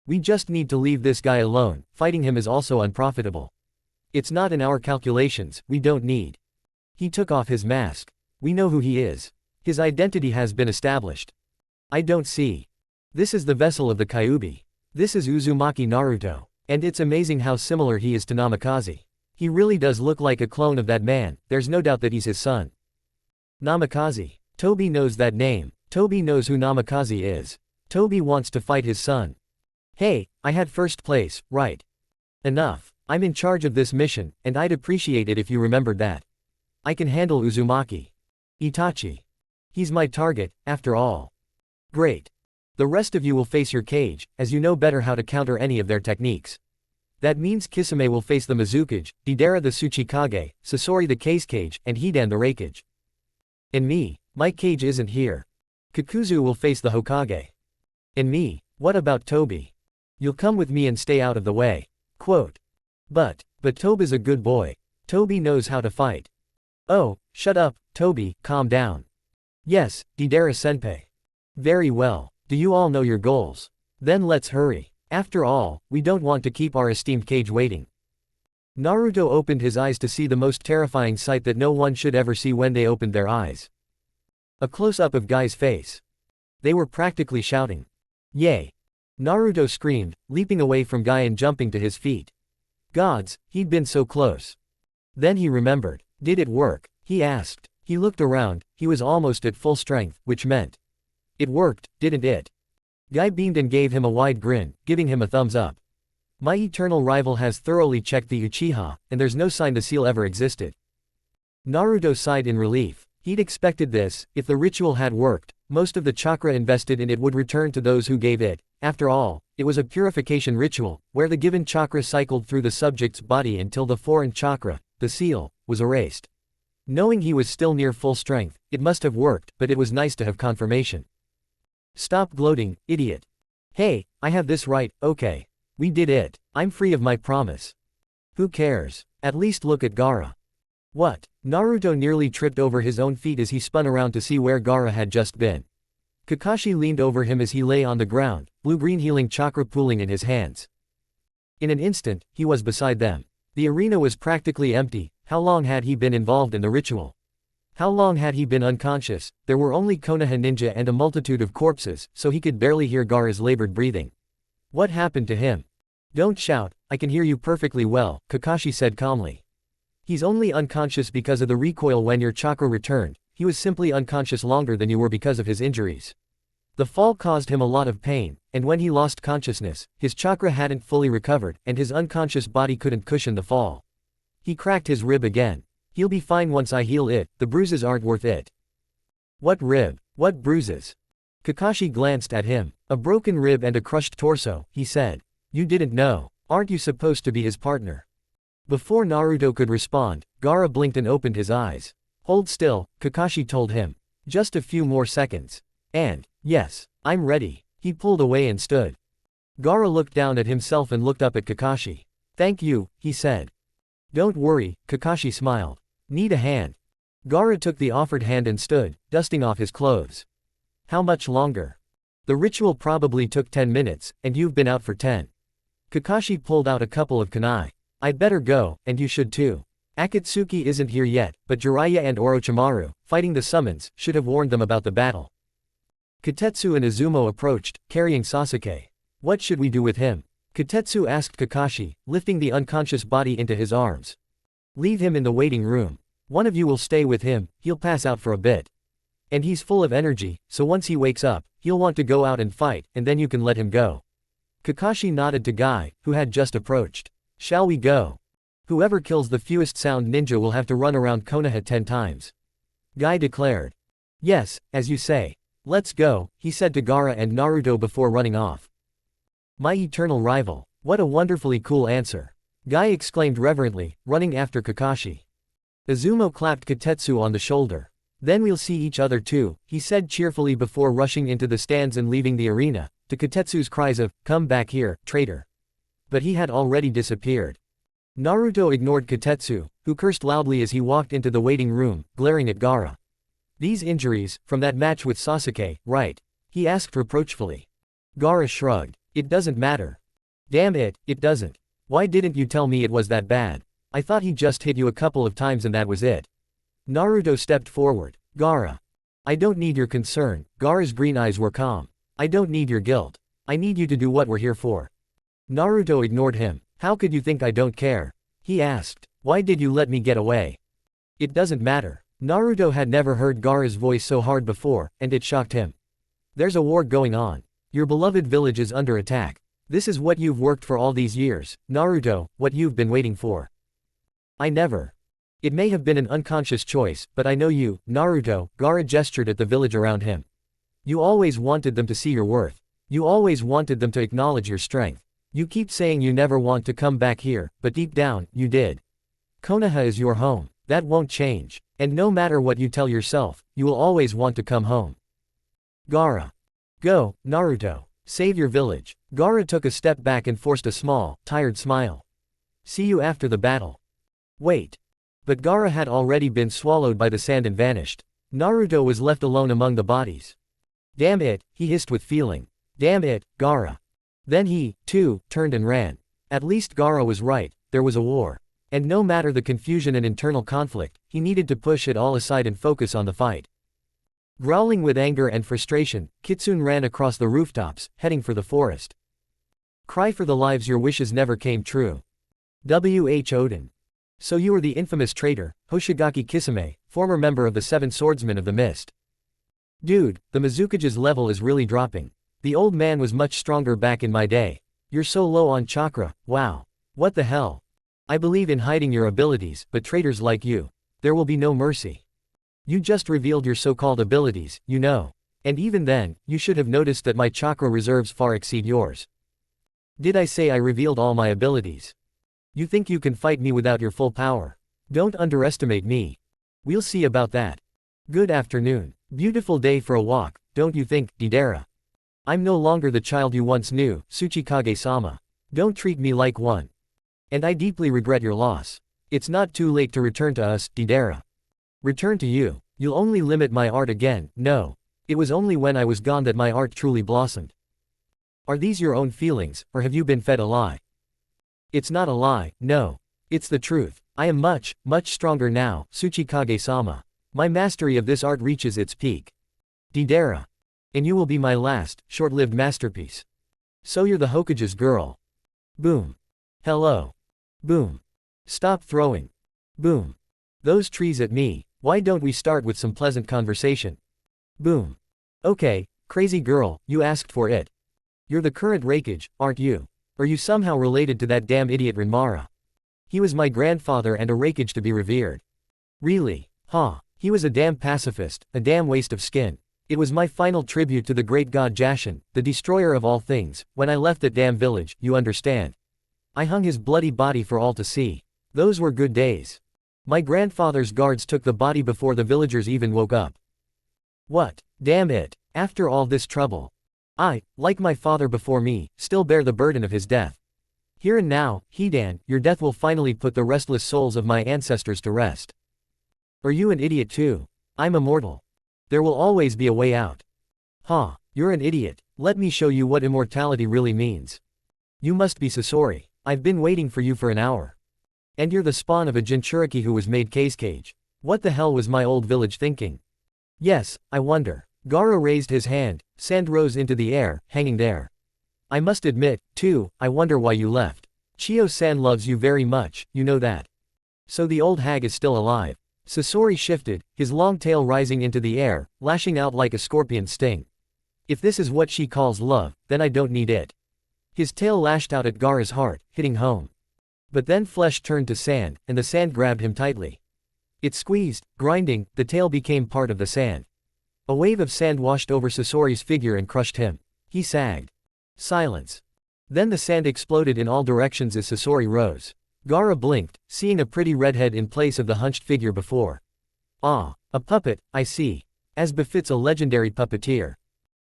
We just need to leave this guy alone. Fighting him is also unprofitable. It's not in our calculations, we don't need. He took off his mask. We know who he is. His identity has been established. I don't see. This is the vessel of the Kyuubi. This is Uzumaki Naruto. And it's amazing how similar he is to Namikaze. He really does look like a clone of that man, there's no doubt that he's his son. Namikaze. Toby knows that name. Toby knows who Namikaze is. Toby wants to fight his son. Hey, I had first place, right? Enough. I'm in charge of this mission, and I'd appreciate it if you remembered that. I can handle Uzumaki. Itachi. He's my target, after all. Great. The rest of you will face your cage, as you know better how to counter any of their techniques. That means Kisame will face the Mizukage, Deidara the Tsuchikage, Sasori the Case Cage, and Hidan the Raikage. And me, my cage isn't here. Kakuzu will face the Hokage. And me, what about Toby? You'll come with me and stay out of the way. Quote. But Toby's a good boy. Toby knows how to fight. Oh, shut up, Toby, calm down. Yes, Deidara-senpai. Very well. Do you all know your goals? Then let's hurry. After all, we don't want to keep our esteemed cage waiting. Naruto opened his eyes to see the most terrifying sight that no one should ever see when they opened their eyes. A close-up of Guy's face. They were practically shouting. Yay! Naruto screamed, leaping away from Guy and jumping to his feet. Gods, he'd been so close. Then he remembered. Did it work? He asked. He looked around, he was almost at full strength, which meant. It worked, didn't it? Guy beamed and gave him a wide grin, giving him a thumbs up. My eternal rival has thoroughly checked the Uchiha, and there's no sign the seal ever existed. Naruto sighed in relief. He'd expected this. If the ritual had worked, most of the chakra invested in it would return to those who gave it. After all, it was a purification ritual, where the given chakra cycled through the subject's body until the foreign chakra, the seal, was erased. Knowing he was still near full strength, it must have worked, but it was nice to have confirmation. Stop gloating, idiot. Hey, I have this right, okay. We did it. I'm free of my promise. Who cares? At least look at Gaara. What? Naruto nearly tripped over his own feet as he spun around to see where Gaara had just been. Kakashi leaned over him as he lay on the ground, blue-green healing chakra pooling in his hands. In an instant, he was beside them. The arena was practically empty. How long had he been involved in the ritual? How long had he been unconscious? There were only Konoha ninja and a multitude of corpses, so he could barely hear Gaara's labored breathing. What happened to him? Don't shout, I can hear you perfectly well, Kakashi said calmly. He's only unconscious because of the recoil when your chakra returned, he was simply unconscious longer than you were because of his injuries. The fall caused him a lot of pain, and when he lost consciousness, his chakra hadn't fully recovered, and his unconscious body couldn't cushion the fall. He cracked his rib again. He'll be fine once I heal it, the bruises aren't worth it. What rib? What bruises? Kakashi glanced at him. A broken rib and a crushed torso, he said. You didn't know. Aren't you supposed to be his partner? Before Naruto could respond, Gaara blinked and opened his eyes. Hold still, Kakashi told him. Just a few more seconds. And, yes, I'm ready. He pulled away and stood. Gaara looked down at himself and looked up at Kakashi. Thank you, he said. Don't worry, Kakashi smiled. Need a hand? Gaara took the offered hand and stood, dusting off his clothes. How much longer? The ritual probably took 10 minutes, and you've been out for 10. Kakashi pulled out a couple of kunai. I'd better go, and you should too. Akatsuki isn't here yet, but Jiraiya and Orochimaru, fighting the summons, should have warned them about the battle. Kotetsu and Izumo approached, carrying Sasuke. What should we do with him? Kotetsu asked Kakashi, lifting the unconscious body into his arms. Leave him in the waiting room. One of you will stay with him, he'll pass out for a bit. And he's full of energy, so once he wakes up, he'll want to go out and fight, and then you can let him go. Kakashi nodded to Guy, who had just approached. Shall we go? Whoever kills the fewest sound ninja will have to run around Konoha 10 times. Guy declared. Yes, as you say. Let's go, he said to Gaara and Naruto before running off. My eternal rival. What a wonderfully cool answer. Guy exclaimed reverently, running after Kakashi. Izumo clapped Kotetsu on the shoulder. Then we'll see each other too, he said cheerfully before rushing into the stands and leaving the arena, to Kotetsu's cries of, come back here, traitor. But he had already disappeared. Naruto ignored Kotetsu, who cursed loudly as he walked into the waiting room, glaring at Gaara. These injuries, from that match with Sasuke, right? He asked reproachfully. Gaara shrugged. It doesn't matter. Damn it, it doesn't. Why didn't you tell me it was that bad? I thought he just hit you a couple of times and that was it. Naruto stepped forward. Gaara. I don't need your concern, Gaara's green eyes were calm. I don't need your guilt. I need you to do what we're here for. Naruto ignored him. How could you think I don't care? He asked. Why did you let me get away? It doesn't matter. Naruto had never heard Gaara's voice so hard before, and it shocked him. There's a war going on. Your beloved village is under attack. This is what you've worked for all these years, Naruto, what you've been waiting for. I never. It may have been an unconscious choice, but I know you, Naruto, Gaara gestured at the village around him. You always wanted them to see your worth. You always wanted them to acknowledge your strength. You keep saying you never want to come back here, but deep down, you did. Konoha is your home. That won't change. And no matter what you tell yourself, you will always want to come home. Gaara. Go, Naruto. Save your village. Gaara took a step back and forced a small, tired smile. See you after the battle. Wait. But Gaara had already been swallowed by the sand and vanished. Naruto was left alone among the bodies. Damn it, he hissed with feeling. Damn it, Gaara. Then he, too, turned and ran. At least Gaara was right, there was a war. And no matter the confusion and internal conflict, he needed to push it all aside and focus on the fight. Growling with anger and frustration, Kitsune ran across the rooftops, heading for the forest. Cry for the lives your wishes never came true. W.H. Oden. So you were the infamous traitor, Hoshigaki Kisame, former member of the Seven Swordsmen of the Mist. Dude, the Mizukage's level is really dropping. The old man was much stronger back in my day. You're so low on chakra, wow. What the hell? I believe in hiding your abilities, but traitors like you. There will be no mercy. You just revealed your so-called abilities, you know. And even then, you should have noticed that my chakra reserves far exceed yours. Did I say I revealed all my abilities? You think you can fight me without your full power? Don't underestimate me. We'll see about that. Good afternoon. Beautiful day for a walk, don't you think, Deidara? I'm no longer the child you once knew, Tsuchikage-sama. Don't treat me like one. And I deeply regret your loss. It's not too late to return to us, Deidara. Return to you. You'll only limit my art again, no. It was only when I was gone that my art truly blossomed. Are these your own feelings, or have you been fed a lie? It's not a lie, no. It's the truth. I am much, much stronger now, Tsuchikage-sama. My mastery of this art reaches its peak. Deidara. And you will be my last, short-lived masterpiece. So you're the Hokage's girl. Boom. Hello. Boom. Stop throwing. Boom. Those trees at me, why don't we start with some pleasant conversation? Boom. Okay, crazy girl, you asked for it. You're the current Raikage, aren't you? Are you somehow related to that damn idiot Rinmara? He was my grandfather and a Raikage to be revered. Really? Huh. He was a damn pacifist, a damn waste of skin. It was my final tribute to the great god Jashin, the destroyer of all things, when I left that damn village, you understand. I hung his bloody body for all to see. Those were good days. My grandfather's guards took the body before the villagers even woke up. What? Damn it. After all this trouble. I, like my father before me, still bear the burden of his death. Here and now, Hidan, your death will finally put the restless souls of my ancestors to rest. Are you an idiot too? I'm immortal. There will always be a way out. Huh, you're an idiot. Let me show you what immortality really means. You must be Sasori. I've been waiting for you for an hour. And you're the spawn of a Jinchuriki who was made Kage. What the hell was my old village thinking? Yes, I wonder. Gaara raised his hand, sand rose into the air, hanging there. I must admit, too, I wonder why you left. Chio-san loves you very much, you know that. So the old hag is still alive. Sasori shifted, his long tail rising into the air, lashing out like a scorpion's sting. If this is what she calls love, then I don't need it. His tail lashed out at Gaara's heart, hitting home. But then flesh turned to sand, and the sand grabbed him tightly. It squeezed, grinding, the tail became part of the sand. A wave of sand washed over Sasori's figure and crushed him. He sagged. Silence. Then the sand exploded in all directions as Sasori rose. Gaara blinked, seeing a pretty redhead in place of the hunched figure before. Ah, a puppet, I see. As befits a legendary puppeteer.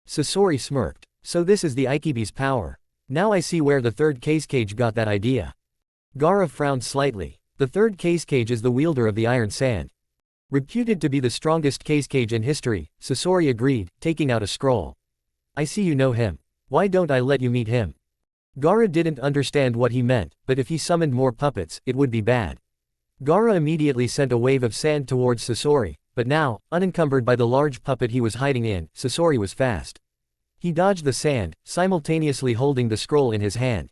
Sasori smirked. So this is the Ikibi's power. Now I see where the third Kage got that idea. Gaara frowned slightly. The third Kage is the wielder of the iron sand. Reputed to be the strongest Kage in history, Sasori agreed, taking out a scroll. I see you know him. Why don't I let you meet him? Gaara didn't understand what he meant, but if he summoned more puppets, it would be bad. Gaara immediately sent a wave of sand towards Sasori, but now, unencumbered by the large puppet he was hiding in, Sasori was fast. He dodged the sand, simultaneously holding the scroll in his hand.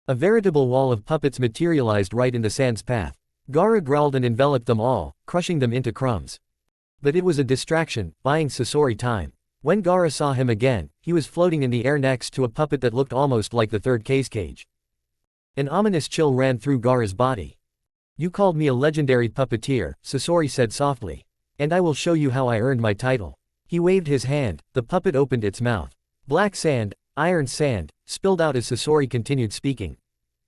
A veritable wall of puppets materialized right in the sand's path. Gaara growled and enveloped them all, crushing them into crumbs. But it was a distraction, buying Sasori time. When Gaara saw him again, he was floating in the air next to a puppet that looked almost like the third Kage. An ominous chill ran through Gaara's body. You called me a legendary puppeteer, Sasori said softly. And I will show you how I earned my title. He waved his hand, the puppet opened its mouth. Black sand, iron sand, spilled out as Sasori continued speaking.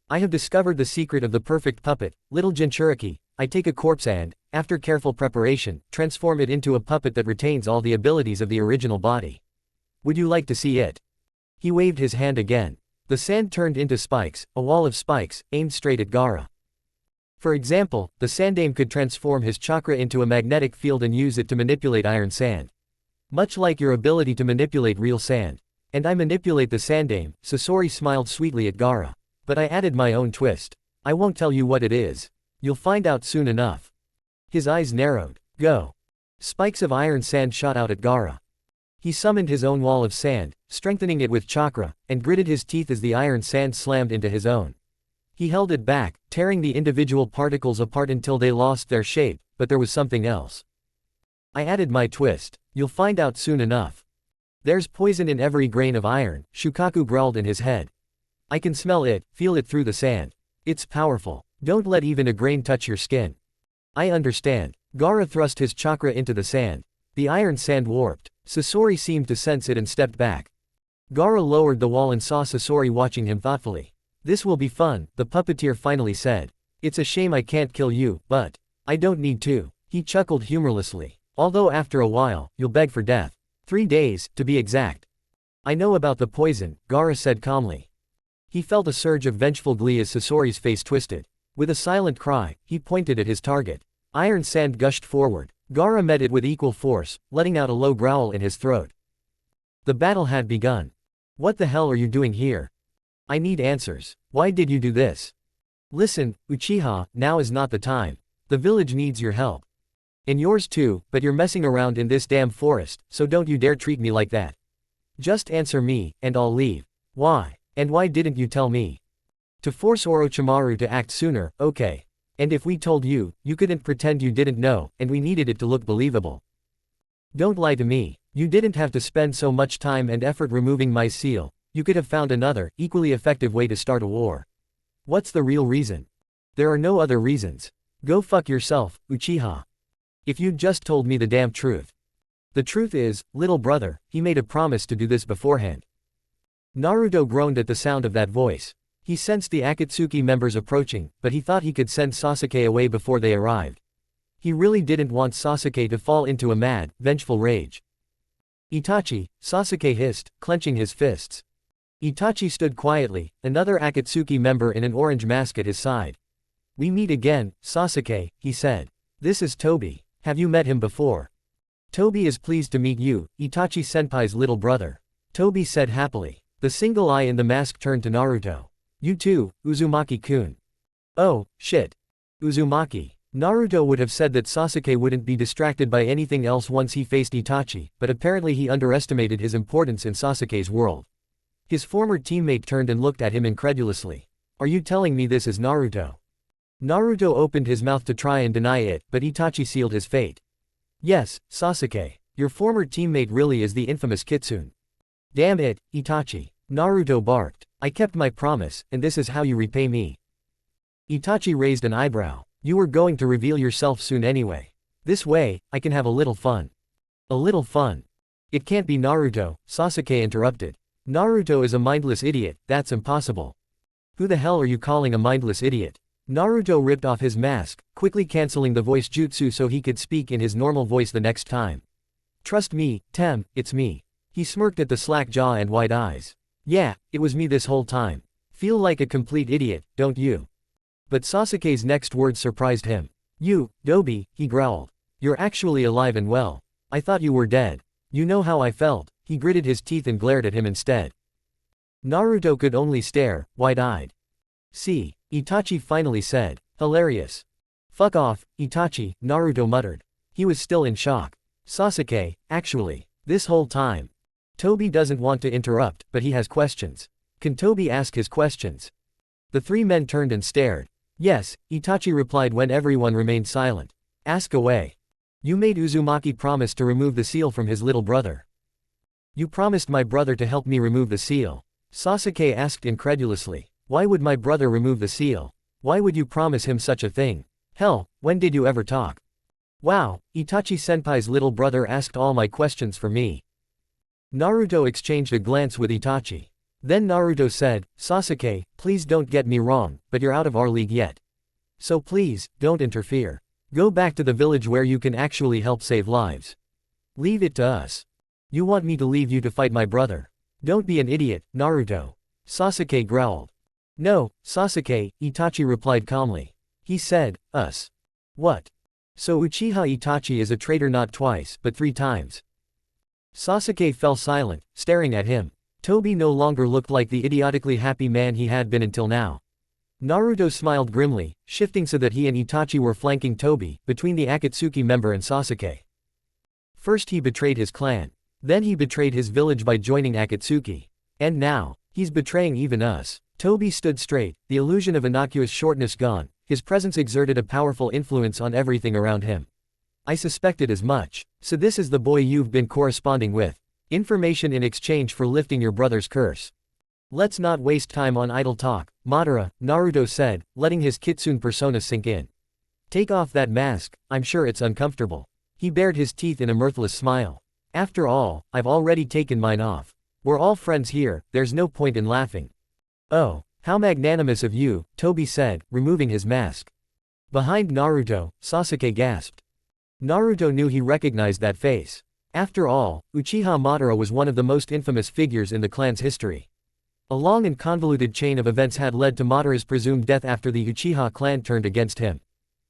I have discovered the secret of the perfect puppet, little Jinchuriki. I take a corpse and, after careful preparation, transform it into a puppet that retains all the abilities of the original body. Would you like to see it? He waved his hand again. The sand turned into spikes, a wall of spikes, aimed straight at Gaara. For example, the sandame could transform his chakra into a magnetic field and use it to manipulate iron sand. Much like your ability to manipulate real sand. And I manipulate the sandame, Sasori smiled sweetly at Gaara. But I added my own twist. I won't tell you what it is. You'll find out soon enough. His eyes narrowed. Go. Spikes of iron sand shot out at Gaara. He summoned his own wall of sand, strengthening it with chakra, and gritted his teeth as the iron sand slammed into his own. He held it back, tearing the individual particles apart until they lost their shape, but there was something else. I added my twist. You'll find out soon enough. There's poison in every grain of iron, Shukaku growled in his head. I can smell it, feel it through the sand. It's powerful. Don't let even a grain touch your skin. I understand. Gaara thrust his chakra into the sand. The iron sand warped. Sasori seemed to sense it and stepped back. Gaara lowered the wall and saw Sasori watching him thoughtfully. This will be fun, the puppeteer finally said. It's a shame I can't kill you, but I don't need to. He chuckled humorlessly. Although after a while, you'll beg for death. 3 days, to be exact. I know about the poison, Gaara said calmly. He felt a surge of vengeful glee as Sasori's face twisted. With a silent cry, he pointed at his target. Iron sand gushed forward. Gaara met it with equal force, letting out a low growl in his throat. The battle had begun. What the hell are you doing here? I need answers. Why did you do this? Listen, Uchiha, now is not the time. The village needs your help. And yours too, but you're messing around in this damn forest, so don't you dare treat me like that. Just answer me, and I'll leave. Why? And why didn't you tell me? To force Orochimaru to act sooner, okay. And if we told you, you couldn't pretend you didn't know, and we needed it to look believable. Don't lie to me. You didn't have to spend so much time and effort removing my seal. You could have found another, equally effective way to start a war. What's the real reason? There are no other reasons. Go fuck yourself, Uchiha. If you'd just told me the damn truth. The truth is, little brother, he made a promise to do this beforehand. Naruto groaned at the sound of that voice. He sensed the Akatsuki members approaching, but he thought he could send Sasuke away before they arrived. He really didn't want Sasuke to fall into a mad, vengeful rage. Itachi, Sasuke hissed, clenching his fists. Itachi stood quietly, another Akatsuki member in an orange mask at his side. We meet again, Sasuke, he said. This is Tobi. Have you met him before? Tobi is pleased to meet you, Itachi-senpai's little brother. Tobi said happily. The single eye in the mask turned to Naruto. You too, Uzumaki-kun. Oh, shit. Uzumaki. Naruto would have said that Sasuke wouldn't be distracted by anything else once he faced Itachi, but apparently he underestimated his importance in Sasuke's world. His former teammate turned and looked at him incredulously. Are you telling me this is Naruto? Naruto opened his mouth to try and deny it, but Itachi sealed his fate. Yes, Sasuke. Your former teammate really is the infamous Kitsune. Damn it, Itachi. Naruto barked. I kept my promise, and this is how you repay me. Itachi raised an eyebrow. You were going to reveal yourself soon anyway. This way, I can have a little fun. A little fun. It can't be Naruto, Sasuke interrupted. Naruto is a mindless idiot, that's impossible. Who the hell are you calling a mindless idiot? Naruto ripped off his mask, quickly canceling the voice jutsu so he could speak in his normal voice the next time. Trust me, Tem, it's me. He smirked at the slack jaw and wide eyes. Yeah, it was me this whole time. Feel like a complete idiot, don't you? But Sasuke's next words surprised him. You, Dobi, he growled. You're actually alive and well. I thought you were dead. You know how I felt. He gritted his teeth and glared at him instead. Naruto could only stare, wide-eyed. See, Itachi finally said. Hilarious. Fuck off, Itachi, Naruto muttered. He was still in shock. Sasuke, actually, this whole time. Tobi doesn't want to interrupt, but he has questions. Can Tobi ask his questions? The three men turned and stared. Yes, Itachi replied when everyone remained silent. Ask away. You made Uzumaki promise to remove the seal from his little brother. You promised my brother to help me remove the seal. Sasuke asked incredulously. Why would my brother remove the seal? Why would you promise him such a thing? Hell, when did you ever talk? Wow, Itachi-senpai's little brother asked all my questions for me. Naruto exchanged a glance with Itachi. Then Naruto said, Sasuke, please don't get me wrong, but you're out of our league yet. So please, don't interfere. Go back to the village where you can actually help save lives. Leave it to us. You want me to leave you to fight my brother? Don't be an idiot, Naruto. Sasuke growled. No, Sasuke, Itachi replied calmly. He said, us. What? So Uchiha Itachi is a traitor not twice, but 3 times. Sasuke fell silent, staring at him. Tobi no longer looked like the idiotically happy man he had been until now. Naruto smiled grimly, shifting so that he and Itachi were flanking Tobi, between the Akatsuki member and Sasuke. First he betrayed his clan. Then he betrayed his village by joining Akatsuki. And now, he's betraying even us. Tobi stood straight, the illusion of innocuous shortness gone. His presence exerted a powerful influence on everything around him. I suspected as much. So this is the boy you've been corresponding with. Information in exchange for lifting your brother's curse. Let's not waste time on idle talk, Madara, Naruto said, letting his Kitsune persona sink in. Take off that mask, I'm sure it's uncomfortable. He bared his teeth in a mirthless smile. After all, I've already taken mine off. We're all friends here, there's no point in laughing. Oh, how magnanimous of you, Tobi said, removing his mask. Behind Naruto, Sasuke gasped. Naruto knew he recognized that face. After all, Uchiha Madara was one of the most infamous figures in the clan's history. A long and convoluted chain of events had led to Madara's presumed death after the Uchiha clan turned against him.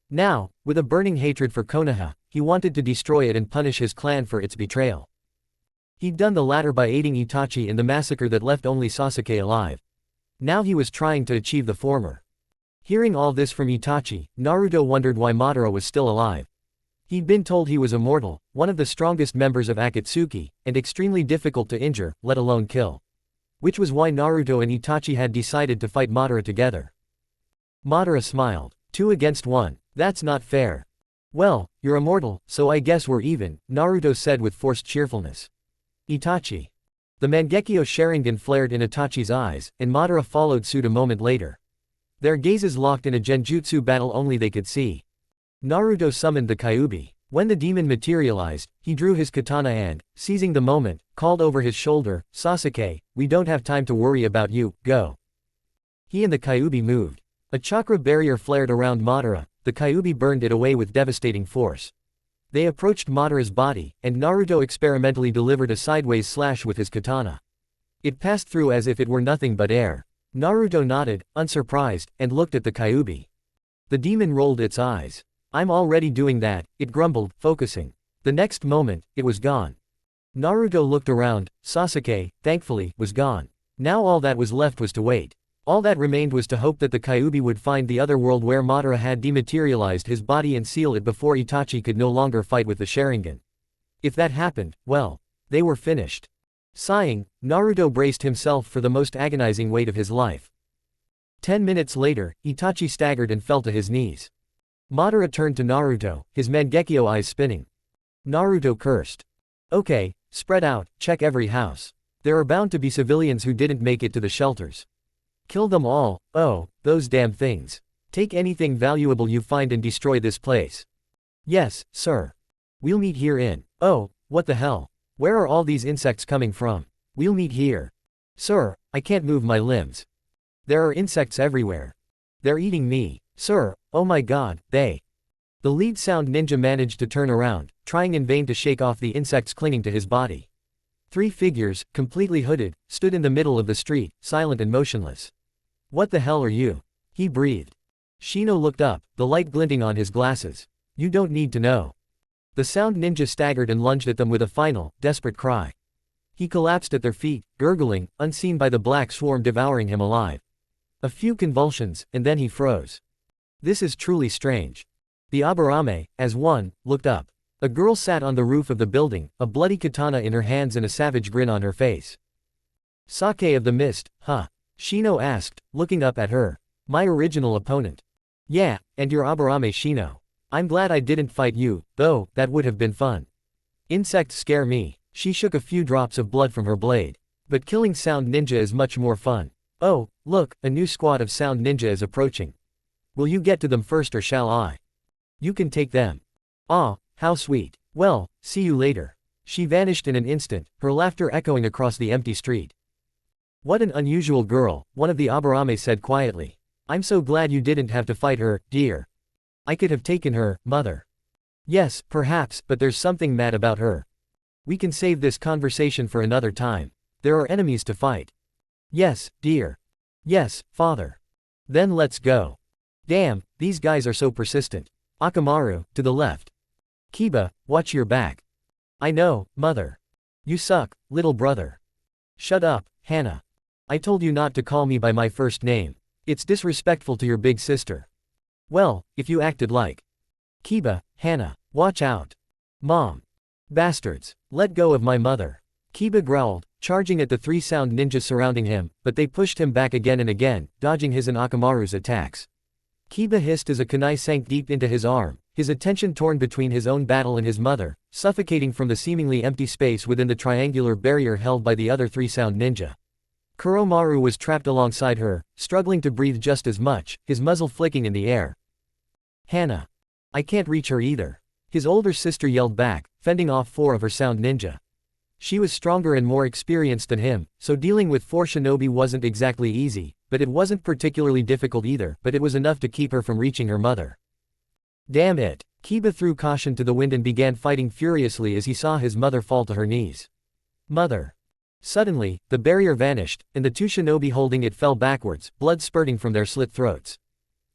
Now, with a burning hatred for Konoha, he wanted to destroy it and punish his clan for its betrayal. He'd done the latter by aiding Itachi in the massacre that left only Sasuke alive. Now he was trying to achieve the former. Hearing all this from Itachi, Naruto wondered why Madara was still alive. He'd been told he was immortal, one of the strongest members of Akatsuki, and extremely difficult to injure, let alone kill. Which was why Naruto and Itachi had decided to fight Madara together. Madara smiled. 2 against 1. That's not fair. Well, you're immortal, so I guess we're even, Naruto said with forced cheerfulness. Itachi. The Mangekyo Sharingan flared in Itachi's eyes, and Madara followed suit a moment later. Their gazes locked in a genjutsu battle only they could see. Naruto summoned the Kyuubi. When the demon materialized, he drew his katana and, seizing the moment, called over his shoulder, "Sasuke, we don't have time to worry about you, go." He and the Kyuubi moved. A chakra barrier flared around Madara, the Kyuubi burned it away with devastating force. They approached Madara's body, and Naruto experimentally delivered a sideways slash with his katana. It passed through as if it were nothing but air. Naruto nodded, unsurprised, and looked at the Kyuubi. The demon rolled its eyes. "I'm already doing that," it grumbled, focusing. The next moment, it was gone. Naruto looked around. Sasuke, thankfully, was gone. Now all that was left was to wait. All that remained was to hope that the Kyuubi would find the other world where Madara had dematerialized his body and seal it before Itachi could no longer fight with the Sharingan. If that happened, well, they were finished. Sighing, Naruto braced himself for the most agonizing wait of his life. 10 minutes later, Itachi staggered and fell to his knees. Madara turned to Naruto, his Mangekyo eyes spinning. Naruto cursed. "Okay, spread out, check every house. There are bound to be civilians who didn't make it to the shelters. Kill them all, oh, those damn things. Take anything valuable you find and destroy this place." "Yes, sir. We'll meet here in." "Oh, what the hell? Where are all these insects coming from?" "We'll meet here." "Sir, I can't move my limbs. There are insects everywhere. They're eating me." "Sir, oh my god, they." The lead sound ninja managed to turn around, trying in vain to shake off the insects clinging to his body. 3 figures, completely hooded, stood in the middle of the street, silent and motionless. "What the hell are you?" he breathed. Shino looked up, the light glinting on his glasses. "You don't need to know." The sound ninja staggered and lunged at them with a final, desperate cry. He collapsed at their feet, gurgling, unseen by the black swarm devouring him alive. A few convulsions, and then he froze. This is truly strange. The Aburame, as one, looked up. A girl sat on the roof of the building, a bloody katana in her hands and a savage grin on her face. "Sake of the Mist, huh?" Shino asked, looking up at her. "My original opponent." "Yeah, and you're Aburame Shino. I'm glad I didn't fight you, though, that would have been fun. Insects scare me." She shook a few drops of blood from her blade. "But killing Sound Ninja is much more fun." "Oh, look, a new squad of Sound Ninja is approaching. Will you get to them first or shall I?" "You can take them." "Aw, how sweet. Well, see you later." She vanished in an instant, her laughter echoing across the empty street. "What an unusual girl," one of the Aburame said quietly. "I'm so glad you didn't have to fight her, dear. I could have taken her, mother." "Yes, perhaps, but there's something mad about her. We can save this conversation for another time. There are enemies to fight." "Yes, dear." "Yes, father." "Then let's go." "Damn, these guys are so persistent." Akamaru, to the left. "Kiba, watch your back." "I know, mother." "You suck, little brother." "Shut up, Henna. I told you not to call me by my first name. It's disrespectful to your big sister." "Well, if you acted like." "Kiba, Henna, watch out." "Mom. Bastards. Let go of my mother." Kiba growled, charging at the 3 sound ninjas surrounding him, but they pushed him back again and again, dodging his and Akamaru's attacks. Kiba hissed as a kunai sank deep into his arm, his attention torn between his own battle and his mother, suffocating from the seemingly empty space within the triangular barrier held by the other 3 sound ninja. Kuromaru was trapped alongside her, struggling to breathe just as much, his muzzle flicking in the air. "Henna. I can't reach her either." His older sister yelled back, fending off 4 of her sound ninja. She was stronger and more experienced than him, so dealing with 4 shinobi wasn't exactly easy, but it wasn't particularly difficult either, but it was enough to keep her from reaching her mother. "Damn it." Kiba threw caution to the wind and began fighting furiously as he saw his mother fall to her knees. "Mother." Suddenly, the barrier vanished, and the 2 shinobi holding it fell backwards, blood spurting from their slit throats.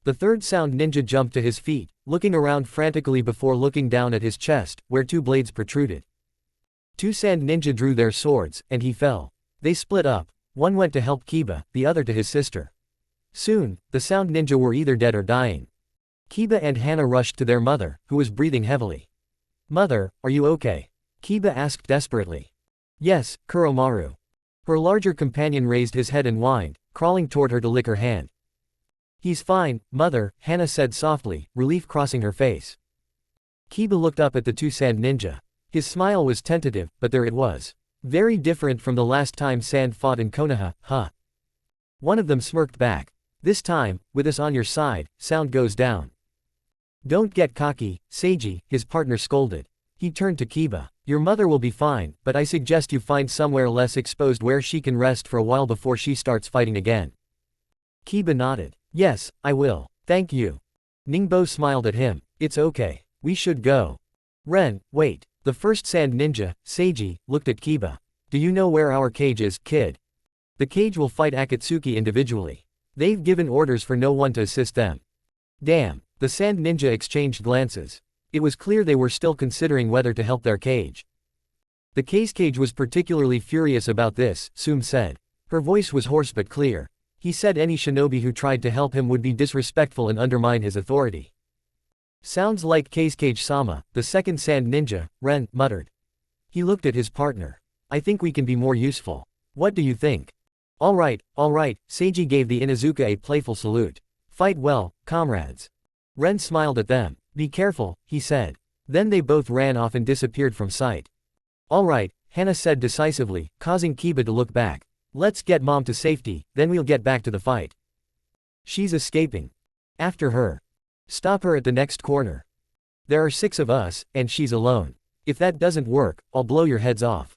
The 3rd sound ninja jumped to his feet, looking around frantically before looking down at his chest, where 2 blades protruded. 2 sand ninja drew their swords, and he fell. They split up. One went to help Kiba, the other to his sister. Soon, the sound ninja were either dead or dying. Kiba and Henna rushed to their mother, who was breathing heavily. Mother, are you okay? Kiba asked desperately. Yes, Kuromaru. Her larger companion raised his head and whined, crawling toward her to lick her hand. He's fine, Mother, Henna said softly, relief crossing her face. Kiba looked up at the two sand ninja. His smile was tentative, but there it was. Very different from the last time Sand fought in Konoha, huh? One of them smirked back. This time, with us on your side, sound goes down. Don't get cocky, Seiji, his partner scolded. He turned to Kiba. Your mother will be fine, but I suggest you find somewhere less exposed where she can rest for a while before she starts fighting again. Kiba nodded. Yes, I will. Thank you. Ningbo smiled at him. It's okay. We should go. Ren, wait. The first sand ninja, Seiji, looked at Kiba. Do you know where our cage is, kid? The cage will fight Akatsuki individually. They've given orders for no one to assist them. Damn. The sand ninja exchanged glances. It was clear they were still considering whether to help their cage. The cage was particularly furious about this, Sum said. Her voice was hoarse but clear. He said any shinobi who tried to help him would be disrespectful and undermine his authority. Sounds like Cage-sama, the second sand ninja, Ren muttered. He looked at his partner. I think we can be more useful. What do you think? Alright, Seiji gave the Inuzuka a playful salute. Fight well, comrades. Ren smiled at them. Be careful, he said. Then they both ran off and disappeared from sight. Alright, Henna said decisively, causing Kiba to look back. Let's get mom to safety, then we'll get back to the fight. She's escaping. After her. Stop her at the next corner. There are 6 of us, and she's alone. If that doesn't work, I'll blow your heads off.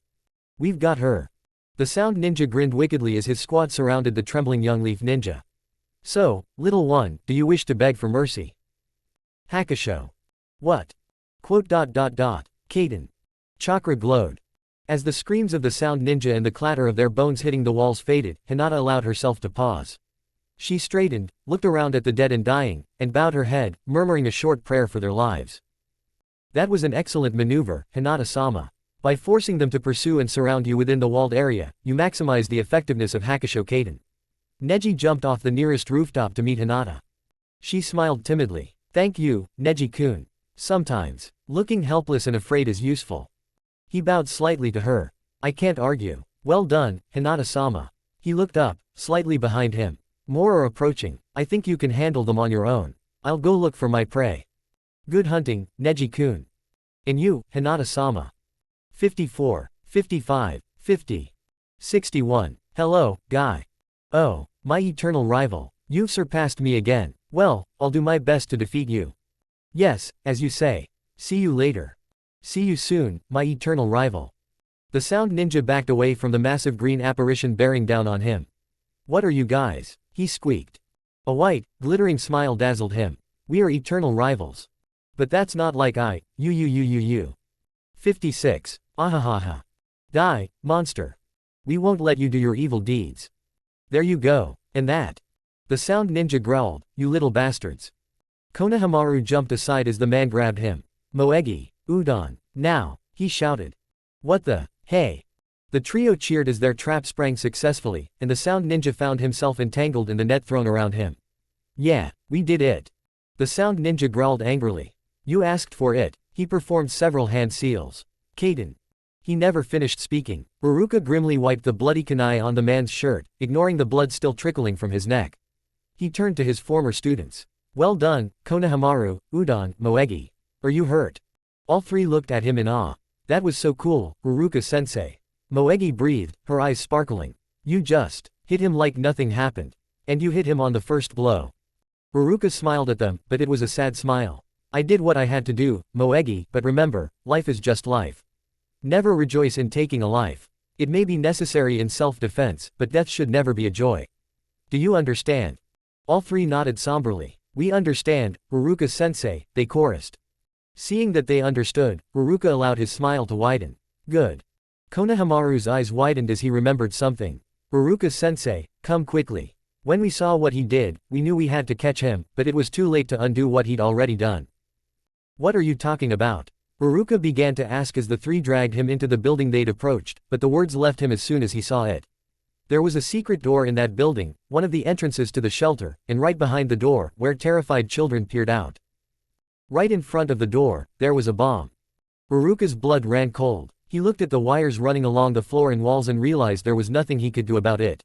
We've got her. The sound ninja grinned wickedly as his squad surrounded the trembling young leaf ninja. So, little one, do you wish to beg for mercy? Hakusho. What? Kaden. Chakra glowed. As the screams of the sound ninja and the clatter of their bones hitting the walls faded, Hinata allowed herself to pause. She straightened, looked around at the dead and dying, and bowed her head, murmuring a short prayer for their lives. That was an excellent maneuver, Hinata-sama. By forcing them to pursue and surround you within the walled area, you maximize the effectiveness of Hakusho Kaden. Neji jumped off the nearest rooftop to meet Hinata. She smiled timidly. Thank you, Neji-kun. Sometimes, looking helpless and afraid is useful. He bowed slightly to her. I can't argue. Well done, Hinata-sama. He looked up, slightly behind him. More are approaching. I think you can handle them on your own. I'll go look for my prey. Good hunting, Neji-kun. And you, Hinata-sama. 54, 55, 50. 61. Hello, guy. Oh, my eternal rival. You've surpassed me again. Well, I'll do my best to defeat you. Yes, as you say. See you later. See you soon, my eternal rival. The sound ninja backed away from the massive green apparition bearing down on him. What are you guys? He squeaked. A white, glittering smile dazzled him. We are eternal rivals. But that's not like you. 56. Ahahaha. Die, monster. We won't let you do your evil deeds. There you go. And that. The sound ninja growled, you little bastards. Konohamaru jumped aside as the man grabbed him. Moegi, udon, now, he shouted. What the, hey. The trio cheered as their trap sprang successfully, and the sound ninja found himself entangled in the net thrown around him. Yeah, we did it. The sound ninja growled angrily. You asked for it. He performed several hand seals. Kaden. He never finished speaking. Uruka grimly wiped the bloody kunai on the man's shirt, ignoring the blood still trickling from his neck. He turned to his former students. Well done, Konohamaru, Udon, Moegi. Are you hurt? All 3 looked at him in awe. That was so cool, Uruka-sensei. Moegi breathed, her eyes sparkling. You just hit him like nothing happened. And you hit him on the first blow. Uruka smiled at them, but it was a sad smile. I did what I had to do, Moegi, but remember, life is just life. Never rejoice in taking a life. It may be necessary in self-defense, but death should never be a joy. Do you understand? All 3 nodded somberly. We understand, Uruka-sensei, they chorused. Seeing that they understood, Uruka allowed his smile to widen. Good. Konohamaru's eyes widened as he remembered something. Uruka-sensei, come quickly. When we saw what he did, we knew we had to catch him, but it was too late to undo what he'd already done. What are you talking about? Uruka began to ask as the 3 dragged him into the building they'd approached, but the words left him as soon as he saw it. There was a secret door in that building, one of the entrances to the shelter, and right behind the door, where terrified children peered out. Right in front of the door, there was a bomb. Haruka's blood ran cold. He looked at the wires running along the floor and walls and realized there was nothing he could do about it.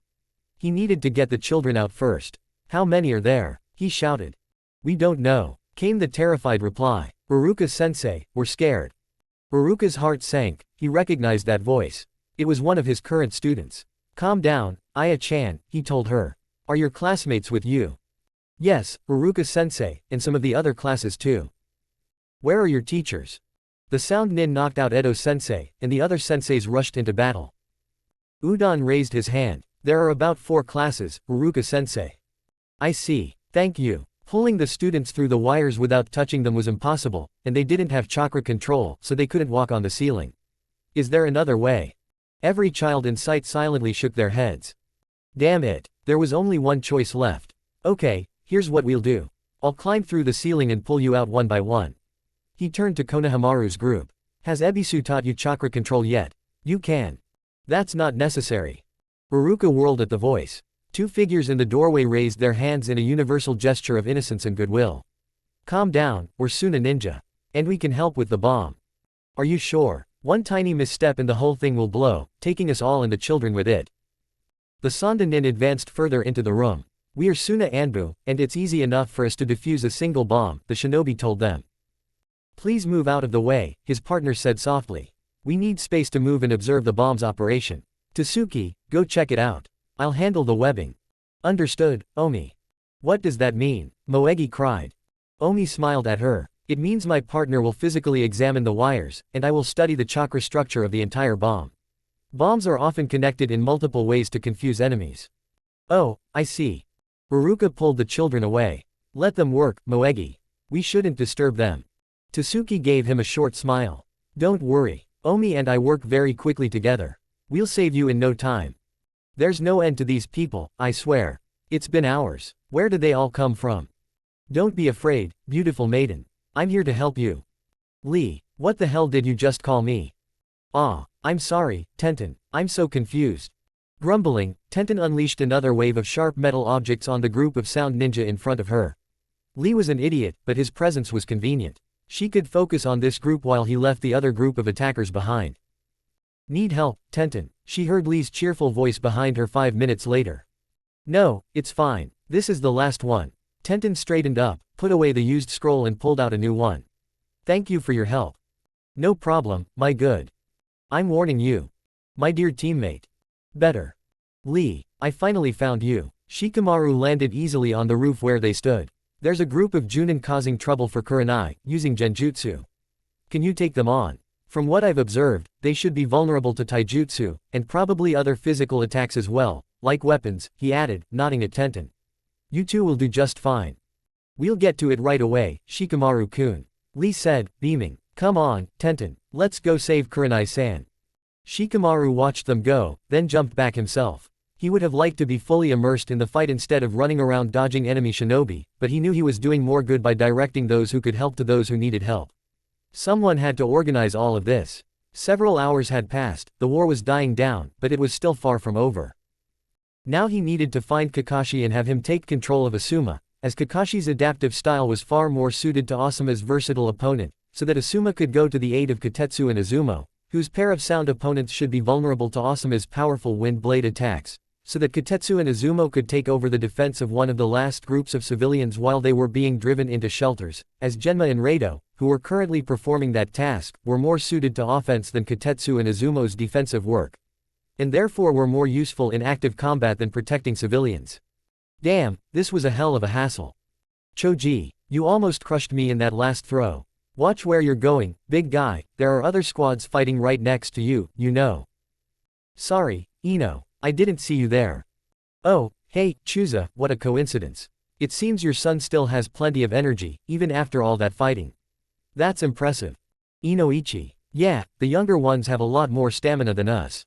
He needed to get the children out first. How many are there? He shouted. We don't know, came the terrified reply. Haruka-sensei, we're scared. Haruka's heart sank. He recognized that voice. It was one of his current students. Calm down, Aya-chan, he told her. Are your classmates with you? Yes, Haruka-sensei, and some of the other classes too. Where are your teachers? The sound nin knocked out Edo-sensei, and the other senseis rushed into battle. Udon raised his hand. There are about 4 classes, Haruka-sensei. I see. Thank you. Pulling the students through the wires without touching them was impossible, and they didn't have chakra control, so they couldn't walk on the ceiling. Is there another way? Every child in sight silently shook their heads. Damn it. There was only one choice left. Okay, here's what we'll do. I'll climb through the ceiling and pull you out one by one. He turned to Konohamaru's group. Has Ebisu taught you chakra control yet? You can. That's not necessary. Haruka whirled at the voice. 2 figures in the doorway raised their hands in a universal gesture of innocence and goodwill. Calm down, we're soon a ninja. And we can help with the bomb. Are you sure? One tiny misstep and the whole thing will blow, taking us all and the children with it. The Sonda nin advanced further into the room. We are Suna Anbu, and it's easy enough for us to defuse a single bomb, the shinobi told them. Please move out of the way, his partner said softly. We need space to move and observe the bomb's operation. Tasuki, go check it out. I'll handle the webbing. Understood, Omi. What does that mean? Moegi cried. Omi smiled at her. It means my partner will physically examine the wires, and I will study the chakra structure of the entire bomb. Bombs are often connected in multiple ways to confuse enemies. Oh, I see. Haruka pulled the children away. Let them work, Moegi. We shouldn't disturb them. Tasuki gave him a short smile. Don't worry. Omi and I work very quickly together. We'll save you in no time. There's no end to these people, I swear. It's been hours. Where did they all come from? Don't be afraid, beautiful maiden. I'm here to help you. Lee, what the hell did you just call me? Ah, I'm sorry, Tenten, I'm so confused. Grumbling, Tenten unleashed another wave of sharp metal objects on the group of sound ninja in front of her. Lee was an idiot, but his presence was convenient. She could focus on this group while he left the other group of attackers behind. Need help, Tenten, she heard Lee's cheerful voice behind her 5 minutes later. No, it's fine. This is the last one. Tenten straightened up, put away the used scroll and pulled out a new one. Thank you for your help. No problem, my good. I'm warning you. My dear teammate. Better. Lee, I finally found you. Shikamaru landed easily on the roof where they stood. There's a group of Junin causing trouble for Kurenai, using genjutsu. Can you take them on? From what I've observed, they should be vulnerable to taijutsu, and probably other physical attacks as well, like weapons, he added, nodding at Tenten. You two will do just fine. We'll get to it right away, Shikamaru-kun. Lee said, beaming. Come on, Tenten, let's go save Kurenai-san. Shikamaru watched them go, then jumped back himself. He would have liked to be fully immersed in the fight instead of running around dodging enemy shinobi, but he knew he was doing more good by directing those who could help to those who needed help. Someone had to organize all of this. Several hours had passed, the war was dying down, but it was still far from over. Now he needed to find Kakashi and have him take control of Asuma, as Kakashi's adaptive style was far more suited to Asuma's versatile opponent, so that Asuma could go to the aid of Kotetsu and Izumo, whose pair of sound opponents should be vulnerable to Asuma's powerful wind blade attacks, so that Kotetsu and Izumo could take over the defense of one of the last groups of civilians while they were being driven into shelters, as Genma and Rado, who were currently performing that task, were more suited to offense than Kotetsu and Izumo's defensive work. And therefore were more useful in active combat than protecting civilians. Damn, this was a hell of a hassle. Choji, you almost crushed me in that last throw. Watch where you're going, big guy, there are other squads fighting right next to you, you know. Sorry, Ino, I didn't see you there. Oh, hey, Chusa, what a coincidence. It seems your son still has plenty of energy, even after all that fighting. That's impressive. Inoichi. Yeah, the younger ones have a lot more stamina than us.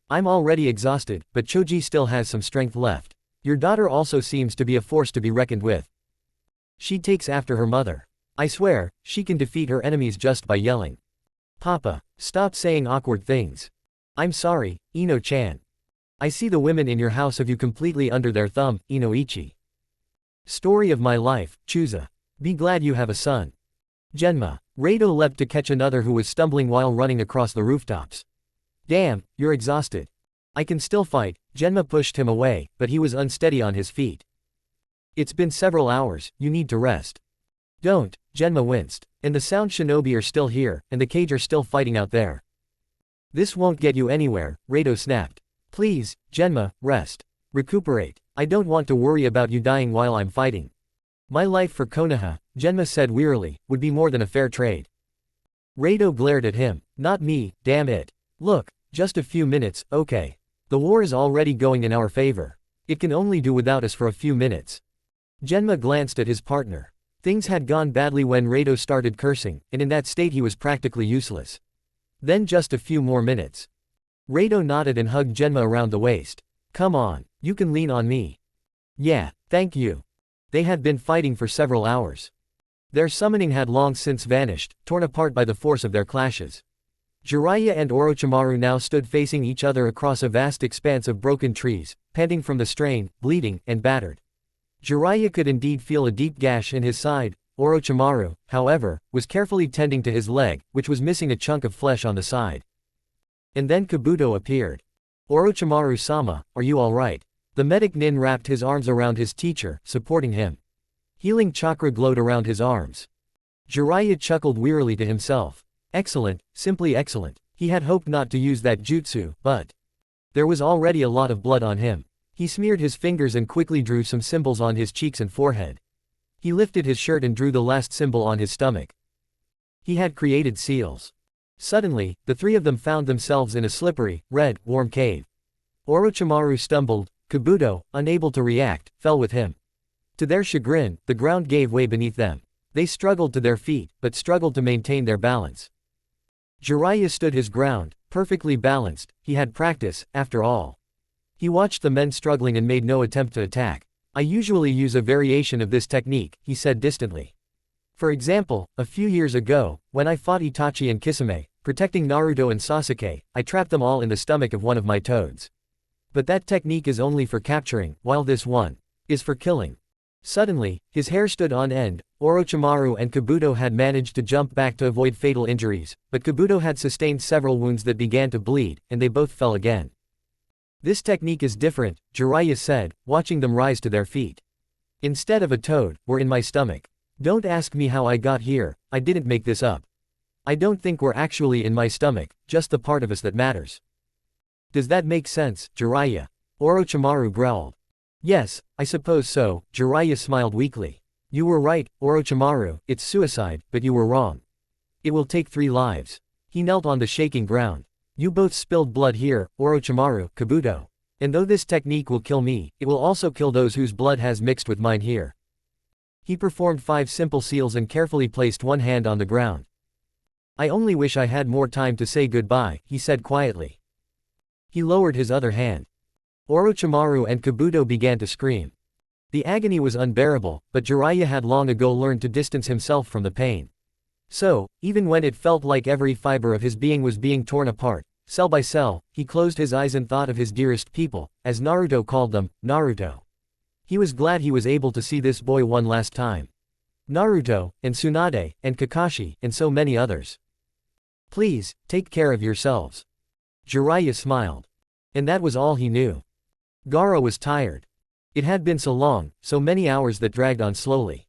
I'm already exhausted, but Choji still has some strength left. Your daughter also seems to be a force to be reckoned with. She takes after her mother. I swear, she can defeat her enemies just by yelling. Papa, stop saying awkward things. I'm sorry, Ino-chan. I see the women in your house have you completely under their thumb, Inoichi. Story of my life, Chusa. Be glad you have a son. Genma. Rado leapt to catch another who was stumbling while running across the rooftops. Damn, you're exhausted. I can still fight. Genma pushed him away, but he was unsteady on his feet. It's been several hours, you need to rest. Don't, Genma winced. And the sound shinobi are still here, and the cage are still fighting out there. This won't get you anywhere, Rado snapped. Please, Genma, rest. Recuperate. I don't want to worry about you dying while I'm fighting. My life for Konoha, Genma said wearily, would be more than a fair trade. Rado glared at him. Not me, damn it. Look, just a few minutes, okay. The war is already going in our favor. It can only do without us for a few minutes. Genma glanced at his partner. Things had gone badly when Rado started cursing, and in that state he was practically useless. Then just a few more minutes. Rado nodded and hugged Genma around the waist. Come on, you can lean on me. Yeah, thank you. They had been fighting for several hours. Their summoning had long since vanished, torn apart by the force of their clashes. Jiraiya and Orochimaru now stood facing each other across a vast expanse of broken trees, panting from the strain, bleeding, and battered. Jiraiya could indeed feel a deep gash in his side. Orochimaru, however, was carefully tending to his leg, which was missing a chunk of flesh on the side. And then Kabuto appeared. Orochimaru-sama, are you alright? The medic Nin wrapped his arms around his teacher, supporting him. Healing chakra glowed around his arms. Jiraiya chuckled wearily to himself. Excellent, simply excellent. He had hoped not to use that jutsu, but there was already a lot of blood on him. He smeared his fingers and quickly drew some symbols on his cheeks and forehead. He lifted his shirt and drew the last symbol on his stomach. He had created seals. Suddenly, the three of them found themselves in a slippery, red, warm cave. Orochimaru stumbled. Kabuto, unable to react, fell with him. To their chagrin, the ground gave way beneath them. They struggled to their feet, but struggled to maintain their balance. Jiraiya stood his ground, perfectly balanced. He had practice, after all. He watched the men struggling and made no attempt to attack. I usually use a variation of this technique, he said distantly. For example, a few years ago, when I fought Itachi and Kitsune, protecting Naruto and Sasuke, I trapped them all in the stomach of one of my toads. But that technique is only for capturing, while this one is for killing. Suddenly, his hair stood on end. Orochimaru and Kabuto had managed to jump back to avoid fatal injuries, but Kabuto had sustained several wounds that began to bleed, and they both fell again. This technique is different, Jiraiya said, watching them rise to their feet. Instead of a toad, we're in my stomach. Don't ask me how I got here, I didn't make this up. I don't think we're actually in my stomach, just the part of us that matters. Does that make sense, Jiraiya? Orochimaru growled. Yes, I suppose so, Jiraiya smiled weakly. You were right, Orochimaru, it's suicide, but you were wrong. It will take 3 lives. He knelt on the shaking ground. You both spilled blood here, Orochimaru, Kabuto. And though this technique will kill me, it will also kill those whose blood has mixed with mine here. He performed 5 simple seals and carefully placed one hand on the ground. I only wish I had more time to say goodbye, he said quietly. He lowered his other hand. Orochimaru and Kabuto began to scream. The agony was unbearable, but Jiraiya had long ago learned to distance himself from the pain. So, even when it felt like every fiber of his being was being torn apart, cell by cell, he closed his eyes and thought of his dearest people, as Naruto called them, Naruto. He was glad he was able to see this boy one last time. Naruto, and Tsunade, and Kakashi, and so many others. Please, take care of yourselves. Jiraiya smiled. And that was all he knew. Gaara was tired. It had been so long, so many hours that dragged on slowly.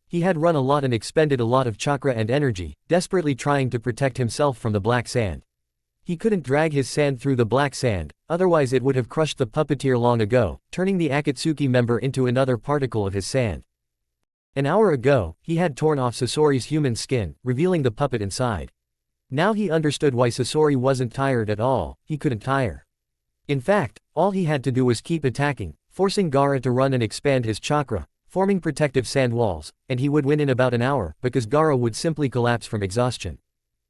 He had run a lot and expended a lot of chakra and energy, desperately trying to protect himself from the black sand. He couldn't drag his sand through the black sand, otherwise it would have crushed the puppeteer long ago, turning the Akatsuki member into another particle of his sand. An hour ago, he had torn off Sasori's human skin, revealing the puppet inside. Now he understood why Sasori wasn't tired at all, he couldn't tire. In fact, all he had to do was keep attacking, forcing Gaara to run and expand his chakra, forming protective sand walls, and he would win in about an hour, because Gaara would simply collapse from exhaustion.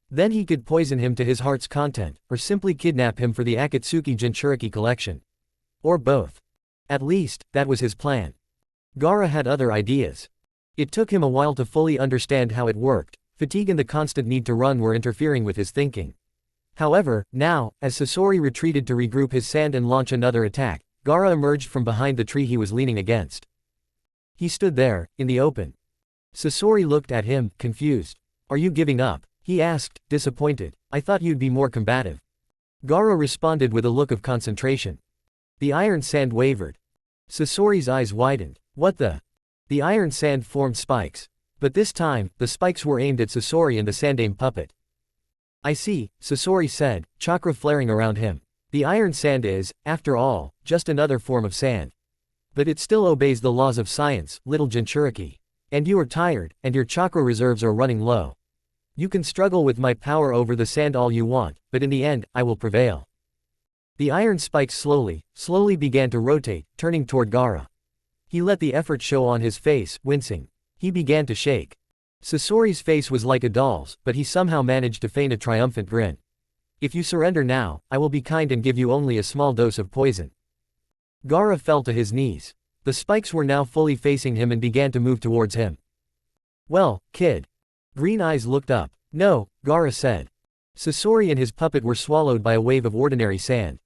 Then he could poison him to his heart's content, or simply kidnap him for the Akatsuki Jinchuriki collection. Or both. At least, that was his plan. Gaara had other ideas. It took him a while to fully understand how it worked. Fatigue and the constant need to run were interfering with his thinking. However, now, as Sasori retreated to regroup his sand and launch another attack, Gaara emerged from behind the tree he was leaning against. He stood there, in the open. Sasori looked at him, confused. Are you giving up? He asked, disappointed. I thought you'd be more combative. Gaara responded with a look of concentration. The iron sand wavered. Sasori's eyes widened. What the? The iron sand formed spikes. But this time, the spikes were aimed at Sasori and the sandame puppet. I see, Sasori said, chakra flaring around him. The iron sand is, after all, just another form of sand. But it still obeys the laws of science, little Jinchuriki. And you are tired, and your chakra reserves are running low. You can struggle with my power over the sand all you want, but in the end, I will prevail. The iron spikes slowly began to rotate, turning toward Gaara. He let the effort show on his face, wincing. He began to shake. Sasori's face was like a doll's, but he somehow managed to feign a triumphant grin. If you surrender now, I will be kind and give you only a small dose of poison. Gaara fell to his knees. The spikes were now fully facing him and began to move towards him. Well, kid. Green eyes looked up. No, Gaara said. Sasori and his puppet were swallowed by a wave of ordinary sand.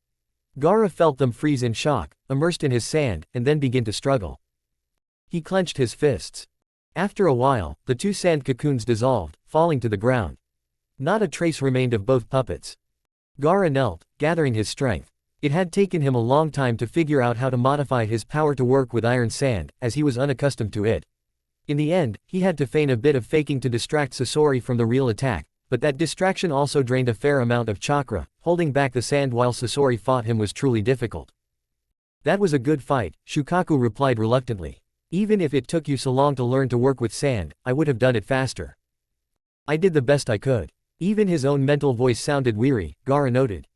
Gaara felt them freeze in shock, immersed in his sand, and then begin to struggle. He clenched his fists. After a while, the two sand cocoons dissolved, falling to the ground. Not a trace remained of both puppets. Gaara knelt, gathering his strength. It had taken him a long time to figure out how to modify his power to work with iron sand, as he was unaccustomed to it. In the end, he had to feign a bit of faking to distract Sasori from the real attack, but that distraction also drained a fair amount of chakra. Holding back the sand while Sasori fought him was truly difficult. That was a good fight, Shukaku replied reluctantly. Even if it took you so long to learn to work with sand, I would have done it faster. I did the best I could. Even his own mental voice sounded weary, Gaara noted.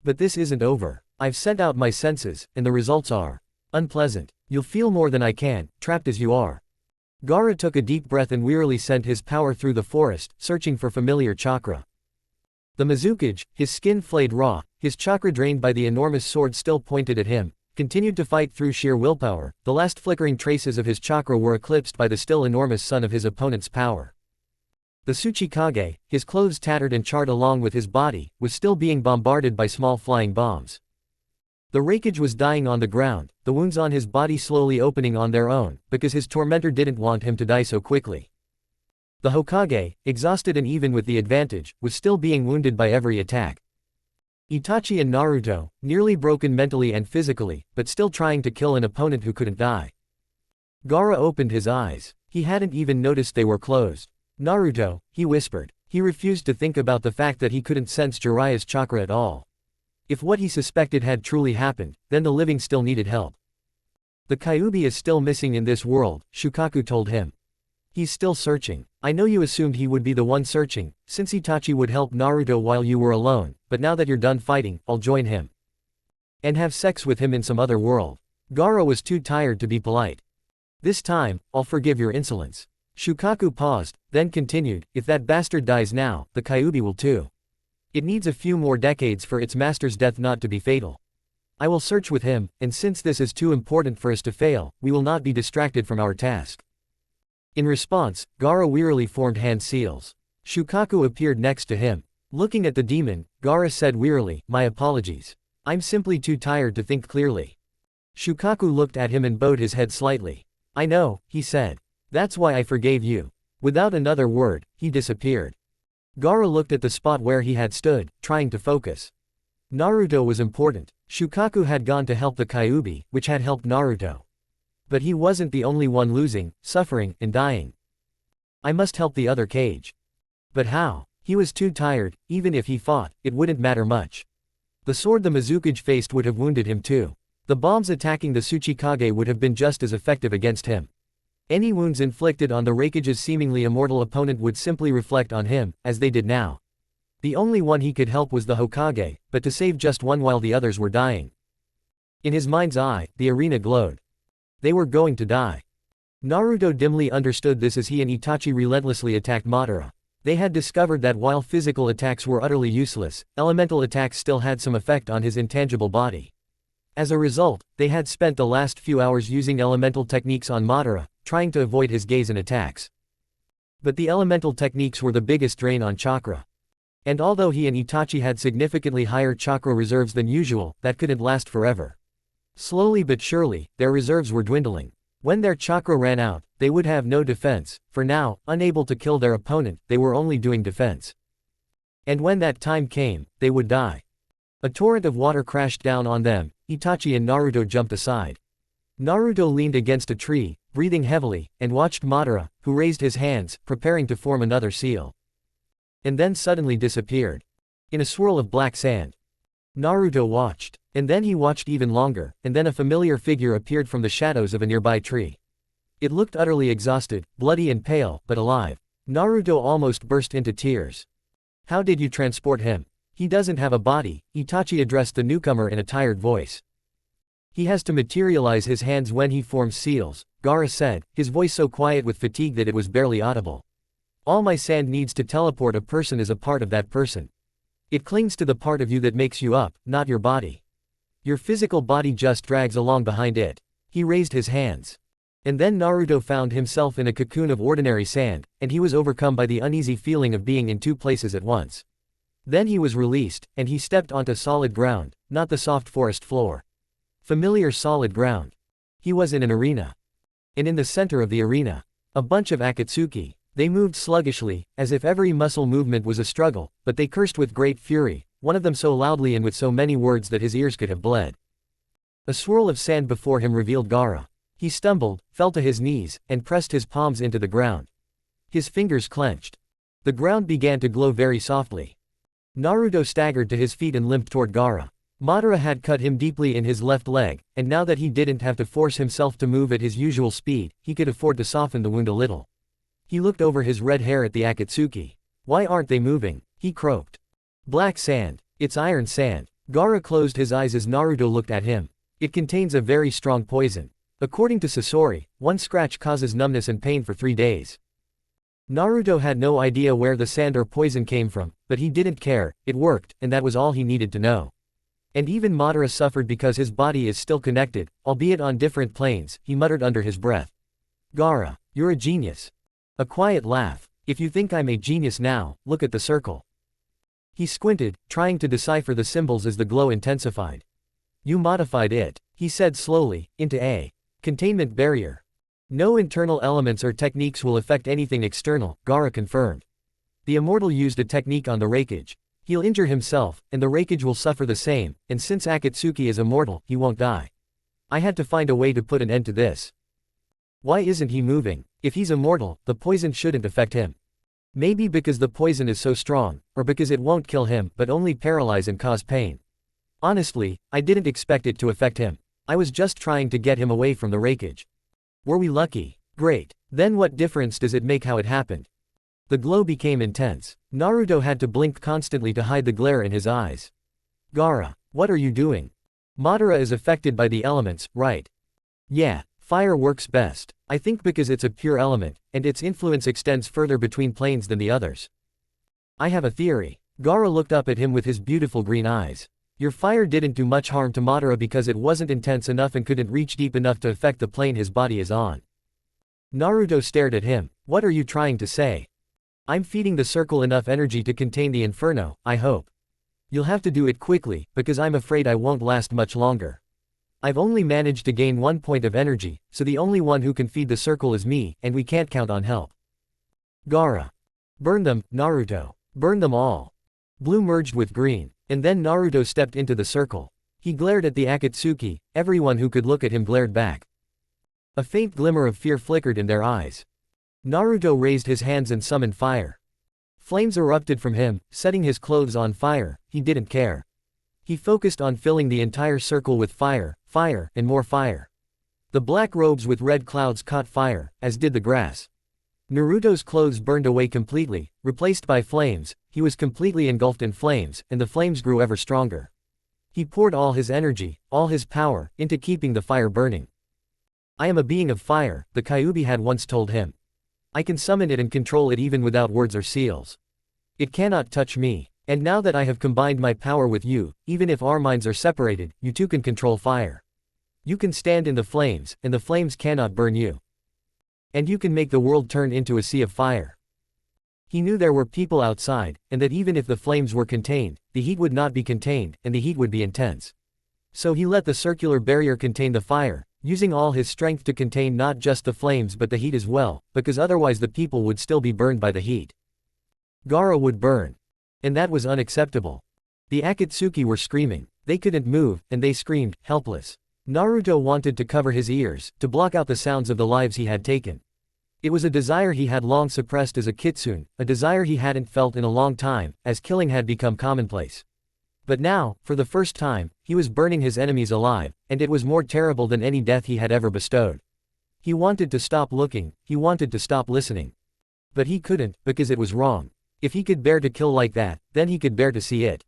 But this isn't over. I've sent out my senses, and the results are unpleasant. You'll feel more than I can, trapped as you are. Gaara took a deep breath and wearily sent his power through the forest, searching for familiar chakra. The Mizukage, his skin flayed raw, his chakra drained by the enormous sword still pointed at him, continued to fight through sheer willpower. The last flickering traces of his chakra were eclipsed by the still enormous sun of his opponent's power. The Tsuchikage, his clothes tattered and charred along with his body, was still being bombarded by small flying bombs. The Raikage was dying on the ground, the wounds on his body slowly opening on their own, because his tormentor didn't want him to die so quickly. The Hokage, exhausted and even with the advantage, was still being wounded by every attack. Itachi and Naruto, nearly broken mentally and physically, but still trying to kill an opponent who couldn't die. Gaara opened his eyes. He hadn't even noticed they were closed. Naruto, he whispered. He refused to think about the fact that he couldn't sense Jiraiya's chakra at all. If what he suspected had truly happened, then the living still needed help. The Kyuubi is still missing in this world, Shukaku told him. He's still searching. I know you assumed he would be the one searching, since Itachi would help Naruto while you were alone, but now that you're done fighting, I'll join him. And have sex with him in some other world. Gaara was too tired to be polite. This time, I'll forgive your insolence. Shukaku paused, then continued, if that bastard dies now, the Kyuubi will too. It needs a few more decades for its master's death not to be fatal. I will search with him, and since this is too important for us to fail, we will not be distracted from our task. In response, Gaara wearily formed hand seals. Shukaku appeared next to him. Looking at the demon, Gaara said wearily, my apologies. I'm simply too tired to think clearly. Shukaku looked at him and bowed his head slightly. I know, he said. That's why I forgave you. Without another word, he disappeared. Gaara looked at the spot where he had stood, trying to focus. Naruto was important. Shukaku had gone to help the Kyuubi, which had helped Naruto. But he wasn't the only one losing, suffering, and dying. I must help the other cage. But how? He was too tired. Even if he fought, it wouldn't matter much. The sword the Mizukage faced would have wounded him too. The bombs attacking the Tsuchikage would have been just as effective against him. Any wounds inflicted on the Raikage's seemingly immortal opponent would simply reflect on him, as they did now. The only one he could help was the Hokage, but to save just one while the others were dying. In his mind's eye, the arena glowed. They were going to die. Naruto dimly understood this as he and Itachi relentlessly attacked Madara. They had discovered that while physical attacks were utterly useless, elemental attacks still had some effect on his intangible body. As a result, they had spent the last few hours using elemental techniques on Madara, trying to avoid his gaze and attacks. But the elemental techniques were the biggest drain on chakra. And although he and Itachi had significantly higher chakra reserves than usual, that couldn't last forever. Slowly but surely, their reserves were dwindling. When their chakra ran out, they would have no defense, for now, unable to kill their opponent, they were only doing defense. And when that time came, they would die. A torrent of water crashed down on them. Itachi and Naruto jumped aside. Naruto leaned against a tree, breathing heavily, and watched Madara, who raised his hands, preparing to form another seal. And then suddenly disappeared. In a swirl of black sand. Naruto watched. And then he watched even longer, and then a familiar figure appeared from the shadows of a nearby tree. It looked utterly exhausted, bloody and pale, but alive. Naruto almost burst into tears. How did you transport him? He doesn't have a body, Itachi addressed the newcomer in a tired voice. He has to materialize his hands when he forms seals, Gaara said, his voice so quiet with fatigue that it was barely audible. All my sand needs to teleport a person is a part of that person. It clings to the part of you that makes you up, not your body. Your physical body just drags along behind it. He raised his hands. And then Naruto found himself in a cocoon of ordinary sand, and he was overcome by the uneasy feeling of being in two places at once. Then he was released, and he stepped onto solid ground, not the soft forest floor. Familiar solid ground. He was in an arena. And in the center of the arena, a bunch of Akatsuki. They moved sluggishly, as if every muscle movement was a struggle, but they cursed with great fury, one of them so loudly and with so many words that his ears could have bled. A swirl of sand before him revealed Gaara. He stumbled, fell to his knees, and pressed his palms into the ground. His fingers clenched. The ground began to glow very softly. Naruto staggered to his feet and limped toward Gaara. Madara had cut him deeply in his left leg, and now that he didn't have to force himself to move at his usual speed, he could afford to soften the wound a little. He looked over his red hair at the Akatsuki. Why aren't they moving? He croaked. Black sand. It's iron sand. Gaara closed his eyes as Naruto looked at him. It contains a very strong poison. According to Sasori, one scratch causes numbness and pain for 3 days. Naruto had no idea where the sand or poison came from, but he didn't care, it worked, and that was all he needed to know. And even Madara suffered because his body is still connected, albeit on different planes, he muttered under his breath. Gaara, you're a genius. A quiet laugh. If you think I'm a genius now, look at the circle. He squinted, trying to decipher the symbols as the glow intensified. You modified it, he said slowly, into a containment barrier. No internal elements or techniques will affect anything external, Gaara confirmed. The immortal used a technique on the Raikage. He'll injure himself, and the Raikage will suffer the same, and since Akatsuki is immortal, he won't die. I had to find a way to put an end to this. Why isn't he moving? If he's immortal, the poison shouldn't affect him. Maybe because the poison is so strong, or because it won't kill him but only paralyze and cause pain. Honestly, I didn't expect it to affect him. I was just trying to get him away from the Raikage. Were we lucky? Great. Then what difference does it make how it happened? The glow became intense. Naruto had to blink constantly to hide the glare in his eyes. Gaara, what are you doing? Madara is affected by the elements, right? Yeah. Fire works best. I think because it's a pure element, and its influence extends further between planes than the others. I have a theory. Gaara looked up at him with his beautiful green eyes. Your fire didn't do much harm to Madara because it wasn't intense enough and couldn't reach deep enough to affect the plane his body is on. Naruto stared at him. What are you trying to say? I'm feeding the circle enough energy to contain the inferno, I hope. You'll have to do it quickly, because I'm afraid I won't last much longer. I've only managed to gain 1 point of energy, so the only one who can feed the circle is me, and we can't count on help. Gaara. Burn them, Naruto. Burn them all. Blue merged with green, and then Naruto stepped into the circle. He glared at the Akatsuki, everyone who could look at him glared back. A faint glimmer of fear flickered in their eyes. Naruto raised his hands and summoned fire. Flames erupted from him, setting his clothes on fire. He didn't care. He focused on filling the entire circle with fire, fire, and more fire. The black robes with red clouds caught fire, as did the grass. Naruto's clothes burned away completely, replaced by flames. He was completely engulfed in flames, and the flames grew ever stronger. He poured all his energy, all his power, into keeping the fire burning. I am a being of fire, the Kyuubi had once told him. I can summon it and control it even without words or seals. It cannot touch me. And now that I have combined my power with you, even if our minds are separated, you too can control fire. You can stand in the flames, and the flames cannot burn you. And you can make the world turn into a sea of fire. He knew there were people outside, and that even if the flames were contained, the heat would not be contained, and the heat would be intense. So he let the circular barrier contain the fire, using all his strength to contain not just the flames but the heat as well, because otherwise the people would still be burned by the heat. Gaara would burn. And that was unacceptable. The Akatsuki were screaming. They couldn't move, and they screamed, helpless. Naruto wanted to cover his ears, to block out the sounds of the lives he had taken. It was a desire he had long suppressed as a Kitsune, a desire he hadn't felt in a long time, as killing had become commonplace. But now, for the first time, he was burning his enemies alive, and it was more terrible than any death he had ever bestowed. He wanted to stop looking, he wanted to stop listening. But he couldn't, because it was wrong. If he could bear to kill like that, then he could bear to see it.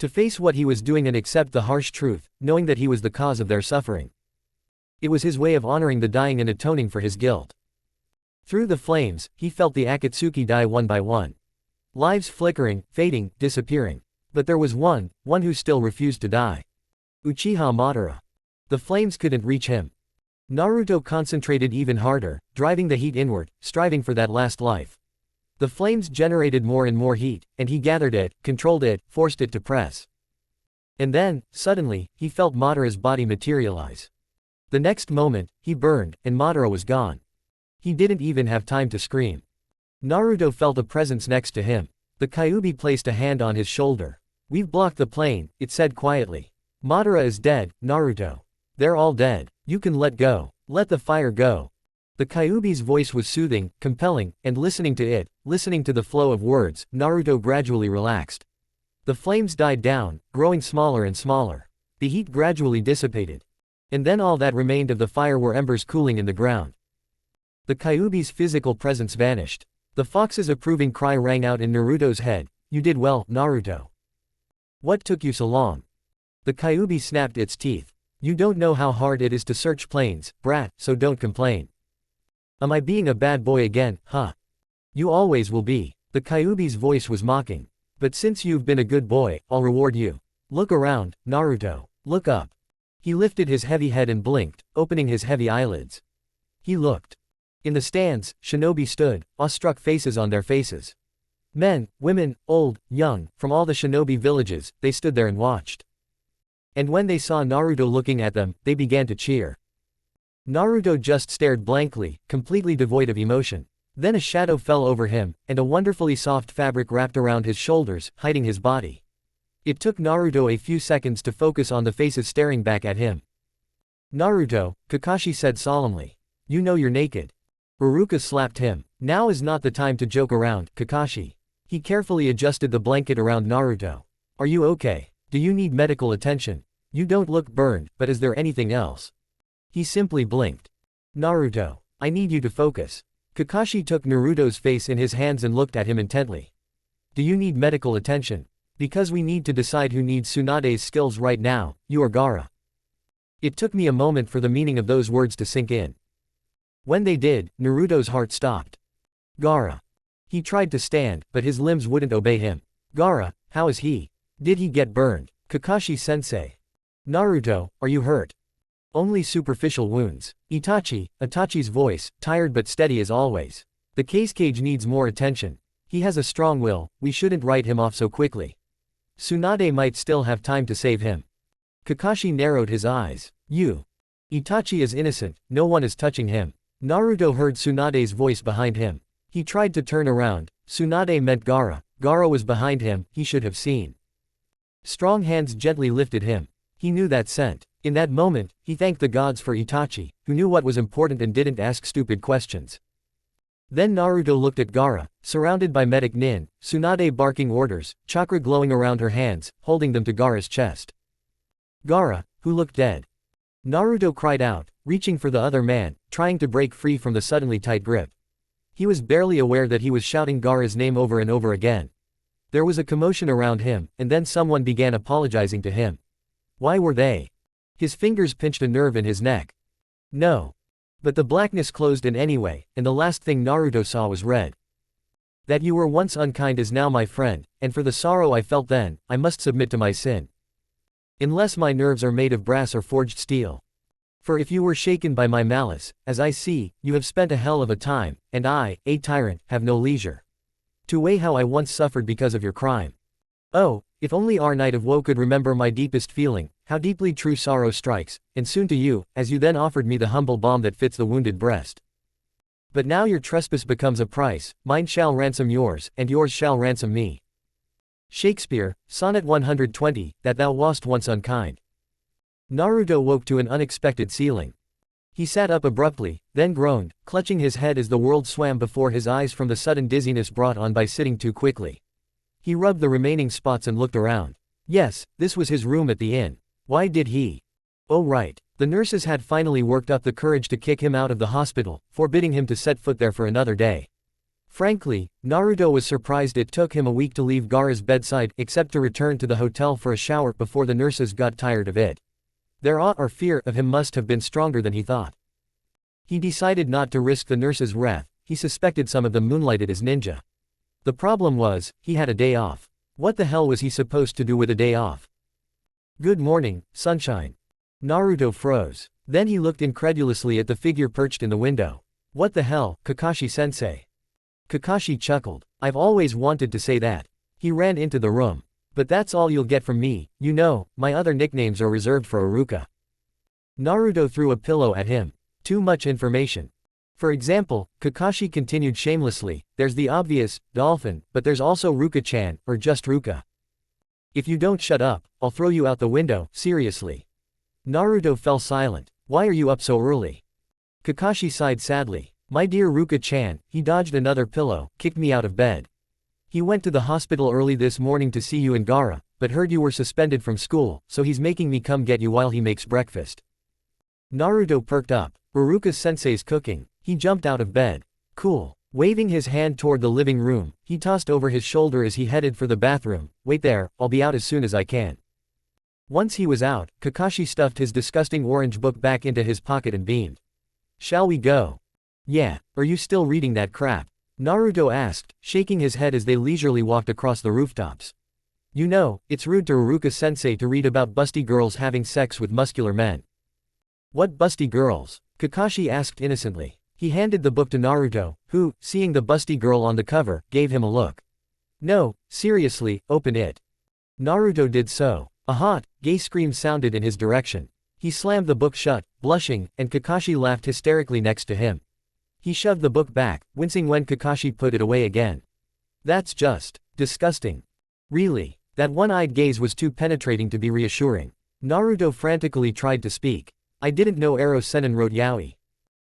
To face what he was doing and accept the harsh truth, knowing that he was the cause of their suffering. It was his way of honoring the dying and atoning for his guilt. Through the flames, he felt the Akatsuki die one by one. Lives flickering, fading, disappearing. But there was one who still refused to die. Uchiha Madara. The flames couldn't reach him. Naruto concentrated even harder, driving the heat inward, striving for that last life. The flames generated more and more heat, and he gathered it, controlled it, forced it to press. And then, suddenly, he felt Madara's body materialize. The next moment, he burned, and Madara was gone. He didn't even have time to scream. Naruto felt a presence next to him. The Kyuubi placed a hand on his shoulder. "We've blocked the plane," it said quietly. "Madara is dead, Naruto. They're all dead. You can let go. Let the fire go." The Kyuubi's voice was soothing, compelling, and listening to it, listening to the flow of words, Naruto gradually relaxed. The flames died down, growing smaller and smaller. The heat gradually dissipated. And then all that remained of the fire were embers cooling in the ground. The Kyuubi's physical presence vanished. The fox's approving cry rang out in Naruto's head, "You did well, Naruto. What took you so long?" The Kyuubi snapped its teeth. "You don't know how hard it is to search planes, brat, so don't complain." "Am I being a bad boy again, huh? You always will be." The Kyuubi's voice was mocking. "But since you've been a good boy, I'll reward you. Look around, Naruto. Look up." He lifted his heavy head and blinked, opening his heavy eyelids. He looked. In the stands, shinobi stood, awestruck faces on their faces. Men, women, old, young, from all the shinobi villages, they stood there and watched. And when they saw Naruto looking at them, they began to cheer. Naruto just stared blankly, completely devoid of emotion. Then a shadow fell over him, and a wonderfully soft fabric wrapped around his shoulders, hiding his body. It took Naruto a few seconds to focus on the faces staring back at him. "Naruto," Kakashi said solemnly. "You know you're naked." Iruka slapped him. "Now is not the time to joke around, Kakashi." He carefully adjusted the blanket around Naruto. "Are you okay? Do you need medical attention? You don't look burned, but is there anything else?" He simply blinked. "Naruto, I need you to focus." Kakashi took Naruto's face in his hands and looked at him intently. "Do you need medical attention? Because we need to decide who needs Tsunade's skills right now, you or Gaara." It took me a moment for the meaning of those words to sink in. When they did, Naruto's heart stopped. Gaara. He tried to stand, but his limbs wouldn't obey him. "Gaara, how is he? Did he get burned?" "Kakashi-sensei." "Naruto, are you hurt?" "Only superficial wounds." Itachi's voice, tired but steady as always. "The cage needs more attention. He has a strong will, we shouldn't write him off so quickly. Tsunade might still have time to save him." Kakashi narrowed his eyes. Itachi is innocent, no one is touching him." Naruto heard Tsunade's voice behind him. He tried to turn around. Tsunade meant Gaara. Gaara was behind him, he should have seen. Strong hands gently lifted him. He knew that scent. In that moment, he thanked the gods for Itachi, who knew what was important and didn't ask stupid questions. Then Naruto looked at Gaara, surrounded by medic Nin, Tsunade barking orders, chakra glowing around her hands, holding them to Gaara's chest. "Gaara, who looked dead." Naruto cried out, reaching for the other man, trying to break free from the suddenly tight grip. He was barely aware that he was shouting Gaara's name over and over again. There was a commotion around him, and then someone began apologizing to him. Why were they? His fingers pinched a nerve in his neck. No. But the blackness closed in anyway, and the last thing Naruto saw was red. "That you were once unkind is now my friend, and for the sorrow I felt then, I must submit to my sin. Unless my nerves are made of brass or forged steel. For if you were shaken by my malice, as I see, you have spent a hell of a time, and I, a tyrant, have no leisure to weigh how I once suffered because of your crime. Oh, if only our Knight of Woe could remember my deepest feeling, how deeply true sorrow strikes, and soon to you, as you then offered me the humble balm that fits the wounded breast. But now your trespass becomes a price, mine shall ransom yours, and yours shall ransom me. Shakespeare, Sonnet 120, that thou wast once unkind. Naruto woke to an unexpected ceiling. He sat up abruptly, then groaned, clutching his head as the world swam before his eyes from the sudden dizziness brought on by sitting too quickly. He rubbed the remaining spots and looked around. Yes, this was his room at the inn. Why did he? Oh right. The nurses had finally worked up the courage to kick him out of the hospital, forbidding him to set foot there for another day. Frankly, Naruto was surprised it took him a week to leave Gaara's bedside except to return to the hotel for a shower before the nurses got tired of it. Their awe or fear of him must have been stronger than he thought. He decided not to risk the nurses' wrath. He suspected some of them moonlighted as ninja. The problem was, he had a day off. What the hell was he supposed to do with a day off? Good morning, sunshine. Naruto froze. Then he looked incredulously at the figure perched in the window. What the hell, Kakashi-sensei? Kakashi chuckled. I've always wanted to say that. He ran into the room. But that's all you'll get from me, you know, my other nicknames are reserved for Iruka. Naruto threw a pillow at him. Too much information. For example, Kakashi continued shamelessly, there's the obvious, dolphin, but there's also Ruka-chan, or just Ruka. If you don't shut up, I'll throw you out the window, seriously. Naruto fell silent. Why are you up so early? Kakashi sighed sadly. My dear Ruka-chan, he dodged another pillow, kicked me out of bed. He went to the hospital early this morning to see you and Gaara, but heard you were suspended from school, so he's making me come get you while he makes breakfast. Naruto perked up. Iruka-sensei's cooking. He jumped out of bed. Cool. Waving his hand toward the living room, he tossed over his shoulder as he headed for the bathroom. Wait there, I'll be out as soon as I can. Once he was out, Kakashi stuffed his disgusting orange book back into his pocket and beamed. Shall we go? Yeah, are you still reading that crap? Naruto asked, shaking his head as they leisurely walked across the rooftops. You know, it's rude to Iruka-sensei to read about busty girls having sex with muscular men. What busty girls? Kakashi asked innocently. He handed the book to Naruto, who, seeing the busty girl on the cover, gave him a look. No, seriously, open it. Naruto did so. A hot, gay scream sounded in his direction. He slammed the book shut, blushing, and Kakashi laughed hysterically next to him. He shoved the book back, wincing when Kakashi put it away again. That's just disgusting. Really, that one-eyed gaze was too penetrating to be reassuring. Naruto frantically tried to speak. I didn't know Ero Sennin wrote yaoi.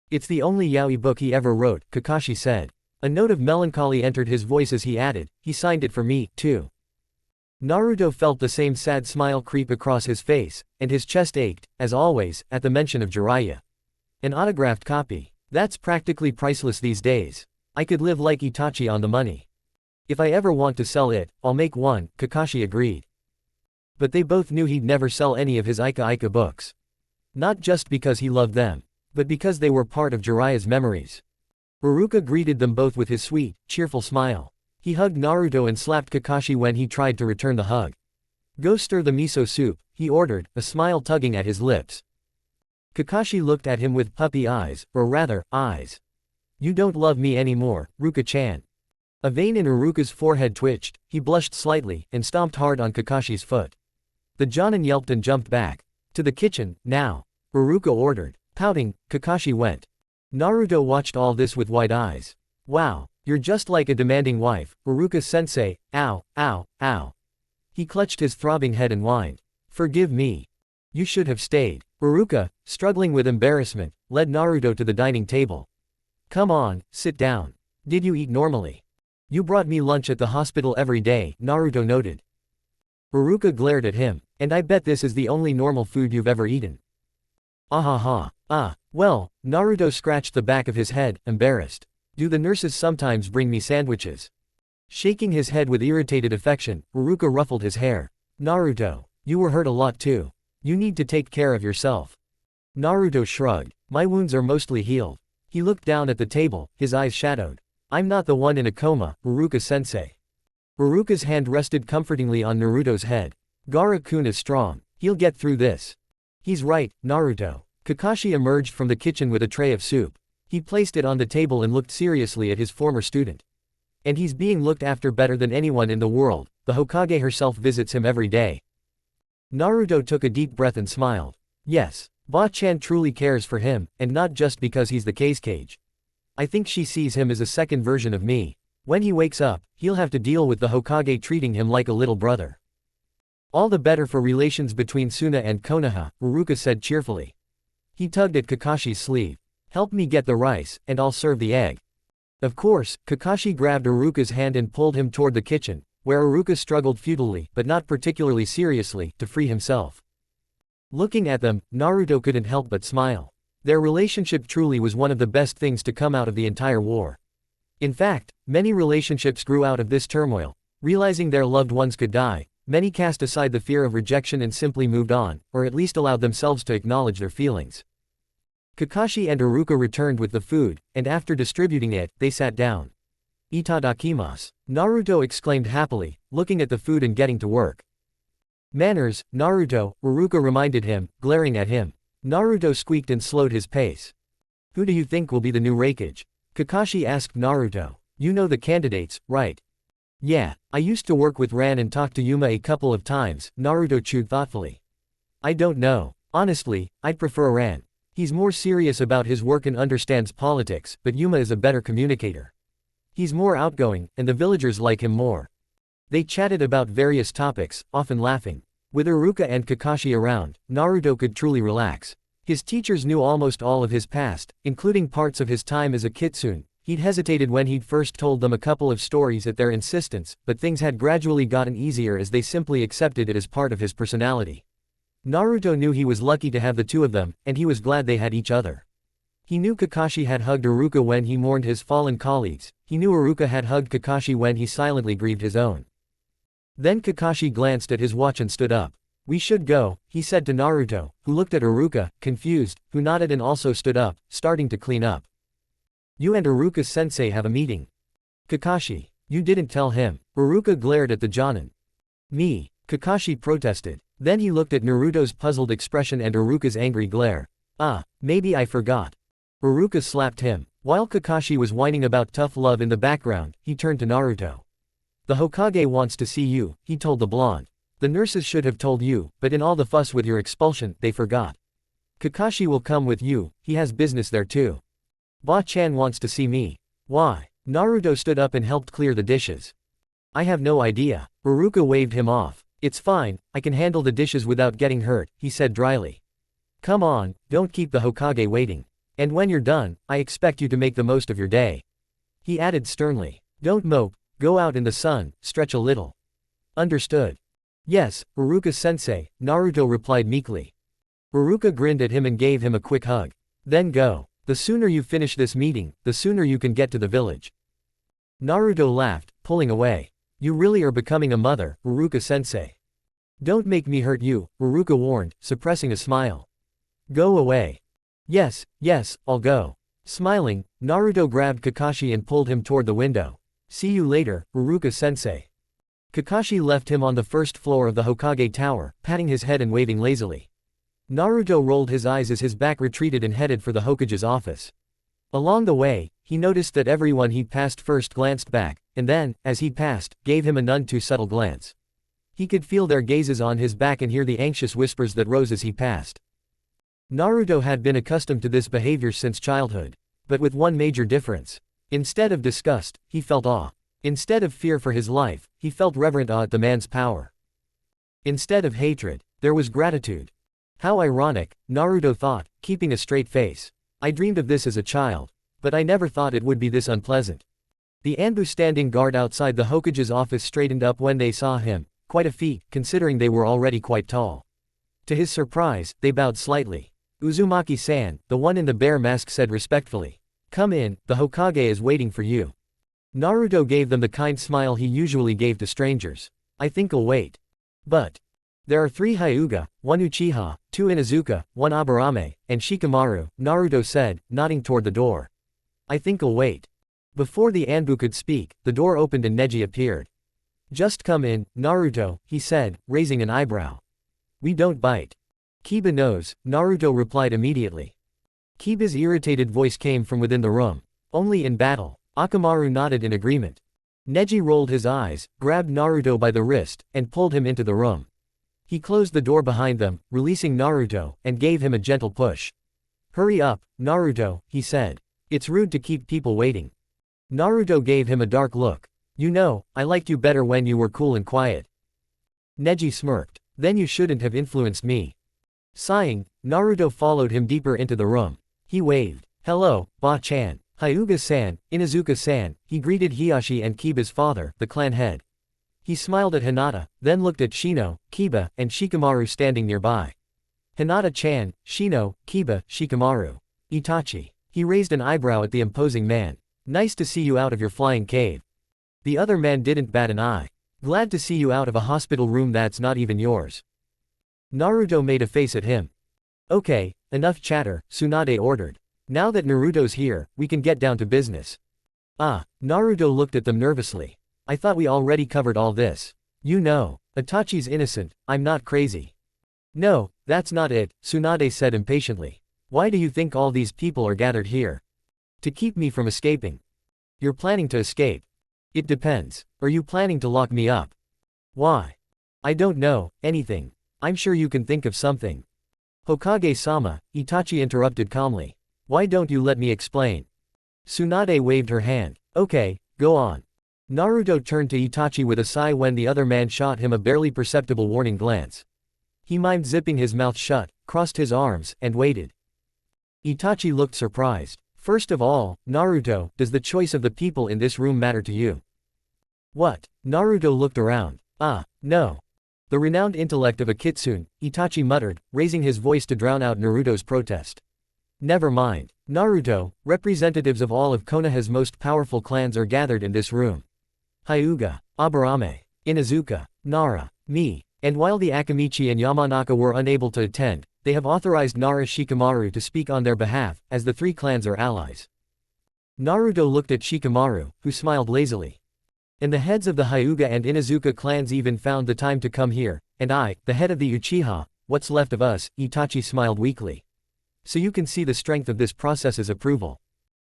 It's the only yaoi book he ever wrote, Kakashi said. A note of melancholy entered his voice as he added, he signed it for me, too. Naruto felt the same sad smile creep across his face, and his chest ached, as always, at the mention of Jiraiya. An autographed copy. That's practically priceless these days. I could live like Itachi on the money. If I ever want to sell it, I'll make one, Kakashi agreed. But they both knew he'd never sell any of his Ika books. Not just because he loved them, but because they were part of Jiraiya's memories. Iruka greeted them both with his sweet, cheerful smile. He hugged Naruto and slapped Kakashi when he tried to return the hug. Go stir the miso soup, he ordered, a smile tugging at his lips. Kakashi looked at him with puppy eyes, or rather, eyes. You don't love me anymore, Ruka-chan. A vein in Iruka's forehead twitched, he blushed slightly, and stomped hard on Kakashi's foot. The Jonin yelped and jumped back. To the kitchen, now. Iruka ordered. Pouting, Kakashi went. Naruto watched all this with wide eyes. Wow, you're just like a demanding wife, Iruka-sensei, ow, ow, ow. He clutched his throbbing head and whined. Forgive me. You should have stayed. Iruka, struggling with embarrassment, led Naruto to the dining table. Come on, sit down. Did you eat normally? You brought me lunch at the hospital every day, Naruto noted. Iruka glared at him. And I bet this is the only normal food you've ever eaten. Ahaha. Well, Naruto scratched the back of his head, embarrassed. Do the nurses sometimes bring me sandwiches? Shaking his head with irritated affection, Iruka ruffled his hair. Naruto, you were hurt a lot too. You need to take care of yourself. Naruto shrugged. My wounds are mostly healed. He looked down at the table, his eyes shadowed. I'm not the one in a coma, Iruka-sensei. Iruka's hand rested comfortingly on Naruto's head. Gaara-kun is strong. He'll get through this. He's right, Naruto. Kakashi emerged from the kitchen with a tray of soup. He placed it on the table and looked seriously at his former student. And he's being looked after better than anyone in the world. The Hokage herself visits him every day. Naruto took a deep breath and smiled. Yes, Ba-chan truly cares for him, and not just because he's the cage. I think she sees him as a second version of me. When he wakes up, he'll have to deal with the Hokage treating him like a little brother. All the better for relations between Suna and Konoha, Iruka said cheerfully. He tugged at Kakashi's sleeve. Help me get the rice, and I'll serve the egg. Of course, Kakashi grabbed Iruka's hand and pulled him toward the kitchen, where Iruka struggled futilely, but not particularly seriously, to free himself. Looking at them, Naruto couldn't help but smile. Their relationship truly was one of the best things to come out of the entire war. In fact, many relationships grew out of this turmoil. Realizing their loved ones could die, many cast aside the fear of rejection and simply moved on, or at least allowed themselves to acknowledge their feelings. Kakashi and Iruka returned with the food, and after distributing it, they sat down. Itadakimasu, Naruto exclaimed happily, looking at the food and getting to work. Manners, Naruto, Iruka reminded him, glaring at him. Naruto squeaked and slowed his pace. Who do you think will be the new Raikage? Kakashi asked Naruto. You know the candidates, right? Yeah, I used to work with Ran and talk to Yuma a couple of times, Naruto chewed thoughtfully. I don't know. Honestly, I'd prefer Ran. He's more serious about his work and understands politics, but Yuma is a better communicator. He's more outgoing, and the villagers like him more. They chatted about various topics, often laughing. With Iruka and Kakashi around, Naruto could truly relax. His teachers knew almost all of his past, including parts of his time as a Kitsune. He'd hesitated when he'd first told them a couple of stories at their insistence, but things had gradually gotten easier as they simply accepted it as part of his personality. Naruto knew he was lucky to have the two of them, and he was glad they had each other. He knew Kakashi had hugged Iruka when he mourned his fallen colleagues. He knew Iruka had hugged Kakashi when he silently grieved his own. Then Kakashi glanced at his watch and stood up. We should go, he said to Naruto, who looked at Iruka, confused, who nodded and also stood up, starting to clean up. You and Iruka-sensei have a meeting. Kakashi, you didn't tell him. Iruka glared at the Jonin. Me, Kakashi protested. Then he looked at Naruto's puzzled expression and Iruka's angry glare. Ah, maybe I forgot. Iruka slapped him. While Kakashi was whining about tough love in the background, he turned to Naruto. The Hokage wants to see you, he told the blonde. The nurses should have told you, but in all the fuss with your expulsion, they forgot. Kakashi will come with you, he has business there too. Ba-chan wants to see me. Why? Naruto stood up and helped clear the dishes. I have no idea. Iruka waved him off. It's fine, I can handle the dishes without getting hurt, he said dryly. Come on, don't keep the Hokage waiting. And when you're done, I expect you to make the most of your day. He added sternly. Don't mope, go out in the sun, stretch a little. Understood. Yes, Iruka-sensei, Naruto replied meekly. Iruka grinned at him and gave him a quick hug. Then go. The sooner you finish this meeting, the sooner you can get to the village. Naruto laughed, pulling away. You really are becoming a mother, Iruka-sensei. Don't make me hurt you, Iruka warned, suppressing a smile. Go away. Yes, I'll go. Smiling, Naruto grabbed Kakashi and pulled him toward the window. See you later, Iruka-sensei. Kakashi left him on the first floor of the Hokage tower, patting his head and waving lazily. Naruto rolled his eyes as his back retreated and headed for the Hokage's office. Along the way, he noticed that everyone he passed first glanced back, and then, as he passed, gave him a none too subtle glance. He could feel their gazes on his back and hear the anxious whispers that rose as he passed. Naruto had been accustomed to this behavior since childhood, but with one major difference. Instead of disgust, he felt awe. Instead of fear for his life, he felt reverent awe at the man's power. Instead of hatred, there was gratitude. How ironic, Naruto thought, keeping a straight face. I dreamed of this as a child, but I never thought it would be this unpleasant. The Anbu standing guard outside the Hokage's office straightened up when they saw him, quite a feat, considering they were already quite tall. To his surprise, they bowed slightly. Uzumaki-san, the one in the bear mask said respectfully. Come in, the Hokage is waiting for you. Naruto gave them the kind smile he usually gave to strangers. I think I'll wait. But there are 3 Hyuga, 1 Uchiha, 2 Inuzuka, 1 Aburame, and Shikamaru, Naruto said, nodding toward the door. I think I'll wait. Before the Anbu could speak, the door opened and Neji appeared. Just come in, Naruto, he said, raising an eyebrow. We don't bite. Kiba knows, Naruto replied immediately. Kiba's irritated voice came from within the room. Only in battle. Akamaru nodded in agreement. Neji rolled his eyes, grabbed Naruto by the wrist, and pulled him into the room. He closed the door behind them, releasing Naruto, and gave him a gentle push. "Hurry up, Naruto," he said. "It's rude to keep people waiting." Naruto gave him a dark look. "You know, I liked you better when you were cool and quiet." Neji smirked. "Then you shouldn't have influenced me." Sighing, Naruto followed him deeper into the room. He waved. "Hello, Ba-chan, Hyuga-san, Inuzuka-san," he greeted Hiyashi and Kiba's father, the clan head. He smiled at Hinata, then looked at Shino, Kiba, and Shikamaru standing nearby. "Hinata-chan, Shino, Kiba, Shikamaru. Itachi." He raised an eyebrow at the imposing man. "Nice to see you out of your flying cave." The other man didn't bat an eye. "Glad to see you out of a hospital room that's not even yours." Naruto made a face at him. "Okay, enough chatter," Tsunade ordered. "Now that Naruto's here, we can get down to business." Naruto looked at them nervously. "I thought we already covered all this. You know, Itachi's innocent, I'm not crazy." "No, that's not it," Tsunade said impatiently. "Why do you think all these people are gathered here? To keep me from escaping." "You're planning to escape." "It depends. Are you planning to lock me up?" "Why?" "I don't know, anything. I'm sure you can think of something." "Hokage-sama," Itachi interrupted calmly. "Why don't you let me explain?" Tsunade waved her hand. "Okay, go on." Naruto turned to Itachi with a sigh when the other man shot him a barely perceptible warning glance. He mimed zipping his mouth shut, crossed his arms, and waited. Itachi looked surprised. "First of all, Naruto, does the choice of the people in this room matter to you?" "What?" Naruto looked around. No. The renowned intellect of a Kitsune, Itachi muttered, raising his voice to drown out Naruto's protest. "Never mind. Naruto, representatives of all of Konoha's most powerful clans are gathered in this room. Hyuga, Aburame, Inuzuka, Nara, me, and while the Akamichi and Yamanaka were unable to attend, they have authorized Nara Shikamaru to speak on their behalf, as the three clans are allies." Naruto looked at Shikamaru, who smiled lazily. "And the heads of the Hyuga and Inuzuka clans even found the time to come here, and I, the head of the Uchiha, what's left of us," Itachi smiled weakly. "So you can see the strength of this process's approval."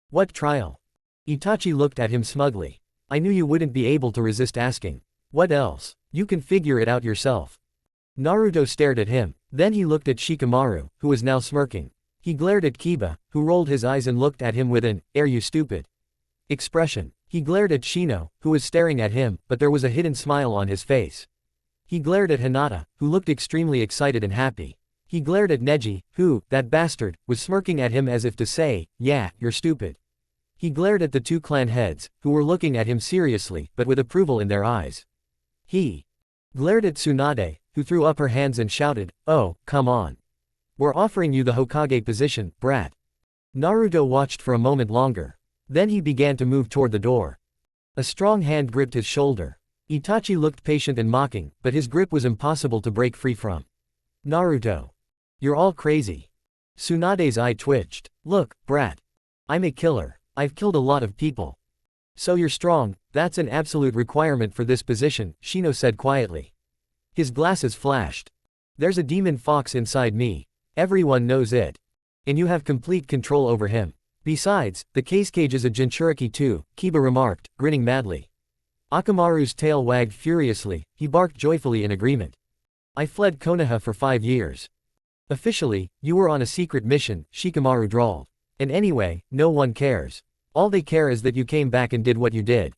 "What trial?" Itachi looked at him smugly. "I knew you wouldn't be able to resist asking. What else? You can figure it out yourself." Naruto stared at him. Then he looked at Shikamaru, who was now smirking. He glared at Kiba, who rolled his eyes and looked at him with an, "Are you stupid?" expression. He glared at Shino, who was staring at him, but there was a hidden smile on his face. He glared at Hinata, who looked extremely excited and happy. He glared at Neji, who, that bastard, was smirking at him as if to say, "Yeah, you're stupid." He glared at the two clan heads, who were looking at him seriously, but with approval in their eyes. He glared at Tsunade, who threw up her hands and shouted, "Oh, come on. We're offering you the Hokage position, brat." Naruto watched for a moment longer. Then he began to move toward the door. A strong hand gripped his shoulder. Itachi looked patient and mocking, but his grip was impossible to break free from. "Naruto. You're all crazy." Tsunade's eye twitched. "Look, brat. I'm a killer. I've killed a lot of people." "So you're strong, that's an absolute requirement for this position," Shino said quietly. His glasses flashed. "There's a demon fox inside me. Everyone knows it. And you have complete control over him. Besides, the cage is a Jinchuriki too," Kiba remarked, grinning madly. Akamaru's tail wagged furiously, he barked joyfully in agreement. "I fled Konoha for 5 years. Officially, you were on a secret mission," Shikamaru drawled. "And anyway, no one cares. All they care is that you came back and did what you did."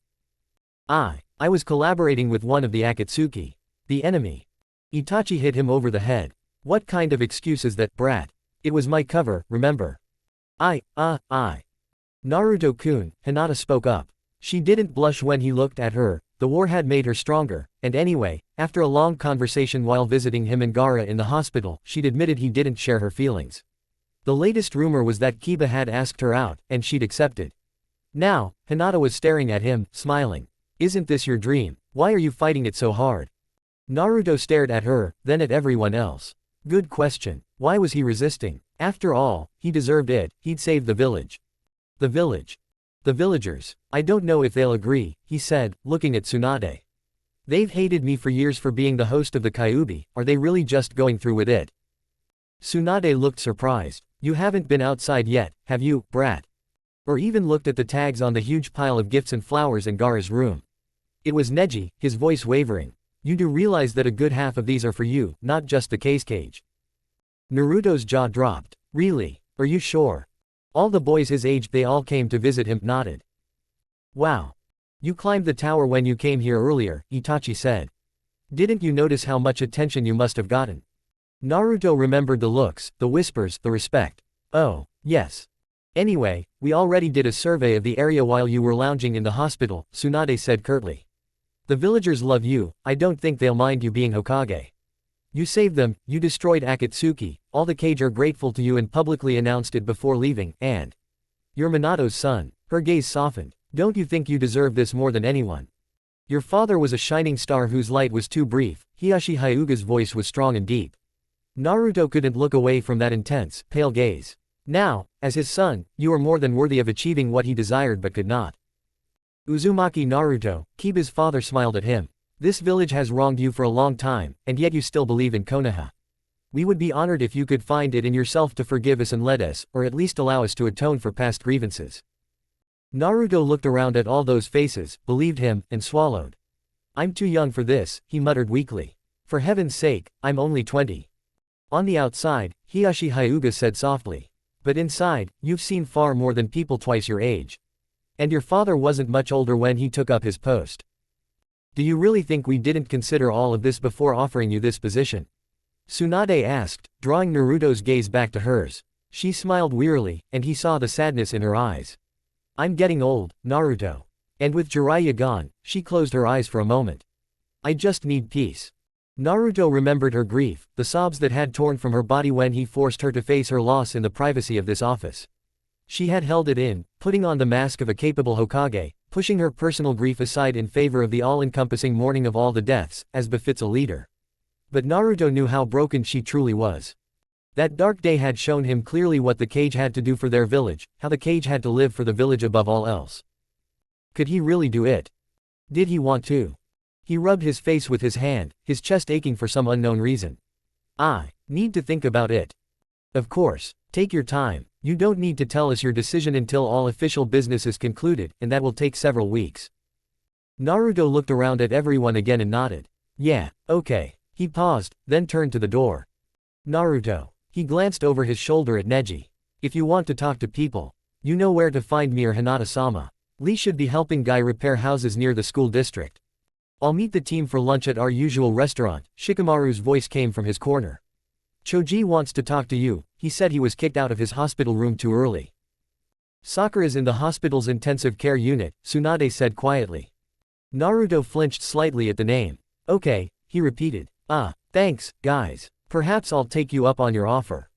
I was collaborating with one of the Akatsuki. The enemy." Itachi hit him over the head. "What kind of excuse is that, brat? It was my cover, remember?" I. Naruto-kun, Hinata spoke up. She didn't blush when he looked at her, the war had made her stronger, and anyway, after a long conversation while visiting him and Gaara in the hospital, she'd admitted he didn't share her feelings. The latest rumor was that Kiba had asked her out, and she'd accepted. Now, Hinata was staring at him, smiling. "Isn't this your dream? Why are you fighting it so hard?" Naruto stared at her, then at everyone else. Good question. Why was he resisting? After all, he deserved it, he'd saved the village. The village. The villagers. "I don't know if they'll agree," he said, looking at Tsunade. "They've hated me for years for being the host of the Kyuubi, are they really just going through with it?" Tsunade looked surprised. "You haven't been outside yet, have you, brat? Or even looked at the tags on the huge pile of gifts and flowers in Gaara's room?" It was Neji, his voice wavering. You do realize that a good half of these are for you, not just the cage. Naruto's jaw dropped. Really? Are you sure? All the boys his age, they all came to visit him, nodded. Wow. You climbed the tower when you came here earlier, Itachi said. Didn't you notice how much attention you must have gotten? Naruto remembered the looks, the whispers, the respect. Oh, yes. Anyway, we already did a survey of the area while you were lounging in the hospital, Tsunade said curtly. The villagers love you, I don't think they'll mind you being Hokage. You saved them, you destroyed Akatsuki, all the cage are grateful to you and publicly announced it before leaving, and you're Minato's son. Her gaze softened. Don't you think you deserve this more than anyone? Your father was a shining star whose light was too brief. Hiashi Hyuga's voice was strong and deep. Naruto couldn't look away from that intense, pale gaze. Now, as his son, you are more than worthy of achieving what he desired but could not. Uzumaki Naruto, Kiba's father smiled at him. This village has wronged you for a long time, and yet you still believe in Konoha. We would be honored if you could find it in yourself to forgive us and let us, or at least allow us to atone for past grievances. Naruto looked around at all those faces, believed him, and swallowed. I'm too young for this, he muttered weakly. For heaven's sake, I'm only 20. On the outside, Hiashi Hyuga said softly. But inside, you've seen far more than people twice your age. And your father wasn't much older when he took up his post. Do you really think we didn't consider all of this before offering you this position? Tsunade asked, drawing Naruto's gaze back to hers. She smiled wearily, and he saw the sadness in her eyes. I'm getting old, Naruto. And with Jiraiya gone, she closed her eyes for a moment. I just need peace. Naruto remembered her grief, the sobs that had torn from her body when he forced her to face her loss in the privacy of this office. She had held it in, putting on the mask of a capable Hokage, pushing her personal grief aside in favor of the all-encompassing mourning of all the deaths, as befits a leader. But Naruto knew how broken she truly was. That dark day had shown him clearly what the cage had to do for their village, how the cage had to live for the village above all else. Could he really do it? Did he want to? He rubbed his face with his hand, his chest aching for some unknown reason. I need to think about it. Of course, take your time. You don't need to tell us your decision until all official business is concluded, and that will take several weeks. Naruto looked around at everyone again and nodded. Yeah, okay. He paused, then turned to the door. Naruto. He glanced over his shoulder at Neji. If you want to talk to people, you know where to find me or Hinata-sama. Lee should be helping Guy repair houses near the school district. I'll meet the team for lunch at our usual restaurant. Shikamaru's voice came from his corner. Choji wants to talk to you, he said he was kicked out of his hospital room too early. Sakura's in the hospital's intensive care unit, Tsunade said quietly. Naruto flinched slightly at the name. Okay, he repeated. Thanks, guys. Perhaps I'll take you up on your offer.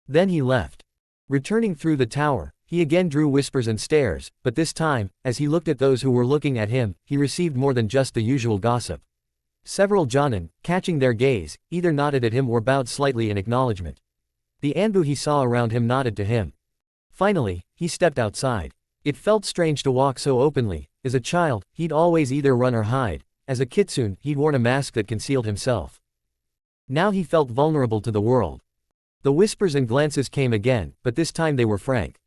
Then he left. Returning through the tower, he again drew whispers and stares, but this time, as he looked at those who were looking at him, he received more than just the usual gossip. Several Jonin, catching their gaze, either nodded at him or bowed slightly in acknowledgement. The Anbu he saw around him nodded to him. Finally, he stepped outside. It felt strange to walk so openly. As a child, he'd always either run or hide. As a Kitsune, he'd worn a mask that concealed himself. Now he felt vulnerable to the world. The whispers and glances came again, but this time they were frank.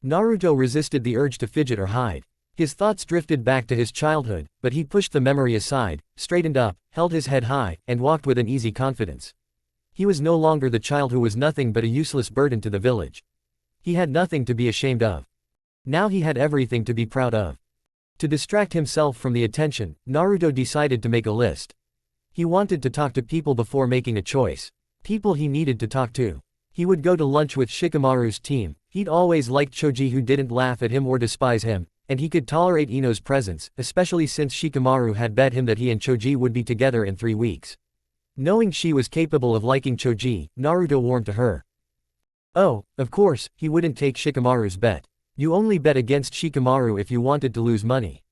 Naruto resisted the urge to fidget or hide. His thoughts drifted back to his childhood, but he pushed the memory aside, straightened up, held his head high, and walked with an easy confidence. He was no longer the child who was nothing but a useless burden to the village. He had nothing to be ashamed of. Now he had everything to be proud of. To distract himself from the attention, Naruto decided to make a list. He wanted to talk to people before making a choice. People he needed to talk to. He would go to lunch with Shikamaru's team. He'd always liked Choji, who didn't laugh at him or despise him, and he could tolerate Ino's presence, especially since Shikamaru had bet him that he and Choji would be together in 3 weeks. Knowing she was capable of liking Choji, Naruto warmed to her. Oh, of course, he wouldn't take Shikamaru's bet. You only bet against Shikamaru if you wanted to lose money.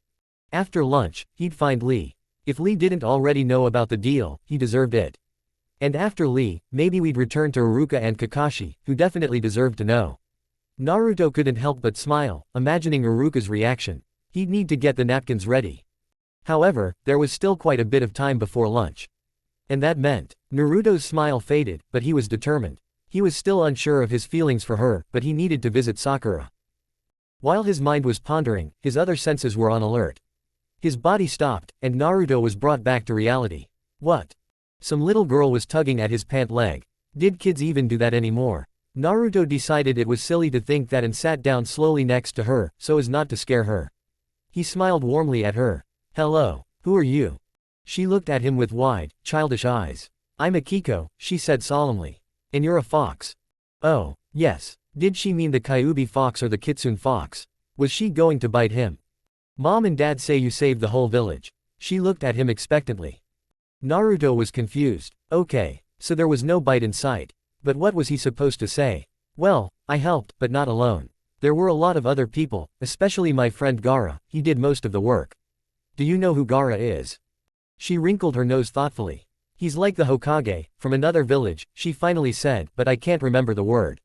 After lunch, he'd find Lee. If Lee didn't already know about the deal, he deserved it. And after Lee, maybe we'd return to Iruka and Kakashi, who definitely deserved to know. Naruto couldn't help but smile, imagining Iruka's reaction. He'd need to get the napkins ready. However, there was still quite a bit of time before lunch. And that meant, Naruto's smile faded, but he was determined. He was still unsure of his feelings for her, but he needed to visit Sakura. While his mind was pondering, his other senses were on alert. His body stopped, and Naruto was brought back to reality. What? Some little girl was tugging at his pant leg. Did kids even do that anymore? Naruto decided it was silly to think that and sat down slowly next to her, so as not to scare her. He smiled warmly at her. Hello. Who are you? She looked at him with wide, childish eyes. I'm Akiko, she said solemnly. And you're a fox. Oh, yes. Did she mean the Kyuubi fox or the Kitsune fox? Was she going to bite him? Mom and Dad say you saved the whole village. She looked at him expectantly. Naruto was confused. Okay, so there was no bite in sight. But what was he supposed to say? Well, I helped, but not alone. There were a lot of other people, especially my friend Gaara, he did most of the work. Do you know who Gaara is? She wrinkled her nose thoughtfully. He's like the Hokage, from another village, she finally said, but I can't remember the word.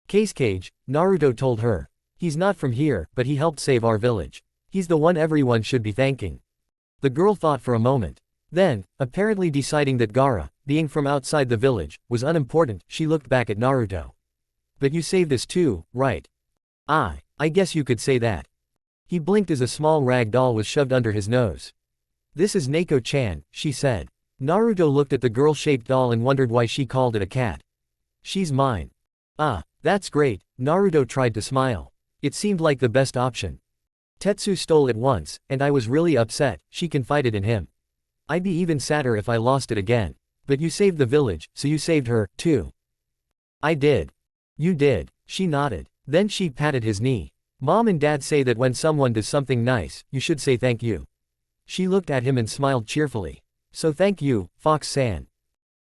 Cage, Naruto told her. He's not from here, but he helped save our village. He's the one everyone should be thanking. The girl thought for a moment. Then, apparently deciding that Gaara, being from outside the village, was unimportant, she looked back at Naruto. But you saved this too, right? I guess you could say that. He blinked as a small rag doll was shoved under his nose. This is Neko-chan, she said. Naruto looked at the girl-shaped doll and wondered why she called it a cat. She's mine. That's great, Naruto tried to smile. It seemed like the best option. Tetsu stole it once, and I was really upset, she confided in him. I'd be even sadder if I lost it again. But you saved the village, so you saved her, too. I did. You did, she nodded. Then she patted his knee. Mom and Dad say that when someone does something nice, you should say thank you. She looked at him and smiled cheerfully. So thank you, Fox-san.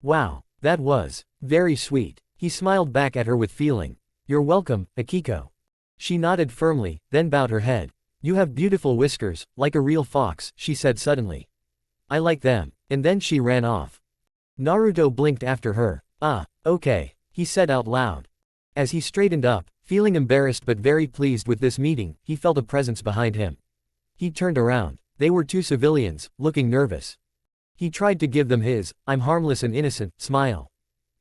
Wow, that was very sweet. He smiled back at her with feeling. You're welcome, Akiko. She nodded firmly, then bowed her head. You have beautiful whiskers, like a real fox, she said suddenly. I like them. And then she ran off. Naruto blinked after her. Okay, he said out loud. As he straightened up, feeling embarrassed but very pleased with this meeting, he felt a presence behind him. He turned around. They were two civilians, looking nervous. He tried to give them his, I'm harmless and innocent, smile.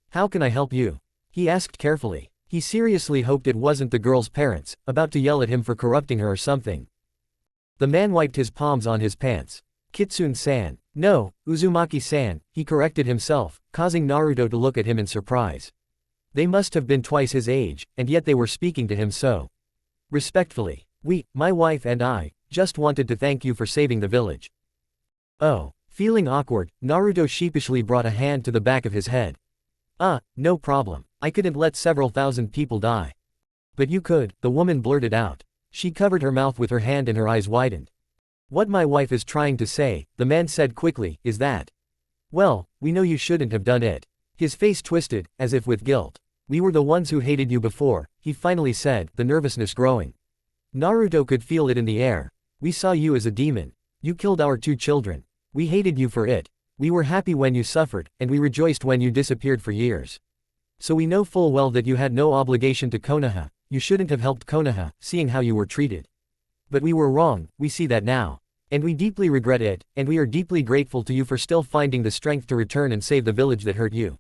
How can I help you? He asked carefully. He seriously hoped it wasn't the girl's parents, about to yell at him for corrupting her or something. The man wiped his palms on his pants. Kitsune-san. No, Uzumaki-san, he corrected himself, causing Naruto to look at him in surprise. They must have been twice his age, and yet they were speaking to him so respectfully. My wife and I, just wanted to thank you for saving the village. Oh. Feeling awkward, Naruto sheepishly brought a hand to the back of his head. No problem. I couldn't let several thousand people die. But you could, the woman blurted out. She covered her mouth with her hand and her eyes widened. What my wife is trying to say, the man said quickly, is that. Well, we know you shouldn't have done it. His face twisted, as if with guilt. We were the ones who hated you before, he finally said, the nervousness growing. Naruto could feel it in the air. We saw you as a demon. You killed our 2 children. We hated you for it. We were happy when you suffered, and we rejoiced when you disappeared for years. So we know full well that you had no obligation to Konoha, you shouldn't have helped Konoha, seeing how you were treated. But we were wrong, we see that now. And we deeply regret it, and we are deeply grateful to you for still finding the strength to return and save the village that hurt you.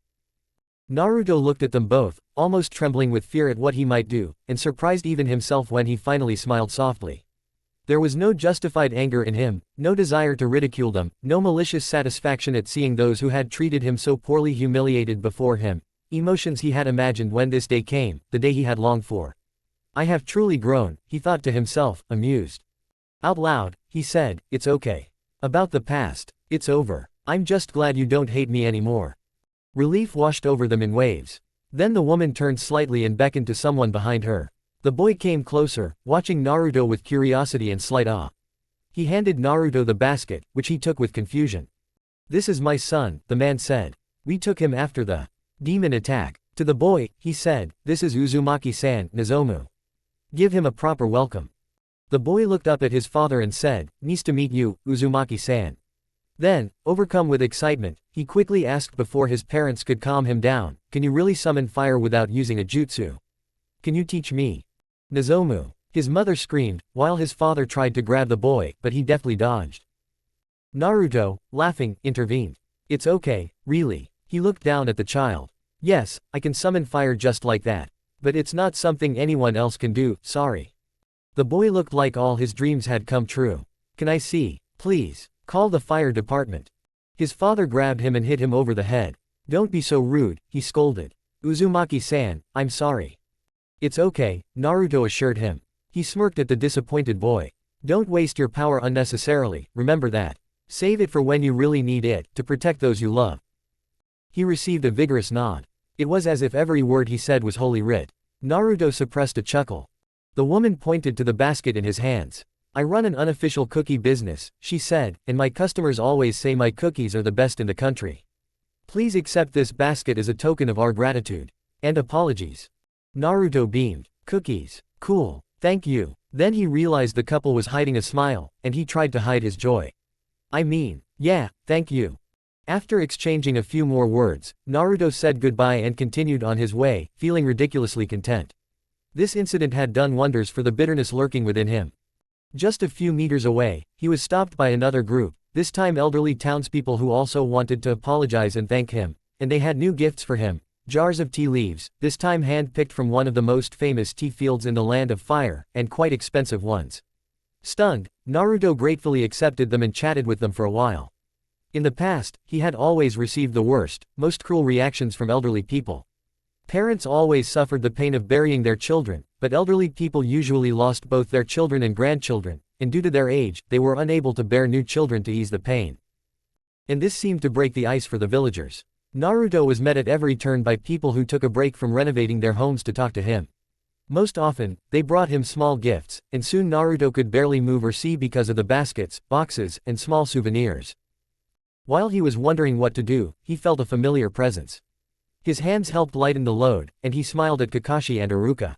Naruto looked at them both, almost trembling with fear at what he might do, and surprised even himself when he finally smiled softly. There was no justified anger in him, no desire to ridicule them, no malicious satisfaction at seeing those who had treated him so poorly humiliated before him, emotions he had imagined when this day came, the day he had longed for. I have truly grown, he thought to himself, amused. Out loud, he said, it's okay. About the past, it's over. I'm just glad you don't hate me anymore. Relief washed over them in waves. Then the woman turned slightly and beckoned to someone behind her. The boy came closer, watching Naruto with curiosity and slight awe. He handed Naruto the basket, which he took with confusion. This is my son, the man said. We took him after the demon attack. To the boy, he said, this is Uzumaki-san, Nozomu. Give him a proper welcome. The boy looked up at his father and said, nice to meet you, Uzumaki-san. Then, overcome with excitement, he quickly asked before his parents could calm him down, can you really summon fire without using a jutsu? Can you teach me? Nozomu. His mother screamed, while his father tried to grab the boy, but he deftly dodged. Naruto, laughing, intervened. It's okay, really. He looked down at the child. Yes, I can summon fire just like that. But it's not something anyone else can do, sorry. The boy looked like all his dreams had come true. Can I see, please? Call the fire department. His father grabbed him and hit him over the head. Don't be so rude, he scolded. Uzumaki-san, I'm sorry. It's okay, Naruto assured him. He smirked at the disappointed boy. Don't waste your power unnecessarily, remember that. Save it for when you really need it, to protect those you love. He received a vigorous nod. It was as if every word he said was holy writ. Naruto suppressed a chuckle. The woman pointed to the basket in his hands. I run an unofficial cookie business, she said, and my customers always say my cookies are the best in the country. Please accept this basket as a token of our gratitude. And apologies. Naruto beamed. Cookies. Cool. Thank you. Then he realized the couple was hiding a smile, and he tried to hide his joy. I mean, yeah, thank you. After exchanging a few more words, Naruto said goodbye and continued on his way, feeling ridiculously content. This incident had done wonders for the bitterness lurking within him. Just a few meters away, he was stopped by another group, this time elderly townspeople who also wanted to apologize and thank him, and they had new gifts for him, jars of tea leaves, this time hand-picked from one of the most famous tea fields in the Land of Fire, and quite expensive ones. Stunned, Naruto gratefully accepted them and chatted with them for a while. In the past, he had always received the worst, most cruel reactions from elderly people. Parents always suffered the pain of burying their children, but elderly people usually lost both their children and grandchildren, and due to their age, they were unable to bear new children to ease the pain. And this seemed to break the ice for the villagers. Naruto was met at every turn by people who took a break from renovating their homes to talk to him. Most often, they brought him small gifts, and soon Naruto could barely move or see because of the baskets, boxes, and small souvenirs. While he was wondering what to do, he felt a familiar presence. His hands helped lighten the load, and he smiled at Kakashi and Iruka.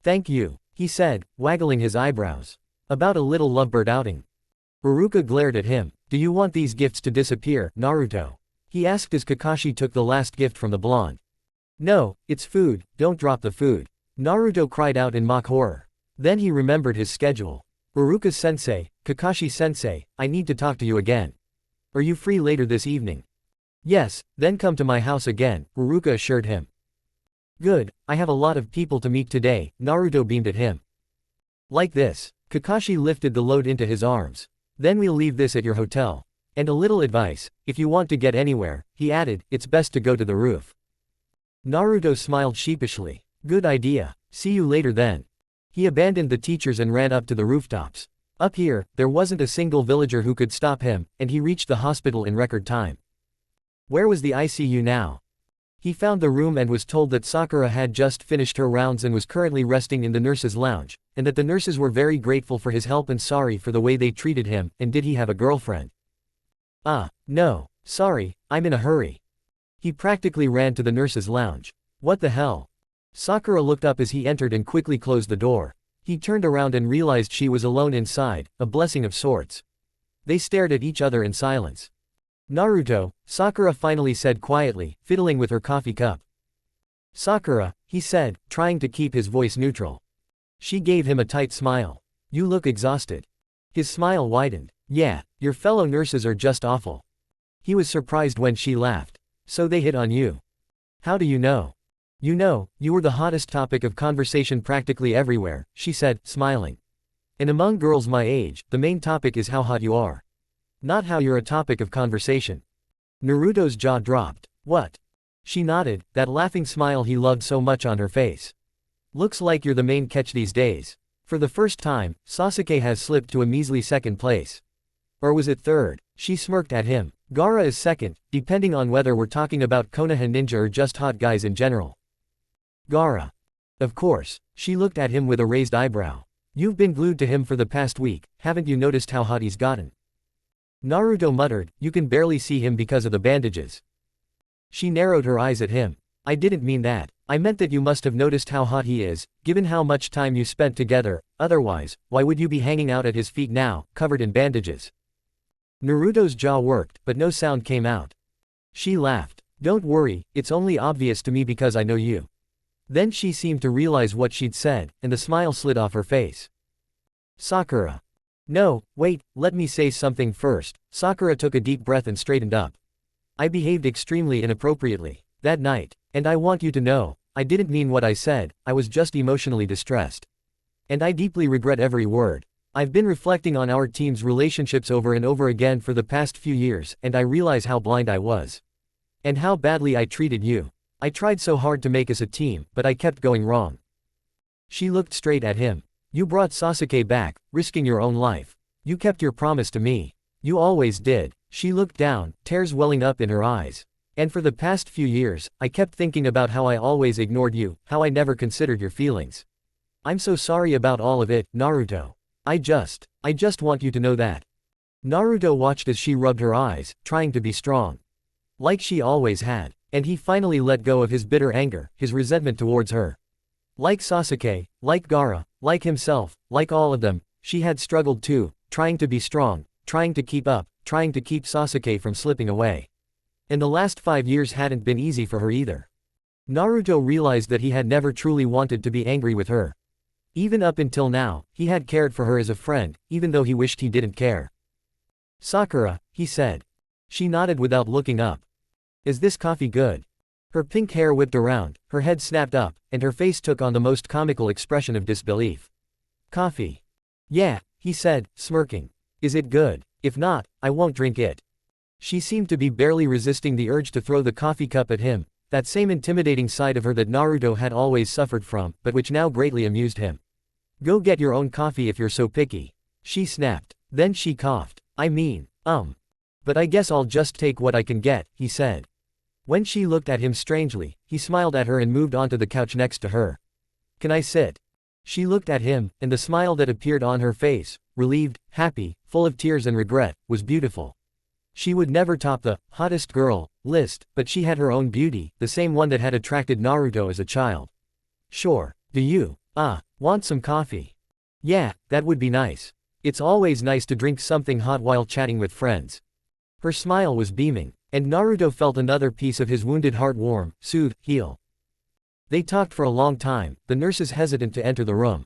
Thank you, he said, waggling his eyebrows. About a little lovebird outing. Iruka glared at him. Do you want these gifts to disappear, Naruto? He asked as Kakashi took the last gift from the blonde. No, it's food, don't drop the food. Naruto cried out in mock horror. Then he remembered his schedule. Iruka-sensei, Kakashi-sensei, I need to talk to you again. Are you free later this evening? Yes, then come to my house again, Iruka assured him. Good, I have a lot of people to meet today, Naruto beamed at him. Like this. Kakashi lifted the load into his arms. Then we'll leave this at your hotel. And a little advice, if you want to get anywhere, he added, it's best to go to the roof. Naruto smiled sheepishly. Good idea, see you later then. He abandoned the teachers and ran up to the rooftops. Up here, there wasn't a single villager who could stop him, and he reached the hospital in record time. Where was the ICU now? He found the room and was told that Sakura had just finished her rounds and was currently resting in the nurse's lounge, and that the nurses were very grateful for his help and sorry for the way they treated him, and did he have a girlfriend? No, sorry, I'm in a hurry. He practically ran to the nurse's lounge. What the hell? Sakura looked up as he entered and quickly closed the door. He turned around and realized she was alone inside, a blessing of sorts. They stared at each other in silence. Naruto, Sakura finally said quietly, fiddling with her coffee cup. Sakura, he said, trying to keep his voice neutral. She gave him a tight smile. You look exhausted. His smile widened. Yeah, your fellow nurses are just awful. He was surprised when she laughed. So they hit on you. How do you know? You know, you were the hottest topic of conversation practically everywhere, she said, smiling. And among girls my age, the main topic is how hot you are. Not how you're a topic of conversation. Naruto's jaw dropped. What? She nodded, that laughing smile he loved so much on her face. Looks like you're the main catch these days. For the first time, Sasuke has slipped to a measly second place. Or was it third? She smirked at him. Gaara is second, depending on whether we're talking about Konoha ninja or just hot guys in general. Gaara. Of course. She looked at him with a raised eyebrow. You've been glued to him for the past week, haven't you noticed how hot he's gotten? Naruto muttered, you can barely see him because of the bandages. She narrowed her eyes at him. I didn't mean that. I meant that you must have noticed how hot he is, given how much time you spent together, otherwise, why would you be hanging out at his feet now, covered in bandages? Naruto's jaw worked, but no sound came out. She laughed. Don't worry, it's only obvious to me because I know you. Then she seemed to realize what she'd said, and the smile slid off her face. Sakura. No, wait, let me say something first. Sakura took a deep breath and straightened up. I behaved extremely inappropriately that night, and I want you to know, I didn't mean what I said, I was just emotionally distressed. And I deeply regret every word. I've been reflecting on our team's relationships over and over again for the past few years, and I realize how blind I was. And how badly I treated you. I tried so hard to make us a team, but I kept going wrong. She looked straight at him. You brought Sasuke back, risking your own life. You kept your promise to me. You always did. She looked down, tears welling up in her eyes. And for the past few years, I kept thinking about how I always ignored you, how I never considered your feelings. I'm so sorry about all of it, Naruto. I just want you to know that. Naruto watched as she rubbed her eyes, trying to be strong. Like she always had. And he finally let go of his bitter anger, his resentment towards her. Like Sasuke, like Gaara, like himself, like all of them, she had struggled too, trying to be strong, trying to keep up, trying to keep Sasuke from slipping away. And the last 5 years hadn't been easy for her either. Naruto realized that he had never truly wanted to be angry with her. Even up until now, he had cared for her as a friend, even though he wished he didn't care. Sakura, he said. She nodded without looking up. Is this coffee good? Her pink hair whipped around, her head snapped up, and her face took on the most comical expression of disbelief. Coffee. Yeah, he said, smirking. Is it good? If not, I won't drink it. She seemed to be barely resisting the urge to throw the coffee cup at him, that same intimidating side of her that Naruto had always suffered from, but which now greatly amused him. Go get your own coffee if you're so picky. She snapped. Then she coughed. But I guess I'll just take what I can get, he said. When she looked at him strangely, he smiled at her and moved onto the couch next to her. Can I sit? She looked at him, and the smile that appeared on her face, relieved, happy, full of tears and regret, was beautiful. She would never top the hottest girl list, but she had her own beauty, the same one that had attracted Naruto as a child. Sure. Do you, want some coffee? Yeah, that would be nice. It's always nice to drink something hot while chatting with friends. Her smile was beaming, and Naruto felt another piece of his wounded heart warm, soothe, heal. They talked for a long time, the nurses hesitant to enter the room.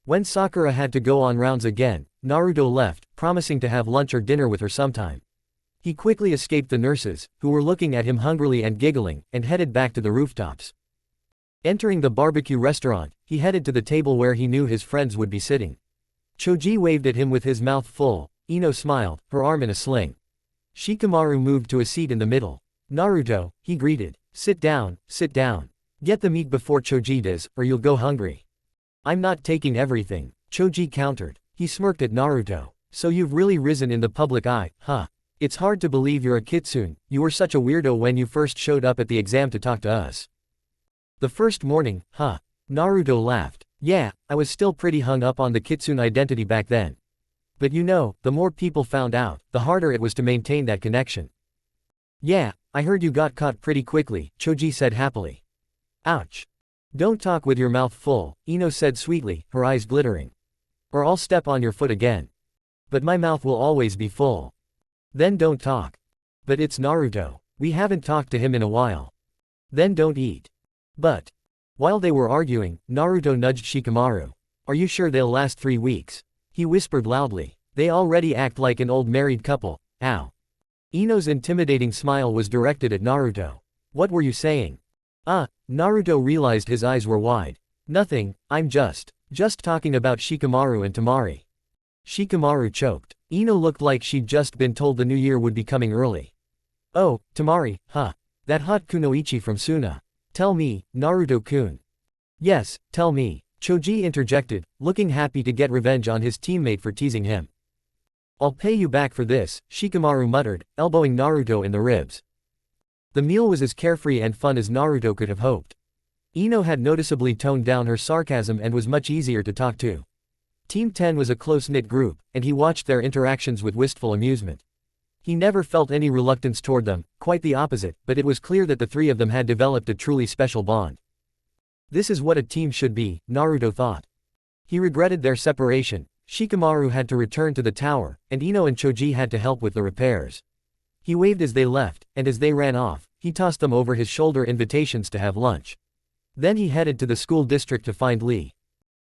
When Sakura had to go on rounds again, Naruto left, promising to have lunch or dinner with her sometime. He quickly escaped the nurses, who were looking at him hungrily and giggling, and headed back to the rooftops. Entering the barbecue restaurant, he headed to the table where he knew his friends would be sitting. Choji waved at him with his mouth full, Ino smiled, her arm in a sling. Shikamaru moved to a seat in the middle. Naruto, he greeted. Sit down, sit down. Get the meat before Choji does, or you'll go hungry. I'm not taking everything, Choji countered. He smirked at Naruto. So you've really risen in the public eye, huh? It's hard to believe you're a Kitsune, you were such a weirdo when you first showed up at the exam to talk to us. The first morning, huh? Naruto laughed. Yeah, I was still pretty hung up on the Kitsune identity back then. But you know, the more people found out, the harder it was to maintain that connection. Yeah, I heard you got caught pretty quickly, Choji said happily. Ouch. Don't talk with your mouth full, Ino said sweetly, her eyes glittering. Or I'll step on your foot again. But my mouth will always be full. Then don't talk. But it's Naruto. We haven't talked to him in a while. Then don't eat. But. While they were arguing, Naruto nudged Shikamaru. Are you sure they'll last 3 weeks? He whispered loudly. They already act like an old married couple, ow. Ino's intimidating smile was directed at Naruto. What were you saying? Naruto realized his eyes were wide. Nothing, I'm just talking about Shikamaru and Temari. Shikamaru choked. Ino looked like she'd just been told the new year would be coming early. Oh, Temari, huh? That hot kunoichi from Suna. Tell me, Naruto-kun. Yes, tell me, Choji interjected, looking happy to get revenge on his teammate for teasing him. I'll pay you back for this, Shikamaru muttered, elbowing Naruto in the ribs. The meal was as carefree and fun as Naruto could have hoped. Ino had noticeably toned down her sarcasm and was much easier to talk to. Team 10 was a close-knit group, and he watched their interactions with wistful amusement. He never felt any reluctance toward them, quite the opposite, but it was clear that the three of them had developed a truly special bond. This is what a team should be, Naruto thought. He regretted their separation. Shikamaru had to return to the tower, and Ino and Choji had to help with the repairs. He waved as they left, and as they ran off, he tossed them over his shoulder invitations to have lunch. Then he headed to the school district to find Lee.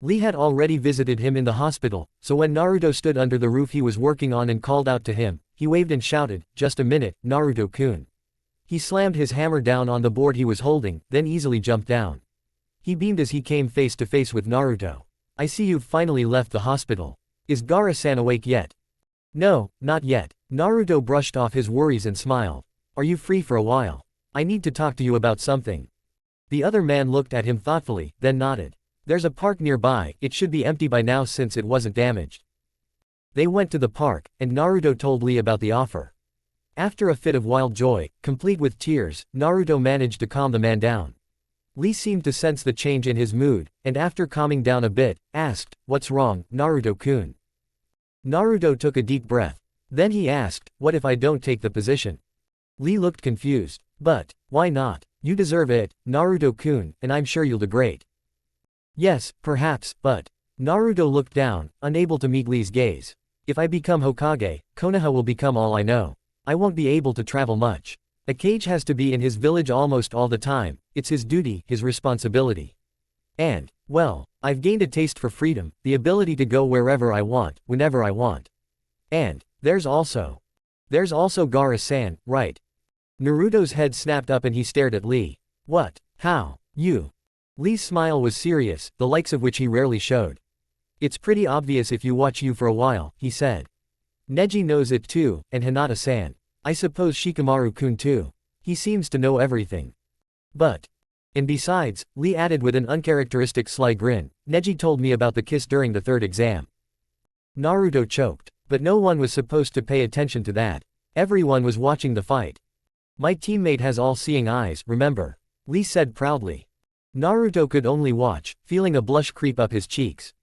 Lee had already visited him in the hospital, so when Naruto stood under the roof he was working on and called out to him, he waved and shouted, "Just a minute, Naruto-kun." He slammed his hammer down on the board he was holding, then easily jumped down. He beamed as he came face to face with Naruto. I see you've finally left the hospital. Is Gaara-san awake yet? No, not yet. Naruto brushed off his worries and smiled. Are you free for a while? I need to talk to you about something. The other man looked at him thoughtfully, then nodded. There's a park nearby, it should be empty by now since it wasn't damaged. They went to the park, and Naruto told Lee about the offer. After a fit of wild joy, complete with tears, Naruto managed to calm the man down. Lee seemed to sense the change in his mood, and after calming down a bit, asked, "What's wrong, Naruto-kun?" Naruto took a deep breath. Then he asked, "What if I don't take the position?" Lee looked confused. "But, why not? You deserve it, Naruto-kun, and I'm sure you'll do great." "Yes, perhaps, but..." Naruto looked down, unable to meet Lee's gaze. "If I become Hokage, Konoha will become all I know. I won't be able to travel much. A cage has to be in his village almost all the time, it's his duty, his responsibility. And, well, I've gained a taste for freedom, the ability to go wherever I want, whenever I want. And, there's also Gaara-san, right?" Naruto's head snapped up and he stared at Lee. "What? How? You?" Lee's smile was serious, the likes of which he rarely showed. "It's pretty obvious if you watch you for a while," he said. "Neji knows it too, and Hinata-san. I suppose Shikamaru-kun too. He seems to know everything. But... and besides," Lee added with an uncharacteristic sly grin, "Neji told me about the kiss during the third exam." Naruto choked. But no one was supposed to pay attention to that. Everyone was watching the fight. "My teammate has all-seeing eyes, remember?" Lee said proudly. Naruto could only watch, feeling a blush creep up his cheeks.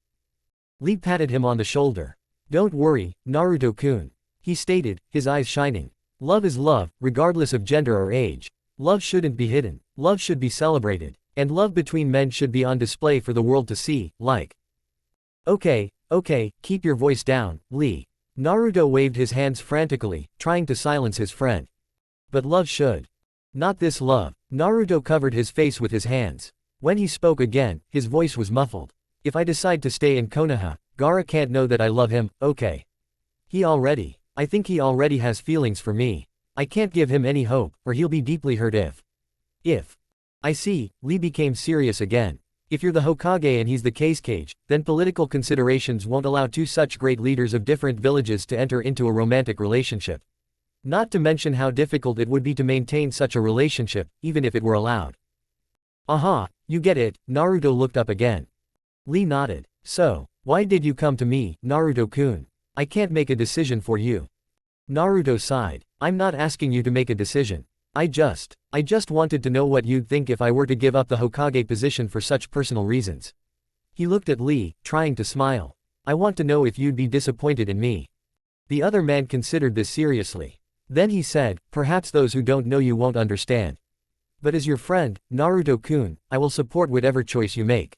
Lee patted him on the shoulder. "Don't worry, Naruto-kun," he stated, his eyes shining. "Love is love, regardless of gender or age. Love shouldn't be hidden, love should be celebrated, and love between men should be on display for the world to see, like." Okay, keep your voice down, Lee." Naruto waved his hands frantically, trying to silence his friend. "But love should. Not this love." Naruto covered his face with his hands. When he spoke again, his voice was muffled. "If I decide to stay in Konoha, Gaara can't know that I love him, okay? I think he already has feelings for me. I can't give him any hope, or he'll be deeply hurt if. I see." Lee became serious again. "If you're the Hokage and he's the cage, then political considerations won't allow two such great leaders of different villages to enter into a romantic relationship. Not to mention how difficult it would be to maintain such a relationship, even if it were allowed." "Aha, you get it." Naruto looked up again. Lee nodded. "So, why did you come to me, Naruto-kun? I can't make a decision for you." Naruto sighed. "I'm not asking you to make a decision. I just wanted to know what you'd think if I were to give up the Hokage position for such personal reasons." He looked at Lee, trying to smile. "I want to know if you'd be disappointed in me." The other man considered this seriously. Then he said, "Perhaps those who don't know you won't understand. But as your friend, Naruto-kun, I will support whatever choice you make.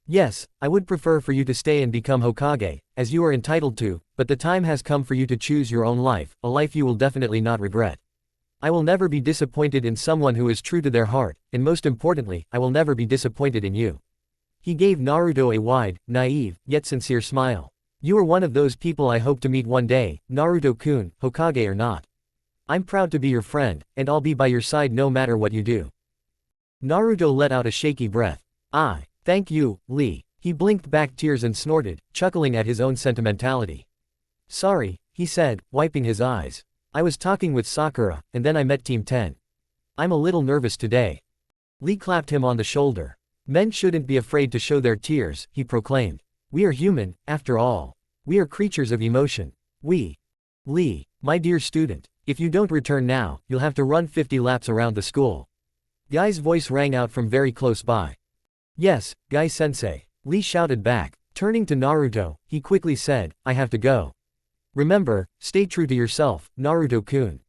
Yes, I would prefer for you to stay and become Hokage, as you are entitled to, but the time has come for you to choose your own life, a life you will definitely not regret. I will never be disappointed in someone who is true to their heart, and most importantly, I will never be disappointed in you." He gave Naruto a wide, naive, yet sincere smile. "You are one of those people I hope to meet one day, Naruto-kun, Hokage or not. I'm proud to be your friend, and I'll be by your side no matter what you do." Naruto let out a shaky breath. Thank you, Lee." He blinked back tears and snorted, chuckling at his own sentimentality. "Sorry," he said, wiping his eyes. "I was talking with Sakura, and then I met Team 10. I'm a little nervous today." Lee clapped him on the shoulder. "Men shouldn't be afraid to show their tears," he proclaimed. "We are human, after all. We are creatures of emotion. Lee, my dear student, if you don't return now, you'll have to run 50 laps around the school." Guy's voice rang out from very close by. "Yes, Guy-sensei," Lee shouted back. Turning to Naruto, he quickly said, "I have to go. Remember, stay true to yourself, Naruto-kun."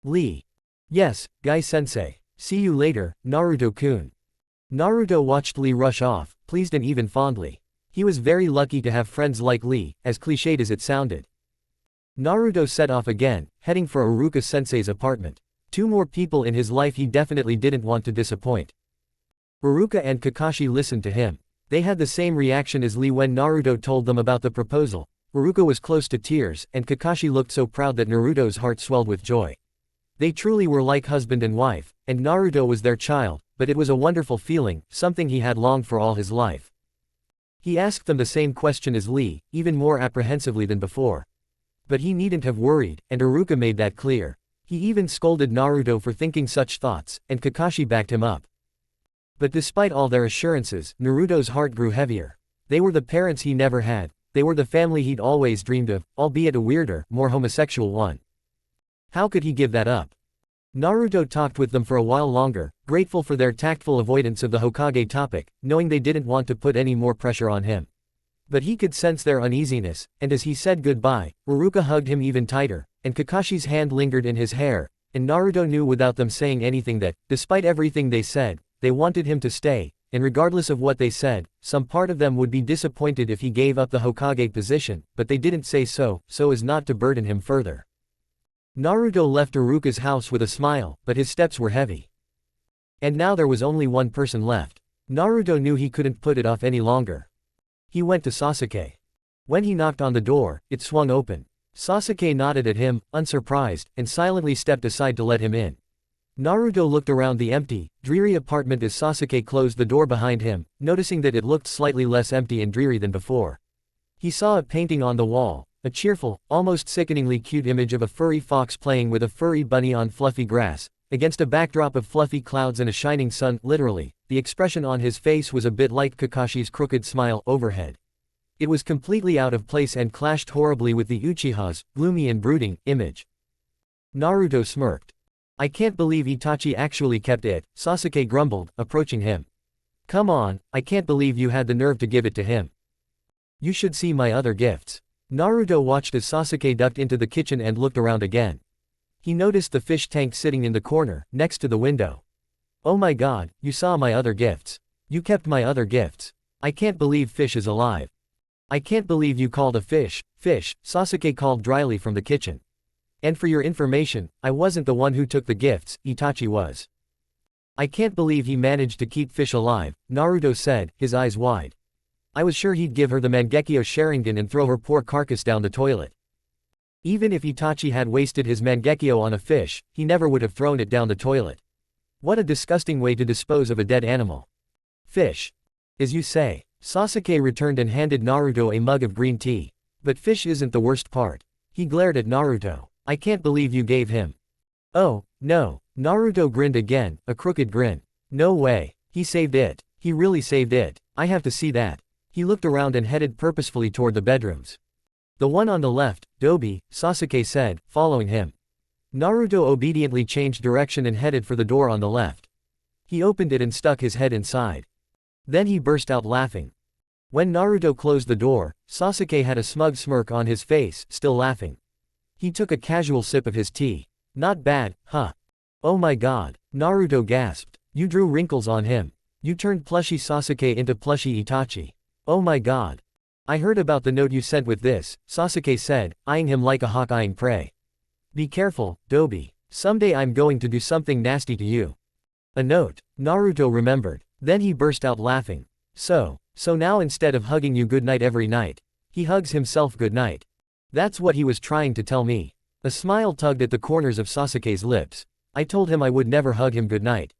Lee. "Yes, Guy-sensei. See you later, Naruto-kun." Naruto watched Lee rush off, pleased and even fondly. He was very lucky to have friends like Lee, as cliched as it sounded. Naruto set off again, heading for Iruka-sensei's apartment. Two more people in his life he definitely didn't want to disappoint. Iruka and Kakashi listened to him. They had the same reaction as Lee when Naruto told them about the proposal. Iruka was close to tears, and Kakashi looked so proud that Naruto's heart swelled with joy. They truly were like husband and wife, and Naruto was their child, but it was a wonderful feeling, something he had longed for all his life. He asked them the same question as Lee, even more apprehensively than before. But he needn't have worried, and Iruka made that clear. He even scolded Naruto for thinking such thoughts, and Kakashi backed him up. But despite all their assurances, Naruto's heart grew heavier. They were the parents he never had, they were the family he'd always dreamed of, albeit a weirder, more homosexual one. How could he give that up? Naruto talked with them for a while longer, grateful for their tactful avoidance of the Hokage topic, knowing they didn't want to put any more pressure on him. But he could sense their uneasiness, and as he said goodbye, Iruka hugged him even tighter, and Kakashi's hand lingered in his hair, and Naruto knew without them saying anything that, despite everything they said, they wanted him to stay, and regardless of what they said, some part of them would be disappointed if he gave up the Hokage position, but they didn't say so as not to burden him further. Naruto left Iruka's house with a smile, but his steps were heavy. And now there was only one person left. Naruto knew he couldn't put it off any longer. He went to Sasuke. When he knocked on the door, it swung open. Sasuke nodded at him, unsurprised, and silently stepped aside to let him in. Naruto looked around the empty, dreary apartment as Sasuke closed the door behind him, noticing that it looked slightly less empty and dreary than before. He saw a painting on the wall, a cheerful, almost sickeningly cute image of a furry fox playing with a furry bunny on fluffy grass, against a backdrop of fluffy clouds and a shining sun. Literally, the expression on his face was a bit like Kakashi's crooked smile overhead. It was completely out of place and clashed horribly with the Uchiha's gloomy and brooding image. Naruto smirked. I can't believe Itachi actually kept it, Sasuke grumbled, approaching him. Come on, I can't believe you had the nerve to give it to him. You should see my other gifts. Naruto watched as Sasuke ducked into the kitchen and looked around again. He noticed the fish tank sitting in the corner, next to the window. Oh my god, you saw my other gifts. You kept my other gifts. I can't believe Fish is alive. I can't believe you called a fish, Sasuke called dryly from the kitchen. And for your information, I wasn't the one who took the gifts, Itachi was. I can't believe he managed to keep Fish alive, Naruto said, his eyes wide. I was sure he'd give her the Mangekyo Sharingan and throw her poor carcass down the toilet. Even if Itachi had wasted his Mangekyo on a fish, he never would have thrown it down the toilet. What a disgusting way to dispose of a dead animal. Fish. As you say. Sasuke returned and handed Naruto a mug of green tea. But Fish isn't the worst part. He glared at Naruto. I can't believe you gave him. Oh, no. Naruto grinned again, a crooked grin. No way. He saved it. He really saved it. I have to see that. He looked around and headed purposefully toward the bedrooms. The one on the left, Dobi, Sasuke said, following him. Naruto obediently changed direction and headed for the door on the left. He opened it and stuck his head inside. Then he burst out laughing. When Naruto closed the door, Sasuke had a smug smirk on his face, still laughing. He took a casual sip of his tea. Not bad, huh? Oh my god, Naruto gasped. You drew wrinkles on him. You turned plushy Sasuke into plushy Itachi. Oh my god. I heard about the note you sent with this, Sasuke said, eyeing him like a hawk eyeing prey. Be careful, Dobi. Someday I'm going to do something nasty to you. A note, Naruto remembered. Then he burst out laughing. So now instead of hugging you goodnight every night, he hugs himself goodnight. That's what he was trying to tell me. A smile tugged at the corners of Sasuke's lips. I told him I would never hug him goodnight.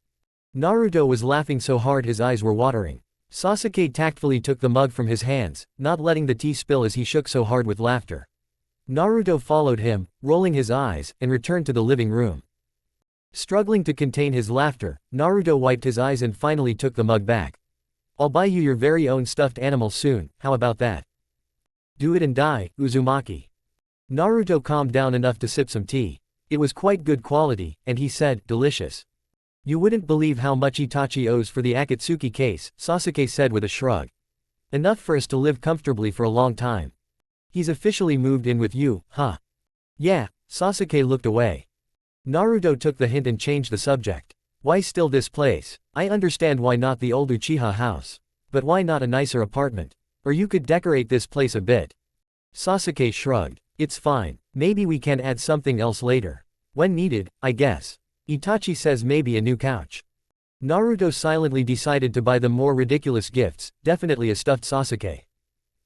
Naruto was laughing so hard his eyes were watering. Sasuke tactfully took the mug from his hands, not letting the tea spill as he shook so hard with laughter. Naruto followed him, rolling his eyes, and returned to the living room. Struggling to contain his laughter, Naruto wiped his eyes and finally took the mug back. I'll buy you your very own stuffed animal soon, how about that? Do it and die, Uzumaki. Naruto calmed down enough to sip some tea. It was quite good quality, and he said, delicious. You wouldn't believe how much Itachi owes for the Akatsuki case, Sasuke said with a shrug. Enough for us to live comfortably for a long time. He's officially moved in with you, huh? Yeah, Sasuke looked away. Naruto took the hint and changed the subject. Why still this place? I understand why not the old Uchiha house. But why not a nicer apartment? Or you could decorate this place a bit. Sasuke shrugged. It's fine, maybe we can add something else later. When needed, I guess. Itachi says maybe a new couch. Naruto silently decided to buy them more ridiculous gifts, definitely a stuffed Sasuke.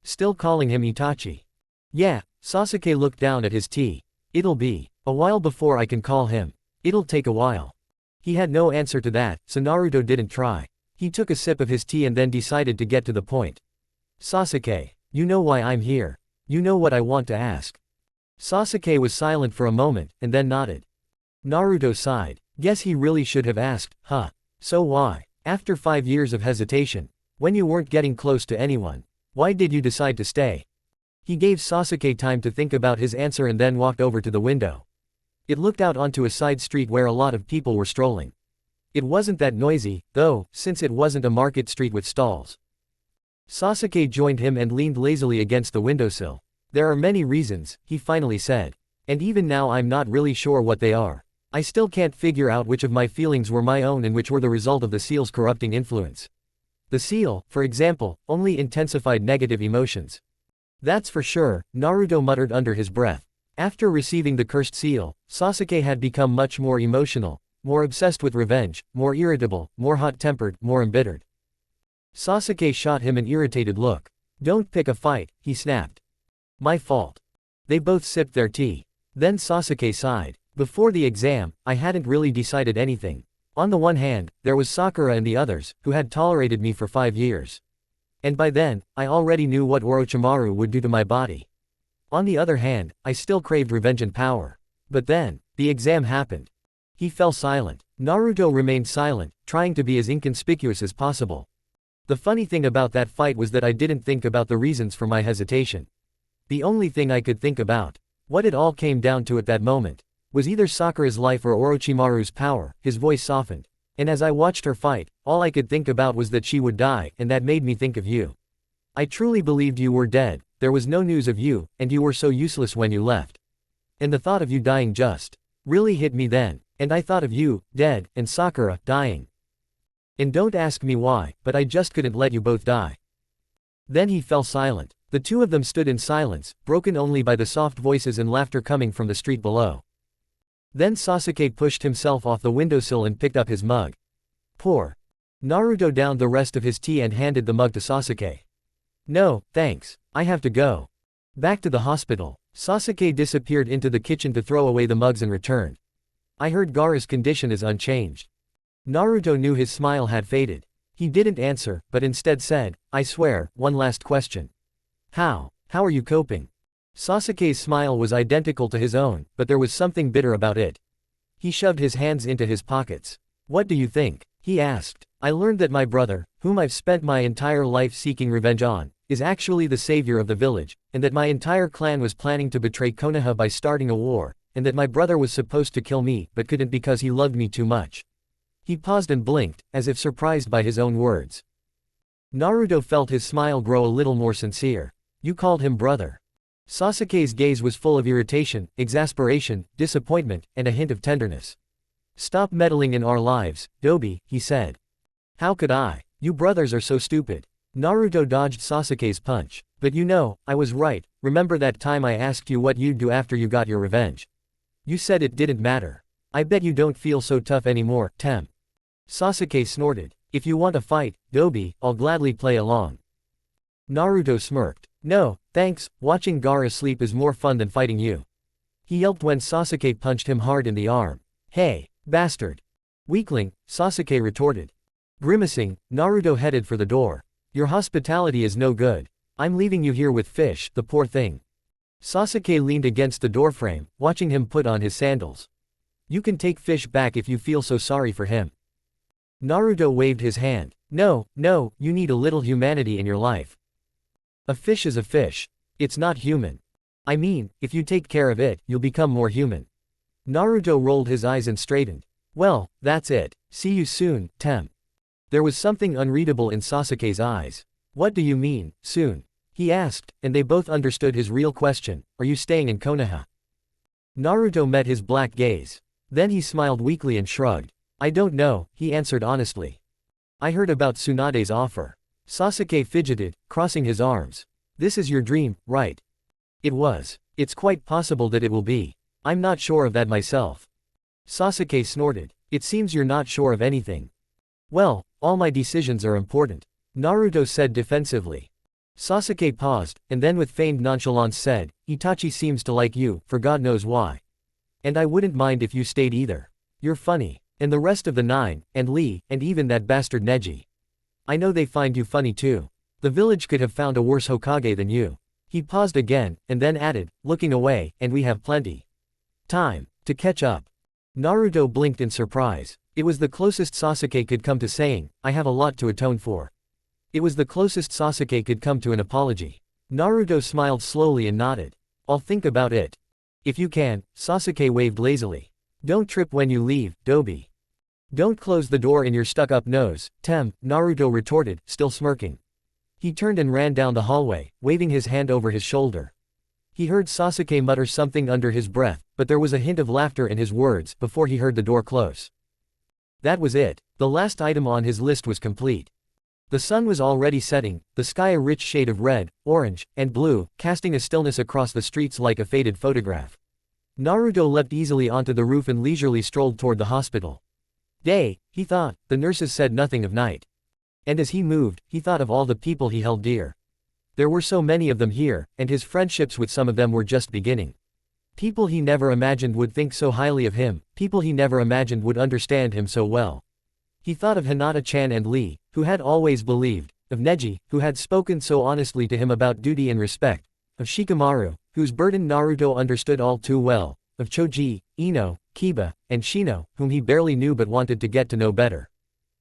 Still calling him Itachi. Yeah, Sasuke looked down at his tea. It'll be a while before I can call him. It'll take a while. He had no answer to that, so Naruto didn't try. He took a sip of his tea and then decided to get to the point. Sasuke, you know why I'm here. You know what I want to ask. Sasuke was silent for a moment, and then nodded. Naruto sighed. Guess he really should have asked, huh? So why? After 5 years of hesitation, when you weren't getting close to anyone, why did you decide to stay? He gave Sasuke time to think about his answer and then walked over to the window. It looked out onto a side street where a lot of people were strolling. It wasn't that noisy, though, since it wasn't a market street with stalls. Sasuke joined him and leaned lazily against the windowsill. There are many reasons, he finally said. And even now I'm not really sure what they are. I still can't figure out which of my feelings were my own and which were the result of the seal's corrupting influence. The seal, for example, only intensified negative emotions. That's for sure, Naruto muttered under his breath. After receiving the cursed seal, Sasuke had become much more emotional, more obsessed with revenge, more irritable, more hot-tempered, more embittered. Sasuke shot him an irritated look. Don't pick a fight, he snapped. My fault. They both sipped their tea. Then Sasuke sighed. Before the exam, I hadn't really decided anything. On the one hand, there was Sakura and the others, who had tolerated me for 5 years. And by then, I already knew what Orochimaru would do to my body. On the other hand, I still craved revenge and power. But then, the exam happened. He fell silent. Naruto remained silent, trying to be as inconspicuous as possible. The funny thing about that fight was that I didn't think about the reasons for my hesitation. The only thing I could think about, what it all came down to at that moment, was either Sakura's life or Orochimaru's power. His voice softened. And as I watched her fight, all I could think about was that she would die, and that made me think of you. I truly believed you were dead, there was no news of you, and you were so useless when you left. And the thought of you dying just really hit me then, and I thought of you, dead, and Sakura, dying. And don't ask me why, but I just couldn't let you both die. Then he fell silent. The two of them stood in silence, broken only by the soft voices and laughter coming from the street below. Then Sasuke pushed himself off the windowsill and picked up his mug. Pour. Naruto downed the rest of his tea and handed the mug to Sasuke. No, thanks, I have to go. Back to the hospital. Sasuke disappeared into the kitchen to throw away the mugs and returned. I heard Gaara's condition is unchanged. Naruto knew his smile had faded. He didn't answer, but instead said, I swear, one last question. How are you coping? Sasuke's smile was identical to his own, but there was something bitter about it. He shoved his hands into his pockets. What do you think? He asked. I learned that my brother, whom I've spent my entire life seeking revenge on, is actually the savior of the village, and that my entire clan was planning to betray Konoha by starting a war, and that my brother was supposed to kill me but couldn't because he loved me too much. He paused and blinked, as if surprised by his own words. Naruto felt his smile grow a little more sincere. You called him brother. Sasuke's gaze was full of irritation, exasperation, disappointment, and a hint of tenderness. Stop meddling in our lives, Dobi, he said. How could I? You brothers are so stupid. Naruto dodged Sasuke's punch. But you know, I was right, remember that time I asked you what you'd do after you got your revenge? You said it didn't matter. I bet you don't feel so tough anymore, Tem. Sasuke snorted. If you want a fight, Dobi, I'll gladly play along. Naruto smirked. No, thanks, watching Gaara sleep is more fun than fighting you. He yelped when Sasuke punched him hard in the arm. Hey, bastard. Weakling, Sasuke retorted. Grimacing, Naruto headed for the door. Your hospitality is no good. I'm leaving you here with fish, the poor thing. Sasuke leaned against the doorframe, watching him put on his sandals. You can take fish back if you feel so sorry for him. Naruto waved his hand. No, you need a little humanity in your life. A fish is a fish. It's not human. I mean, if you take care of it, you'll become more human. Naruto rolled his eyes and straightened. Well, that's it. See you soon, Tem. There was something unreadable in Sasuke's eyes. What do you mean, soon? He asked, and they both understood his real question. Are you staying in Konoha? Naruto met his black gaze. Then he smiled weakly and shrugged. I don't know, he answered honestly. I heard about Tsunade's offer. Sasuke fidgeted, crossing his arms. This is your dream, right? It was. It's quite possible that it will be. I'm not sure of that myself. Sasuke snorted. It seems you're not sure of anything. Well, all my decisions are important, Naruto said defensively. Sasuke paused, and then with feigned nonchalance said, Itachi seems to like you, for God knows why. And I wouldn't mind if you stayed either. You're funny. And the rest of the 9, and Lee, and even that bastard Neji. I know they find you funny too. The village could have found a worse Hokage than you. He paused again, and then added, looking away, and we have plenty time to catch up. Naruto blinked in surprise. It was the closest Sasuke could come to saying, I have a lot to atone for. It was the closest Sasuke could come to an apology. Naruto smiled slowly and nodded. I'll think about it. If you can, Sasuke waved lazily. Don't trip when you leave, Dobi. Don't close the door in your stuck-up nose, Tem, Naruto retorted, still smirking. He turned and ran down the hallway, waving his hand over his shoulder. He heard Sasuke mutter something under his breath, but there was a hint of laughter in his words before he heard the door close. That was it. The last item on his list was complete. The sun was already setting, the sky a rich shade of red, orange, and blue, casting a stillness across the streets like a faded photograph. Naruto leapt easily onto the roof and leisurely strolled toward the hospital. Day, he thought, the nurses said nothing of night. And as he moved, he thought of all the people he held dear. There were so many of them here, and his friendships with some of them were just beginning. People he never imagined would think so highly of him, people he never imagined would understand him so well. He thought of Hinata-chan and Lee, who had always believed, of Neji, who had spoken so honestly to him about duty and respect, of Shikamaru, whose burden Naruto understood all too well, of Choji, Ino, Kiba, and Shino, whom he barely knew but wanted to get to know better.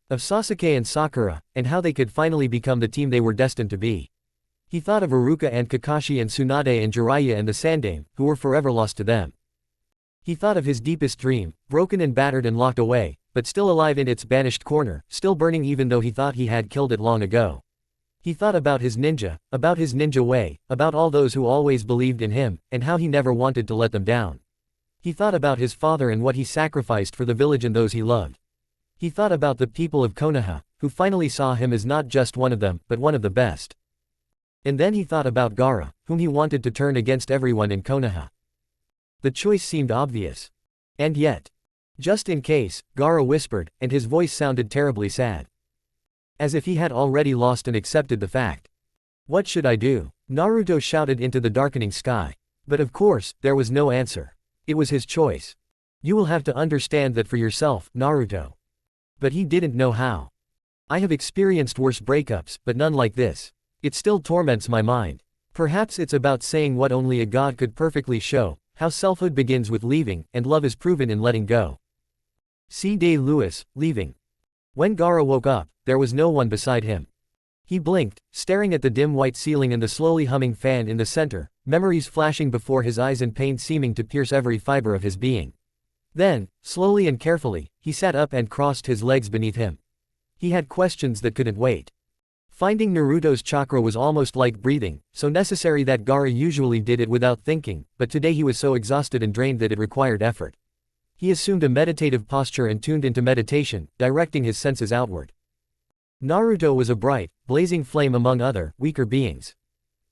Of Sasuke and Sakura, and how they could finally become the team they were destined to be. He thought of Iruka and Kakashi and Tsunade and Jiraiya and the Sandaime, who were forever lost to them. He thought of his deepest dream, broken and battered and locked away, but still alive in its banished corner, still burning even though he thought he had killed it long ago. He thought about his ninja way, about all those who always believed in him, and how he never wanted to let them down. He thought about his father and what he sacrificed for the village and those he loved. He thought about the people of Konoha, who finally saw him as not just one of them, but one of the best. And then he thought about Gaara, whom he wanted to turn against everyone in Konoha. The choice seemed obvious. And yet. Just in case, Gaara whispered, and his voice sounded terribly sad. As if he had already lost and accepted the fact. What should I do? Naruto shouted into the darkening sky. But of course, there was no answer. It was his choice. You will have to understand that for yourself, Naruto. But he didn't know how. I have experienced worse breakups, but none like this. It still torments my mind. Perhaps it's about saying what only a god could perfectly show, how selfhood begins with leaving, and love is proven in letting go. C. Day Lewis, leaving. When Gaara woke up, there was no one beside him. He blinked, staring at the dim white ceiling and the slowly humming fan in the center, memories flashing before his eyes and pain seeming to pierce every fiber of his being. Then, slowly and carefully, he sat up and crossed his legs beneath him. He had questions that couldn't wait. Finding Naruto's chakra was almost like breathing, so necessary that Gaara usually did it without thinking, but today he was so exhausted and drained that it required effort. He assumed a meditative posture and tuned into meditation, directing his senses outward. Naruto was a bright, blazing flame among other, weaker beings.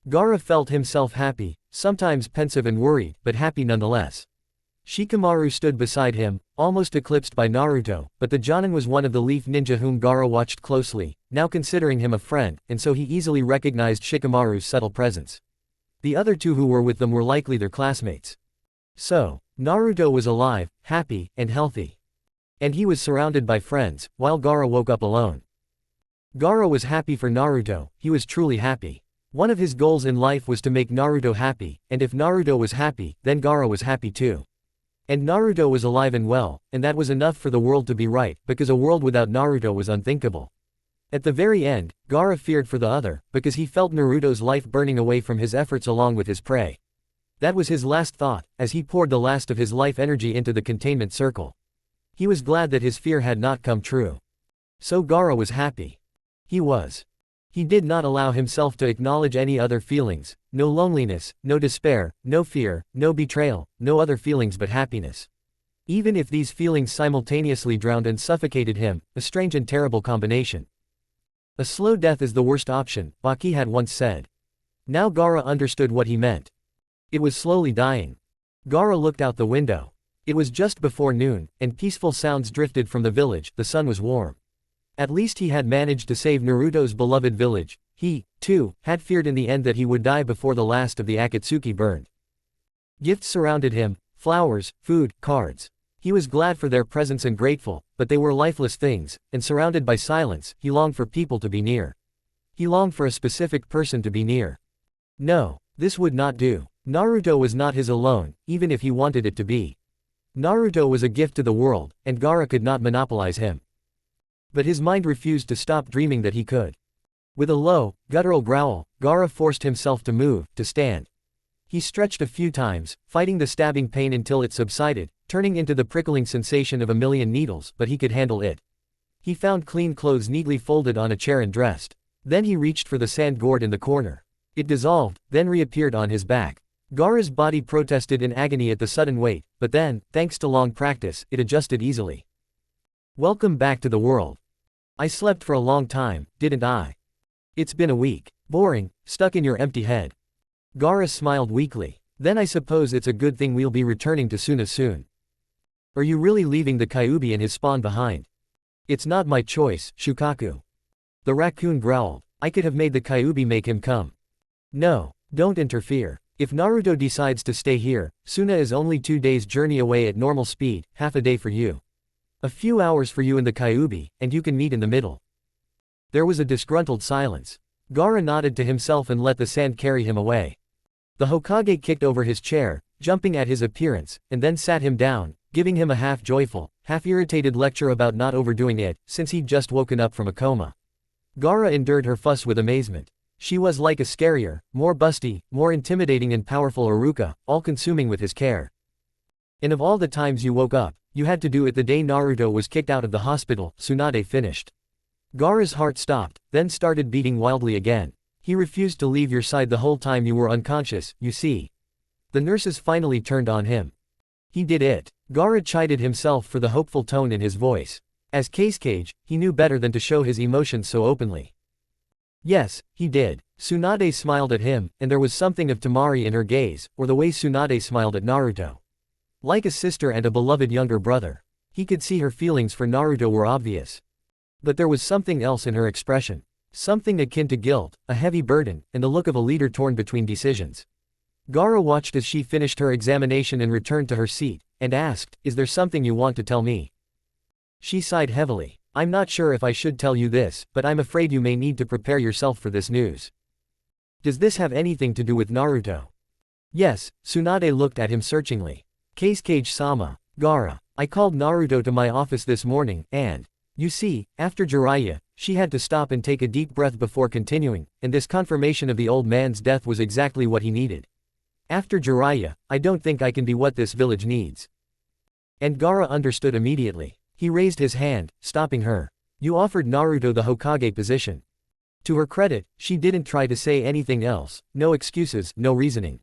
Gaara felt himself happy, sometimes pensive and worried, but happy nonetheless. Shikamaru stood beside him, almost eclipsed by Naruto, but the Jonin was one of the Leaf Ninja whom Gaara watched closely, now considering him a friend, and so he easily recognized Shikamaru's subtle presence. The other two who were with them were likely their classmates. So, Naruto was alive, happy, and healthy. And he was surrounded by friends, while Gaara woke up alone. Gaara was happy for Naruto, he was truly happy. One of his goals in life was to make Naruto happy, and if Naruto was happy, then Gaara was happy too. And Naruto was alive and well, and that was enough for the world to be right, because a world without Naruto was unthinkable. At the very end, Gaara feared for the other, because he felt Naruto's life burning away from his efforts along with his prey. That was his last thought, as he poured the last of his life energy into the containment circle. He was glad that his fear had not come true. So Gaara was happy. He was. He did not allow himself to acknowledge any other feelings, no loneliness, no despair, no fear, no betrayal, no other feelings but happiness. Even if these feelings simultaneously drowned and suffocated him, a strange and terrible combination. A slow death is the worst option, Baki had once said. Now Gaara understood what he meant. It was slowly dying. Gaara looked out the window. It was just before noon, and peaceful sounds drifted from the village, the sun was warm. At least he had managed to save Naruto's beloved village. He, too, had feared in the end that he would die before the last of the Akatsuki burned. Gifts surrounded him, flowers, food, cards. He was glad for their presence and grateful, but they were lifeless things, and surrounded by silence, he longed for people to be near. He longed for a specific person to be near. No, this would not do. Naruto was not his alone, even if he wanted it to be. Naruto was a gift to the world, and Gaara could not monopolize him. But his mind refused to stop dreaming that he could. With a low, guttural growl, Gaara forced himself to move, to stand. He stretched a few times, fighting the stabbing pain until it subsided, turning into the prickling sensation of a million needles, but he could handle it. He found clean clothes neatly folded on a chair and dressed. Then he reached for the sand gourd in the corner. It dissolved, then reappeared on his back. Gaara's body protested in agony at the sudden weight, but then, thanks to long practice, it adjusted easily. Welcome back to the world. I slept for a long time, didn't I? It's been a week. Boring, stuck in your empty head. Gaara smiled weakly. Then I suppose it's a good thing we'll be returning to Suna soon. Are you really leaving the Kyuubi and his spawn behind? It's not my choice, Shukaku. The raccoon growled. I could have made the Kyuubi make him come. No, don't interfere. If Naruto decides to stay here, Suna is only 2 days' journey away at normal speed, half a day for you. A few hours for you and the Kyuubi, and you can meet in the middle. There was a disgruntled silence. Gaara nodded to himself and let the sand carry him away. The Hokage kicked over his chair, jumping at his appearance, and then sat him down, giving him a half-joyful, half-irritated lecture about not overdoing it, since he'd just woken up from a coma. Gaara endured her fuss with amazement. She was like a scarier, more busty, more intimidating and powerful Iruka, all-consuming with his care. And of all the times you woke up, you had to do it the day Naruto was kicked out of the hospital, Tsunade finished. Gaara's heart stopped, then started beating wildly again. He refused to leave your side the whole time you were unconscious, you see. The nurses finally turned on him. He did it. Gaara chided himself for the hopeful tone in his voice. As Kage, he knew better than to show his emotions so openly. Yes, he did. Tsunade smiled at him, and there was something of Temari in her gaze, or the way Tsunade smiled at Naruto. Like a sister and a beloved younger brother. He could see her feelings for Naruto were obvious. But there was something else in her expression. Something akin to guilt, a heavy burden, and the look of a leader torn between decisions. Gaara watched as she finished her examination and returned to her seat, and asked, "Is there something you want to tell me?" She sighed heavily. "I'm not sure if I should tell you this, but I'm afraid you may need to prepare yourself for this news." "Does this have anything to do with Naruto?" "Yes." Tsunade looked at him searchingly. "Kage-sama, Gaara, I called Naruto to my office this morning, and, you see, after Jiraiya," she had to stop and take a deep breath before continuing, and this confirmation of the old man's death was exactly what he needed. "After Jiraiya, I don't think I can be what this village needs." And Gaara understood immediately. He raised his hand, stopping her. "You offered Naruto the Hokage position." To her credit, she didn't try to say anything else, no excuses, no reasoning.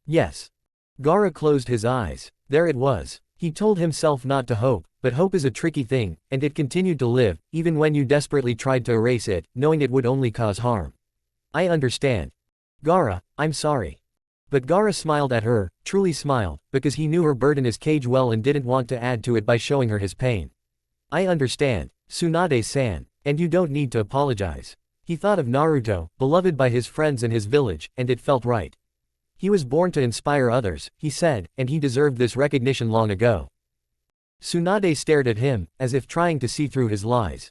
"Yes." Gaara closed his eyes. There it was. He told himself not to hope, but hope is a tricky thing, and it continued to live, even when you desperately tried to erase it, knowing it would only cause harm. "I understand. Gaara, I'm sorry." But Gaara smiled at her, truly smiled, because he knew her burden as Kage well and didn't want to add to it by showing her his pain. "I understand, Tsunade-san, and you don't need to apologize." He thought of Naruto, beloved by his friends and his village, and it felt right. He was born to inspire others, he said, and he deserved this recognition long ago. Tsunade stared at him, as if trying to see through his lies.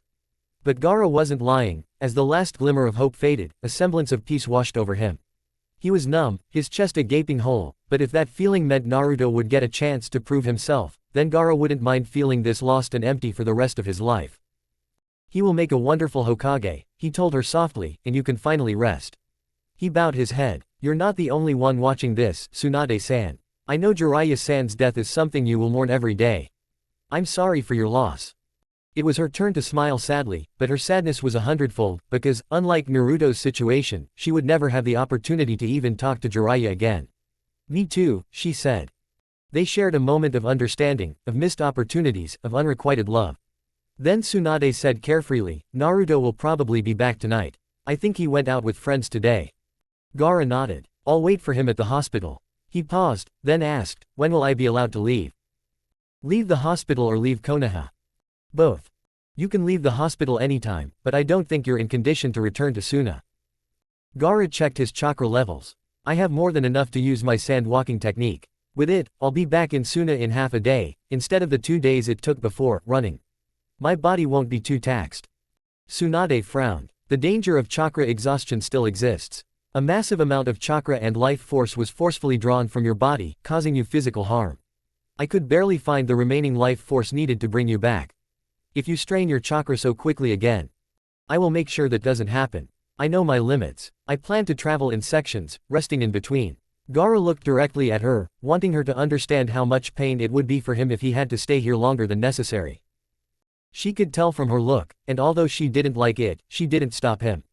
But Gaara wasn't lying. As the last glimmer of hope faded, a semblance of peace washed over him. He was numb, his chest a gaping hole, but if that feeling meant Naruto would get a chance to prove himself, then Gaara wouldn't mind feeling this lost and empty for the rest of his life. "He will make a wonderful Hokage," he told her softly, "and you can finally rest." He bowed his head. "You're not the only one watching this, Tsunade-san. I know Jiraiya-san's death is something you will mourn every day. I'm sorry for your loss." It was her turn to smile sadly, but her sadness was 100-fold, because, unlike Naruto's situation, she would never have the opportunity to even talk to Jiraiya again. "Me too," she said. They shared a moment of understanding, of missed opportunities, of unrequited love. Then Tsunade said carefreely, "Naruto will probably be back tonight. I think he went out with friends today." Gaara nodded. "I'll wait for him at the hospital." He paused, then asked, "When will I be allowed to leave?" "Leave the hospital or leave Konoha?" "Both. You can leave the hospital anytime, but I don't think you're in condition to return to Suna." Gaara checked his chakra levels. "I have more than enough to use my sand walking technique. With it, I'll be back in Suna in half a day, instead of the 2 days it took before, running. My body won't be too taxed." Tsunade frowned. The danger of chakra exhaustion still exists. A massive amount of chakra and life force was forcefully drawn from your body, causing you physical harm. I could barely find the remaining life force needed to bring you back. If you strain your chakra so quickly again, I will make sure that doesn't happen. I know my limits. I plan to travel in sections, resting in between. Gaara looked directly at her, wanting her to understand how much pain it would be for him if he had to stay here longer than necessary. She could tell from her look, and although she didn't like it, she didn't stop him.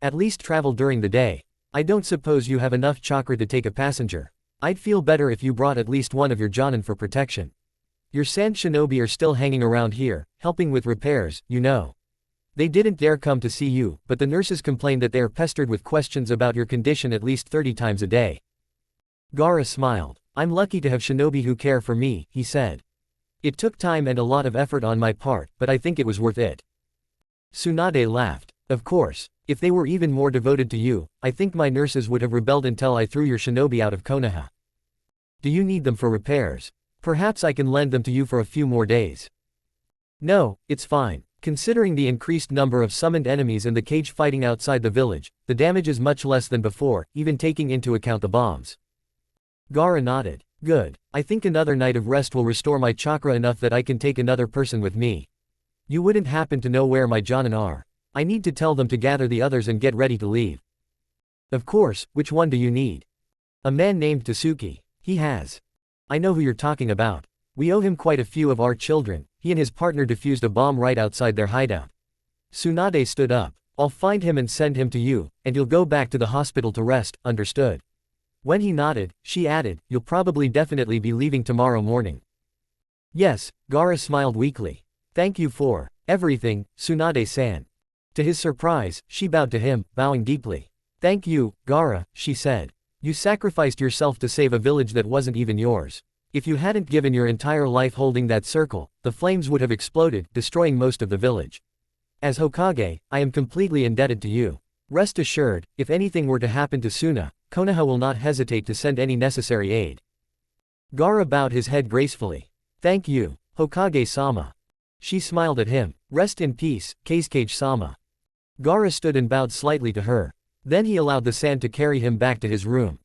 At least travel during the day. I don't suppose you have enough chakra to take a passenger. I'd feel better if you brought at least one of your jonin for protection. Your sand shinobi are still hanging around here, helping with repairs, you know. They didn't dare come to see you, but the nurses complain that they are pestered with questions about your condition at least 30 times a day. Gaara smiled. I'm lucky to have shinobi who care for me, he said. It took time and a lot of effort on my part, but I think it was worth it. Tsunade laughed. Of course, if they were even more devoted to you, I think my nurses would have rebelled until I threw your shinobi out of Konoha. Do you need them for repairs? Perhaps I can lend them to you for a few more days. No, it's fine. Considering the increased number of summoned enemies and the cage fighting outside the village, the damage is much less than before, even taking into account the bombs. Gaara nodded. Good. I think another night of rest will restore my chakra enough that I can take another person with me. You wouldn't happen to know where my jonin are. I need to tell them to gather the others and get ready to leave. Of course, which one do you need? A man named Tasuki. He has. I know who you're talking about. We owe him quite a few of our children. He and his partner defused a bomb right outside their hideout. Tsunade stood up. I'll find him and send him to you, and you'll go back to the hospital to rest, understood? When he nodded, she added, you'll probably definitely be leaving tomorrow morning. Yes, Gaara smiled weakly. Thank you for everything, Tsunade-san. To his surprise, she bowed to him, bowing deeply. Thank you, Gaara, she said. You sacrificed yourself to save a village that wasn't even yours. If you hadn't given your entire life holding that circle, the flames would have exploded, destroying most of the village. As Hokage, I am completely indebted to you. Rest assured, if anything were to happen to Suna, Konoha will not hesitate to send any necessary aid. Gaara bowed his head gracefully. Thank you, Hokage-sama. She smiled at him. Rest in peace, Kazekage-sama. Gaara stood and bowed slightly to her. Then he allowed the sand to carry him back to his room.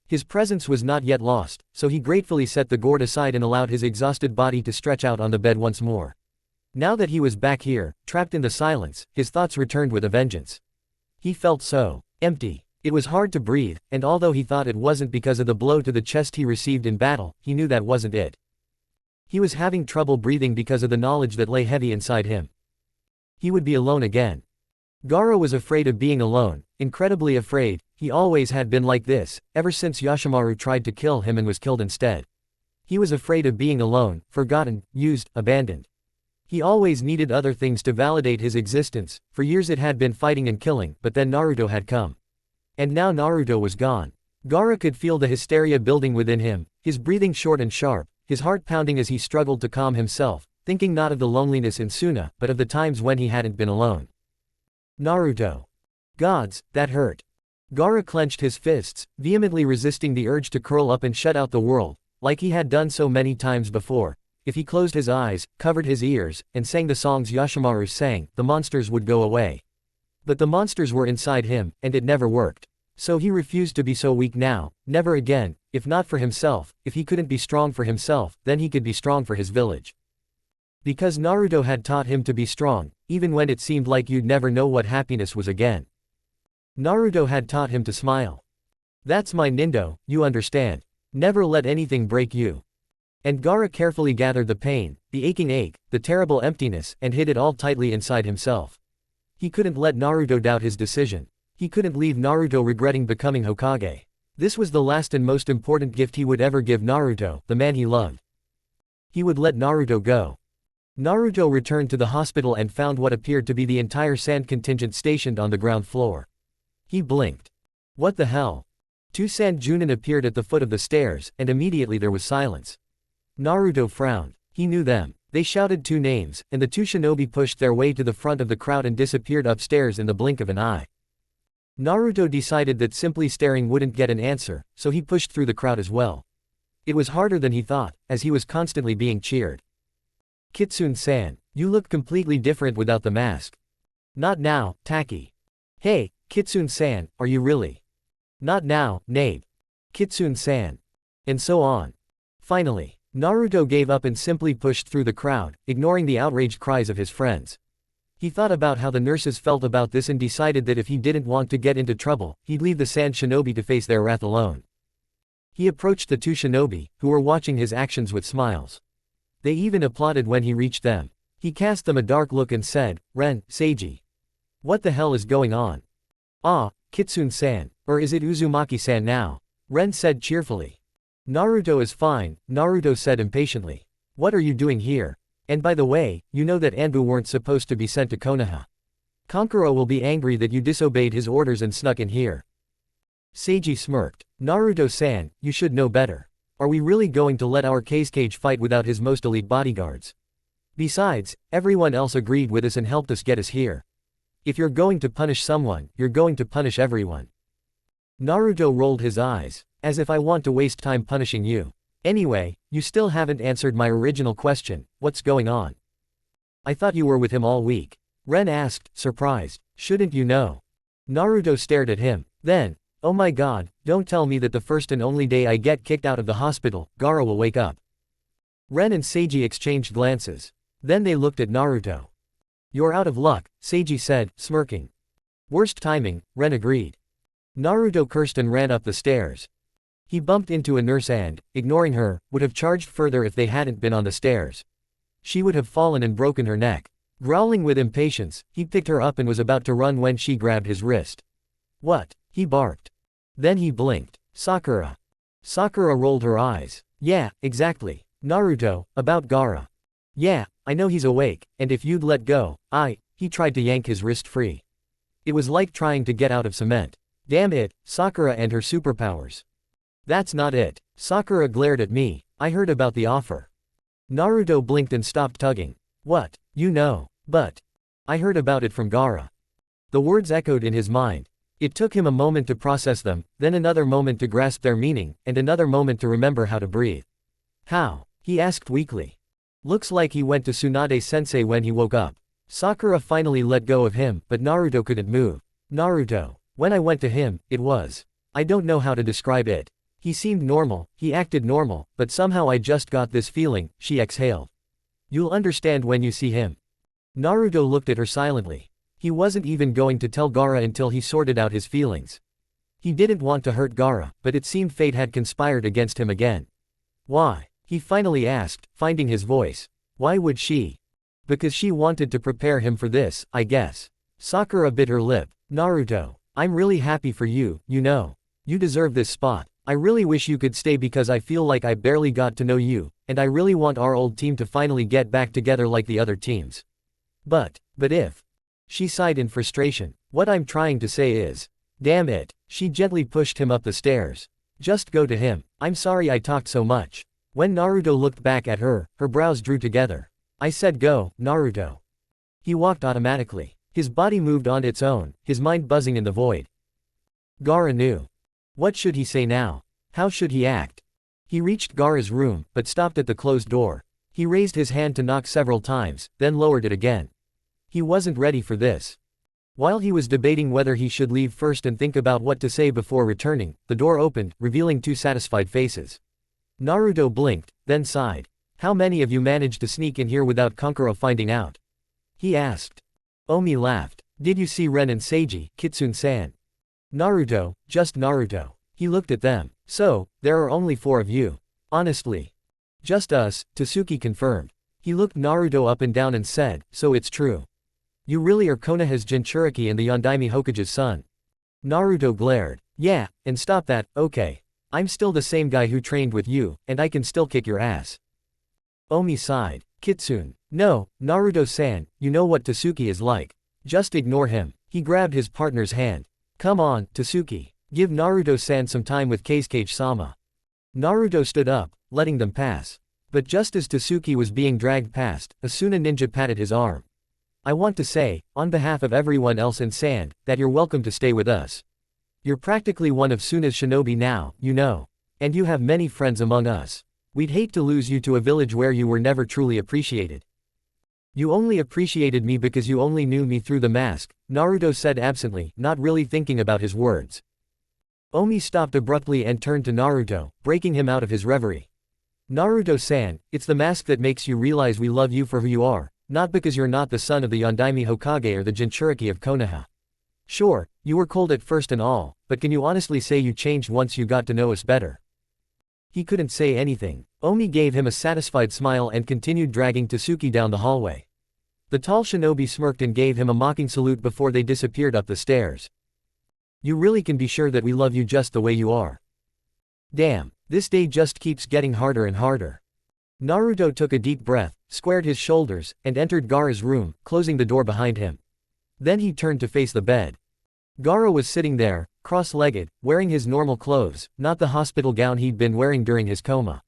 His presence was not yet lost, so he gratefully set the gourd aside and allowed his exhausted body to stretch out on the bed once more. Now that he was back here, trapped in the silence, his thoughts returned with a vengeance. He felt so empty. It was hard to breathe, and although he thought it wasn't because of the blow to the chest he received in battle, he knew that wasn't it. He was having trouble breathing because of the knowledge that lay heavy inside him. He would be alone again. Gaara was afraid of being alone, incredibly afraid. He always had been like this, ever since Yashimaru tried to kill him and was killed instead. He was afraid of being alone, forgotten, used, abandoned. He always needed other things to validate his existence. For years it had been fighting and killing, but then Naruto had come. And now Naruto was gone. Gaara could feel the hysteria building within him, his breathing short and sharp, his heart pounding as he struggled to calm himself, thinking not of the loneliness in Suna, but of the times when he hadn't been alone. Naruto. Gods, that hurt. Gaara clenched his fists, vehemently resisting the urge to curl up and shut out the world, like he had done so many times before. If he closed his eyes, covered his ears, and sang the songs Yashimaru sang, the monsters would go away. But the monsters were inside him, and it never worked. So he refused to be so weak now, never again. If not for himself, if he couldn't be strong for himself, then he could be strong for his village. Because Naruto had taught him to be strong, even when it seemed like you'd never know what happiness was again. Naruto had taught him to smile. That's my Nindo, you understand. Never let anything break you. And Gaara carefully gathered the pain, the aching ache, the terrible emptiness, and hid it all tightly inside himself. He couldn't let Naruto doubt his decision. He couldn't leave Naruto regretting becoming Hokage. This was the last and most important gift he would ever give Naruto, the man he loved. He would let Naruto go. Naruto returned to the hospital and found what appeared to be the entire sand contingent stationed on the ground floor. He blinked. What the hell? Two sand Junin appeared at the foot of the stairs, and immediately there was silence. Naruto frowned. He knew them. They shouted two names, and the two shinobi pushed their way to the front of the crowd and disappeared upstairs in the blink of an eye. Naruto decided that simply staring wouldn't get an answer, so he pushed through the crowd as well. It was harder than he thought, as he was constantly being cheered. Kitsune-san, you look completely different without the mask. Not now, Taki. Hey, Kitsune-san, are you really? Not now, Nabe. Kitsune-san. And so on. Finally, Naruto gave up and simply pushed through the crowd, ignoring the outraged cries of his friends. He thought about how the nurses felt about this and decided that if he didn't want to get into trouble, he'd leave the sand shinobi to face their wrath alone. He approached the two shinobi, who were watching his actions with smiles. They even applauded when he reached them. He cast them a dark look and said, "Ren, Seiji. What the hell is going on?" "Ah, Kitsune-san, or is it Uzumaki-san now?" Ren said cheerfully. "Naruto is fine," Naruto said impatiently. "What are you doing here? And by the way, you know that Anbu weren't supposed to be sent to Konoha. Kankuro will be angry that you disobeyed his orders and snuck in here." Seiji smirked. "Naruto-san, you should know better. Are we really going to let our Cage fight without his most elite bodyguards? Besides, everyone else agreed with us and helped us get us here. If you're going to punish someone, you're going to punish everyone." Naruto rolled his eyes. "As if I want to waste time punishing you. Anyway, you still haven't answered my original question, what's going on?" "I thought you were with him all week." Ren asked, surprised. "Shouldn't you know?" Naruto stared at him. Then, "Oh my god, don't tell me that the first and only day I get kicked out of the hospital, Gaara will wake up." Ren and Seiji exchanged glances. Then they looked at Naruto. "You're out of luck," Seiji said, smirking. "Worst timing," Ren agreed. Naruto cursed and ran up the stairs. He bumped into a nurse and, ignoring her, would have charged further if they hadn't been on the stairs. She would have fallen and broken her neck. Growling with impatience, he picked her up and was about to run when she grabbed his wrist. "What?" he barked. Then he blinked. "Sakura." Sakura rolled her eyes. "Yeah, exactly. Naruto, about Gaara. Yeah, I know he's awake, and if you'd let go, he tried to yank his wrist free. It was like trying to get out of cement. Damn it, Sakura and her superpowers." "That's not it." Sakura glared at me. "I heard about the offer." Naruto blinked and stopped tugging. "What? You know. But I heard about it from Gaara." The words echoed in his mind. It took him a moment to process them, then another moment to grasp their meaning, and another moment to remember how to breathe. "How?" he asked weakly. "Looks like he went to Tsunade-sensei when he woke up." Sakura finally let go of him, but Naruto couldn't move. "Naruto. When I went to him, it was. I don't know how to describe it. He seemed normal, he acted normal, but somehow I just got this feeling," she exhaled. "You'll understand when you see him." Naruto looked at her silently. He wasn't even going to tell Gaara until he sorted out his feelings. He didn't want to hurt Gaara, but it seemed fate had conspired against him again. "Why?" he finally asked, finding his voice. "Why would she?" "Because she wanted to prepare him for this, I guess." Sakura bit her lip. "Naruto, I'm really happy for you, you know. You deserve this spot. I really wish you could stay because I feel like I barely got to know you, and I really want our old team to finally get back together like the other teams. But if..." She sighed in frustration. "What I'm trying to say is..." "Damn it." She gently pushed him up the stairs. "Just go to him. I'm sorry I talked so much." When Naruto looked back at her, her brows drew together. "I said go, Naruto." He walked automatically. His body moved on its own, his mind buzzing in the void. Gaara knew. What should he say now? How should he act? He reached Gaara's room, but stopped at the closed door. He raised his hand to knock several times, then lowered it again. He wasn't ready for this. While he was debating whether he should leave first and think about what to say before returning, the door opened, revealing two satisfied faces. Naruto blinked, then sighed. "How many of you managed to sneak in here without Kankuro finding out?" he asked. Omi laughed. "Did you see Ren and Seiji, Kitsune-san?" "Naruto, just Naruto." He looked at them. "So, there are only 4 of you. Honestly." "Just us," Tsuki confirmed. He looked Naruto up and down and said, "So it's true. You really are Konoha's Jinchuriki and the Yondaime Hokage's son?" Naruto glared. "Yeah, and stop that, okay. I'm still the same guy who trained with you, and I can still kick your ass." Omi sighed. "Kitsune. No, Naruto-san, you know what Tsuki is like. Just ignore him." He grabbed his partner's hand. "Come on, Tsuki. Give Naruto-san some time with Kage-sama." Naruto stood up, letting them pass. But just as Tsuki was being dragged past, Asuna Ninja patted his arm. "I want to say, on behalf of everyone else in Sand, that you're welcome to stay with us. You're practically one of Suna's shinobi now, you know. And you have many friends among us. We'd hate to lose you to a village where you were never truly appreciated." You only appreciated me because you only knew me through the mask, Naruto said absently, not really thinking about his words. Omi stopped abruptly and turned to Naruto, breaking him out of his reverie. Naruto-san, it's the mask that makes you realize we love you for who you are, not because you're not the son of the Yondaime Hokage or the Jinchuriki of Konoha. Sure, you were cold at first and all, but can you honestly say you changed once you got to know us better? He couldn't say anything. Omi gave him a satisfied smile and continued dragging Tasuki down the hallway. The tall shinobi smirked and gave him a mocking salute before they disappeared up the stairs. You really can be sure that we love you just the way you are. Damn, this day just keeps getting harder and harder. Naruto took a deep breath, squared his shoulders, and entered Gaara's room, closing the door behind him. Then he turned to face the bed. Gaara was sitting there, cross-legged, wearing his normal clothes, not the hospital gown he'd been wearing during his coma.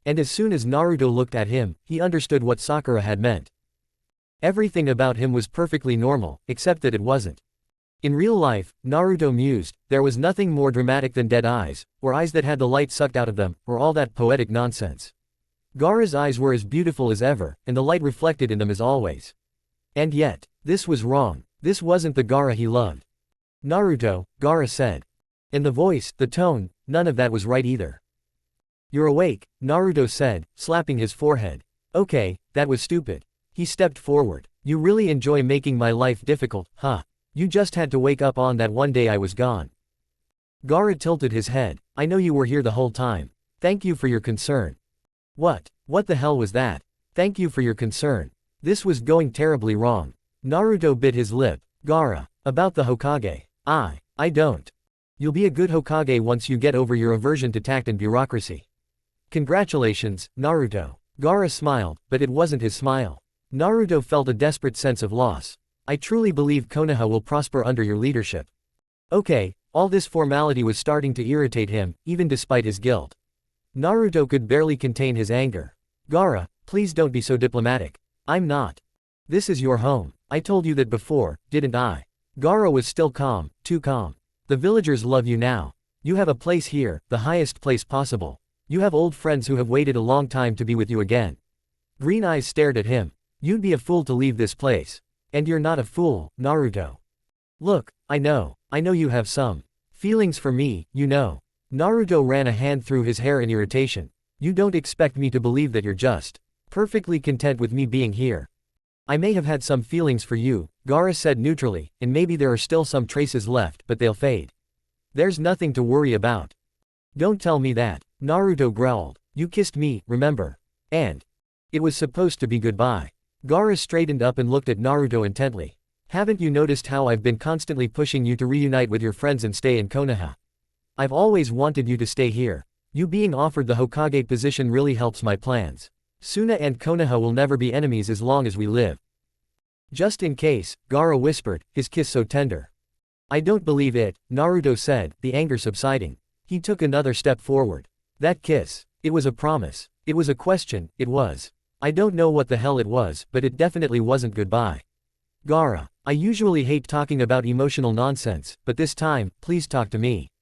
And as soon as Naruto looked at him, he understood what Sakura had meant. Everything about him was perfectly normal, except that it wasn't. In real life, Naruto mused, there was nothing more dramatic than dead eyes, or eyes that had the light sucked out of them, or all that poetic nonsense. Gaara's eyes were as beautiful as ever, and the light reflected in them as always. And yet, this was wrong. This wasn't the Gaara he loved. Naruto, Gaara said. And the voice, the tone, none of that was right either. You're awake, Naruto said, slapping his forehead. Okay, that was stupid. He stepped forward. You really enjoy making my life difficult, huh? You just had to wake up on that one day I was gone. Gaara tilted his head. I know you were here the whole time. Thank you for your concern. What the hell was that? Thank you for your concern. This was going terribly wrong. Naruto bit his lip. Gaara, about the Hokage. I don't. You'll be a good Hokage once you get over your aversion to tact and bureaucracy. Congratulations, Naruto. Gaara smiled, but it wasn't his smile. Naruto felt a desperate sense of loss. I truly believe Konoha will prosper under your leadership. Okay, all this formality was starting to irritate him, even despite his guilt. Naruto could barely contain his anger. Gaara, please don't be so diplomatic. I'm not. This is your home. I told you that before, didn't I? Gaara was still calm, too calm. The villagers love you now. You have a place here, the highest place possible. You have old friends who have waited a long time to be with you again. Green eyes stared at him. You'd be a fool to leave this place. And you're not a fool, Naruto. Look, I know you have some feelings for me, you know. Naruto ran a hand through his hair in irritation. You don't expect me to believe that you're just perfectly content with me being here. I may have had some feelings for you, Gaara said neutrally, and maybe there are still some traces left, but they'll fade. There's nothing to worry about. Don't tell me that, Naruto growled. You kissed me, remember? And it was supposed to be goodbye. Gaara straightened up and looked at Naruto intently. Haven't you noticed how I've been constantly pushing you to reunite with your friends and stay in Konoha? I've always wanted you to stay here. You being offered the Hokage position really helps my plans. Suna and Konoha will never be enemies as long as we live. Just in case, Gaara whispered, his kiss so tender. I don't believe it, Naruto said, the anger subsiding. He took another step forward. That kiss. It was a promise. It was a question, it was. I don't know what the hell it was, but it definitely wasn't goodbye. Gaara, I usually hate talking about emotional nonsense, but this time, please talk to me.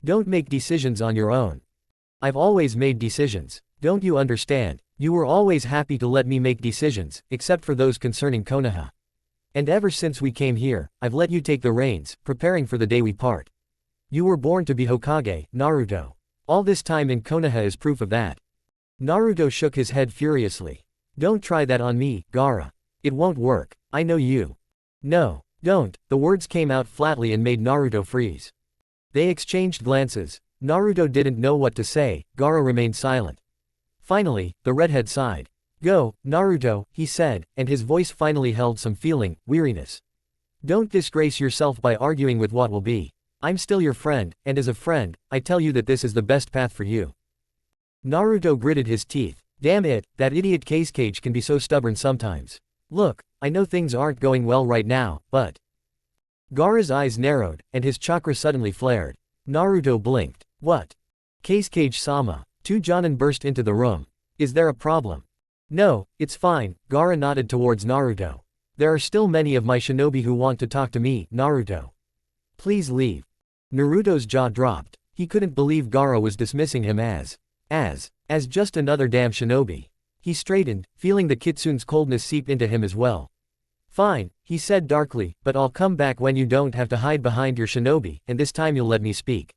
Don't make decisions on your own. I've always made decisions. Don't you understand? You were always happy to let me make decisions, except for those concerning Konoha. And ever since we came here, I've let you take the reins, preparing for the day we part. You were born to be Hokage, Naruto. All this time in Konoha is proof of that. Naruto shook his head furiously. Don't try that on me, Gaara. It won't work. I know you. No, don't. The words came out flatly and made Naruto freeze. They exchanged glances. Naruto didn't know what to say. Gaara remained silent. Finally, the redhead sighed. Go, Naruto, he said, and his voice finally held some feeling, weariness. Don't disgrace yourself by arguing with what will be. I'm still your friend, and as a friend, I tell you that this is the best path for you. Naruto gritted his teeth. Damn it, that idiot Cage can be so stubborn sometimes. Look, I know things aren't going well right now, but… Gaara's eyes narrowed, and his chakra suddenly flared. Naruto blinked. What? Cage-sama. Two Jonin burst into the room. Is there a problem? No, it's fine, Gaara nodded towards Naruto. There are still many of my shinobi who want to talk to me, Naruto. Please leave. Naruto's jaw dropped. He couldn't believe Gaara was dismissing him as just another damn shinobi. He straightened, feeling the kitsune's coldness seep into him as well. Fine, he said darkly, but I'll come back when you don't have to hide behind your shinobi, and this time you'll let me speak.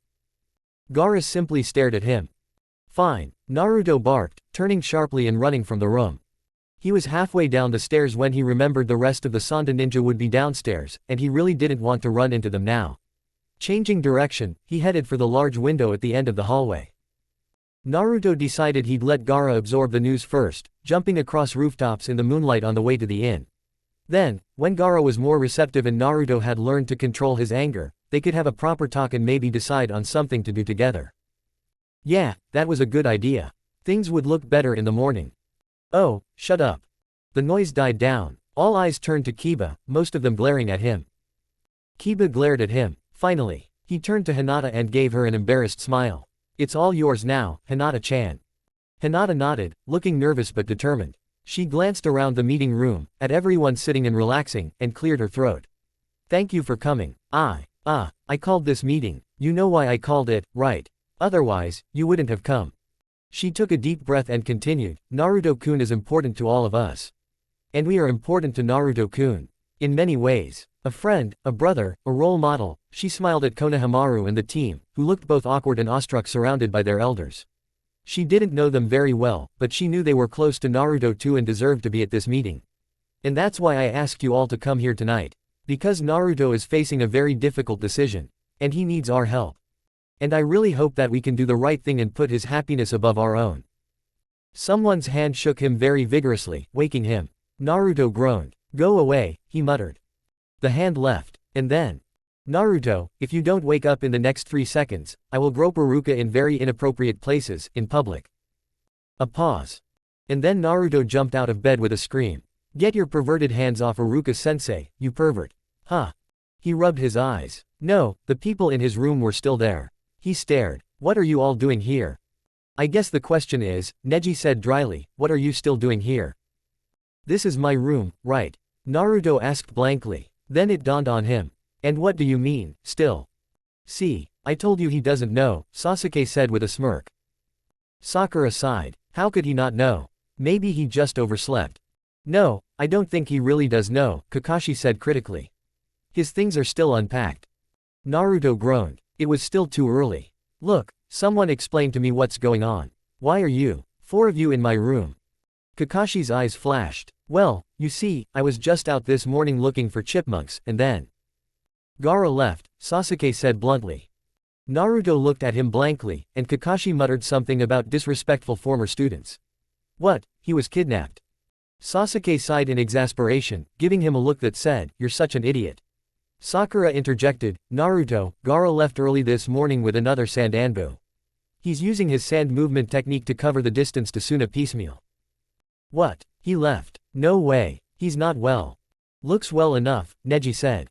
Gaara simply stared at him. Fine, Naruto barked, turning sharply and running from the room. He was halfway down the stairs when he remembered the rest of the Sanda ninja would be downstairs, and he really didn't want to run into them now. Changing direction, he headed for the large window at the end of the hallway. Naruto decided he'd let Gaara absorb the news first, jumping across rooftops in the moonlight on the way to the inn. Then, when Gaara was more receptive and Naruto had learned to control his anger, they could have a proper talk and maybe decide on something to do together. Yeah, that was a good idea. Things would look better in the morning. Oh, shut up. The noise died down. All eyes turned to Kiba, most of them glaring at him. Kiba glared at him. Finally, he turned to Hinata and gave her an embarrassed smile. It's all yours now, Hinata-chan. Hinata nodded, looking nervous but determined. She glanced around the meeting room, at everyone sitting and relaxing, and cleared her throat. Thank you for coming. I called this meeting. You know why I called it, right? Otherwise, you wouldn't have come. She took a deep breath and continued, Naruto-kun is important to all of us. And we are important to Naruto-kun. In many ways. A friend, a brother, a role model. She smiled at Konohamaru and the team, who looked both awkward and awestruck surrounded by their elders. She didn't know them very well, but she knew they were close to Naruto too and deserved to be at this meeting. And that's why I asked you all to come here tonight. Because Naruto is facing a very difficult decision. And he needs our help. And I really hope that we can do the right thing and put his happiness above our own. Someone's hand shook him very vigorously, waking him. Naruto groaned. Go away, he muttered. The hand left. And then. Naruto, if you don't wake up in the next 3 seconds, I will grope Iruka in very inappropriate places, in public. A pause. And then Naruto jumped out of bed with a scream. Get your perverted hands off Iruka-sensei, you pervert. Huh. He rubbed his eyes. No, the people in his room were still there. He stared. What are you all doing here? I guess the question is, Neji said dryly, what are you still doing here? This is my room, right? Naruto asked blankly. Then it dawned on him. And what do you mean, still? See, I told you he doesn't know, Sasuke said with a smirk. Sakura sighed. How could he not know? Maybe he just overslept. No, I don't think he really does know, Kakashi said critically. His things are still unpacked. Naruto groaned. It was still too early. Look, someone explain to me what's going on. Why are you, 4 of you in my room? Kakashi's eyes flashed. Well, you see, I was just out this morning looking for chipmunks, and then. Gaara left, Sasuke said bluntly. Naruto looked at him blankly, and Kakashi muttered something about disrespectful former students. What, he was kidnapped? Sasuke sighed in exasperation, giving him a look that said, you're such an idiot. Sakura interjected, Naruto, Gaara left early this morning with another Sandanbu. He's using his sand movement technique to cover the distance to Suna piecemeal. What, he left? No way, he's not well. Looks well enough, Neji said.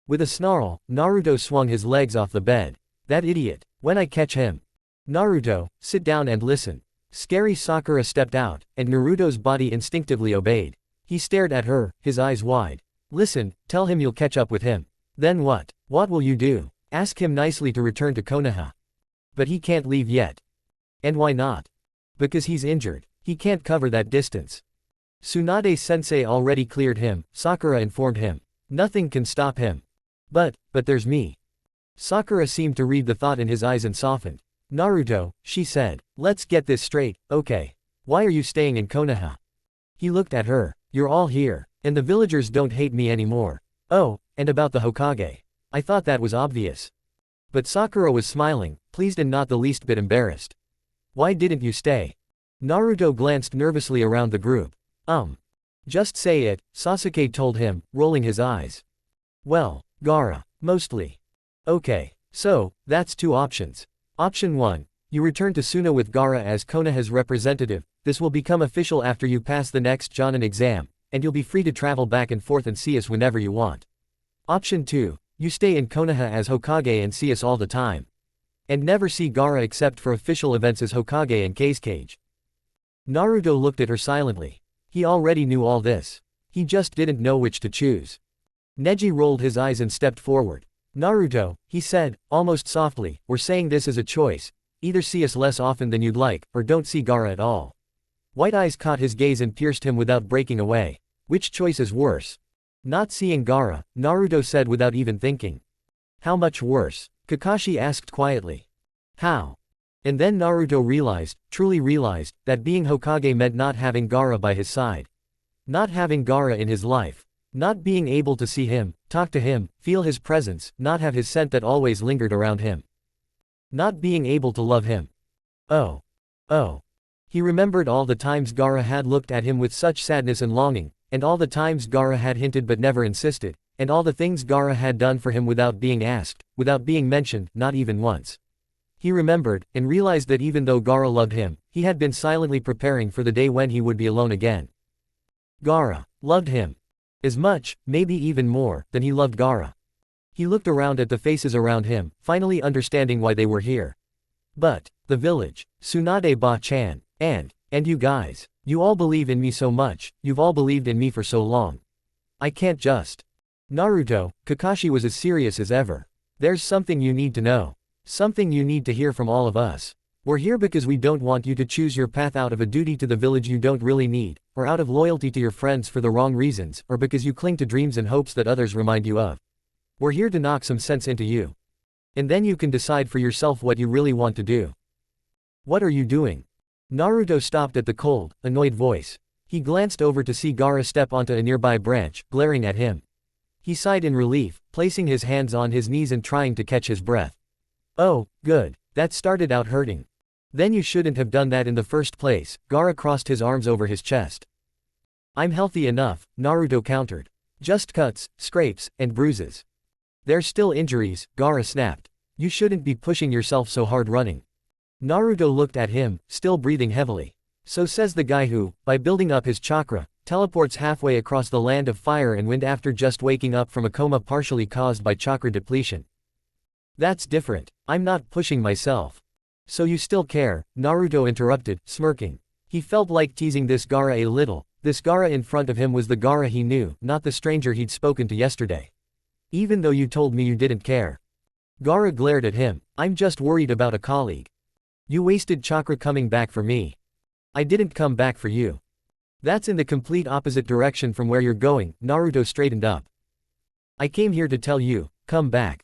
With a snarl, Naruto swung his legs off the bed. That idiot, when I catch him. Naruto, sit down and listen. Scary Sakura stepped out, and Naruto's body instinctively obeyed. He stared at her, his eyes wide. Listen, tell him you'll catch up with him. Then what? What will you do? Ask him nicely to return to Konoha. But he can't leave yet. And why not? Because he's injured. He can't cover that distance. Tsunade-sensei already cleared him, Sakura informed him. Nothing can stop him. But there's me. Sakura seemed to read the thought in his eyes and softened. Naruto, she said, let's get this straight, okay. Why are you staying in Konoha? He looked at her. You're all here, and the villagers don't hate me anymore. Oh, and about the Hokage. I thought that was obvious. But Sakura was smiling, pleased and not the least bit embarrassed. Why didn't you stay? Naruto glanced nervously around the group. Just say it, Sasuke told him, rolling his eyes. Well, Gaara, mostly. Okay, so, that's 2 options. Option 1, you return to Suna with Gaara as Konoha's representative. This will become official after you pass the next Jonin exam, and you'll be free to travel back and forth and see us whenever you want. Option 2, you stay in Konoha as Hokage and see us all the time. And never see Gaara except for official events as Hokage and Kage. Naruto looked at her silently. He already knew all this. He just didn't know which to choose. Neji rolled his eyes and stepped forward. Naruto, he said, almost softly, we're saying this as a choice. Either see us less often than you'd like, or don't see Gaara at all. White eyes caught his gaze and pierced him without breaking away. Which choice is worse? Not seeing Gaara, Naruto said without even thinking. How much worse? Kakashi asked quietly. How? And then Naruto realized, truly realized, that being Hokage meant not having Gaara by his side. Not having Gaara in his life. Not being able to see him, talk to him, feel his presence, not have his scent that always lingered around him. Not being able to love him. Oh. Oh. He remembered all the times Gaara had looked at him with such sadness and longing, and all the times Gaara had hinted but never insisted, and all the things Gaara had done for him without being asked, without being mentioned, not even once. He remembered, and realized that even though Gaara loved him, he had been silently preparing for the day when he would be alone again. Gaara loved him. As much, maybe even more, than he loved Gaara. He looked around at the faces around him, finally understanding why they were here. But, the village, Tsunade-ba-chan, and you guys, you all believe in me so much, you've all believed in me for so long. I can't just. Naruto, Kakashi was as serious as ever. There's something you need to know. Something you need to hear from all of us. We're here because we don't want you to choose your path out of a duty to the village you don't really need, or out of loyalty to your friends for the wrong reasons, or because you cling to dreams and hopes that others remind you of. We're here to knock some sense into you. And then you can decide for yourself what you really want to do. What are you doing? Naruto stopped at the cold, annoyed voice. He glanced over to see Gaara step onto a nearby branch, glaring at him. He sighed in relief, placing his hands on his knees and trying to catch his breath. Oh, good. That started out hurting. Then you shouldn't have done that in the first place. Gaara crossed his arms over his chest. I'm healthy enough, Naruto countered. Just cuts, scrapes, and bruises. There's still injuries, Gaara snapped. You shouldn't be pushing yourself so hard running. Naruto looked at him, still breathing heavily. So says the guy who, by building up his chakra, teleports halfway across the land of fire and wind after just waking up from a coma partially caused by chakra depletion. That's different. I'm not pushing myself. So you still care, Naruto interrupted, smirking. He felt like teasing this Gaara a little. This Gaara in front of him was the Gaara he knew, not the stranger he'd spoken to yesterday. Even though you told me you didn't care. Gaara glared at him. I'm just worried about a colleague. You wasted chakra coming back for me. I didn't come back for you. That's in the complete opposite direction from where you're going, Naruto straightened up. I came here to tell you, come back.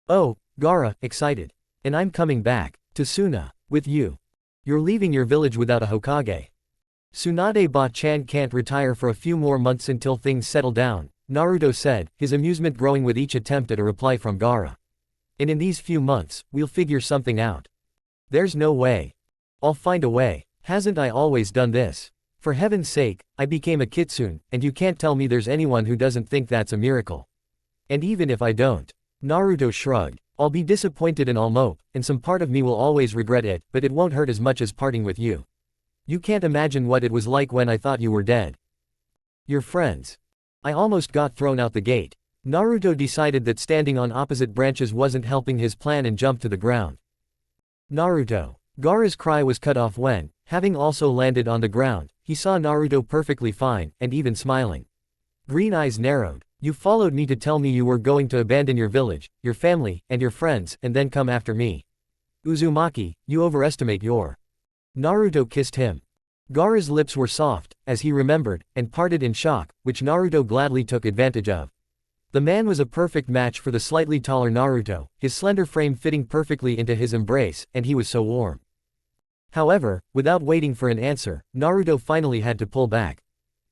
Oh, Gaara, excited. And I'm coming back, to Suna, with you. You're leaving your village without a Hokage. Tsunade-ba-chan can't retire for a few more months until things settle down, Naruto said, his amusement growing with each attempt at a reply from Gaara. And in these few months, we'll figure something out. There's no way. I'll find a way. Hasn't I always done this? For heaven's sake, I became a Kitsune, and you can't tell me there's anyone who doesn't think that's a miracle. And even if I don't. Naruto shrugged. I'll be disappointed and I'll mope, and some part of me will always regret it, but it won't hurt as much as parting with you. You can't imagine what it was like when I thought you were dead. Your friends. I almost got thrown out the gate. Naruto decided that standing on opposite branches wasn't helping his plan and jumped to the ground. Naruto. Gaara's cry was cut off when, having also landed on the ground, he saw Naruto perfectly fine, and even smiling. Green eyes narrowed. You followed me to tell me you were going to abandon your village, your family, and your friends, and then come after me. Uzumaki, you overestimate your. Naruto kissed him. Gaara's lips were soft, as he remembered, and parted in shock, which Naruto gladly took advantage of. The man was a perfect match for the slightly taller Naruto, his slender frame fitting perfectly into his embrace, and he was so warm. However, without waiting for an answer, Naruto finally had to pull back.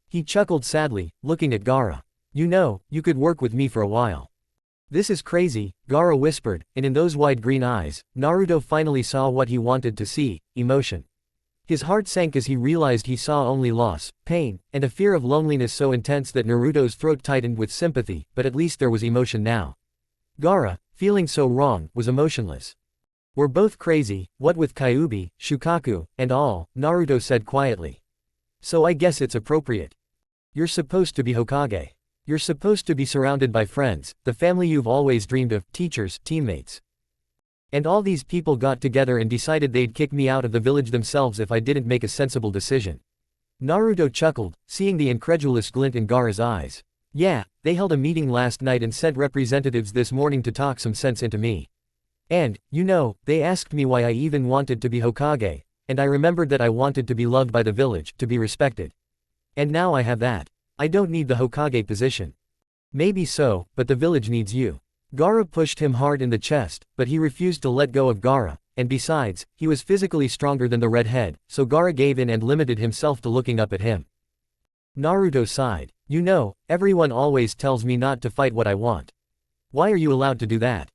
He chuckled sadly, looking at Gaara. You know, you could work with me for a while. This is crazy, Gaara whispered, and in those wide green eyes, Naruto finally saw what he wanted to see, emotion. His heart sank as he realized he saw only loss, pain, and a fear of loneliness so intense that Naruto's throat tightened with sympathy, but at least there was emotion now. Gaara, feeling so wrong, was emotionless. We're both crazy, what with Kyuubi, Shukaku, and all, Naruto said quietly. So I guess it's appropriate. You're supposed to be Hokage. You're supposed to be surrounded by friends, the family you've always dreamed of, teachers, teammates. And all these people got together and decided they'd kick me out of the village themselves if I didn't make a sensible decision. Naruto chuckled, seeing the incredulous glint in Gaara's eyes. Yeah, they held a meeting last night and sent representatives this morning to talk some sense into me. And, you know, they asked me why I even wanted to be Hokage. and I remembered that I wanted to be loved by the village, to be respected. And now I have that. I don't need the Hokage position. Maybe so, but the village needs you. Gaara pushed him hard in the chest, but he refused to let go of Gaara, and besides, he was physically stronger than the redhead, so Gaara gave in and limited himself to looking up at him. Naruto sighed. You know, everyone always tells me not to fight what I want. Why are you allowed to do that?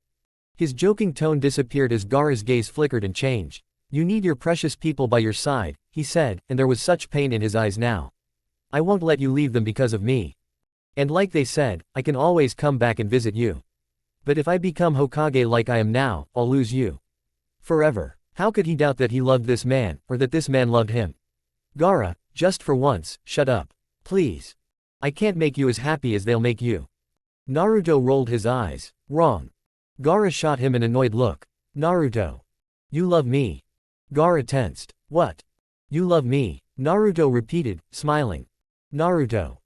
His joking tone disappeared as Gaara's gaze flickered and changed. You need your precious people by your side, he said, and there was such pain in his eyes now. I won't let you leave them because of me. And like they said, I can always come back and visit you. But if I become Hokage like I am now, I'll lose you. Forever. How could he doubt that he loved this man, or that this man loved him? Gaara, just for once, shut up. Please. I can't make you as happy as they'll make you. Naruto rolled his eyes. Wrong. Gaara shot him an annoyed look. Naruto. You love me. Gaara tensed. What? You love me? Naruto repeated, smiling. Naruto.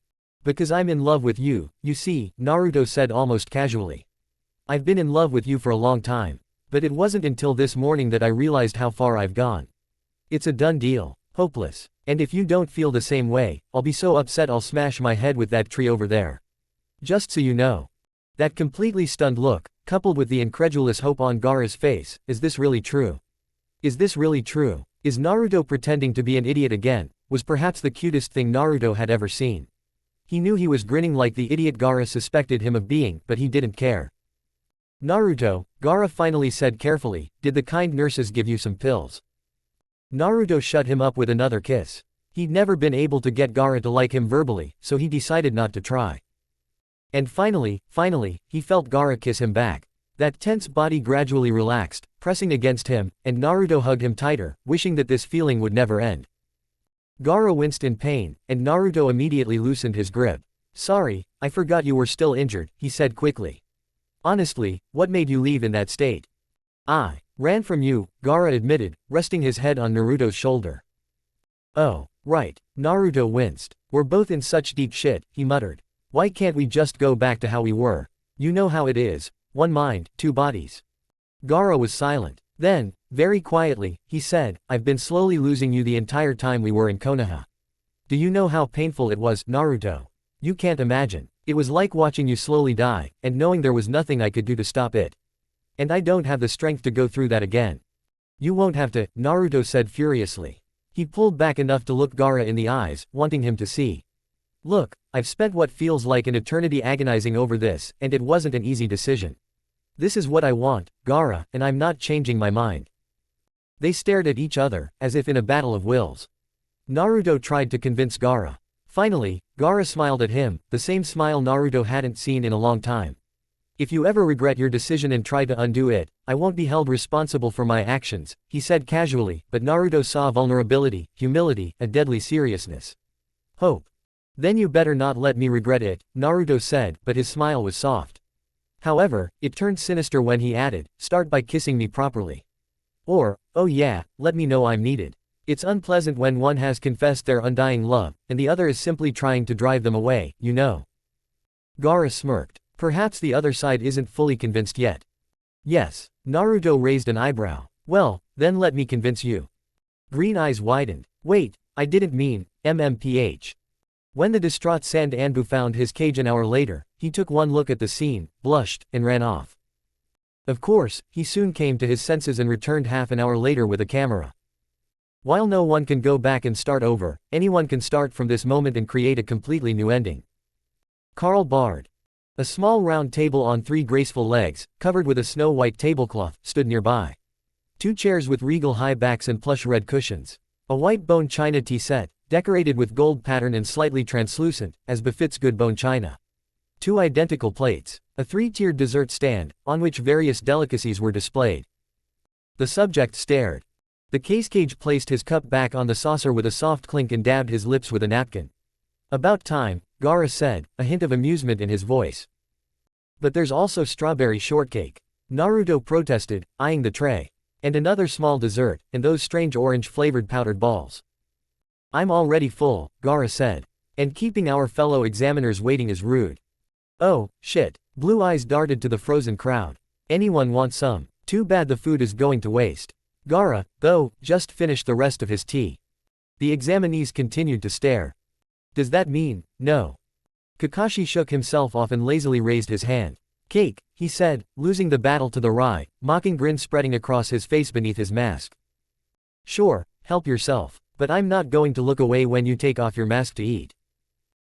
Because I'm in love with you, you see, Naruto said almost casually. I've been in love with you for a long time. But it wasn't until this morning that I realized how far I've gone. It's a done deal. Hopeless. And if you don't feel the same way, I'll be so upset I'll smash my head with that tree over there. Just so you know. That completely stunned look, coupled with the incredulous hope on Gaara's face, is this really true? Is this really true? Is Naruto pretending to be an idiot again? Was perhaps the cutest thing Naruto had ever seen. He knew he was grinning like the idiot Gaara suspected him of being, but he didn't care. Naruto, Gaara finally said carefully, did the kind nurses give you some pills? Naruto shut him up with another kiss. He'd never been able to get Gaara to like him verbally, so he decided not to try. And finally, he felt Gaara kiss him back. That tense body gradually relaxed, pressing against him, and Naruto hugged him tighter, wishing that this feeling would never end. Gaara winced in pain, and Naruto immediately loosened his grip. Sorry, I forgot you were still injured, he said quickly. Honestly, what made you leave in that state? I ran from you, Gaara admitted, resting his head on Naruto's shoulder. Oh, right. Naruto winced. We're both in such deep shit, he muttered. Why can't we just go back to how we were? You know how it is. One mind, two bodies. Gaara was silent. Then, very quietly, he said, I've been slowly losing you the entire time we were in Konoha. Do you know how painful it was, Naruto? You can't imagine. It was like watching you slowly die, and knowing there was nothing I could do to stop it. And I don't have the strength to go through that again. You won't have to, Naruto said furiously. He pulled back enough to look Gaara in the eyes, wanting him to see. Look, I've spent what feels like an eternity agonizing over this, and it wasn't an easy decision. This is what I want, Gaara, and I'm not changing my mind. They stared at each other, as if in a battle of wills. Naruto tried to convince Gaara. Finally, Gaara smiled at him, the same smile Naruto hadn't seen in a long time. If you ever regret your decision and try to undo it, I won't be held responsible for my actions, he said casually, but Naruto saw vulnerability, humility, a deadly seriousness. Hope. Then you better not let me regret it, Naruto said, but his smile was soft. However, it turned sinister when he added, start by kissing me properly. Or, oh yeah, let me know I'm needed. It's unpleasant when one has confessed their undying love, and the other is simply trying to drive them away, you know. Gaara smirked. Perhaps the other side isn't fully convinced yet. Yes. Naruto raised an eyebrow. Well, then let me convince you. Green eyes widened. Wait, I didn't mean, MMPH. When the distraught Sand Anbu found his cage an hour later, he took one look at the scene, blushed, and ran off. Of course, he soon came to his senses and returned half an hour later with a camera. While no one can go back and start over, anyone can start from this moment and create a completely new ending. Karl Bard. A small round table on 3 graceful legs, covered with a snow-white tablecloth, stood nearby. 2 chairs with regal high backs and plush red cushions. A white bone china tea set, decorated with gold pattern and slightly translucent, as befits good bone china. 2 identical plates. A 3-tiered dessert stand, on which various delicacies were displayed. The subject stared. The case-cage placed his cup back on the saucer with a soft clink and dabbed his lips with a napkin. About time, Gaara said, a hint of amusement in his voice. But there's also strawberry shortcake. Naruto protested, eyeing the tray. And another small dessert, and those strange orange-flavored powdered balls. I'm already full, Gaara said. And keeping our fellow examiners waiting is rude. Oh, shit. Blue eyes darted to the frozen crowd. Anyone want some? Too bad the food is going to waste. Gaara, though, just finished the rest of his tea. The examinees continued to stare. Does that mean, no? Kakashi shook himself off and lazily raised his hand. Cake, he said, losing the battle to the wry, mocking grin spreading across his face beneath his mask. Sure, help yourself, but I'm not going to look away when you take off your mask to eat.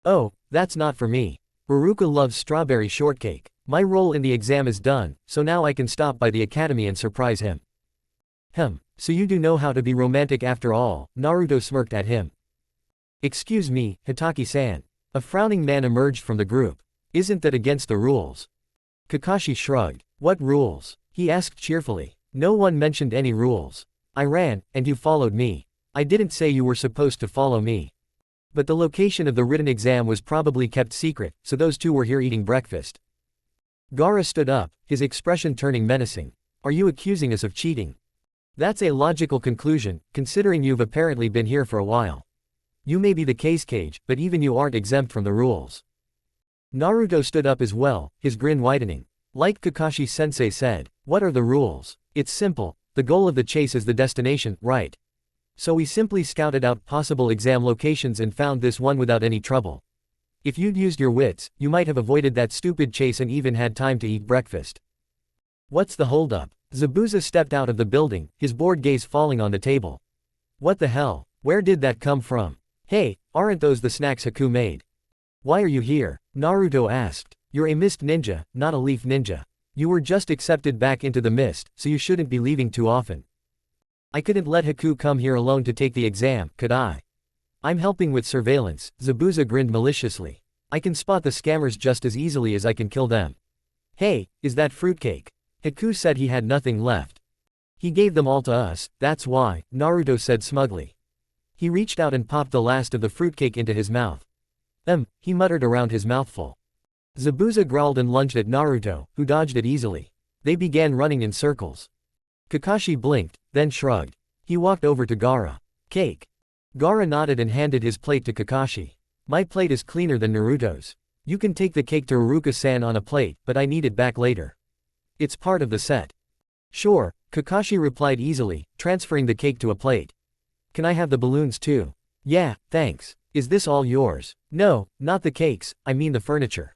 Oh, that's not for me. Haruka loves strawberry shortcake. My role in the exam is done, so now I can stop by the academy and surprise him. So you do know how to be romantic after all, Naruto smirked at him. Excuse me, Hitaki-san. A frowning man emerged from the group. Isn't that against the rules? Kakashi shrugged. What rules? He asked cheerfully. No one mentioned any rules. I ran, and you followed me. I didn't say you were supposed to follow me. But the location of the written exam was probably kept secret, so those two were here eating breakfast. Gaara stood up, his expression turning menacing. Are you accusing us of cheating? That's a logical conclusion, considering you've apparently been here for a while. You may be the case cage, but even you aren't exempt from the rules. Naruto stood up as well, his grin widening. Like Kakashi-sensei said, what are the rules? It's simple, the goal of the chase is the destination, right? So we simply scouted out possible exam locations and found this one without any trouble. If you'd used your wits, you might have avoided that stupid chase and even had time to eat breakfast. What's the holdup? Zabuza stepped out of the building, his bored gaze falling on the table. What the hell? Where did that come from? Hey, aren't those the snacks Haku made? Why are you here? Naruto asked. You're a mist ninja, not a leaf ninja. You were just accepted back into the mist, so you shouldn't be leaving too often. I couldn't let Haku come here alone to take the exam, could I? I'm helping with surveillance, Zabuza grinned maliciously. I can spot the scammers just as easily as I can kill them. Hey, is that fruitcake? Haku said he had nothing left. He gave them all to us, that's why, Naruto said smugly. He reached out and popped the last of the fruitcake into his mouth. He muttered around his mouthful. Zabuza growled and lunged at Naruto, who dodged it easily. They began running in circles. Kakashi blinked, then shrugged. He walked over to Gaara. Cake. Gaara nodded and handed his plate to Kakashi. My plate is cleaner than Naruto's. You can take the cake to Haruka-san on a plate, but I need it back later. It's part of the set. Sure, Kakashi replied easily, transferring the cake to a plate. Can I have the balloons too? Yeah, thanks. Is this all yours? No, not the cakes, I mean the furniture.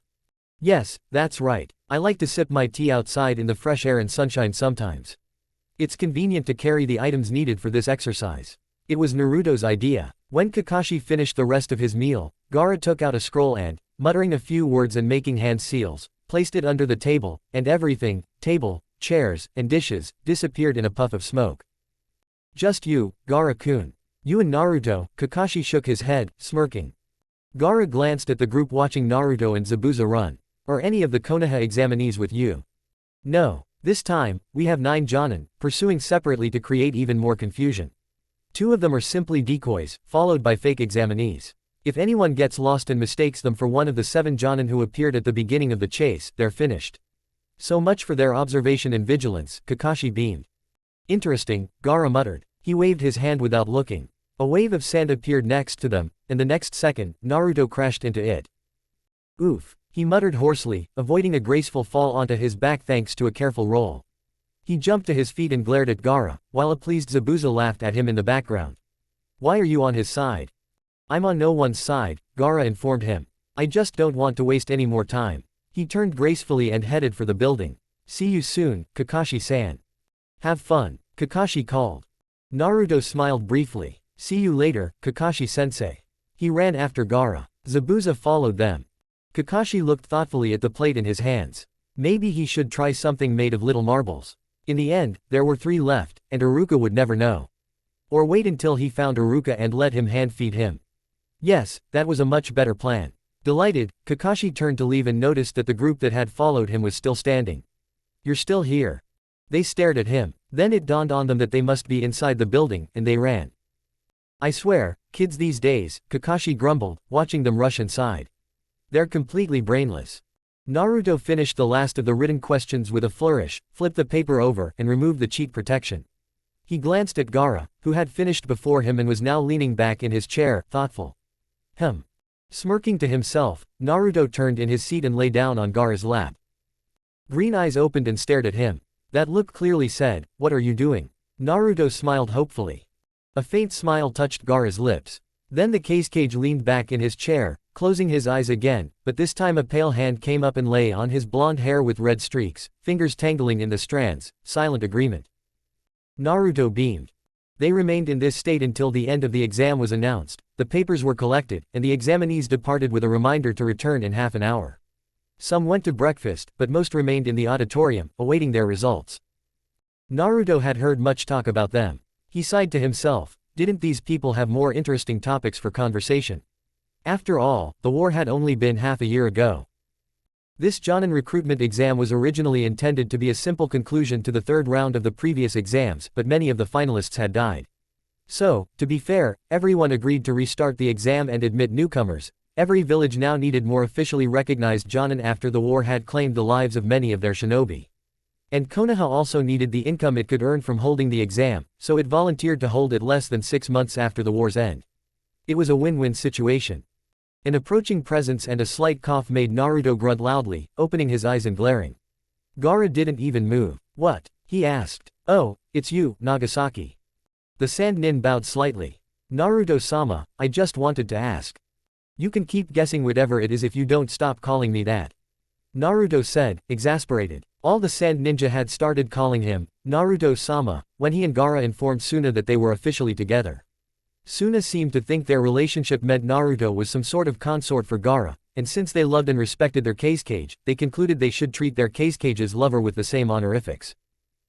Yes, that's right. I like to sip my tea outside in the fresh air and sunshine sometimes. It's convenient to carry the items needed for this exercise. It was Naruto's idea. When Kakashi finished the rest of his meal, Gaara took out a scroll and, muttering a few words and making hand seals, placed it under the table, and everything, table, chairs, and dishes, disappeared in a puff of smoke. Just you, Gaara-kun. You and Naruto, Kakashi shook his head, smirking. Gaara glanced at the group watching Naruto and Zabuza run. Or any of the Konoha examinees with you? No. This time, we have 9 Jonin, pursuing separately to create even more confusion. 2 of them are simply decoys, followed by fake examinees. If anyone gets lost and mistakes them for one of the 7 Jonin who appeared at the beginning of the chase, they're finished. So much for their observation and vigilance, Kakashi beamed. Interesting, Gaara muttered. He waved his hand without looking. A wave of sand appeared next to them, and the next second, Naruto crashed into it. Oof. He muttered hoarsely, avoiding a graceful fall onto his back thanks to a careful roll. He jumped to his feet and glared at Gaara, while a pleased Zabuza laughed at him in the background. Why are you on his side? I'm on no one's side, Gaara informed him. I just don't want to waste any more time. He turned gracefully and headed for the building. See you soon, Kakashi-san. Have fun, Kakashi called. Naruto smiled briefly. See you later, Kakashi-sensei. He ran after Gaara. Zabuza followed them. Kakashi looked thoughtfully at the plate in his hands. Maybe he should try something made of little marbles. In the end, there were 3 left, and Haruka would never know. Or wait until he found Haruka and let him hand-feed him. Yes, that was a much better plan. Delighted, Kakashi turned to leave and noticed that the group that had followed him was still standing. You're still here. They stared at him. Then it dawned on them that they must be inside the building, and they ran. I swear, kids these days, Kakashi grumbled, watching them rush inside. They're completely brainless. Naruto finished the last of the written questions with a flourish, flipped the paper over, and removed the cheat protection. He glanced at Gaara, who had finished before him and was now leaning back in his chair, thoughtful. Smirking to himself, Naruto turned in his seat and lay down on Gaara's lap. Green eyes opened and stared at him. That look clearly said, what are you doing? Naruto smiled hopefully. A faint smile touched Gaara's lips. Then the cage leaned back in his chair, closing his eyes again, but this time a pale hand came up and lay on his blonde hair with red streaks, fingers tangling in the strands, silent agreement. Naruto beamed. They remained in this state until the end of the exam was announced, the papers were collected, and the examinees departed with a reminder to return in half an hour. Some went to breakfast, but most remained in the auditorium, awaiting their results. Naruto had heard much talk about them. He sighed to himself, didn't these people have more interesting topics for conversation? After all, the war had only been half a year ago. This Jonin recruitment exam was originally intended to be a simple conclusion to the third round of the previous exams, but many of the finalists had died. So, to be fair, everyone agreed to restart the exam and admit newcomers. Every village now needed more officially recognized Jonin after the war had claimed the lives of many of their shinobi. And Konoha also needed the income it could earn from holding the exam, so it volunteered to hold it less than 6 months after the war's end. It was a win-win situation. An approaching presence and a slight cough made Naruto grunt loudly, opening his eyes and glaring. Gaara didn't even move. What? He asked. Oh, it's you, Nagasaki. The sand nin bowed slightly. Naruto-sama, I just wanted to ask. You can keep guessing whatever it is if you don't stop calling me that. Naruto said, exasperated. All the sand ninja had started calling him Naruto-sama when he and Gaara informed Suna that they were officially together. Suna seemed to think their relationship meant Naruto was some sort of consort for Gaara, and since they loved and respected their kage, they concluded they should treat their kage's lover with the same honorifics.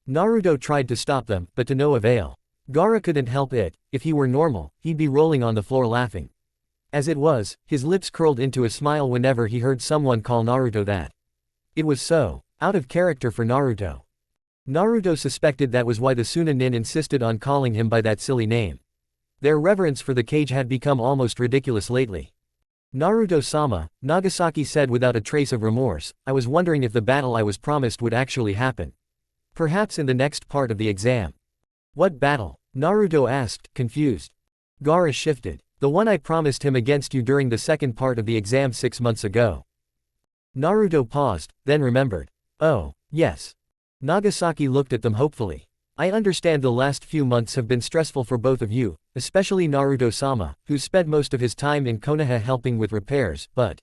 Naruto tried to stop them, but to no avail. Gaara couldn't help it. If he were normal, he'd be rolling on the floor laughing. As it was, his lips curled into a smile whenever he heard someone call Naruto that. It was so out of character for Naruto. Naruto suspected that was why the Suna nin insisted on calling him by that silly name. Their reverence for the kage had become almost ridiculous lately. Naruto-sama, Nagasaki said without a trace of remorse, I was wondering if the battle I was promised would actually happen. Perhaps in the next part of the exam. What battle? Naruto asked, confused. Gaara shifted. The one I promised him against you during the second part of the exam 6 months ago. Naruto paused, then remembered. Oh, yes. Nagasaki looked at them hopefully. I understand the last few months have been stressful for both of you, especially Naruto-sama, who spent most of his time in Konoha helping with repairs, but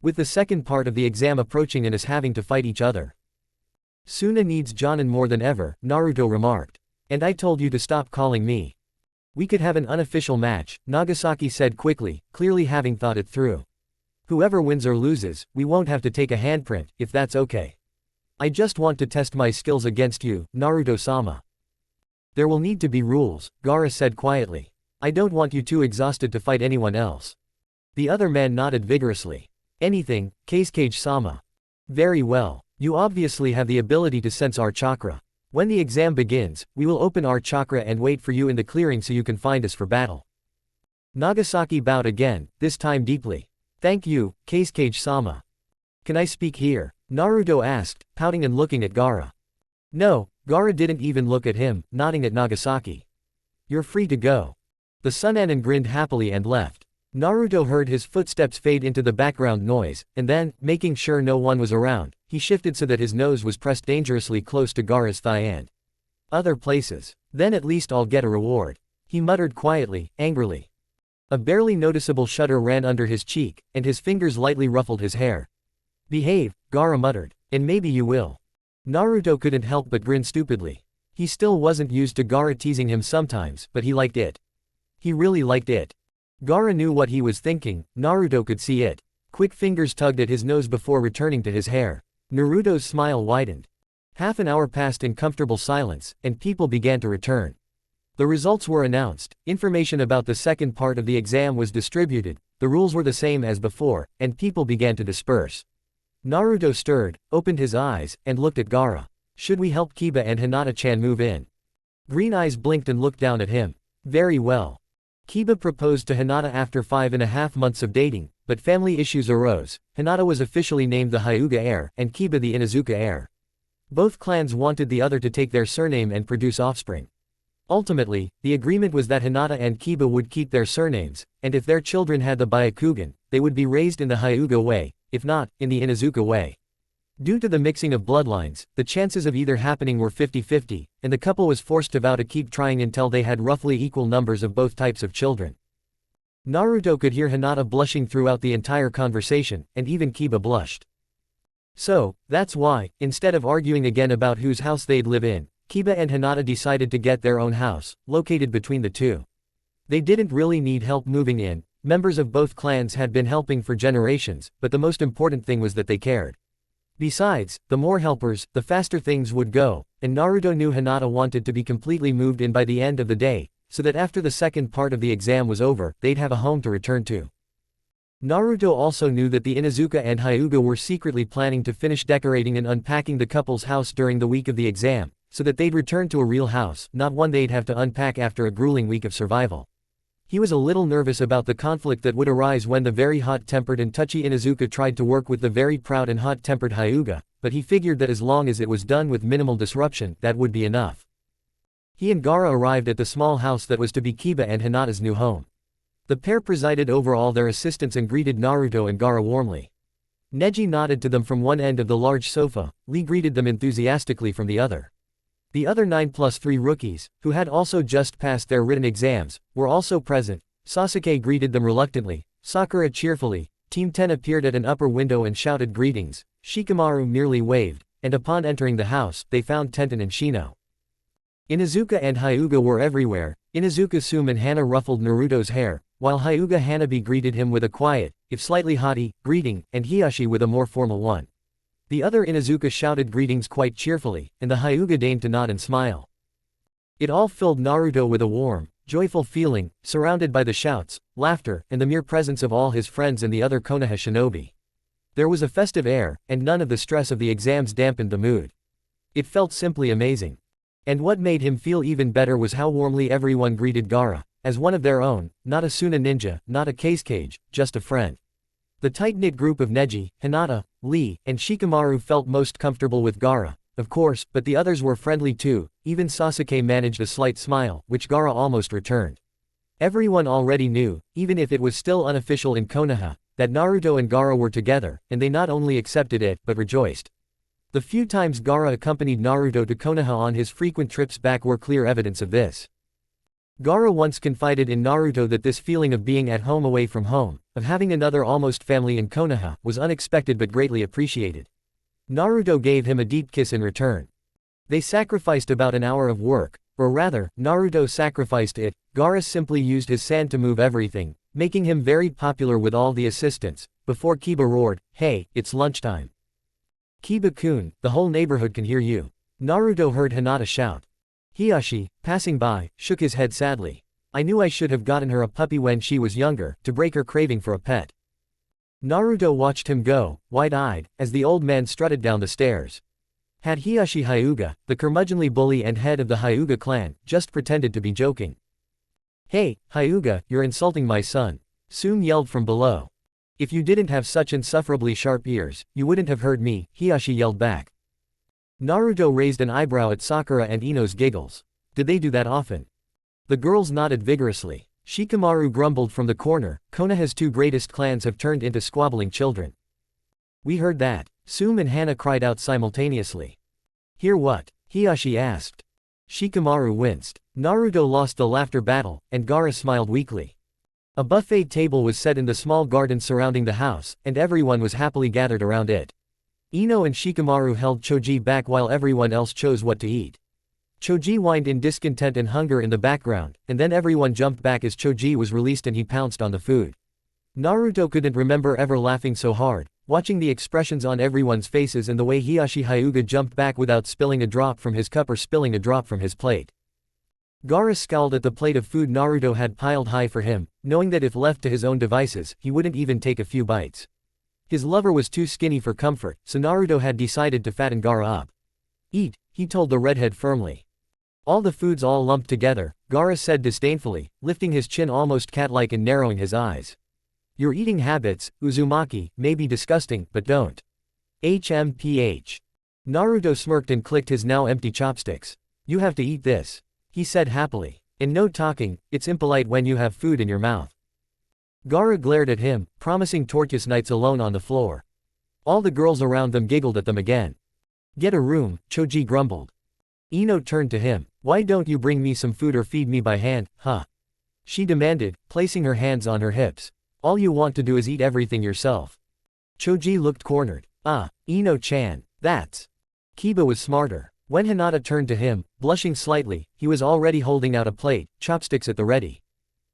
with the second part of the exam approaching and us having to fight each other. Suna needs Jonin more than ever, Naruto remarked. And I told you to stop calling me. We could have an unofficial match, Nagasaki said quickly, clearly having thought it through. Whoever wins or loses, we won't have to take a handprint, if that's okay. I just want to test my skills against you, Naruto-sama. There will need to be rules, Gaara said quietly. I don't want you too exhausted to fight anyone else. The other man nodded vigorously. Anything, Kage-sama. Very well. You obviously have the ability to sense our chakra. When the exam begins, we will open our chakra and wait for you in the clearing so you can find us for battle. Nagasaki bowed again, this time deeply. Thank you, Kage-sama. Can I speak here? Naruto asked, pouting and looking at Gaara. No, Gaara didn't even look at him, nodding at Nagasaki. You're free to go. The Sunanin grinned happily and left. Naruto heard his footsteps fade into the background noise, and then, making sure no one was around, he shifted so that his nose was pressed dangerously close to Gaara's thigh and other places. Then at least I'll get a reward. He muttered quietly, angrily. A barely noticeable shudder ran under his cheek, and his fingers lightly ruffled his hair. Behave, Gaara muttered, and maybe you will. Naruto couldn't help but grin stupidly. He still wasn't used to Gaara teasing him sometimes, but he liked it. He really liked it. Gaara knew what he was thinking, Naruto could see it. Quick fingers tugged at his nose before returning to his hair. Naruto's smile widened. Half an hour passed in comfortable silence, and people began to return. The results were announced, information about the second part of the exam was distributed, the rules were the same as before, and people began to disperse. Naruto stirred, opened his eyes, and looked at Gaara. Should we help Kiba and Hinata-chan move in? Green eyes blinked and looked down at him. Very well. Kiba proposed to Hinata after 5.5 months of dating, but family issues arose. Hinata was officially named the Hyuga heir, and Kiba the Inuzuka heir. Both clans wanted the other to take their surname and produce offspring. Ultimately, the agreement was that Hinata and Kiba would keep their surnames, and if their children had the Byakugan, they would be raised in the Hyuga way, if not, in the Inuzuka way. Due to the mixing of bloodlines, the chances of either happening were 50-50, and the couple was forced to vow to keep trying until they had roughly equal numbers of both types of children. Naruto could hear Hinata blushing throughout the entire conversation, and even Kiba blushed. So, that's why, instead of arguing again about whose house they'd live in, Kiba and Hinata decided to get their own house, located between the two. They didn't really need help moving in, members of both clans had been helping for generations, but the most important thing was that they cared. Besides, the more helpers, the faster things would go, and Naruto knew Hinata wanted to be completely moved in by the end of the day, so that after the second part of the exam was over, they'd have a home to return to. Naruto also knew that the Inuzuka and Hyuga were secretly planning to finish decorating and unpacking the couple's house during the week of the exam, so that they'd return to a real house, not one they'd have to unpack after a grueling week of survival. He was a little nervous about the conflict that would arise when the very hot-tempered and touchy Inuzuka tried to work with the very proud and hot-tempered Hyuga, but he figured that as long as it was done with minimal disruption, that would be enough. He and Gaara arrived at the small house that was to be Kiba and Hinata's new home. The pair presided over all their assistants and greeted Naruto and Gaara warmly. Neji nodded to them from one end of the large sofa, Lee greeted them enthusiastically from the other. The other 9+3 rookies, who had also just passed their written exams, were also present. Sasuke greeted them reluctantly, Sakura cheerfully, Team 10 appeared at an upper window and shouted greetings, Shikamaru merely waved, and upon entering the house, they found Tenten and Shino. Inuzuka and Hyuga were everywhere. Inuzuka Sume and Hana ruffled Naruto's hair, while Hyuga Hanabi greeted him with a quiet, if slightly haughty, greeting, and Hiyashi with a more formal one. The other Inuzuka shouted greetings quite cheerfully, and the Hyuga deigned to nod and smile. It all filled Naruto with a warm, joyful feeling, surrounded by the shouts, laughter, and the mere presence of all his friends and the other Konoha shinobi. There was a festive air, and none of the stress of the exams dampened the mood. It felt simply amazing. And what made him feel even better was how warmly everyone greeted Gaara, as one of their own, not a Suna ninja, not a Cage, just a friend. The tight-knit group of Neji, Hinata, Lee, and Shikamaru felt most comfortable with Gaara, of course, but the others were friendly too. Even Sasuke managed a slight smile, which Gaara almost returned. Everyone already knew, even if it was still unofficial in Konoha, that Naruto and Gaara were together, and they not only accepted it, but rejoiced. The few times Gaara accompanied Naruto to Konoha on his frequent trips back were clear evidence of this. Gaara once confided in Naruto that this feeling of being at home away from home, of having another almost family in Konoha, was unexpected but greatly appreciated. Naruto gave him a deep kiss in return. They sacrificed about an hour of work, or rather, Naruto sacrificed it. Gaara simply used his sand to move everything, making him very popular with all the assistants, before Kiba roared, "Hey, it's lunchtime. Kiba-kun, the whole neighborhood can hear you." Naruto heard Hinata shout. Hiyashi, passing by, shook his head sadly. "I knew I should have gotten her a puppy when she was younger, to break her craving for a pet." Naruto watched him go, wide-eyed, as the old man strutted down the stairs. Had Hiyashi Hyuga, the curmudgeonly bully and head of the Hyuga clan, just pretended to be joking. "Hey, Hyuga, you're insulting my son," Sume yelled from below. "If you didn't have such insufferably sharp ears, you wouldn't have heard me," Hiyashi yelled back. Naruto raised an eyebrow at Sakura and Ino's giggles. Did they do that often? The girls nodded vigorously. Shikamaru grumbled from the corner, "Konoha's two greatest clans have turned into squabbling children." "We heard that," Sume and Hana cried out simultaneously. "Hear what?" Hiyashi asked. Shikamaru winced. Naruto lost the laughter battle, and Gaara smiled weakly. A buffet table was set in the small garden surrounding the house, and everyone was happily gathered around it. Ino and Shikamaru held Choji back while everyone else chose what to eat. Choji whined in discontent and hunger in the background, and then everyone jumped back as Choji was released and he pounced on the food. Naruto couldn't remember ever laughing so hard, watching the expressions on everyone's faces and the way Hiyashi Hyuga jumped back without spilling a drop from his cup or spilling a drop from his plate. Gaara scowled at the plate of food Naruto had piled high for him, knowing that if left to his own devices, he wouldn't even take a few bites. His lover was too skinny for comfort, so Naruto had decided to fatten Gaara up. "Eat," he told the redhead firmly. "All the food's all lumped together," Gaara said disdainfully, lifting his chin almost cat-like and narrowing his eyes. "Your eating habits, Uzumaki, may be disgusting, but don't. HMPH. Naruto smirked and clicked his now empty chopsticks. "You have to eat this," he said happily. "And no talking, it's impolite when you have food in your mouth." Gaara glared at him, promising torturous nights alone on the floor. All the girls around them giggled at them again. Get a room, Choji grumbled. Ino turned to him. Why don't you bring me some food or feed me by hand, huh? She demanded, placing her hands on her hips. All you want to do is eat everything yourself. Choji looked cornered. Ino-chan, that's. Kiba was smarter. When Hinata turned to him, blushing slightly, he was already holding out a plate, chopsticks at the ready.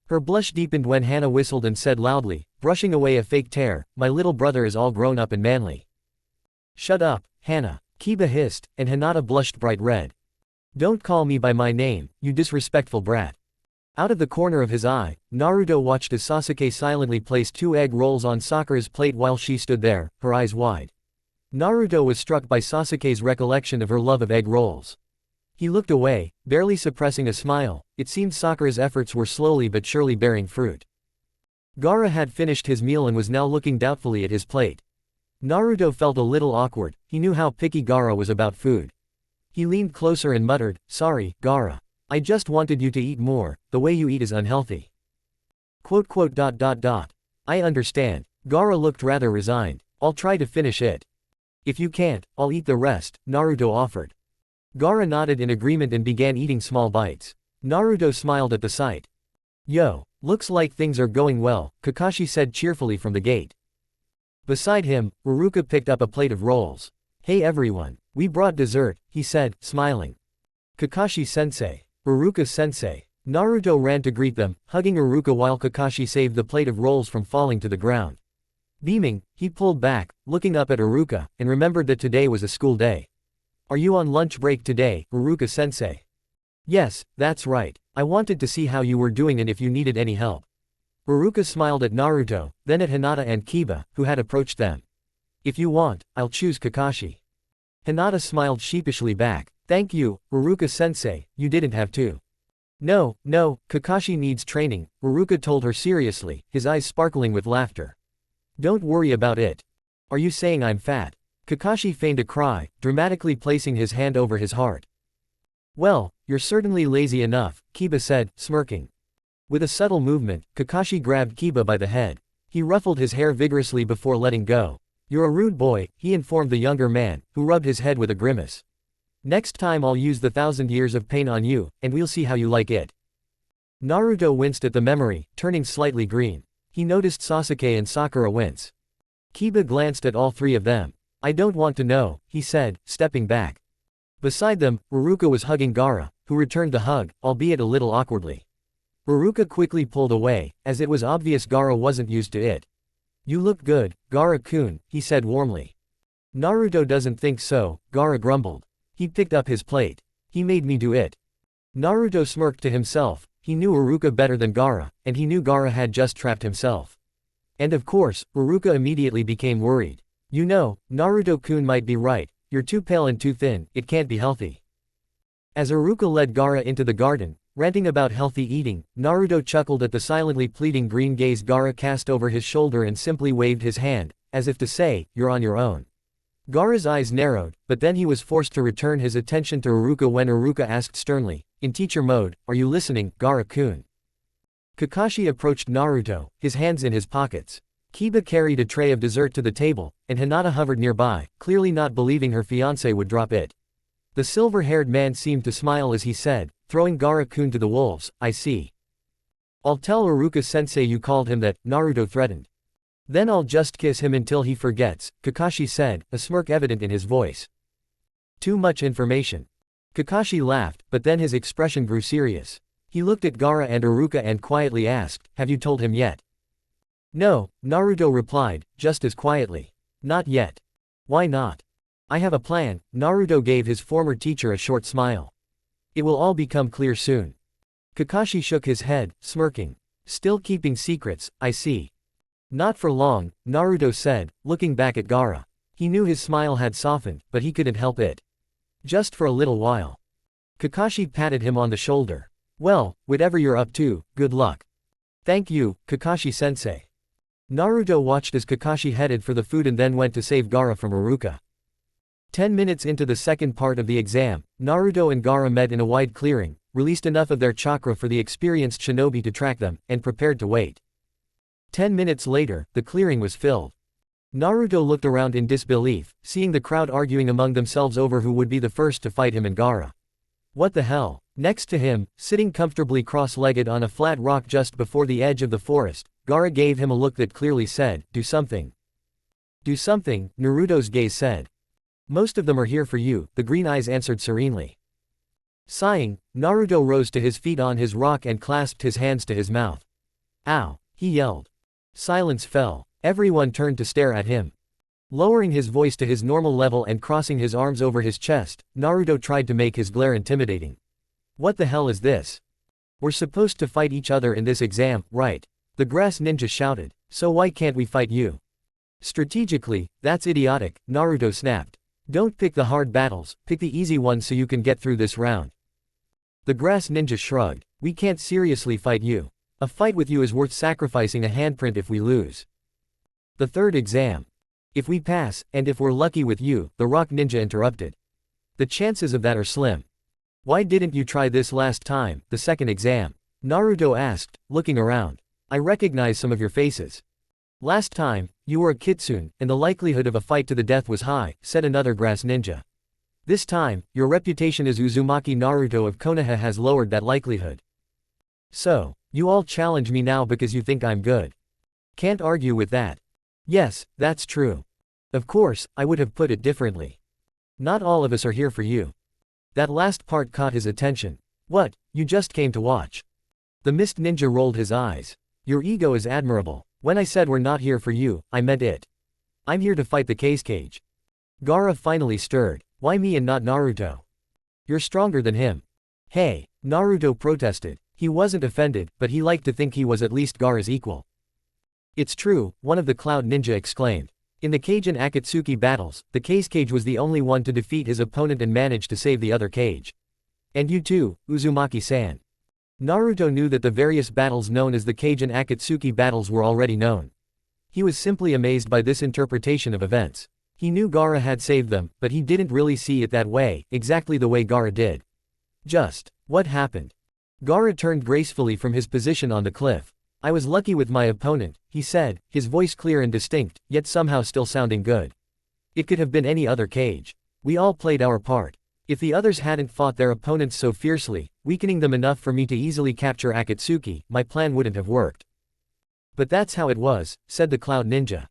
Her blush deepened when Hannah whistled and said loudly, brushing away a fake tear, my little brother is all grown up and manly. Shut up, Hannah, Kiba hissed, and Hinata blushed bright red. Don't call me by my name, you disrespectful brat. Out of the corner of his eye, Naruto watched as Sasuke silently placed 2 egg rolls on Sakura's plate while she stood there, her eyes wide. Naruto was struck by Sasuke's recollection of her love of egg rolls. He looked away, barely suppressing a smile. It seemed Sakura's efforts were slowly but surely bearing fruit. Gaara had finished his meal and was now looking doubtfully at his plate. Naruto felt a little awkward, he knew how picky Gaara was about food. He leaned closer and muttered, sorry, Gaara. I just wanted you to eat more, the way you eat is unhealthy. I understand. Gaara looked rather resigned. I'll try to finish it. If you can't, I'll eat the rest, Naruto offered. Gaara nodded in agreement and began eating small bites. Naruto smiled at the sight. Yo, looks like things are going well, Kakashi said cheerfully from the gate. Beside him, Uruka picked up a plate of rolls. Hey everyone, we brought dessert, he said, smiling. Kakashi-sensei. Uruka-sensei. Naruto ran to greet them, hugging Uruka while Kakashi saved the plate of rolls from falling to the ground. Beaming, he pulled back, looking up at Uruka, and remembered that today was a school day. Are you on lunch break today, Uruka-sensei? Yes, that's right. I wanted to see how you were doing and if you needed any help. Uruka smiled at Naruto, then at Hinata and Kiba, who had approached them. If you want, I'll choose Kakashi. Hinata smiled sheepishly back. Thank you, Uruka-sensei, you didn't have to. No, Kakashi needs training, Uruka told her seriously, his eyes sparkling with laughter. Don't worry about it. Are you saying I'm fat? Kakashi feigned a cry, dramatically placing his hand over his heart. Well, you're certainly lazy enough, Kiba said, smirking. With a subtle movement, Kakashi grabbed Kiba by the head. He ruffled his hair vigorously before letting go. You're a rude boy, he informed the younger man, who rubbed his head with a grimace. Next time I'll use the 1,000 years of pain on you, and we'll see how you like it. Naruto winced at the memory, turning slightly green. He noticed Sasuke and Sakura wince. Kiba glanced at all 3 of them. I don't want to know, he said, stepping back. Beside them, Uruka was hugging Gaara, who returned the hug, albeit a little awkwardly. Uruka quickly pulled away, as it was obvious Gaara wasn't used to it. You look good, Gaara-kun, he said warmly. Naruto doesn't think so, Gaara grumbled. He picked up his plate. He made me do it. Naruto smirked to himself. He knew Uruka better than Gaara, and he knew Gaara had just trapped himself. And of course, Uruka immediately became worried. You know, Naruto-kun might be right, you're too pale and too thin, it can't be healthy. As Uruka led Gaara into the garden, ranting about healthy eating, Naruto chuckled at the silently pleading green gaze Gaara cast over his shoulder and simply waved his hand, as if to say, you're on your own. Gaara's eyes narrowed, but then he was forced to return his attention to Uruka when Uruka asked sternly, in teacher mode, are you listening, Gaara-kun? Kakashi approached Naruto, his hands in his pockets. Kiba carried a tray of dessert to the table, and Hinata hovered nearby, clearly not believing her fiancé would drop it. The silver-haired man seemed to smile as he said, throwing Gaara-kun to the wolves, I see. I'll tell Uruka-sensei you called him that, Naruto threatened. Then I'll just kiss him until he forgets, Kakashi said, a smirk evident in his voice. Too much information. Kakashi laughed, but then his expression grew serious. He looked at Gaara and Uruka and quietly asked, have you told him yet? No, Naruto replied, just as quietly. Not yet. Why not? I have a plan, Naruto gave his former teacher a short smile. It will all become clear soon. Kakashi shook his head, smirking. Still keeping secrets, I see. Not for long, Naruto said, looking back at Gaara. He knew his smile had softened, but he couldn't help it. Just for a little while. Kakashi patted him on the shoulder. Well, whatever you're up to, good luck. Thank you, Kakashi-sensei. Naruto watched as Kakashi headed for the food and then went to save Gaara from Uruka. 10 minutes into the second part of the exam, Naruto and Gaara met in a wide clearing, released enough of their chakra for the experienced shinobi to track them, and prepared to wait. 10 minutes later, the clearing was filled. Naruto looked around in disbelief, seeing the crowd arguing among themselves over who would be the first to fight him and Gaara. What the hell? Next to him, sitting comfortably cross-legged on a flat rock just before the edge of the forest, Gaara gave him a look that clearly said, "Do something." "Do something," Naruto's gaze said. "Most of them are here for you," the green eyes answered serenely. Sighing, Naruto rose to his feet on his rock and clasped his hands to his mouth. "Ow!" he yelled. Silence fell. Everyone turned to stare at him. Lowering his voice to his normal level and crossing his arms over his chest, Naruto tried to make his glare intimidating. "What the hell is this? We're supposed to fight each other in this exam, right?" The grass ninja shouted. "So why can't we fight you?" "Strategically, that's idiotic," Naruto snapped. "Don't pick the hard battles, pick the easy ones so you can get through this round." The grass ninja shrugged. "We can't seriously fight you. A fight with you is worth sacrificing a handprint if we lose." "The third exam. If we pass, and if we're lucky with you," the rock ninja interrupted. "The chances of that are slim." "Why didn't you try this last time, the second exam?" Naruto asked, looking around. "I recognize some of your faces." "Last time, you were a Kitsune, and the likelihood of a fight to the death was high," said another grass ninja. "This time, your reputation as Uzumaki Naruto of Konoha has lowered that likelihood. So, you all challenge me now because you think I'm good. Can't argue with that." "Yes, that's true. Of course, I would have put it differently. Not all of us are here for you." That last part caught his attention. "What, you just came to watch?" The mist ninja rolled his eyes. "Your ego is admirable. When I said we're not here for you, I meant it. I'm here to fight the cage." Gaara finally stirred. "Why me and not Naruto? You're stronger than him." "Hey," Naruto protested. He wasn't offended, but he liked to think he was at least Gaara's equal. "It's true," one of the Cloud Ninja exclaimed. "In the Kage and Akatsuki battles, the Kage was the only one to defeat his opponent and manage to save the other Kage. And you too, Uzumaki-san." Naruto knew that the various battles known as the Kage and Akatsuki battles were already known. He was simply amazed by this interpretation of events. He knew Gaara had saved them, but he didn't really see it that way, exactly the way Gaara did. Just, what happened? Gaara turned gracefully from his position on the cliff. "I was lucky with my opponent," he said, his voice clear and distinct, yet somehow still sounding good. "It could have been any other Kage. We all played our part. If the others hadn't fought their opponents so fiercely, weakening them enough for me to easily capture Akatsuki, my plan wouldn't have worked." "But that's how it was," said the Cloud Ninja.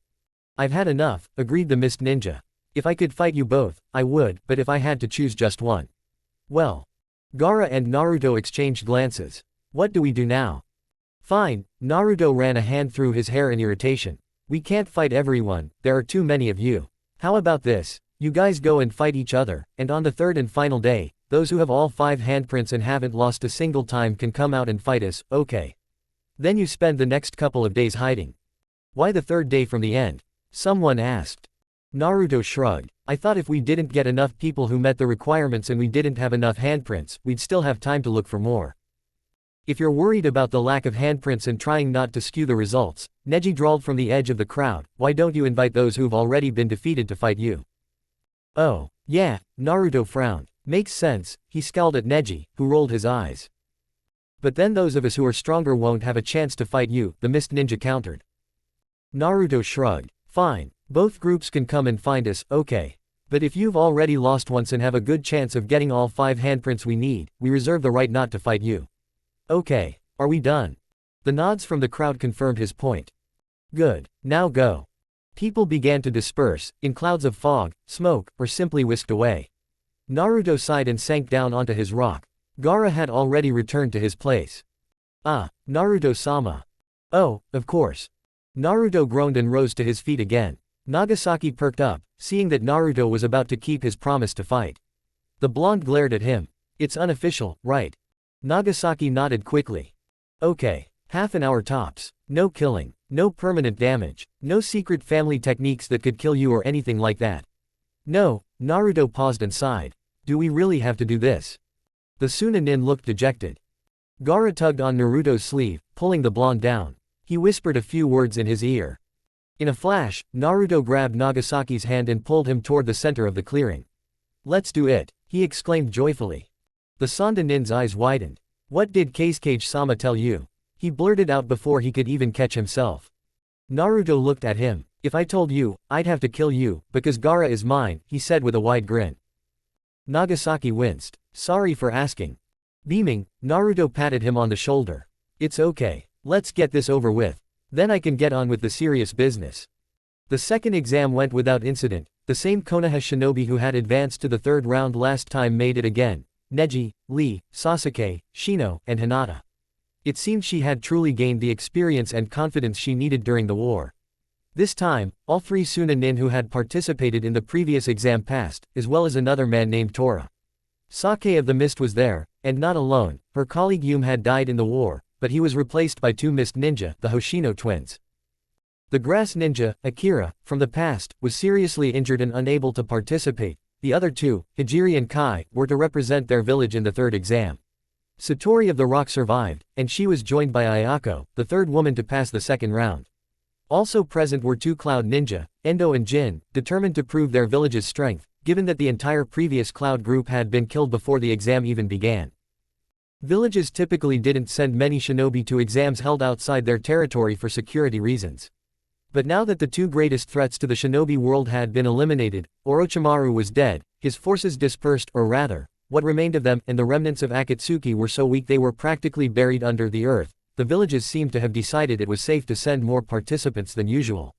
"I've had enough," agreed the Mist Ninja. "If I could fight you both, I would, but if I had to choose just one. Well." Gaara and Naruto exchanged glances. "What do we do now?" "Fine," Naruto ran a hand through his hair in irritation. "We can't fight everyone, there are too many of you. How about this? You guys go and fight each other, and on the third and final day, those who have all 5 handprints and haven't lost a single time can come out and fight us, okay? Then you spend the next couple of days hiding." "Why the third day from the end?" someone asked. Naruto shrugged. "I thought if we didn't get enough people who met the requirements and we didn't have enough handprints, we'd still have time to look for more." "If you're worried about the lack of handprints and trying not to skew the results," Neji drawled from the edge of the crowd, "why don't you invite those who've already been defeated to fight you?" "Oh, yeah," Naruto frowned. "Makes sense," he scowled at Neji, who rolled his eyes. "But then those of us who are stronger won't have a chance to fight you," the Mist Ninja countered. Naruto shrugged. "Fine. Both groups can come and find us, okay. But if you've already lost once and have a good chance of getting all 5 handprints we need, we reserve the right not to fight you." "Okay. Are we done?" The nods from the crowd confirmed his point. "Good. Now go." People began to disperse, in clouds of fog, smoke, or simply whisked away. Naruto sighed and sank down onto his rock. Gaara had already returned to his place. "Ah, Naruto-sama." "Oh, of course." Naruto groaned and rose to his feet again. Nagasaki perked up, seeing that Naruto was about to keep his promise to fight. The blonde glared at him. "It's unofficial, right?" Nagasaki nodded quickly. "Okay. Half an hour tops. No killing. No permanent damage. No secret family techniques that could kill you or anything like that." "No," Naruto paused and sighed. "Do we really have to do this?" The Sunanin looked dejected. Gaara tugged on Naruto's sleeve, pulling the blonde down. He whispered a few words in his ear. In a flash, Naruto grabbed Nagasaki's hand and pulled him toward the center of the clearing. "Let's do it," he exclaimed joyfully. The Sandanin's eyes widened. "What did Kage-sama tell you?" he blurted out before he could even catch himself. Naruto looked at him. If I told you, I'd have to kill you, because Gaara is mine, he said with a wide grin. Nagasaki winced. Sorry for asking. Beaming, Naruto patted him on the shoulder. It's okay. Let's get this over with. Then I can get on with the serious business. The second exam went without incident. The same Konoha shinobi who had advanced to the third round last time made it again. Neji, Lee, Sasuke, Shino, and Hinata. It seemed she had truly gained the experience and confidence she needed during the war. This time, all three Sunanin who had participated in the previous exam passed, as well as another man named Tora. Sake of the Mist was there, and not alone. Her colleague Yume had died in the war, but he was replaced by two Mist ninja, the Hoshino twins. The grass ninja, Akira, from the past, was seriously injured and unable to participate. The other two, Hijiri and Kai, were to represent their village in the third exam. Satori of the Rock survived, and she was joined by Ayako, the third woman to pass the second round. Also present were two Cloud ninja, Endo and Jin, determined to prove their village's strength, given that the entire previous Cloud group had been killed before the exam even began. Villages typically didn't send many shinobi to exams held outside their territory for security reasons. But now that the two greatest threats to the shinobi world had been eliminated, Orochimaru was dead, his forces dispersed, or rather, what remained of them and the remnants of Akatsuki were so weak they were practically buried under the earth. The villages seemed to have decided it was safe to send more participants than usual.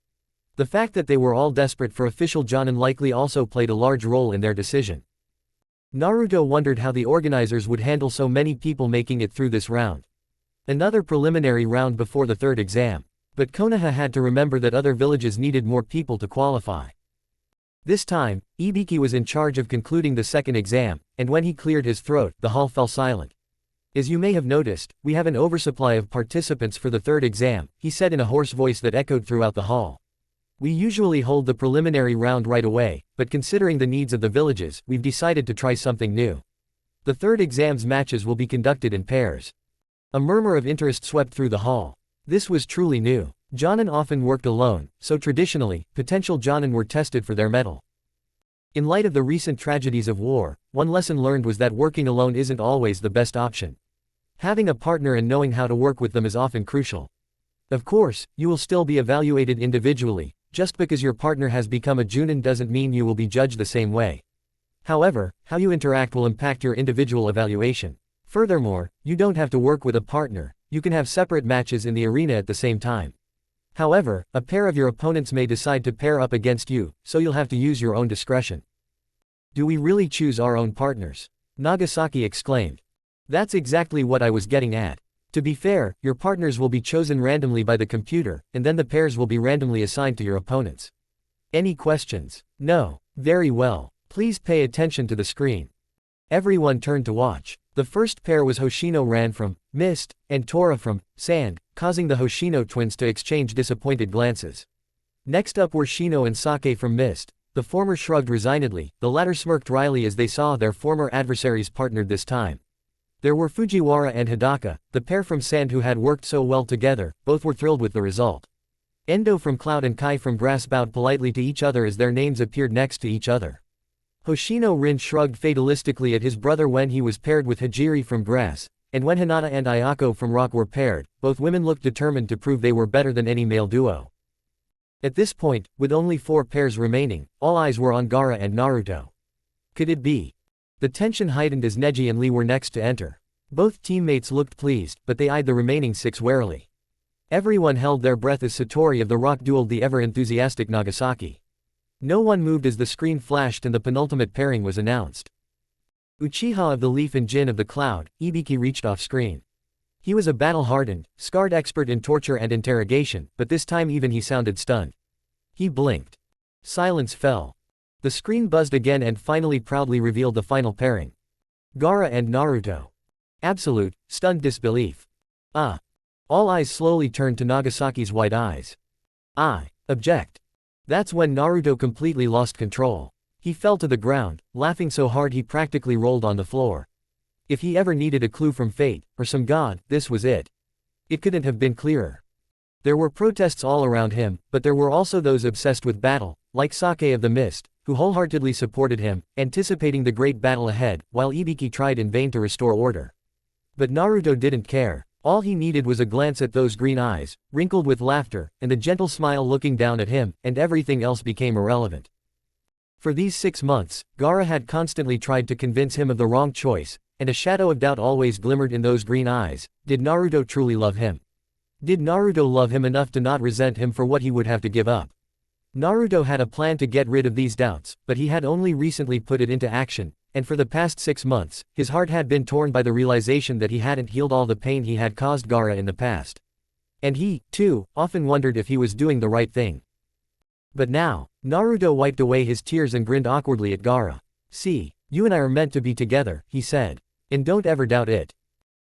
The fact that they were all desperate for official Jonin likely also played a large role in their decision. Naruto wondered how the organizers would handle so many people making it through this round. Another preliminary round before the third exam. But Konoha had to remember that other villages needed more people to qualify. This time, Ibiki was in charge of concluding the second exam, and when he cleared his throat, the hall fell silent. As you may have noticed, we have an oversupply of participants for the third exam, he said in a hoarse voice that echoed throughout the hall. We usually hold the preliminary round right away, but considering the needs of the villages, we've decided to try something new. The third exam's matches will be conducted in pairs. A murmur of interest swept through the hall. This was truly new. Jonin often worked alone, so traditionally, potential Jonin were tested for their mettle. In light of the recent tragedies of war, one lesson learned was that working alone isn't always the best option. Having a partner and knowing how to work with them is often crucial. Of course, you will still be evaluated individually. Just because your partner has become a Junin doesn't mean you will be judged the same way. However, how you interact will impact your individual evaluation. Furthermore, you don't have to work with a partner. You can have separate matches in the arena at the same time. However, a pair of your opponents may decide to pair up against you, so you'll have to use your own discretion. Do we really choose our own partners? Nagasaki exclaimed. That's exactly what I was getting at. To be fair, your partners will be chosen randomly by the computer, and then the pairs will be randomly assigned to your opponents. Any questions? No. Very well. Please pay attention to the screen. Everyone turned to watch. The first pair was Hoshino Ran from Mist, and Tora from Sand, causing the Hoshino twins to exchange disappointed glances. Next up were Shino and Sake from Mist. The former shrugged resignedly, the latter smirked wryly as they saw their former adversaries partnered this time. There were Fujiwara and Hidaka, the pair from Sand who had worked so well together. Both were thrilled with the result. Endo from Cloud and Kai from Grass bowed politely to each other as their names appeared next to each other. Hoshino Rin shrugged fatalistically at his brother when he was paired with Hijiri from Grass, and when Hinata and Ayako from Rock were paired, both women looked determined to prove they were better than any male duo. At this point, with only 4 pairs remaining, all eyes were on Gaara and Naruto. Could it be? The tension heightened as Neji and Lee were next to enter. Both teammates looked pleased, but they eyed the remaining 6 warily. Everyone held their breath as Satori of the Rock dueled the ever-enthusiastic Nagasaki. No one moved as the screen flashed and the penultimate pairing was announced. Uchiha of the Leaf and Jin of the Cloud, Ibiki reached off-screen. He was a battle-hardened, scarred expert in torture and interrogation, but this time even he sounded stunned. He blinked. Silence fell. The screen buzzed again and finally proudly revealed the final pairing. Gaara and Naruto. Absolute, stunned disbelief. Ah. All eyes slowly turned to Nagasaki's wide eyes. I object. That's when Naruto completely lost control. He fell to the ground, laughing so hard he practically rolled on the floor. If he ever needed a clue from fate, or some god, this was it. It couldn't have been clearer. There were protests all around him, but there were also those obsessed with battle, like Sake of the Mist, who wholeheartedly supported him, anticipating the great battle ahead, while Ibiki tried in vain to restore order. But Naruto didn't care. All he needed was a glance at those green eyes, wrinkled with laughter, and the gentle smile looking down at him, and everything else became irrelevant. For these 6 months, Gaara had constantly tried to convince him of the wrong choice, and a shadow of doubt always glimmered in those green eyes. Did Naruto truly love him? Did Naruto love him enough to not resent him for what he would have to give up? Naruto had a plan to get rid of these doubts, but he had only recently put it into action, and for the past 6 months, his heart had been torn by the realization that he hadn't healed all the pain he had caused Gaara in the past. And he, too, often wondered if he was doing the right thing. But now, Naruto wiped away his tears and grinned awkwardly at Gaara. "See, you and I are meant to be together," he said. "And don't ever doubt it."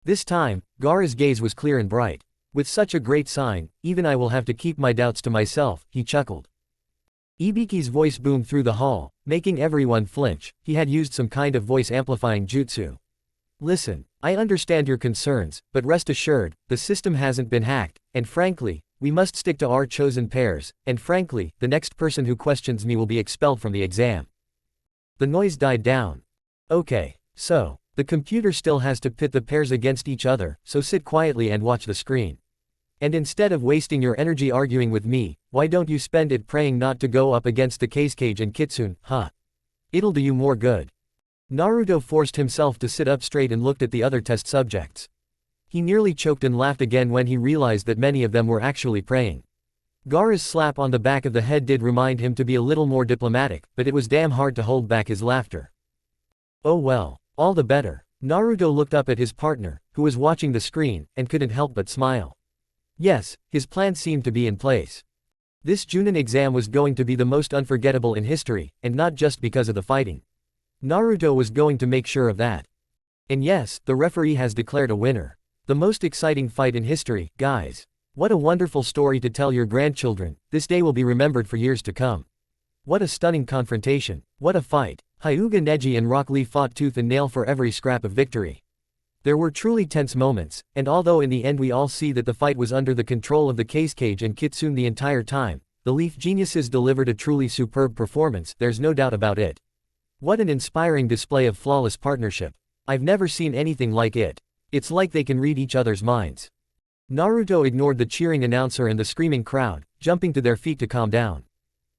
This time, Gaara's gaze was clear and bright. "With such a great sign, even I will have to keep my doubts to myself," he chuckled. Ibiki's voice boomed through the hall, making everyone flinch. He had used some kind of voice-amplifying jutsu. "Listen, I understand your concerns, but rest assured, the system hasn't been hacked, and frankly, we must stick to our chosen pairs, and frankly, the next person who questions me will be expelled from the exam." The noise died down. "Okay, so, the computer still has to pit the pairs against each other, so sit quietly and watch the screen. And instead of wasting your energy arguing with me, why don't you spend it praying not to go up against the Kakashi and Kitsune, huh? It'll do you more good." Naruto forced himself to sit up straight and looked at the other test subjects. He nearly choked and laughed again when he realized that many of them were actually praying. Gaara's slap on the back of the head did remind him to be a little more diplomatic, but it was damn hard to hold back his laughter. "Oh well, all the better." Naruto looked up at his partner, who was watching the screen, and couldn't help but smile. Yes, his plan seemed to be in place. This Junin exam was going to be the most unforgettable in history, and not just because of the fighting. Naruto was going to make sure of that. And yes, the referee has declared a winner. The most exciting fight in history, guys. What a wonderful story to tell your grandchildren. This day will be remembered for years to come. What a stunning confrontation. What a fight. Hyuga Neji and Rock Lee fought tooth and nail for every scrap of victory. There were truly tense moments, and although in the end we all see that the fight was under the control of the Kakashi and Kitsune the entire time, the Leaf Geniuses delivered a truly superb performance, there's no doubt about it. What an inspiring display of flawless partnership. I've never seen anything like it. It's like they can read each other's minds. Naruto ignored the cheering announcer and the screaming crowd, jumping to their feet to calm down.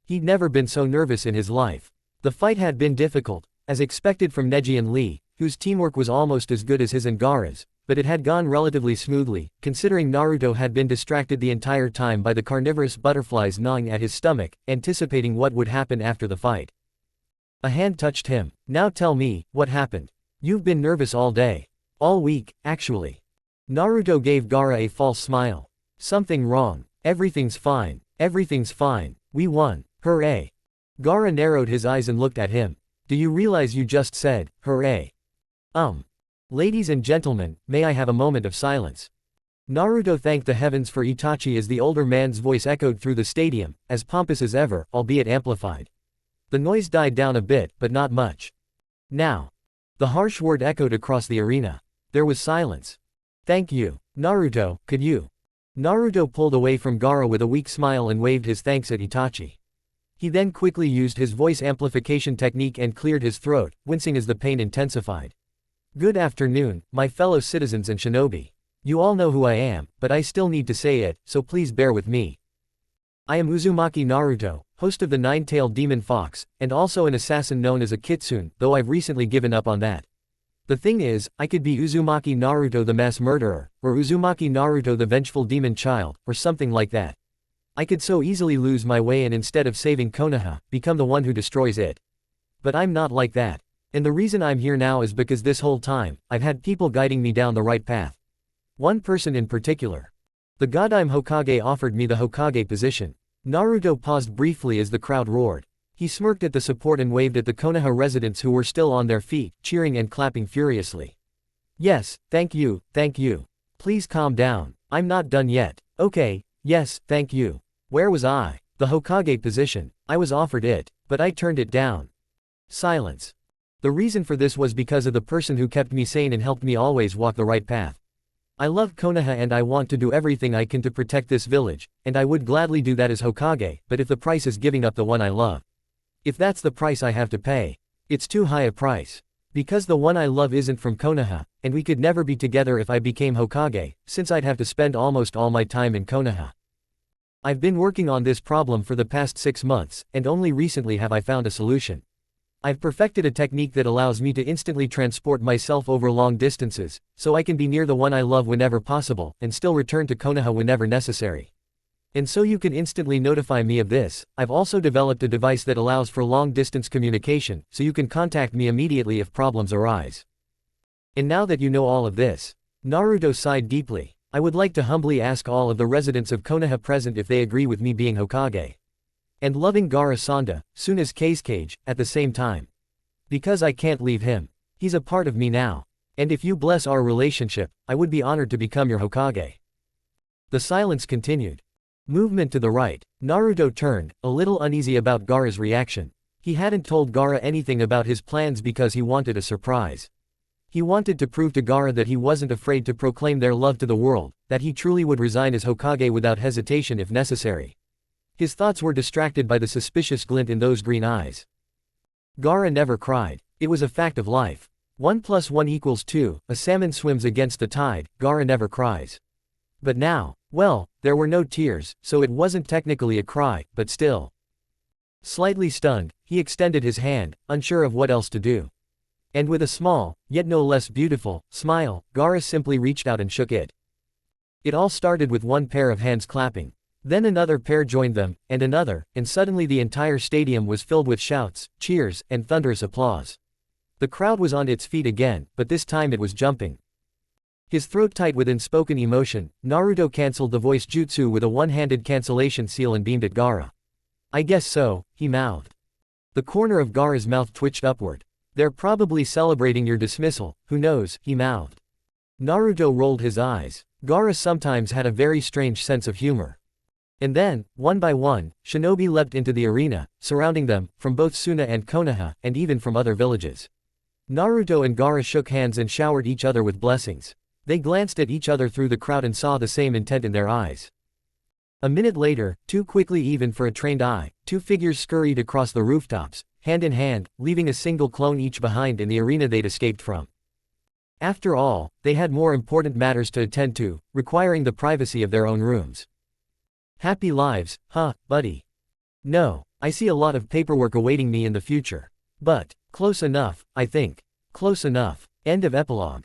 He'd never been so nervous in his life. The fight had been difficult, as expected from Neji and Lee, whose teamwork was almost as good as his and Gaara's, but it had gone relatively smoothly, considering Naruto had been distracted the entire time by the carnivorous butterflies gnawing at his stomach, anticipating what would happen after the fight. A hand touched him. "Now tell me, what happened? You've been nervous all day. All week, actually." Naruto gave Gaara a false smile. "Something wrong. Everything's fine. Everything's fine. We won. Hooray." Gaara narrowed his eyes and looked at him. "Do you realize you just said, hooray?" Ladies and gentlemen, may I have a moment of silence?" Naruto thanked the heavens for Itachi as the older man's voice echoed through the stadium, as pompous as ever, albeit amplified. The noise died down a bit, but not much. "Now." The harsh word echoed across the arena. There was silence. "Thank you. Naruto, could you?" Naruto pulled away from Gaara with a weak smile and waved his thanks at Itachi. He then quickly used his voice amplification technique and cleared his throat, wincing as the pain intensified. "Good afternoon, my fellow citizens and shinobi. You all know who I am, but I still need to say it, so please bear with me. I am Uzumaki Naruto, host of the Nine-Tailed Demon Fox, and also an assassin known as a Kitsune, though I've recently given up on that. The thing is, I could be Uzumaki Naruto the mass murderer, or Uzumaki Naruto the vengeful demon child, or something like that. I could so easily lose my way and instead of saving Konoha, become the one who destroys it. But I'm not like that. And the reason I'm here now is because this whole time, I've had people guiding me down the right path. One person in particular. The Godime Hokage offered me the Hokage position." Naruto paused briefly as the crowd roared. He smirked at the support and waved at the Konoha residents who were still on their feet, cheering and clapping furiously. "Yes, thank you, thank you. Please calm down. I'm not done yet. Okay, yes, thank you. Where was I? The Hokage position. I was offered it, but I turned it down." Silence. The reason for this was because of the person who kept me sane and helped me always walk the right path. I love Konoha and I want to do everything I can to protect this village, and I would gladly do that as Hokage, but if the price is giving up the one I love. If that's the price I have to pay. It's too high a price. Because the one I love isn't from Konoha, and we could never be together if I became Hokage, since I'd have to spend almost all my time in Konoha. I've been working on this problem for the past 6 months, and only recently have I found a solution. I've perfected a technique that allows me to instantly transport myself over long distances, so I can be near the one I love whenever possible, and still return to Konoha whenever necessary. And so you can instantly notify me of this. I've also developed a device that allows for long-distance communication, so you can contact me immediately if problems arise. And now that you know all of this, Naruto sighed deeply. I would like to humbly ask all of the residents of Konoha present if they agree with me being Hokage. And loving Gaara-sanda, soon as Kazekage, at the same time. Because I can't leave him. He's a part of me now. And if you bless our relationship, I would be honored to become your Hokage. The silence continued. Movement to the right. Naruto turned, a little uneasy about Gaara's reaction. He hadn't told Gaara anything about his plans because he wanted a surprise. He wanted to prove to Gaara that he wasn't afraid to proclaim their love to the world, that he truly would resign as Hokage without hesitation if necessary. His thoughts were distracted by the suspicious glint in those green eyes. Gaara never cried. It was a fact of life. 1 + 1 = 2, a salmon swims against the tide, Gaara never cries. But now, well, there were no tears, so it wasn't technically a cry, but still. Slightly stunned, he extended his hand, unsure of what else to do. And with a small, yet no less beautiful, smile, Gaara simply reached out and shook it. It all started with one pair of hands clapping. Then another pair joined them, and another, and suddenly the entire stadium was filled with shouts, cheers, and thunderous applause. The crowd was on its feet again, but this time it was jumping. His throat tight with unspoken emotion, Naruto cancelled the voice jutsu with a one-handed cancellation seal and beamed at Gaara. I guess so, he mouthed. The corner of Gaara's mouth twitched upward. They're probably celebrating your dismissal, who knows, he mouthed. Naruto rolled his eyes. Gaara sometimes had a very strange sense of humor. And then, one by one, shinobi leapt into the arena, surrounding them, from both Suna and Konoha, and even from other villages. Naruto and Gaara shook hands and showered each other with blessings. They glanced at each other through the crowd and saw the same intent in their eyes. A minute later, too quickly even for a trained eye, two figures scurried across the rooftops, hand in hand, leaving a single clone each behind in the arena they'd escaped from. After all, they had more important matters to attend to, requiring the privacy of their own rooms. Happy lives, huh, buddy? No, I see a lot of paperwork awaiting me in the future. But, close enough, I think. Close enough. End of epilogue.